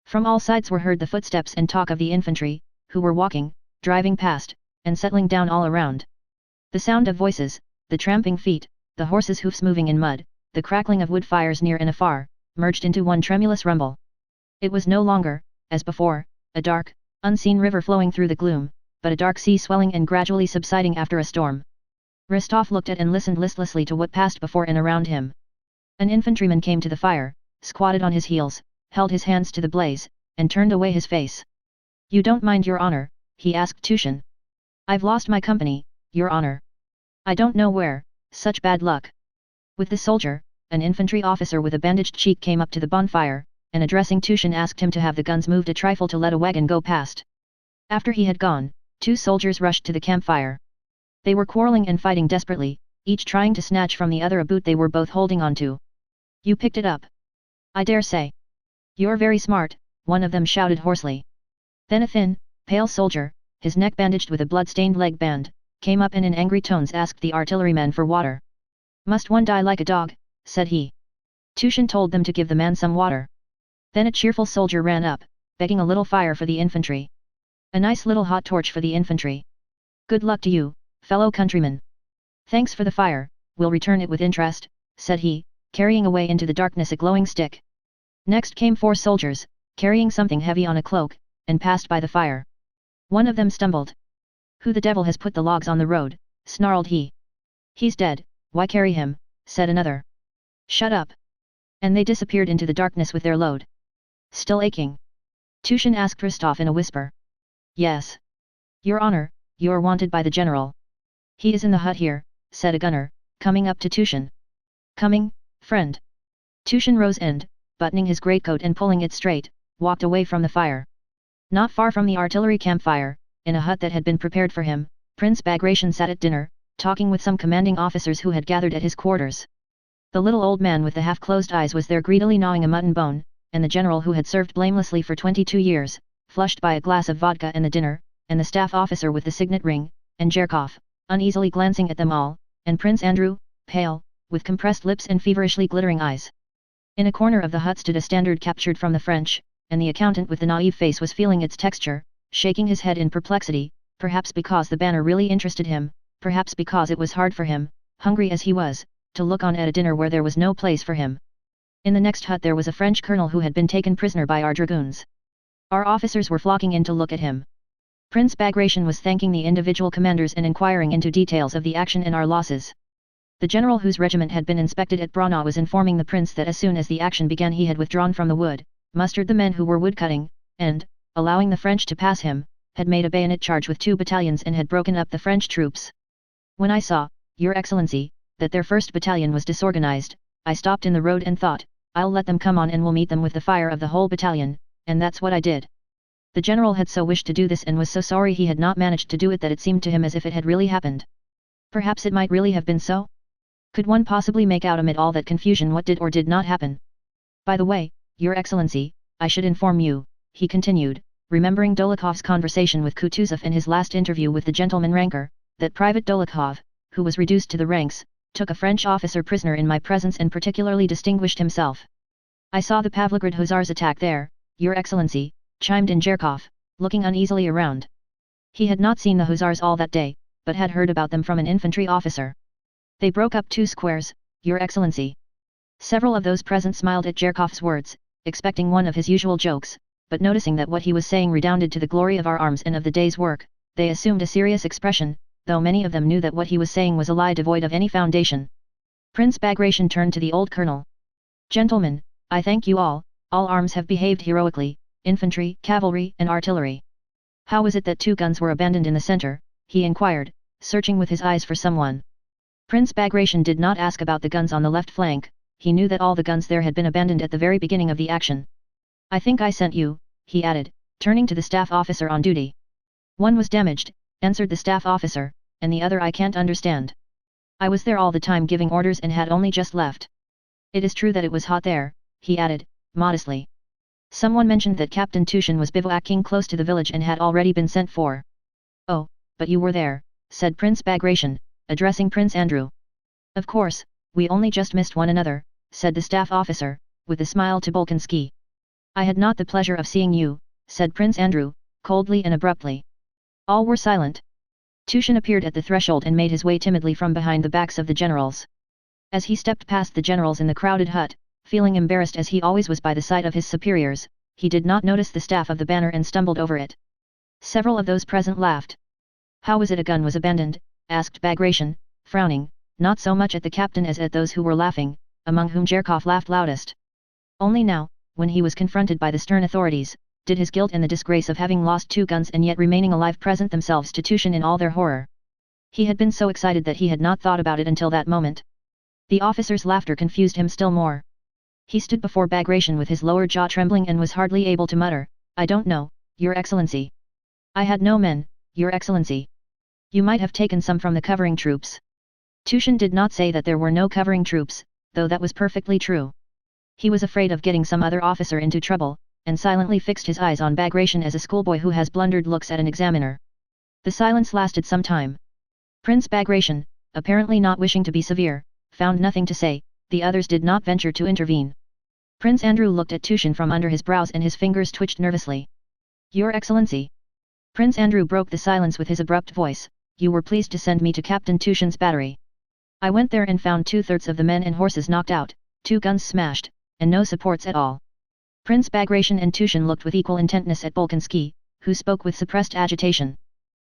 From all sides were heard the footsteps and talk of the infantry, who were walking, driving past, and settling down all around. The sound of voices, the tramping feet, the horses' hoofs moving in mud, the crackling of wood fires near and afar, merged into one tremulous rumble. It was no longer, as before, a dark, unseen river flowing through the gloom, but a dark sea swelling and gradually subsiding after a storm. Rostov looked at and listened listlessly to what passed before and around him. An infantryman came to the fire, squatted on his heels, held his hands to the blaze, and turned away his face. "You don't mind, your honor?" he asked Tushin. "I've lost my company, your honor. I don't know where," Such bad luck. With the soldier, an infantry officer with a bandaged cheek came up to the bonfire, and addressing Tushin asked him to have the guns moved a trifle to let a wagon go past. After he had gone, 2 soldiers rushed to the campfire. They were quarreling and fighting desperately, each trying to snatch from the other a boot they were both holding onto. You picked it up. I dare say. You're very smart, one of them shouted hoarsely. Then a thin, pale soldier, his neck bandaged with a blood-stained leg band, came up and in angry tones asked the artilleryman for water. Must one die like a dog, said he. Tushin told them to give the man some water. Then a cheerful soldier ran up, begging a little fire for the infantry. A nice little hot torch for the infantry. Good luck to you, fellow countrymen. Thanks for the fire, we'll return it with interest, said he, carrying away into the darkness a glowing stick. Next came 4 soldiers, carrying something heavy on a cloak, and passed by the fire. One of them stumbled. Who the devil has put the logs on the road, snarled he. He's dead, why carry him, said another. Shut up. And they disappeared into the darkness with their load. Still aching? Tushin asked Rostov in a whisper. Yes. Your honor, you're wanted by the general. He is in the hut here, said a gunner, coming up to Tushin. Coming, friend. Tushin rose and, buttoning his greatcoat and pulling it straight, walked away from the fire. Not far from the artillery campfire, in a hut that had been prepared for him, Prince Bagration sat at dinner, talking with some commanding officers who had gathered at his quarters. The little old man with the half-closed eyes was there greedily gnawing a mutton bone, and the general who had served blamelessly for 22 years, flushed by a glass of vodka and the dinner, and the staff officer with the signet ring, and Jerkov, uneasily glancing at them all, and Prince Andrew, pale, with compressed lips and feverishly glittering eyes. In a corner of the hut stood a standard captured from the French, and the accountant with the naive face was feeling its texture, shaking his head in perplexity, perhaps because the banner really interested him, perhaps because it was hard for him, hungry as he was, to look on at a dinner where there was no place for him. In the next hut there was a French colonel who had been taken prisoner by our dragoons. Our officers were flocking in to look at him. Prince Bagration was thanking the individual commanders and inquiring into details of the action and our losses. The general whose regiment had been inspected at Braunau was informing the prince that as soon as the action began he had withdrawn from the wood, mustered the men who were woodcutting, and, allowing the French to pass him, had made a bayonet charge with 2 battalions and had broken up the French troops. When I saw, Your Excellency, that their 1st battalion was disorganized, I stopped in the road and thought, I'll let them come on and we'll meet them with the fire of the whole battalion, and that's what I did. The general had so wished to do this and was so sorry he had not managed to do it that it seemed to him as if it had really happened. Perhaps it might really have been so? Could one possibly make out amid all that confusion what did or did not happen? By the way, Your Excellency, I should inform you, he continued, remembering Dólokhov's conversation with Kutuzov in his last interview with the gentleman ranker, that Private Dólokhov, who was reduced to the ranks, took a French officer prisoner in my presence and particularly distinguished himself. I saw the Pavlograd Hussars attack there, Your Excellency, chimed in Jerkov, looking uneasily around. He had not seen the Hussars all that day, but had heard about them from an infantry officer. They broke up 2 squares, Your Excellency. Several of those present smiled at Jerkov's words, expecting one of his usual jokes, but noticing that what he was saying redounded to the glory of our arms and of the day's work, they assumed a serious expression, though many of them knew that what he was saying was a lie devoid of any foundation. Prince Bagration turned to the old colonel. Gentlemen, I thank you all arms have behaved heroically, infantry, cavalry and artillery. How is it that 2 guns were abandoned in the center, he inquired, searching with his eyes for someone. Prince Bagration did not ask about the guns on the left flank, he knew that all the guns there had been abandoned at the very beginning of the action. I think I sent you, he added, turning to the staff officer on duty. One was damaged, answered the staff officer, and the other I can't understand. I was there all the time giving orders and had only just left. It is true that it was hot there, he added, modestly. Someone mentioned that Captain Tushin was bivouacking close to the village and had already been sent for. Oh, but you were there, said Prince Bagration, addressing Prince Andrew. Of course, we only just missed one another, said the staff officer, with a smile to Bolkonsky. I had not the pleasure of seeing you, said Prince Andrew, coldly and abruptly. All were silent. Tushin appeared at the threshold and made his way timidly from behind the backs of the generals. As he stepped past the generals in the crowded hut, feeling embarrassed as he always was by the sight of his superiors, he did not notice the staff of the banner and stumbled over it. Several of those present laughed. How was it a gun was abandoned? Asked Bagration, frowning, not so much at the captain as at those who were laughing, among whom Jerkov laughed loudest. Only now, when he was confronted by the stern authorities, did his guilt and the disgrace of having lost 2 guns and yet remaining alive present themselves to Tushin in all their horror. He had been so excited that he had not thought about it until that moment. The officer's laughter confused him still more. He stood before Bagration with his lower jaw trembling and was hardly able to mutter, "I don't know, Your Excellency. I had no men, Your Excellency. You might have taken some from the covering troops." Tushin did not say that there were no covering troops, though that was perfectly true. He was afraid of getting some other officer into trouble, and silently fixed his eyes on Bagration as a schoolboy who has blundered looks at an examiner. The silence lasted some time. Prince Bagration, apparently not wishing to be severe, found nothing to say. The others did not venture to intervene. Prince Andrew looked at Tushin from under his brows and his fingers twitched nervously. "Your Excellency." Prince Andrew broke the silence with his abrupt voice, "You were pleased to send me to Captain Tushin's battery. I went there and found 2/3 of the men and horses knocked out, 2 guns smashed, and no supports at all." Prince Bagration and Tushin looked with equal intentness at Bolkonsky, who spoke with suppressed agitation.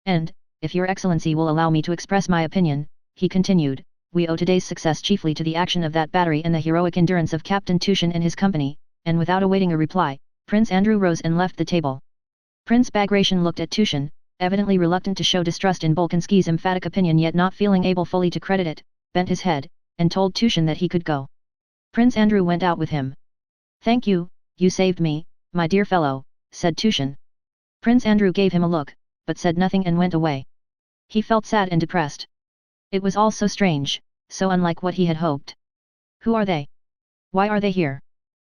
"And, if Your Excellency will allow me to express my opinion," he continued, "we owe today's success chiefly to the action of that battery and the heroic endurance of Captain Tushin and his company," and without awaiting a reply, Prince Andrew rose and left the table. Prince Bagration looked at Tushin, evidently reluctant to show distrust in Bolkonsky's emphatic opinion yet not feeling able fully to credit it, bent his head, and told Tushin that he could go. Prince Andrew went out with him. "Thank you, you saved me, my dear fellow," said Tushin. Prince Andrew gave him a look, but said nothing and went away. He felt sad and depressed. It was all so strange, so unlike what he had hoped. Who are they? Why are they here?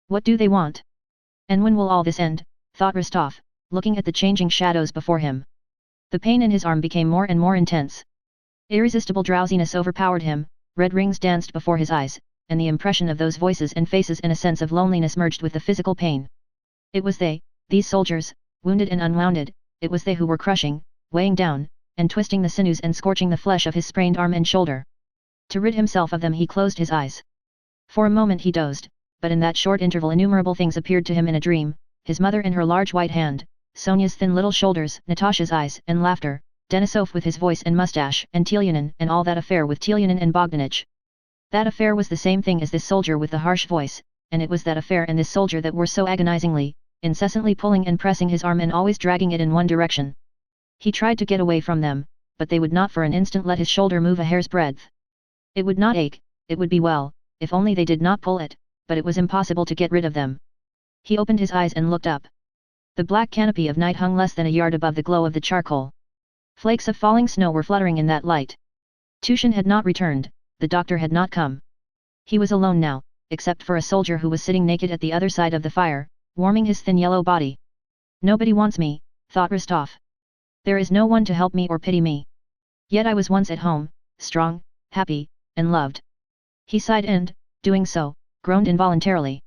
What do they want? And when will all this end, thought Rostov, looking at the changing shadows before him. The pain in his arm became more and more intense. Irresistible drowsiness overpowered him, red rings danced before his eyes, and the impression of those voices and faces and a sense of loneliness merged with the physical pain. It was they, these soldiers, wounded and unwounded, it was they who were crushing, weighing down, and twisting the sinews and scorching the flesh of his sprained arm and shoulder. To rid himself of them he closed his eyes. For a moment he dozed, but in that short interval innumerable things appeared to him in a dream, his mother in her large white hand, Sonia's thin little shoulders, Natasha's eyes and laughter, Denisov with his voice and mustache, and Telyanin and all that affair with Telyanin and Bogdanich. That affair was the same thing as this soldier with the harsh voice, and it was that affair and this soldier that were so agonizingly, incessantly pulling and pressing his arm and always dragging it in one direction. He tried to get away from them, but they would not for an instant let his shoulder move a hair's breadth. It would not ache, it would be well, if only they did not pull it, but it was impossible to get rid of them. He opened his eyes and looked up. The black canopy of night hung less than a yard above the glow of the charcoal. Flakes of falling snow were fluttering in that light. Tushin had not returned, the doctor had not come. He was alone now, except for a soldier who was sitting naked at the other side of the fire, warming his thin yellow body. "Nobody wants me," thought Rostov. "There is no one to help me or pity me. Yet I was once at home, strong, happy, and loved." He sighed and, doing so, groaned involuntarily.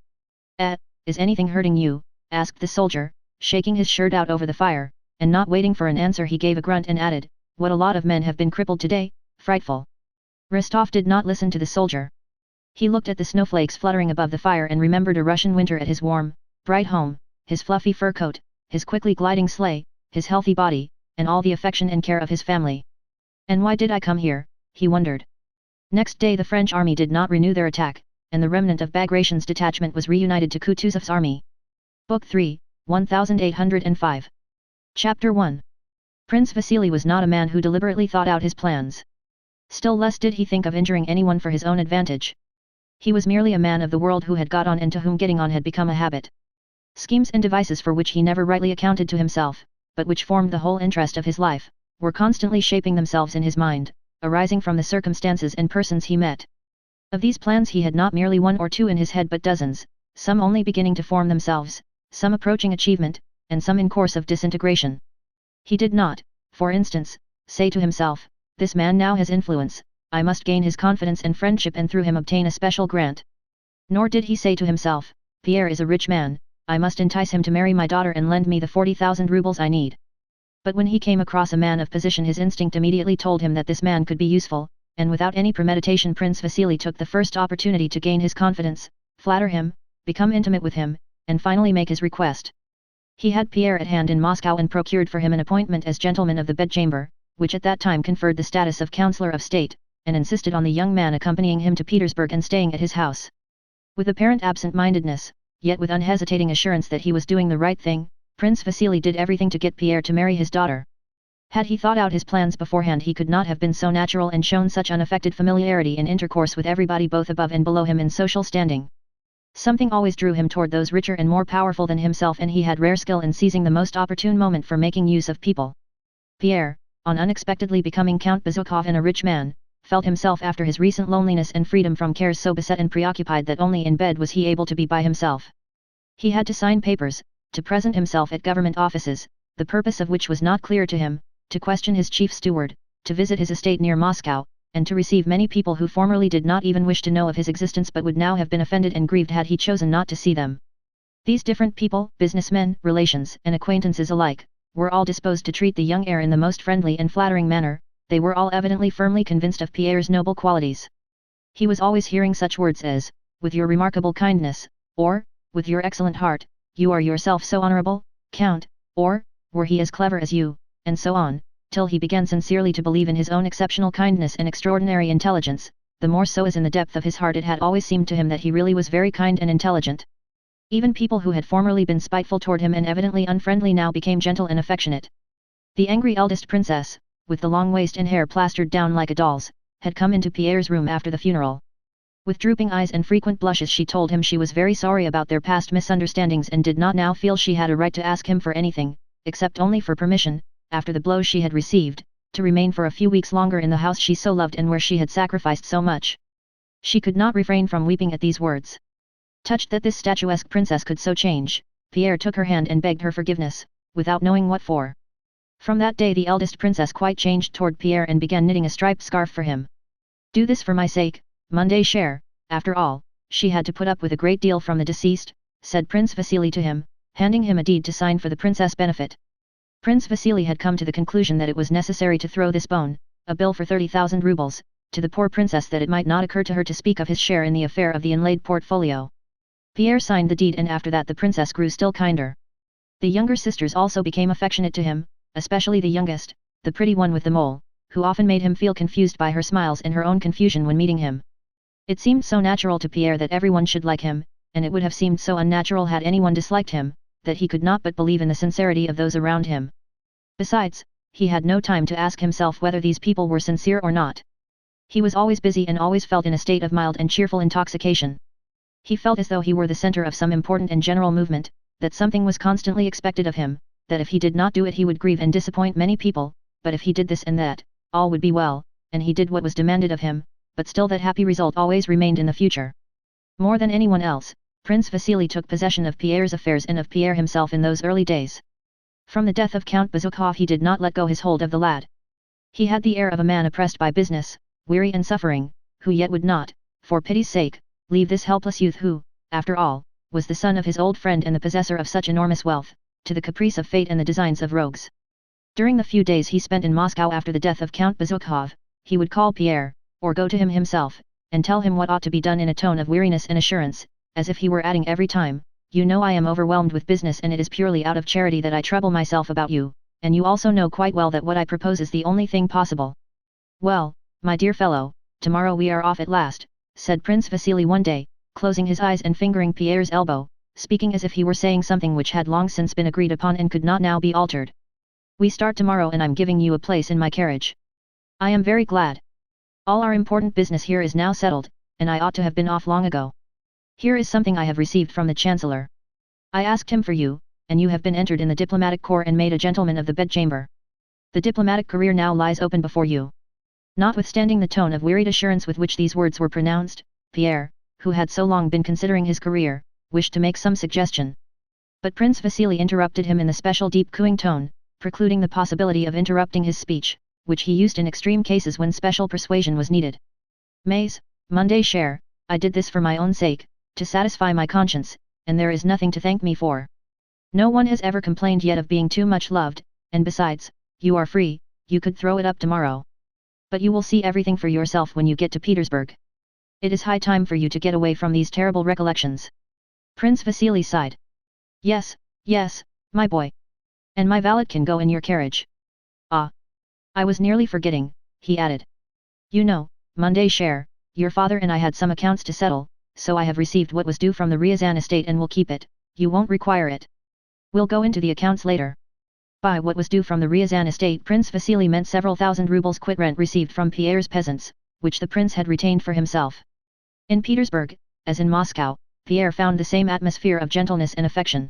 Is anything hurting you?" asked the soldier, shaking his shirt out over the fire, and not waiting for an answer he gave a grunt and added, "What a lot of men have been crippled today, frightful." Rostov did not listen to the soldier. He looked at the snowflakes fluttering above the fire and remembered a Russian winter at his warm, bright home, his fluffy fur coat, his quickly gliding sleigh, his healthy body, and all the affection and care of his family. "And why did I come here?" he wondered. Next day the French army did not renew their attack, and the remnant of Bagration's detachment was reunited to Kutuzov's army. Book 3, 1805. Chapter 1. Prince Vasily was not a man who deliberately thought out his plans. Still less did he think of injuring anyone for his own advantage. He was merely a man of the world who had got on and to whom getting on had become a habit. Schemes and devices for which he never rightly accounted to himself, but which formed the whole interest of his life, were constantly shaping themselves in his mind, arising from the circumstances and persons he met. Of these plans he had not merely one or two in his head but dozens, some only beginning to form themselves, some approaching achievement, and some in course of disintegration. He did not, for instance, say to himself, "This man now has influence, I must gain his confidence and friendship and through him obtain a special grant." Nor did he say to himself, "Pierre is a rich man, I must entice him to marry my daughter and lend me the 40,000 rubles I need." But when he came across a man of position his instinct immediately told him that this man could be useful, and without any premeditation Prince Vasily took the first opportunity to gain his confidence, flatter him, become intimate with him, and finally make his request. He had Pierre at hand in Moscow and procured for him an appointment as gentleman of the bedchamber, which at that time conferred the status of Councillor of State, and insisted on the young man accompanying him to Petersburg and staying at his house. With apparent absent-mindedness, yet with unhesitating assurance that he was doing the right thing, Prince Vasily did everything to get Pierre to marry his daughter. Had he thought out his plans beforehand, he could not have been so natural and shown such unaffected familiarity in intercourse with everybody both above and below him in social standing. Something always drew him toward those richer and more powerful than himself, and he had rare skill in seizing the most opportune moment for making use of people. Pierre, on unexpectedly becoming Count Bezúkhov and a rich man, felt himself after his recent loneliness and freedom from cares so beset and preoccupied that only in bed was he able to be by himself. He had to sign papers, to present himself at government offices, the purpose of which was not clear to him, to question his chief steward, to visit his estate near Moscow, and to receive many people who formerly did not even wish to know of his existence but would now have been offended and grieved had he chosen not to see them. These different people, businessmen, relations, and acquaintances alike, were all disposed to treat the young heir in the most friendly and flattering manner. They were all evidently firmly convinced of Pierre's noble qualities. He was always hearing such words as, "With your remarkable kindness," or, "With your excellent heart, you are yourself so honorable, Count," or, "Were he as clever as you," and so on, till he began sincerely to believe in his own exceptional kindness and extraordinary intelligence, the more so as in the depth of his heart it had always seemed to him that he really was very kind and intelligent. Even people who had formerly been spiteful toward him and evidently unfriendly now became gentle and affectionate. The angry eldest princess, with the long waist and hair plastered down like a doll's, had come into Pierre's room after the funeral. With drooping eyes and frequent blushes she told him she was very sorry about their past misunderstandings and did not now feel she had a right to ask him for anything, except only for permission, after the blows she had received, to remain for a few weeks longer in the house she so loved and where she had sacrificed so much. She could not refrain from weeping at these words. Touched that this statuesque princess could so change, Pierre took her hand and begged her forgiveness, without knowing what for. From that day the eldest princess quite changed toward Pierre and began knitting a striped scarf for him. "Do this for my sake, Monday cher." After all, she had to put up with a great deal from the deceased, said Prince Vasily to him, handing him a deed to sign for the princess' benefit. Prince Vasily had come to the conclusion that it was necessary to throw this bone, a bill for 30,000 rubles, to the poor princess that it might not occur to her to speak of his share in the affair of the inlaid portfolio. Pierre signed the deed and after that the princess grew still kinder. The younger sisters also became affectionate to him, especially the youngest, the pretty one with the mole, who often made him feel confused by her smiles and her own confusion when meeting him. It seemed so natural to Pierre that everyone should like him, and it would have seemed so unnatural had anyone disliked him, that he could not but believe in the sincerity of those around him. Besides, he had no time to ask himself whether these people were sincere or not. He was always busy and always felt in a state of mild and cheerful intoxication. He felt as though he were the center of some important and general movement, that something was constantly expected of him, that if he did not do it he would grieve and disappoint many people, but if he did this and that, all would be well, and he did what was demanded of him, but still that happy result always remained in the future. More than anyone else, Prince Vasily took possession of Pierre's affairs and of Pierre himself in those early days. From the death of Count Bezúkhov he did not let go his hold of the lad. He had the air of a man oppressed by business, weary and suffering, who yet would not, for pity's sake, leave this helpless youth who, after all, was the son of his old friend and the possessor of such enormous wealth, to the caprice of fate and the designs of rogues. During the few days he spent in Moscow after the death of Count Bezúkhov, he would call Pierre, or go to him himself, and tell him what ought to be done in a tone of weariness and assurance, as if he were adding every time, "You know I am overwhelmed with business and it is purely out of charity that I trouble myself about you, and you also know quite well that what I propose is the only thing possible." "Well, my dear fellow, tomorrow we are off at last," said Prince Vasily one day, closing his eyes and fingering Pierre's elbow, speaking as if he were saying something which had long since been agreed upon and could not now be altered. "We start tomorrow and I'm giving you a place in my carriage. I am very glad. All our important business here is now settled, and I ought to have been off long ago. Here is something I have received from the Chancellor. I asked him for you, and you have been entered in the diplomatic corps and made a gentleman of the bedchamber. The diplomatic career now lies open before you." Notwithstanding the tone of wearied assurance with which these words were pronounced, Pierre, who had so long been considering his career, wished to make some suggestion. But Prince Vasily interrupted him in the special deep cooing tone, precluding the possibility of interrupting his speech, which he used in extreme cases when special persuasion was needed. "Mais, Monday cher, I did this for my own sake, to satisfy my conscience, and there is nothing to thank me for. No one has ever complained yet of being too much loved, and besides, you are free, you could throw it up tomorrow. But you will see everything for yourself when you get to Petersburg. It is high time for you to get away from these terrible recollections." Prince Vasily sighed. Yes, my boy. And my valet can go in your carriage." "Ah! I was nearly forgetting," he added. "You know, Monday cher, your father and I had some accounts to settle, so I have received what was due from the Ryazan estate and will keep it. You won't require it. We'll go into the accounts later." satisfy what was due from the Ryazan estate, Prince Vasily meant several thousand rubles quit rent received from Pierre's peasants, which the prince had retained for himself. In Petersburg, as in Moscow, Pierre found the same atmosphere of gentleness and affection.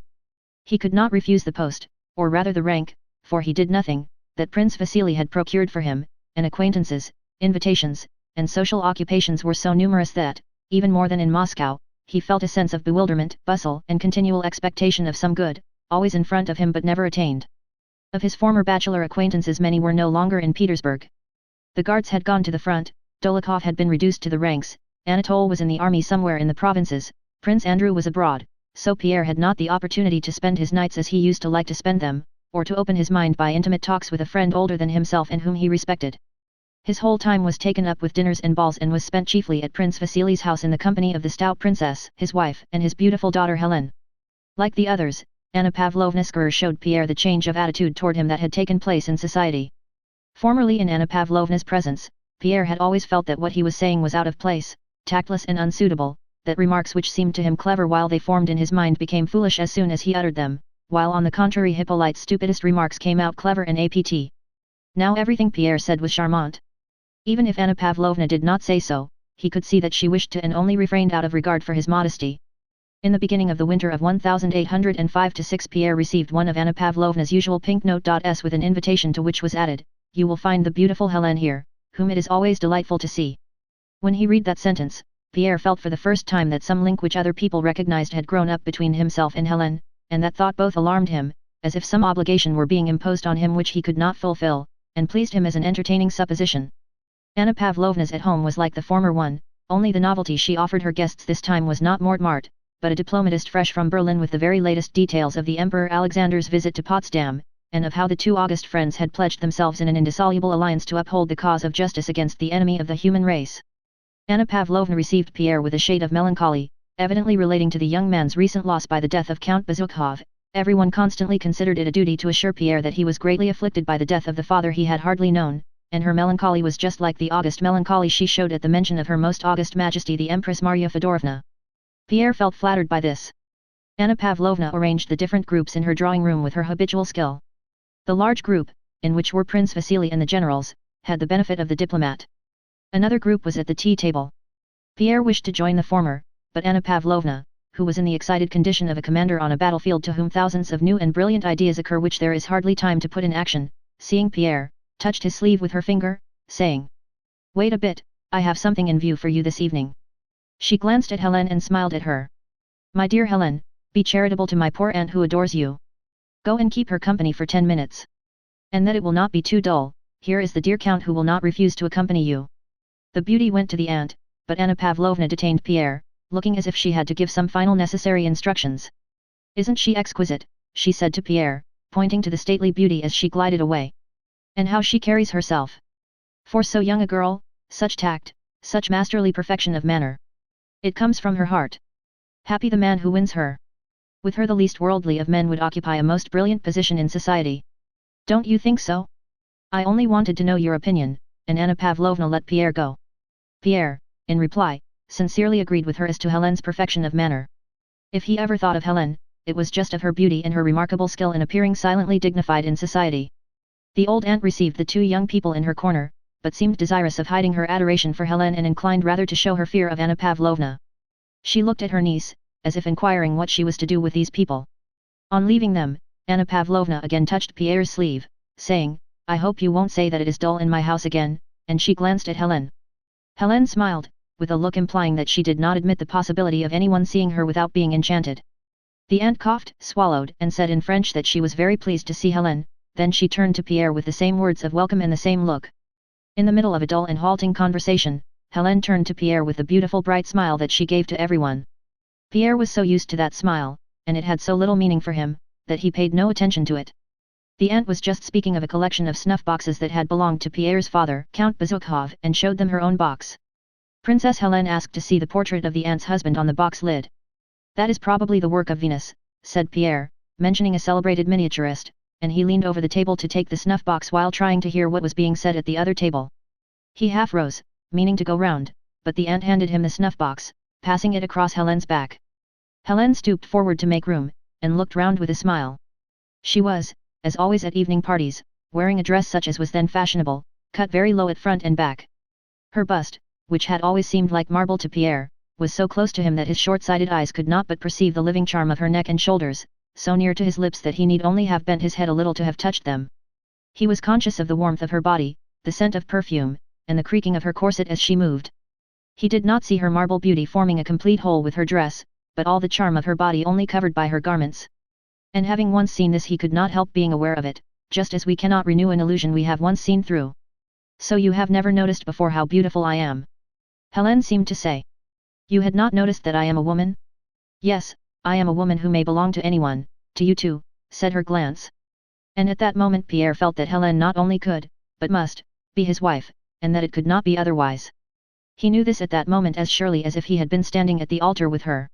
He could not refuse the post, or rather the rank, for he did nothing, that Prince Vasily had procured for him, and acquaintances, invitations, and social occupations were so numerous that, even more than in Moscow, he felt a sense of bewilderment, bustle, and continual expectation of some good, always in front of him but never attained. Of his former bachelor acquaintances many were no longer in Petersburg. The guards had gone to the front, Dolokhov had been reduced to the ranks, Anatole was in the army somewhere in the provinces, Prince Andrew was abroad, so Pierre had not the opportunity to spend his nights as he used to like to spend them, or to open his mind by intimate talks with a friend older than himself and whom he respected. His whole time was taken up with dinners and balls and was spent chiefly at Prince Vasily's house in the company of the stout princess, his wife, and his beautiful daughter Hélène. Like the others, Anna Pavlovna Skor showed Pierre the change of attitude toward him that had taken place in society. Formerly in Anna Pavlovna's presence, Pierre had always felt that what he was saying was out of place, tactless and unsuitable, that remarks which seemed to him clever while they formed in his mind became foolish as soon as he uttered them, while on the contrary Hippolyte's stupidest remarks came out clever and apt. Now everything Pierre said was charmant. Even if Anna Pavlovna did not say so, he could see that she wished to and only refrained out of regard for his modesty. In the beginning of the winter of 1805-6 Pierre received one of Anna Pavlovna's usual pink notes with an invitation to which was added, "You will find the beautiful Hélène here, whom it is always delightful to see." When he read that sentence, Pierre felt for the first time that some link which other people recognized had grown up between himself and Hélène, and that thought both alarmed him, as if some obligation were being imposed on him which he could not fulfill, and pleased him as an entertaining supposition. Anna Pavlovna's at home was like the former one, only the novelty she offered her guests this time was not Mortemart, but a diplomatist fresh from Berlin with the very latest details of the Emperor Alexander's visit to Potsdam, and of how the two august friends had pledged themselves in an indissoluble alliance to uphold the cause of justice against the enemy of the human race. Anna Pavlovna received Pierre with a shade of melancholy, evidently relating to the young man's recent loss by the death of Count Bezukhov. Everyone constantly considered it a duty to assure Pierre that he was greatly afflicted by the death of the father he had hardly known, and her melancholy was just like the august melancholy she showed at the mention of her most august majesty the Empress Marya Fedorovna. Pierre felt flattered by this. Anna Pavlovna arranged the different groups in her drawing room with her habitual skill. The large group, in which were Prince Vasily and the generals, had the benefit of the diplomat. Another group was at the tea table. Pierre wished to join the former, but Anna Pavlovna, who was in the excited condition of a commander on a battlefield to whom thousands of new and brilliant ideas occur which there is hardly time to put in action, seeing Pierre, touched his sleeve with her finger, saying, "Wait a bit, I have something in view for you this evening." She glanced at Hélène and smiled at her. "My dear Hélène, be charitable to my poor aunt who adores you. Go and keep her company for 10 minutes. And that it will not be too dull, here is the dear Count who will not refuse to accompany you." The beauty went to the aunt, but Anna Pavlovna detained Pierre, looking as if she had to give some final necessary instructions. "Isn't she exquisite?" she said to Pierre, pointing to the stately beauty as she glided away. "And how she carries herself! For so young a girl, such tact, such masterly perfection of manner. It comes from her heart. Happy the man who wins her. With her the least worldly of men would occupy a most brilliant position in society. Don't you think so? I only wanted to know your opinion," and Anna Pavlovna let Pierre go. Pierre, in reply, sincerely agreed with her as to Hélène's perfection of manner. If he ever thought of Hélène, it was just of her beauty and her remarkable skill in appearing silently dignified in society. The old aunt received the two young people in her corner, but seemed desirous of hiding her adoration for Hélène and inclined rather to show her fear of Anna Pavlovna. She looked at her niece, as if inquiring what she was to do with these people. On leaving them, Anna Pavlovna again touched Pierre's sleeve, saying, "I hope you won't say that it is dull in my house again," and she glanced at Hélène. Hélène smiled, with a look implying that she did not admit the possibility of anyone seeing her without being enchanted. The aunt coughed, swallowed, and said in French that she was very pleased to see Hélène, then she turned to Pierre with the same words of welcome and the same look. In the middle of a dull and halting conversation, Hélène turned to Pierre with the beautiful bright smile that she gave to everyone. Pierre was so used to that smile, and it had so little meaning for him, that he paid no attention to it. The aunt was just speaking of a collection of snuff boxes that had belonged to Pierre's father, Count Bezukhov, and showed them her own box. Princess Hélène asked to see the portrait of the aunt's husband on the box lid. "That is probably the work of Venus," said Pierre, mentioning a celebrated miniaturist, and he leaned over the table to take the snuff box while trying to hear what was being said at the other table. He half rose, meaning to go round, but the aunt handed him the snuff box, passing it across Hélène's back. Hélène stooped forward to make room, and looked round with a smile. She was, as always at evening parties, wearing a dress such as was then fashionable, cut very low at front and back. Her bust, which had always seemed like marble to Pierre, was so close to him that his short-sighted eyes could not but perceive the living charm of her neck and shoulders, so near to his lips that he need only have bent his head a little to have touched them. He was conscious of the warmth of her body, the scent of perfume, and the creaking of her corset as she moved. He did not see her marble beauty forming a complete whole with her dress, but all the charm of her body only covered by her garments. And having once seen this he could not help being aware of it, just as we cannot renew an illusion we have once seen through. So you have never noticed before how beautiful I am? Helene seemed to say. You had not noticed that I am a woman? Yes, I am a woman who may belong to anyone, to you too, said her glance. And at that moment Pierre felt that Helene not only could, but must, be his wife, and that it could not be otherwise. He knew this at that moment as surely as if he had been standing at the altar with her.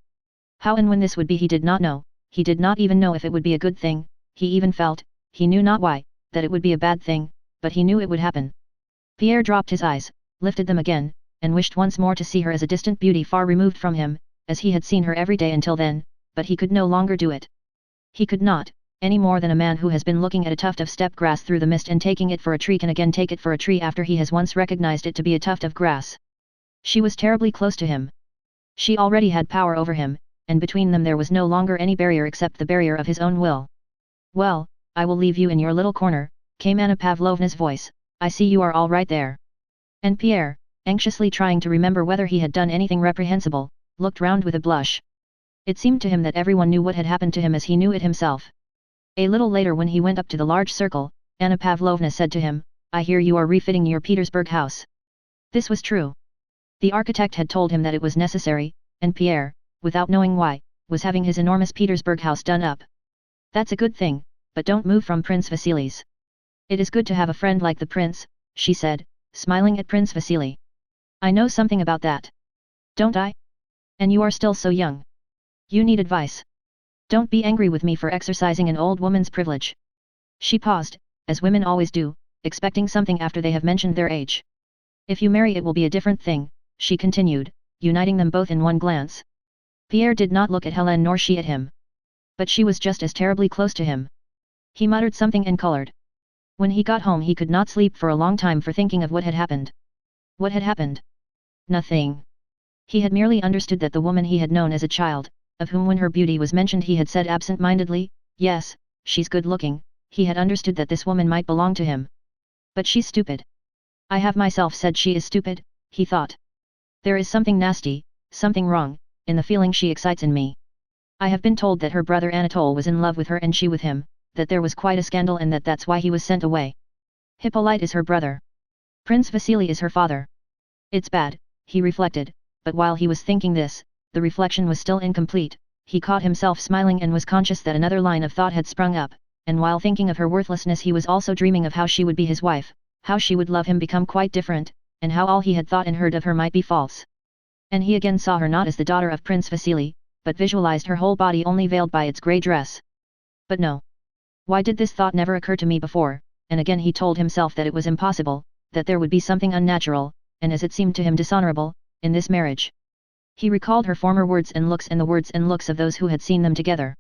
How and when this would be he did not know, he did not even know if it would be a good thing, he even felt, he knew not why, that it would be a bad thing, but he knew it would happen. Pierre dropped his eyes, lifted them again, and wished once more to see her as a distant beauty far removed from him, as he had seen her every day until then, but he could no longer do it. He could not, any more than a man who has been looking at a tuft of steppe grass through the mist and taking it for a tree can again take it for a tree after he has once recognized it to be a tuft of grass. She was terribly close to him. She already had power over him, and between them there was no longer any barrier except the barrier of his own will. Well, I will leave you in your little corner, came Anna Pavlovna's voice, I see you are all right there. And Pierre, anxiously trying to remember whether he had done anything reprehensible, looked round with a blush. It seemed to him that everyone knew what had happened to him as he knew it himself. A little later when he went up to the large circle, Anna Pavlovna said to him, I hear you are refitting your Petersburg house. This was true. The architect had told him that it was necessary, and Pierre, without knowing why, was having his enormous Petersburg house done up. That's a good thing, but don't move from Prince Vasily's. It is good to have a friend like the prince, she said, smiling at Prince Vasily. I know something about that. Don't I? And you are still so young. You need advice. Don't be angry with me for exercising an old woman's privilege. She paused, as women always do, expecting something after they have mentioned their age. If you marry it will be a different thing, she continued, uniting them both in one glance. Pierre did not look at Helene nor she at him. But she was just as terribly close to him. He muttered something and colored. When he got home he could not sleep for a long time for thinking of what had happened. What had happened? Nothing. He had merely understood that the woman he had known as a child, of whom when her beauty was mentioned he had said absent-mindedly, yes, she's good-looking, he had understood that this woman might belong to him. But she's stupid. I have myself said she is stupid, he thought. There is something nasty, something wrong, in the feeling she excites in me. I have been told that her brother Anatole was in love with her and she with him, that there was quite a scandal and that that's why he was sent away. Hippolyte is her brother. Prince Vasily is her father. It's bad, he reflected, but while he was thinking this, the reflection was still incomplete, he caught himself smiling and was conscious that another line of thought had sprung up, and while thinking of her worthlessness he was also dreaming of how she would be his wife, how she would love him become quite different, and how all he had thought and heard of her might be false. And he again saw her not as the daughter of Prince Vasily, but visualized her whole body only veiled by its grey dress. But no. Why did this thought never occur to me before? And again he told himself that it was impossible, that there would be something unnatural, and as it seemed to him dishonorable, in this marriage. He recalled her former words and looks and the words and looks of those who had seen them together.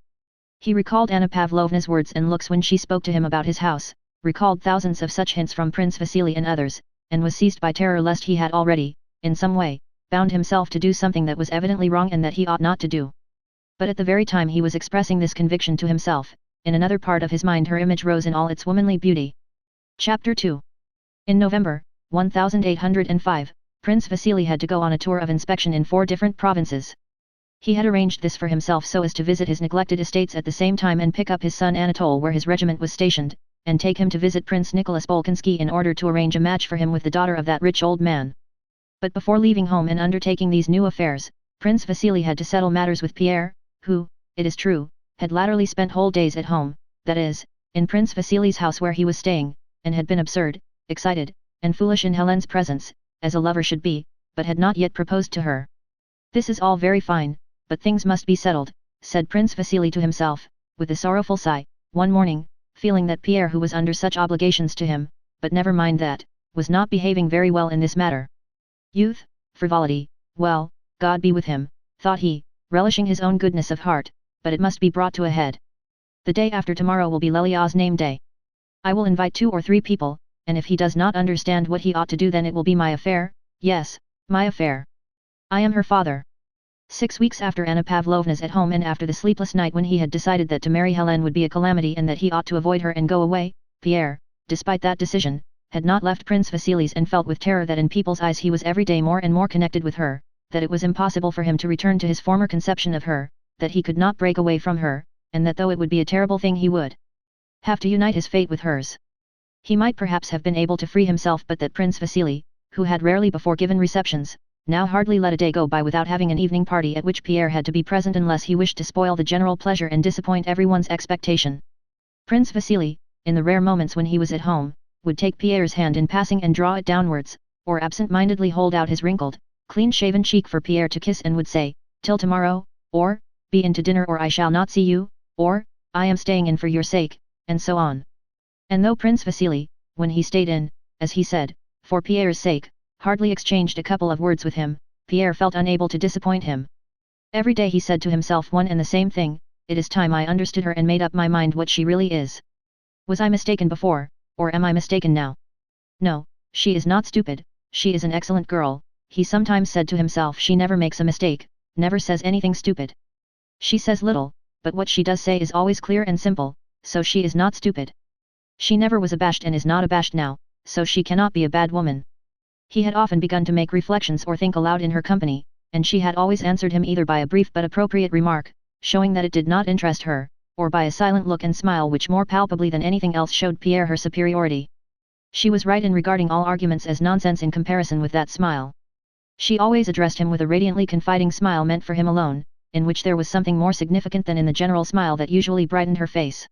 He recalled Anna Pavlovna's words and looks when she spoke to him about his house, recalled thousands of such hints from Prince Vasily and others, and was seized by terror lest he had already, in some way, bound himself to do something that was evidently wrong and that he ought not to do. But at the very time he was expressing this conviction to himself, in another part of his mind her image rose in all its womanly beauty. Chapter 2. In November, 1805, Prince Vasily had to go on a tour of inspection in 4 different provinces. He had arranged this for himself so as to visit his neglected estates at the same time and pick up his son Anatole where his regiment was stationed, and take him to visit Prince Nicholas Bolkonsky in order to arrange a match for him with the daughter of that rich old man. But before leaving home and undertaking these new affairs, Prince Vasily had to settle matters with Pierre, who, it is true, had latterly spent whole days at home, that is, in Prince Vasily's house where he was staying, and had been absurd, excited, and foolish in Helene's presence, as a lover should be, but had not yet proposed to her. This is all very fine, but things must be settled, said Prince Vasily to himself, with a sorrowful sigh, one morning, feeling that Pierre who was under such obligations to him, but never mind that, was not behaving very well in this matter. Youth, frivolity, well, God be with him, thought he, relishing his own goodness of heart, but it must be brought to a head. The day after tomorrow will be Lelia's name day. I will invite 2 or 3 people, and if he does not understand what he ought to do, then it will be my affair, yes, my affair. I am her father. 6 weeks after Anna Pavlovna's at home, and after the sleepless night when he had decided that to marry Hélène would be a calamity and that he ought to avoid her and go away, Pierre, despite that decision, had not left Prince Vasily's and felt with terror that in people's eyes he was every day more and more connected with her, that it was impossible for him to return to his former conception of her, that he could not break away from her, and that though it would be a terrible thing he would have to unite his fate with hers. He might perhaps have been able to free himself, but that Prince Vasily, who had rarely before given receptions, now hardly let a day go by without having an evening party at which Pierre had to be present unless he wished to spoil the general pleasure and disappoint everyone's expectation. Prince Vasily, in the rare moments when he was at home, would take Pierre's hand in passing and draw it downwards, or absent-mindedly hold out his wrinkled, clean-shaven cheek for Pierre to kiss and would say, "Till tomorrow," or, "Be in to dinner or I shall not see you," or, "I am staying in for your sake," and so on. And though Prince Vasily, when he stayed in, as he said, for Pierre's sake, hardly exchanged a couple of words with him, Pierre felt unable to disappoint him. Every day he said to himself one and the same thing, "It is time I understood her and made up my mind what she really is. Was I mistaken before, or am I mistaken now? No, she is not stupid, she is an excellent girl," he sometimes said to himself. "She never makes a mistake, never says anything stupid. She says little, but what she does say is always clear and simple, so she is not stupid. She never was abashed and is not abashed now, so she cannot be a bad woman." He had often begun to make reflections or think aloud in her company, and she had always answered him either by a brief but appropriate remark, showing that it did not interest her, or by a silent look and smile which more palpably than anything else showed Pierre her superiority. She was right in regarding all arguments as nonsense in comparison with that smile. She always addressed him with a radiantly confiding smile meant for him alone, in which there was something more significant than in the general smile that usually brightened her face.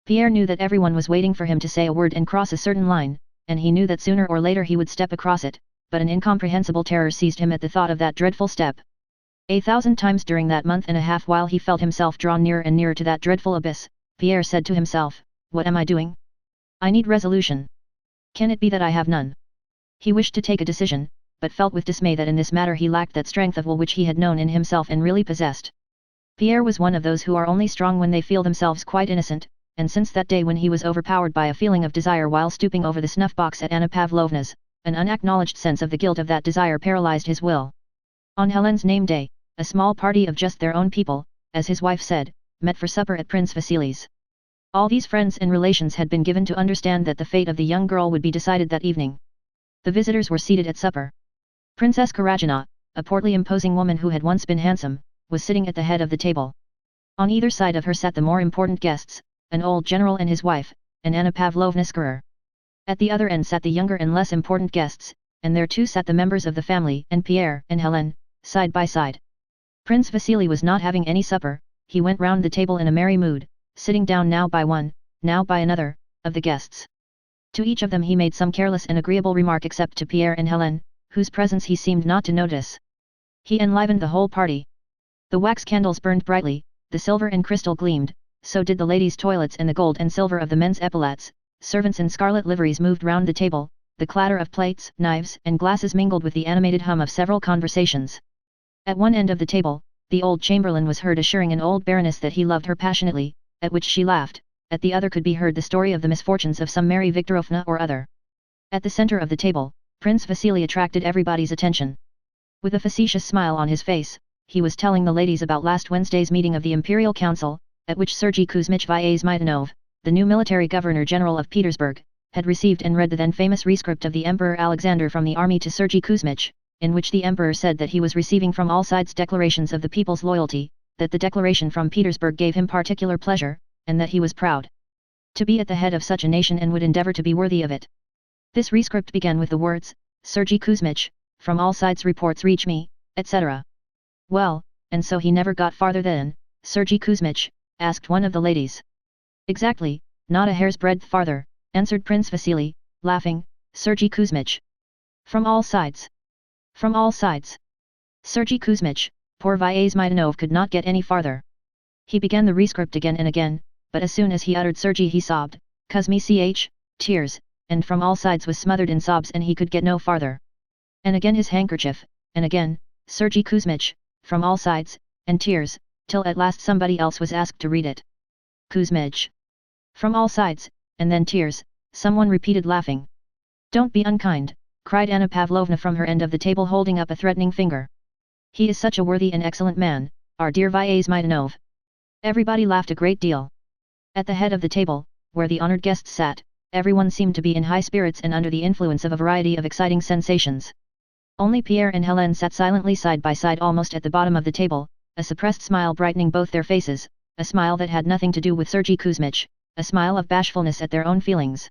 Pierre knew that everyone was waiting for him to say a word and cross a certain line, and he knew that sooner or later he would step across it, but an incomprehensible terror seized him at the thought of that dreadful step. 1,000 times during that month and a half while he felt himself drawn nearer and nearer to that dreadful abyss, Pierre said to himself, "What am I doing? I need resolution. Can it be that I have none?" He wished to take a decision, but felt with dismay that in this matter he lacked that strength of will which he had known in himself and really possessed. Pierre was one of those who are only strong when they feel themselves quite innocent, and since that day when he was overpowered by a feeling of desire while stooping over the snuff-box at Anna Pavlovna's, an unacknowledged sense of the guilt of that desire paralyzed his will. On Helene's name day, a small party of just their own people, as his wife said, met for supper at Prince Vasily's. All these friends and relations had been given to understand that the fate of the young girl would be decided that evening. The visitors were seated at supper. Princess Karagina, a portly imposing woman who had once been handsome, was sitting at the head of the table. On either side of her sat the more important guests, an old general and his wife, and Anna Pavlovna Skurer. At the other end sat the younger and less important guests, and there too sat the members of the family and Pierre and Hélène, side by side. Prince Vasily was not having any supper, he went round the table in a merry mood, sitting down now by one, now by another, of the guests. To each of them he made some careless and agreeable remark except to Pierre and Hélène, whose presence he seemed not to notice. He enlivened the whole party. The wax candles burned brightly, the silver and crystal gleamed, so did the ladies' toilets and the gold and silver of the men's epaulets. Servants in scarlet liveries moved round the table, the clatter of plates, knives and glasses mingled with the animated hum of several conversations. At one end of the table, the old chamberlain was heard assuring an old baroness that he loved her passionately, at which she laughed. At the other could be heard the story of the misfortunes of some Mary Viktorovna or other. At the center of the table, Prince Vasily attracted everybody's attention. With a facetious smile on his face, he was telling the ladies about last Wednesday's meeting of the Imperial Council, at which Sergei Kuzmich Vyazmaitanov, the new military governor-general of Petersburg, had received and read the then famous rescript of the Emperor Alexander from the army to Sergei Kuzmich, in which the emperor said that he was receiving from all sides declarations of the people's loyalty, that the declaration from Petersburg gave him particular pleasure, and that he was proud to be at the head of such a nation and would endeavor to be worthy of it. This rescript began with the words, "Sergei Kuzmich, from all sides reports reach me," etc. "Well, and so he never got farther than, Sergei Kuzmich?" asked one of the ladies. "Exactly, not a hair's breadth farther," answered Prince Vasily, laughing, "Sergei Kuzmich. From all sides. From all sides. Sergei Kuzmich." Poor Vyazmaitanov could not get any farther. He began the rescript again and again, but as soon as he uttered Sergei he sobbed, Kuzmich, tears, and from all sides was smothered in sobs and he could get no farther. And again his handkerchief, and again, Sergei Kuzmich, from all sides, and tears, till at last somebody else was asked to read it. "Kuzmich. From all sides," and then tears, someone repeated laughing. Don't be unkind, cried Anna Pavlovna from her end of the table holding up a threatening finger. He is such a worthy and excellent man, our dear Vyazmaidanov. Everybody laughed a great deal. At the head of the table, where the honored guests sat, everyone seemed to be in high spirits and under the influence of a variety of exciting sensations. Only Pierre and Helene sat silently side by side almost at the bottom of the table, a suppressed smile brightening both their faces, a smile that had nothing to do with Sergei Kuzmich, a smile of bashfulness at their own feelings.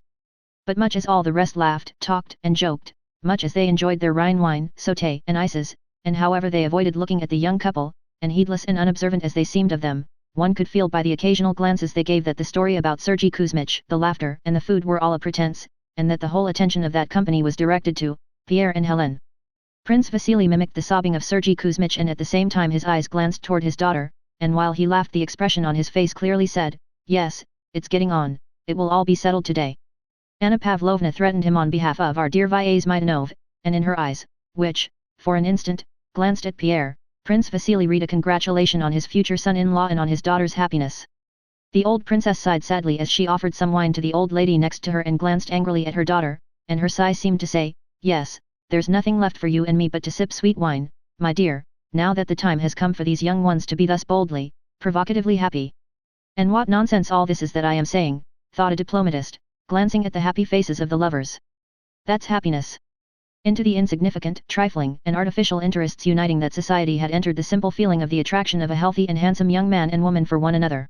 But much as all the rest laughed, talked, and joked, much as they enjoyed their Rhine wine, sauté, and ices, and however they avoided looking at the young couple, and heedless and unobservant as they seemed of them, one could feel by the occasional glances they gave that the story about Sergei Kuzmich, the laughter and the food were all a pretense, and that the whole attention of that company was directed to Pierre and Helene. Prince Vasily mimicked the sobbing of Sergei Kuzmich and at the same time his eyes glanced toward his daughter, and while he laughed the expression on his face clearly said, "Yes, it's getting on, it will all be settled today." Anna Pavlovna threatened him on behalf of our dear Vyazmaidanov, and in her eyes, which, for an instant, glanced at Pierre, Prince Vasily read a congratulation on his future son-in-law and on his daughter's happiness. The old princess sighed sadly as she offered some wine to the old lady next to her and glanced angrily at her daughter, and her sigh seemed to say, "Yes, there's nothing left for you and me but to sip sweet wine, my dear, now that the time has come for these young ones to be thus boldly, provocatively happy." And what nonsense all this is that I am saying, thought a diplomatist, glancing at the happy faces of the lovers. That's happiness. Into the insignificant, trifling, and artificial interests uniting that society had entered the simple feeling of the attraction of a healthy and handsome young man and woman for one another.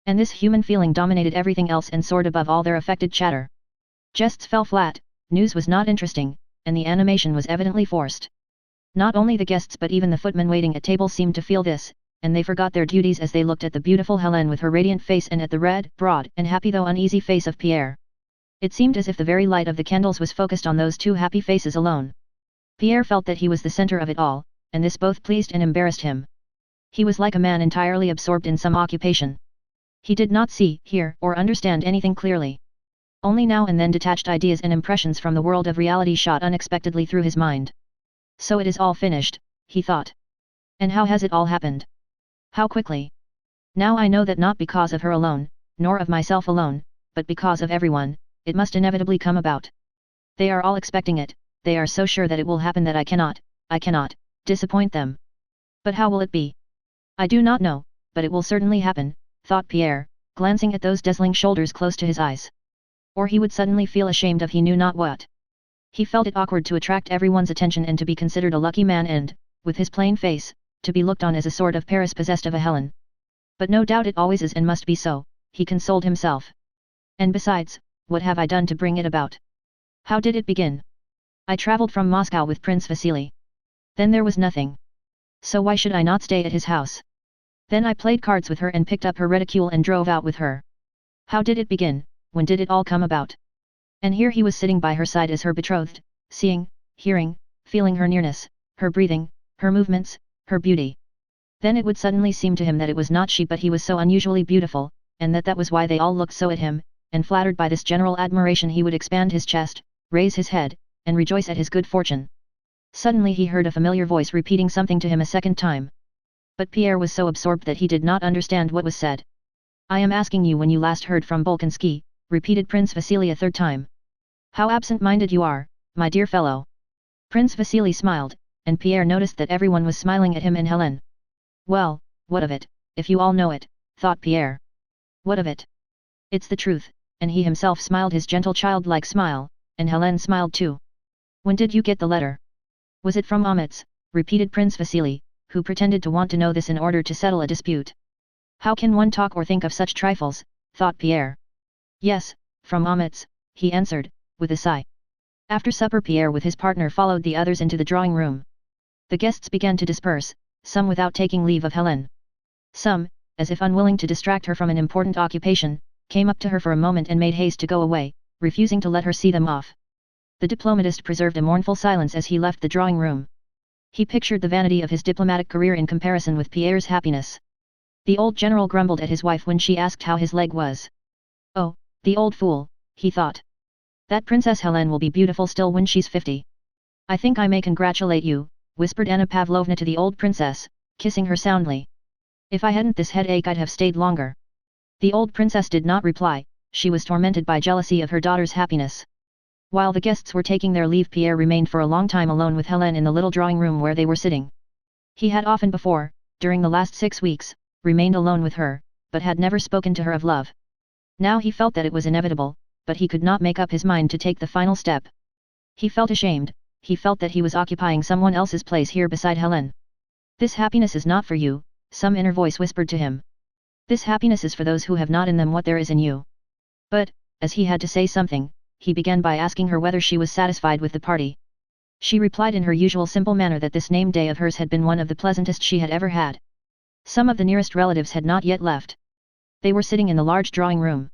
And this human feeling dominated everything else and soared above all their affected chatter. Jests fell flat, news was not interesting, and the animation was evidently forced. Not only the guests but even the footmen waiting at table seemed to feel this, and they forgot their duties as they looked at the beautiful Helene with her radiant face and at the red, broad, and happy though uneasy face of Pierre. It seemed as if the very light of the candles was focused on those two happy faces alone. Pierre felt that he was the center of it all, and this both pleased and embarrassed him. He was like a man entirely absorbed in some occupation. He did not see, hear, or understand anything clearly. Only now and then detached ideas and impressions from the world of reality shot unexpectedly through his mind. So it is all finished, he thought. And how has it all happened? How quickly? Now I know that not because of her alone, nor of myself alone, but because of everyone, it must inevitably come about. They are all expecting it, they are so sure that it will happen that I cannot, disappoint them. But how will it be? I do not know, but it will certainly happen, thought Pierre, glancing at those dazzling shoulders close to his eyes. Or he would suddenly feel ashamed of he knew not what. He felt it awkward to attract everyone's attention and to be considered a lucky man and, with his plain face, to be looked on as a sort of Paris possessed of a Helen. But no doubt it always is and must be so, he consoled himself. And besides, what have I done to bring it about? How did it begin? I traveled from Moscow with Prince Vasily. Then there was nothing. So why should I not stay at his house? Then I played cards with her and picked up her reticule and drove out with her. How did it begin, when did it all come about? And here he was sitting by her side as her betrothed, seeing, hearing, feeling her nearness, her breathing, her movements, her beauty. Then it would suddenly seem to him that it was not she but he was so unusually beautiful, and that was why they all looked so at him, and flattered by this general admiration he would expand his chest, raise his head, and rejoice at his good fortune. Suddenly he heard a familiar voice repeating something to him a second time. But Pierre was so absorbed that he did not understand what was said. "I am asking you when you last heard from Bolkonsky," repeated Prince Vasily a third time. "How absent-minded you are, my dear fellow." Prince Vasily smiled, and Pierre noticed that everyone was smiling at him and Helene. "Well, what of it, if you all know it," thought Pierre. "What of it? It's the truth," and he himself smiled his gentle childlike smile, and Helene smiled too. "When did you get the letter?" "Was it from Amitz?" repeated Prince Vasily, who pretended to want to know this in order to settle a dispute. "How can one talk or think of such trifles?" thought Pierre. "Yes, from Amitz," he answered, with a sigh. After supper Pierre with his partner followed the others into the drawing room. The guests began to disperse, some without taking leave of Helene. Some, as if unwilling to distract her from an important occupation, came up to her for a moment and made haste to go away, refusing to let her see them off. The diplomatist preserved a mournful silence as he left the drawing room. He pictured the vanity of his diplomatic career in comparison with Pierre's happiness. The old general grumbled at his wife when she asked how his leg was. "Oh, the old fool," he thought. "That Princess Helene will be beautiful still when she's 50. "I think I may congratulate you," whispered Anna Pavlovna to the old princess, kissing her soundly. "If I hadn't this headache I'd have stayed longer." The old princess did not reply, she was tormented by jealousy of her daughter's happiness. While the guests were taking their leave, Pierre remained for a long time alone with Hélène in the little drawing room where they were sitting. He had often before, during the last 6 weeks, remained alone with her, but had never spoken to her of love. Now he felt that it was inevitable, but he could not make up his mind to take the final step. He felt ashamed, he felt that he was occupying someone else's place here beside Hélène. This happiness is not for you, some inner voice whispered to him. This happiness is for those who have not in them what there is in you. But, as he had to say something, he began by asking her whether she was satisfied with the party. She replied in her usual simple manner that this name day of hers had been one of the pleasantest she had ever had. Some of the nearest relatives had not yet left. They were sitting in the large drawing room.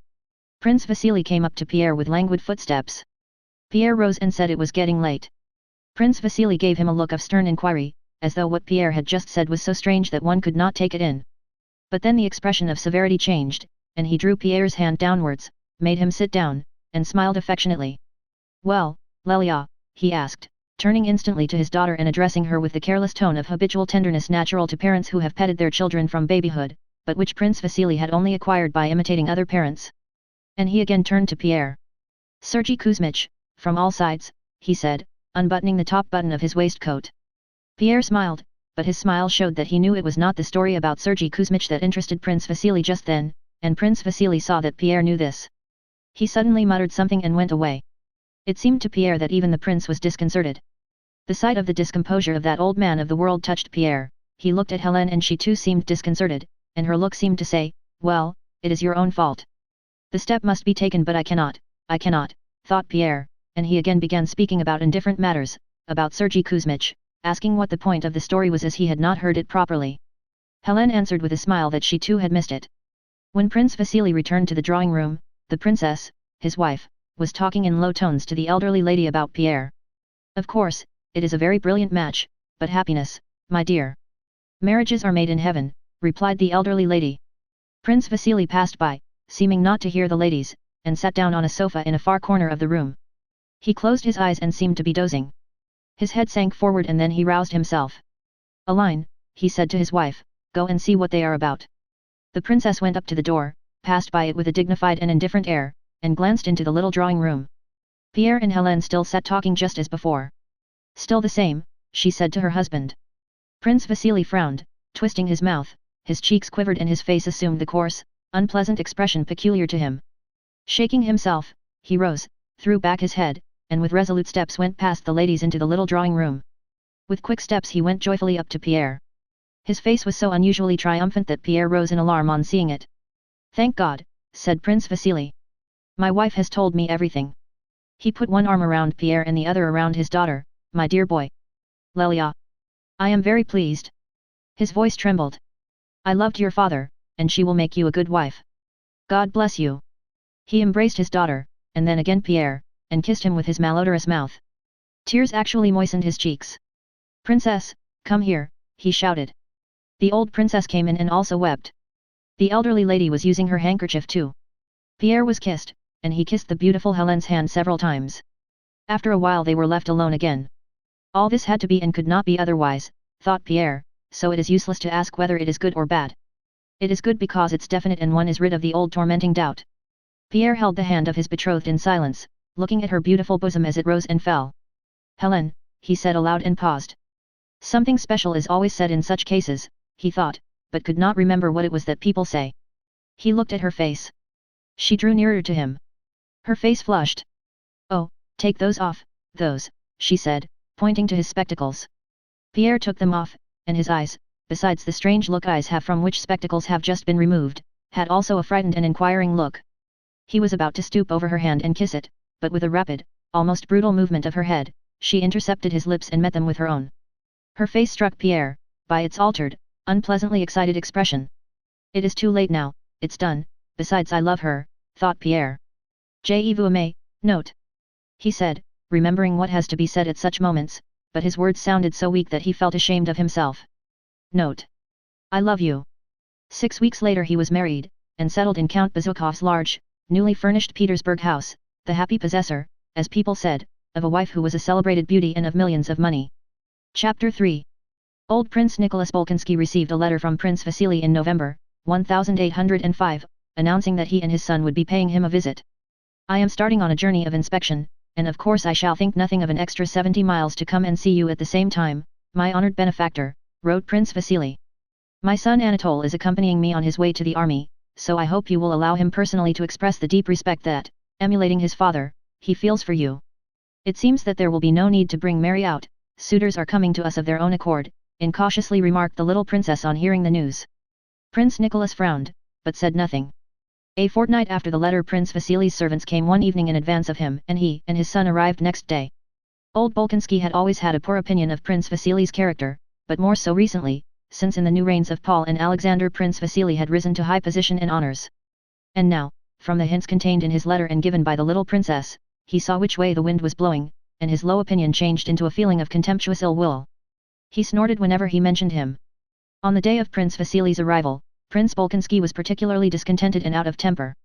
Prince Vasily came up to Pierre with languid footsteps. Pierre rose and said it was getting late. Prince Vasily gave him a look of stern inquiry, as though what Pierre had just said was so strange that one could not take it in. But then the expression of severity changed, and he drew Pierre's hand downwards, made him sit down, and smiled affectionately. "Well, Lelia," he asked, turning instantly to his daughter and addressing her with the careless tone of habitual tenderness natural to parents who have petted their children from babyhood, but which Prince Vasily had only acquired by imitating other parents. And he again turned to Pierre. "Sergei Kuzmich, from all sides," he said, unbuttoning the top button of his waistcoat. Pierre smiled, but his smile showed that he knew it was not the story about Sergei Kuzmich that interested Prince Vasily just then, and Prince Vasily saw that Pierre knew this. He suddenly muttered something and went away. It seemed to Pierre that even the prince was disconcerted. The sight of the discomposure of that old man of the world touched Pierre. He looked at Hélène and she too seemed disconcerted, and her look seemed to say, "Well, it is your own fault. The step must be taken but I cannot, thought Pierre, and he again began speaking about indifferent matters, about Sergei Kuzmich, asking what the point of the story was as he had not heard it properly. Hélène answered with a smile that she too had missed it. When Prince Vasily returned to the drawing room, the princess, his wife, was talking in low tones to the elderly lady about Pierre. "Of course, it is a very brilliant match, but happiness, my dear. Marriages are made in heaven," replied the elderly lady. Prince Vasily passed by, seeming not to hear the ladies, and sat down on a sofa in a far corner of the room. He closed his eyes and seemed to be dozing. His head sank forward and then he roused himself. "Aline," he said to his wife, "go and see what they are about." The princess went up to the door, passed by it with a dignified and indifferent air, and glanced into the little drawing room. Pierre and Hélène still sat talking just as before. "Still the same," she said to her husband. Prince Vasily frowned, twisting his mouth, his cheeks quivered and his face assumed the coarse, unpleasant expression peculiar to him. Shaking himself, he rose, threw back his head, and with resolute steps went past the ladies into the little drawing room. With quick steps he went joyfully up to Pierre. His face was so unusually triumphant that Pierre rose in alarm on seeing it. "Thank God," said Prince Vasily. "My wife has told me everything." He put one arm around Pierre and the other around his daughter. "My dear boy. Lelia. I am very pleased." His voice trembled. "I loved your father, and she will make you a good wife. God bless you." He embraced his daughter, and then again Pierre, and kissed him with his malodorous mouth. Tears actually moistened his cheeks. "Princess, come here," he shouted. The old princess came in and also wept. The elderly lady was using her handkerchief too. Pierre was kissed, and he kissed the beautiful Hélène's hand several times. After a while they were left alone again. All this had to be and could not be otherwise, thought Pierre, so it is useless to ask whether it is good or bad. It is good because it's definite and one is rid of the old tormenting doubt. Pierre held the hand of his betrothed in silence, looking at her beautiful bosom as it rose and fell. "Hélène," he said aloud and paused. Something special is always said in such cases, he thought, but could not remember what it was that people say. He looked at her face. She drew nearer to him. Her face flushed. "Oh, take those off, those," she said, pointing to his spectacles. Pierre took them off, and his eyes, besides the strange look eyes have from which spectacles have just been removed, had also a frightened and inquiring look. He was about to stoop over her hand and kiss it, but with a rapid, almost brutal movement of her head, she intercepted his lips and met them with her own. Her face struck Pierre, by its altered, unpleasantly excited expression. "It is too late now, it's done, besides I love her," thought Pierre. "Je vous aime, note," he said, remembering what has to be said at such moments, but his words sounded so weak that he felt ashamed of himself. "Note. I love you." 6 weeks later he was married, and settled in Count Bezukhov's large, newly furnished Petersburg house, the happy possessor, as people said, of a wife who was a celebrated beauty and of millions of money. Chapter 3. Old Prince Nicholas Bolkonsky received a letter from Prince Vasily in November, 1805, announcing that he and his son would be paying him a visit. I am starting on a journey of inspection, and of course I shall think nothing of an extra 70 miles to come and see you at the same time, my honored benefactor, wrote Prince Vasily. My son Anatole is accompanying me on his way to the army, so I hope you will allow him personally to express the deep respect that, emulating his father, he feels for you. It seems that there will be no need to bring Mary out, suitors are coming to us of their own accord, incautiously remarked the little princess on hearing the news. Prince Nicholas frowned, but said nothing. A fortnight after the letter, Prince Vasily's servants came one evening in advance of him, and he and his son arrived next day. Old Bolkonsky had always had a poor opinion of Prince Vasily's character, but more so recently, since in the new reigns of Paul and Alexander Prince Vasily had risen to high position and honors. And now, from the hints contained in his letter and given by the little princess, he saw which way the wind was blowing, and his low opinion changed into a feeling of contemptuous ill will. He snorted whenever he mentioned him. On the day of Prince Vasily's arrival, Prince Bolkonsky was particularly discontented and out of temper.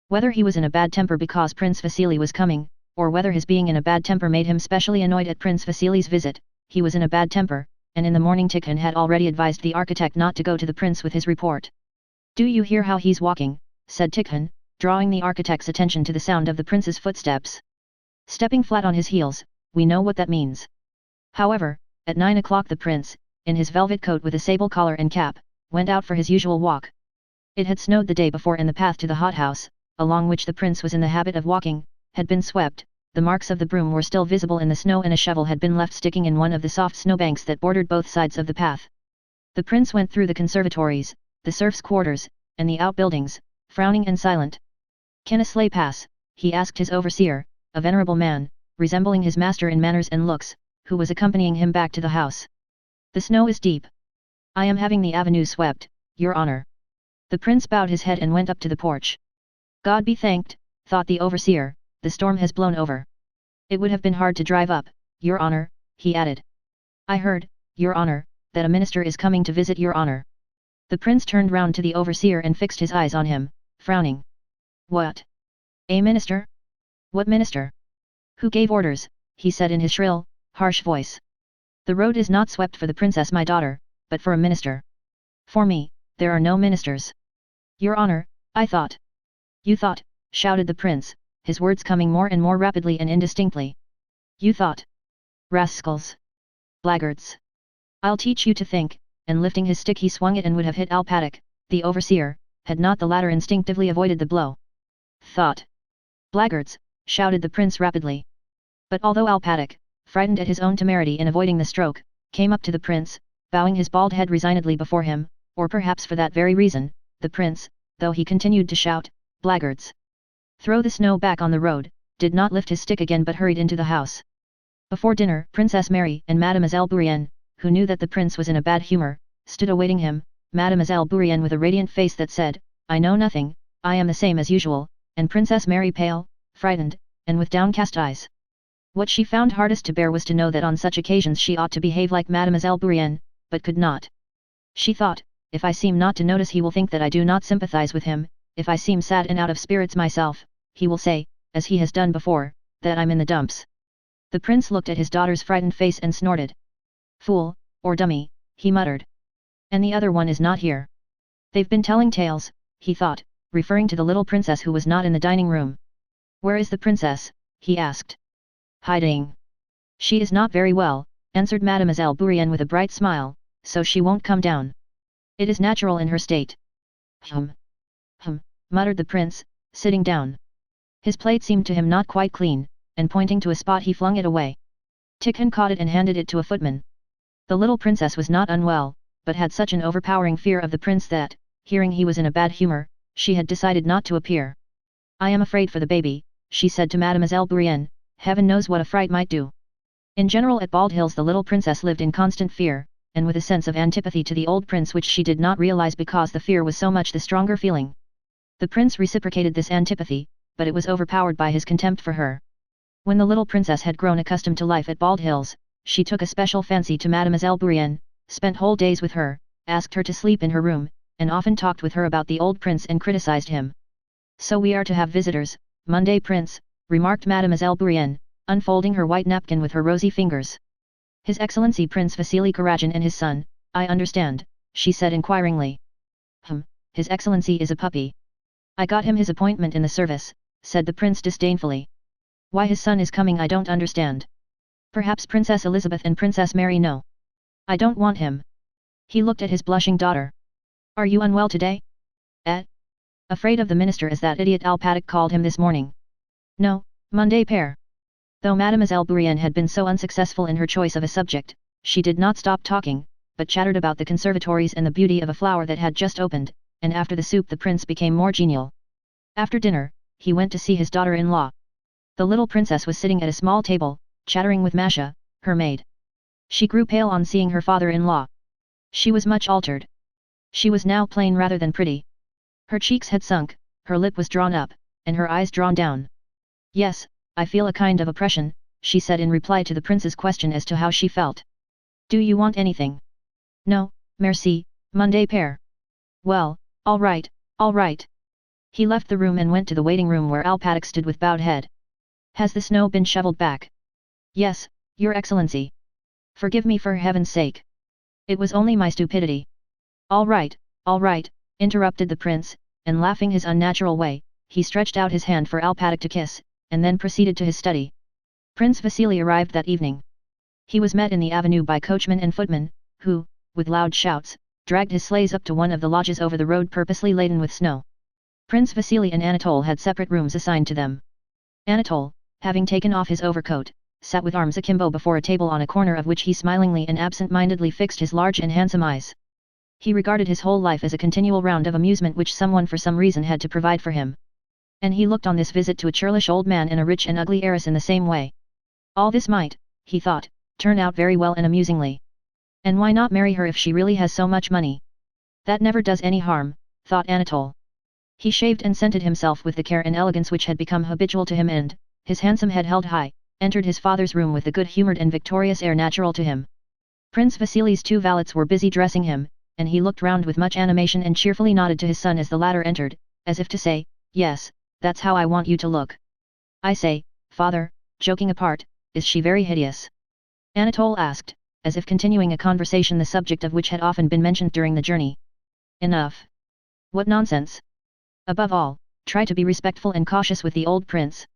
Whether he was in a bad temper because Prince Vasily was coming, or whether his being in a bad temper made him specially annoyed at Prince Vasily's visit, he was in a bad temper, and in the morning Tikhon had already advised the architect not to go to the prince with his report. "Do you hear how he's walking?" said Tikhon, drawing the architect's attention to the sound of the prince's footsteps. "Stepping flat on his heels, we know what that means." However, at 9 o'clock the prince, in his velvet coat with a sable collar and cap, went out for his usual walk. It had snowed the day before and the path to the hothouse, along which the prince was in the habit of walking, had been swept. The marks of the broom were still visible in the snow and a shovel had been left sticking in one of the soft snowbanks that bordered both sides of the path. The prince went through the conservatories, the serfs' quarters, and the outbuildings, frowning and silent. "Can a sleigh pass?" he asked his overseer, a venerable man, resembling his master in manners and looks, who was accompanying him back to the house. "The snow is deep. I am having the avenue swept, your honor." The prince bowed his head and went up to the porch. "God be thanked," thought the overseer, "the storm has blown over. It would have been hard to drive up, your honor," he added. "I heard, your honor, that a minister is coming to visit your honor." The prince turned round to the overseer and fixed his eyes on him, frowning. "What? A minister? What minister? Who gave orders?" he said in his shrill, harsh voice. "The road is not swept for the princess my daughter, but for a minister. For me, there are no ministers." "Your honor, I thought." "You thought," shouted the prince, his words coming more and more rapidly and indistinctly. "You thought. Rascals. Blackguards. I'll teach you to think," and lifting his stick he swung it and would have hit Alpatic, the overseer, had not the latter instinctively avoided the blow. "Thought. Blackguards," shouted the prince rapidly. But although Alpatic, frightened at his own temerity in avoiding the stroke, came up to the prince, bowing his bald head resignedly before him, or perhaps for that very reason, the prince, though he continued to shout, "Blackguards! Throw the snow back on the road," did not lift his stick again but hurried into the house. Before dinner, Princess Mary and Mademoiselle Bourienne, who knew that the prince was in a bad humor, stood awaiting him, Mademoiselle Bourienne with a radiant face that said, "I know nothing, I am the same as usual," and Princess Mary pale, frightened, and with downcast eyes. What she found hardest to bear was to know that on such occasions she ought to behave like Mademoiselle Bourienne, but could not. She thought, "If I seem not to notice he will think that I do not sympathize with him, if I seem sad and out of spirits myself, he will say, as he has done before, that I'm in the dumps." The prince looked at his daughter's frightened face and snorted. "Fool, or dummy," he muttered. "And the other one is not here. They've been telling tales," he thought, referring to the little princess who was not in the dining room. "Where is the princess?" he asked. "Hiding. She is not very well," answered Mademoiselle Bourienne with a bright smile, "so she won't come down. It is natural in her state." "Hum. Hum," muttered the prince, sitting down. His plate seemed to him not quite clean, and pointing to a spot he flung it away. Tikhon caught it and handed it to a footman. The little princess was not unwell, but had such an overpowering fear of the prince that, hearing he was in a bad humor, she had decided not to appear. "I am afraid for the baby," she said to Mademoiselle Bourienne, "heaven knows what a fright might do." In general at Bald Hills the little princess lived in constant fear, and with a sense of antipathy to the old prince which she did not realize because the fear was so much the stronger feeling. The prince reciprocated this antipathy, but it was overpowered by his contempt for her. When the little princess had grown accustomed to life at Bald Hills, she took a special fancy to Mademoiselle Bourienne, spent whole days with her, asked her to sleep in her room, and often talked with her about the old prince and criticized him. "So we are to have visitors, Monday Prince," remarked Mademoiselle Bourienne, unfolding her white napkin with her rosy fingers. "His Excellency Prince Vasily Karagin and his son, I understand," she said inquiringly. His Excellency is a puppy." I got him his appointment in the service, said the prince disdainfully. Why his son is coming I don't understand. Perhaps Princess Elizabeth and Princess Mary know. I don't want him. He looked at his blushing daughter. Are you unwell today? Afraid of the minister as that idiot Alpatic called him this morning. No, Monday père. Though Mademoiselle Bourienne had been so unsuccessful in her choice of a subject, she did not stop talking, but chattered about the conservatories and the beauty of a flower that had just opened, and after the soup the prince became more genial. After dinner, he went to see his daughter-in-law. The little princess was sitting at a small table, chattering with Masha, her maid. She grew pale on seeing her father-in-law. She was much altered. She was now plain rather than pretty. Her cheeks had sunk, her lip was drawn up, and her eyes drawn down. Yes, I feel a kind of oppression, she said in reply to the prince's question as to how she felt. Do you want anything? No, merci, Monday père. Well, all right, all right. He left the room and went to the waiting room where Alpatic stood with bowed head. Has the snow been shoveled back? Yes, your excellency. Forgive me for heaven's sake. It was only my stupidity. All right, interrupted the prince, and laughing his unnatural way, he stretched out his hand for Alpatic to kiss, and then proceeded to his study. Prince Vasily arrived that evening. He was met in the avenue by coachmen and footmen, who, with loud shouts, dragged his sleighs up to one of the lodges over the road purposely laden with snow. Prince Vasily and Anatole had separate rooms assigned to them. Anatole, having taken off his overcoat, sat with arms akimbo before a table on a corner of which he smilingly and absent-mindedly fixed his large and handsome eyes. He regarded his whole life as a continual round of amusement which someone for some reason had to provide for him. And he looked on this visit to a churlish old man and a rich and ugly heiress in the same way. All this might, he thought, turn out very well and amusingly. And why not marry her if she really has so much money? That never does any harm, thought Anatole. He shaved and scented himself with the care and elegance which had become habitual to him and, his handsome head held high, entered his father's room with the good-humoured and victorious air natural to him. Prince Vasily's two valets were busy dressing him, and he looked round with much animation and cheerfully nodded to his son as the latter entered, as if to say, yes, that's how I want you to look. I say, father, joking apart, is she very hideous? Anatole asked, as if continuing a conversation the subject of which had often been mentioned during the journey. Enough. What nonsense. Above all, try to be respectful and cautious with the old prince.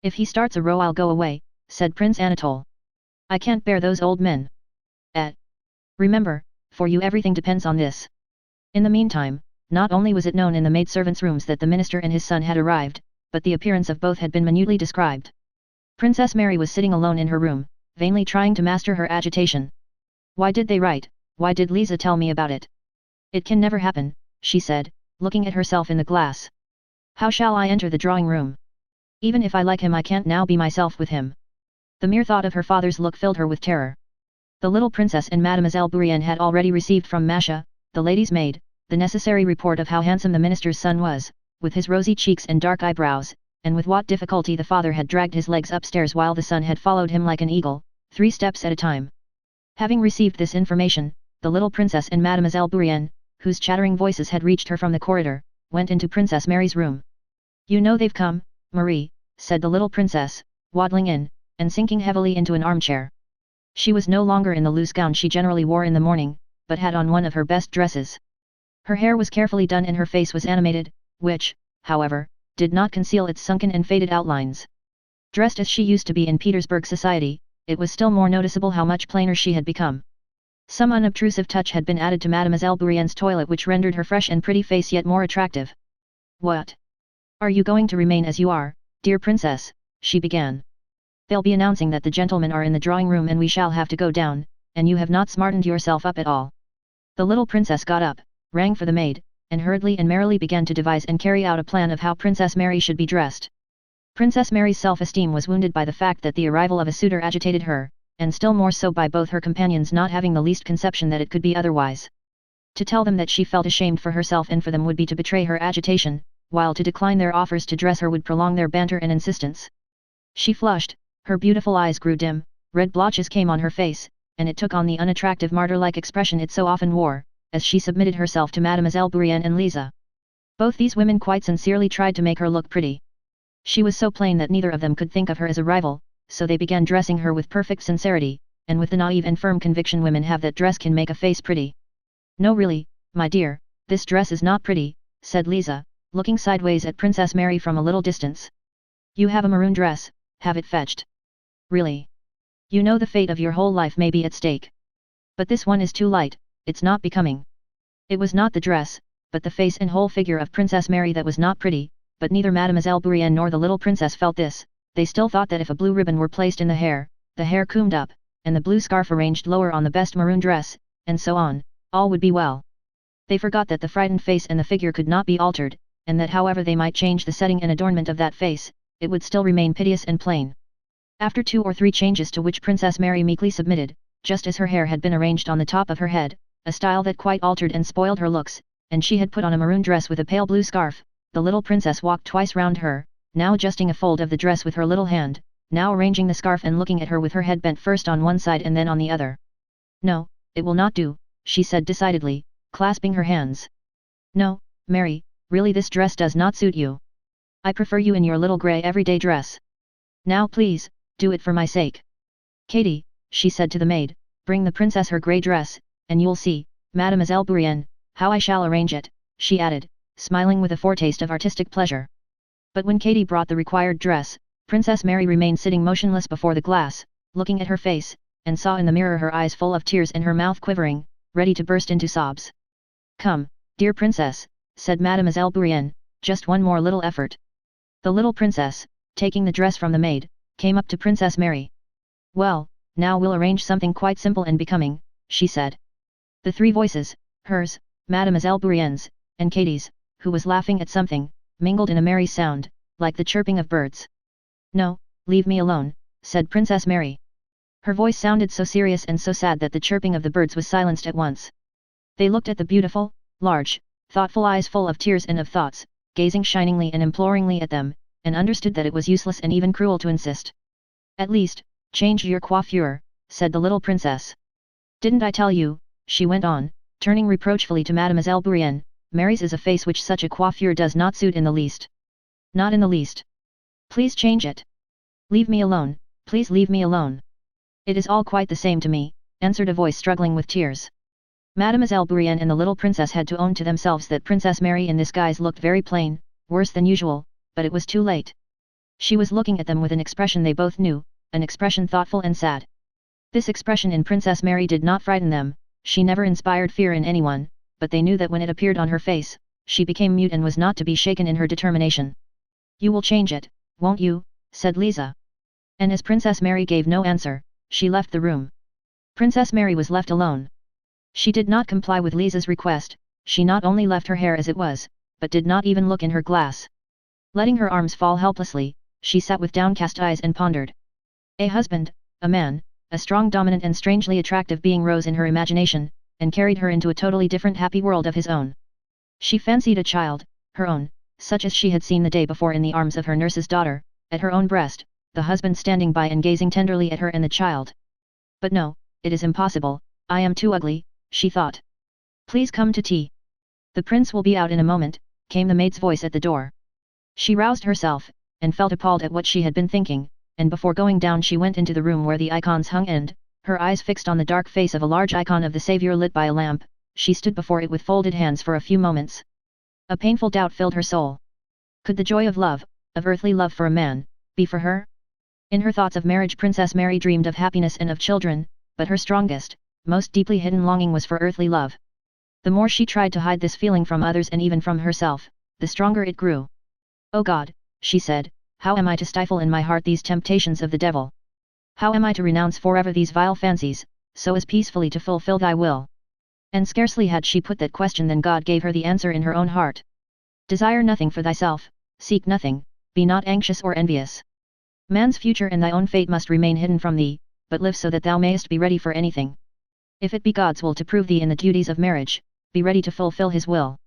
If he starts a row I'll go away, said Prince Anatole. I can't bear those old men. Remember, for you everything depends on this. In the meantime, not only was it known in the maidservants' rooms that the minister and his son had arrived, but the appearance of both had been minutely described. Princess Mary was sitting alone in her room, vainly trying to master her agitation. Why did they write? Why did Lisa tell me about it? It can never happen, she said, looking at herself in the glass. How shall I enter the drawing room? Even if I like him I can't now be myself with him. The mere thought of her father's look filled her with terror. The little princess and Mademoiselle Bourienne had already received from Masha, the lady's maid, the necessary report of how handsome the minister's son was, with his rosy cheeks and dark eyebrows, and with what difficulty the father had dragged his legs upstairs while the son had followed him like an eagle, 3 steps at a time. Having received this information, the little princess and Mademoiselle Bourienne, whose chattering voices had reached her from the corridor, went into Princess Mary's room. You know they've come, Marie, said the little princess, waddling in, and sinking heavily into an armchair. She was no longer in the loose gown she generally wore in the morning, but had on one of her best dresses. Her hair was carefully done and her face was animated, which, however, did not conceal its sunken and faded outlines. Dressed as she used to be in Petersburg society, it was still more noticeable how much plainer she had become. Some unobtrusive touch had been added to Mademoiselle Bourienne's toilet which rendered her fresh and pretty face yet more attractive. What? Are you going to remain as you are, dear princess? She began. They'll be announcing that the gentlemen are in the drawing room and we shall have to go down, and you have not smartened yourself up at all. The little princess got up, rang for the maid, and hurriedly and merrily began to devise and carry out a plan of how Princess Mary should be dressed. Princess Mary's self-esteem was wounded by the fact that the arrival of a suitor agitated her, and still more so by both her companions not having the least conception that it could be otherwise. To tell them that she felt ashamed for herself and for them would be to betray her agitation, while to decline their offers to dress her would prolong their banter and insistence. She flushed, her beautiful eyes grew dim, red blotches came on her face, and it took on the unattractive martyr-like expression it so often wore, as she submitted herself to Mademoiselle Bourienne and Lisa. Both these women quite sincerely tried to make her look pretty. She was so plain that neither of them could think of her as a rival, so they began dressing her with perfect sincerity, and with the naive and firm conviction women have that dress can make a face pretty. No really, my dear, this dress is not pretty, said Lisa, looking sideways at Princess Mary from a little distance. You have a maroon dress, have it fetched. Really? You know the fate of your whole life may be at stake. But this one is too light, it's not becoming. It was not the dress, but the face and whole figure of Princess Mary that was not pretty, but neither Mademoiselle Bourienne nor the little princess felt this. They still thought that if a blue ribbon were placed in the hair combed up, and the blue scarf arranged lower on the best maroon dress, and so on, all would be well. They forgot that the frightened face and the figure could not be altered, and that however they might change the setting and adornment of that face, it would still remain piteous and plain. After 2 or 3 changes to which Princess Mary meekly submitted, just as her hair had been arranged on the top of her head, a style that quite altered and spoiled her looks, and she had put on a maroon dress with a pale blue scarf, the little princess walked twice round her, now adjusting a fold of the dress with her little hand, now arranging the scarf and looking at her with her head bent first on one side and then on the other. No, it will not do, she said decidedly, clasping her hands. No, Mary, really this dress does not suit you. I prefer you in your little grey everyday dress. Now please, do it for my sake. Katie, she said to the maid, bring the princess her grey dress, and you'll see, Mademoiselle Bourienne, how I shall arrange it, she added, smiling with a foretaste of artistic pleasure. But when Katie brought the required dress, Princess Mary remained sitting motionless before the glass, looking at her face, and saw in the mirror her eyes full of tears and her mouth quivering, ready to burst into sobs. Come, dear princess, said Mademoiselle Bourienne, just one more little effort. The little princess, taking the dress from the maid, came up to Princess Mary. Well, now we'll arrange something quite simple and becoming, she said. The 3 voices, hers, Mademoiselle Bourienne's, and Katie's, who was laughing at something, mingled in a merry sound, like the chirping of birds. No, leave me alone, said Princess Mary. Her voice sounded so serious and so sad that the chirping of the birds was silenced at once. They looked at the beautiful, large, thoughtful eyes full of tears and of thoughts, gazing shiningly and imploringly at them, and understood that it was useless and even cruel to insist. At least, change your coiffure, said the little princess. Didn't I tell you, she went on, turning reproachfully to Mademoiselle Bourienne, Mary's is a face which such a coiffure does not suit in the least. Not in the least. Please change it. Leave me alone, please leave me alone. It is all quite the same to me, answered a voice struggling with tears. Mademoiselle Bourienne and the little princess had to own to themselves that Princess Mary in this guise looked very plain, worse than usual, but it was too late. She was looking at them with an expression they both knew, an expression thoughtful and sad. This expression in Princess Mary did not frighten them, she never inspired fear in anyone, but they knew that when it appeared on her face, she became mute and was not to be shaken in her determination. You will change it, won't you, said Lisa. And as Princess Mary gave no answer, she left the room. Princess Mary was left alone. She did not comply with Lisa's request, she not only left her hair as it was, but did not even look in her glass. Letting her arms fall helplessly, she sat with downcast eyes and pondered. A husband, a man, a strong dominant and strangely attractive being rose in her imagination, and carried her into a totally different happy world of his own. She fancied a child, her own, such as she had seen the day before in the arms of her nurse's daughter, at her own breast, the husband standing by and gazing tenderly at her and the child. But no, it is impossible, I am too ugly, she thought. Please come to tea. The prince will be out in a moment, came the maid's voice at the door. She roused herself, and felt appalled at what she had been thinking, and before going down she went into the room where the icons hung and, her eyes fixed on the dark face of a large icon of the Saviour lit by a lamp, she stood before it with folded hands for a few moments. A painful doubt filled her soul. Could the joy of love, of earthly love for a man, be for her? In her thoughts of marriage Princess Mary dreamed of happiness and of children, but her strongest, most deeply hidden longing was for earthly love. The more she tried to hide this feeling from others and even from herself, the stronger it grew. Oh God, she said, how am I to stifle in my heart these temptations of the devil? How am I to renounce forever these vile fancies, so as peacefully to fulfill thy will? And scarcely had she put that question than God gave her the answer in her own heart. Desire nothing for thyself, seek nothing, be not anxious or envious. Man's future and thy own fate must remain hidden from thee, but live so that thou mayest be ready for anything. If it be God's will to prove thee in the duties of marriage, be ready to fulfill his will.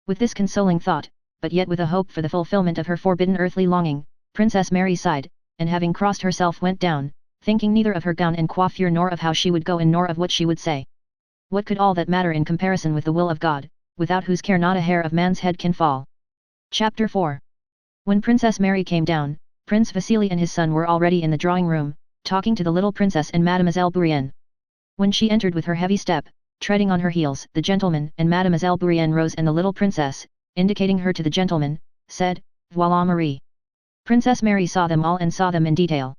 With this consoling thought, but yet with a hope for the fulfillment of her forbidden earthly longing, Princess Mary sighed, and having crossed herself went down, thinking neither of her gown and coiffure nor of how she would go in nor of what she would say. What could all that matter in comparison with the will of God, without whose care not a hair of man's head can fall? Chapter 4. When Princess Mary came down, Prince Vasily and his son were already in the drawing room, talking to the little princess and Mademoiselle Bourienne. When she entered with her heavy step, treading on her heels, the gentleman and Mademoiselle Bourienne rose and the little princess, indicating her to the gentleman, said, "Voilà Marie." Princess Mary saw them all and saw them in detail.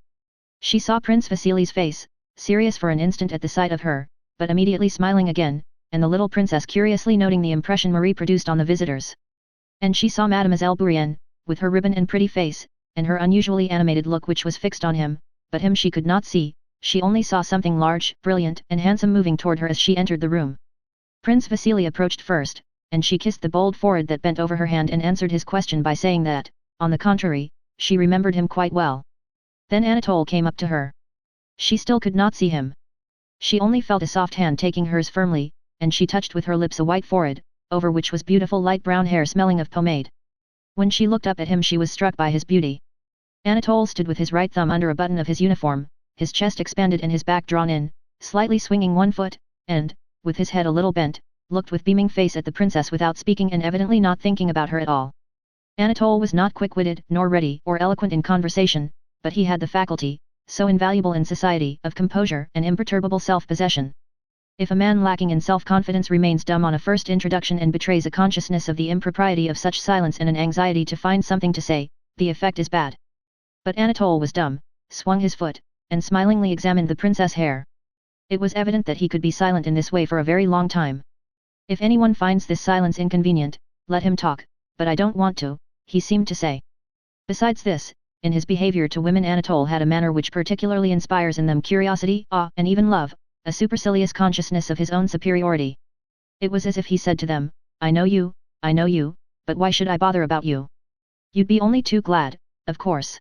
She saw Prince Vasili's face, serious for an instant at the sight of her, but immediately smiling again, and the little princess curiously noting the impression Marie produced on the visitors. And she saw Mademoiselle Bourienne, with her ribbon and pretty face, and her unusually animated look which was fixed on him, but him she could not see, she only saw something large, brilliant and handsome moving toward her as she entered the room. Prince Vasili approached first, and she kissed the bold forehead that bent over her hand and answered his question by saying that, on the contrary, she remembered him quite well. Then Anatole came up to her. She still could not see him. She only felt a soft hand taking hers firmly, and she touched with her lips a white forehead, over which was beautiful light brown hair smelling of pomade. When she looked up at him she was struck by his beauty. Anatole stood with his right thumb under a button of his uniform, his chest expanded and his back drawn in, slightly swinging one foot, and, with his head a little bent, looked with beaming face at the princess without speaking and evidently not thinking about her at all. Anatole was not quick-witted, nor ready or eloquent in conversation, but he had the faculty, so invaluable in society, of composure and imperturbable self-possession. If a man lacking in self-confidence remains dumb on a first introduction and betrays a consciousness of the impropriety of such silence and an anxiety to find something to say, the effect is bad. But Anatole was dumb, swung his foot, and smilingly examined the princess' hair. It was evident that he could be silent in this way for a very long time. If anyone finds this silence inconvenient, let him talk, but I don't want to, he seemed to say. Besides this, in his behavior to women Anatole had a manner which particularly inspires in them curiosity, awe and even love, a supercilious consciousness of his own superiority. It was as if he said to them, I know you, but why should I bother about you? You'd be only too glad, of course.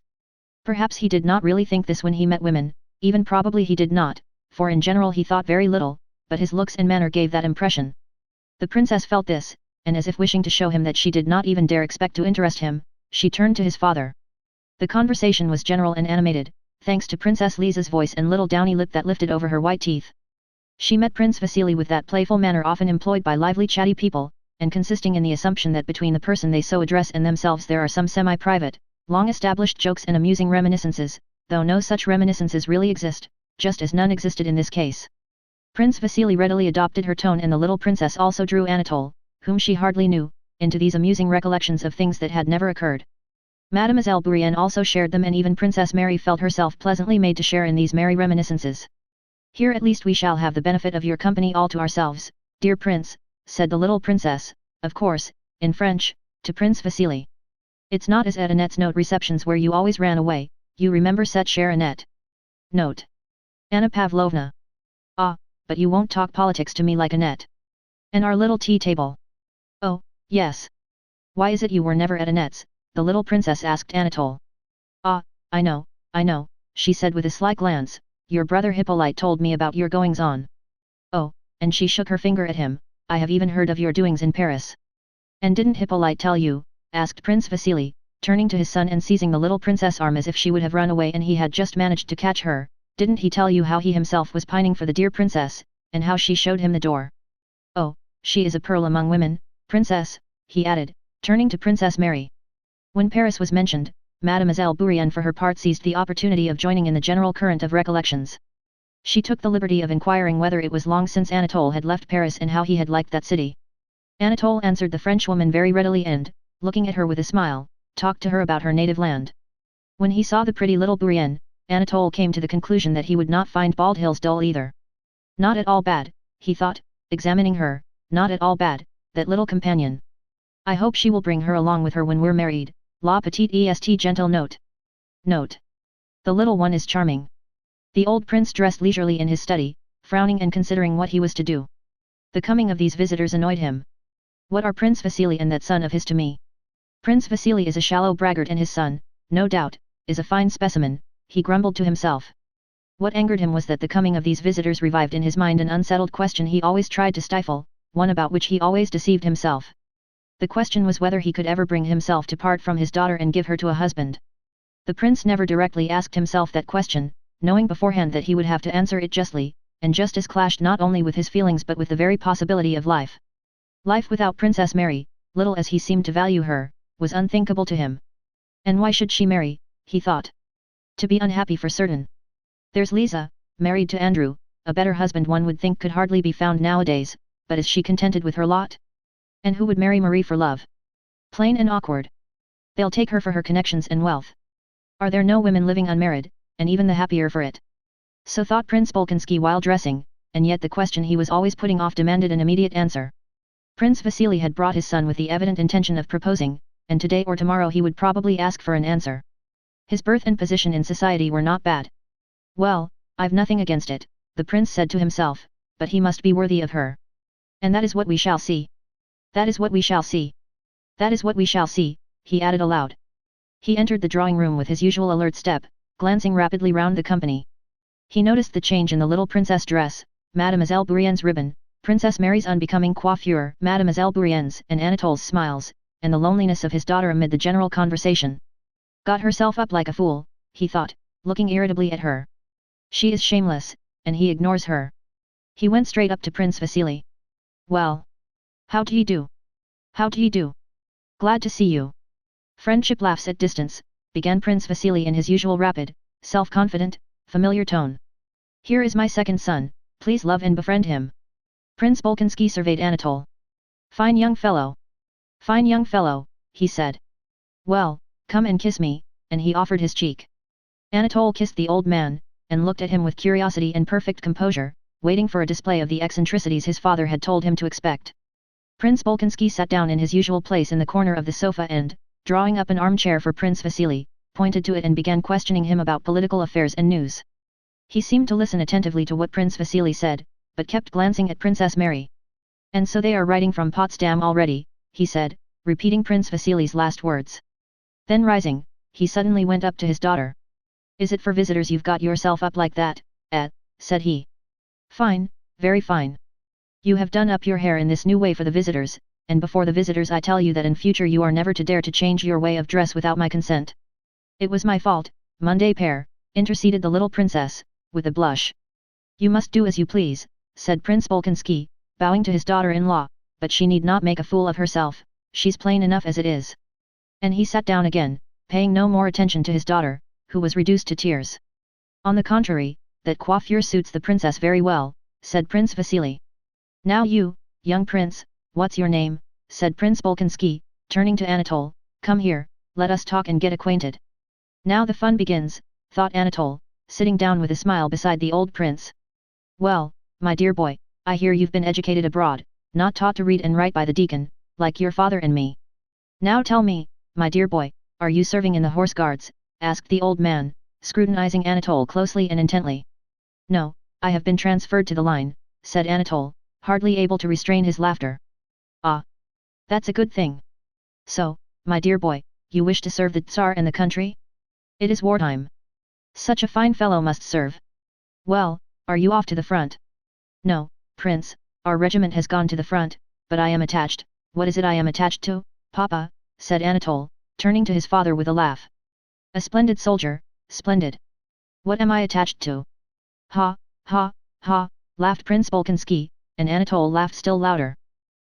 Perhaps he did not really think this when he met women, even probably he did not, for in general he thought very little, but his looks and manner gave that impression. The princess felt this, and as if wishing to show him that she did not even dare expect to interest him, she turned to his father. The conversation was general and animated, thanks to Princess Lisa's voice and little downy lip that lifted over her white teeth. She met Prince Vasili with that playful manner often employed by lively chatty people, and consisting in the assumption that between the person they so address and themselves there are some semi-private, long-established jokes and amusing reminiscences, though no such reminiscences really exist, just as none existed in this case. Prince Vasili readily adopted her tone and the little princess also drew Anatole, whom she hardly knew, into these amusing recollections of things that had never occurred. Mademoiselle Bourienne also shared them and even Princess Mary felt herself pleasantly made to share in these merry reminiscences. Here at least we shall have the benefit of your company all to ourselves, dear prince, said the little princess, of course, in French, to Prince Vasili. It's not as at Annette's note receptions where you always ran away, you remember cette chère Annette. Note. Anna Pavlovna. Ah, but you won't talk politics to me like Annette. And our little tea table. Oh, yes. Why is it you were never at Annette's? The little princess asked Anatole. Ah, I know, she said with a sly glance, your brother Hippolyte told me about your goings-on. Oh, and she shook her finger at him, I have even heard of your doings in Paris. And didn't Hippolyte tell you, asked Prince Vasili, turning to his son and seizing the little princess' arm as if she would have run away and he had just managed to catch her, didn't he tell you how he himself was pining for the dear princess, and how she showed him the door? Oh, she is a pearl among women, princess, he added, turning to Princess Mary. When Paris was mentioned, Mademoiselle Bourienne for her part seized the opportunity of joining in the general current of recollections. She took the liberty of inquiring whether it was long since Anatole had left Paris and how he had liked that city. Anatole answered the Frenchwoman very readily and, looking at her with a smile, talked to her about her native land. When he saw the pretty little Bourienne, Anatole came to the conclusion that he would not find Bald Hills dull either. Not at all bad, he thought, examining her, not at all bad, that little companion. I hope she will bring her along with her when we're married. La petite est gentle note. Note. The little one is charming. The old prince dressed leisurely in his study, frowning and considering what he was to do. The coming of these visitors annoyed him. What are Prince Vasili and that son of his to me? Prince Vasili is a shallow braggart and his son, no doubt, is a fine specimen, he grumbled to himself. What angered him was that the coming of these visitors revived in his mind an unsettled question he always tried to stifle, one about which he always deceived himself. The question was whether he could ever bring himself to part from his daughter and give her to a husband. The prince never directly asked himself that question, knowing beforehand that he would have to answer it justly, and justice clashed not only with his feelings but with the very possibility of life. Life without Princess Mary, little as he seemed to value her, was unthinkable to him. And why should she marry, he thought. To be unhappy for certain. There's Lisa, married to Andrew, a better husband one would think could hardly be found nowadays, but is she contented with her lot? And who would marry Marie for love? Plain and awkward. They'll take her for her connections and wealth. Are there no women living unmarried, and even the happier for it? So thought Prince Bolkonsky while dressing, and yet the question he was always putting off demanded an immediate answer. Prince Vasily had brought his son with the evident intention of proposing, and today or tomorrow he would probably ask for an answer. His birth and position in society were not bad. Well, I've nothing against it, the prince said to himself, but he must be worthy of her. And that is what we shall see. That is what we shall see. That is what we shall see, he added aloud. He entered the drawing room with his usual alert step, glancing rapidly round the company. He noticed the change in the little princess dress, Mademoiselle Bourienne's ribbon, Princess Mary's unbecoming coiffure, Mademoiselle Bourienne's and Anatole's smiles, and the loneliness of his daughter amid the general conversation. Got herself up like a fool, he thought, looking irritably at her. She is shameless, and he ignores her. He went straight up to Prince Vasily. Well. How do you do? How do you do? Glad to see you. Friendship laughs at distance, began Prince Vasily in his usual rapid, self-confident, familiar tone. Here is my second son, please love and befriend him. Prince Bolkonsky surveyed Anatole. Fine young fellow. Fine young fellow, he said. Well, come and kiss me, and he offered his cheek. Anatole kissed the old man, and looked at him with curiosity and perfect composure, waiting for a display of the eccentricities his father had told him to expect. Prince Bolkonsky sat down in his usual place in the corner of the sofa and, drawing up an armchair for Prince Vasily, pointed to it and began questioning him about political affairs and news. He seemed to listen attentively to what Prince Vasily said, but kept glancing at Princess Mary. And so they are writing from Potsdam already, he said, repeating Prince Vasily's last words. Then rising, he suddenly went up to his daughter. Is it for visitors you've got yourself up like that, said he. Fine, very fine. You have done up your hair in this new way for the visitors, and before the visitors I tell you that in future you are never to dare to change your way of dress without my consent. It was my fault, Monday père, interceded the little princess, with a blush. You must do as you please, said Prince Bolkonsky, bowing to his daughter-in-law, but she need not make a fool of herself, she's plain enough as it is. And he sat down again, paying no more attention to his daughter, who was reduced to tears. On the contrary, that coiffure suits the princess very well, said Prince Vasily. Now you, young prince, what's your name, said Prince Bolkonsky, turning to Anatole, come here, let us talk and get acquainted. Now the fun begins, thought Anatole, sitting down with a smile beside the old prince. Well, my dear boy, I hear you've been educated abroad, not taught to read and write by the deacon, like your father and me. Now tell me, my dear boy, are you serving in the horse guards, asked the old man, scrutinizing Anatole closely and intently. No, I have been transferred to the line, said Anatole, hardly able to restrain his laughter. Ah! That's a good thing. So, my dear boy, you wish to serve the Tsar and the country? It is wartime. Such a fine fellow must serve. Well, are you off to the front? No, Prince, our regiment has gone to the front, but I am attached. What is it I am attached to, Papa? Said Anatole, turning to his father with a laugh. A splendid soldier, splendid. What am I attached to? Ha, ha, ha, laughed Prince Bolkonsky, and Anatole laughed still louder.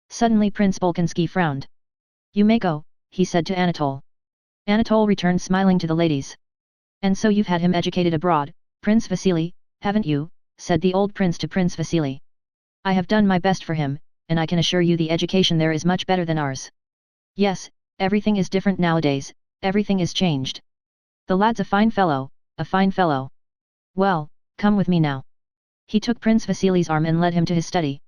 Suddenly Prince Bolkonsky frowned. You may go, he said to Anatole. Anatole returned smiling to the ladies. And so you've had him educated abroad, Prince Vasily, haven't you? Said the old prince to Prince Vasily. I have done my best for him, and I can assure you the education there is much better than ours. Yes, everything is different nowadays, everything is changed. The lad's a fine fellow, a fine fellow. Well, come with me now. He took Prince Vasily's arm and led him to his study.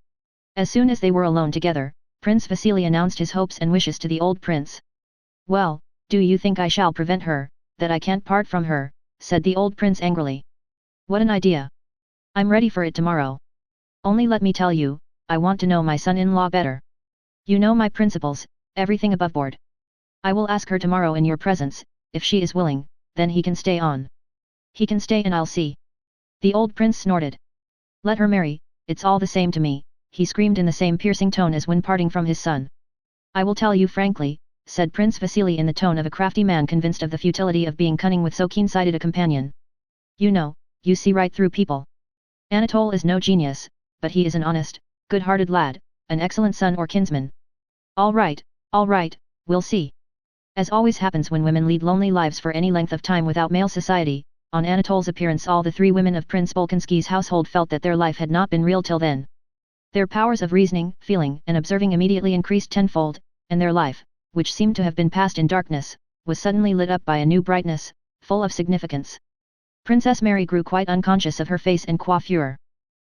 As soon as they were alone together, Prince Vasily announced his hopes and wishes to the old prince. Well, do you think I shall prevent her, that I can't part from her, said the old prince angrily. What an idea! I'm ready for it tomorrow. Only let me tell you, I want to know my son-in-law better. You know my principles, everything above board. I will ask her tomorrow in your presence, if she is willing, then he can stay on. He can stay and I'll see. The old prince snorted. Let her marry, it's all the same to me, he screamed in the same piercing tone as when parting from his son. I will tell you frankly, said Prince Vasily in the tone of a crafty man convinced of the futility of being cunning with so keen-sighted a companion. You know, you see right through people. Anatole is no genius, but he is an honest, good-hearted lad, an excellent son or kinsman. All right, we'll see. As always happens when women lead lonely lives for any length of time without male society, on Anatole's appearance all the three women of Prince Bolkonsky's household felt that their life had not been real till then. Their powers of reasoning, feeling and observing immediately increased tenfold, and their life, which seemed to have been passed in darkness, was suddenly lit up by a new brightness, full of significance. Princess Mary grew quite unconscious of her face and coiffure.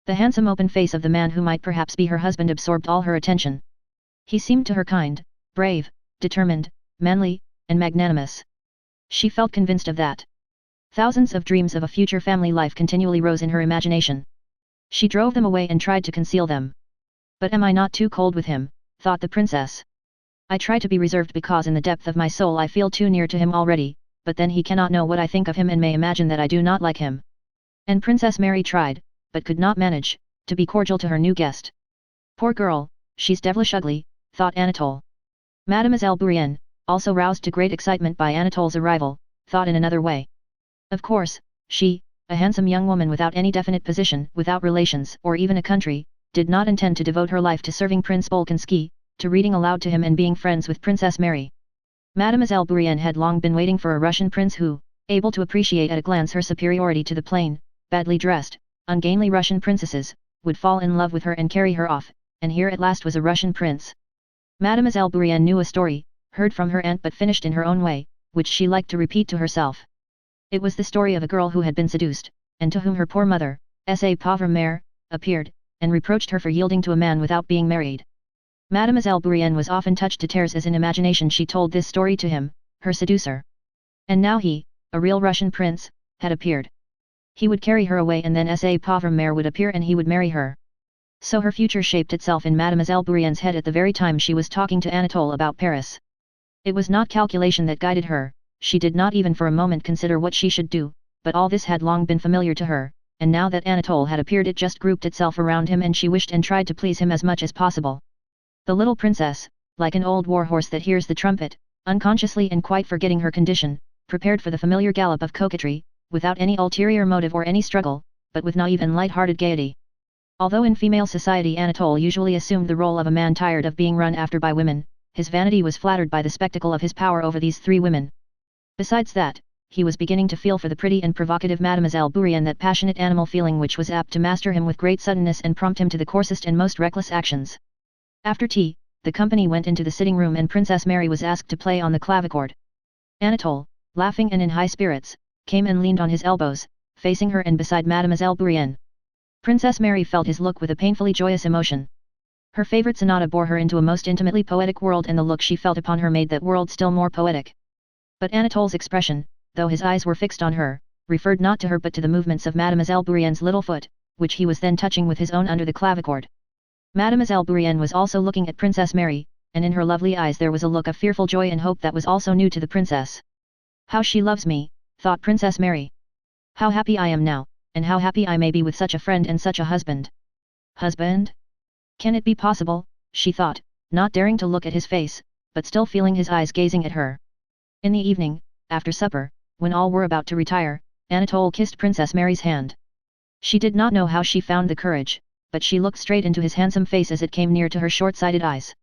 The handsome open face of the man who might perhaps be her husband absorbed all her attention. He seemed to her kind, brave, determined, manly, and magnanimous. She felt convinced of that. Thousands of dreams of a future family life continually rose in her imagination. She drove them away and tried to conceal them. But am I not too cold with him, thought the princess. I try to be reserved because in the depth of my soul I feel too near to him already, but then he cannot know what I think of him and may imagine that I do not like him. And Princess Mary tried, but could not manage, to be cordial to her new guest. Poor girl, she's devilish ugly, thought Anatole. Mademoiselle Bourienne, also roused to great excitement by Anatole's arrival, thought in another way. Of course, she, a handsome young woman without any definite position, without relations or even a country, did not intend to devote her life to serving Prince Bolkonsky, to reading aloud to him and being friends with Princess Mary. Mademoiselle Bourienne had long been waiting for a Russian prince who, able to appreciate at a glance her superiority to the plain, badly dressed, ungainly Russian princesses, would fall in love with her and carry her off, and here at last was a Russian prince. Mademoiselle Bourienne knew a story, heard from her aunt but finished in her own way, which she liked to repeat to herself. It was the story of a girl who had been seduced, and to whom her poor mother, sa pauvre mère, appeared, and reproached her for yielding to a man without being married. Mademoiselle Bourienne was often touched to tears as in imagination she told this story to him, her seducer. And now he, a real Russian prince, had appeared. He would carry her away and then sa pauvre mère would appear and he would marry her. So her future shaped itself in Mademoiselle Bourienne's head at the very time she was talking to Anatole about Paris. It was not calculation that guided her, she did not even for a moment consider what she should do, but all this had long been familiar to her, and now that Anatole had appeared it just grouped itself around him and she wished and tried to please him as much as possible. The little princess, like an old war-horse that hears the trumpet, unconsciously and quite forgetting her condition, prepared for the familiar gallop of coquetry, without any ulterior motive or any struggle, but with naive and light-hearted gaiety. Although in female society Anatole usually assumed the role of a man tired of being run after by women, his vanity was flattered by the spectacle of his power over these three women. Besides that, he was beginning to feel for the pretty and provocative Mademoiselle Bourienne that passionate animal feeling which was apt to master him with great suddenness and prompt him to the coarsest and most reckless actions. After tea, the company went into the sitting room and Princess Mary was asked to play on the clavichord. Anatole, laughing and in high spirits, came and leaned on his elbows, facing her and beside Mademoiselle Bourienne. Princess Mary felt his look with a painfully joyous emotion. Her favorite sonata bore her into a most intimately poetic world and the look she felt upon her made that world still more poetic. But Anatole's expression, though his eyes were fixed on her, referred not to her but to the movements of Mademoiselle Bourienne's little foot, which he was then touching with his own under the clavichord. Mademoiselle Bourienne was also looking at Princess Mary, and in her lovely eyes there was a look of fearful joy and hope that was also new to the princess. How she loves me, thought Princess Mary. How happy I am now, and how happy I may be with such a friend and such a husband. Husband? Can it be possible, she thought, not daring to look at his face, but still feeling his eyes gazing at her. In the evening, after supper, when all were about to retire, Anatole kissed Princess Mary's hand. She did not know how she found the courage, but she looked straight into his handsome face as it came near to her short-sighted eyes.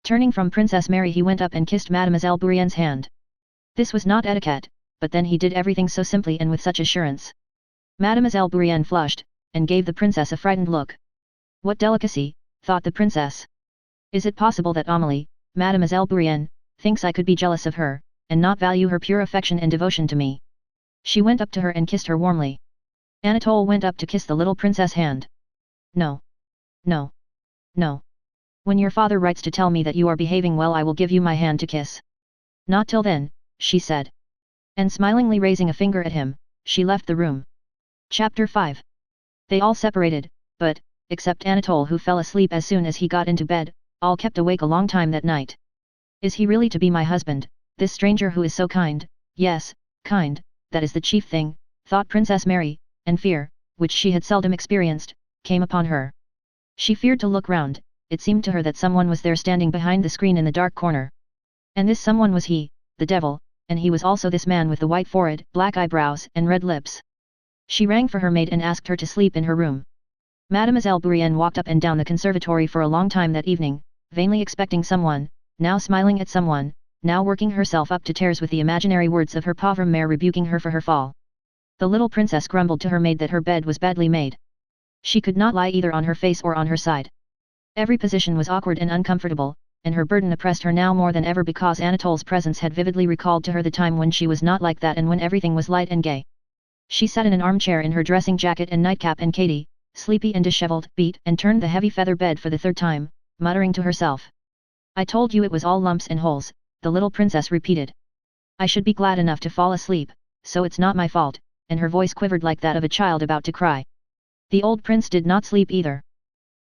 Turning from Princess Mary he went up and kissed Mademoiselle Bourienne's hand. This was not etiquette, but then he did everything so simply and with such assurance. Mademoiselle Bourienne flushed, and gave the princess a frightened look. What delicacy, thought the princess. Is it possible that Amélie, Mademoiselle Bourienne, thinks I could be jealous of her, and not value her pure affection and devotion to me? She went up to her and kissed her warmly. Anatole went up to kiss the little princess' hand. No. No. No. When your father writes to tell me that you are behaving well I will give you my hand to kiss. Not till then, she said. And smilingly raising a finger at him, she left the room. Chapter 5. They all separated, but, except Anatole who fell asleep as soon as he got into bed, all kept awake a long time that night. Is he really to be my husband, this stranger who is so kind? Yes, kind, that is the chief thing, thought Princess Mary, and fear, which she had seldom experienced, came upon her. She feared to look round, it seemed to her that someone was there standing behind the screen in the dark corner. And this someone was he, the devil, and he was also this man with the white forehead, black eyebrows and red lips. She rang for her maid and asked her to sleep in her room. Mademoiselle Bourienne walked up and down the conservatory for a long time that evening, vainly expecting someone, now smiling at someone, now working herself up to tears with the imaginary words of her pauvre mère rebuking her for her fall. The little princess grumbled to her maid that her bed was badly made. She could not lie either on her face or on her side. Every position was awkward and uncomfortable, and her burden oppressed her now more than ever because Anatole's presence had vividly recalled to her the time when she was not like that and when everything was light and gay. She sat in an armchair in her dressing jacket and nightcap, and Katie, sleepy and disheveled, beat and turned the heavy feather bed for the third time, muttering to herself. "I told you it was all lumps and holes," the little princess repeated. "I should be glad enough to fall asleep, so it's not my fault," and her voice quivered like that of a child about to cry. The old prince did not sleep either.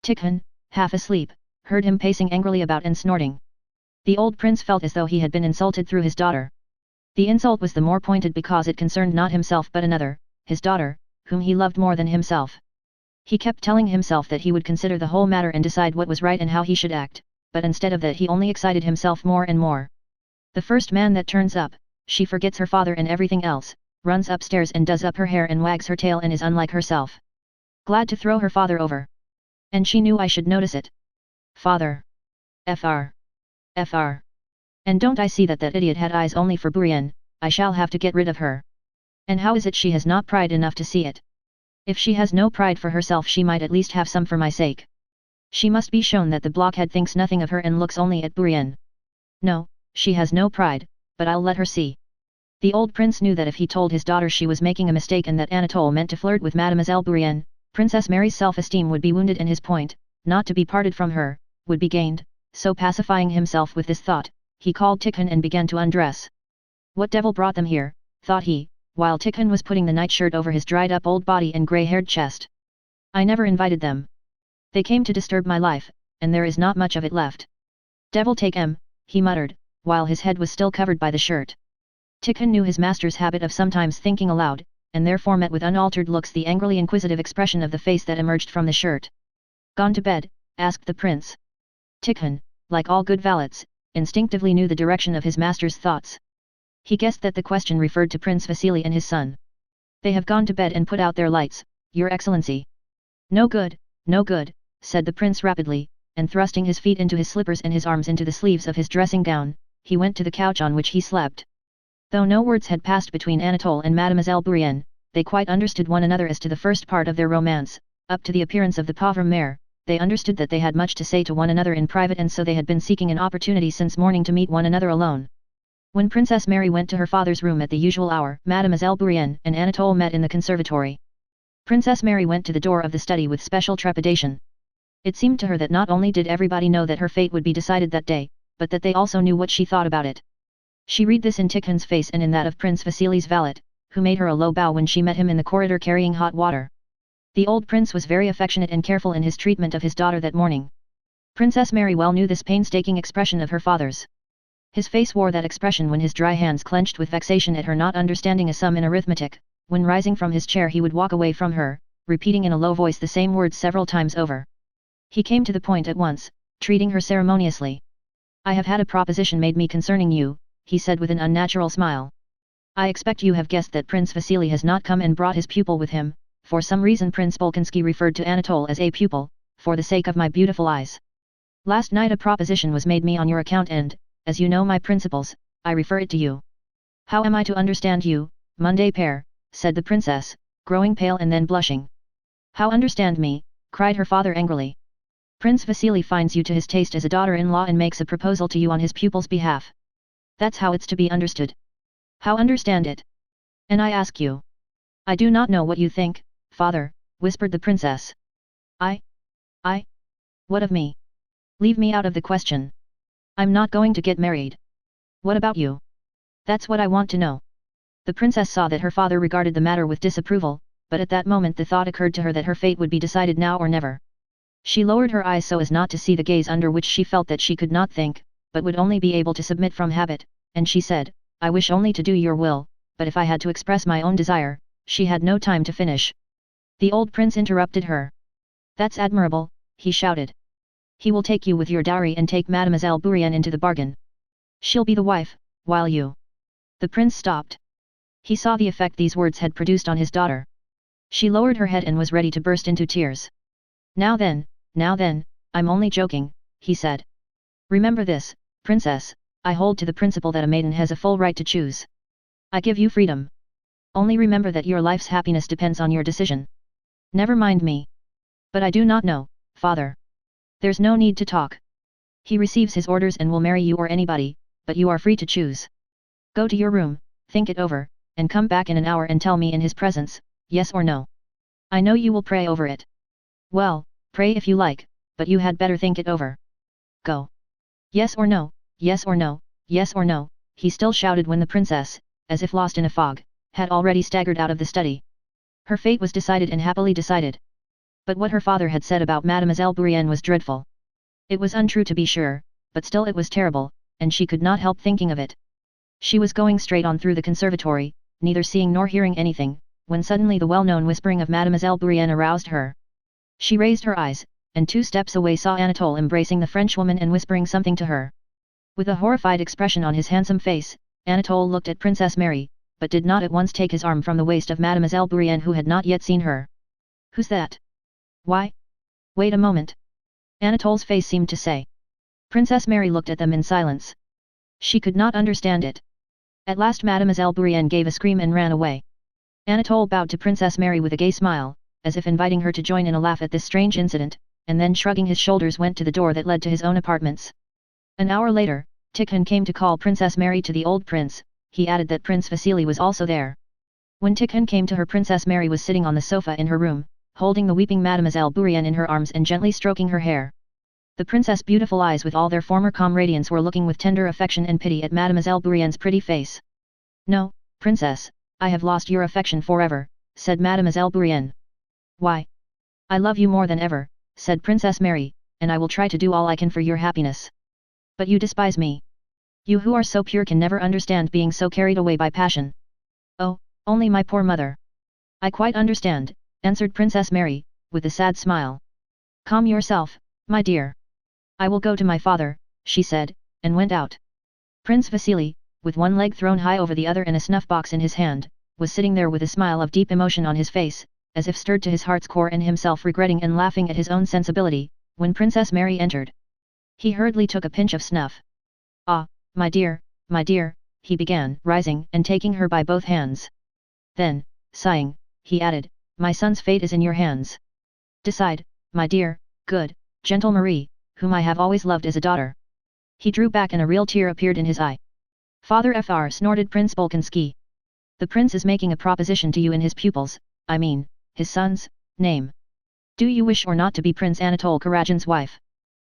Tikhon, half asleep, heard him pacing angrily about and snorting. The old prince felt as though he had been insulted through his daughter. The insult was the more pointed because it concerned not himself but another, his daughter, whom he loved more than himself. He kept telling himself that he would consider the whole matter and decide what was right and how he should act, but instead of that he only excited himself more and more. The first man that turns up, she forgets her father and everything else, runs upstairs and does up her hair and wags her tail and is unlike herself. Glad to throw her father over. And she knew I should notice it. Father. Fr. Fr. And don't I see that that idiot had eyes only for Bourrienne, I shall have to get rid of her. And how is it she has not pride enough to see it? If she has no pride for herself she might at least have some for my sake. She must be shown that the blockhead thinks nothing of her and looks only at Bourrienne. No, she has no pride, but I'll let her see. The old prince knew that if he told his daughter she was making a mistake and that Anatole meant to flirt with Mademoiselle Bourrienne, Princess Mary's self-esteem would be wounded and his point, not to be parted from her, would be gained, so pacifying himself with this thought, he called Tikhon and began to undress. What devil brought them here, thought he, while Tikhon was putting the nightshirt over his dried-up old body and grey-haired chest. I never invited them. They came to disturb my life, and there is not much of it left. Devil take 'em, he muttered, while his head was still covered by the shirt. Tikhon knew his master's habit of sometimes thinking aloud, and therefore met with unaltered looks the angrily inquisitive expression of the face that emerged from the shirt. "Gone to bed?" asked the prince. Tikhon, like all good valets, instinctively knew the direction of his master's thoughts. He guessed that the question referred to Prince Vasily and his son. "They have gone to bed and put out their lights, Your Excellency." "No good, no good," said the prince rapidly, and thrusting his feet into his slippers and his arms into the sleeves of his dressing gown, he went to the couch on which he slept. Though no words had passed between Anatole and Mademoiselle Bourrienne, they quite understood one another as to the first part of their romance. Up to the appearance of the pauvre mère, they understood that they had much to say to one another in private, and so they had been seeking an opportunity since morning to meet one another alone. When Princess Mary went to her father's room at the usual hour, Mademoiselle Bourrienne and Anatole met in the conservatory. Princess Mary went to the door of the study with special trepidation. It seemed to her that not only did everybody know that her fate would be decided that day, but that they also knew what she thought about it. She read this in Tikhon's face and in that of Prince Vasily's valet, who made her a low bow when she met him in the corridor carrying hot water. The old prince was very affectionate and careful in his treatment of his daughter that morning. Princess Mary well knew this painstaking expression of her father's. His face wore that expression when his dry hands clenched with vexation at her not understanding a sum in arithmetic, when rising from his chair he would walk away from her, repeating in a low voice the same words several times over. He came to the point at once, treating her ceremoniously. "I have had a proposition made me concerning you," he said with an unnatural smile. "I expect you have guessed that Prince Vasily has not come and brought his pupil with him." For some reason Prince Bolkonsky referred to Anatole as a pupil, "for the sake of my beautiful eyes. Last night a proposition was made me on your account and, as you know my principles, I refer it to you." "How am I to understand you, Monday Père?" said the princess, growing pale and then blushing. "How understand me?" cried her father angrily. "Prince Vasily finds you to his taste as a daughter-in-law and makes a proposal to you on his pupil's behalf. That's how it's to be understood." "How understand it? And I ask you." "I do not know what you think, father," whispered the princess. I? What of me? Leave me out of the question. I'm not going to get married. What about you? That's what I want to know." The princess saw that her father regarded the matter with disapproval, but at that moment the thought occurred to her that her fate would be decided now or never. She lowered her eyes so as not to see the gaze under which she felt that she could not think, but would only be able to submit from habit, and she said, "I wish only to do your will, but if I had to express my own desire." She had no time to finish. The old prince interrupted her. "That's admirable," he shouted. "He will take you with your dowry and take Mademoiselle Bourrienne into the bargain. She'll be the wife, while you—" The prince stopped. He saw the effect these words had produced on his daughter. She lowered her head and was ready to burst into tears. Now then, I'm only joking," he said. "Remember this, princess, I hold to the principle that a maiden has a full right to choose. I give you freedom. Only remember that your life's happiness depends on your decision. Never mind me." "But I do not know, father." "There's no need to talk. He receives his orders and will marry you or anybody, but you are free to choose. Go to your room, think it over, and come back in an hour and tell me in his presence, yes or no. I know you will pray over it. Well, pray if you like, but you had better think it over. Go. Yes or no, yes or no, yes or no, he still shouted when the princess, as if lost in a fog, had already staggered out of the study. Her fate was decided and happily decided. But what her father had said about Mademoiselle Bourienne was dreadful. It was untrue to be sure, but still it was terrible, and she could not help thinking of it. She was going straight on through the conservatory, neither seeing nor hearing anything, when suddenly the well-known whispering of Mademoiselle Bourienne aroused her. She raised her eyes, and 2 steps away saw Anatole embracing the Frenchwoman and whispering something to her. With a horrified expression on his handsome face, Anatole looked at Princess Mary, but did not at once take his arm from the waist of Mademoiselle Bourienne who had not yet seen her. Who's that? Why? Wait a moment. Anatole's face seemed to say. Princess Mary looked at them in silence. She could not understand it. At last Mademoiselle Bourienne gave a scream and ran away. Anatole bowed to Princess Mary with a gay smile, as if inviting her to join in a laugh at this strange incident, and then shrugging his shoulders went to the door that led to his own apartments. An hour later, Tikhon came to call Princess Mary to the old prince. He added that Prince Vasily was also there. When Tikhon came to her, Princess Mary was sitting on the sofa in her room, holding the weeping Mademoiselle Bourienne in her arms and gently stroking her hair. The princess' beautiful eyes with all their former calm radiance were looking with tender affection and pity at Mademoiselle Bourienne's pretty face. No, princess, I have lost your affection forever, said Mademoiselle Bourienne. Why? I love you more than ever, said Princess Mary, and I will try to do all I can for your happiness. But you despise me. You who are so pure can never understand being so carried away by passion. Oh, only my poor mother. I quite understand, answered Princess Mary, with a sad smile. Calm yourself, my dear. I will go to my father, she said, and went out. Prince Vasily, with one leg thrown high over the other and a snuff box in his hand, was sitting there with a smile of deep emotion on his face, as if stirred to his heart's core and himself regretting and laughing at his own sensibility, when Princess Mary entered. He hurriedly took a pinch of snuff. Ah, my dear, he began, rising and taking her by both hands. Then, sighing, he added, my son's fate is in your hands. Decide, my dear, good, gentle Marie, whom I have always loved as a daughter. He drew back and a real tear appeared in his eye. Father Fr, snorted Prince Bolkonsky. The prince is making a proposition to you in his pupil's, I mean, his son's, name. Do you wish or not to be Prince Anatole Karajan's wife?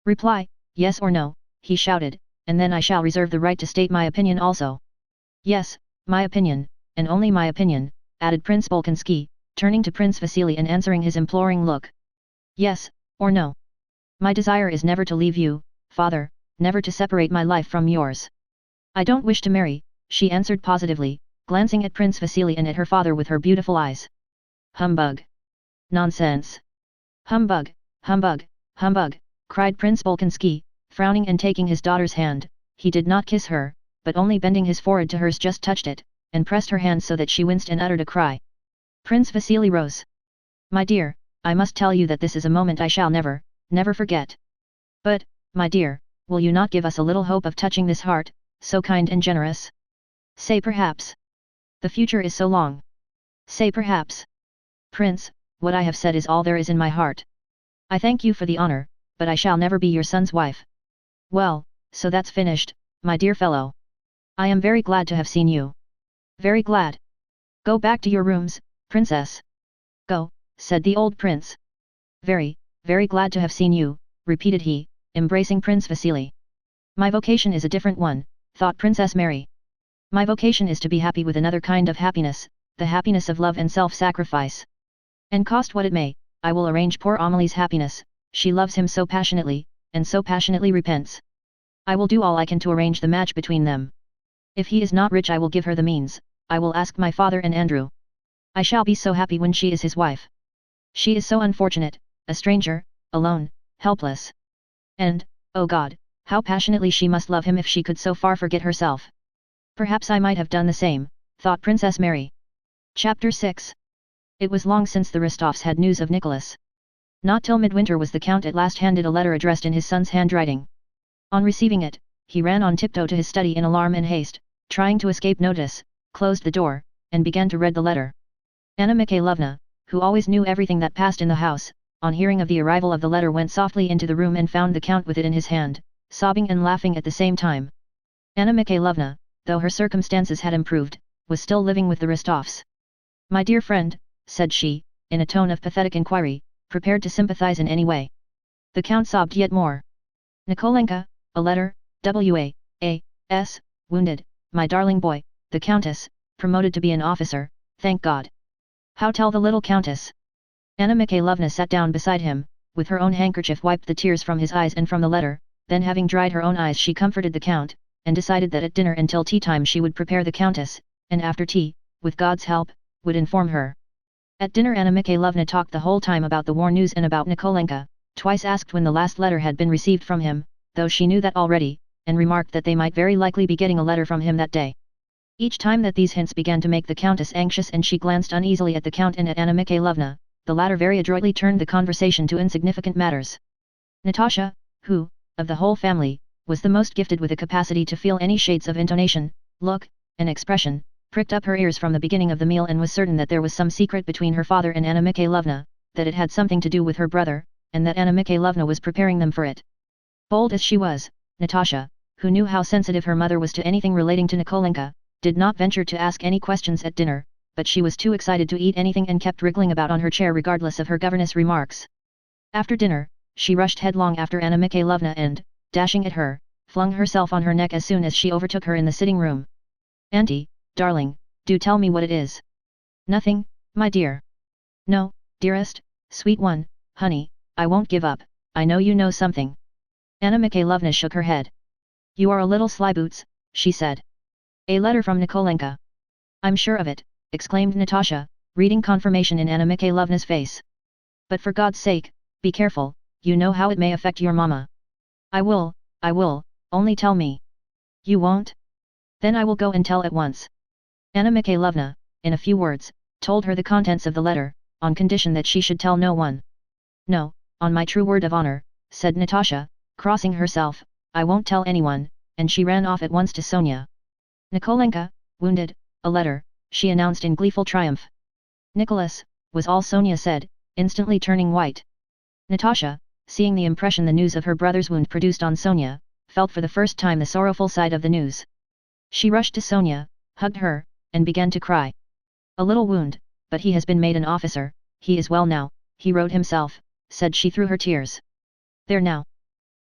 Reply, yes or no, he shouted, and then I shall reserve the right to state my opinion also. Yes, my opinion, and only my opinion, added Prince Bolkonsky, turning to Prince Vasily and answering his imploring look. Yes, or no. My desire is never to leave you, father, never to separate my life from yours. I don't wish to marry, she answered positively, glancing at Prince Vasily and at her father with her beautiful eyes. Humbug! Nonsense! Humbug, humbug, humbug, cried Prince Bolkonsky, frowning and taking his daughter's hand. He did not kiss her, but only bending his forehead to hers just touched it, and pressed her hand so that she winced and uttered a cry. Prince Vasily rose. My dear, I must tell you that this is a moment I shall never forget. But, my dear, will you not give us a little hope of touching this heart, so kind and generous? Say perhaps. The future is so long. Say perhaps. Prince, what I have said is all there is in my heart. I thank you for the honor, but I shall never be your son's wife. Well, so that's finished, my dear fellow. I am very glad to have seen you. Very glad. Go back to your rooms, princess. Go, said the old prince. Very glad to have seen you, repeated he, embracing Prince Vasily. My vocation is a different one, thought Princess Mary. My vocation is to be happy with another kind of happiness, the happiness of love and self-sacrifice. And cost what it may, I will arrange poor Amelie's happiness, she loves him so passionately, and so passionately repents. I will do all I can to arrange the match between them. If he is not rich I will give her the means, I will ask my father and Andrew. I shall be so happy when she is his wife. She is so unfortunate, a stranger, alone, helpless. And, oh God, how passionately she must love him if she could so far forget herself. Perhaps I might have done the same, thought Princess Mary. Chapter 6. It was long since the Rostovs had news of Nicholas. Not till midwinter was the Count at last handed a letter addressed in his son's handwriting. On receiving it, he ran on tiptoe to his study in alarm and haste, trying to escape notice, closed the door, and began to read the letter. Anna Mikhailovna, who always knew everything that passed in the house, on hearing of the arrival of the letter went softly into the room and found the Count with it in his hand, sobbing and laughing at the same time. Anna Mikhailovna, though her circumstances had improved, was still living with the Rostovs. "My dear friend," said she, in a tone of pathetic inquiry, prepared to sympathize in any way. The count sobbed yet more. "Nikolenka, a letter, W.A.S., wounded, my darling boy, the countess, promoted to be an officer, thank God." "How tell the little countess?" Anna Mikhailovna sat down beside him, with her own handkerchief wiped the tears from his eyes and from the letter, then having dried her own eyes she comforted the count, and decided that at dinner until tea time she would prepare the countess, and after tea, with God's help, would inform her. At dinner Anna Mikhailovna talked the whole time about the war news and about Nikolenka, twice asked when the last letter had been received from him, though she knew that already, and remarked that they might very likely be getting a letter from him that day. Each time that these hints began to make the countess anxious and she glanced uneasily at the count and at Anna Mikhailovna, the latter very adroitly turned the conversation to insignificant matters. Natasha, who, of the whole family, was the most gifted with a capacity to feel any shades of intonation, look, and expression, pricked up her ears from the beginning of the meal and was certain that there was some secret between her father and Anna Mikhailovna, that it had something to do with her brother, and that Anna Mikhailovna was preparing them for it. Bold as she was, Natasha, who knew how sensitive her mother was to anything relating to Nikolenka, did not venture to ask any questions at dinner, but she was too excited to eat anything and kept wriggling about on her chair regardless of her governess' remarks. After dinner, she rushed headlong after Anna Mikhailovna and, dashing at her, flung herself on her neck as soon as she overtook her in the sitting room. "Auntie, darling, do tell me what it is." "Nothing, my dear." "No, dearest, sweet one, honey, I won't give up, I know you know something." Anna Mikhailovna shook her head. "You are a little slyboots," she said. "A letter from Nikolenka." "I'm sure of it," exclaimed Natasha, reading confirmation in Anna Mikhailovna's face. "But for God's sake, be careful, you know how it may affect your mama." I will, only tell me." "You won't? Then I will go and tell at once." Anna Mikhailovna, in a few words, told her the contents of the letter, on condition that she should tell no one. "No, on my true word of honor," said Natasha, crossing herself, "I won't tell anyone," and she ran off at once to Sonia. "Nikolenka, wounded, a letter," she announced in gleeful triumph. "Nicholas," was all Sonia said, instantly turning white. Natasha, seeing the impression the news of her brother's wound produced on Sonia, felt for the first time the sorrowful side of the news. She rushed to Sonia, hugged her, and began to cry. "A little wound, but he has been made an officer, he is well now, he wrote himself," said she through her tears. "There now.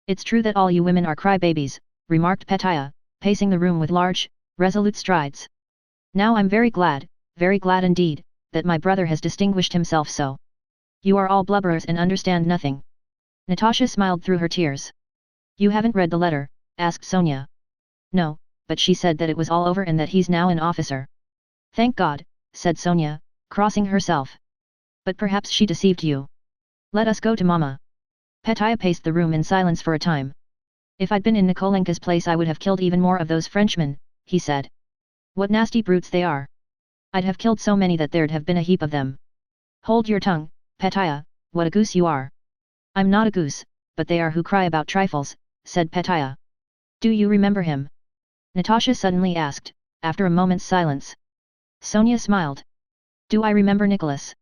It's true that all you women are cry-babies," remarked Petya, pacing the room with large, resolute strides. "Now I'm very glad indeed, that my brother has distinguished himself so. You are all blubberers and understand nothing." Natasha smiled through her tears. "You haven't read the letter?" asked Sonia. "No, but she said that it was all over and that he's now an officer." "Thank God," said Sonia, crossing herself. "But perhaps she deceived you. Let us go to Mama." Petya paced the room in silence for a time. "If I'd been in Nikolenka's place I would have killed even more of those Frenchmen," he said. "What nasty brutes they are. I'd have killed so many that there'd have been a heap of them." "Hold your tongue, Petya, what a goose you are." "I'm not a goose, but they are who cry about trifles," said Petya. "Do you remember him?" Natasha suddenly asked, after a moment's silence. Sonia smiled. "Do I remember Nicholas?"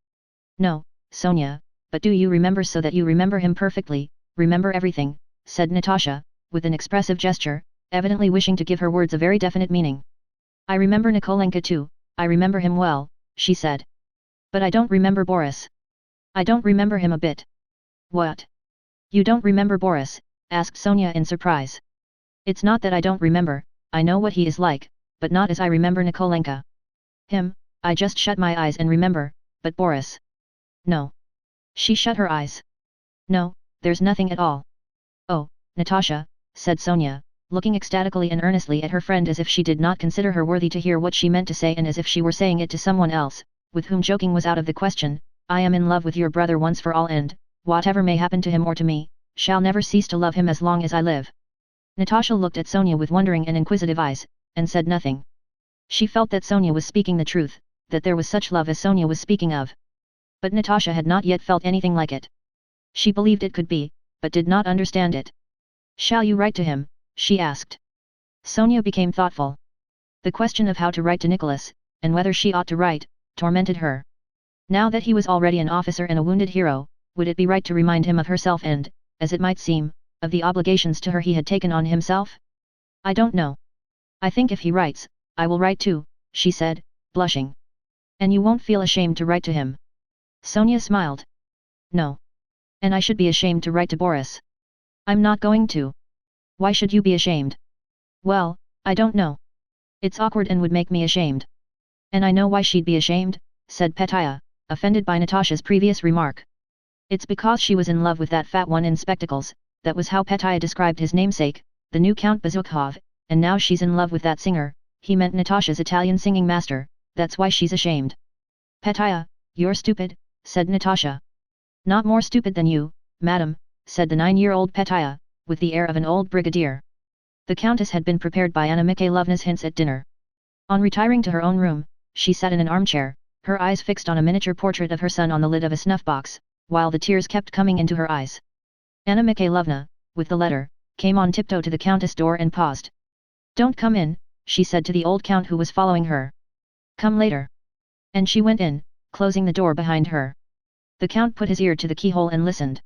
"No, Sonia, but do you remember so that you remember him perfectly, remember everything," said Natasha, with an expressive gesture, evidently wishing to give her words a very definite meaning. "I remember Nikolenka too, I remember him well," she said. "But I don't remember Boris. I don't remember him a bit." "What? You don't remember Boris?" asked Sonia in surprise. "It's not that I don't remember, I know what he is like, but not as I remember Nikolenka. Him, I just shut my eyes and remember, but Boris. No." She shut her eyes. "No, there's nothing at all." "Oh, Natasha," said Sonia, looking ecstatically and earnestly at her friend as if she did not consider her worthy to hear what she meant to say and as if she were saying it to someone else, with whom joking was out of the question, "I am in love with your brother once for all and, whatever may happen to him or to me, shall never cease to love him as long as I live." Natasha looked at Sonia with wondering and inquisitive eyes, and said nothing. She felt that Sonia was speaking the truth, that there was such love as Sonia was speaking of. But Natasha had not yet felt anything like it. She believed it could be, but did not understand it. "Shall you write to him?" she asked. Sonia became thoughtful. The question of how to write to Nicholas, and whether she ought to write, tormented her. Now that he was already an officer and a wounded hero, would it be right to remind him of herself and, as it might seem, of the obligations to her he had taken on himself? I don't know. I think if he writes, I will write too, she said, blushing. And you won't feel ashamed to write to him? Sonia smiled. No. And I should be ashamed to write to Boris. I'm not going to. Why should you be ashamed? Well, I don't know. It's awkward and would make me ashamed. And I know why she'd be ashamed, said Petya, offended by Natasha's previous remark. It's because she was in love with that fat one in spectacles, that was how Petya described his namesake, the new Count Bezukhov, and now she's in love with that singer, he meant Natasha's Italian singing master, that's why she's ashamed. Petya, you're stupid, said Natasha. Not more stupid than you, madam, said the 9-year-old Petya, with the air of an old brigadier. The countess had been prepared by Anna Mikhailovna's hints at dinner. On retiring to her own room, she sat in an armchair, her eyes fixed on a miniature portrait of her son on the lid of a snuff-box, while the tears kept coming into her eyes. Anna Mikhailovna, with the letter, came on tiptoe to the countess' door and paused. Don't come in, she said to the old count who was following her. Come later. And she went in, closing the door behind her. The count put his ear to the keyhole and listened.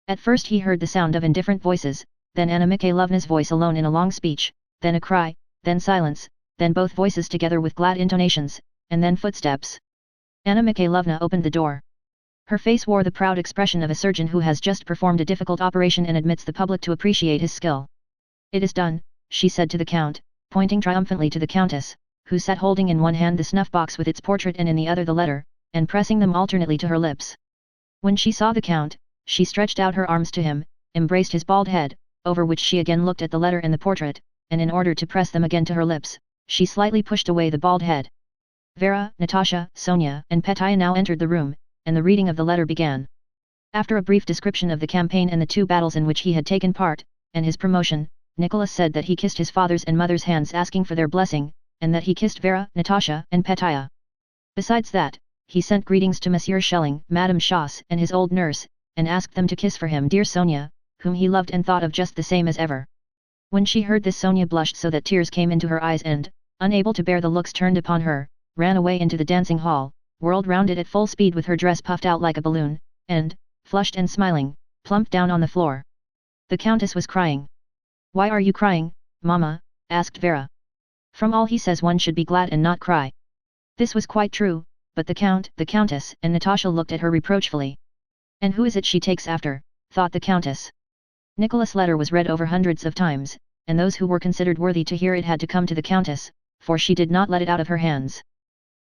At first he heard the sound of indifferent voices, then Anna Mikhailovna's voice alone in a long speech, then a cry, then silence, then both voices together with glad intonations, and then footsteps. Anna Mikhailovna opened the door. Her face wore the proud expression of a surgeon who has just performed a difficult operation and admits the public to appreciate his skill. It is done, she said to the count, pointing triumphantly to the countess, who sat holding in one hand the snuff-box with its portrait and in the other the letter, and pressing them alternately to her lips. When she saw the count, she stretched out her arms to him, embraced his bald head, over which she again looked at the letter and the portrait, and in order to press them again to her lips, she slightly pushed away the bald head. Vera, Natasha, Sonia, and Petya now entered the room, and the reading of the letter began. After a brief description of the campaign and the 2 battles in which he had taken part, and his promotion, Nicholas said that he kissed his father's and mother's hands asking for their blessing, and that he kissed Vera, Natasha, and Petya. Besides that, he sent greetings to Monsieur Schelling, Madame Schoss, and his old nurse, and asked them to kiss for him dear Sonia, whom he loved and thought of just the same as ever. When she heard this, Sonia blushed so that tears came into her eyes and, unable to bear the looks turned upon her, ran away into the dancing hall, whirled round it at full speed with her dress puffed out like a balloon, and, flushed and smiling, plumped down on the floor. The countess was crying. Why are you crying, Mama? Asked Vera. From all he says one should be glad and not cry. This was quite true, but the count, the countess, and Natasha looked at her reproachfully. And who is it she takes after, thought the countess. Nicholas' letter was read over hundreds of times, and those who were considered worthy to hear it had to come to the countess, for she did not let it out of her hands.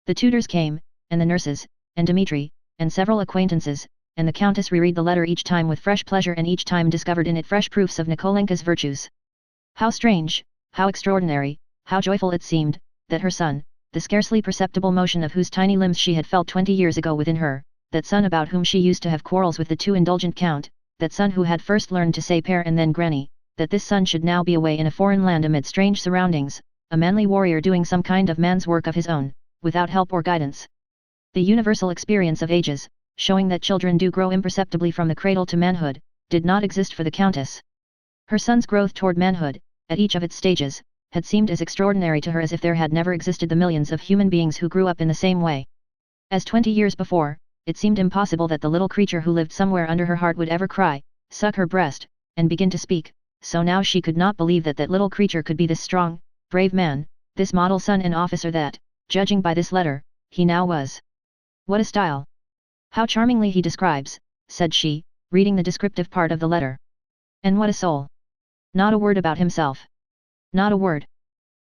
The tutors came, and the nurses, and Dmitri, and several acquaintances, and the countess reread the letter each time with fresh pleasure and each time discovered in it fresh proofs of Nikolenka's virtues. How strange, how extraordinary, how joyful it seemed, that her son, the scarcely perceptible motion of whose tiny limbs she had felt 20 years ago within her, that son about whom she used to have quarrels with the too indulgent count, that son who had first learned to say père and then granny, that this son should now be away in a foreign land amid strange surroundings, a manly warrior doing some kind of man's work of his own, without help or guidance. The universal experience of ages, showing that children do grow imperceptibly from the cradle to manhood, did not exist for the countess. Her son's growth toward manhood, at each of its stages, had seemed as extraordinary to her as if there had never existed the millions of human beings who grew up in the same way. As 20 years before, it seemed impossible that the little creature who lived somewhere under her heart would ever cry, suck her breast, and begin to speak, so now she could not believe that that little creature could be this strong, brave man, this model son and officer that, judging by this letter, he now was. What a style! How charmingly he describes, said she, reading the descriptive part of the letter. And what a soul! Not a word about himself. Not a word.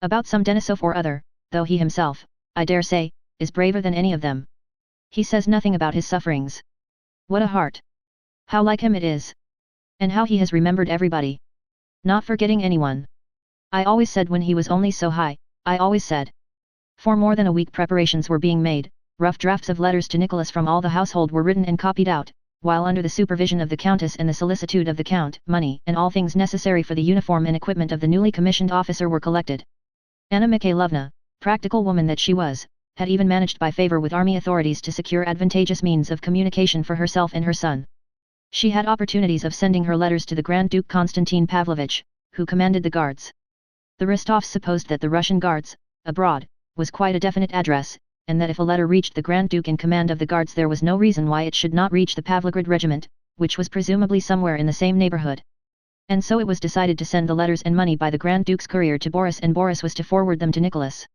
About some Denisov or other, though he himself, I dare say, is braver than any of them. He says nothing about his sufferings. What a heart! How like him it is! And how he has remembered everybody. Not forgetting anyone. I always said when he was only so high, I always said. For more than a week preparations were being made, rough drafts of letters to Nicholas from all the household were written and copied out, while under the supervision of the countess and the solicitude of the count, money and all things necessary for the uniform and equipment of the newly commissioned officer were collected. Anna Mikhailovna, practical woman that she was, had even managed by favor with army authorities to secure advantageous means of communication for herself and her son. She had opportunities of sending her letters to the Grand Duke Konstantin Pavlovich, who commanded the guards. The Rostovs supposed that the Russian guards, abroad, was quite a definite address, and that if a letter reached the Grand Duke in command of the guards there was no reason why it should not reach the Pavlograd regiment, which was presumably somewhere in the same neighborhood. And so it was decided to send the letters and money by the Grand Duke's courier to Boris, and Boris was to forward them to Nicholas.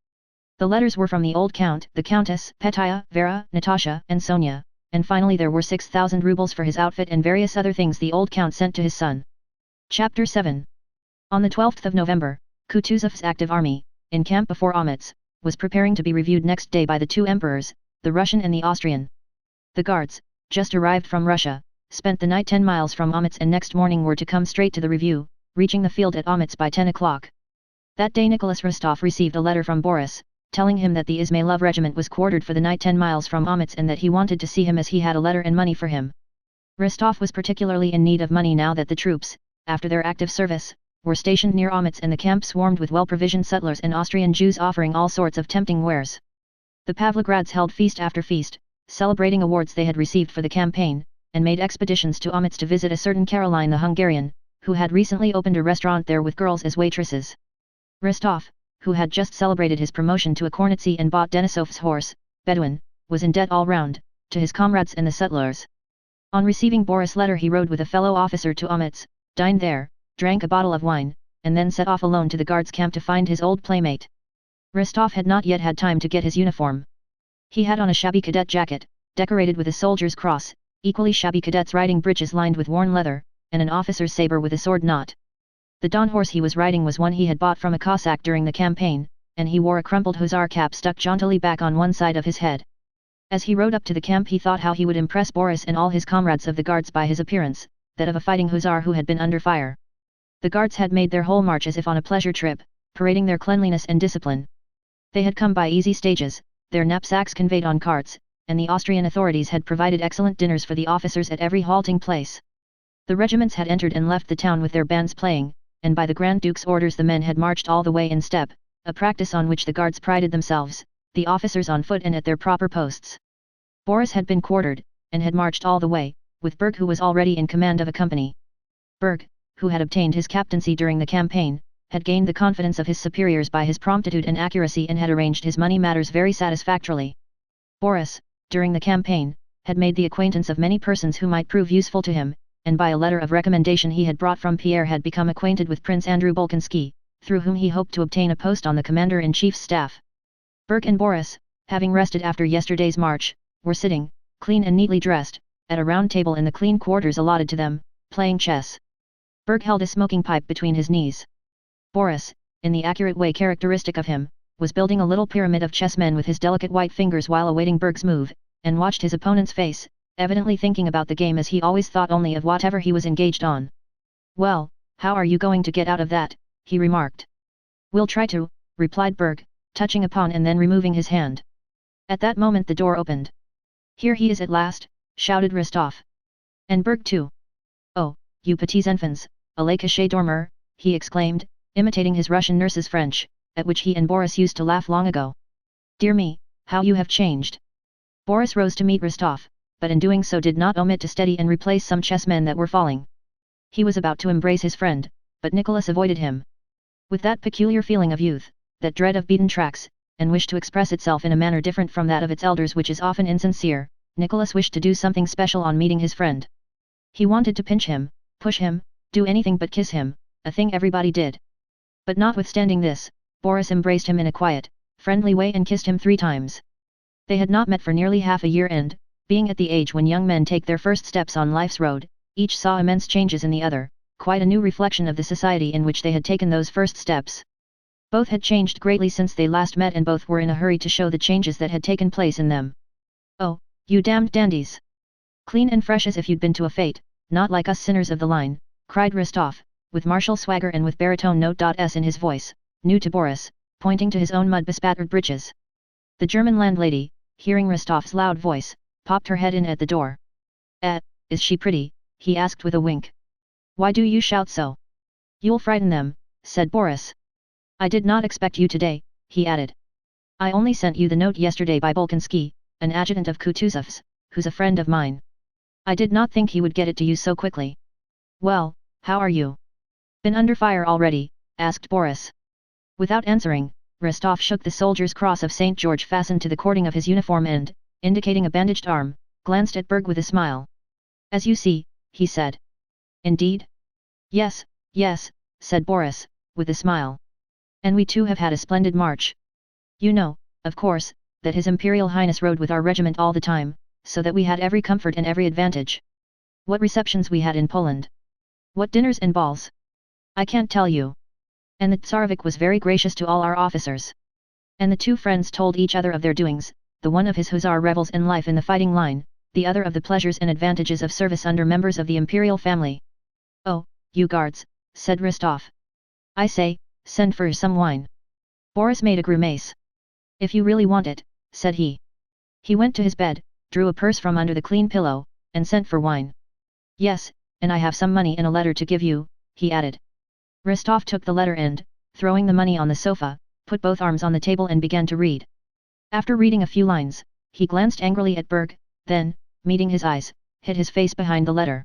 The letters were from the old count, the countess, Petya, Vera, Natasha, and Sonia, and finally there were 6,000 rubles for his outfit and various other things the old count sent to his son. Chapter 7. On the 12th of November, Kutuzov's active army, in camp before Omets, was preparing to be reviewed next day by the two emperors, the Russian and the Austrian. The guards, just arrived from Russia, spent the night 10 miles from Omets and next morning were to come straight to the review, reaching the field at Omets by 10 o'clock. That day Nicholas Rostov received a letter from Boris, telling him that the Izmailov regiment was quartered for the night 10 miles from Omets and that he wanted to see him as he had a letter and money for him. Rostov was particularly in need of money now that the troops, after their active service, were stationed near Omets and the camp swarmed with well-provisioned settlers and Austrian Jews offering all sorts of tempting wares. The Pavlograds held feast after feast, celebrating awards they had received for the campaign, and made expeditions to Omets to visit a certain Caroline the Hungarian, who had recently opened a restaurant there with girls as waitresses. Rostov, who had just celebrated his promotion to a cornetcy and bought Denisov's horse, Bedouin, was in debt all round, to his comrades and the settlers. On receiving Boris' letter he rode with a fellow officer to Omets, dined there, drank a bottle of wine, and then set off alone to the guards' camp to find his old playmate. Rostov had not yet had time to get his uniform. He had on a shabby cadet jacket, decorated with a soldier's cross, equally shabby cadet's riding breeches lined with worn leather, and an officer's saber with a sword knot. The Don horse he was riding was one he had bought from a Cossack during the campaign, and he wore a crumpled hussar cap stuck jauntily back on one side of his head. As he rode up to the camp he thought how he would impress Boris and all his comrades of the guards by his appearance, that of a fighting hussar who had been under fire. The guards had made their whole march as if on a pleasure trip, parading their cleanliness and discipline. They had come by easy stages, their knapsacks conveyed on carts, and the Austrian authorities had provided excellent dinners for the officers at every halting place. The regiments had entered and left the town with their bands playing, and by the Grand Duke's orders the men had marched all the way in step, a practice on which the guards prided themselves, the officers on foot and at their proper posts. Boris had been quartered, and had marched all the way, with Berg who was already in command of a company. Berg, who had obtained his captaincy during the campaign, had gained the confidence of his superiors by his promptitude and accuracy and had arranged his money matters very satisfactorily. Boris, during the campaign, had made the acquaintance of many persons who might prove useful to him, and by a letter of recommendation he had brought from Pierre had become acquainted with Prince Andrew Bolkonsky, through whom he hoped to obtain a post on the Commander-in-Chief's staff. Berg and Boris, having rested after yesterday's march, were sitting, clean and neatly dressed, at a round table in the clean quarters allotted to them, playing chess. Berg held a smoking pipe between his knees. Boris, in the accurate way characteristic of him, was building a little pyramid of chessmen with his delicate white fingers while awaiting Berg's move, and watched his opponent's face, evidently thinking about the game as he always thought only of whatever he was engaged on. "Well, how are you going to get out of that?" he remarked. "We'll try to," replied Berg, touching a pawn and then removing his hand. At that moment the door opened. "Here he is at last," shouted Rostov. "And Berg too. Oh, you petits enfants, allez cacher dormir," he exclaimed, imitating his Russian nurse's French, at which he and Boris used to laugh long ago. "Dear me, how you have changed." Boris rose to meet Rostov, but in doing so did not omit to steady and replace some chessmen that were falling. He was about to embrace his friend, but Nicholas avoided him. With that peculiar feeling of youth, that dread of beaten tracks, and wish to express itself in a manner different from that of its elders which is often insincere, Nicholas wished to do something special on meeting his friend. He wanted to pinch him, push him, do anything but kiss him, a thing everybody did. But notwithstanding this, Boris embraced him in a quiet, friendly way and kissed him 3 times. They had not met for nearly half a year and, being at the age when young men take their first steps on life's road, each saw immense changes in the other, quite a new reflection of the society in which they had taken those first steps. Both had changed greatly since they last met and both were in a hurry to show the changes that had taken place in them. "Oh, you damned dandies! Clean and fresh as if you'd been to a fete, not like us sinners of the line," cried Rostov, with martial swagger and with baritone note.s in his voice, new to Boris, pointing to his own mud-bespattered breeches. The German landlady, hearing Rostov's loud voice, popped her head in at the door. Is she pretty?" he asked with a wink. "Why do you shout so?" "You'll frighten them," said Boris. "I did not expect you today," he added. "I only sent you the note yesterday by Bolkonsky, an adjutant of Kutuzov's, who's a friend of mine. I did not think he would get it to you so quickly." "Well, how are you? Been under fire already?" asked Boris. Without answering, Rostov shook the soldier's cross of St. George fastened to the cording of his uniform and, indicating a bandaged arm, glanced at Berg with a smile. "As you see," he said. "Indeed?" "Yes, Yes, said Boris, with a smile. And we too have had a splendid march. You know, of course, that His Imperial Highness rode with our regiment all the time, so that we had every comfort and every advantage. What receptions we had in Poland! What dinners and balls! I can't tell you. And the Tsarevich was very gracious to all our officers. And the two friends told each other of their doings, the one of his hussar revels and life in the fighting line, the other of the pleasures and advantages of service under members of the imperial family. Oh, you guards, said Rostov. I say, send for some wine. Boris made a grimace. If you really want it, said he. He went to his bed, drew a purse from under the clean pillow, and sent for wine. Yes, and I have some money in a letter to give you, he added. Rostov took the letter and, throwing the money on the sofa, put both arms on the table and began to read. After reading a few lines, he glanced angrily at Berg, then, meeting his eyes, hid his face behind the letter.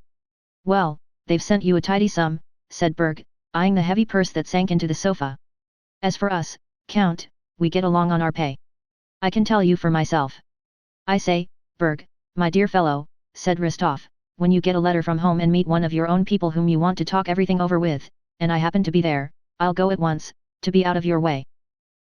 Well, they've sent you a tidy sum, said Berg, eyeing the heavy purse that sank into the sofa. As for us, Count, we get along on our pay. I can tell you for myself. I say, Berg, my dear fellow, said Rostov, when you get a letter from home and meet one of your own people whom you want to talk everything over with, and I happen to be there, I'll go at once, to be out of your way.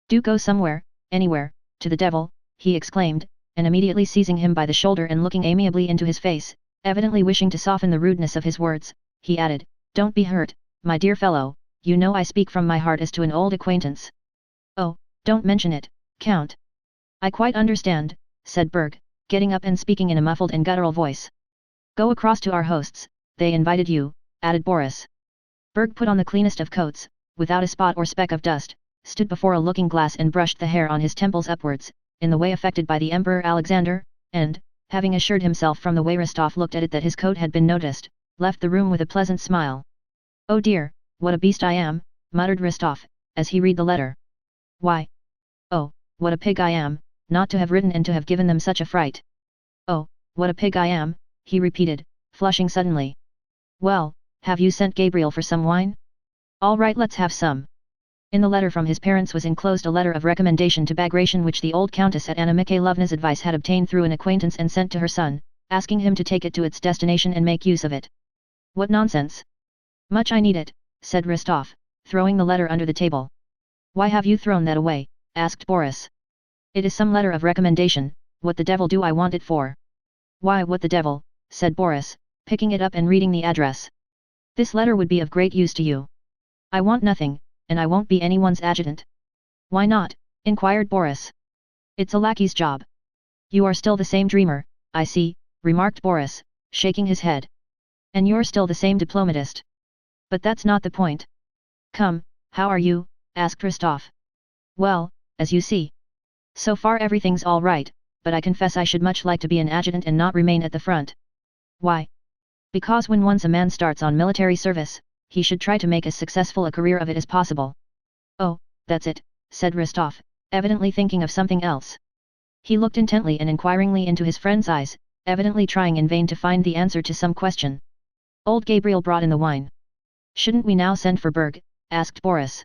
Do go somewhere, anywhere, to the devil, he exclaimed, and immediately seizing him by the shoulder and looking amiably into his face, evidently wishing to soften the rudeness of his words, he added, Don't be hurt, my dear fellow, you know I speak from my heart as to an old acquaintance. Oh, don't mention it, Count. I quite understand, said Berg, getting up and speaking in a muffled and guttural voice. Go across to our hosts, they invited you, added Boris. Berg put on the cleanest of coats, without a spot or speck of dust, stood before a looking-glass and brushed the hair on his temples upwards, in the way affected by the Emperor Alexander, and, having assured himself from the way Rostov looked at it that his coat had been noticed, left the room with a pleasant smile. Oh dear, what a beast I am, muttered Rostov, as he read the letter. Why? Oh, what a pig I am, not to have written and to have given them such a fright. Oh, what a pig I am, he repeated, flushing suddenly. Well, have you sent Gabriel for some wine? All right, let's have some. In the letter from his parents was enclosed a letter of recommendation to Bagration which the old Countess at Anna Mikhailovna's advice had obtained through an acquaintance and sent to her son, asking him to take it to its destination and make use of it. What nonsense! Much I need it, said Rostov, throwing the letter under the table. Why have you thrown that away? Asked Boris. It is some letter of recommendation, what the devil do I want it for? Why, what the devil, said Boris, picking it up and reading the address. This letter would be of great use to you. I want nothing, and I won't be anyone's adjutant. Why not? Inquired Boris. It's a lackey's job. You are still the same dreamer, I see, remarked Boris, shaking his head. And you're still the same diplomatist. But that's not the point. Come, how are you? Asked Rostov. Well, as you see. So far everything's all right, but I confess I should much like to be an adjutant and not remain at the front. Why? Because when once a man starts on military service, he should try to make as successful a career of it as possible. Oh, that's it, said Rostov, evidently thinking of something else. He looked intently and inquiringly into his friend's eyes, evidently trying in vain to find the answer to some question. Old Gabriel brought in the wine. Shouldn't we now send for Berg? Asked Boris.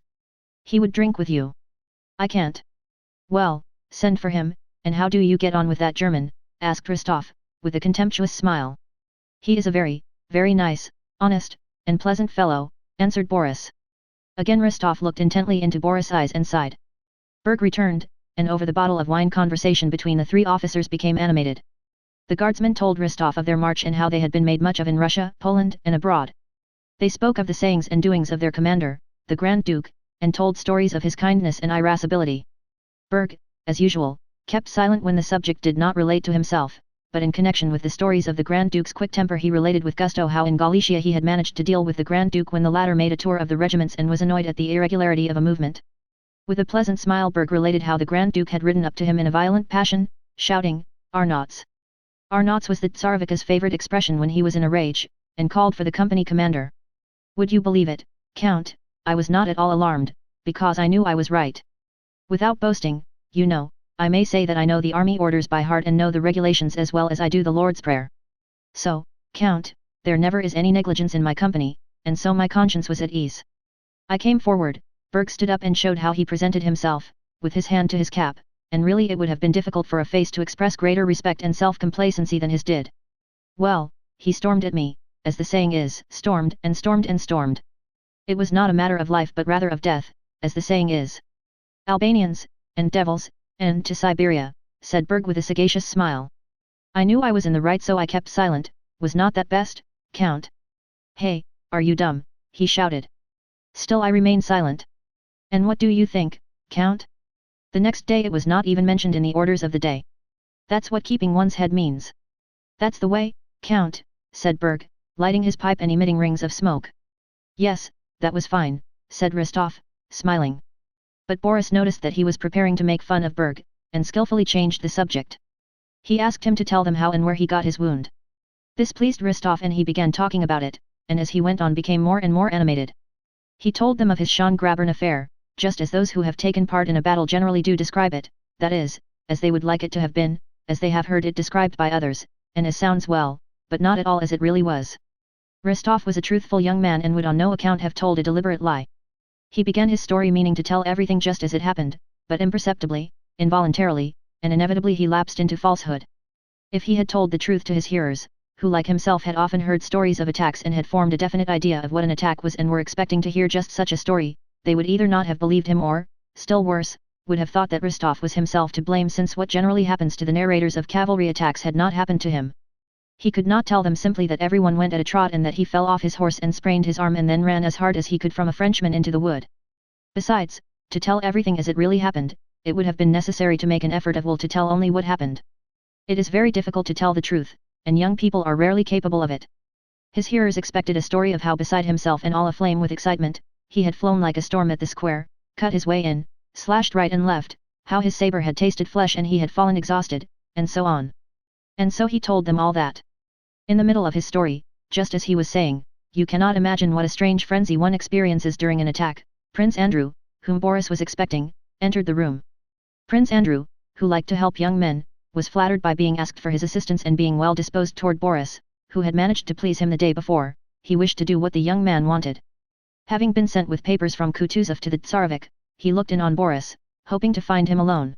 He would drink with you. I can't. Well, send for him, and how do you get on with that German? Asked Rostov, with a contemptuous smile. He is a very, very nice, honest, and pleasant fellow, answered Boris. Again Rostov looked intently into Boris' eyes and sighed. Berg returned, and over the bottle of wine conversation between the three officers became animated. The guardsmen told Rostov of their march and how they had been made much of in Russia, Poland, and abroad. They spoke of the sayings and doings of their commander, the Grand Duke, and told stories of his kindness and irascibility. Berg, as usual, kept silent when the subject did not relate to himself, but in connection with the stories of the Grand Duke's quick temper he related with gusto how in Galicia he had managed to deal with the Grand Duke when the latter made a tour of the regiments and was annoyed at the irregularity of a movement. With a pleasant smile Berg related how the Grand Duke had ridden up to him in a violent passion, shouting, Arnauts! Arnauts was the Tsarevich's favorite expression when he was in a rage, and called for the company commander. Would you believe it, Count, I was not at all alarmed, because I knew I was right. Without boasting, you know, I may say that I know the army orders by heart and know the regulations as well as I do the Lord's Prayer. So, Count, there never is any negligence in my company, and so my conscience was at ease. I came forward, Berg stood up and showed how he presented himself, with his hand to his cap, and really it would have been difficult for a face to express greater respect and self-complacency than his did. Well, he stormed at me, as the saying is, stormed and stormed and stormed. It was not a matter of life but rather of death, as the saying is. Albanians, and devils, and to Siberia, said Berg with a sagacious smile. I knew I was in the right so I kept silent. Was not that best, Count? Hey, are you dumb? He shouted. Still I remained silent. And what do you think, Count? The next day it was not even mentioned in the orders of the day. That's what keeping one's head means. That's the way, Count, said Berg, lighting his pipe and emitting rings of smoke. Yes, that was fine, said Rostov, smiling. But Boris noticed that he was preparing to make fun of Berg, and skillfully changed the subject. He asked him to tell them how and where he got his wound. This pleased Rostov and he began talking about it, and as he went on became more and more animated. He told them of his Schöngrabern affair, just as those who have taken part in a battle generally do describe it, that is, as they would like it to have been, as they have heard it described by others, and as sounds well, but not at all as it really was. Rostov was a truthful young man and would on no account have told a deliberate lie. He began his story meaning to tell everything just as it happened, but imperceptibly, involuntarily, and inevitably he lapsed into falsehood. If he had told the truth to his hearers, who like himself had often heard stories of attacks and had formed a definite idea of what an attack was and were expecting to hear just such a story, they would either not have believed him or, still worse, would have thought that Rostov was himself to blame since what generally happens to the narrators of cavalry attacks had not happened to him. He could not tell them simply that everyone went at a trot and that he fell off his horse and sprained his arm and then ran as hard as he could from a Frenchman into the wood. Besides, to tell everything as it really happened, it would have been necessary to make an effort of will to tell only what happened. It is very difficult to tell the truth, and young people are rarely capable of it. His hearers expected a story of how beside himself and all aflame with excitement, he had flown like a storm at the square, cut his way in, slashed right and left, how his saber had tasted flesh and he had fallen exhausted, and so on. And so he told them all that. In the middle of his story, just as he was saying, you cannot imagine what a strange frenzy one experiences during an attack, Prince Andrew, whom Boris was expecting, entered the room. Prince Andrew, who liked to help young men, was flattered by being asked for his assistance and being well disposed toward Boris, who had managed to please him the day before, he wished to do what the young man wanted. Having been sent with papers from Kutuzov to the Tsarevich, he looked in on Boris, hoping to find him alone.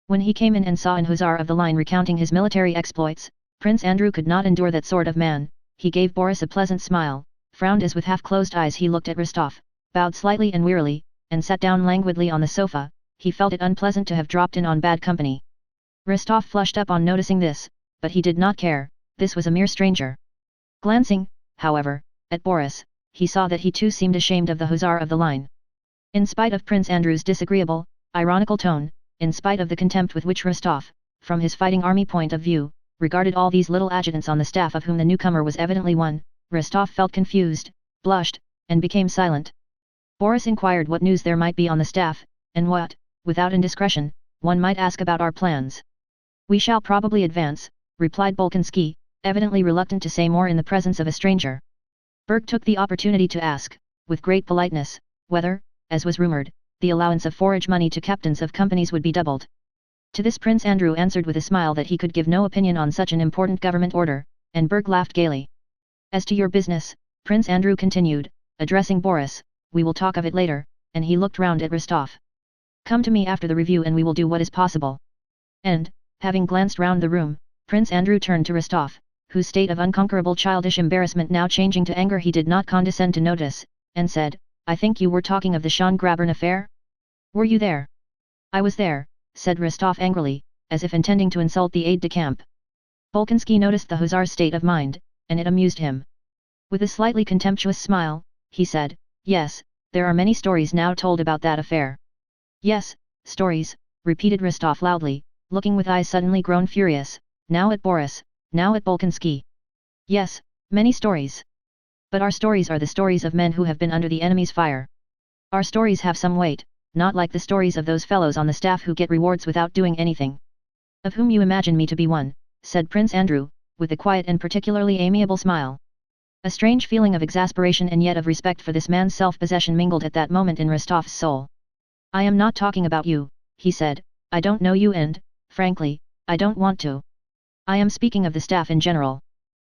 When he came in and saw an hussar of the line recounting his military exploits, Prince Andrew could not endure that sort of man. He gave Boris a pleasant smile, frowned as with half-closed eyes he looked at Rostov, bowed slightly and wearily, and sat down languidly on the sofa. He felt it unpleasant to have dropped in on bad company. Rostov flushed up on noticing this, but he did not care, this was a mere stranger. Glancing, however, at Boris, he saw that he too seemed ashamed of the hussar of the line. In spite of Prince Andrew's disagreeable, ironical tone, in spite of the contempt with which Rostov, from his fighting army point of view, regarded all these little adjutants on the staff of whom the newcomer was evidently one, Rostov felt confused, blushed, and became silent. Boris inquired what news there might be on the staff, and what, without indiscretion, one might ask about our plans. We shall probably advance, replied Bolkonsky, evidently reluctant to say more in the presence of a stranger. Berg took the opportunity to ask, with great politeness, whether, as was rumored, the allowance of forage money to captains of companies would be doubled. To this Prince Andrew answered with a smile that he could give no opinion on such an important government order, and Berg laughed gaily. As to your business, Prince Andrew continued, addressing Boris, we will talk of it later, and he looked round at Rostov. Come to me after the review and we will do what is possible. And, having glanced round the room, Prince Andrew turned to Rostov, whose state of unconquerable childish embarrassment now changing to anger he did not condescend to notice, and said, I think you were talking of the Schöngrabern affair? Were you there? I was there, said Rostov angrily, as if intending to insult the aide-de-camp. Bolkonsky noticed the hussar's state of mind, and it amused him. With a slightly contemptuous smile, he said, yes, there are many stories now told about that affair. Yes, stories, repeated Rostov loudly, looking with eyes suddenly grown furious, now at Boris, now at Bolkonsky. Yes, many stories. But our stories are the stories of men who have been under the enemy's fire. Our stories have some weight, not like the stories of those fellows on the staff who get rewards without doing anything. Of whom you imagine me to be one, said Prince Andrew, with a quiet and particularly amiable smile. A strange feeling of exasperation and yet of respect for this man's self-possession mingled at that moment in Rostov's soul. I am not talking about you, he said, I don't know you and, frankly, I don't want to. I am speaking of the staff in general.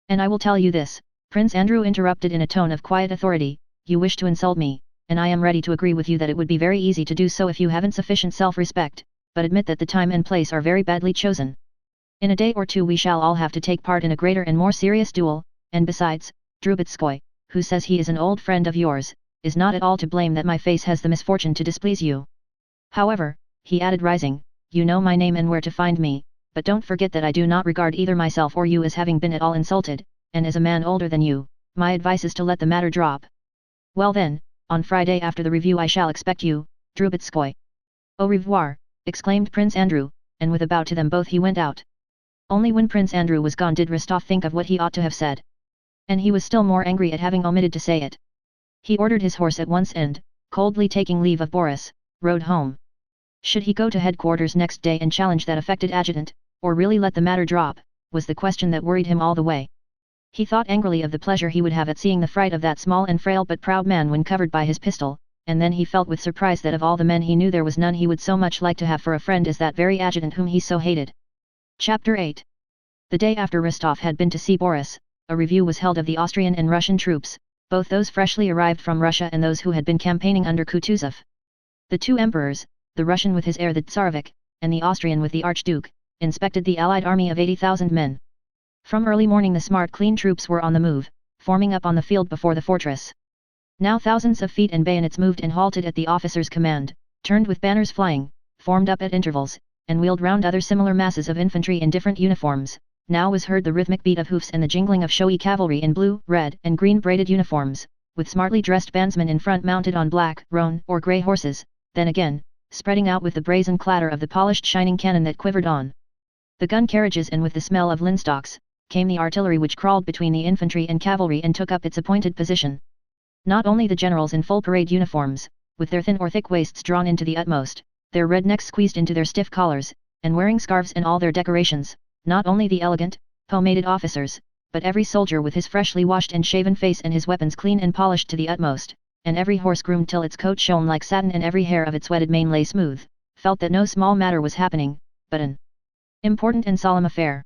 And I will tell you this, Prince Andrew interrupted in a tone of quiet authority, you wish to insult me, and I am ready to agree with you that it would be very easy to do so if you haven't sufficient self-respect, but admit that the time and place are very badly chosen. In a day or two we shall all have to take part in a greater and more serious duel, and besides, Drubetskoy, who says he is an old friend of yours, is not at all to blame that my face has the misfortune to displease you. However, he added rising, you know my name and where to find me, but don't forget that I do not regard either myself or you as having been at all insulted, and as a man older than you, my advice is to let the matter drop. Well then, on Friday after the review I shall expect you, Drubetskoy. Au revoir, exclaimed Prince Andrew, and with a bow to them both he went out. Only when Prince Andrew was gone did Rostov think of what he ought to have said. And he was still more angry at having omitted to say it. He ordered his horse at once and, coldly taking leave of Boris, rode home. Should he go to headquarters next day and challenge that affected adjutant, or really let the matter drop, was the question that worried him all the way. He thought angrily of the pleasure he would have at seeing the fright of that small and frail but proud man when covered by his pistol, and then he felt with surprise that of all the men he knew there was none he would so much like to have for a friend as that very adjutant whom he so hated. Chapter 8. The day after Rostov had been to see Boris, a review was held of the Austrian and Russian troops, both those freshly arrived from Russia and those who had been campaigning under Kutuzov. The two emperors, the Russian with his heir the Tsarevich, and the Austrian with the Archduke, inspected the allied army of 80,000 men. From early morning the smart clean troops were on the move, forming up on the field before the fortress. Now thousands of feet and bayonets moved and halted at the officer's command, turned with banners flying, formed up at intervals, and wheeled round other similar masses of infantry in different uniforms. Now was heard the rhythmic beat of hoofs and the jingling of showy cavalry in blue, red, and green braided uniforms, with smartly dressed bandsmen in front mounted on black, roan, or grey horses, then again, spreading out with the brazen clatter of the polished shining cannon that quivered on the gun carriages, and with the smell of linstocks, came the artillery which crawled between the infantry and cavalry and took up its appointed position. Not only the generals in full parade uniforms, with their thin or thick waists drawn into the utmost, their red necks squeezed into their stiff collars, and wearing scarves and all their decorations, not only the elegant, pomaded officers, but every soldier with his freshly washed and shaven face and his weapons clean and polished to the utmost, and every horse groomed till its coat shone like satin and every hair of its wetted mane lay smooth, felt that no small matter was happening, but an important and solemn affair.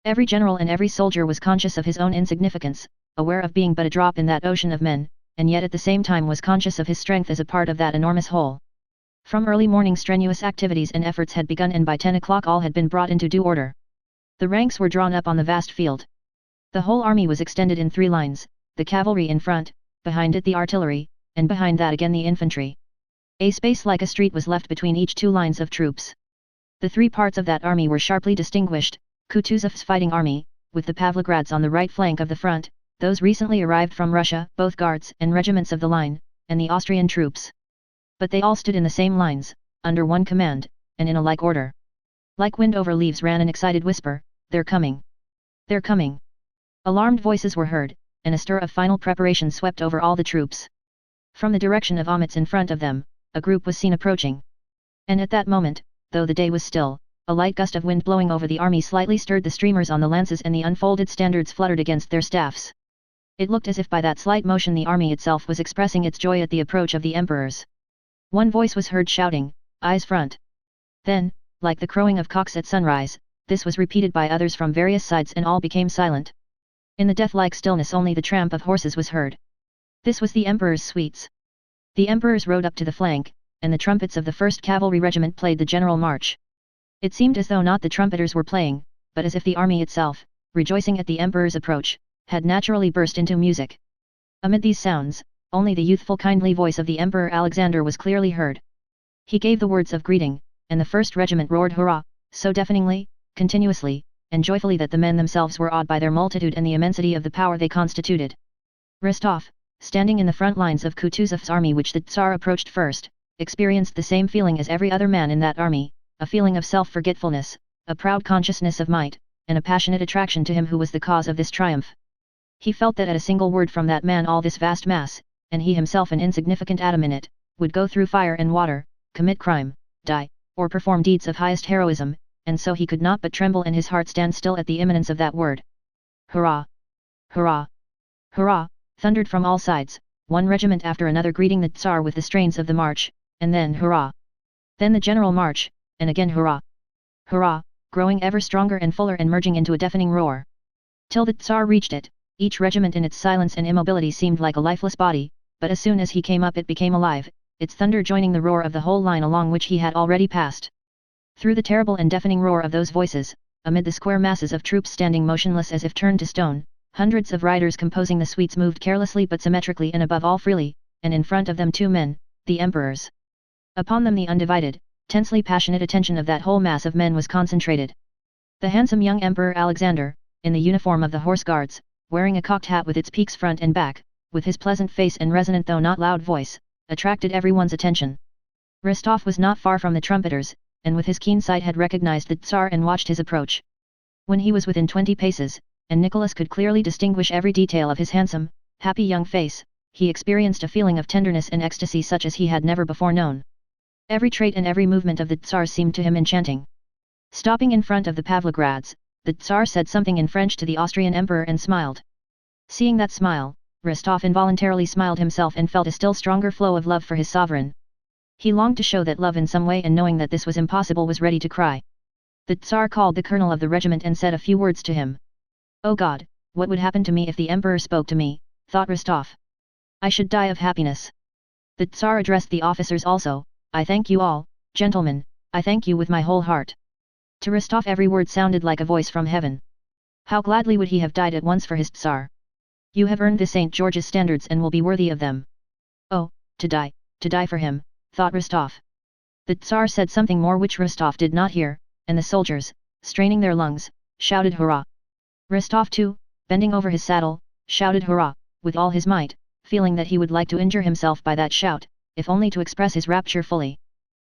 Every general and every soldier was conscious of his own insignificance, aware of being but a drop in that ocean of men, and yet at the same time was conscious of his strength as a part of that enormous whole. From early morning strenuous activities and efforts had begun, and by 10 o'clock all had been brought into due order. The ranks were drawn up on the vast field. The whole army was extended in 3 lines, the cavalry in front, behind it the artillery, and behind that again the infantry. A space like a street was left between each 2 lines of troops. The 3 parts of that army were sharply distinguished: Kutuzov's fighting army, with the Pavlograds on the right flank of the front, those recently arrived from Russia, both guards and regiments of the line, and the Austrian troops. But they all stood in the same lines, under one command, and in a like order. Like wind over leaves ran an excited whisper, "They're coming! They're coming!" Alarmed voices were heard, and a stir of final preparation swept over all the troops. From the direction of Omitz in front of them, a group was seen approaching. And at that moment, though the day was still, a light gust of wind blowing over the army slightly stirred the streamers on the lances and the unfolded standards fluttered against their staffs. It looked as if by that slight motion the army itself was expressing its joy at the approach of the emperors. One voice was heard shouting, "Eyes front!" Then, like the crowing of cocks at sunrise, this was repeated by others from various sides and all became silent. In the death-like stillness only the tramp of horses was heard. This was the emperor's suites. The emperors rode up to the flank, and the trumpets of the 1st Cavalry Regiment played the general march. It seemed as though not the trumpeters were playing, but as if the army itself, rejoicing at the emperor's approach, had naturally burst into music. Amid these sounds, only the youthful kindly voice of the Emperor Alexander was clearly heard. He gave the words of greeting, and the 1st Regiment roared hurrah, so deafeningly, continuously, and joyfully that the men themselves were awed by their multitude and the immensity of the power they constituted. Rostov, standing in the front lines of Kutuzov's army which the Tsar approached first, experienced the same feeling as every other man in that army, a feeling of self-forgetfulness, a proud consciousness of might, and a passionate attraction to him who was the cause of this triumph. He felt that at a single word from that man all this vast mass, and he himself an insignificant atom in it, would go through fire and water, commit crime, die, or perform deeds of highest heroism, and so he could not but tremble and his heart stand still at the imminence of that word. Hurrah! Hurrah! Hurrah! Thundered from all sides, one regiment after another greeting the Tsar with the strains of the march, and then hurrah! Then the general march, and again hurrah! Hurrah! Growing ever stronger and fuller and merging into a deafening roar. Till the Tsar reached it, each regiment in its silence and immobility seemed like a lifeless body, but as soon as he came up it became alive, its thunder joining the roar of the whole line along which he had already passed. Through the terrible and deafening roar of those voices, amid the square masses of troops standing motionless as if turned to stone, hundreds of riders composing the suites moved carelessly but symmetrically and above all freely, and in front of them two men, the emperors. Upon them the undivided, tensely passionate attention of that whole mass of men was concentrated. The handsome young Emperor Alexander, in the uniform of the Horse Guards, wearing a cocked hat with its peaks front and back, with his pleasant face and resonant though not loud voice, attracted everyone's attention. Rostov was not far from the trumpeters, and with his keen sight had recognized the Tsar and watched his approach. When he was within 20 paces, and Nicholas could clearly distinguish every detail of his handsome, happy young face, he experienced a feeling of tenderness and ecstasy such as he had never before known. Every trait and every movement of the Tsar seemed to him enchanting. Stopping in front of the Pavlograds, the Tsar said something in French to the Austrian emperor and smiled. Seeing that smile, Rostov involuntarily smiled himself and felt a still stronger flow of love for his sovereign. He longed to show that love in some way, and knowing that this was impossible was ready to cry. The Tsar called the colonel of the regiment and said a few words to him. "Oh God, what would happen to me if the emperor spoke to me," thought Rostov. "I should die of happiness." The Tsar addressed the officers also. "I thank you all, gentlemen, I thank you with my whole heart." To Rostov every word sounded like a voice from heaven. How gladly would he have died at once for his Tsar. "You have earned the St. George's standards and will be worthy of them." "Oh, to die for him," thought Rostov. The Tsar said something more which Rostov did not hear, and the soldiers, straining their lungs, shouted hurrah. Rostov too, bending over his saddle, shouted hurrah, with all his might, feeling that he would like to injure himself by that shout, if only to express his rapture fully.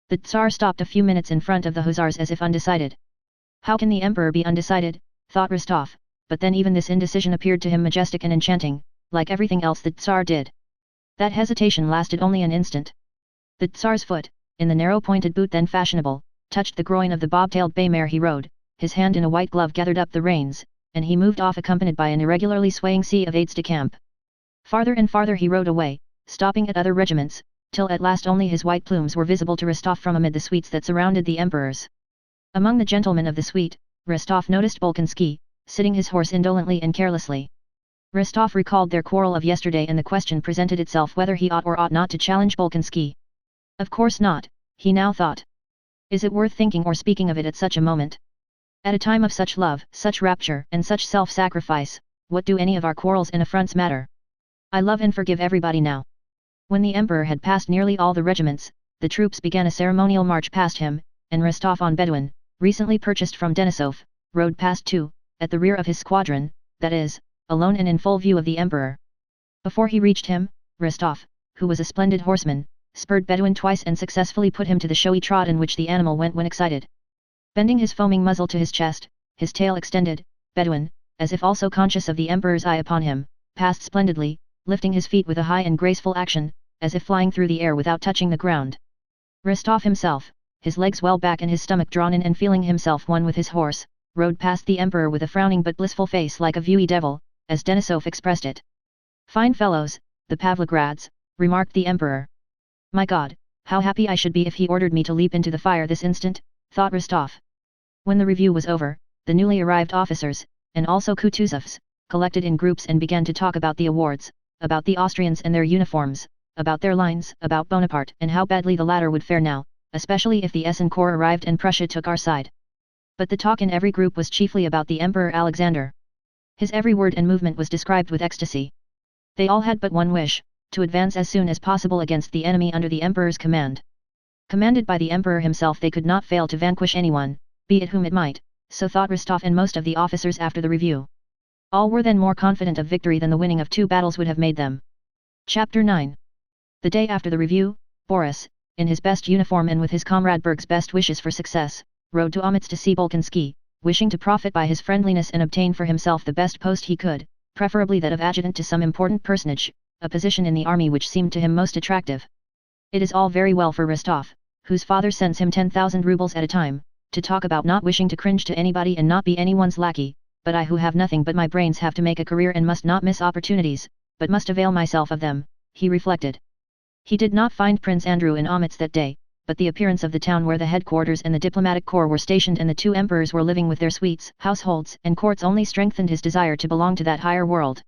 The Tsar stopped a few minutes in front of the hussars as if undecided. How can the emperor be undecided, thought Rostov, but then even this indecision appeared to him majestic and enchanting, like everything else the Tsar did. That hesitation lasted only an instant. The Tsar's foot, in the narrow pointed boot then fashionable, touched the groin of the bob-tailed bay mare he rode, his hand in a white glove gathered up the reins, and he moved off accompanied by an irregularly swaying sea of aides-de-camp. Farther and farther he rode away, stopping at other regiments, till at last only his white plumes were visible to Rostov from amid the suites that surrounded the emperors. Among the gentlemen of the suite, Rostov noticed Bolkonsky, sitting his horse indolently and carelessly. Rostov recalled their quarrel of yesterday, and the question presented itself whether he ought or ought not to challenge Bolkonsky. Of course not, he now thought. Is it worth thinking or speaking of it at such a moment? At a time of such love, such rapture, and such self-sacrifice, what do any of our quarrels and affronts matter? I love and forgive everybody now. When the emperor had passed nearly all the regiments, the troops began a ceremonial march past him, and Rostov on Bedouin, recently purchased from Denisov, rode past too, at the rear of his squadron, that is, alone and in full view of the emperor. Before he reached him, Rostov, who was a splendid horseman, spurred Bedouin twice and successfully put him to the showy trot in which the animal went when excited. Bending his foaming muzzle to his chest, his tail extended, Bedouin, as if also conscious of the emperor's eye upon him, passed splendidly, lifting his feet with a high and graceful action, as if flying through the air without touching the ground. Rostov himself, his legs well back and his stomach drawn in and feeling himself one with his horse, rode past the emperor with a frowning but blissful face like a viewy devil, as Denisov expressed it. "Fine fellows, the Pavlograds," remarked the emperor. "My God, how happy I should be if he ordered me to leap into the fire this instant," thought Rostov. When the review was over, the newly arrived officers, and also Kutuzovs, collected in groups and began to talk about the awards, about the Austrians and their uniforms, about their lines, about Bonaparte and how badly the latter would fare now, especially if the Essen Corps arrived and Prussia took our side. But the talk in every group was chiefly about the Emperor Alexander. His every word and movement was described with ecstasy. They all had but one wish, to advance as soon as possible against the enemy under the Emperor's command. Commanded by the Emperor himself, they could not fail to vanquish anyone, be it whom it might, so thought Rostov and most of the officers after the review. All were then more confident of victory than the winning of 2 battles would have made them. Chapter 9. The day after the review, Boris, in his best uniform and with his comrade Berg's best wishes for success, rode to Omitz to see Bolkonsky, wishing to profit by his friendliness and obtain for himself the best post he could, preferably that of adjutant to some important personage, a position in the army which seemed to him most attractive. It is all very well for Rostov, whose father sends him 10,000 rubles at a time, to talk about not wishing to cringe to anybody and not be anyone's lackey, but I who have nothing but my brains have to make a career and must not miss opportunities, but must avail myself of them, he reflected. He did not find Prince Andrew in Omitz that day, but the appearance of the town where the headquarters and the diplomatic corps were stationed and the 2 emperors were living with their suites, households and courts only strengthened his desire to belong to that higher world.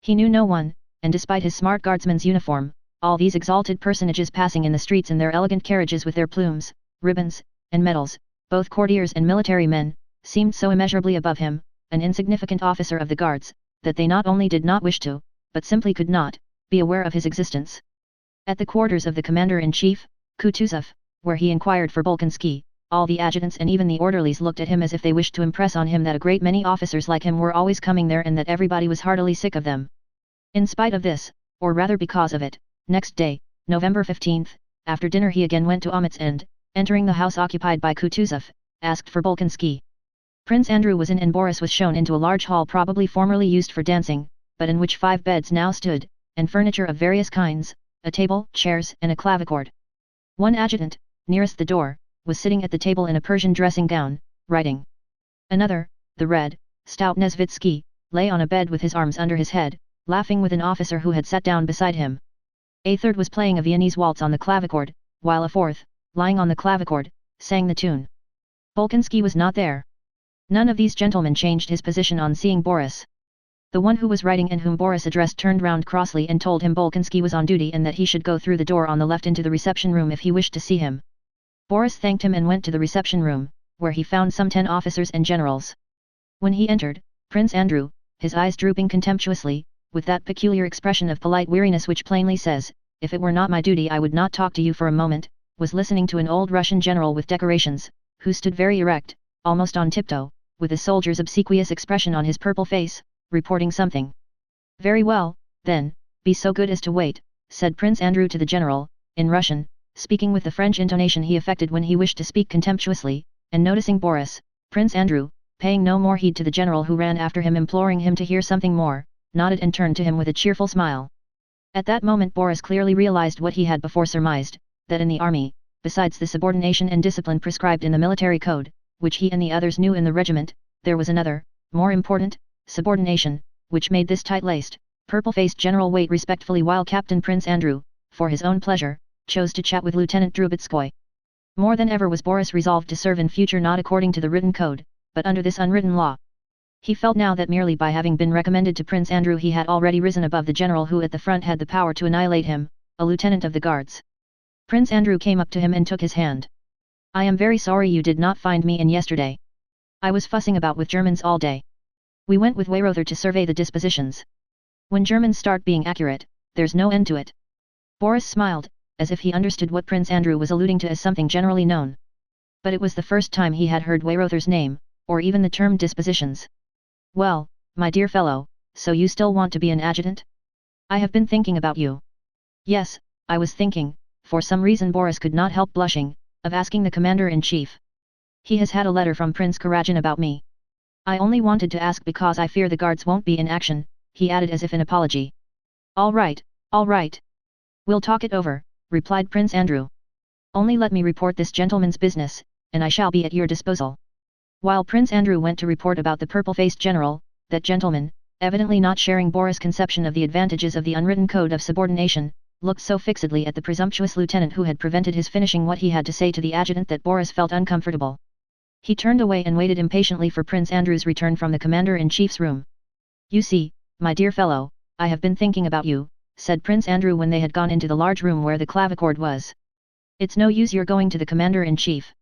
He knew no one, and despite his smart guardsman's uniform, all these exalted personages passing in the streets in their elegant carriages with their plumes, ribbons, and medals, both courtiers and military men, seemed so immeasurably above him, an insignificant officer of the guards, that they not only did not wish to, but simply could not, be aware of his existence. At the quarters of the commander-in-chief, Kutuzov, where he inquired for Bolkonsky, all the adjutants and even the orderlies looked at him as if they wished to impress on him that a great many officers like him were always coming there and that everybody was heartily sick of them. In spite of this, or rather because of it, next day, November 15th, after dinner he again went to Amit's and, entering the house occupied by Kutuzov, asked for Bolkonsky. Prince Andrew was in and Boris was shown into a large hall probably formerly used for dancing, but in which 5 beds now stood, and furniture of various kinds, a table, chairs and a clavichord. One adjutant, nearest the door, was sitting at the table in a Persian dressing gown, writing. Another, the red, stout Nesvitsky, lay on a bed with his arms under his head, laughing with an officer who had sat down beside him. A third was playing a Viennese waltz on the clavichord, while a fourth, lying on the clavichord, sang the tune. Bolkonsky was not there. None of these gentlemen changed his position on seeing Boris. The one who was writing and whom Boris addressed turned round crossly and told him Bolkonsky was on duty and that he should go through the door on the left into the reception room if he wished to see him. Boris thanked him and went to the reception room, where he found some 10 officers and generals. When he entered, Prince Andrew, his eyes drooping contemptuously, with that peculiar expression of polite weariness which plainly says, "If it were not my duty I would not talk to you for a moment," was listening to an old Russian general with decorations, who stood very erect, almost on tiptoe, with a soldier's obsequious expression on his purple face, reporting something. "Very well, then, be so good as to wait," said Prince Andrew to the general, in Russian, speaking with the French intonation he affected when he wished to speak contemptuously, and noticing Boris, Prince Andrew, paying no more heed to the general who ran after him imploring him to hear something more, nodded and turned to him with a cheerful smile. At that moment Boris clearly realized what he had before surmised, that in the army, besides the subordination and discipline prescribed in the military code, which he and the others knew in the regiment, there was another, more important, subordination, which made this tight-laced, purple-faced general wait respectfully while Captain Prince Andrew, for his own pleasure, chose to chat with Lieutenant Drubetskoy. More than ever was Boris resolved to serve in future not according to the written code, but under this unwritten law. He felt now that merely by having been recommended to Prince Andrew he had already risen above the general who at the front had the power to annihilate him, a lieutenant of the guards. Prince Andrew came up to him and took his hand. "I am very sorry you did not find me in yesterday. I was fussing about with Germans all day. We went with Weyrother to survey the dispositions. When Germans start being accurate, there's no end to it." Boris smiled, as if he understood what Prince Andrew was alluding to as something generally known. But it was the first time he had heard Weyrother's name, or even the term dispositions. "Well, my dear fellow, so you still want to be an adjutant? I have been thinking about you." "Yes, I was thinking," for some reason Boris could not help blushing, "of asking the commander-in-chief. He has had a letter from Prince Karagin about me. I only wanted to ask because I fear the guards won't be in action," he added as if in apology. All right. We'll talk it over," replied Prince Andrew. "Only let me report this gentleman's business, and I shall be at your disposal." While Prince Andrew went to report about the purple-faced general, that gentleman, evidently not sharing Boris' conception of the advantages of the unwritten code of subordination, looked so fixedly at the presumptuous lieutenant who had prevented his finishing what he had to say to the adjutant that Boris felt uncomfortable. He turned away and waited impatiently for Prince Andrew's return from the commander-in-chief's room. "You see, my dear fellow, I have been thinking about you," said Prince Andrew when they had gone into the large room where the clavichord was. "It's no use your going to the commander-in-chief.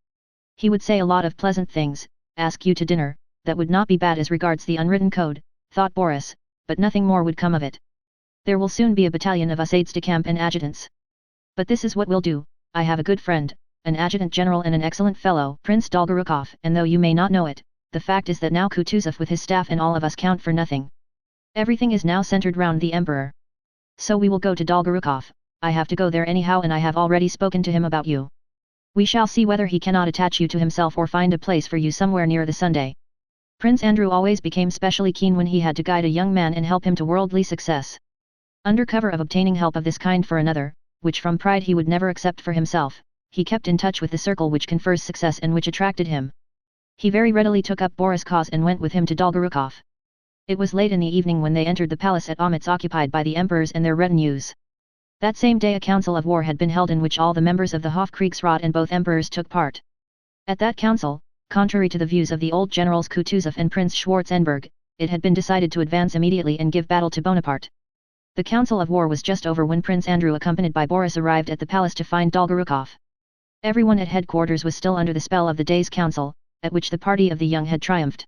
He would say a lot of pleasant things, ask you to dinner, that would not be bad as regards the unwritten code," thought Boris, "but nothing more would come of it. There will soon be a battalion of us aides-de-camp and adjutants. But this is what we'll do, I have a good friend, an adjutant general and an excellent fellow, Prince Dolgorukov, and though you may not know it, the fact is that now Kutuzov with his staff and all of us count for nothing. Everything is now centered round the emperor. So we will go to Dolgorukov, I have to go there anyhow and I have already spoken to him about you. We shall see whether he cannot attach you to himself or find a place for you somewhere near the Sunday." Prince Andrew always became specially keen when he had to guide a young man and help him to worldly success. Under cover of obtaining help of this kind for another, which from pride he would never accept for himself, he kept in touch with the circle which confers success and which attracted him. He very readily took up Boris' cause and went with him to Dolgorukov. It was late in the evening when they entered the palace at Amitz occupied by the emperors and their retinues. That same day a council of war had been held in which all the members of the Hofkriegsrat and both emperors took part. At that council, contrary to the views of the old generals Kutuzov and Prince Schwarzenberg, it had been decided to advance immediately and give battle to Bonaparte. The council of war was just over when Prince Andrew accompanied by Boris arrived at the palace to find Dolgorukov. Everyone at headquarters was still under the spell of the day's council, at which the party of the young had triumphed.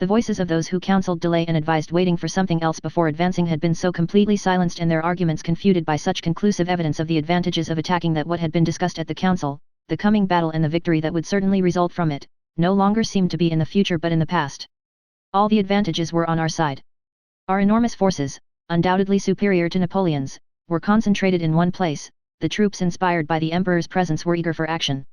The voices of those who counseled delay and advised waiting for something else before advancing had been so completely silenced and their arguments confuted by such conclusive evidence of the advantages of attacking that what had been discussed at the council, the coming battle and the victory that would certainly result from it, no longer seemed to be in the future but in the past. All the advantages were on our side. Our enormous forces, undoubtedly superior to Napoleon's, were concentrated in one place. The troops inspired by the Emperor's presence were eager for action.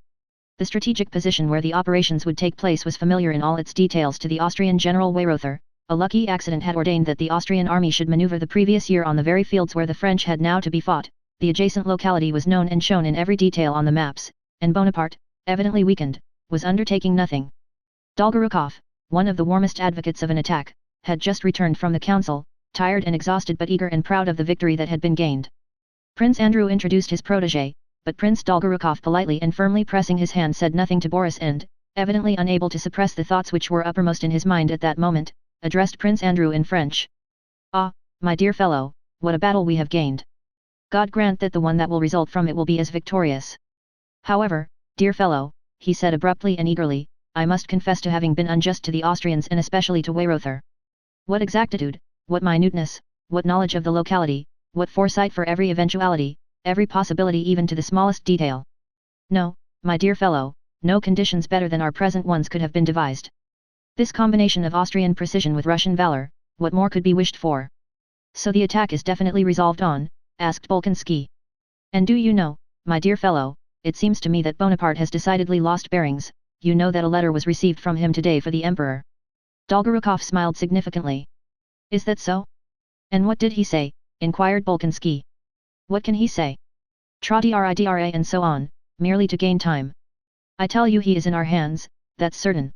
The strategic position where the operations would take place was familiar in all its details to the Austrian General Weyrother. A lucky accident had ordained that the Austrian army should maneuver the previous year on the very fields where the French had now to be fought. The adjacent locality was known and shown in every detail on the maps, and Bonaparte, evidently weakened, was undertaking nothing. Dolgorukov, one of the warmest advocates of an attack, had just returned from the council, tired and exhausted but eager and proud of the victory that had been gained. Prince Andrew introduced his protégé, but Prince Dolgorukov politely and firmly pressing his hand said nothing to Boris and, evidently unable to suppress the thoughts which were uppermost in his mind at that moment, addressed Prince Andrew in French. "Ah, my dear fellow, what a battle we have gained! God grant that the one that will result from it will be as victorious. However, dear fellow," he said abruptly and eagerly, "I must confess to having been unjust to the Austrians and especially to Weyrother. What exactitude, what minuteness, what knowledge of the locality, what foresight for every eventuality, every possibility even to the smallest detail. No, my dear fellow, no conditions better than our present ones could have been devised. This combination of Austrian precision with Russian valor, what more could be wished for? So the attack is definitely resolved on?" asked Bolkonsky. "And do you know, my dear fellow, it seems to me that Bonaparte has decidedly lost bearings. You know that a letter was received from him today for the Emperor." Dolgorukov smiled significantly. "Is that so? And what did he say?" inquired Bolkonsky. "What can he say? Tra-dra and so on, merely to gain time. I tell you he is in our hands, that's certain.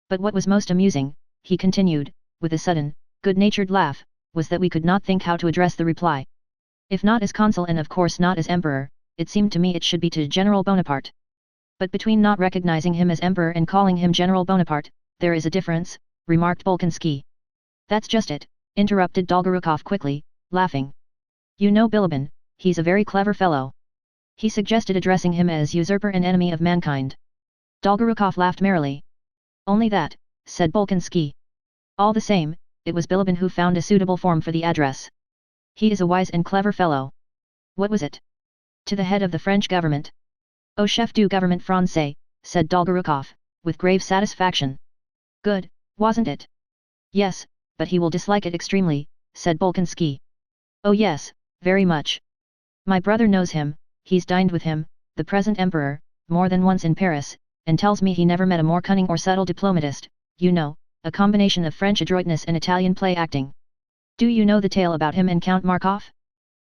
But what was most amusing," he continued, with a sudden, good-natured laugh, "was that we could not think how to address the reply. If not as consul and of course not as emperor, it seemed to me it should be to General Bonaparte. But between not recognizing him as emperor and calling him General Bonaparte, there is a difference," remarked Bolkonsky. "That's just it," interrupted Dolgorukov quickly, laughing. "You know Bilibin, he's a very clever fellow. He suggested addressing him as usurper and enemy of mankind." Dolgorukov laughed merrily. "Only that," said Bolkonsky. "All the same, it was Bilibin who found a suitable form for the address. He is a wise and clever fellow." "What was it?" "To the head of the French government." "Au chef du gouvernement français," said Dolgorukov, with grave satisfaction. "Good, wasn't it?" "Yes, but he will dislike it extremely," said Bolkonsky. "Oh yes, very much. My brother knows him, he's dined with him, the present emperor, more than once in Paris, and tells me he never met a more cunning or subtle diplomatist, you know, a combination of French adroitness and Italian play-acting. Do you know the tale about him and Count Markov?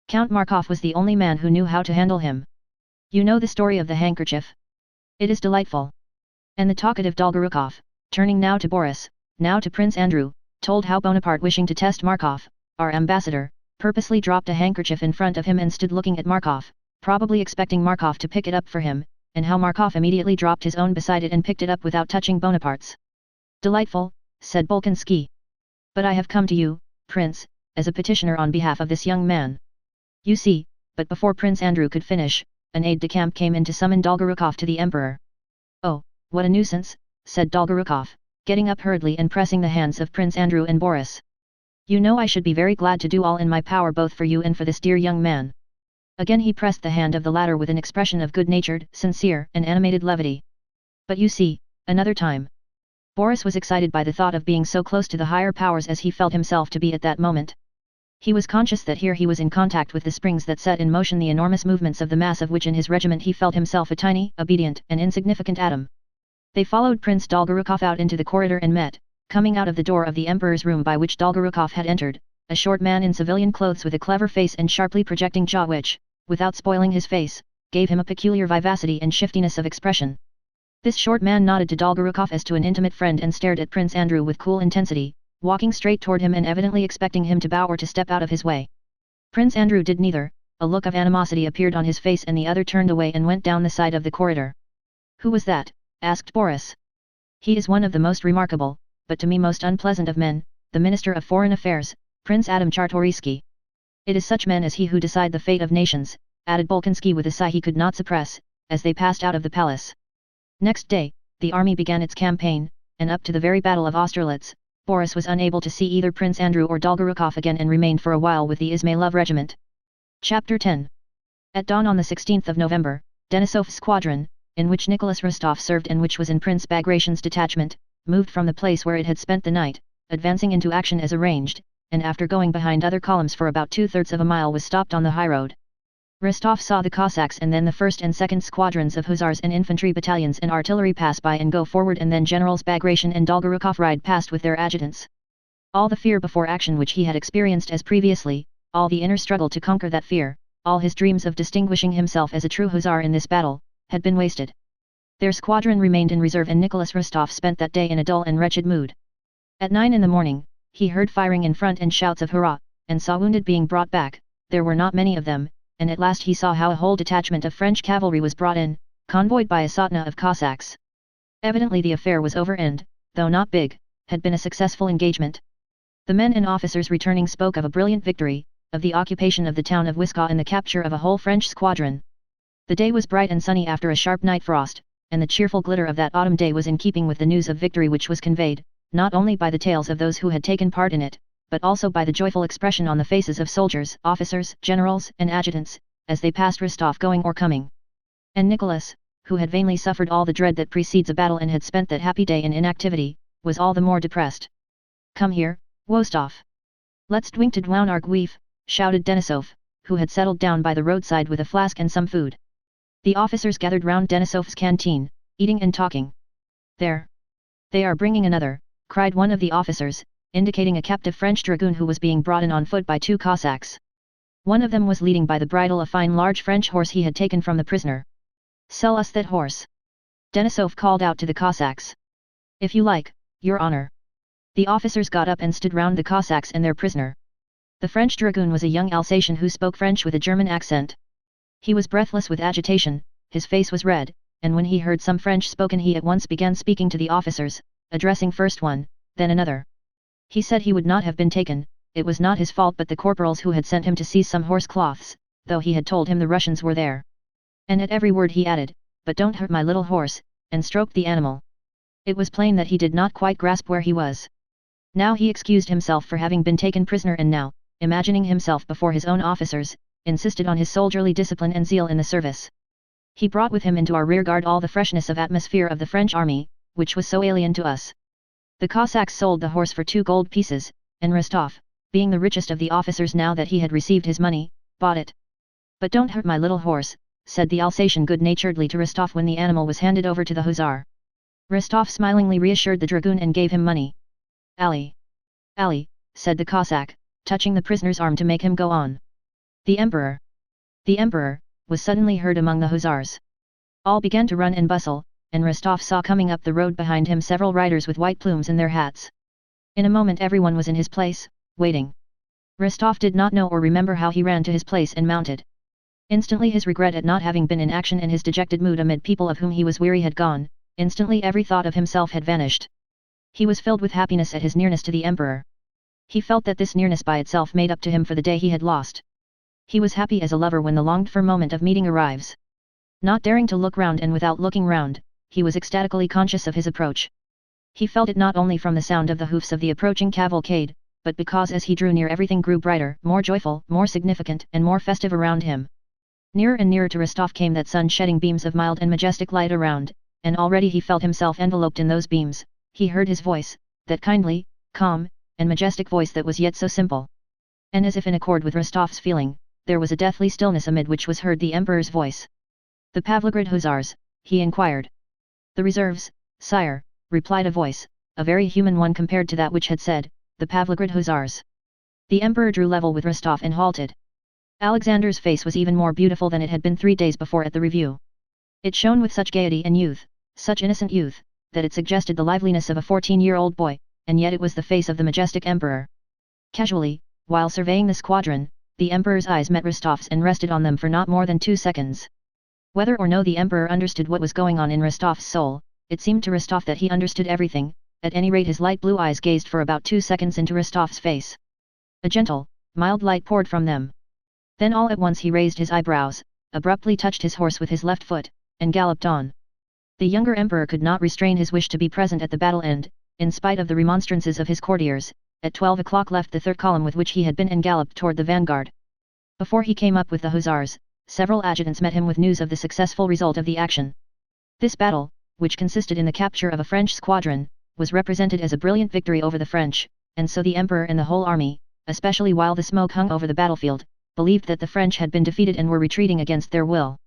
Count Markov was the only man who knew how to handle him. You know the story of the handkerchief? It is delightful." And the talkative Dolgorukov, turning now to Boris, now to Prince Andrew, told how Bonaparte, wishing to test Markov, our ambassador, purposely dropped a handkerchief in front of him and stood looking at Markov, probably expecting Markov to pick it up for him, and how Markov immediately dropped his own beside it and picked it up without touching Bonaparte's. "Delightful," said Bolkonsky. "But I have come to you, Prince, as a petitioner on behalf of this young man. You see," but before Prince Andrew could finish, an aide-de-camp came in to summon Dolgorukov to the Emperor. "Oh, what a nuisance," said Dolgorukov, getting up hurriedly and pressing the hands of Prince Andrew and Boris. "You know I should be very glad to do all in my power both for you and for this dear young man." Again he pressed the hand of the latter with an expression of good-natured, sincere and animated levity. "But you see, another time." Boris was excited by the thought of being so close to the higher powers as he felt himself to be at that moment. He was conscious that here he was in contact with the springs that set in motion the enormous movements of the mass of which in his regiment he felt himself a tiny, obedient and insignificant atom. They followed Prince Dolgorukov out into the corridor and met, coming out of the door of the Emperor's room by which Dolgorukov had entered, a short man in civilian clothes with a clever face and sharply projecting jaw which, without spoiling his face, gave him a peculiar vivacity and shiftiness of expression. This short man nodded to Dolgorukov as to an intimate friend and stared at Prince Andrew with cool intensity, walking straight toward him and evidently expecting him to bow or to step out of his way. Prince Andrew did neither, a look of animosity appeared on his face and the other turned away and went down the side of the corridor. "Who was that?" asked Boris. "He is one of the most remarkable, but to me most unpleasant of men, the Minister of Foreign Affairs, Prince Adam Czartoryski. It is such men as he who decide the fate of nations," added Bolkonsky with a sigh he could not suppress, as they passed out of the palace. Next day, the army began its campaign, and up to the very battle of Austerlitz, Boris was unable to see either Prince Andrew or Dolgorukov again and remained for a while with the Izmailov regiment. Chapter 10. At dawn on the 16th of November, Denisov's squadron, in which Nicholas Rostov served and which was in Prince Bagration's detachment, moved from the place where it had spent the night, advancing into action as arranged, and after going behind other columns for about 2/3 of a mile was stopped on the highroad. Rostov saw the Cossacks and then the 1st and 2nd squadrons of hussars and infantry battalions and artillery pass by and go forward, and then Generals Bagration and Dolgorukov ride past with their adjutants. All the fear before action which he had experienced as previously, all the inner struggle to conquer that fear, all his dreams of distinguishing himself as a true hussar in this battle, had been wasted. Their squadron remained in reserve and Nicholas Rostov spent that day in a dull and wretched mood. At 9 in the morning, he heard firing in front and shouts of hurrah, and saw wounded being brought back. There were not many of them, and at last he saw how a whole detachment of French cavalry was brought in, convoyed by a sotna of Cossacks. Evidently the affair was over and, though not big, had been a successful engagement. The men and officers returning spoke of a brilliant victory, of the occupation of the town of Wiskaw and the capture of a whole French squadron. The day was bright and sunny after a sharp night frost, and the cheerful glitter of that autumn day was in keeping with the news of victory which was conveyed, not only by the tales of those who had taken part in it, but also by the joyful expression on the faces of soldiers, officers, generals, and adjutants, as they passed Rostov going or coming. And Nicholas, who had vainly suffered all the dread that precedes a battle and had spent that happy day in inactivity, was all the more depressed. "Come here, Wostov. Let's drink to Dwown our Guif," shouted Denisov, who had settled down by the roadside with a flask and some food. The officers gathered round Denisov's canteen, eating and talking. "There! They are bringing another," cried one of the officers, indicating a captive French dragoon who was being brought in on foot by 2 Cossacks. One of them was leading by the bridle a fine large French horse he had taken from the prisoner. "Sell us that horse!" Denisov called out to the Cossacks. "If you like, your honor." The officers got up and stood round the Cossacks and their prisoner. The French dragoon was a young Alsatian who spoke French with a German accent. He was breathless with agitation, his face was red, and when he heard some French spoken he at once began speaking to the officers, addressing first one, then another. He said he would not have been taken, it was not his fault but the corporals who had sent him to seize some horse cloths, though he had told him the Russians were there. And at every word he added, "But don't hurt my little horse," and stroked the animal. It was plain that he did not quite grasp where he was. Now he excused himself for having been taken prisoner and now, imagining himself before his own officers, insisted on his soldierly discipline and zeal in the service. He brought with him into our rearguard all the freshness of atmosphere of the French army, which was so alien to us. The Cossacks sold the horse for 2 gold pieces, and Rostov, being the richest of the officers now that he had received his money, bought it. "But don't hurt my little horse," said the Alsatian good-naturedly to Rostov when the animal was handed over to the hussar. Rostov smilingly reassured the dragoon and gave him money. "Ali! Ali!" said the Cossack, touching the prisoner's arm to make him go on. "The Emperor! The Emperor!" was suddenly heard among the hussars. All began to run and bustle, and Rostov saw coming up the road behind him several riders with white plumes in their hats. In a moment everyone was in his place, waiting. Rostov did not know or remember how he ran to his place and mounted. Instantly his regret at not having been in action and his dejected mood amid people of whom he was weary had gone, instantly every thought of himself had vanished. He was filled with happiness at his nearness to the Emperor. He felt that this nearness by itself made up to him for the day he had lost. He was happy as a lover when the longed-for moment of meeting arrives. Not daring to look round and without looking round, he was ecstatically conscious of his approach. He felt it not only from the sound of the hoofs of the approaching cavalcade, but because as he drew near everything grew brighter, more joyful, more significant and more festive around him. Nearer and nearer to Rostov came that sun shedding beams of mild and majestic light around, and already he felt himself enveloped in those beams. He heard his voice, that kindly, calm, and majestic voice that was yet so simple. And as if in accord with Rostov's feeling, there was a deathly stillness amid which was heard the Emperor's voice. "The Pavlograd Hussars?" he inquired. "The reserves, sire," replied a voice, a very human one compared to that which had said, "The Pavlograd Hussars." The Emperor drew level with Rostov and halted. Alexander's face was even more beautiful than it had been 3 days before at the review. It shone with such gaiety and youth, such innocent youth, that it suggested the liveliness of a 14-year-old boy, and yet it was the face of the majestic Emperor. Casually, while surveying the squadron, the Emperor's eyes met Rostov's and rested on them for not more than 2 seconds. Whether or no the Emperor understood what was going on in Rostov's soul, it seemed to Rostov that he understood everything. At any rate his light blue eyes gazed for about 2 seconds into Rostov's face. A gentle, mild light poured from them. Then all at once he raised his eyebrows, abruptly touched his horse with his left foot, and galloped on. The younger Emperor could not restrain his wish to be present at the battle end, in spite of the remonstrances of his courtiers, at 12 o'clock left the third column with which he had been and galloped toward the vanguard. Before he came up with the hussars, several adjutants met him with news of the successful result of the action. This battle, which consisted in the capture of a French squadron, was represented as a brilliant victory over the French, and so the emperor and the whole army, especially while the smoke hung over the battlefield, believed that the French had been defeated and were retreating against their will.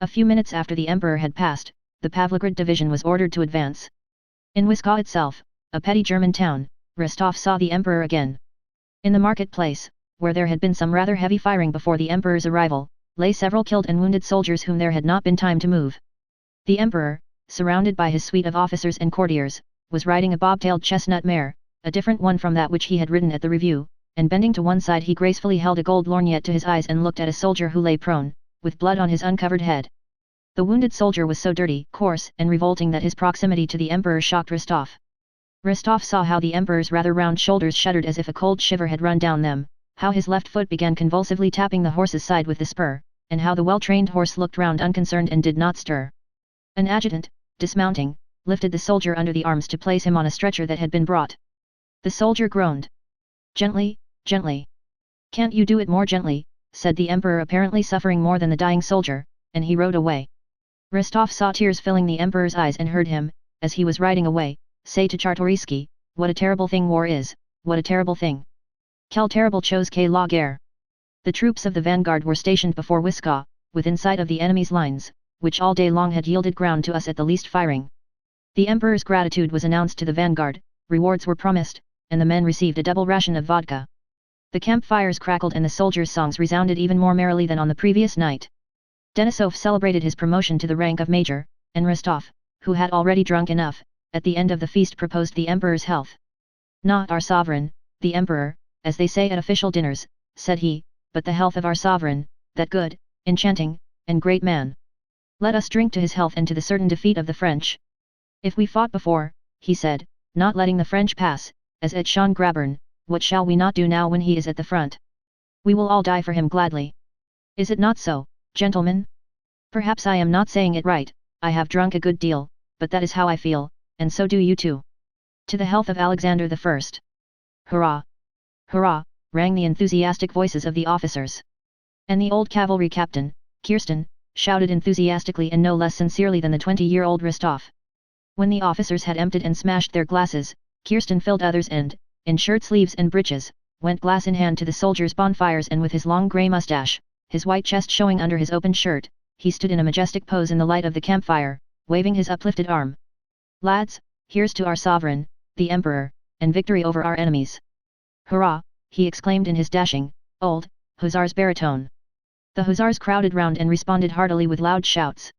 A few minutes after the emperor had passed, the Pavlograd division was ordered to advance. In Wisła itself, a petty German town, Rostov saw the emperor again. In the marketplace, where there had been some rather heavy firing before the emperor's arrival, lay several killed and wounded soldiers whom there had not been time to move. The emperor, surrounded by his suite of officers and courtiers, was riding a bobtailed chestnut mare, a different one from that which he had ridden at the review, and bending to one side he gracefully held a gold lorgnette to his eyes and looked at a soldier who lay prone, with blood on his uncovered head. The wounded soldier was so dirty, coarse and revolting that his proximity to the emperor shocked Rostov. Rostov saw how the emperor's rather round shoulders shuddered as if a cold shiver had run down them, how his left foot began convulsively tapping the horse's side with the spur, and how the well-trained horse looked round unconcerned and did not stir. An adjutant, dismounting, lifted the soldier under the arms to place him on a stretcher that had been brought. The soldier groaned. "Gently, gently. Can't you do it more gently?" said the emperor, apparently suffering more than the dying soldier, and he rode away. Rostov saw tears filling the emperor's eyes and heard him, as he was riding away, say to Czartoryski, "What a terrible thing war is, what a terrible thing. Quelle terrible chose que la guerre." The troops of the vanguard were stationed before Wisła, within sight of the enemy's lines, which all day long had yielded ground to us at the least firing. The emperor's gratitude was announced to the vanguard, rewards were promised, and the men received a double ration of vodka. The campfires crackled and the soldiers' songs resounded even more merrily than on the previous night. Denisov celebrated his promotion to the rank of major, and Rostov, who had already drunk enough, at the end of the feast proposed the emperor's health. "Not our sovereign, the emperor, as they say at official dinners," said he, "but the health of our sovereign, that good, enchanting, and great man. Let us drink to his health and to the certain defeat of the French. If we fought before," he said, "not letting the French pass, as at Schöngrabern, what shall we not do now when he is at the front? We will all die for him gladly. Is it not so, gentlemen? Perhaps I am not saying it right, I have drunk a good deal, but that is how I feel, and so do you too. To the health of Alexander I. Hurrah! Hurrah!" rang the enthusiastic voices of the officers. And the old cavalry captain, Kirsten, shouted enthusiastically and no less sincerely than the 20-year-old Rostov. When the officers had emptied and smashed their glasses, Kirsten filled others and, in shirt sleeves and breeches, went glass in hand to the soldiers' bonfires, and with his long grey moustache, his white chest showing under his open shirt, he stood in a majestic pose in the light of the campfire, waving his uplifted arm. "Lads, here's to our sovereign, the emperor, and victory over our enemies. Hurrah!" he exclaimed in his dashing, old, hussar's baritone. The hussars crowded round and responded heartily with loud shouts.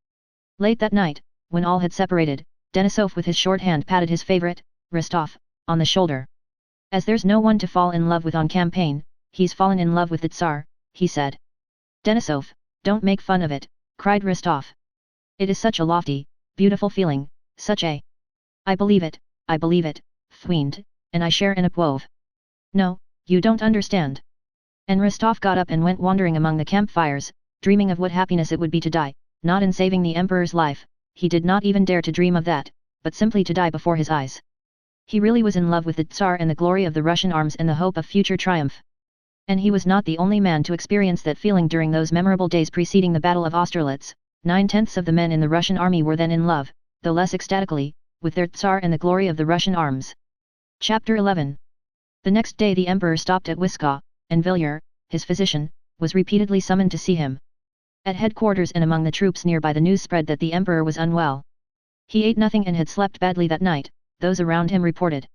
Late that night, when all had separated, Denisov with his short hand patted his favorite, Rostov, on the shoulder. "As there's no one to fall in love with on campaign, he's fallen in love with the Tsar," he said. "Denisov, don't make fun of it," cried Rostov. "It is such a lofty, beautiful feeling, such a... I believe it, Fwiend, and I share in it wove. No, you don't understand." And Rostov got up and went wandering among the campfires, dreaming of what happiness it would be to die, not in saving the emperor's life, he did not even dare to dream of that, but simply to die before his eyes. He really was in love with the Tsar and the glory of the Russian arms and the hope of future triumph. And he was not the only man to experience that feeling during those memorable days preceding the Battle of Austerlitz. 9/10 of the men in the Russian army were then in love, though less ecstatically, with their Tsar and the glory of the Russian arms. Chapter 11. The next day the emperor stopped at Wisła, and Villiers, his physician, was repeatedly summoned to see him. At headquarters and among the troops nearby the news spread that the emperor was unwell. He ate nothing and had slept badly that night, those around him reported.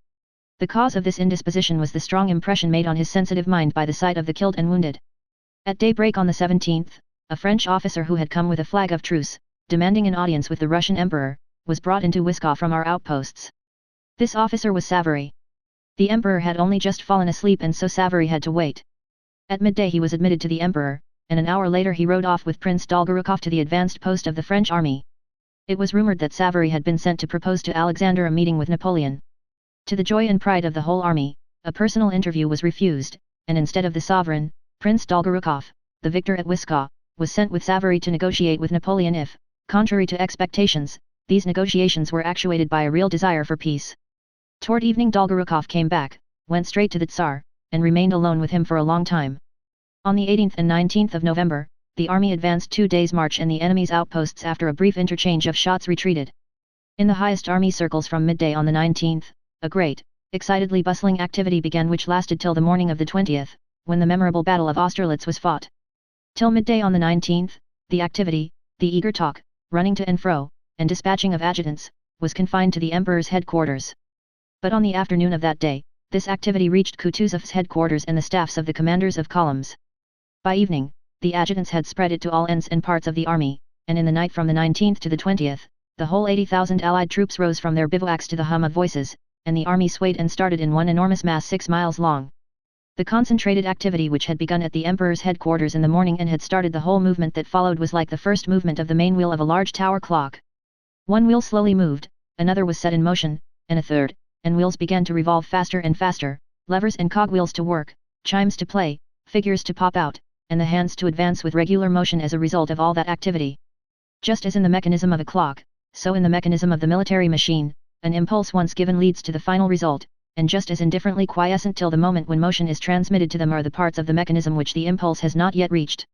The cause of this indisposition was the strong impression made on his sensitive mind by the sight of the killed and wounded. At daybreak on the 17th, a French officer who had come with a flag of truce, demanding an audience with the Russian emperor, was brought into Wisła from our outposts. This officer was Savary. The emperor had only just fallen asleep and so Savary had to wait. At midday he was admitted to the emperor, and an hour later he rode off with Prince Dolgorukov to the advanced post of the French army. It was rumored that Savary had been sent to propose to Alexander a meeting with Napoleon. To the joy and pride of the whole army, a personal interview was refused, and instead of the sovereign, Prince Dolgorukov, the victor at Wisła, was sent with Savary to negotiate with Napoleon if, contrary to expectations, these negotiations were actuated by a real desire for peace. Toward evening Dolgorukov came back, went straight to the Tsar, and remained alone with him for a long time. On the 18th and 19th of November, the army advanced 2 days' march and the enemy's outposts after a brief interchange of shots retreated. In the highest army circles from midday on the 19th, a great, excitedly bustling activity began which lasted till the morning of the 20th, when the memorable Battle of Austerlitz was fought. Till midday on the 19th, the activity, the eager talk, running to and fro, and dispatching of adjutants, was confined to the Emperor's headquarters. But on the afternoon of that day, this activity reached Kutuzov's headquarters and the staffs of the commanders of columns. By evening, the adjutants had spread it to all ends and parts of the army, and in the night from the 19th to the 20th, the whole 80,000 Allied troops rose from their bivouacs to the hum of voices, and the army swayed and started in one enormous mass 6 miles long. The concentrated activity which had begun at the Emperor's headquarters in the morning and had started the whole movement that followed was like the first movement of the main wheel of a large tower clock. One wheel slowly moved, another was set in motion, and a third, and wheels began to revolve faster and faster, levers and cogwheels to work, chimes to play, figures to pop out, and the hands to advance with regular motion as a result of all that activity. Just as in the mechanism of a clock, so in the mechanism of the military machine, an impulse once given leads to the final result, and just as indifferently quiescent till the moment when motion is transmitted to them are the parts of the mechanism which the impulse has not yet reached.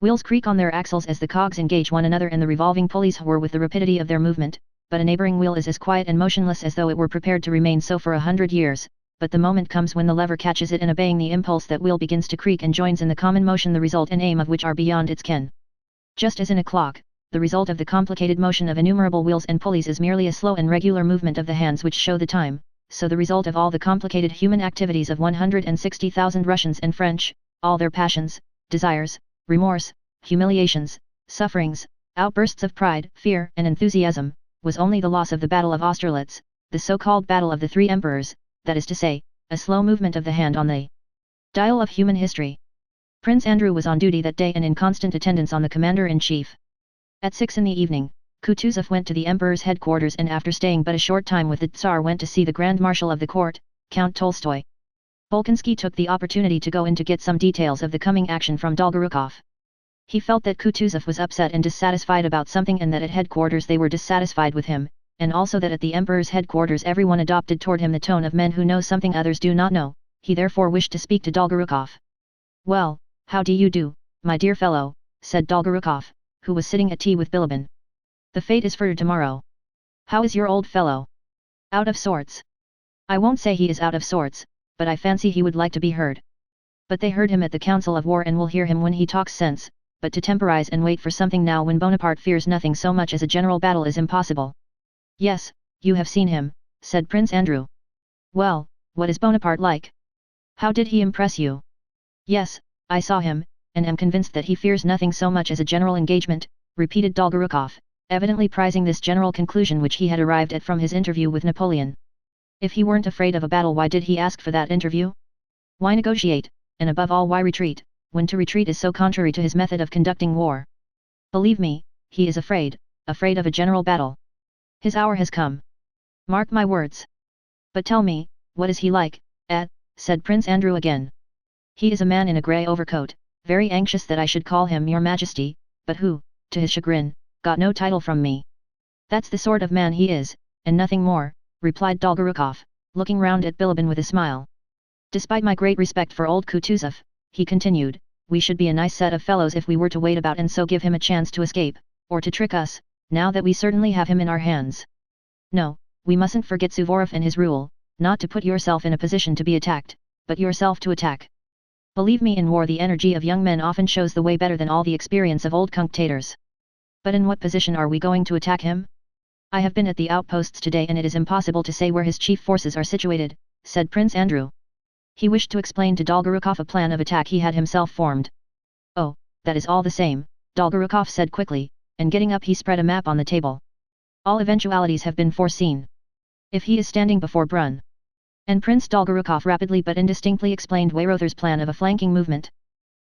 Wheels creak on their axles as the cogs engage one another and the revolving pulleys whir with the rapidity of their movement, but a neighboring wheel is as quiet and motionless as though it were prepared to remain so for 100 years, but the moment comes when the lever catches it and obeying the impulse that wheel begins to creak and joins in the common motion the result and aim of which are beyond its ken. Just as in a clock, the result of the complicated motion of innumerable wheels and pulleys is merely a slow and regular movement of the hands which show the time, so the result of all the complicated human activities of 160,000 Russians and French, all their passions, desires, remorse, humiliations, sufferings, outbursts of pride, fear and enthusiasm, was only the loss of the Battle of Austerlitz, the so-called Battle of the Three Emperors, that is to say, a slow movement of the hand on the dial of human history. Prince Andrew was on duty that day and in constant attendance on the commander-in-chief. At 6 in the evening, Kutuzov went to the Emperor's headquarters and after staying but a short time with the Tsar went to see the Grand Marshal of the court, Count Tolstoy. Bolkonsky took the opportunity to go in to get some details of the coming action from Dolgorukov. He felt that Kutuzov was upset and dissatisfied about something and that at headquarters they were dissatisfied with him, and also that at the Emperor's headquarters everyone adopted toward him the tone of men who know something others do not know. He therefore wished to speak to Dolgorukov. "Well, how do you do, my dear fellow," said Dolgorukov, who was sitting at tea with Bilibin. "The fate is for tomorrow. How is your old fellow?" "Out of sorts." "I won't say he is out of sorts, but I fancy he would like to be heard." "But they heard him at the Council of War and will hear him when he talks sense, but to temporize and wait for something now when Bonaparte fears nothing so much as a general battle is impossible." "Yes, you have seen him," said Prince Andrew. "Well, what is Bonaparte like? How did he impress you?" "Yes, I saw him, and am convinced that he fears nothing so much as a general engagement," repeated Dolgorukov, evidently prizing this general conclusion which he had arrived at from his interview with Napoleon. If he weren't afraid of a battle, why did he ask for that interview? Why negotiate, and above all why retreat, when to retreat is so contrary to his method of conducting war? Believe me, he is afraid of a general battle. His hour has come. Mark my words. "But tell me, what is he like, said Prince Andrew again. "He is a man in a grey overcoat, very anxious that I should call him your majesty, but who, to his chagrin, got no title from me. That's the sort of man he is, and nothing more," replied Dolgorukov, looking round at Bilibin with a smile. "Despite my great respect for old Kutuzov," he continued, "we should be a nice set of fellows if we were to wait about and so give him a chance to escape, or to trick us, now that we certainly have him in our hands. No, we mustn't forget Suvorov and his rule, not to put yourself in a position to be attacked, but yourself to attack. Believe me, in war the energy of young men often shows the way better than all the experience of old cunctators. But in what position are we going to attack him? I have been at the outposts today and it is impossible to say where his chief forces are situated," said Prince Andrew. He wished to explain to Dolgorukov a plan of attack he had himself formed. "Oh, that is all the same," Dolgorukov said quickly, and getting up he spread a map on the table. "All eventualities have been foreseen. If he is standing before Brunn." And Prince Dolgorukov rapidly but indistinctly explained Weyrother's plan of a flanking movement.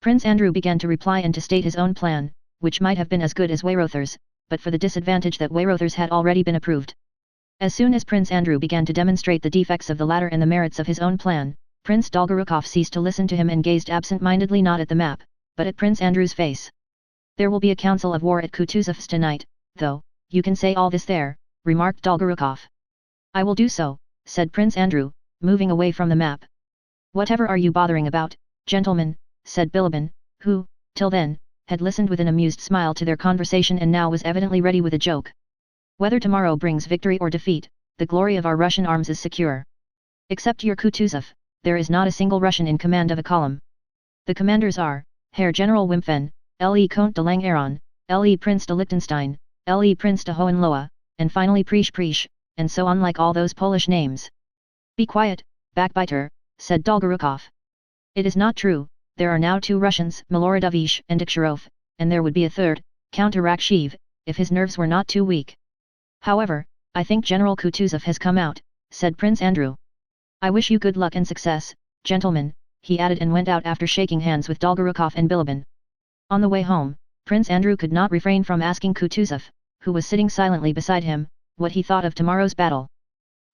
Prince Andrew began to reply and to state his own plan, which might have been as good as Weyrother's, but for the disadvantage that Weyrother's had already been approved. As soon as Prince Andrew began to demonstrate the defects of the latter and the merits of his own plan, Prince Dolgorukov ceased to listen to him and gazed absent-mindedly not at the map, but at Prince Andrew's face. "There will be a council of war at Kutuzov's tonight, though, you can say all this there," remarked Dolgorukov. "I will do so," said Prince Andrew, moving away from the map. Whatever are you bothering about, gentlemen, said Bilibin, who, till then, had listened with an amused smile to their conversation and now was evidently ready with a joke. Whether tomorrow brings victory or defeat, the glory of our Russian arms is secure. Except your Kutuzov, there is not a single Russian in command of a column. The commanders are, Herr General Wimpfen, Le Comte de Langeron, Le Prince de Liechtenstein, Le Prince de Hohenlohe, and finally Prish, and so on like all those Polish names. Be quiet, backbiter, said Dolgorukov. It is not true, there are now 2 Russians, Miloradovich and Dikshirov, and there would be a third, Count Arakcheev, if his nerves were not too weak. However, I think General Kutuzov has come out, said Prince Andrew. I wish you good luck and success, gentlemen, he added and went out after shaking hands with Dolgorukov and Bilibin. On the way home, Prince Andrew could not refrain from asking Kutuzov, who was sitting silently beside him, what he thought of tomorrow's battle.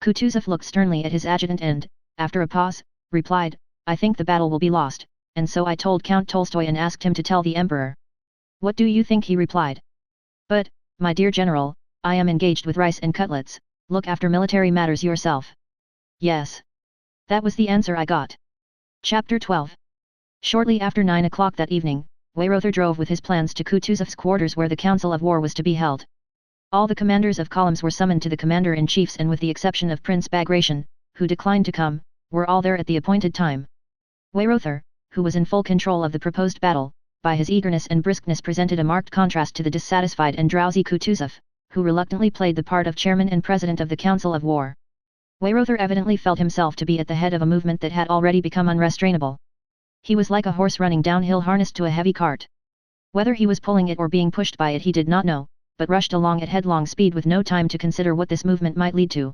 Kutuzov looked sternly at his adjutant and, after a pause, replied, I think the battle will be lost, and so I told Count Tolstoy and asked him to tell the Emperor. What do you think he replied? But, my dear general, I am engaged with rice and cutlets, look after military matters yourself. Yes. That was the answer I got. Chapter 12. Shortly after 9 o'clock that evening, Weyrother drove with his plans to Kutuzov's quarters where the council of war was to be held. All the commanders of columns were summoned to the commander-in-chiefs and with the exception of Prince Bagration, who declined to come, were all there at the appointed time. Weyrother, who was in full control of the proposed battle, by his eagerness and briskness presented a marked contrast to the dissatisfied and drowsy Kutuzov, who reluctantly played the part of chairman and president of the council of war. Weyrother evidently felt himself to be at the head of a movement that had already become unrestrainable. He was like a horse running downhill harnessed to a heavy cart. Whether he was pulling it or being pushed by it he did not know, but rushed along at headlong speed with no time to consider what this movement might lead to.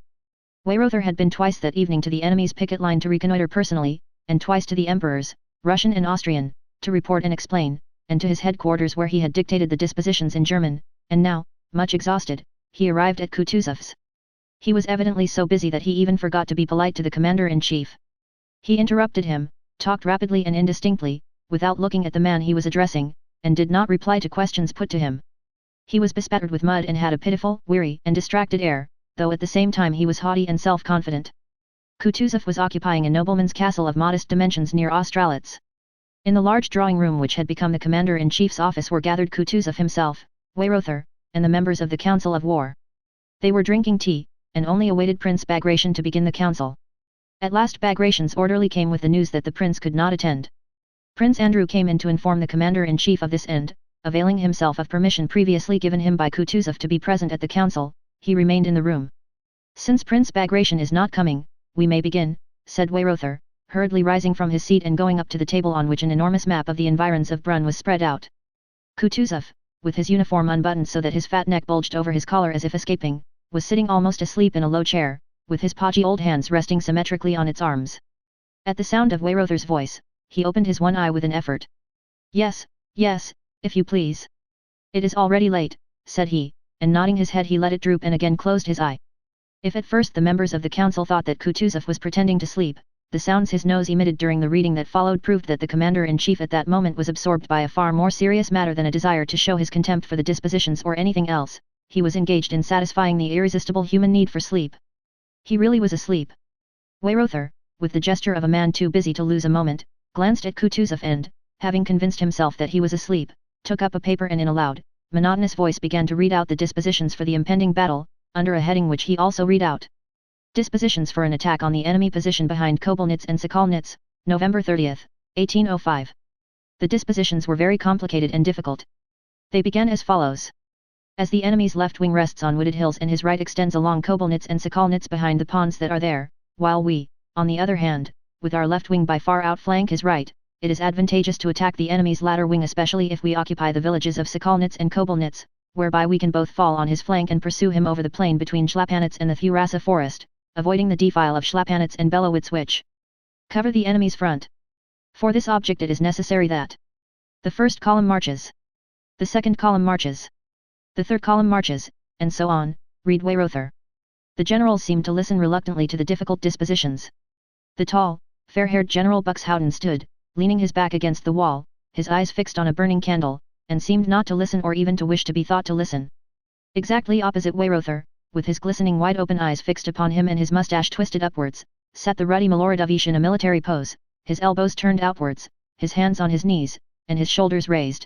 Weyrother had been twice that evening to the enemy's picket line to reconnoiter personally, and twice to the emperors, Russian and Austrian, to report and explain, and to his headquarters where he had dictated the dispositions in German, and now, much exhausted, he arrived at Kutuzov's. He was evidently so busy that he even forgot to be polite to the commander-in-chief. He interrupted him, talked rapidly and indistinctly, without looking at the man he was addressing, and did not reply to questions put to him. He was bespattered with mud and had a pitiful, weary and distracted air, though at the same time he was haughty and self-confident. Kutuzov was occupying a nobleman's castle of modest dimensions near Austerlitz. In the large drawing room which had become the commander-in-chief's office were gathered Kutuzov himself, Weyrother, and the members of the council of war. They were drinking tea, and only awaited Prince Bagration to begin the council. At last Bagration's orderly came with the news that the prince could not attend. Prince Andrew came in to inform the commander-in-chief of this and, availing himself of permission previously given him by Kutuzov to be present at the council, he remained in the room. Since Prince Bagration is not coming, we may begin, said Weyrother, hurriedly rising from his seat and going up to the table on which an enormous map of the environs of Brunn was spread out. Kutuzov, with his uniform unbuttoned so that his fat neck bulged over his collar as if escaping, was sitting almost asleep in a low chair, with his podgy old hands resting symmetrically on its arms. At the sound of Weyrother's voice, he opened his one eye with an effort. Yes, if you please. It is already late, said he, and nodding his head he let it droop and again closed his eye. If at first the members of the council thought that Kutuzov was pretending to sleep, the sounds his nose emitted during the reading that followed proved that the commander-in-chief at that moment was absorbed by a far more serious matter than a desire to show his contempt for the dispositions or anything else. He was engaged in satisfying the irresistible human need for sleep. He really was asleep. Weyrother, with the gesture of a man too busy to lose a moment, glanced at Kutuzov and, having convinced himself that he was asleep, took up a paper and in a loud, monotonous voice began to read out the dispositions for the impending battle, under a heading which he also read out. Dispositions for an attack on the enemy position behind Kobelnitz and Sokolnitz, November 30, 1805. The dispositions were very complicated and difficult. They began as follows. As the enemy's left wing rests on wooded hills and his right extends along Kobelnitz and Sokolnitz behind the ponds that are there, while we, on the other hand, with our left wing by far outflank his right, it is advantageous to attack the enemy's latter wing especially if we occupy the villages of Sokolnitz and Kobelnitz, whereby we can both fall on his flank and pursue him over the plain between Schlapanitz and the Thurasa forest, avoiding the defile of Schlapanitz and Belowitz which cover the enemy's front. For this object it is necessary that the first column marches, the second column marches, the third column marches, and so on, read Weyrother. The generals seemed to listen reluctantly to the difficult dispositions. The tall, fair-haired General Buxhowden stood, leaning his back against the wall, his eyes fixed on a burning candle, and seemed not to listen or even to wish to be thought to listen. Exactly opposite Weyrother, with his glistening wide-open eyes fixed upon him and his mustache twisted upwards, sat the ruddy Miloradovich in a military pose, his elbows turned outwards, his hands on his knees, and his shoulders raised.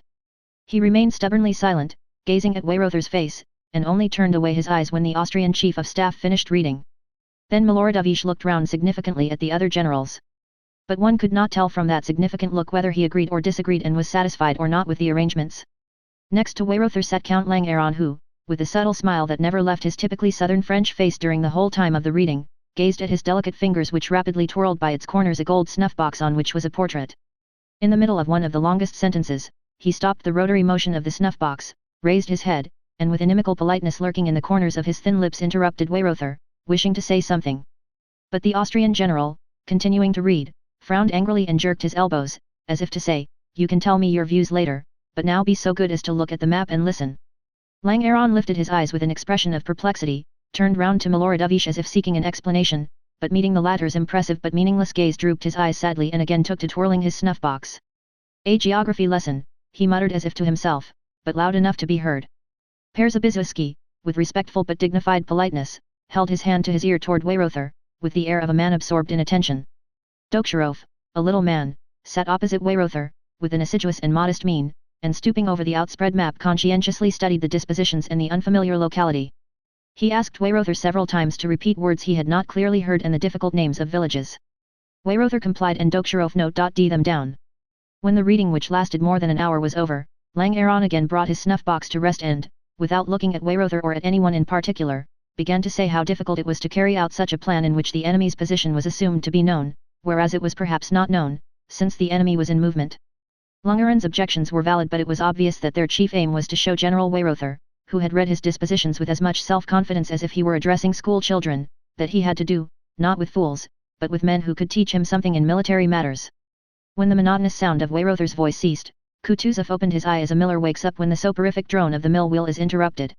He remained stubbornly silent, gazing at Weyrother's face, and only turned away his eyes when the Austrian chief of staff finished reading. Then Miloradovich looked round significantly at the other generals. But one could not tell from that significant look whether he agreed or disagreed and was satisfied or not with the arrangements. Next to Weyrother sat Count Langeron who, with a subtle smile that never left his typically southern French face during the whole time of the reading, gazed at his delicate fingers which rapidly twirled by its corners a gold snuff-box on which was a portrait. In the middle of one of the longest sentences, he stopped the rotary motion of the snuff-box, raised his head, and with inimical politeness lurking in the corners of his thin lips interrupted Weyrother, wishing to say something. But the Austrian general, continuing to read, frowned angrily and jerked his elbows, as if to say, "You can tell me your views later, but now be so good as to look at the map and listen." Langeron lifted his eyes with an expression of perplexity, turned round to Miloradovich as if seeking an explanation, but meeting the latter's impressive but meaningless gaze drooped his eyes sadly and again took to twirling his snuff-box. "A geography lesson," he muttered as if to himself, but loud enough to be heard. Przebyszewski, with respectful but dignified politeness, held his hand to his ear toward Weyrother, with the air of a man absorbed in attention. Dokhtcherov, a little man, sat opposite Weyrother, with an assiduous and modest mien, and stooping over the outspread map conscientiously studied the dispositions in the unfamiliar locality. He asked Weyrother several times to repeat words he had not clearly heard and the difficult names of villages. Weyrother complied and Dokhtcherov noted them down. When the reading which lasted more than an hour was over, Langeron again brought his snuff-box to rest and, without looking at Weyrother or at anyone in particular, began to say how difficult it was to carry out such a plan in which the enemy's position was assumed to be known, whereas it was perhaps not known, since the enemy was in movement. Langeron's objections were valid but it was obvious that their chief aim was to show General Weyrother, who had read his dispositions with as much self-confidence as if he were addressing school children, that he had to do, not with fools, but with men who could teach him something in military matters. When the monotonous sound of Weyrother's voice ceased, Kutuzov opened his eye as a miller wakes up when the soporific drone of the mill wheel is interrupted.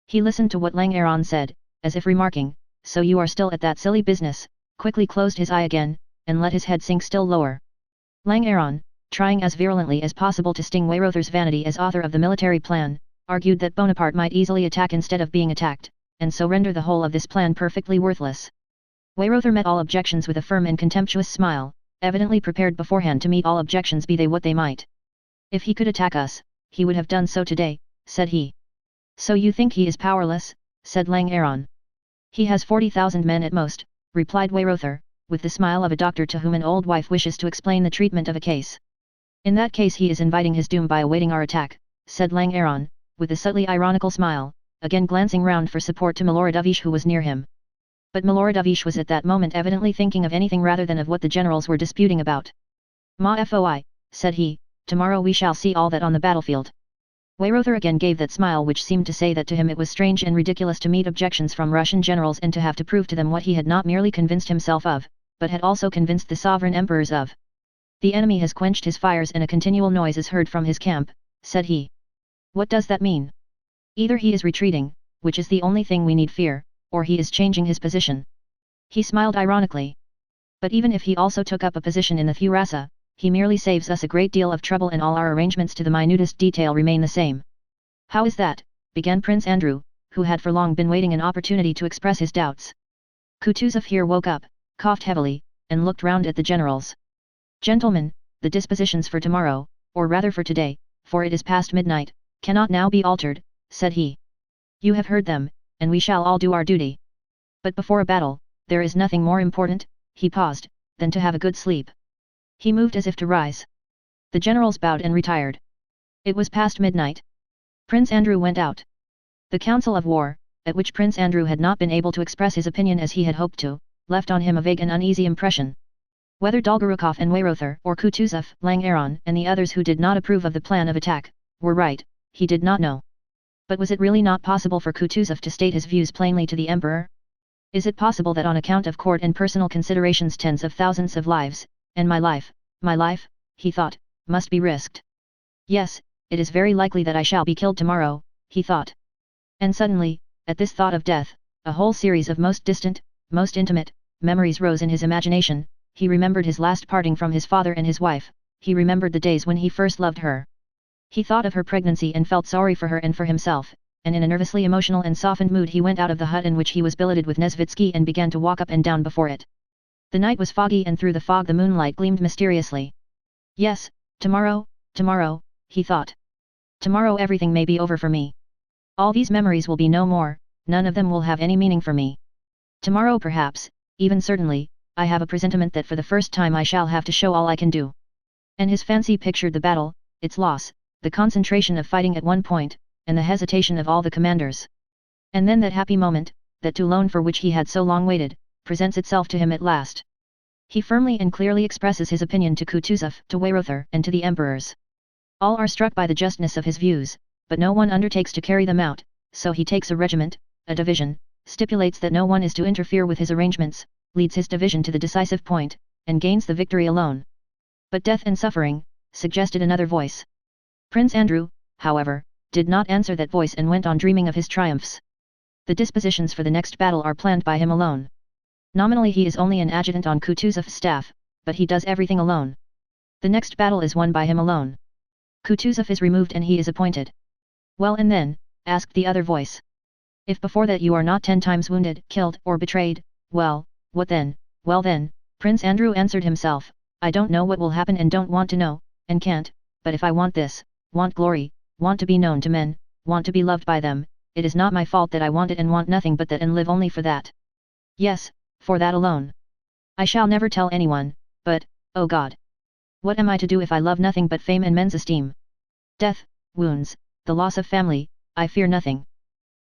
He listened to what Langeron said, as if remarking, "So you are still at that silly business," quickly closed his eye again, and let his head sink still lower. Langeron, trying as virulently as possible to sting Weyrother's vanity as author of the military plan, argued that Bonaparte might easily attack instead of being attacked, and so render the whole of this plan perfectly worthless. Weyrother met all objections with a firm and contemptuous smile, evidently prepared beforehand to meet all objections be they what they might. "If he could attack us, he would have done so today," said he. "So you think he is powerless?" said Langeron. "He has 40,000 men at most," replied Weyrother, with the smile of a doctor to whom an old wife wishes to explain the treatment of a case. "In that case he is inviting his doom by awaiting our attack," said Langeron, with a subtly ironical smile, again glancing round for support to Miloradovich who was near him. But Miloradovich was at that moment evidently thinking of anything rather than of what the generals were disputing about. "Ma foi," said he, "tomorrow we shall see all that on the battlefield." Weyrother again gave that smile which seemed to say that to him it was strange and ridiculous to meet objections from Russian generals and to have to prove to them what he had not merely convinced himself of, but had also convinced the sovereign emperors of. "The enemy has quenched his fires and a continual noise is heard from his camp," said he. "What does that mean? Either he is retreating, which is the only thing we need fear, or he is changing his position." He smiled ironically. "But even if he also took up a position in the Furasa, he merely saves us a great deal of trouble and all our arrangements to the minutest detail remain the same." "How is that?" began Prince Andrew, who had for long been waiting an opportunity to express his doubts. Kutuzov here woke up, coughed heavily, and looked round at the generals. "Gentlemen, the dispositions for tomorrow, or rather for today, for it is past midnight, cannot now be altered," said he. "You have heard them, and we shall all do our duty. But before a battle, there is nothing more important," he paused, "than to have a good sleep." He moved as if to rise. The generals bowed and retired. It was past midnight. Prince Andrew went out. The council of war, at which Prince Andrew had not been able to express his opinion as he had hoped to, left on him a vague and uneasy impression. Whether Dolgorukov and Weyrother or Kutuzov, Langeron and the others who did not approve of the plan of attack, were right, he did not know. But was it really not possible for Kutuzov to state his views plainly to the emperor? Is it possible that on account of court and personal considerations tens of thousands of lives, and my life, he thought, must be risked? "Yes, it is very likely that I shall be killed tomorrow," he thought. And suddenly, at this thought of death, a whole series of most distant, most intimate, memories rose in his imagination. He remembered his last parting from his father and his wife, he remembered the days when he first loved her. He thought of her pregnancy and felt sorry for her and for himself, and in a nervously emotional and softened mood he went out of the hut in which he was billeted with Nesvitsky and began to walk up and down before it. The night was foggy and through the fog the moonlight gleamed mysteriously. Yes, tomorrow, he thought. Tomorrow everything may be over for me. All these memories will be no more, none of them will have any meaning for me. Tomorrow perhaps, even certainly, I have a presentiment that for the first time I shall have to show all I can do. And his fancy pictured the battle, its loss, the concentration of fighting at one point, and the hesitation of all the commanders. And then that happy moment, that to loan for which he had so long waited, presents itself to him at last. He firmly and clearly expresses his opinion to Kutuzov, to Weyrother, and to the emperors. All are struck by the justness of his views, but no one undertakes to carry them out, so he takes a regiment, a division, stipulates that no one is to interfere with his arrangements, leads his division to the decisive point, and gains the victory alone. But death and suffering, suggested another voice. Prince Andrew, however, did not answer that voice and went on dreaming of his triumphs. The dispositions for the next battle are planned by him alone. Nominally he is only an adjutant on Kutuzov's staff, but he does everything alone. The next battle is won by him alone. Kutuzov is removed and he is appointed. Well and then, asked the other voice. If before that you are not 10 times wounded, killed, or betrayed, well, what then? Well then, Prince Andrew answered himself, I don't know what will happen and don't want to know, and can't, but if I want this, want glory, want to be known to men, want to be loved by them, it is not my fault that I want it and want nothing but that and live only for that. Yes, for that alone. I shall never tell anyone, but, oh God! What am I to do if I love nothing but fame and men's esteem? Death, wounds, the loss of family, I fear nothing.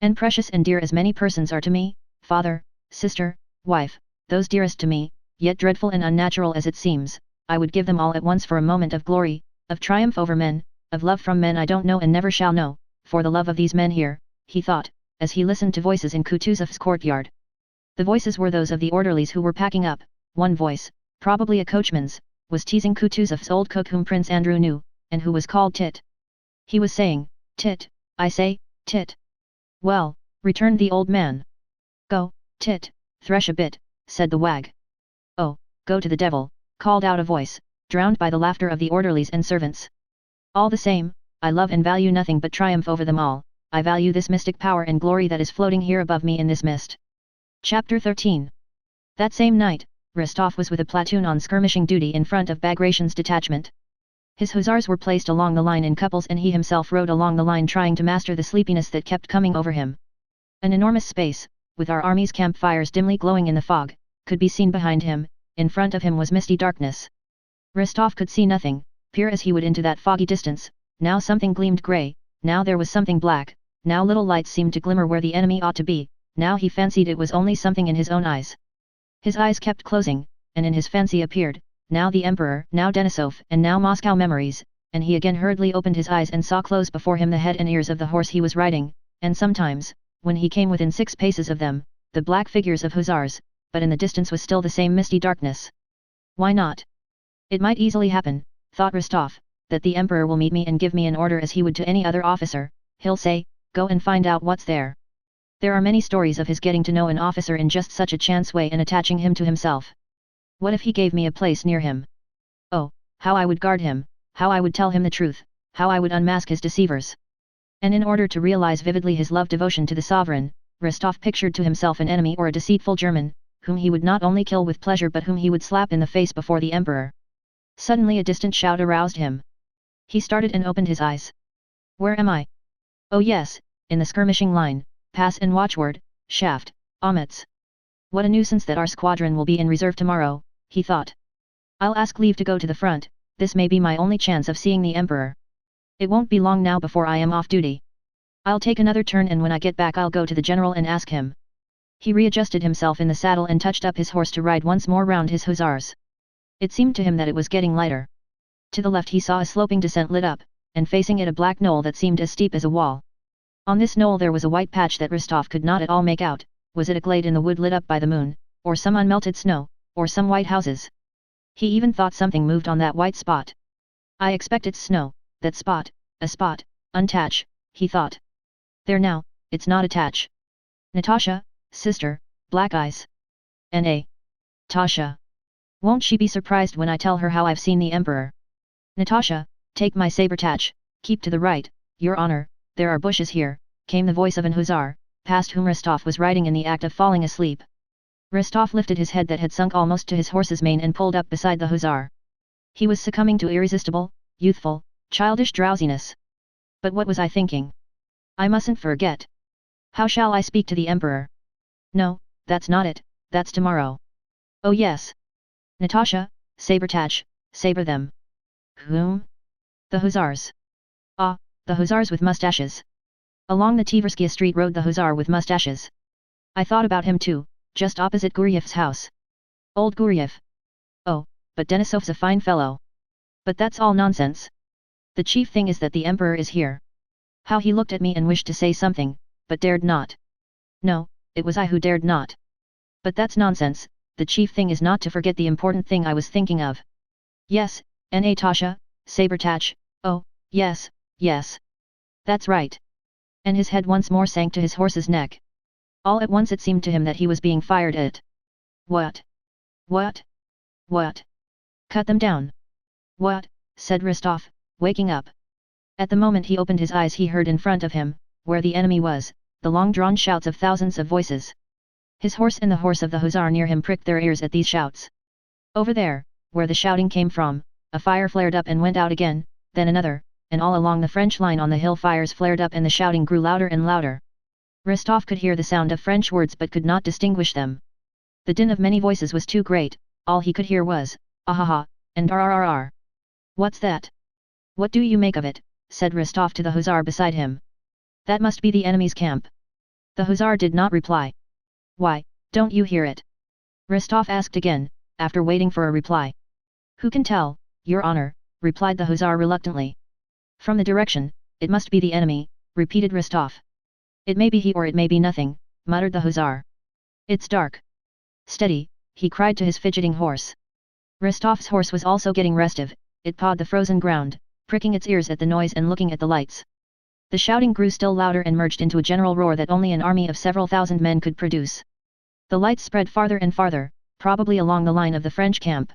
And precious and dear as many persons are to me, father, sister, wife, those dearest to me, yet dreadful and unnatural as it seems, I would give them all at once for a moment of glory, of triumph over men, of love from men I don't know and never shall know, for the love of these men here, he thought, as he listened to voices in Kutuzov's courtyard. The voices were those of the orderlies who were packing up. One voice, probably a coachman's, was teasing Kutuzov's old cook whom Prince Andrew knew, and who was called Tit. He was saying, Tit, I say, Tit. Well, returned the old man. Go, Tit, thresh a bit, said the wag. Oh, go to the devil, called out a voice, drowned by the laughter of the orderlies and servants. All the same, I love and value nothing but triumph over them all, I value this mystic power and glory that is floating here above me in this mist. Chapter 13. That same night, Rostov was with a platoon on skirmishing duty in front of Bagration's detachment. His hussars were placed along the line in couples and he himself rode along the line trying to master the sleepiness that kept coming over him. An enormous space, with our army's campfires dimly glowing in the fog, could be seen behind him, in front of him was misty darkness. Rostov could see nothing, peer as he would into that foggy distance, now something gleamed grey, now there was something black, now little lights seemed to glimmer where the enemy ought to be, now he fancied it was only something in his own eyes. His eyes kept closing, and in his fancy appeared, now the Emperor, now Denisov, and now Moscow memories, and he again hurriedly opened his eyes and saw close before him the head and ears of the horse he was riding, and sometimes, when he came within 6 paces of them, the black figures of hussars, but in the distance was still the same misty darkness. Why not? It might easily happen, thought Rostov, that the Emperor will meet me and give me an order as he would to any other officer, he'll say, go and find out what's there. There are many stories of his getting to know an officer in just such a chance way and attaching him to himself. What if he gave me a place near him? Oh, how I would guard him, how I would tell him the truth, how I would unmask his deceivers. And in order to realize vividly his love devotion to the sovereign, Rostov pictured to himself an enemy or a deceitful German, whom he would not only kill with pleasure but whom he would slap in the face before the Emperor. Suddenly a distant shout aroused him. He started and opened his eyes. Where am I? Oh yes, in the skirmishing line, pass and watchword, shaft, omets. What a nuisance that our squadron will be in reserve tomorrow, he thought. I'll ask leave to go to the front, this may be my only chance of seeing the Emperor. It won't be long now before I am off duty. I'll take another turn and when I get back I'll go to the general and ask him. He readjusted himself in the saddle and touched up his horse to ride once more round his hussars. It seemed to him that it was getting lighter. To the left he saw a sloping descent lit up, and facing it a black knoll that seemed as steep as a wall. On this knoll there was a white patch that Rostov could not at all make out, was it a glade in the wood lit up by the moon, or some unmelted snow, or some white houses? He even thought something moved on that white spot. I expect it's snow, that spot, a spot, untouch, he thought. There now, it's not a tatch. Natasha, sister, black eyes. N.A. Tasha. Won't she be surprised when I tell her how I've seen the Emperor? Natasha, take my saber tatch, keep to the right, your honor, there are bushes here, came the voice of an hussar, past whom Rostov was riding in the act of falling asleep. Rostov lifted his head that had sunk almost to his horse's mane and pulled up beside the hussar. He was succumbing to irresistible, youthful, childish drowsiness. But what was I thinking? I mustn't forget. How shall I speak to the emperor? No, that's not it, that's tomorrow. Oh yes. Natasha, saber-touch, saber them. Whom? The hussars. Ah, the hussars with mustaches. Along the Tverskia street rode the hussar with mustaches. I thought about him too, just opposite Guryev's house. Old Guryev. Oh, but Denisov's a fine fellow. But that's all nonsense. The chief thing is that the emperor is here. How he looked at me and wished to say something, but dared not. No, it was I who dared not. But that's nonsense, the chief thing is not to forget the important thing I was thinking of. Yes, Natasha, saber-touch, oh, yes, yes. That's right. And his head once more sank to his horse's neck. All at once it seemed to him that he was being fired at. What? What? What? Cut them down. What? Said Rostov, waking up. At the moment he opened his eyes he heard in front of him, where the enemy was, the long-drawn shouts of thousands of voices. His horse and the horse of the hussar near him pricked their ears at these shouts. Over there, where the shouting came from, a fire flared up and went out again, then another, and all along the French line on the hill fires flared up and the shouting grew louder and louder. Rostov could hear the sound of French words but could not distinguish them. The din of many voices was too great, all he could hear was, ahaha, and rrrr. What's that? What do you make of it? Said Rostov to the hussar beside him. That must be the enemy's camp. The hussar did not reply. Why, don't you hear it? Rostov asked again, after waiting for a reply. Who can tell, your honor, replied the hussar reluctantly. From the direction, it must be the enemy, repeated Rostov. It may be he or it may be nothing, muttered the hussar. It's dark. Steady, he cried to his fidgeting horse. Rostov's horse was also getting restive, it pawed the frozen ground, pricking its ears at the noise and looking at the lights. The shouting grew still louder and merged into a general roar that only an army of several thousand men could produce. The lights spread farther and farther, probably along the line of the French camp.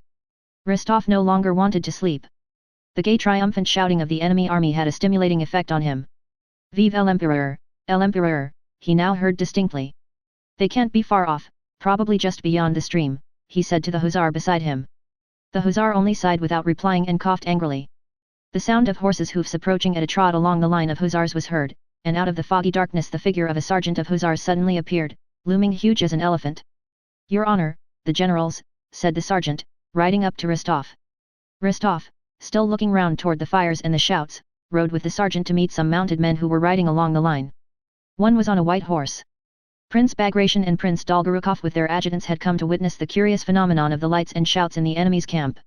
Rostov no longer wanted to sleep. The gay triumphant shouting of the enemy army had a stimulating effect on him. Vive l'Empereur, he now heard distinctly. They can't be far off, probably just beyond the stream, he said to the hussar beside him. The hussar only sighed without replying and coughed angrily. The sound of horses' hoofs approaching at a trot along the line of hussars was heard, and out of the foggy darkness the figure of a sergeant of hussars suddenly appeared, looming huge as an elephant. Your honor, the generals, said the sergeant, riding up to Rostov. Rostov, still looking round toward the fires and the shouts, rode with the sergeant to meet some mounted men who were riding along the line. One was on a white horse. Prince Bagration and Prince Dolgorukov with their adjutants had come to witness the curious phenomenon of the lights and shouts in the enemy's camp.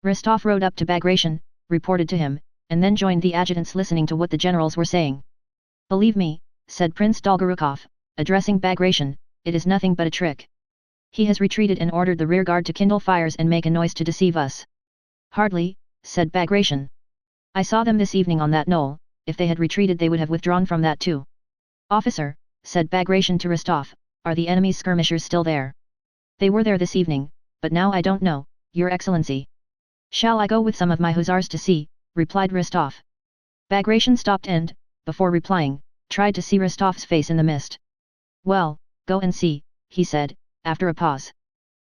Rostov rode up to Bagration, reported to him, and then joined the adjutants listening to what the generals were saying. Believe me, said Prince Dolgorukov, addressing Bagration, it is nothing but a trick. He has retreated and ordered the rear guard to kindle fires and make a noise to deceive us. Hardly, said Bagration. I saw them this evening on that knoll, if they had retreated they would have withdrawn from that too. Officer, said Bagration to Rostov, are the enemy's skirmishers still there? They were there this evening, but now I don't know, your excellency. Shall I go with some of my hussars to see, replied Rostov. Bagration stopped and, before replying, tried to see Rostov's face in the mist. Well, go and see, he said, after a pause.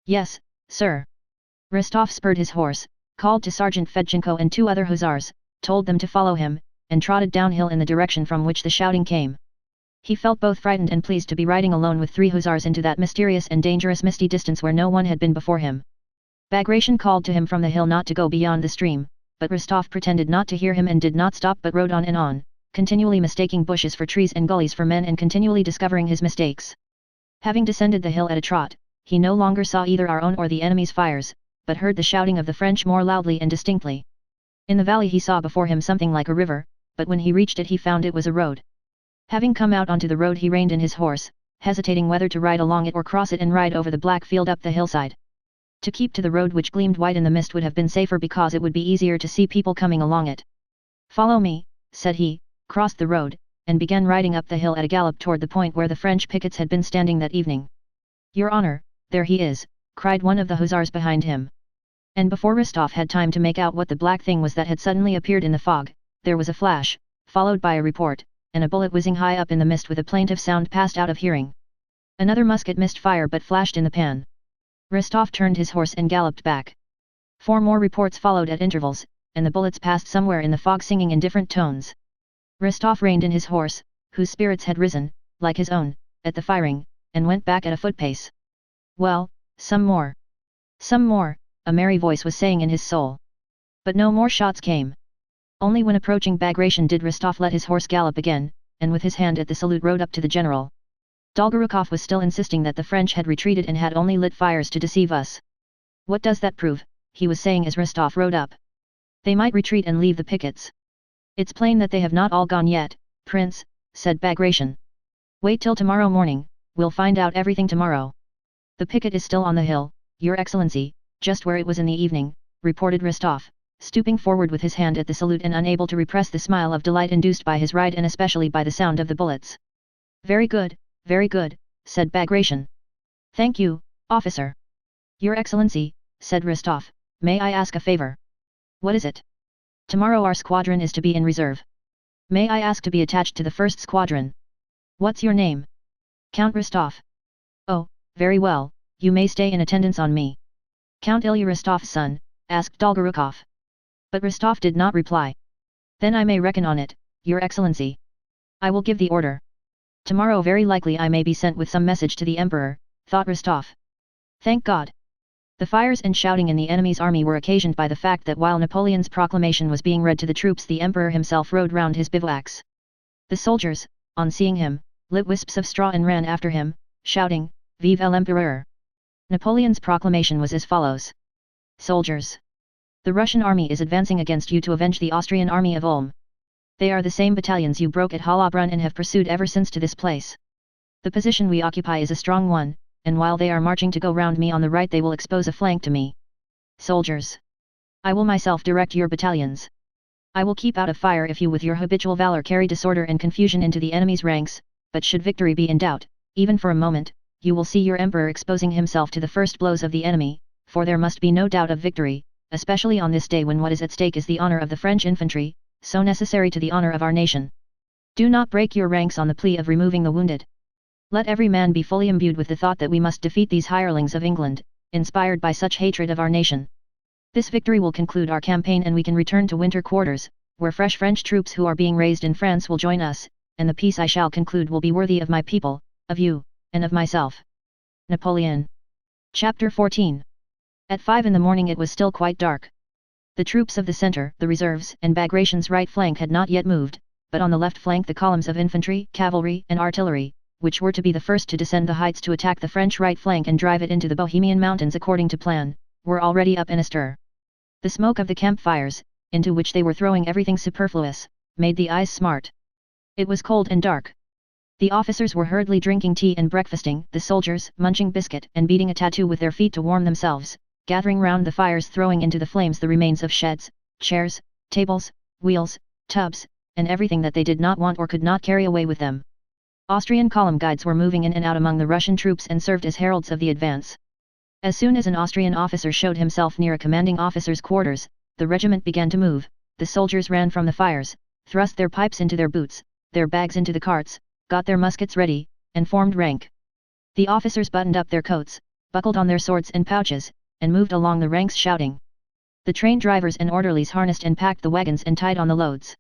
Yes, sir. Rostov spurred his horse, called to Sergeant Fedchenko and two other hussars, told them to follow him, and trotted downhill in the direction from which the shouting came. He felt both frightened and pleased to be riding alone with three hussars into that mysterious and dangerous misty distance where no one had been before him. Bagration called to him from the hill not to go beyond the stream, but Rostov pretended not to hear him and did not stop but rode on and on, continually mistaking bushes for trees and gullies for men and continually discovering his mistakes. Having descended the hill at a trot, he no longer saw either our own or the enemy's fires, but heard the shouting of the French more loudly and distinctly. In the valley he saw before him something like a river, but when he reached it he found it was a road. Having come out onto the road he reined in his horse, hesitating whether to ride along it or cross it and ride over the black field up the hillside. To keep to the road which gleamed white in the mist would have been safer because it would be easier to see people coming along it. Follow me, said he, crossed the road, and began riding up the hill at a gallop toward the point where the French pickets had been standing that evening. Your honor, there he is, cried one of the hussars behind him. And before Rostov had time to make out what the black thing was that had suddenly appeared in the fog, there was a flash, followed by a report, and a bullet whizzing high up in the mist with a plaintive sound passed out of hearing. Another musket missed fire but flashed in the pan. Rostov turned his horse and galloped back. 4 more reports followed at intervals, and the bullets passed somewhere in the fog singing in different tones. Rostov reined in his horse, whose spirits had risen, like his own, at the firing, and went back at a foot-pace. Well, some more. Some more, a merry voice was saying in his soul. But no more shots came. Only when approaching Bagration did Rostov let his horse gallop again, and with his hand at the salute rode up to the general. Dolgorukov was still insisting that the French had retreated and had only lit fires to deceive us. What does that prove, he was saying as Rostov rode up. They might retreat and leave the pickets. It's plain that they have not all gone yet, Prince, said Bagration. Wait till tomorrow morning, we'll find out everything tomorrow. The picket is still on the hill, Your Excellency, just where it was in the evening, reported Rostov, stooping forward with his hand at the salute and unable to repress the smile of delight induced by his ride and especially by the sound of the bullets. Very good, said Bagration. Thank you, officer. Your Excellency, said Rostov, may I ask a favor? What is it? Tomorrow our squadron is to be in reserve. May I ask to be attached to the first squadron? What's your name? Count Rostov. Oh, very well, you may stay in attendance on me. Count Ilya Rostov's son, asked Dolgorukov. But Rostov did not reply. Then I may reckon on it, Your Excellency. I will give the order. Tomorrow very likely I may be sent with some message to the Emperor, thought Rostov. Thank God. The fires and shouting in the enemy's army were occasioned by the fact that while Napoleon's proclamation was being read to the troops the Emperor himself rode round his bivouacs. The soldiers, on seeing him, lit wisps of straw and ran after him, shouting, Vive l'Empereur! Napoleon's proclamation was as follows. Soldiers! The Russian army is advancing against you to avenge the Austrian army of Ulm. They are the same battalions you broke at Hollabrunn and have pursued ever since to this place. The position we occupy is a strong one, and while they are marching to go round me on the right they will expose a flank to me. Soldiers! I will myself direct your battalions. I will keep out of fire if you with your habitual valor carry disorder and confusion into the enemy's ranks, but should victory be in doubt, even for a moment, you will see your emperor exposing himself to the first blows of the enemy, for there must be no doubt of victory, especially on this day when what is at stake is the honor of the French infantry, so necessary to the honor of our nation. Do not break your ranks on the plea of removing the wounded. Let every man be fully imbued with the thought that we must defeat these hirelings of England, inspired by such hatred of our nation. This victory will conclude our campaign and we can return to winter quarters, where fresh French troops who are being raised in France will join us, and the peace I shall conclude will be worthy of my people, of you, and of myself. Napoleon. Chapter 14. At 5 in the morning it was still quite dark. The troops of the center, the reserves, and Bagration's right flank had not yet moved, but on the left flank the columns of infantry, cavalry, and artillery, which were to be the first to descend the heights to attack the French right flank and drive it into the Bohemian mountains according to plan, were already up and astir. The smoke of the campfires, into which they were throwing everything superfluous, made the eyes smart. It was cold and dark. The officers were hurriedly drinking tea and breakfasting, the soldiers munching biscuit and beating a tattoo with their feet to warm themselves, gathering round the fires throwing into the flames the remains of sheds, chairs, tables, wheels, tubs, and everything that they did not want or could not carry away with them. Austrian column guides were moving in and out among the Russian troops and served as heralds of the advance. As soon as an Austrian officer showed himself near a commanding officer's quarters, the regiment began to move, the soldiers ran from the fires, thrust their pipes into their boots, their bags into the carts, got their muskets ready, and formed rank. The officers buttoned up their coats, buckled on their swords and pouches, and moved along the ranks shouting. The train drivers and orderlies harnessed and packed the wagons and tied on the loads.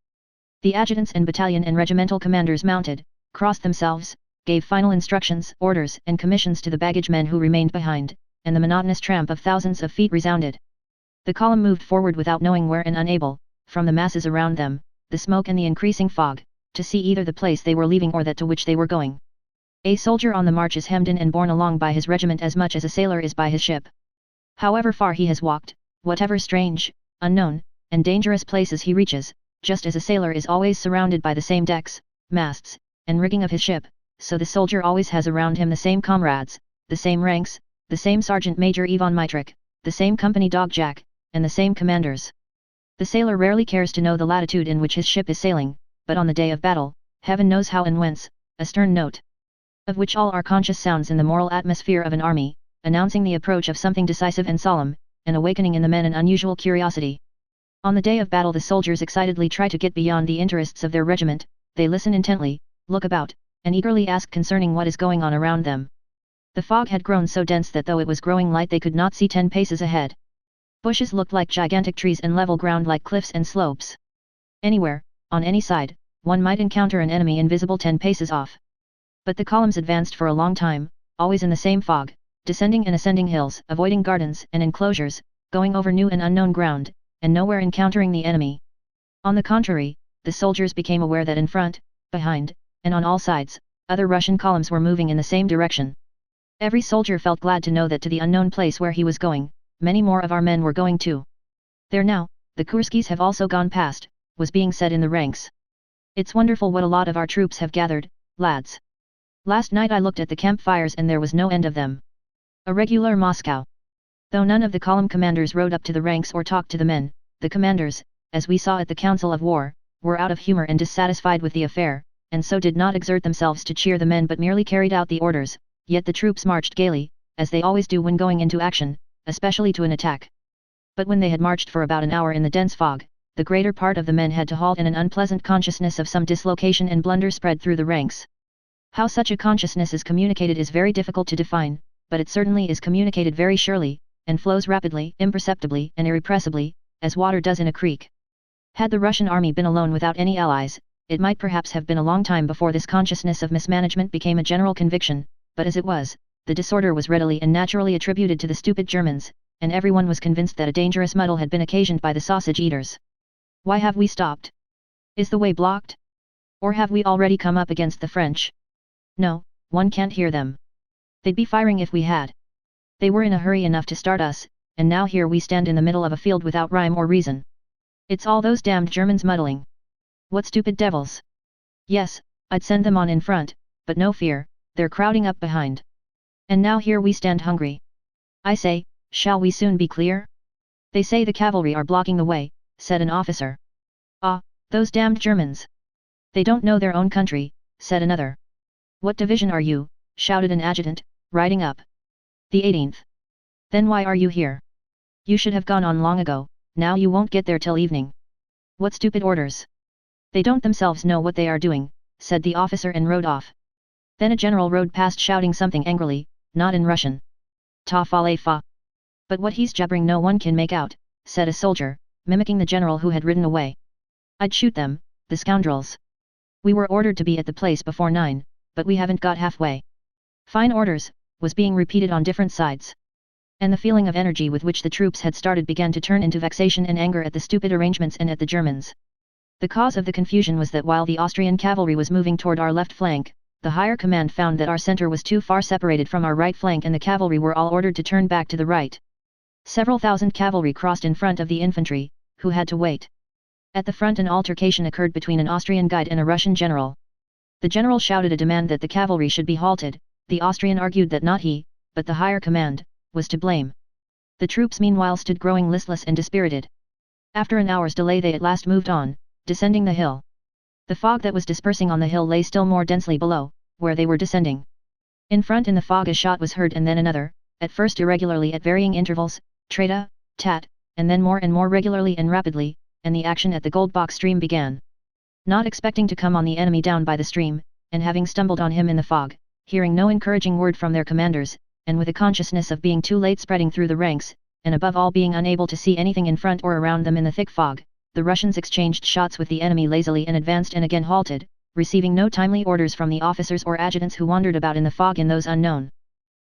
The adjutants and battalion and regimental commanders mounted, crossed themselves, gave final instructions, orders and commissions to the baggage men who remained behind, and the monotonous tramp of thousands of feet resounded. The column moved forward without knowing where and unable, from the masses around them, the smoke and the increasing fog, to see either the place they were leaving or that to which they were going. A soldier on the march is hemmed in and borne along by his regiment as much as a sailor is by his ship. However far he has walked, whatever strange, unknown, and dangerous places he reaches, just as a sailor is always surrounded by the same decks, masts, and rigging of his ship, so the soldier always has around him the same comrades, the same ranks, the same Sergeant Major Ivan Mitrik, the same company dog Jack, and the same commanders. The sailor rarely cares to know the latitude in which his ship is sailing, but on the day of battle, heaven knows how and whence, a stern note, of which all are conscious sounds in the moral atmosphere of an army, announcing the approach of something decisive and solemn, and awakening in the men an unusual curiosity. On the day of battle the soldiers excitedly try to get beyond the interests of their regiment, they listen intently, look about, and eagerly ask concerning what is going on around them. The fog had grown so dense that though it was growing light they could not see 10 paces ahead. Bushes looked like gigantic trees and level ground like cliffs and slopes. Anywhere, on any side, one might encounter an enemy invisible 10 paces off. But the columns advanced for a long time, always in the same fog, descending and ascending hills, avoiding gardens and enclosures, going over new and unknown ground, and nowhere encountering the enemy. On the contrary, the soldiers became aware that in front, behind, and on all sides, other Russian columns were moving in the same direction. Every soldier felt glad to know that to the unknown place where he was going, many more of our men were going too. There now, the Kurskis have also gone past, was being said in the ranks. It's wonderful what a lot of our troops have gathered, lads. Last night I looked at the campfires and there was no end of them. A regular Moscow. Though none of the column commanders rode up to the ranks or talked to the men, the commanders, as we saw at the Council of War, were out of humor and dissatisfied with the affair, and so did not exert themselves to cheer the men but merely carried out the orders, yet the troops marched gaily, as they always do when going into action, especially to an attack. But when they had marched for about an hour in the dense fog, the greater part of the men had to halt and an unpleasant consciousness of some dislocation and blunder spread through the ranks. How such a consciousness is communicated is very difficult to define, but it certainly is communicated very surely, and flows rapidly, imperceptibly and irrepressibly, as water does in a creek. Had the Russian army been alone without any allies, it might perhaps have been a long time before this consciousness of mismanagement became a general conviction, but as it was, the disorder was readily and naturally attributed to the stupid Germans, and everyone was convinced that a dangerous muddle had been occasioned by the sausage eaters. Why have we stopped? Is the way blocked? Or have we already come up against the French? No, one can't hear them. They'd be firing if we had. They were in a hurry enough to start us, and now here we stand in the middle of a field without rhyme or reason. It's all those damned Germans muddling. What stupid devils! Yes, I'd send them on in front, but no fear, they're crowding up behind. And now here we stand hungry. I say, shall we soon be clear? They say the cavalry are blocking the way, said an officer. Ah, those damned Germans! They don't know their own country, said another. What division are you? Shouted an adjutant, riding up. The 18th. Then why are you here? You should have gone on long ago, now you won't get there till evening. What stupid orders! They don't themselves know what they are doing, said the officer and rode off. Then a general rode past shouting something angrily, not in Russian. Ta fa le fa. But what he's jabbering no one can make out, said a soldier, mimicking the general who had ridden away. I'd shoot them, the scoundrels. We were ordered to be at the place before 9, but we haven't got halfway. Fine orders, was being repeated on different sides. And the feeling of energy with which the troops had started began to turn into vexation and anger at the stupid arrangements and at the Germans. The cause of the confusion was that while the Austrian cavalry was moving toward our left flank, the higher command found that our center was too far separated from our right flank and the cavalry were all ordered to turn back to the right. Several thousand cavalry crossed in front of the infantry, who had to wait. At the front an altercation occurred between an Austrian guide and a Russian general. The general shouted a demand that the cavalry should be halted, the Austrian argued that not he, but the higher command, was to blame. The troops meanwhile stood growing listless and dispirited. After an hour's delay they at last moved on, descending the hill. The fog that was dispersing on the hill lay still more densely below, where they were descending. In front in the fog a shot was heard and then another, at first irregularly at varying intervals, trata, tat, and then more and more regularly and rapidly, and the action at the Goldbach stream began. Not expecting to come on the enemy down by the stream, and having stumbled on him in the fog, hearing no encouraging word from their commanders, and with a consciousness of being too late spreading through the ranks, and above all being unable to see anything in front or around them in the thick fog, the Russians exchanged shots with the enemy lazily and advanced and again halted, receiving no timely orders from the officers or adjutants who wandered about in the fog in those unknown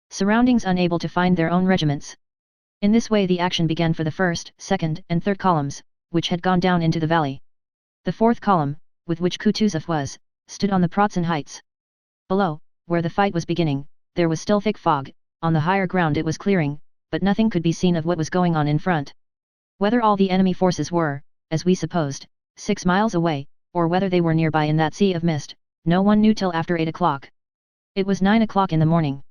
surroundings unable to find their own regiments. In this way the action began for the 1st, 2nd, and 3rd columns, which had gone down into the valley. The 4th column, with which Kutuzov was, stood on the Pratzen heights. Below, where the fight was beginning, there was still thick fog, on the higher ground it was clearing, but nothing could be seen of what was going on in front. Whether all the enemy forces were, as we supposed, 6 miles away, or whether they were nearby in that sea of mist, no one knew till after 8 o'clock. It was 9 o'clock in the morning.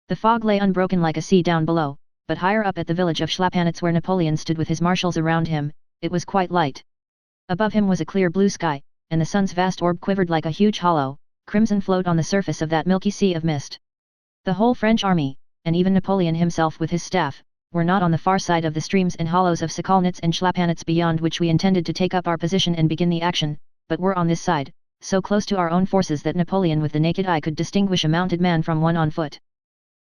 The fog lay unbroken like a sea down below, but higher up at the village of Schlapanitz where Napoleon stood with his marshals around him, it was quite light. Above him was a clear blue sky, and the sun's vast orb quivered like a huge hollow, crimson float on the surface of that milky sea of mist. The whole French army, and even Napoleon himself with his staff, were not on the far side of the streams and hollows of Sokolnitz and Schlapanitz beyond which we intended to take up our position and begin the action, but were on this side, so close to our own forces that Napoleon with the naked eye could distinguish a mounted man from one on foot.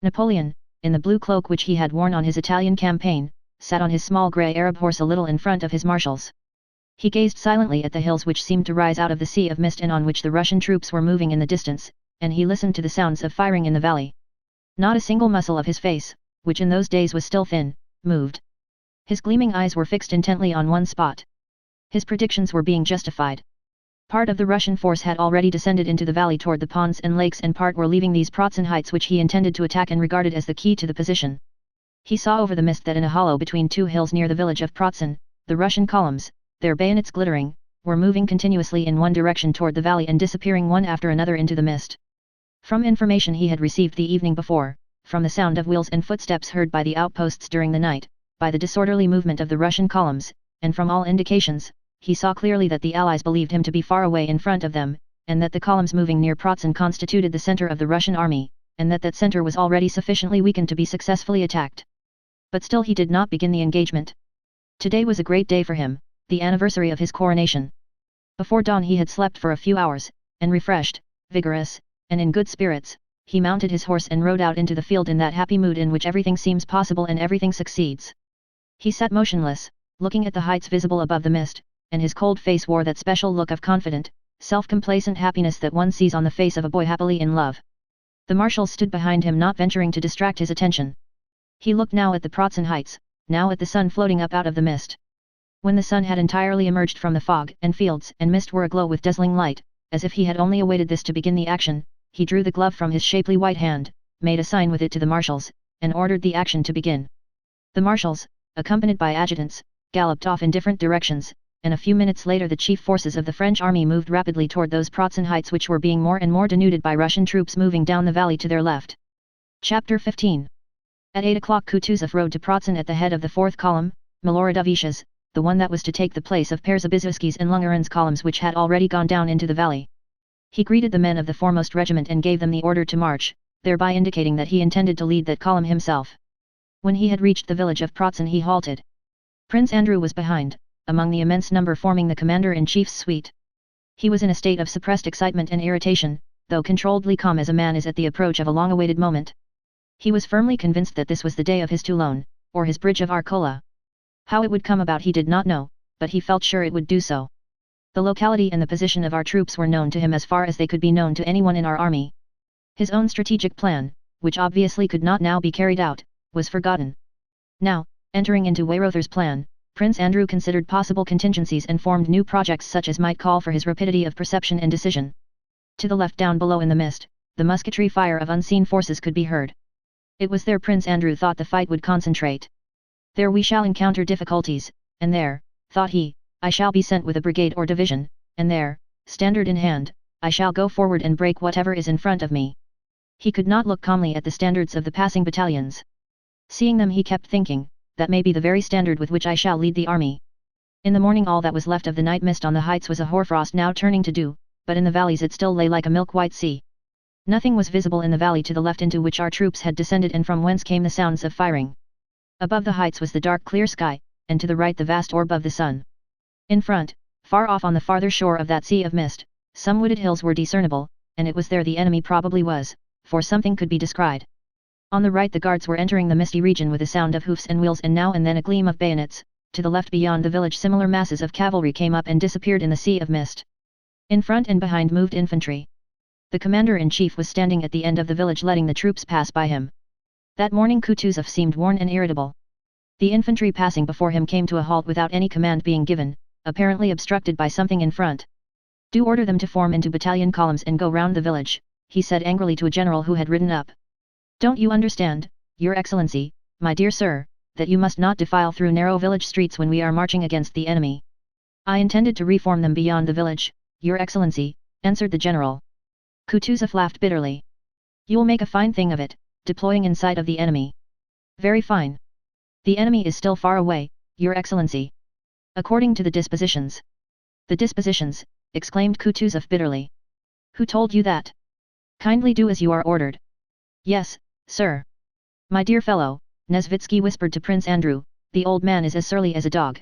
Napoleon, in the blue cloak which he had worn on his Italian campaign, sat on his small grey Arab horse a little in front of his marshals. He gazed silently at the hills which seemed to rise out of the sea of mist and on which the Russian troops were moving in the distance, and he listened to the sounds of firing in the valley. Not a single muscle of his face, which in those days was still thin, moved. His gleaming eyes were fixed intently on one spot. His predictions were being justified. Part of the Russian force had already descended into the valley toward the ponds and lakes and part were leaving these Pratzen heights which he intended to attack and regarded as the key to the position. He saw over the mist that in a hollow between two hills near the village of Pratzen, the Russian columns, their bayonets glittering, were moving continuously in one direction toward the valley and disappearing one after another into the mist. From information he had received the evening before, from the sound of wheels and footsteps heard by the outposts during the night, by the disorderly movement of the Russian columns, and from all indications, he saw clearly that the Allies believed him to be far away in front of them, and that the columns moving near Pratzen constituted the center of the Russian army, and that center was already sufficiently weakened to be successfully attacked. But still he did not begin the engagement. Today was a great day for him, the anniversary of his coronation. Before dawn he had slept for a few hours, and refreshed, vigorous, and in good spirits, he mounted his horse and rode out into the field in that happy mood in which everything seems possible and everything succeeds. He sat motionless, looking at the heights visible above the mist, and his cold face wore that special look of confident, self-complacent happiness that one sees on the face of a boy happily in love. The marshals stood behind him not venturing to distract his attention. He looked now at the Pratzen heights, now at the sun floating up out of the mist. When the sun had entirely emerged from the fog and fields and mist were aglow with dazzling light, as if he had only awaited this to begin the action, he drew the glove from his shapely white hand, made a sign with it to the marshals, and ordered the action to begin. The marshals, accompanied by adjutants, galloped off in different directions, and a few minutes later the chief forces of the French army moved rapidly toward those Pratzen heights which were being more and more denuded by Russian troops moving down the valley to their left. Chapter 15. At 8 o'clock Kutuzov rode to Pratzen at the head of the 4th column, Miloradovish's, the one that was to take the place of Przebyszywski's and Lungarin's columns which had already gone down into the valley. He greeted the men of the foremost regiment and gave them the order to march, thereby indicating that he intended to lead that column himself. When he had reached the village of Pratzen he halted. Prince Andrew was behind, among the immense number forming the commander-in-chief's suite. He was in a state of suppressed excitement and irritation, though controlledly calm as a man is at the approach of a long-awaited moment. He was firmly convinced that this was the day of his Toulon, or his bridge of Arcola. How it would come about he did not know, but he felt sure it would do so. The locality and the position of our troops were known to him as far as they could be known to anyone in our army. His own strategic plan, which obviously could not now be carried out, was forgotten. Now, entering into Weyrother's plan, Prince Andrew considered possible contingencies and formed new projects such as might call for his rapidity of perception and decision. To the left down below in the mist, the musketry fire of unseen forces could be heard. It was there Prince Andrew thought the fight would concentrate. There we shall encounter difficulties, and there, thought he, I shall be sent with a brigade or division, and there, standard in hand, I shall go forward and break whatever is in front of me. He could not look calmly at the standards of the passing battalions. Seeing them he kept thinking, that may be the very standard with which I shall lead the army. In the morning all that was left of the night mist on the heights was a hoarfrost now turning to dew, but in the valleys it still lay like a milk-white sea. Nothing was visible in the valley to the left into which our troops had descended and from whence came the sounds of firing. Above the heights was the dark clear sky, and to the right the vast orb of the sun. In front, far off on the farther shore of that sea of mist, some wooded hills were discernible, and it was there the enemy probably was, for something could be descried. On the right the guards were entering the misty region with a sound of hoofs and wheels and now and then a gleam of bayonets. To the left beyond the village similar masses of cavalry came up and disappeared in the sea of mist. In front and behind moved infantry. The commander-in-chief was standing at the end of the village letting the troops pass by him. That morning Kutuzov seemed worn and irritable. The infantry passing before him came to a halt without any command being given, apparently obstructed by something in front. Do order them to form into battalion columns and go round the village, he said angrily to a general who had ridden up. Don't you understand, Your Excellency, my dear sir, that you must not defile through narrow village streets when we are marching against the enemy? I intended to reform them beyond the village, Your Excellency, answered the general. Kutuzov laughed bitterly. You'll make a fine thing of it, deploying in sight of the enemy. Very fine. The enemy is still far away, Your Excellency. According to the dispositions. The dispositions, exclaimed Kutuzov bitterly. Who told you that? Kindly do as you are ordered. Yes, sir. My dear fellow, Nesvitsky whispered to Prince Andrew, the old man is as surly as a dog.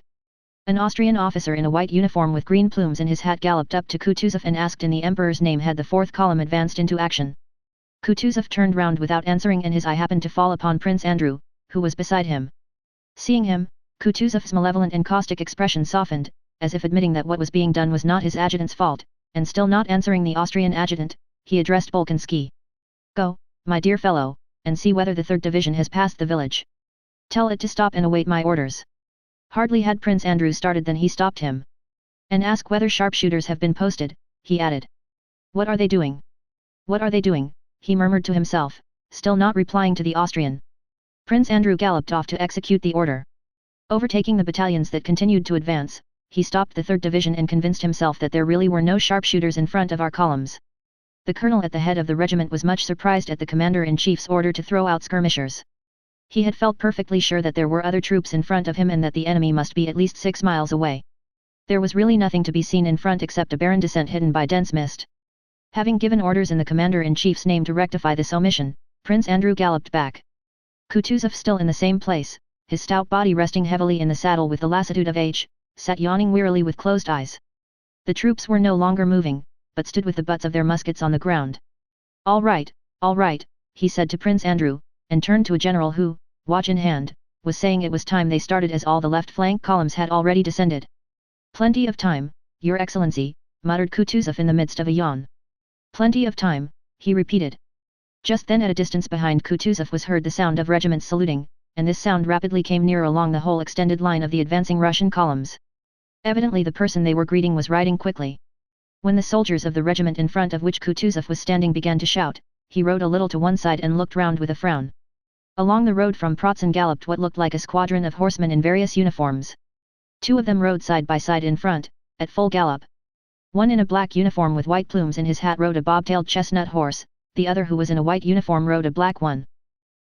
An Austrian officer in a white uniform with green plumes in his hat galloped up to Kutuzov and asked in the emperor's name had the fourth column advanced into action. Kutuzov turned round without answering and his eye happened to fall upon Prince Andrew, who was beside him. Seeing him, Kutuzov's malevolent and caustic expression softened, as if admitting that what was being done was not his adjutant's fault, and still not answering the Austrian adjutant, he addressed Bolkonsky. Go, my dear fellow, and see whether the 3rd Division has passed the village. Tell it to stop and await my orders. Hardly had Prince Andrew started than he stopped him. And ask whether sharpshooters have been posted, he added. What are they doing? What are they doing? He murmured to himself, still not replying to the Austrian. Prince Andrew galloped off to execute the order. Overtaking the battalions that continued to advance, he stopped the 3rd Division and convinced himself that there really were no sharpshooters in front of our columns. The colonel at the head of the regiment was much surprised at the commander-in-chief's order to throw out skirmishers. He had felt perfectly sure that there were other troops in front of him and that the enemy must be at least 6 miles away. There was really nothing to be seen in front except a barren descent hidden by dense mist. Having given orders in the commander-in-chief's name to rectify this omission, Prince Andrew galloped back. Kutuzov, still in the same place, his stout body resting heavily in the saddle with the lassitude of age, sat yawning wearily with closed eyes. The troops were no longer moving, but stood with the butts of their muskets on the ground. All right, he said to Prince Andrew, and turned to a general who, watch in hand, was saying it was time they started as all the left flank columns had already descended. Plenty of time, Your Excellency, muttered Kutuzov in the midst of a yawn. Plenty of time, he repeated. Just then at a distance behind Kutuzov was heard the sound of regiments saluting, and this sound rapidly came nearer along the whole extended line of the advancing Russian columns. Evidently the person they were greeting was riding quickly. When the soldiers of the regiment in front of which Kutuzov was standing began to shout, he rode a little to one side and looked round with a frown. Along the road from Pratzen galloped what looked like a squadron of horsemen in various uniforms. 2 of them rode side by side in front, at full gallop. One in a black uniform with white plumes in his hat rode a bobtailed chestnut horse, the other who was in a white uniform rode a black one.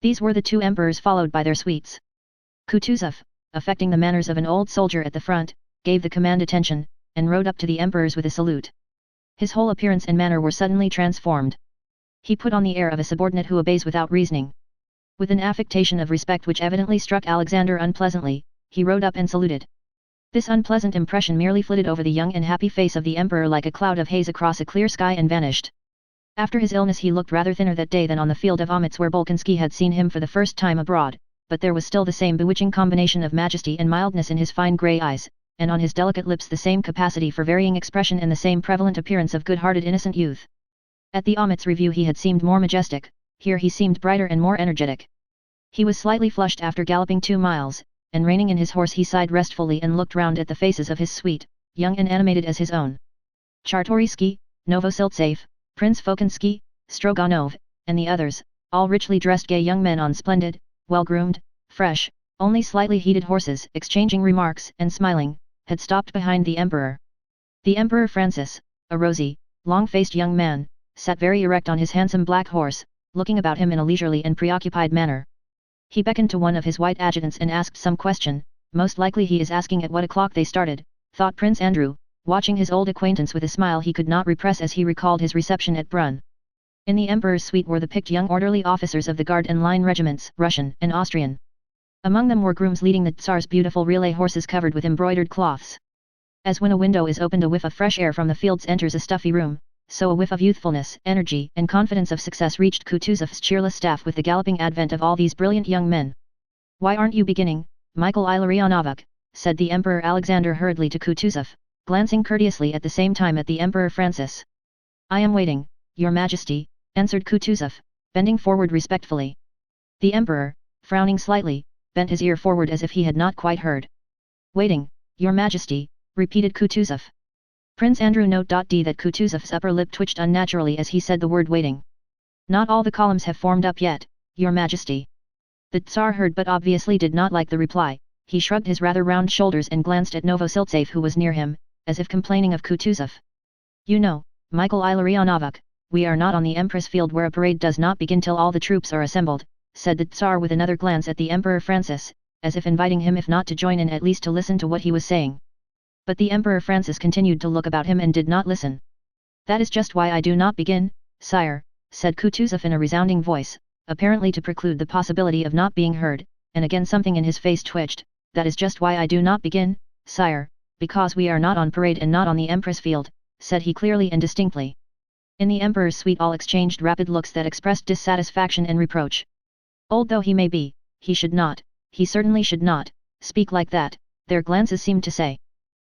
These were the 2 emperors followed by their suites. Kutuzov, affecting the manners of an old soldier at the front, gave the command attention, and rode up to the emperors with a salute. His whole appearance and manner were suddenly transformed. He put on the air of a subordinate who obeys without reasoning. With an affectation of respect which evidently struck Alexander unpleasantly, he rode up and saluted. This unpleasant impression merely flitted over the young and happy face of the emperor like a cloud of haze across a clear sky and vanished. After his illness he looked rather thinner that day than on the field of Omitz where Bolkonsky had seen him for the first time abroad, but there was still the same bewitching combination of majesty and mildness in his fine grey eyes, and on his delicate lips the same capacity for varying expression and the same prevalent appearance of good-hearted innocent youth. At the Omitz review he had seemed more majestic, here he seemed brighter and more energetic. He was slightly flushed after galloping 2 miles, and reining in his horse he sighed restfully and looked round at the faces of his suite, young and animated as his own. Czartoryski, Novosiltsev, Prince Fokinsky, Stroganov, and the others, all richly dressed gay young men on splendid, well-groomed, fresh, only slightly heated horses, exchanging remarks and smiling, had stopped behind the emperor. The Emperor Francis, a rosy, long-faced young man, sat very erect on his handsome black horse, looking about him in a leisurely and preoccupied manner. He beckoned to one of his white adjutants and asked some question, most likely he is asking at what o'clock they started, thought Prince Andrew, watching his old acquaintance with a smile he could not repress as he recalled his reception at Brunn. In the emperor's suite were the picked young orderly officers of the Guard and Line regiments, Russian and Austrian. Among them were grooms leading the Tsar's beautiful relay horses covered with embroidered cloths. As when a window is opened a whiff of fresh air from the fields enters a stuffy room, so a whiff of youthfulness, energy and confidence of success reached Kutuzov's cheerless staff with the galloping advent of all these brilliant young men. "Why aren't you beginning, Michael Illarionovich?" said the Emperor Alexander hurriedly to Kutuzov, glancing courteously at the same time at the Emperor Francis. "I am waiting, Your Majesty," answered Kutuzov, bending forward respectfully. The Emperor, frowning slightly, bent his ear forward as if he had not quite heard. "Waiting, Your Majesty," repeated Kutuzov. Prince Andrew noted that Kutuzov's upper lip twitched unnaturally as he said the word waiting. "Not all the columns have formed up yet, Your Majesty." The Tsar heard but obviously did not like the reply. He shrugged his rather round shoulders and glanced at Novosiltsev who was near him, as if complaining of Kutuzov. "You know, Michael Illarionovich, we are not on the Empress field where a parade does not begin till all the troops are assembled," said the Tsar with another glance at the Emperor Francis, as if inviting him if not to join in at least to listen to what he was saying. But the Emperor Francis continued to look about him and did not listen. "That is just why I do not begin, sire," said Kutuzov in a resounding voice, apparently to preclude the possibility of not being heard, and again something in his face twitched. "That is just why I do not begin, sire, because we are not on parade and not on the Empress field, said he clearly and distinctly. In the Emperor's suite all exchanged rapid looks that expressed dissatisfaction and reproach. Old though he may be, he should not, he certainly should not, speak like that, their glances seemed to say.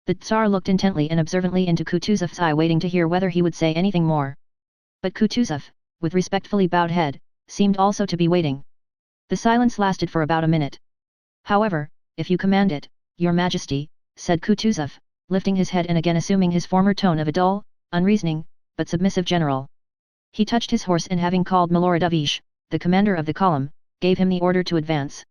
The Tsar looked intently and observantly into Kutuzov's eye, waiting to hear whether he would say anything more. But Kutuzov, with respectfully bowed head, seemed also to be waiting. The silence lasted for about a minute. However, if you command it, your Majesty, said Kutuzov, lifting his head and again assuming his former tone of a dull, unreasoning, but submissive general. He touched his horse and having called Miloradovich, the commander of the column, gave him the order to advance.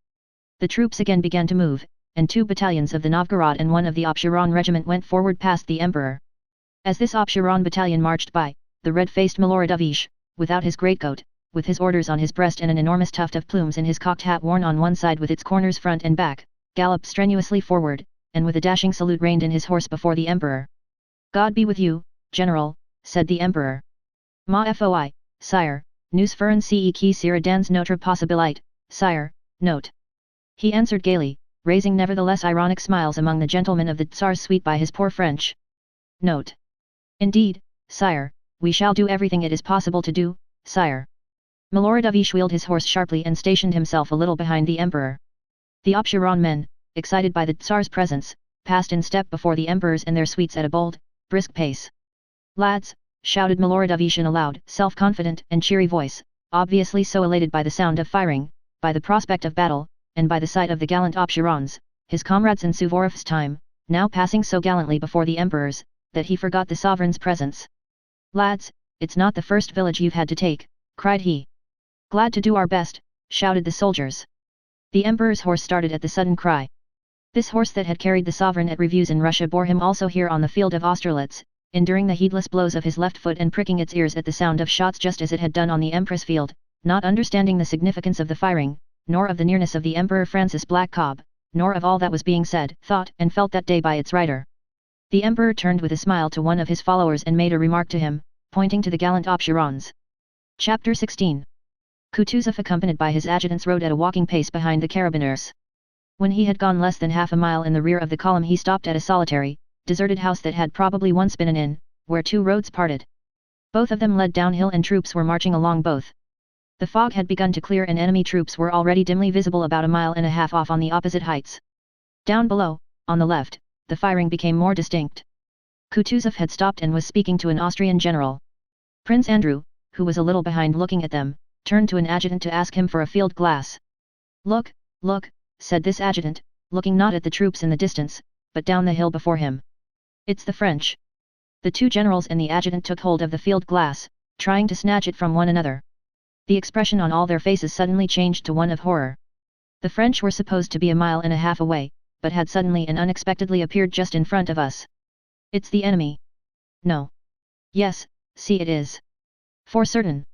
The troops again began to move, and 2 battalions of the Novgorod and 1 of the Obshuron regiment went forward past the Emperor. As this Obshuron battalion marched by, the red-faced Miloradovich, without his greatcoat, with his orders on his breast and an enormous tuft of plumes in his cocked hat worn on one side with its corners front and back, galloped strenuously forward, and with a dashing salute reined in his horse before the Emperor. God be with you, General, said the Emperor. Ma foi, sire, nous ferons ce qui sera dans notre possibilité, sire, note. He answered gaily, raising nevertheless ironic smiles among the gentlemen of the Tsar's suite by his poor French. Note. Indeed, sire, we shall do everything it is possible to do, sire. Miloradovich wheeled his horse sharply and stationed himself a little behind the Emperor. The Obshuron men, excited by the Tsar's presence, passed in step before the Emperors and their suites at a bold, brisk pace. Lads, shouted Miloradovich in a loud, self-confident and cheery voice, obviously so elated by the sound of firing, by the prospect of battle, and by the sight of the gallant Obshurons, his comrades in Suvorov's time, now passing so gallantly before the Emperors, that he forgot the sovereign's presence. Lads, it's not the first village you've had to take, cried he. Glad to do our best, shouted the soldiers. The Emperor's horse started at the sudden cry. This horse that had carried the sovereign at reviews in Russia bore him also here on the field of Austerlitz, enduring the heedless blows of his left foot and pricking its ears at the sound of shots just as it had done on the Empress field, not understanding the significance of the firing, nor of the nearness of the Emperor Francis Black Cob, nor of all that was being said, thought and felt that day by its rider. The Emperor turned with a smile to one of his followers and made a remark to him, pointing to the gallant Obshurons. Chapter 16. Kutuzov accompanied by his adjutants rode at a walking pace behind the carabineers. When he had gone less than half a mile in the rear of the column he stopped at a solitary, deserted house that had probably once been an inn, where 2 roads parted. Both of them led downhill and troops were marching along both. The fog had begun to clear and enemy troops were already dimly visible about a mile and a half off on the opposite heights. Down below, on the left, the firing became more distinct. Kutuzov had stopped and was speaking to an Austrian general. Prince Andrew, who was a little behind looking at them, turned to an adjutant to ask him for a field glass. Look, look, said this adjutant, looking not at the troops in the distance, but down the hill before him. It's the French. The 2 generals and the adjutant took hold of the field glass, trying to snatch it from one another. The expression on all their faces suddenly changed to one of horror. The French were supposed to be a mile and a half away, but had suddenly and unexpectedly appeared just in front of us. It's the enemy. No. Yes, see it is. For certain.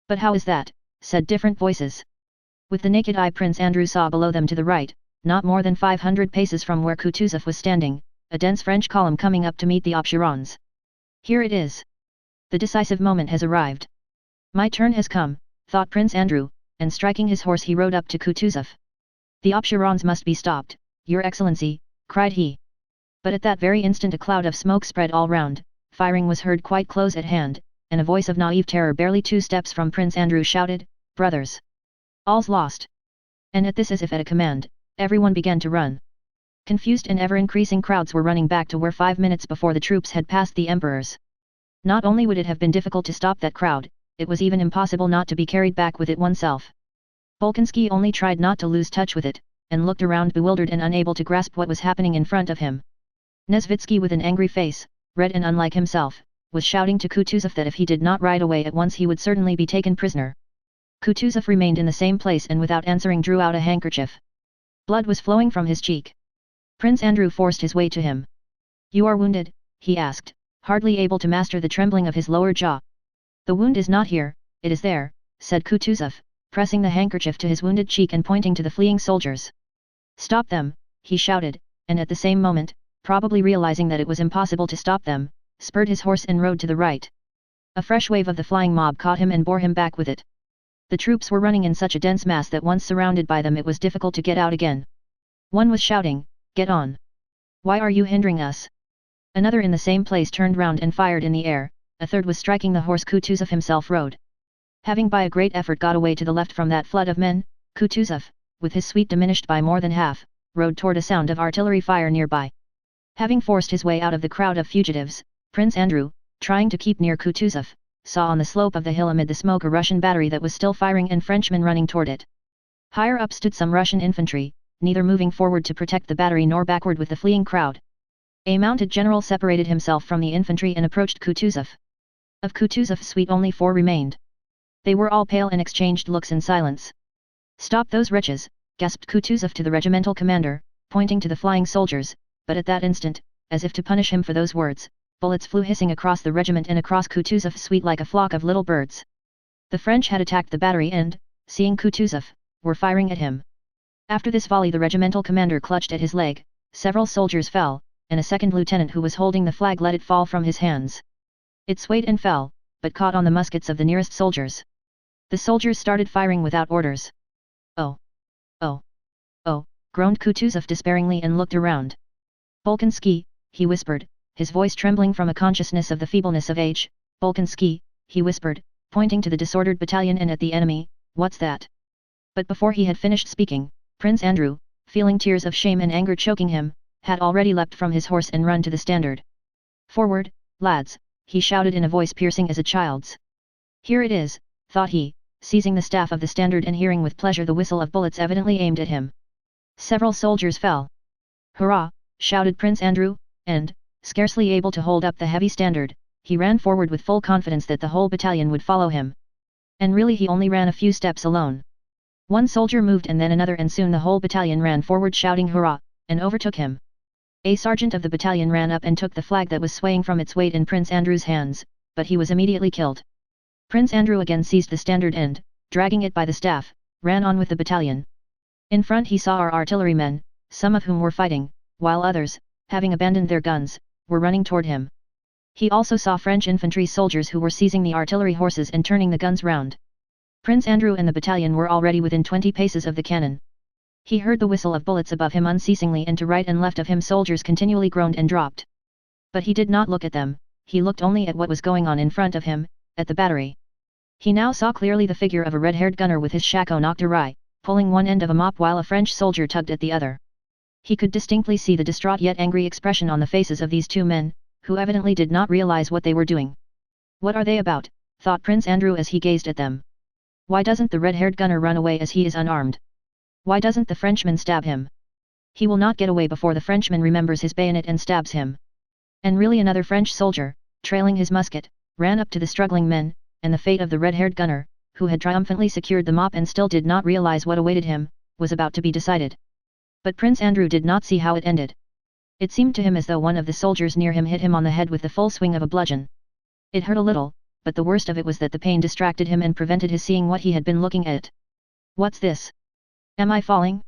But how is that, said different voices. With the naked eye Prince Andrew saw below them to the right, not more than 500 paces from where Kutuzov was standing, a dense French column coming up to meet the Obshurons. Here it is. The decisive moment has arrived. My turn has come, thought Prince Andrew, and striking his horse he rode up to Kutuzov. The Obshurons must be stopped, Your Excellency, cried he. But at that very instant a cloud of smoke spread all round, firing was heard quite close at hand, and a voice of naive terror barely 2 steps from Prince Andrew shouted, Brothers! All's lost! And at this as if at a command, everyone began to run. Confused and ever-increasing crowds were running back to where 5 minutes before the troops had passed the Emperors. Not only would it have been difficult to stop that crowd, it was even impossible not to be carried back with it oneself. Bolkonsky only tried not to lose touch with it, and looked around bewildered and unable to grasp what was happening in front of him. Nesvitsky with an angry face, red and unlike himself, was shouting to Kutuzov that if he did not ride away at once he would certainly be taken prisoner. Kutuzov remained in the same place and without answering drew out a handkerchief. Blood was flowing from his cheek. Prince Andrew forced his way to him. You are wounded, he asked, hardly able to master the trembling of his lower jaw. The wound is not here, it is there, said Kutuzov, pressing the handkerchief to his wounded cheek and pointing to the fleeing soldiers. Stop them, he shouted, and at the same moment, probably realizing that it was impossible to stop them, spurred his horse and rode to the right. A fresh wave of the flying mob caught him and bore him back with it. The troops were running in such a dense mass that once surrounded by them it was difficult to get out again. One was shouting, Get on! Why are you hindering us? Another in the same place turned round and fired in the air, a third was striking the horse Kutuzov himself rode. Having by a great effort got away to the left from that flood of men, Kutuzov, with his suite diminished by more than half, rode toward a sound of artillery fire nearby. Having forced his way out of the crowd of fugitives, Prince Andrew, trying to keep near Kutuzov, saw on the slope of the hill amid the smoke a Russian battery that was still firing and Frenchmen running toward it. Higher up stood some Russian infantry, neither moving forward to protect the battery nor backward with the fleeing crowd. A mounted general separated himself from the infantry and approached Kutuzov. Of Kutuzov's suite only 4 remained. They were all pale and exchanged looks in silence. "Stop those wretches," gasped Kutuzov to the regimental commander, pointing to the flying soldiers, but at that instant, as if to punish him for those words, bullets flew hissing across the regiment and across Kutuzov's suite like a flock of little birds. The French had attacked the battery and, seeing Kutuzov, were firing at him. After this volley the regimental commander clutched at his leg, several soldiers fell, and a second lieutenant who was holding the flag let it fall from his hands. It swayed and fell, but caught on the muskets of the nearest soldiers. The soldiers started firing without orders. "Oh! Oh! Oh!" groaned Kutuzov despairingly and looked around. "Bolkonsky," he whispered, his voice trembling from a consciousness of the feebleness of age. "Bolkonsky," he whispered, pointing to the disordered battalion and at the enemy, "what's that?" But before he had finished speaking, Prince Andrew, feeling tears of shame and anger choking him, had already leapt from his horse and run to the standard. "Forward, lads!" he shouted in a voice piercing as a child's. "Here it is," thought he, seizing the staff of the standard and hearing with pleasure the whistle of bullets evidently aimed at him. Several soldiers fell. "Hurrah!" shouted Prince Andrew, and, scarcely able to hold up the heavy standard, he ran forward with full confidence that the whole battalion would follow him. And really he only ran a few steps alone. One soldier moved and then another and soon the whole battalion ran forward shouting hurrah, and overtook him. A sergeant of the battalion ran up and took the flag that was swaying from its weight in Prince Andrew's hands, but he was immediately killed. Prince Andrew again seized the standard and, dragging it by the staff, ran on with the battalion. In front he saw our artillerymen, some of whom were fighting, while others, having abandoned their guns, were running toward him. He also saw French infantry soldiers who were seizing the artillery horses and turning the guns round. Prince Andrew and the battalion were already within 20 paces of the cannon. He heard the whistle of bullets above him unceasingly and to right and left of him soldiers continually groaned and dropped. But he did not look at them, he looked only at what was going on in front of him, at the battery. He now saw clearly the figure of a red-haired gunner with his shako knocked awry, pulling one end of a mop while a French soldier tugged at the other. He could distinctly see the distraught yet angry expression on the faces of these 2 men, who evidently did not realize what they were doing. "What are they about?" thought Prince Andrew as he gazed at them. "Why doesn't the red-haired gunner run away as he is unarmed? Why doesn't the Frenchman stab him? He will not get away before the Frenchman remembers his bayonet and stabs him." And really another French soldier, trailing his musket, ran up to the struggling men, and the fate of the red-haired gunner, who had triumphantly secured the mop and still did not realize what awaited him, was about to be decided. But Prince Andrew did not see how it ended. It seemed to him as though one of the soldiers near him hit him on the head with the full swing of a bludgeon. It hurt a little, but the worst of it was that the pain distracted him and prevented his seeing what he had been looking at. "What's this? Am I falling?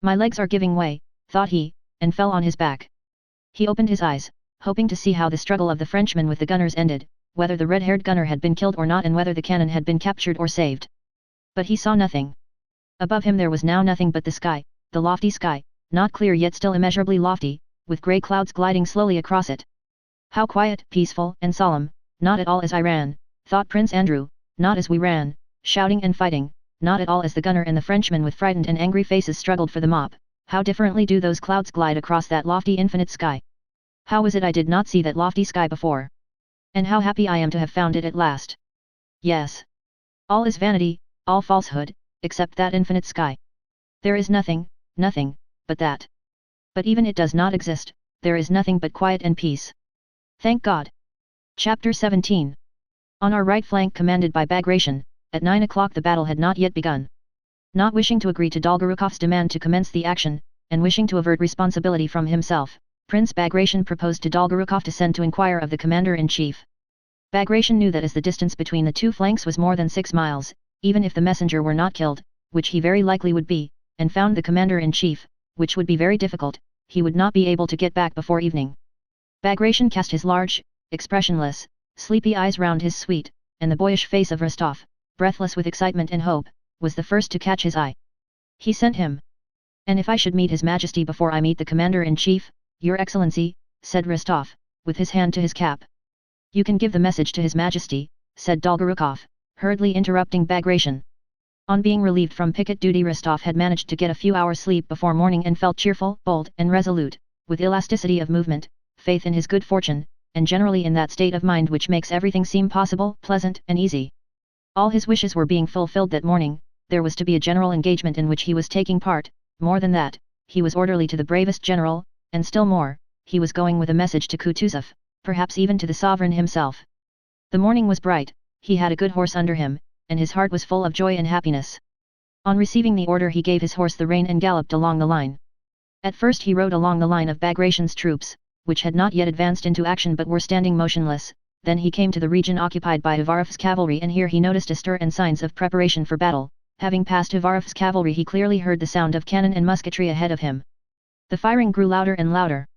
My legs are giving way," thought he, and fell on his back. He opened his eyes, hoping to see how the struggle of the Frenchman with the gunners ended, whether the red-haired gunner had been killed or not and whether the cannon had been captured or saved. But he saw nothing. Above him there was now nothing but the sky, the lofty sky, not clear yet still immeasurably lofty, with grey clouds gliding slowly across it. "How quiet, peaceful and solemn, not at all as I ran," thought Prince Andrew, "not as we ran, shouting and fighting, not at all as the gunner and the Frenchman with frightened and angry faces struggled for the mop. How differently do those clouds glide across that lofty infinite sky. How was it I did not see that lofty sky before? And how happy I am to have found it at last. Yes. All is vanity, all falsehood, except that infinite sky. There is nothing, nothing, but that. But even it does not exist, there is nothing but quiet and peace. Thank God." Chapter 17. On our right flank commanded by Bagration, at 9 o'clock the battle had not yet begun. Not wishing to agree to Dolgorukov's demand to commence the action, and wishing to avert responsibility from himself, Prince Bagration proposed to Dolgorukov to send to inquire of the commander-in-chief. Bagration knew that as the distance between the 2 flanks was more than 6 miles, even if the messenger were not killed, which he very likely would be, and found the commander-in-chief, which would be very difficult, he would not be able to get back before evening. Bagration cast his large, expressionless, sleepy eyes round his suite, and the boyish face of Rostov, breathless with excitement and hope, was the first to catch his eye. He sent him. "And if I should meet His Majesty before I meet the commander-in-chief?" "Your Excellency," said Rostov, with his hand to his cap. "You can give the message to His Majesty," said Dolgorukov, hurriedly interrupting Bagration. On being relieved from picket duty, Rostov had managed to get a few hours sleep before morning and felt cheerful, bold and resolute, with elasticity of movement, faith in his good fortune, and generally in that state of mind which makes everything seem possible, pleasant and easy. All his wishes were being fulfilled that morning. There was to be a general engagement in which he was taking part. More than that, he was orderly to the bravest general, and still more, he was going with a message to Kutuzov, perhaps even to the sovereign himself. The morning was bright, he had a good horse under him, and his heart was full of joy and happiness. On receiving the order, he gave his horse the rein and galloped along the line. At first he rode along the line of Bagration's troops, which had not yet advanced into action but were standing motionless. Then he came to the region occupied by Uvarov's cavalry, and here he noticed a stir and signs of preparation for battle. Having passed Uvarov's cavalry, he clearly heard the sound of cannon and musketry ahead of him. The firing grew louder and louder.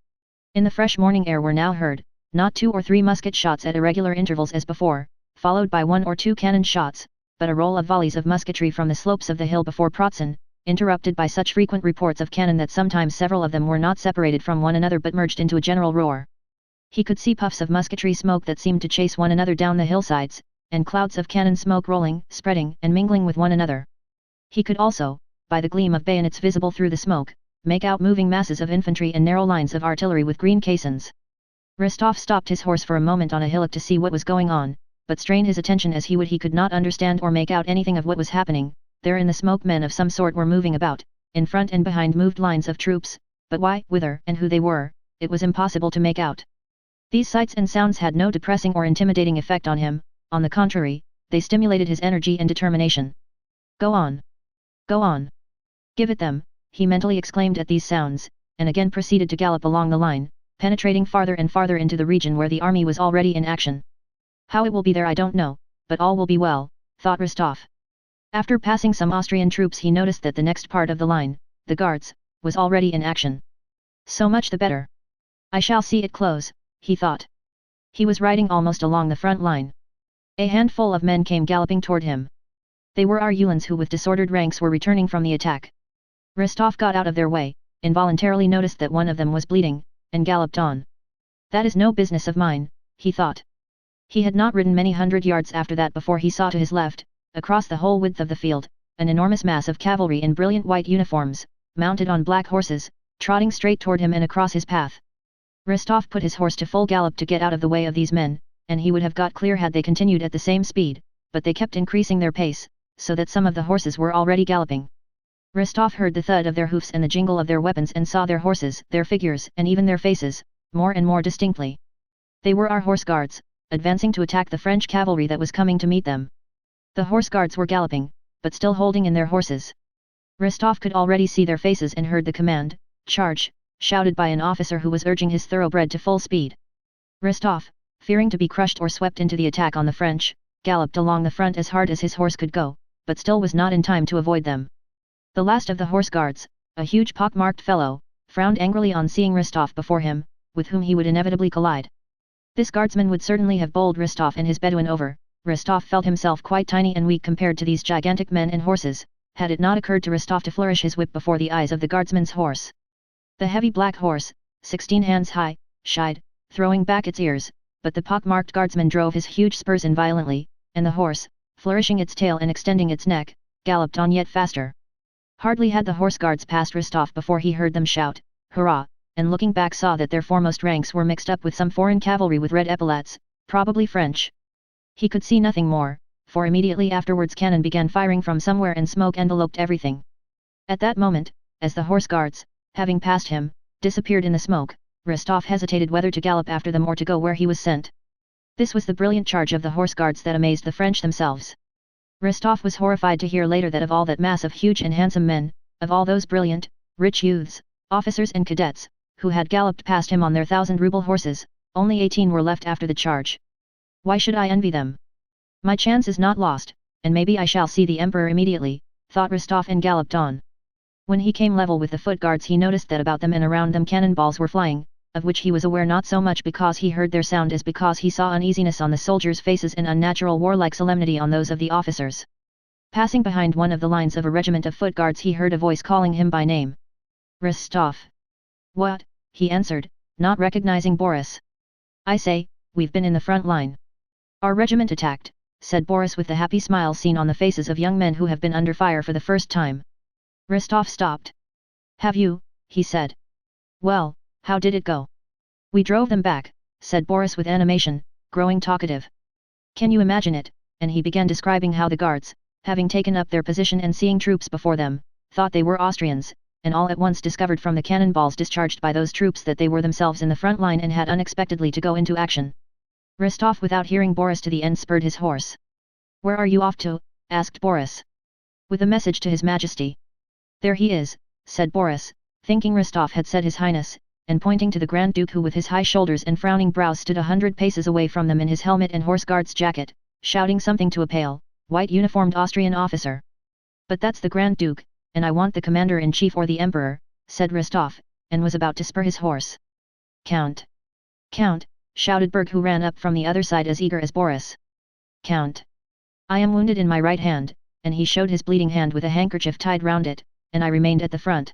In the fresh morning air were now heard, not 2 or 3 musket shots at irregular intervals as before, followed by 1 or 2 cannon shots, but a roll of volleys of musketry from the slopes of the hill before Pratzen, interrupted by such frequent reports of cannon that sometimes several of them were not separated from one another but merged into a general roar. He could see puffs of musketry smoke that seemed to chase one another down the hillsides, and clouds of cannon smoke rolling, spreading and mingling with one another. He could also, by the gleam of bayonets visible through the smoke, make out moving masses of infantry and narrow lines of artillery with green caissons. Rostov stopped his horse for a moment on a hillock to see what was going on, but strain his attention as he would, he could not understand or make out anything of what was happening. There in the smoke men of some sort were moving about, in front and behind moved lines of troops, but why, whither, and who they were, it was impossible to make out. These sights and sounds had no depressing or intimidating effect on him, on the contrary, they stimulated his energy and determination. "Go on! Go on! Give it them!" he mentally exclaimed at these sounds, and again proceeded to gallop along the line, penetrating farther and farther into the region where the army was already in action. "How it will be there I don't know, but all will be well," thought Rostov. After passing some Austrian troops, he noticed that the next part of the line, the Guards, was already in action. "So much the better. I shall see it close," he thought. He was riding almost along the front line. A handful of men came galloping toward him. They were our Uhlans who with disordered ranks were returning from the attack. Rostov got out of their way, involuntarily noticed that one of them was bleeding, and galloped on. "That is no business of mine," he thought. He had not ridden many hundred yards after that before he saw to his left, across the whole width of the field, an enormous mass of cavalry in brilliant white uniforms, mounted on black horses, trotting straight toward him and across his path. Rostov put his horse to full gallop to get out of the way of these men, and he would have got clear had they continued at the same speed, but they kept increasing their pace, so that some of the horses were already galloping. Rostov heard the thud of their hoofs and the jingle of their weapons and saw their horses, their figures and even their faces, more and more distinctly. They were our horse guards, advancing to attack the French cavalry that was coming to meet them. The horse guards were galloping, but still holding in their horses. Rostov could already see their faces and heard the command, "Charge!" shouted by an officer who was urging his thoroughbred to full speed. Rostov, fearing to be crushed or swept into the attack on the French, galloped along the front as hard as his horse could go, but still was not in time to avoid them. The last of the horse guards, a huge pock-marked fellow, frowned angrily on seeing Rostov before him, with whom he would inevitably collide. This guardsman would certainly have bowled Rostov and his Bedouin over. Rostov felt himself quite tiny and weak compared to these gigantic men and horses, had it not occurred to Rostov to flourish his whip before the eyes of the guardsman's horse. The heavy black horse, 16 hands high, shied, throwing back its ears, but the pock-marked guardsman drove his huge spurs in violently, and the horse, flourishing its tail and extending its neck, galloped on yet faster. Hardly had the horse guards passed Rostov before he heard them shout, "Hurrah!" and looking back saw that their foremost ranks were mixed up with some foreign cavalry with red epaulets, probably French. He could see nothing more, for immediately afterwards cannon began firing from somewhere and smoke enveloped everything. At that moment, as the horse guards, having passed him, disappeared in the smoke, Rostov hesitated whether to gallop after them or to go where he was sent. This was the brilliant charge of the horse guards that amazed the French themselves. Rostov was horrified to hear later that of all that mass of huge and handsome men, of all those brilliant, rich youths, officers and cadets, who had galloped past him on their 1,000-ruble horses, only 18 were left after the charge. "Why should I envy them? My chance is not lost, and maybe I shall see the Emperor immediately," thought Rostov and galloped on. When he came level with the foot guards he noticed that about them and around them cannonballs were flying, of which he was aware not so much because he heard their sound as because he saw uneasiness on the soldiers' faces and unnatural warlike solemnity on those of the officers. Passing behind one of the lines of a regiment of foot guards he heard a voice calling him by name. "Rostov!" "What, he answered, not recognizing Boris. I say, we've been in the front line. Our regiment attacked, said Boris with the happy smile seen on the faces of young men who have been under fire for the first time. Rostov stopped. Have you, he said. Well, how did it go? We drove them back, said Boris with animation, growing talkative. Can you imagine it? And he began describing how the guards, having taken up their position and seeing troops before them, thought they were Austrians, and all at once discovered from the cannonballs discharged by those troops that they were themselves in the front line and had unexpectedly to go into action. Rostov without hearing Boris to the end spurred his horse. Where are you off to? Asked Boris. With a message to His Majesty. There he is, said Boris, thinking Rostov had said His Highness, and pointing to the Grand Duke who with his high shoulders and frowning brows stood 100 paces away from them in his helmet and horse guard's jacket, shouting something to a pale, white uniformed Austrian officer. But that's the Grand Duke, and I want the Commander-in-Chief or the Emperor, said Rostov, and was about to spur his horse. Count! Count! Shouted Berg who ran up from the other side as eager as Boris. Count! I am wounded in my right hand, and he showed his bleeding hand with a handkerchief tied round it, and I remained at the front.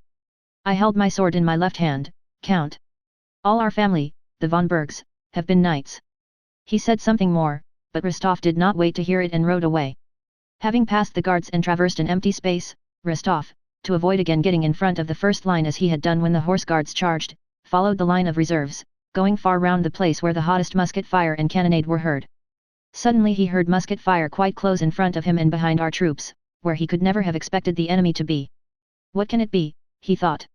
I held my sword in my left hand, Count. All our family, the von Bergs, have been knights. He said something more, but Rostov did not wait to hear it and rode away. Having passed the guards and traversed an empty space, Rostov, to avoid again getting in front of the first line as he had done when the horse guards charged, followed the line of reserves, going far round the place where the hottest musket fire and cannonade were heard. Suddenly he heard musket fire quite close in front of him and behind our troops, where he could never have expected the enemy to be. What can it be, he thought.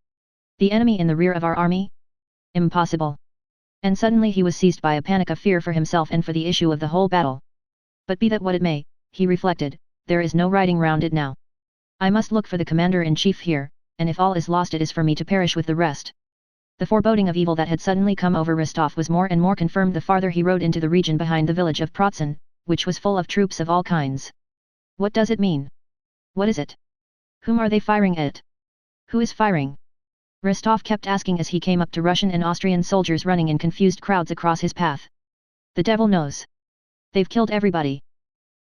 The enemy in the rear of our army? Impossible. And suddenly he was seized by a panic of fear for himself and for the issue of the whole battle. But be that what it may, he reflected, there is no riding round it now. I must look for the Commander-in-Chief here, and if all is lost it is for me to perish with the rest. The foreboding of evil that had suddenly come over Rostov was more and more confirmed the farther he rode into the region behind the village of Protzen, which was full of troops of all kinds. What does it mean? What is it? Whom are they firing at? Who is firing? Rostov kept asking as he came up to Russian and Austrian soldiers running in confused crowds across his path. The devil knows. They've killed everybody.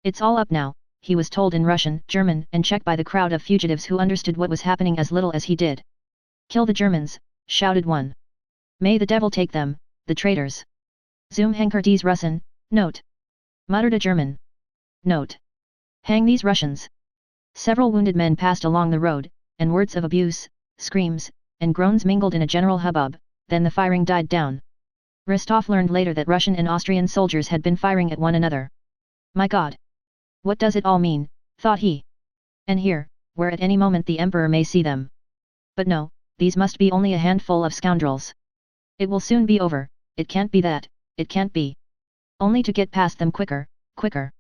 It's all up now, he was told in Russian, German and Czech by the crowd of fugitives who understood what was happening as little as he did. Kill the Germans, shouted one. May the devil take them, the traitors. Zum Henker dies Russen, note. Muttered a German. Note. Hang these Russians. Several wounded men passed along the road, and words of abuse, screams, and groans mingled in a general hubbub, then the firing died down. Rostov learned later that Russian and Austrian soldiers had been firing at one another. My God! What does it all mean, thought he. And here, where at any moment the Emperor may see them. But no, these must be only a handful of scoundrels. It will soon be over, it can't be that, it can't be. Only to get past them quicker, quicker.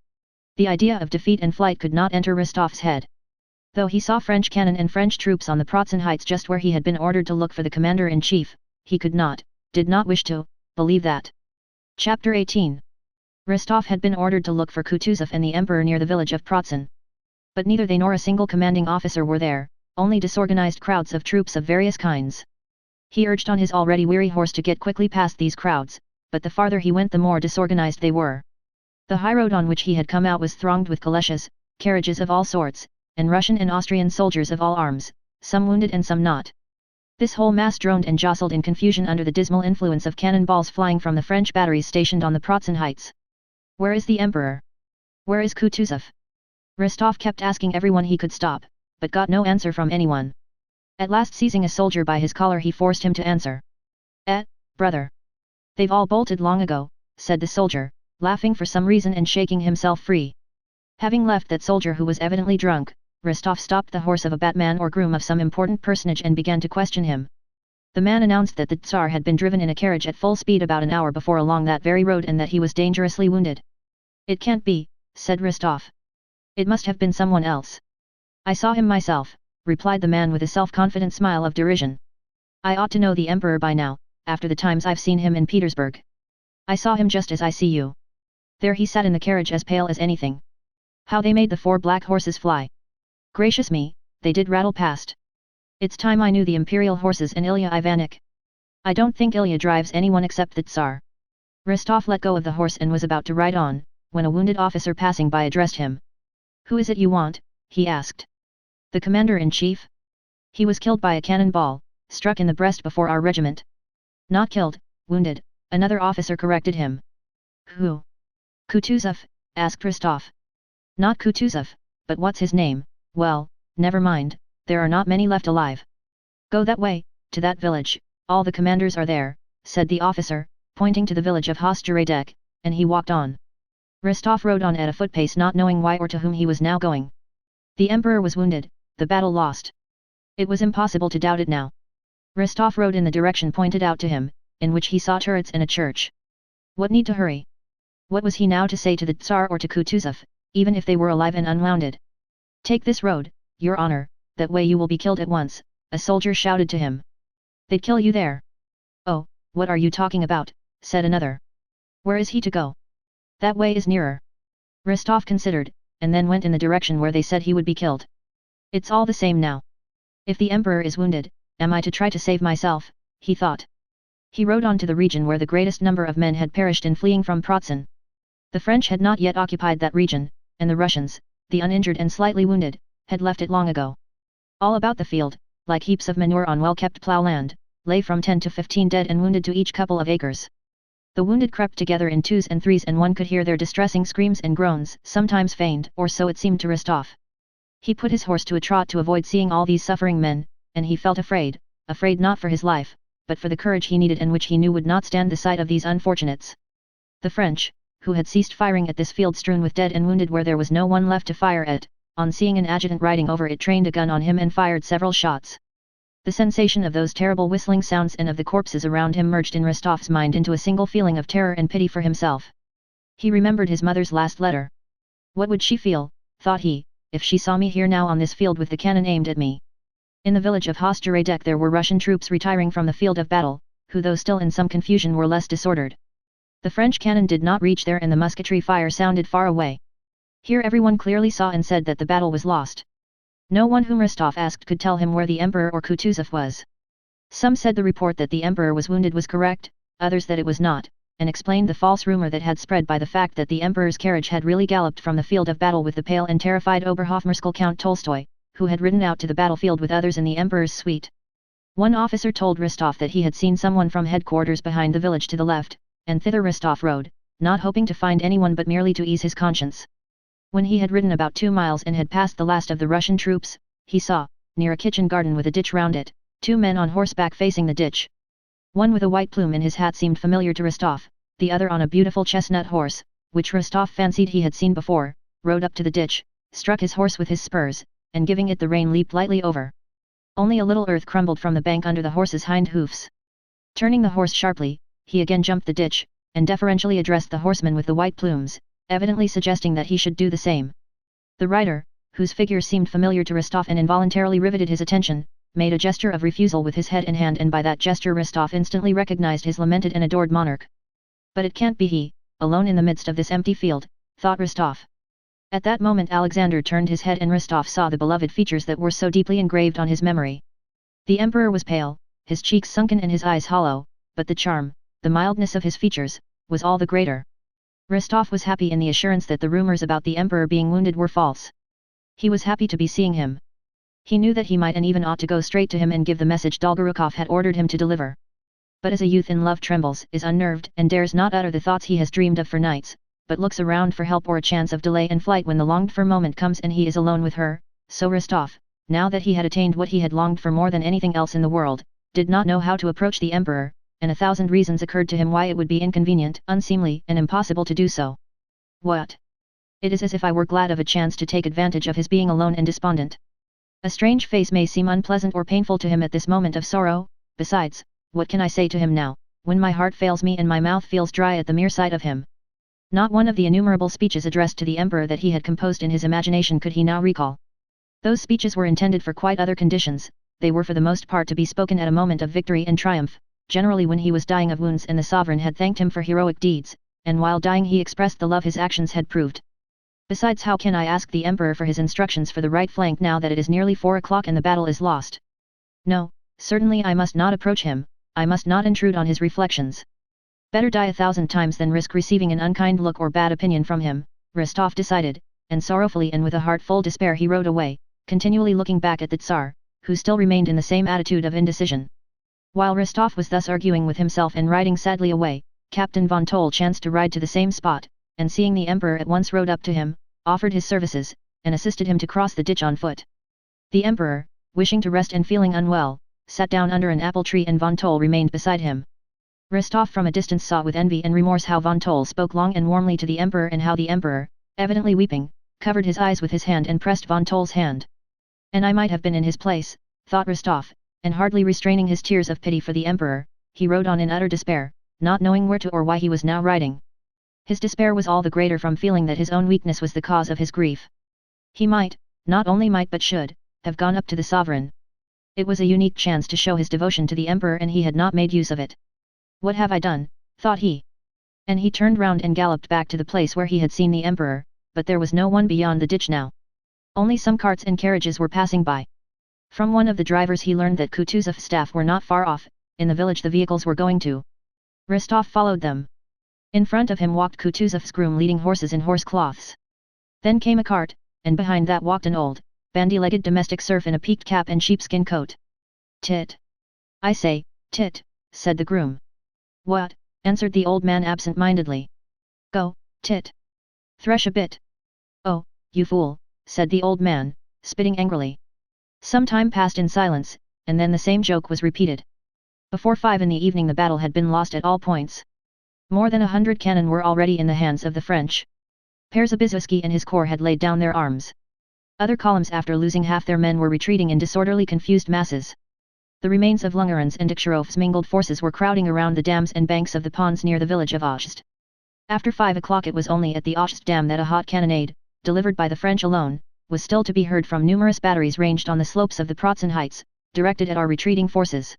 The idea of defeat and flight could not enter Rostov's head. Though he saw French cannon and French troops on the Protzen heights just where he had been ordered to look for the Commander-in-Chief, he could not, did not wish to, believe that. Chapter 18. Rostov had been ordered to look for Kutuzov and the Emperor near the village of Protzen. But neither they nor a single commanding officer were there, only disorganized crowds of troops of various kinds. He urged on his already weary horse to get quickly past these crowds, but the farther he went the more disorganized they were. The high road on which he had come out was thronged with calèches, carriages of all sorts, and Russian and Austrian soldiers of all arms, some wounded and some not. This whole mass droned and jostled in confusion under the dismal influence of cannonballs flying from the French batteries stationed on the Protzen heights. Where is the Emperor? Where is Kutuzov? Rostov kept asking everyone he could stop, but got no answer from anyone. At last seizing a soldier by his collar he forced him to answer. Brother. They've all bolted long ago, said the soldier, laughing for some reason and shaking himself free. Having left that soldier who was evidently drunk, Rostov stopped the horse of a batman or groom of some important personage and began to question him. The man announced that the Tsar had been driven in a carriage at full speed about an hour before along that very road and that he was dangerously wounded. It can't be, said Rostov. It must have been someone else. I saw him myself, replied the man with a self-confident smile of derision. I ought to know the Emperor by now, after the times I've seen him in Petersburg. I saw him just as I see you. There he sat in the carriage as pale as anything. How they made the 4 black horses fly! Gracious me, they did rattle past. It's time I knew the imperial horses and Ilya Ivanich. I don't think Ilya drives anyone except the Tsar. Rostov let go of the horse and was about to ride on, when a wounded officer passing by addressed him. Who is it you want? He asked. The Commander-in-Chief? He was killed by a cannonball, struck in the breast before our regiment. Not killed, wounded, another officer corrected him. Who? Kutuzov, asked Rostov. Not Kutuzov, but what's his name? Well, never mind, there are not many left alive. Go that way, to that village, all the commanders are there, said the officer, pointing to the village of Hostoradek, and he walked on. Rostov rode on at a footpace, not knowing why or to whom he was now going. The emperor was wounded, the battle lost. It was impossible to doubt it now. Rostov rode in the direction pointed out to him, in which he saw turrets and a church. What need to hurry? What was he now to say to the Tsar or to Kutuzov, even if they were alive and unwounded? Take this road, your honor, that way you will be killed at once, a soldier shouted to him. They'd kill you there. Oh, what are you talking about, said another. Where is he to go? That way is nearer. Rostov considered, and then went in the direction where they said he would be killed. It's all the same now. If the emperor is wounded, am I to try to save myself, he thought. He rode on to the region where the greatest number of men had perished in fleeing from Pratzen. The French had not yet occupied that region, and the Russians, the uninjured and slightly wounded, had left it long ago. All about the field, like heaps of manure on well-kept plough-land, lay from 10 to 15 dead and wounded to each couple of acres. The wounded crept together in twos and threes, and one could hear their distressing screams and groans, sometimes feigned, or so it seemed to Rostov. He put his horse to a trot to avoid seeing all these suffering men, and he felt afraid not for his life, but for the courage he needed and which he knew would not stand the sight of these unfortunates. The French, who had ceased firing at this field strewn with dead and wounded where there was no one left to fire at, on seeing an adjutant riding over it trained a gun on him and fired several shots. The sensation of those terrible whistling sounds and of the corpses around him merged in Rostov's mind into a single feeling of terror and pity for himself. He remembered his mother's last letter. What would she feel, thought he, if she saw me here now on this field with the cannon aimed at me? In the village of Hostoradek there were Russian troops retiring from the field of battle, who though still in some confusion were less disordered. The French cannon did not reach there and the musketry fire sounded far away. Here everyone clearly saw and said that the battle was lost. No one whom Rostov asked could tell him where the emperor or Kutuzov was. Some said the report that the emperor was wounded was correct, others that it was not, and explained the false rumor that had spread by the fact that the emperor's carriage had really galloped from the field of battle with the pale and terrified Oberhofmarschall Count Tolstoy, who had ridden out to the battlefield with others in the emperor's suite. One officer told Rostov that he had seen someone from headquarters behind the village to the left, and thither Rostov rode, not hoping to find anyone but merely to ease his conscience. When he had ridden about 2 miles and had passed the last of the Russian troops, he saw, near a kitchen garden with a ditch round it, 2 men on horseback facing the ditch. One with a white plume in his hat seemed familiar to Rostov, the other on a beautiful chestnut horse, which Rostov fancied he had seen before, rode up to the ditch, struck his horse with his spurs, and giving it the rein leaped lightly over. Only a little earth crumbled from the bank under the horse's hind hoofs. Turning the horse sharply, he again jumped the ditch, and deferentially addressed the horseman with the white plumes, evidently suggesting that he should do the same. The rider, whose figure seemed familiar to Rostov and involuntarily riveted his attention, made a gesture of refusal with his head and hand, and by that gesture Rostov instantly recognized his lamented and adored monarch. But it can't be he, alone in the midst of this empty field, thought Rostov. At that moment Alexander turned his head and Rostov saw the beloved features that were so deeply engraved on his memory. The emperor was pale, his cheeks sunken and his eyes hollow, but the charm, the mildness of his features, was all the greater. Rostov was happy in the assurance that the rumors about the emperor being wounded were false. He was happy to be seeing him. He knew that he might and even ought to go straight to him and give the message Dolgorukov had ordered him to deliver. But as a youth in love trembles, is unnerved, and dares not utter the thoughts he has dreamed of for nights, but looks around for help or a chance of delay and flight when the longed-for moment comes and he is alone with her, so Rostov, now that he had attained what he had longed for more than anything else in the world, did not know how to approach the emperor, and 1,000 reasons occurred to him why it would be inconvenient, unseemly, and impossible to do so. What? It is as if I were glad of a chance to take advantage of his being alone and despondent. A strange face may seem unpleasant or painful to him at this moment of sorrow, besides, what can I say to him now, when my heart fails me and my mouth feels dry at the mere sight of him? Not one of the innumerable speeches addressed to the emperor that he had composed in his imagination could he now recall. Those speeches were intended for quite other conditions, they were for the most part to be spoken at a moment of victory and triumph, generally when he was dying of wounds and the sovereign had thanked him for heroic deeds, and while dying he expressed the love his actions had proved. Besides, how can I ask the emperor for his instructions for the right flank now that it is nearly 4 o'clock and the battle is lost? No, certainly I must not approach him, I must not intrude on his reflections. Better die 1,000 times than risk receiving an unkind look or bad opinion from him, Rostov decided, and sorrowfully and with a heart full despair he rode away, continually looking back at the Tsar, who still remained in the same attitude of indecision. While Rostov was thus arguing with himself and riding sadly away, Captain von Toll chanced to ride to the same spot, and seeing the Emperor at once rode up to him, offered his services, and assisted him to cross the ditch on foot. The Emperor, wishing to rest and feeling unwell, sat down under an apple tree and von Toll remained beside him. Rostov from a distance saw with envy and remorse how von Toll spoke long and warmly to the Emperor and how the Emperor, evidently weeping, covered his eyes with his hand and pressed von Toll's hand. And I might have been in his place, thought Rostov, and hardly restraining his tears of pity for the Emperor, he rode on in utter despair, not knowing where to or why he was now riding. His despair was all the greater from feeling that his own weakness was the cause of his grief. He might, not only might but should, have gone up to the sovereign. It was a unique chance to show his devotion to the Emperor and he had not made use of it. What have I done, thought he. And he turned round and galloped back to the place where he had seen the Emperor, but there was no one beyond the ditch now. Only some carts and carriages were passing by. From one of the drivers he learned that Kutuzov's staff were not far off, in the village the vehicles were going to. Rostov followed them. In front of him walked Kutuzov's groom leading horses in horse cloths. Then came a cart, and behind that walked an old, bandy-legged domestic serf in a peaked cap and sheepskin coat. "Tit! I say, Tit," said the groom. "What?" answered the old man absent-mindedly. "Go, Tit. Thresh a bit." "Oh, you fool," said the old man, spitting angrily. Some time passed in silence, and then the same joke was repeated. Before 5 in the evening the battle had been lost at all points. More than 100 cannon were already in the hands of the French. Przybysewski and his corps had laid down their arms. Other columns after losing half their men were retreating in disorderly confused masses. The remains of Lungaren's and Dokhtcharov's mingled forces were crowding around the dams and banks of the ponds near the village of Ochst. After 5 o'clock it was only at the Ochst dam that a hot cannonade, delivered by the French alone, was still to be heard from numerous batteries ranged on the slopes of the Pratzen heights, directed at our retreating forces.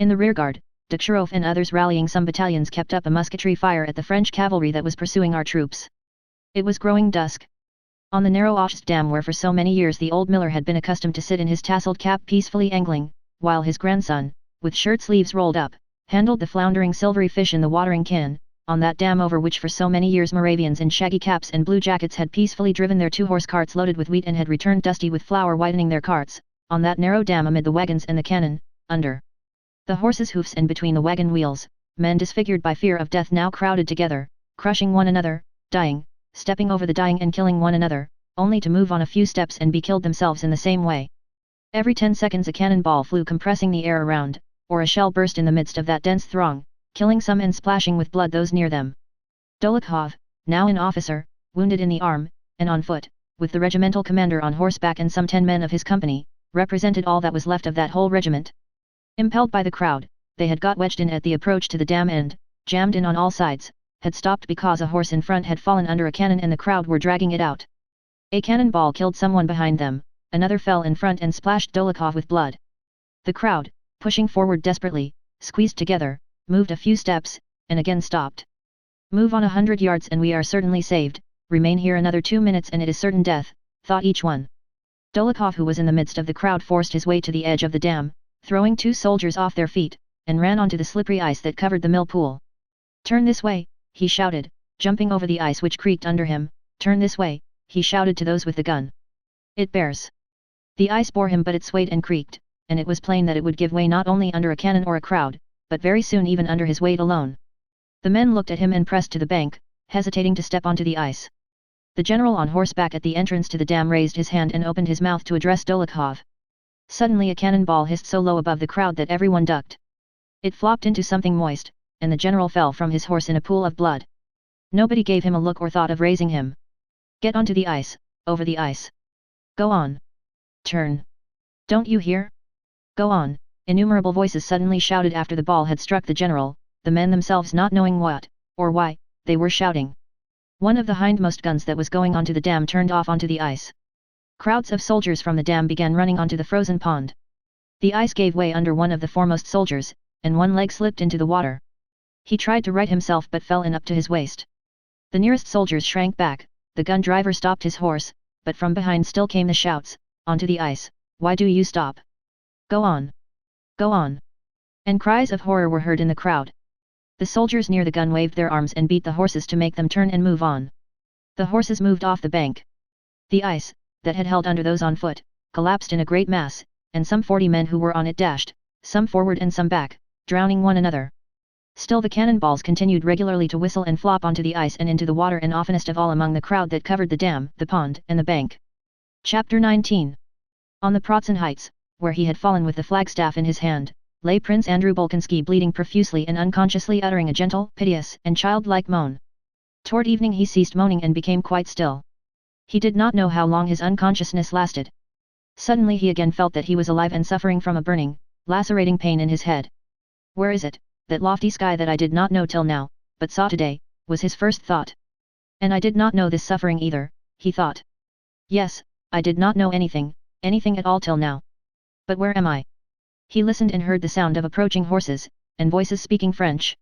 In the rearguard, Dokhtcharov and others rallying some battalions kept up a musketry fire at the French cavalry that was pursuing our troops. It was growing dusk. On the narrow Ochst dam where for so many years the old miller had been accustomed to sit in his tasseled cap peacefully angling, while his grandson, with shirt sleeves rolled up, handled the floundering silvery fish in the watering can, on that dam over which for so many years Moravians in shaggy caps and blue jackets had peacefully driven their 2-horse carts loaded with wheat and had returned dusty with flour whitening their carts, on that narrow dam amid the wagons and the cannon, under the horses' hoofs and between the wagon wheels, men disfigured by fear of death now crowded together, crushing one another, dying, stepping over the dying and killing one another, only to move on a few steps and be killed themselves in the same way. Every 10 seconds a cannonball flew compressing the air around, or a shell burst in the midst of that dense throng, killing some and splashing with blood those near them. Dolokhov, now an officer, wounded in the arm, and on foot, with the regimental commander on horseback and some 10 men of his company, represented all that was left of that whole regiment. Impelled by the crowd, they had got wedged in at the approach to the dam and, jammed in on all sides, had stopped because a horse in front had fallen under a cannon and the crowd were dragging it out. A cannonball killed someone behind them, another fell in front and splashed Dolokhov with blood. The crowd, pushing forward desperately, squeezed together, moved a few steps, and again stopped. "Move on 100 yards and we are certainly saved, remain here another 2 minutes and it is certain death," thought each one. Dolokhov, who was in the midst of the crowd, forced his way to the edge of the dam, throwing 2 soldiers off their feet, and ran onto the slippery ice that covered the mill pool. "Turn this way," he shouted, jumping over the ice which creaked under him. "Turn this way," he shouted to those with the gun. "It bears." The ice bore him, but it swayed and creaked, and it was plain that it would give way not only under a cannon or a crowd, but very soon even under his weight alone. The men looked at him and pressed to the bank, hesitating to step onto the ice. The general on horseback at the entrance to the dam raised his hand and opened his mouth to address Dolokhov. Suddenly a cannonball hissed so low above the crowd that everyone ducked. It flopped into something moist, and the general fell from his horse in a pool of blood. Nobody gave him a look or thought of raising him. "Get onto the ice, over the ice. Go on. Turn. Don't you hear? Go on," innumerable voices suddenly shouted after the ball had struck the general, the men themselves not knowing what, or why, they were shouting. One of the hindmost guns that was going onto the dam turned off onto the ice. Crowds of soldiers from the dam began running onto the frozen pond. The ice gave way under one of the foremost soldiers, and one leg slipped into the water. He tried to right himself but fell in up to his waist. The nearest soldiers shrank back, the gun driver stopped his horse, but from behind still came the shouts, "Onto the ice, why do you stop? Go on! Go on!" And cries of horror were heard in the crowd. The soldiers near the gun waved their arms and beat the horses to make them turn and move on. The horses moved off the bank. The ice, that had held under those on foot, collapsed in a great mass, and some 40 men who were on it dashed, some forward and some back, drowning one another. Still the cannonballs continued regularly to whistle and flop onto the ice and into the water, and oftenest of all among the crowd that covered the dam, the pond, and the bank. Chapter 19. On the Pratzen Heights, where he had fallen with the flagstaff in his hand, lay Prince Andrew Bolkonsky, bleeding profusely and unconsciously uttering a gentle, piteous, and childlike moan. Toward evening he ceased moaning and became quite still. He did not know how long his unconsciousness lasted. Suddenly he again felt that he was alive and suffering from a burning, lacerating pain in his head. Where is it, that lofty sky that I did not know till now, but saw today, was his first thought. And I did not know this suffering either, he thought. Yes, I did not know anything at all till now. But where am I? He listened and heard the sound of approaching horses, and voices speaking French.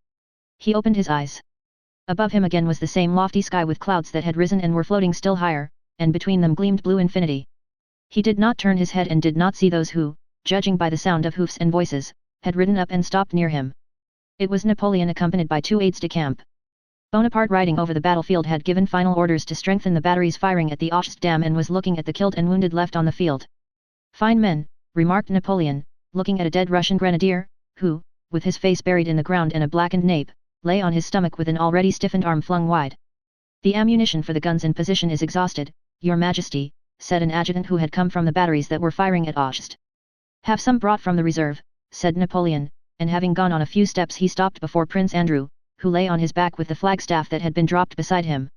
He opened his eyes. Above him again was the same lofty sky with clouds that had risen and were floating still higher, and between them gleamed blue infinity. He did not turn his head and did not see those who, judging by the sound of hoofs and voices, had ridden up and stopped near him. It was Napoleon accompanied by 2 aides-de-camp. Bonaparte, riding over the battlefield, had given final orders to strengthen the batteries firing at the Auschwitz dam and was looking at the killed and wounded left on the field. Fine men, remarked Napoleon, looking at a dead Russian grenadier, who, with his face buried in the ground and a blackened nape, lay on his stomach with an already stiffened arm flung wide. The ammunition for the guns in position is exhausted, Your Majesty, said an adjutant who had come from the batteries that were firing at Auschwitz. Have some brought from the reserve, said Napoleon, and having gone on a few steps he stopped before Prince Andrew, who lay on his back with the flagstaff that had been dropped beside him.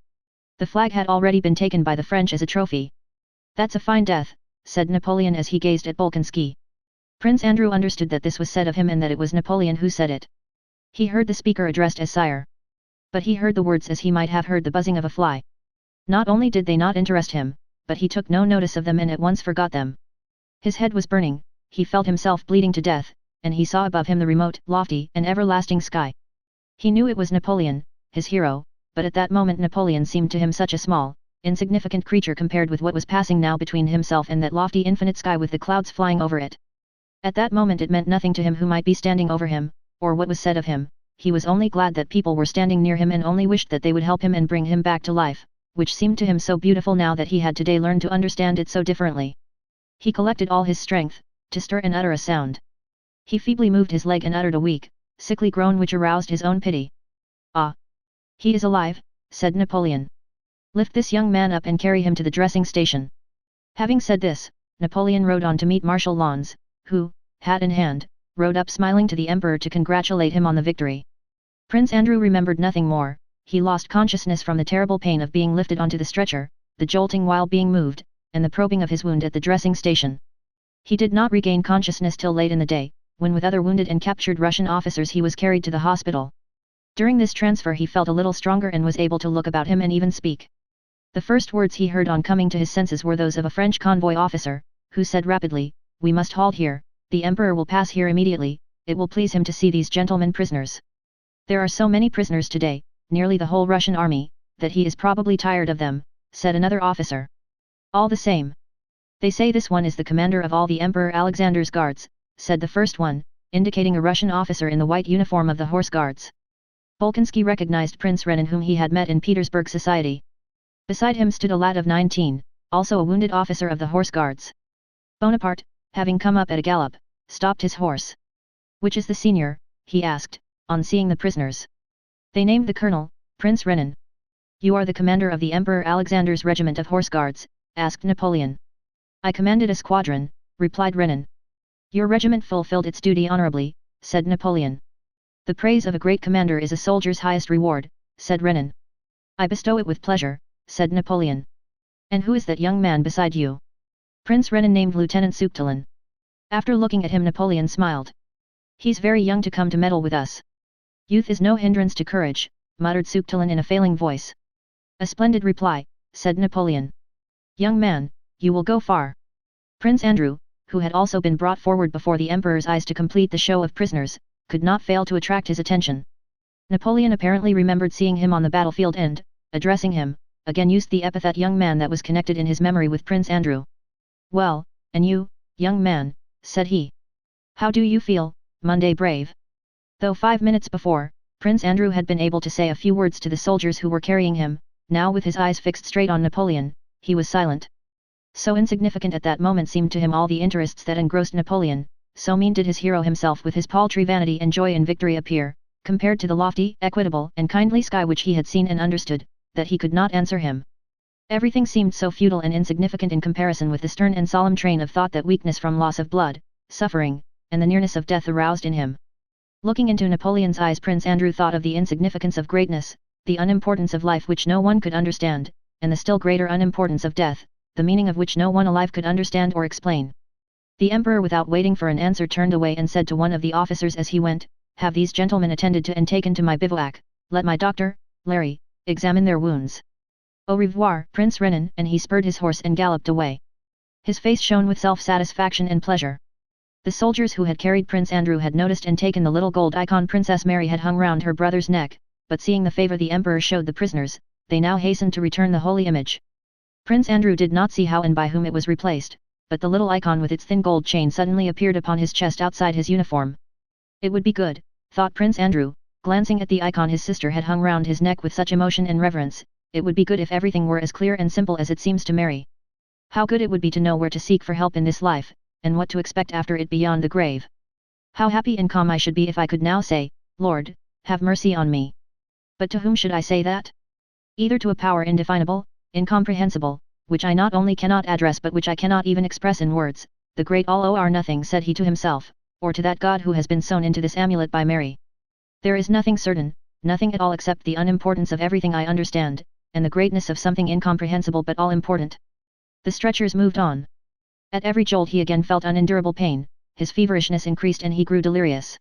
The flag had already been taken by the French as a trophy. That's a fine death, said Napoleon as he gazed at Bolkonsky. Prince Andrew understood that this was said of him and that it was Napoleon who said it. He heard the speaker addressed as sire. But he heard the words as he might have heard the buzzing of a fly. Not only did they not interest him, but he took no notice of them and at once forgot them. His head was burning, he felt himself bleeding to death, and he saw above him the remote, lofty, and everlasting sky. He knew it was Napoleon, his hero, but at that moment Napoleon seemed to him such a small, insignificant creature compared with what was passing now between himself and that lofty infinite sky with the clouds flying over it. At that moment it meant nothing to him who might be standing over him, or what was said of him. He was only glad that people were standing near him and only wished that they would help him and bring him back to life, which seemed to him so beautiful now that he had today learned to understand it so differently. He collected all his strength, to stir and utter a sound. He feebly moved his leg and uttered a weak, sickly groan which aroused his own pity. Ah! He is alive, said Napoleon. Lift this young man up and carry him to the dressing station. Having said this, Napoleon rode on to meet Marshal Lannes, who, hat in hand, rode up smiling to the Emperor to congratulate him on the victory. Prince Andrew remembered nothing more. He lost consciousness from the terrible pain of being lifted onto the stretcher, the jolting while being moved, and the probing of his wound at the dressing station. He did not regain consciousness till late in the day, when with other wounded and captured Russian officers he was carried to the hospital. During this transfer he felt a little stronger and was able to look about him and even speak. The first words he heard on coming to his senses were those of a French convoy officer, who said rapidly, "We must halt here, the Emperor will pass here immediately, it will please him to see these gentlemen prisoners. There are so many prisoners today, nearly the whole Russian army, that he is probably tired of them," said another officer. "All the same. They say this one is the commander of all the Emperor Alexander's guards," said the first one, indicating a Russian officer in the white uniform of the Horse Guards. Bolkonsky recognized Prince Renan, whom he had met in Petersburg society. Beside him stood a lad of 19, also a wounded officer of the Horse Guards. Bonaparte, having come up at a gallop, stopped his horse. "Which is the senior?" he asked, on seeing the prisoners. They named the colonel, Prince Renan. "You are the commander of the Emperor Alexander's regiment of Horse Guards?" asked Napoleon. "I commanded a squadron," replied Renan. "Your regiment fulfilled its duty honorably," said Napoleon. "The praise of a great commander is a soldier's highest reward," said Renan. "I bestow it with pleasure," said Napoleon. "And who is that young man beside you?" Prince Renan named Lieutenant Sukhtulin. After looking at him Napoleon smiled. "He's very young to come to meddle with us." "Youth is no hindrance to courage," muttered Sukhtulin in a failing voice. "A splendid reply," said Napoleon. "Young man, you will go far." Prince Andrew, who had also been brought forward before the Emperor's eyes to complete the show of prisoners, could not fail to attract his attention. Napoleon apparently remembered seeing him on the battlefield and, addressing him, again used the epithet young man that was connected in his memory with Prince Andrew. "Well, and you, young man," said he. "How do you feel, Monday brave?" Though 5 minutes before, Prince Andrew had been able to say a few words to the soldiers who were carrying him, now with his eyes fixed straight on Napoleon, he was silent. So insignificant at that moment seemed to him all the interests that engrossed Napoleon, so mean did his hero himself with his paltry vanity and joy in victory appear, compared to the lofty, equitable and kindly sky which he had seen and understood, that he could not answer him. Everything seemed so futile and insignificant in comparison with the stern and solemn train of thought that weakness from loss of blood, suffering, and the nearness of death aroused in him. Looking into Napoleon's eyes, Prince Andrew thought of the insignificance of greatness, the unimportance of life which no one could understand, and the still greater unimportance of death, the meaning of which no one alive could understand or explain. The Emperor, without waiting for an answer, turned away and said to one of the officers as he went, "Have these gentlemen attended to and taken to my bivouac, let my doctor, Larry, examine their wounds. Au revoir, Prince Renan," and he spurred his horse and galloped away. His face shone with self-satisfaction and pleasure. The soldiers who had carried Prince Andrew had noticed and taken the little gold icon Princess Mary had hung round her brother's neck, but seeing the favor the Emperor showed the prisoners, they now hastened to return the holy image. Prince Andrew did not see how and by whom it was replaced, but the little icon with its thin gold chain suddenly appeared upon his chest outside his uniform. It would be good, thought Prince Andrew, glancing at the icon his sister had hung round his neck with such emotion and reverence, it would be good if everything were as clear and simple as it seems to Mary. How good it would be to know where to seek for help in this life, and what to expect after it beyond the grave. How happy and calm I should be if I could now say, "Lord, have mercy on me." But to whom should I say that? Either to a power indefinable, incomprehensible, which I not only cannot address but which I cannot even express in words, the great all or nothing, said he to himself, or to that God who has been sewn into this amulet by Mary. There is nothing certain, nothing at all except the unimportance of everything I understand, and the greatness of something incomprehensible but all important. The stretchers moved on. At every jolt he again felt unendurable pain, his feverishness increased and he grew delirious.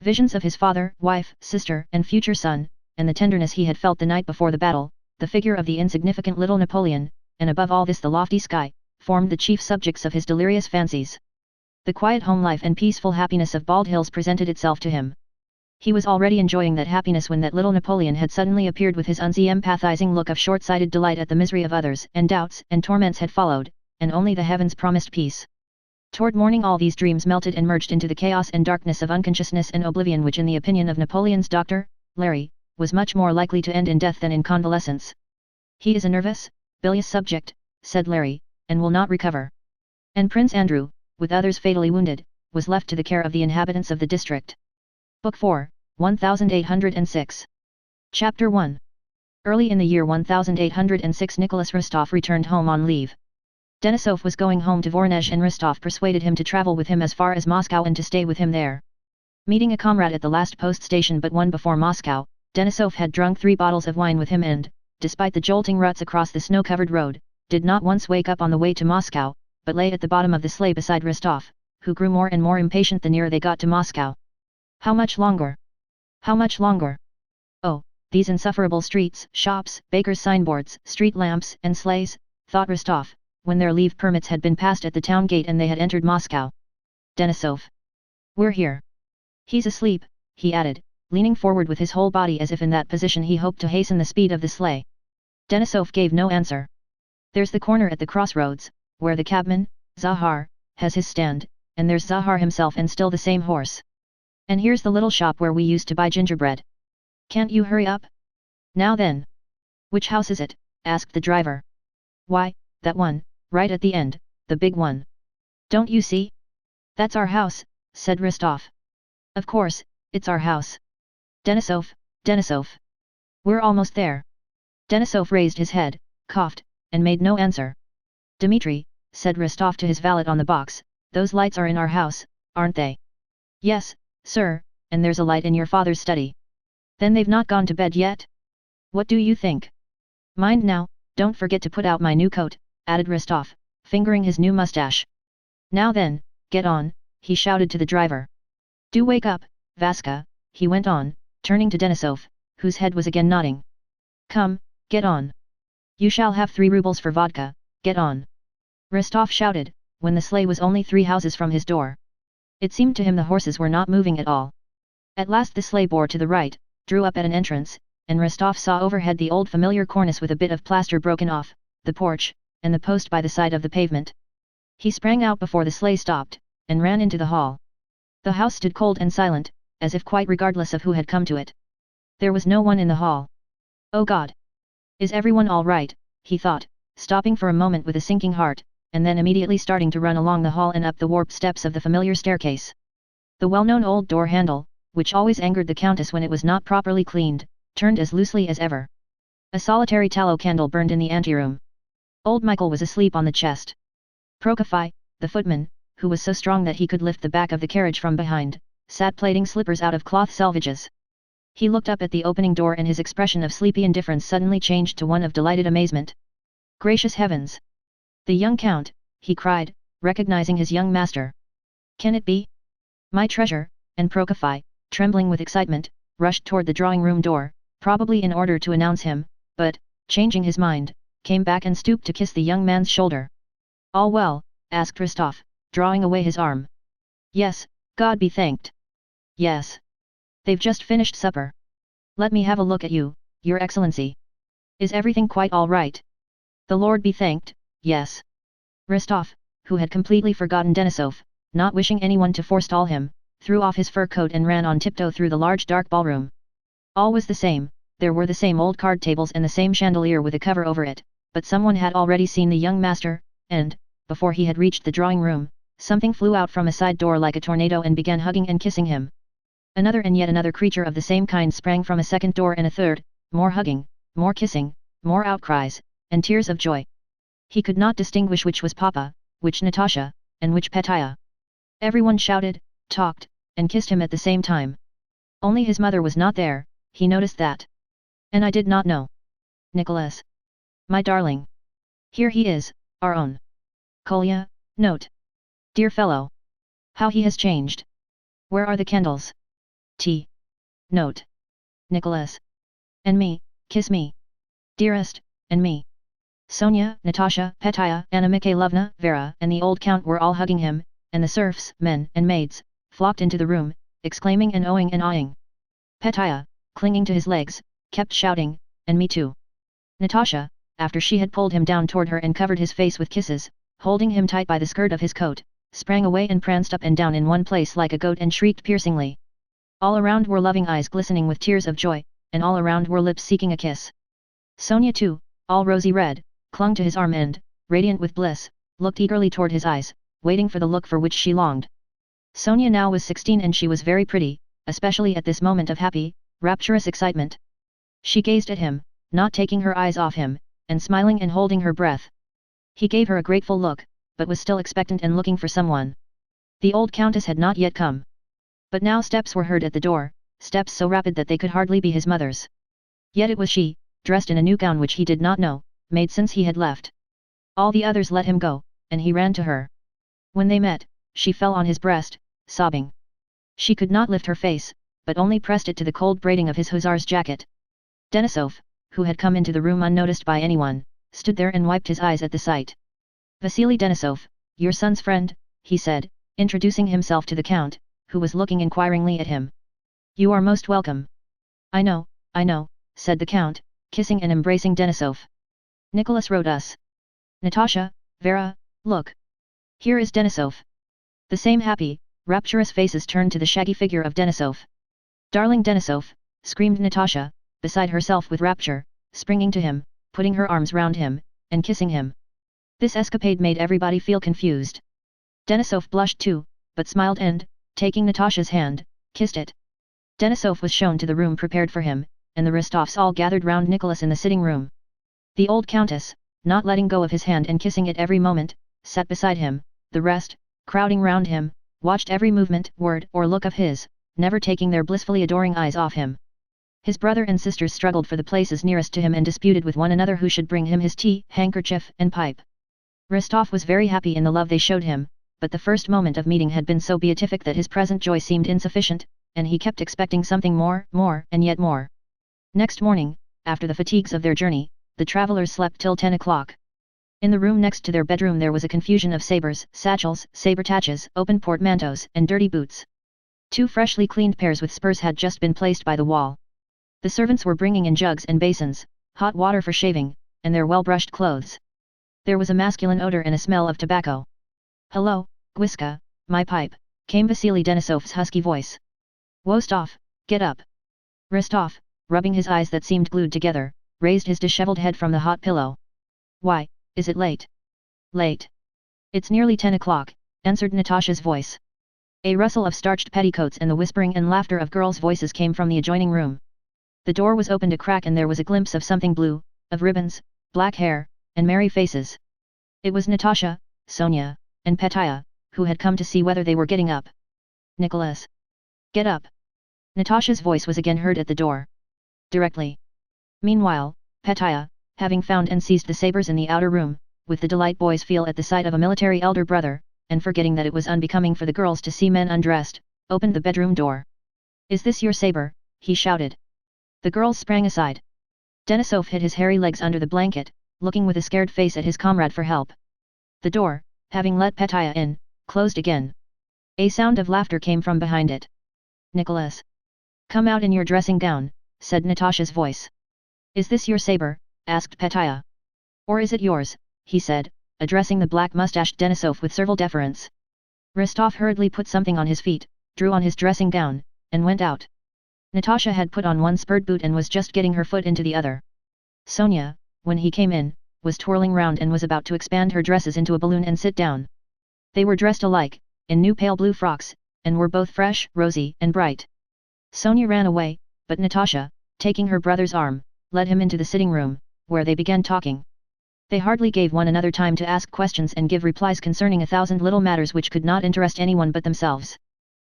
Visions of his father, wife, sister, and future son, and the tenderness he had felt the night before the battle, the figure of the insignificant little Napoleon, and above all this the lofty sky, formed the chief subjects of his delirious fancies. The quiet home life and peaceful happiness of Bald Hills presented itself to him. He was already enjoying that happiness when that little Napoleon had suddenly appeared with his unsympathizing look of short-sighted delight at the misery of others, and doubts and torments had followed, and only the heavens promised peace. Toward morning all these dreams melted and merged into the chaos and darkness of unconsciousness and oblivion which in the opinion of Napoleon's doctor, Larry, was much more likely to end in death than in convalescence. "He is a nervous, bilious subject," said Larry, "and will not recover." And Prince Andrew, with others fatally wounded, was left to the care of the inhabitants of the district. Book 4, 1806. Chapter 1. Early in the year 1806 Nicholas Rostov returned home on leave. Denisov was going home to Voronezh and Rostov persuaded him to travel with him as far as Moscow and to stay with him there. Meeting a comrade at the last post station but one before Moscow, Denisov had drunk 3 bottles of wine with him and, despite the jolting ruts across the snow-covered road, did not once wake up on the way to Moscow, but lay at the bottom of the sleigh beside Rostov, who grew more and more impatient the nearer they got to Moscow. How much longer? How much longer? Oh, these insufferable streets, shops, bakers' signboards, street lamps, and sleighs, thought Rostov, when their leave permits had been passed at the town gate and they had entered Moscow. Denisov. We're here. He's asleep, he added, leaning forward with his whole body as if in that position he hoped to hasten the speed of the sleigh. Denisov gave no answer. There's the corner at the crossroads, where the cabman, Zahar, has his stand, and there's Zahar himself and still the same horse. And here's the little shop where we used to buy gingerbread. Can't you hurry up? Now then. Which house is it? Asked the driver. Why, that one, right at the end, the big one. Don't you see? That's our house, said Rostov. Of course, it's our house. Denisov, Denisov. We're almost there. Denisov raised his head, coughed, and made no answer. Dmitri, said Rostov to his valet on the box, those lights are in our house, aren't they? Yes, sir, and there's a light in your father's study. Then they've not gone to bed yet? What do you think? Mind now, don't forget to put out my new coat, added Rostov, fingering his new mustache. Now then, get on, he shouted to the driver. Do wake up, Vaska, he went on, turning to Denisov, whose head was again nodding. Come, get on. You shall have 3 rubles for vodka, get on. Rostov shouted, when the sleigh was only 3 houses from his door. It seemed to him the horses were not moving at all. At last the sleigh bore to the right, drew up at an entrance, and Rostov saw overhead the old familiar cornice with a bit of plaster broken off, the porch, and the post by the side of the pavement. He sprang out before the sleigh stopped, and ran into the hall. The house stood cold and silent, as if quite regardless of who had come to it. There was no one in the hall. Oh God! Is everyone all right, he thought, stopping for a moment with a sinking heart, and then immediately starting to run along the hall and up the warped steps of the familiar staircase. The well-known old door handle, which always angered the Countess when it was not properly cleaned, turned as loosely as ever. A solitary tallow candle burned in the anteroom. Old Michael was asleep on the chest. Prokofy, the footman, who was so strong that he could lift the back of the carriage from behind, sat plaiting slippers out of cloth selvages. He looked up at the opening door and his expression of sleepy indifference suddenly changed to one of delighted amazement. Gracious heavens! The young count, he cried, recognizing his young master. Can it be? My treasure, and Prokofy, trembling with excitement, rushed toward the drawing-room door, probably in order to announce him, but, changing his mind, came back and stooped to kiss the young man's shoulder. All well? Asked Rostov, drawing away his arm. Yes, God be thanked. Yes. They've just finished supper. Let me have a look at you, Your Excellency. Is everything quite all right? The Lord be thanked, yes. Rostov, who had completely forgotten Denisov, not wishing anyone to forestall him, threw off his fur coat and ran on tiptoe through the large dark ballroom. All was the same, there were the same old card tables and the same chandelier with a cover over it, but someone had already seen the young master, and, before he had reached the drawing room, something flew out from a side door like a tornado and began hugging and kissing him. Another and yet another creature of the same kind sprang from a second door and a third, more hugging, more kissing, more outcries, and tears of joy. He could not distinguish which was Papa, which Natasha, and which Petya. Everyone shouted, talked, and kissed him at the same time. Only his mother was not there, he noticed that. And I did not know. Nicholas. My darling. Here he is, our own. Kolya, note. Dear fellow. How he has changed. Where are the candles? T. Note. Nicholas. And me, kiss me. Dearest, and me. Sonia, Natasha, Petya, Anna Mikhailovna, Vera, and the old count were all hugging him, and the serfs, men and maids, flocked into the room, exclaiming and ohing and ahhing. Petya, clinging to his legs, kept shouting, and me too. Natasha, after she had pulled him down toward her and covered his face with kisses, holding him tight by the skirt of his coat, sprang away and pranced up and down in one place like a goat and shrieked piercingly. All around were loving eyes glistening with tears of joy, and all around were lips seeking a kiss. Sonia too, all rosy red, clung to his arm and, radiant with bliss, looked eagerly toward his eyes, waiting for the look for which she longed. Sonia now was 16 and she was very pretty, especially at this moment of happy, rapturous excitement. She gazed at him, not taking her eyes off him, and smiling and holding her breath. He gave her a grateful look, but was still expectant and looking for someone. The old countess had not yet come. But now steps were heard at the door, steps so rapid that they could hardly be his mother's. Yet it was she, dressed in a new gown which he did not know, made since he had left. All the others let him go, and he ran to her. When they met, she fell on his breast, sobbing. She could not lift her face, but only pressed it to the cold braiding of his hussar's jacket. Denisov, who had come into the room unnoticed by anyone, stood there and wiped his eyes at the sight. Vasily Denisov, your son's friend, he said, introducing himself to the count, who was looking inquiringly at him. You are most welcome. I know, said the count, kissing and embracing Denisov. Nicholas wrote us. Natasha, Vera, look. Here is Denisov. The same happy, rapturous faces turned to the shaggy figure of Denisov. Darling Denisov, screamed Natasha, beside herself with rapture, springing to him, putting her arms round him, and kissing him. This escapade made everybody feel confused. Denisov blushed too, but smiled and, taking Natasha's hand, kissed it. Denisov was shown to the room prepared for him, and the Rostovs all gathered round Nicholas in the sitting room. The old countess, not letting go of his hand and kissing it every moment, sat beside him, the rest, crowding round him, watched every movement, word or look of his, never taking their blissfully adoring eyes off him. His brother and sisters struggled for the places nearest to him and disputed with one another who should bring him his tea, handkerchief and pipe. Rostov was very happy in the love they showed him, but the first moment of meeting had been so beatific that his present joy seemed insufficient, and he kept expecting something more, and yet more. Next morning, after the fatigues of their journey, the travelers slept till 10 o'clock. In the room next to their bedroom there was a confusion of sabers, satchels, saber-taches, open portmanteaus, and dirty boots. 2 freshly cleaned pairs with spurs had just been placed by the wall. The servants were bringing in jugs and basins, hot water for shaving, and their well-brushed clothes. There was a masculine odor and a smell of tobacco. Hello, Gwiska, my pipe, came Vasily Denisov's husky voice. Wostov, get up. Rostov, rubbing his eyes that seemed glued together, raised his disheveled head from the hot pillow. Why, is it late? Late? It's nearly 10 o'clock, answered Natasha's voice. A rustle of starched petticoats and the whispering and laughter of girls' voices came from the adjoining room. The door was opened a crack and there was a glimpse of something blue, of ribbons, black hair, and merry faces. It was Natasha, Sonia, and Petya, who had come to see whether they were getting up. Nicholas! Get up! Natasha's voice was again heard at the door. Directly. Meanwhile, Petya, having found and seized the sabers in the outer room, with the delight boys feel at the sight of a military elder brother, and forgetting that it was unbecoming for the girls to see men undressed, opened the bedroom door. Is this your saber? He shouted. The girls sprang aside. Denisov hid his hairy legs under the blanket, looking with a scared face at his comrade for help. The door, having let Petya in, closed again. A sound of laughter came from behind it. Nicholas! Come out in your dressing gown, said Natasha's voice. Is this your saber? Asked Petya. Or is it yours? He said, addressing the black-mustached Denisov with servile deference. Rostov hurriedly put something on his feet, drew on his dressing gown, and went out. Natasha had put on one spurred boot and was just getting her foot into the other. Sonia, when he came in, was twirling round and was about to expand her dresses into a balloon and sit down. They were dressed alike, in new pale blue frocks, and were both fresh, rosy, and bright. Sonia ran away, but Natasha, taking her brother's arm, led him into the sitting room, where they began talking. They hardly gave one another time to ask questions and give replies concerning 1,000 little matters which could not interest anyone but themselves.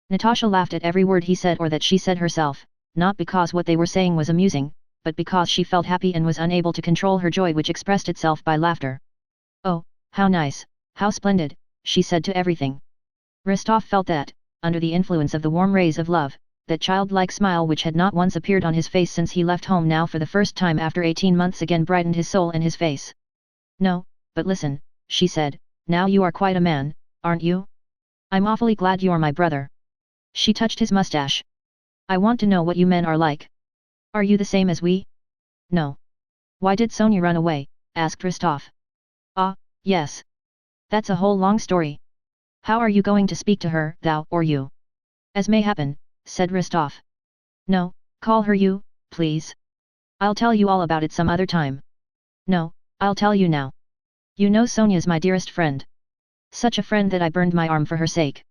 Natasha laughed at every word he said or that she said herself, not because what they were saying was amusing, but because she felt happy and was unable to control her joy which expressed itself by laughter. Oh, how nice, how splendid, she said to everything. Rostov felt that, under the influence of the warm rays of love, that childlike smile which had not once appeared on his face since he left home now for the first time after 18 months again brightened his soul and his face. No, but listen, she said, now you are quite a man, aren't you? I'm awfully glad you're my brother. She touched his mustache. I want to know what you men are like. Are you the same as we? No. Why did Sonia run away? Asked Rostov. Ah, yes. That's a whole long story. How are you going to speak to her, thou or you? As may happen, said Rostov. No, call her you, please. I'll tell you all about it some other time. No, I'll tell you now. You know Sonia's my dearest friend. Such a friend that I burned my arm for her sake.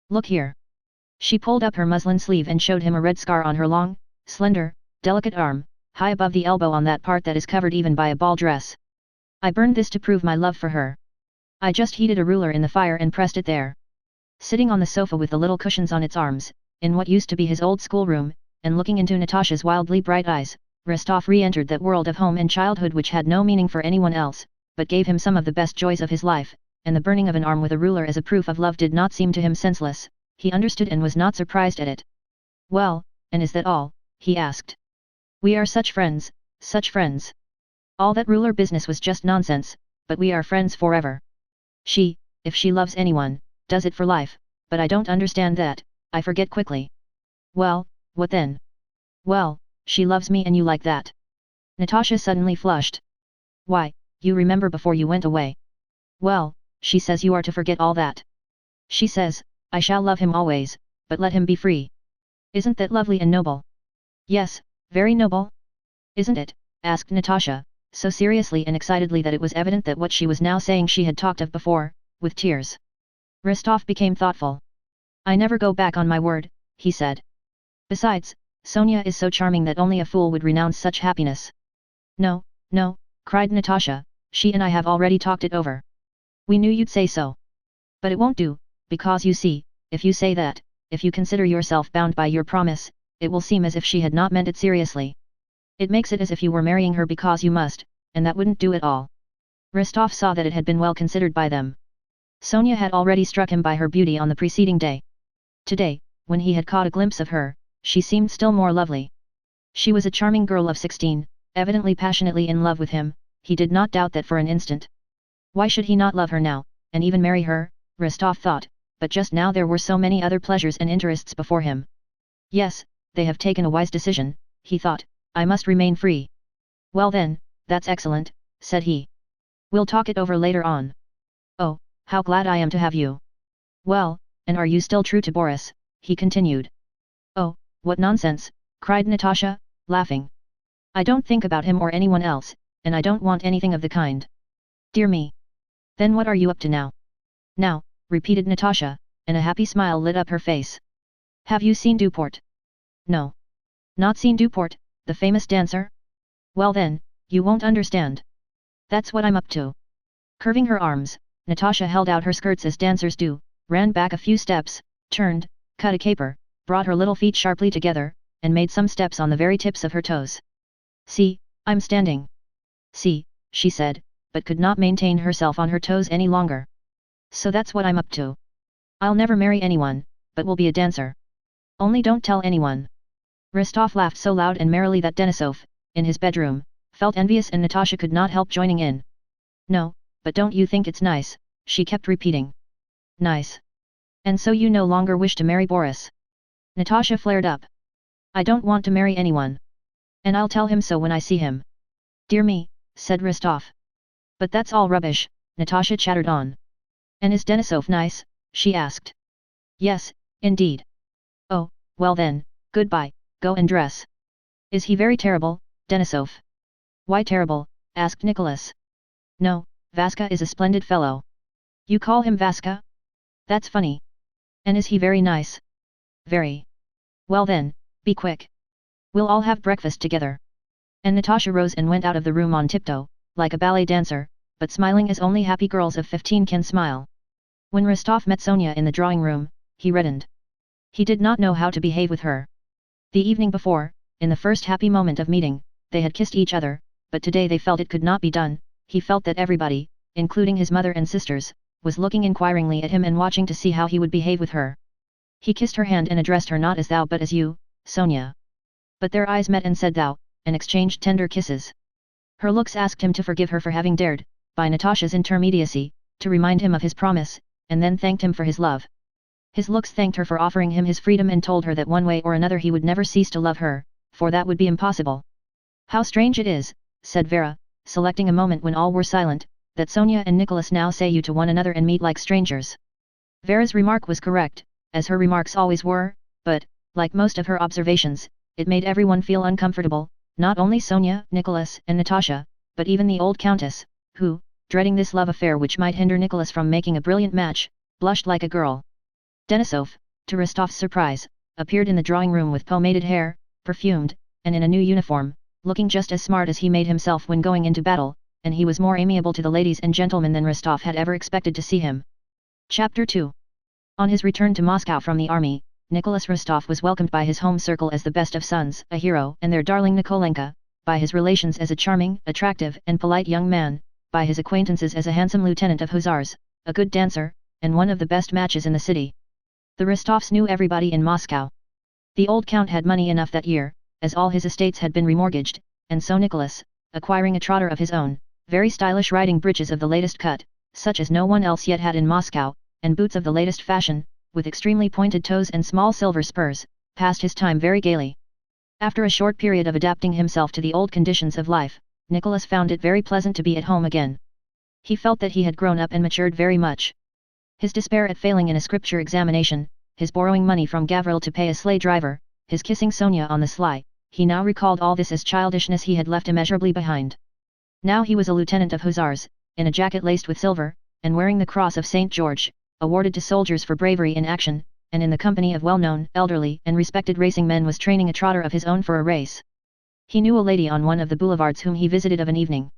Look here. She pulled up her muslin sleeve and showed him a red scar on her long, slender, delicate arm, high above the elbow on that part that is covered even by a ball dress. I burned this to prove my love for her. I just heated a ruler in the fire and pressed it there. Sitting on the sofa with the little cushions on its arms, in what used to be his old schoolroom, and looking into Natasha's wildly bright eyes, Rostov re-entered that world of home and childhood which had no meaning for anyone else, but gave him some of the best joys of his life, and the burning of an arm with a ruler as a proof of love did not seem to him senseless. He understood and was not surprised at it. Well, and is that all? He asked. We are such friends, such friends. All that ruler business was just nonsense, but we are friends forever. She, if she loves anyone, does it for life, but I don't understand that, I forget quickly. Well, what then? Well, she loves me and you like that. Natasha suddenly flushed. Why, you remember before you went away. Well, she says you are to forget all that. She says, I shall love him always, but let him be free. Isn't that lovely and noble? Yes, very noble. Isn't it? Asked Natasha, so seriously and excitedly that it was evident that what she was now saying she had talked of before, with tears. Rostov became thoughtful. I never go back on my word, he said. Besides, Sonia is so charming that only a fool would renounce such happiness. No, no, cried Natasha, she and I have already talked it over. We knew you'd say so. But it won't do, because you see, if you say that, if you consider yourself bound by your promise, it will seem as if she had not meant it seriously. It makes it as if you were marrying her because you must, and that wouldn't do at all. Rostov saw that it had been well considered by them. Sonia had already struck him by her beauty on the preceding day. Today, when he had caught a glimpse of her, she seemed still more lovely. She was a charming girl of 16, evidently passionately in love with him, he did not doubt that for an instant. Why should he not love her now, and even marry her, Rostov thought, but just now there were so many other pleasures and interests before him. Yes, they have taken a wise decision, he thought, I must remain free. Well then, that's excellent, said he. We'll talk it over later on. Oh, how glad I am to have you. Well, and are you still true to Boris? He continued. Oh, what nonsense, cried Natasha, laughing. I don't think about him or anyone else, and I don't want anything of the kind. Dear me. Then what are you up to now? Now, repeated Natasha, and a happy smile lit up her face. Have you seen Duport? No. Not seen Duport, the famous dancer? Well then, you won't understand. That's what I'm up to. Curving her arms, Natasha held out her skirts as dancers do, ran back a few steps, turned, cut a caper, brought her little feet sharply together, and made some steps on the very tips of her toes. See, I'm standing. See, she said, but could not maintain herself on her toes any longer. So that's what I'm up to. I'll never marry anyone, but will be a dancer. Only don't tell anyone. Rostov laughed so loud and merrily that Denisov, in his bedroom, felt envious and Natasha could not help joining in. No, but don't you think it's nice, she kept repeating. Nice. And so you no longer wish to marry Boris? Natasha flared up. I don't want to marry anyone. And I'll tell him so when I see him. Dear me, said Rostov. But that's all rubbish, Natasha chattered on. And is Denisov nice? She asked. Yes, indeed. Oh, well then, goodbye, go and dress. Is he very terrible, Denisov? Why terrible? Asked Nicholas. No, Vaska is a splendid fellow. You call him Vaska? That's funny. And is he very nice? Very. Well then, be quick. We'll all have breakfast together. And Natasha rose and went out of the room on tiptoe, like a ballet dancer, but smiling as only happy girls of 15 can smile. When Rostov met Sonia in the drawing room, he reddened. He did not know how to behave with her. The evening before, in the first happy moment of meeting, they had kissed each other, but today they felt it could not be done. He felt that everybody, including his mother and sisters, was looking inquiringly at him and watching to see how he would behave with her. He kissed her hand and addressed her not as thou but as you, Sonia. But their eyes met and said thou, and exchanged tender kisses. Her looks asked him to forgive her for having dared, by Natasha's intermediacy, to remind him of his promise, and then thanked him for his love. His looks thanked her for offering him his freedom and told her that one way or another he would never cease to love her, for that would be impossible. How strange it is, said Vera, selecting a moment when all were silent, that Sonia and Nicholas now say you to one another and meet like strangers. Vera's remark was correct, as her remarks always were, but, like most of her observations, it made everyone feel uncomfortable, not only Sonia, Nicholas and Natasha, but even the old countess, who, dreading this love affair which might hinder Nicholas from making a brilliant match, blushed like a girl. Denisov, to Rostov's surprise, appeared in the drawing room with pomaded hair, perfumed, and in a new uniform, looking just as smart as he made himself when going into battle, and he was more amiable to the ladies and gentlemen than Rostov had ever expected to see him. Chapter 2. On his return to Moscow from the army, Nicholas Rostov was welcomed by his home circle as the best of sons, a hero, and their darling Nikolenka, by his relations as a charming, attractive, and polite young man, by his acquaintances as a handsome lieutenant of hussars, a good dancer, and one of the best matches in the city. The Rostovs knew everybody in Moscow. The old count had money enough that year, as all his estates had been remortgaged, and so Nicholas, acquiring a trotter of his own, very stylish riding breeches of the latest cut, such as no one else yet had in Moscow, and boots of the latest fashion, with extremely pointed toes and small silver spurs, passed his time very gaily. After a short period of adapting himself to the old conditions of life, Nicholas found it very pleasant to be at home again. He felt that he had grown up and matured very much. His despair at failing in a scripture examination, his borrowing money from Gavril to pay a sleigh driver, his kissing Sonia on the sly, he now recalled all this as childishness he had left immeasurably behind. Now he was a lieutenant of hussars, in a jacket laced with silver, and wearing the cross of St. George, awarded to soldiers for bravery in action, and in the company of well-known, elderly, and respected racing men was training a trotter of his own for a race. He knew a lady on one of the boulevards whom he visited of an evening.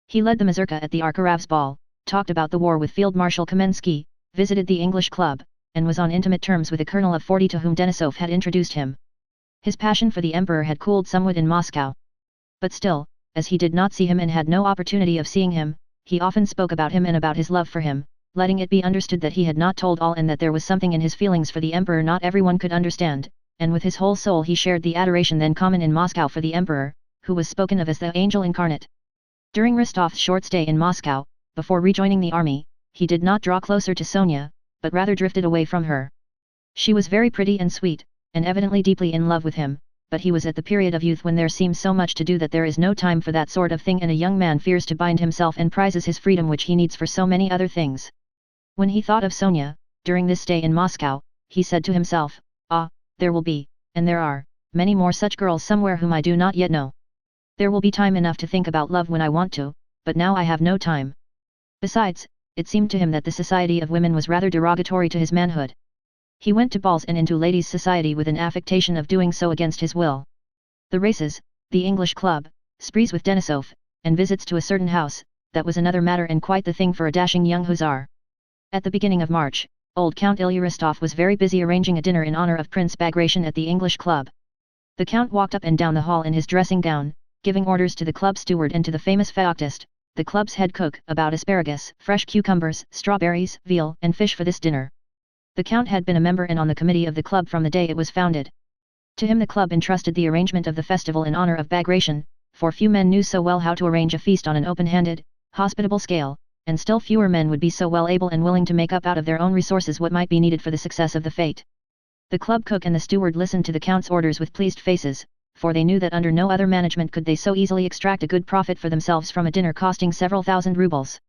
He led the mazurka at the Arkarav's ball, talked about the war with Field Marshal Kamensky, visited the English club, and was on intimate terms with a colonel of 40 to whom Denisov had introduced him. His passion for the emperor had cooled somewhat in Moscow. But still, as he did not see him and had no opportunity of seeing him, he often spoke about him and about his love for him, letting it be understood that he had not told all and that there was something in his feelings for the emperor not everyone could understand, and with his whole soul he shared the adoration then common in Moscow for the emperor, who was spoken of as the angel incarnate. During Rostov's short stay in Moscow, before rejoining the army, he did not draw closer to Sonia, but rather drifted away from her. She was very pretty and sweet, and evidently deeply in love with him, but he was at the period of youth when there seems so much to do that there is no time for that sort of thing and a young man fears to bind himself and prizes his freedom which he needs for so many other things. When he thought of Sonia, during this stay in Moscow, he said to himself, "Ah, there will be, and there are, many more such girls somewhere whom I do not yet know. There will be time enough to think about love when I want to, but now I have no time. Besides, it seemed to him that the society of women was rather derogatory to his manhood. He went to balls and into ladies' society with an affectation of doing so against his will. The races, the English club, sprees with Denisov, and visits to a certain house, that was another matter and quite the thing for a dashing young hussar. At the beginning of March, old Count Ilyaristov was very busy arranging a dinner in honor of Prince Bagration at the English club. The count walked up and down the hall in his dressing gown, giving orders to the club steward and to the famous fauctist, the club's head cook, about asparagus, fresh cucumbers, strawberries, veal, and fish for this dinner. The count had been a member and on the committee of the club from the day it was founded. To him the club entrusted the arrangement of the festival in honor of Bagration, for few men knew so well how to arrange a feast on an open-handed, hospitable scale, and still fewer men would be so well able and willing to make up out of their own resources what might be needed for the success of the fete. The club cook and the steward listened to the count's orders with pleased faces, for they knew that under no other management could they so easily extract a good profit for themselves from a dinner costing several thousand rubles.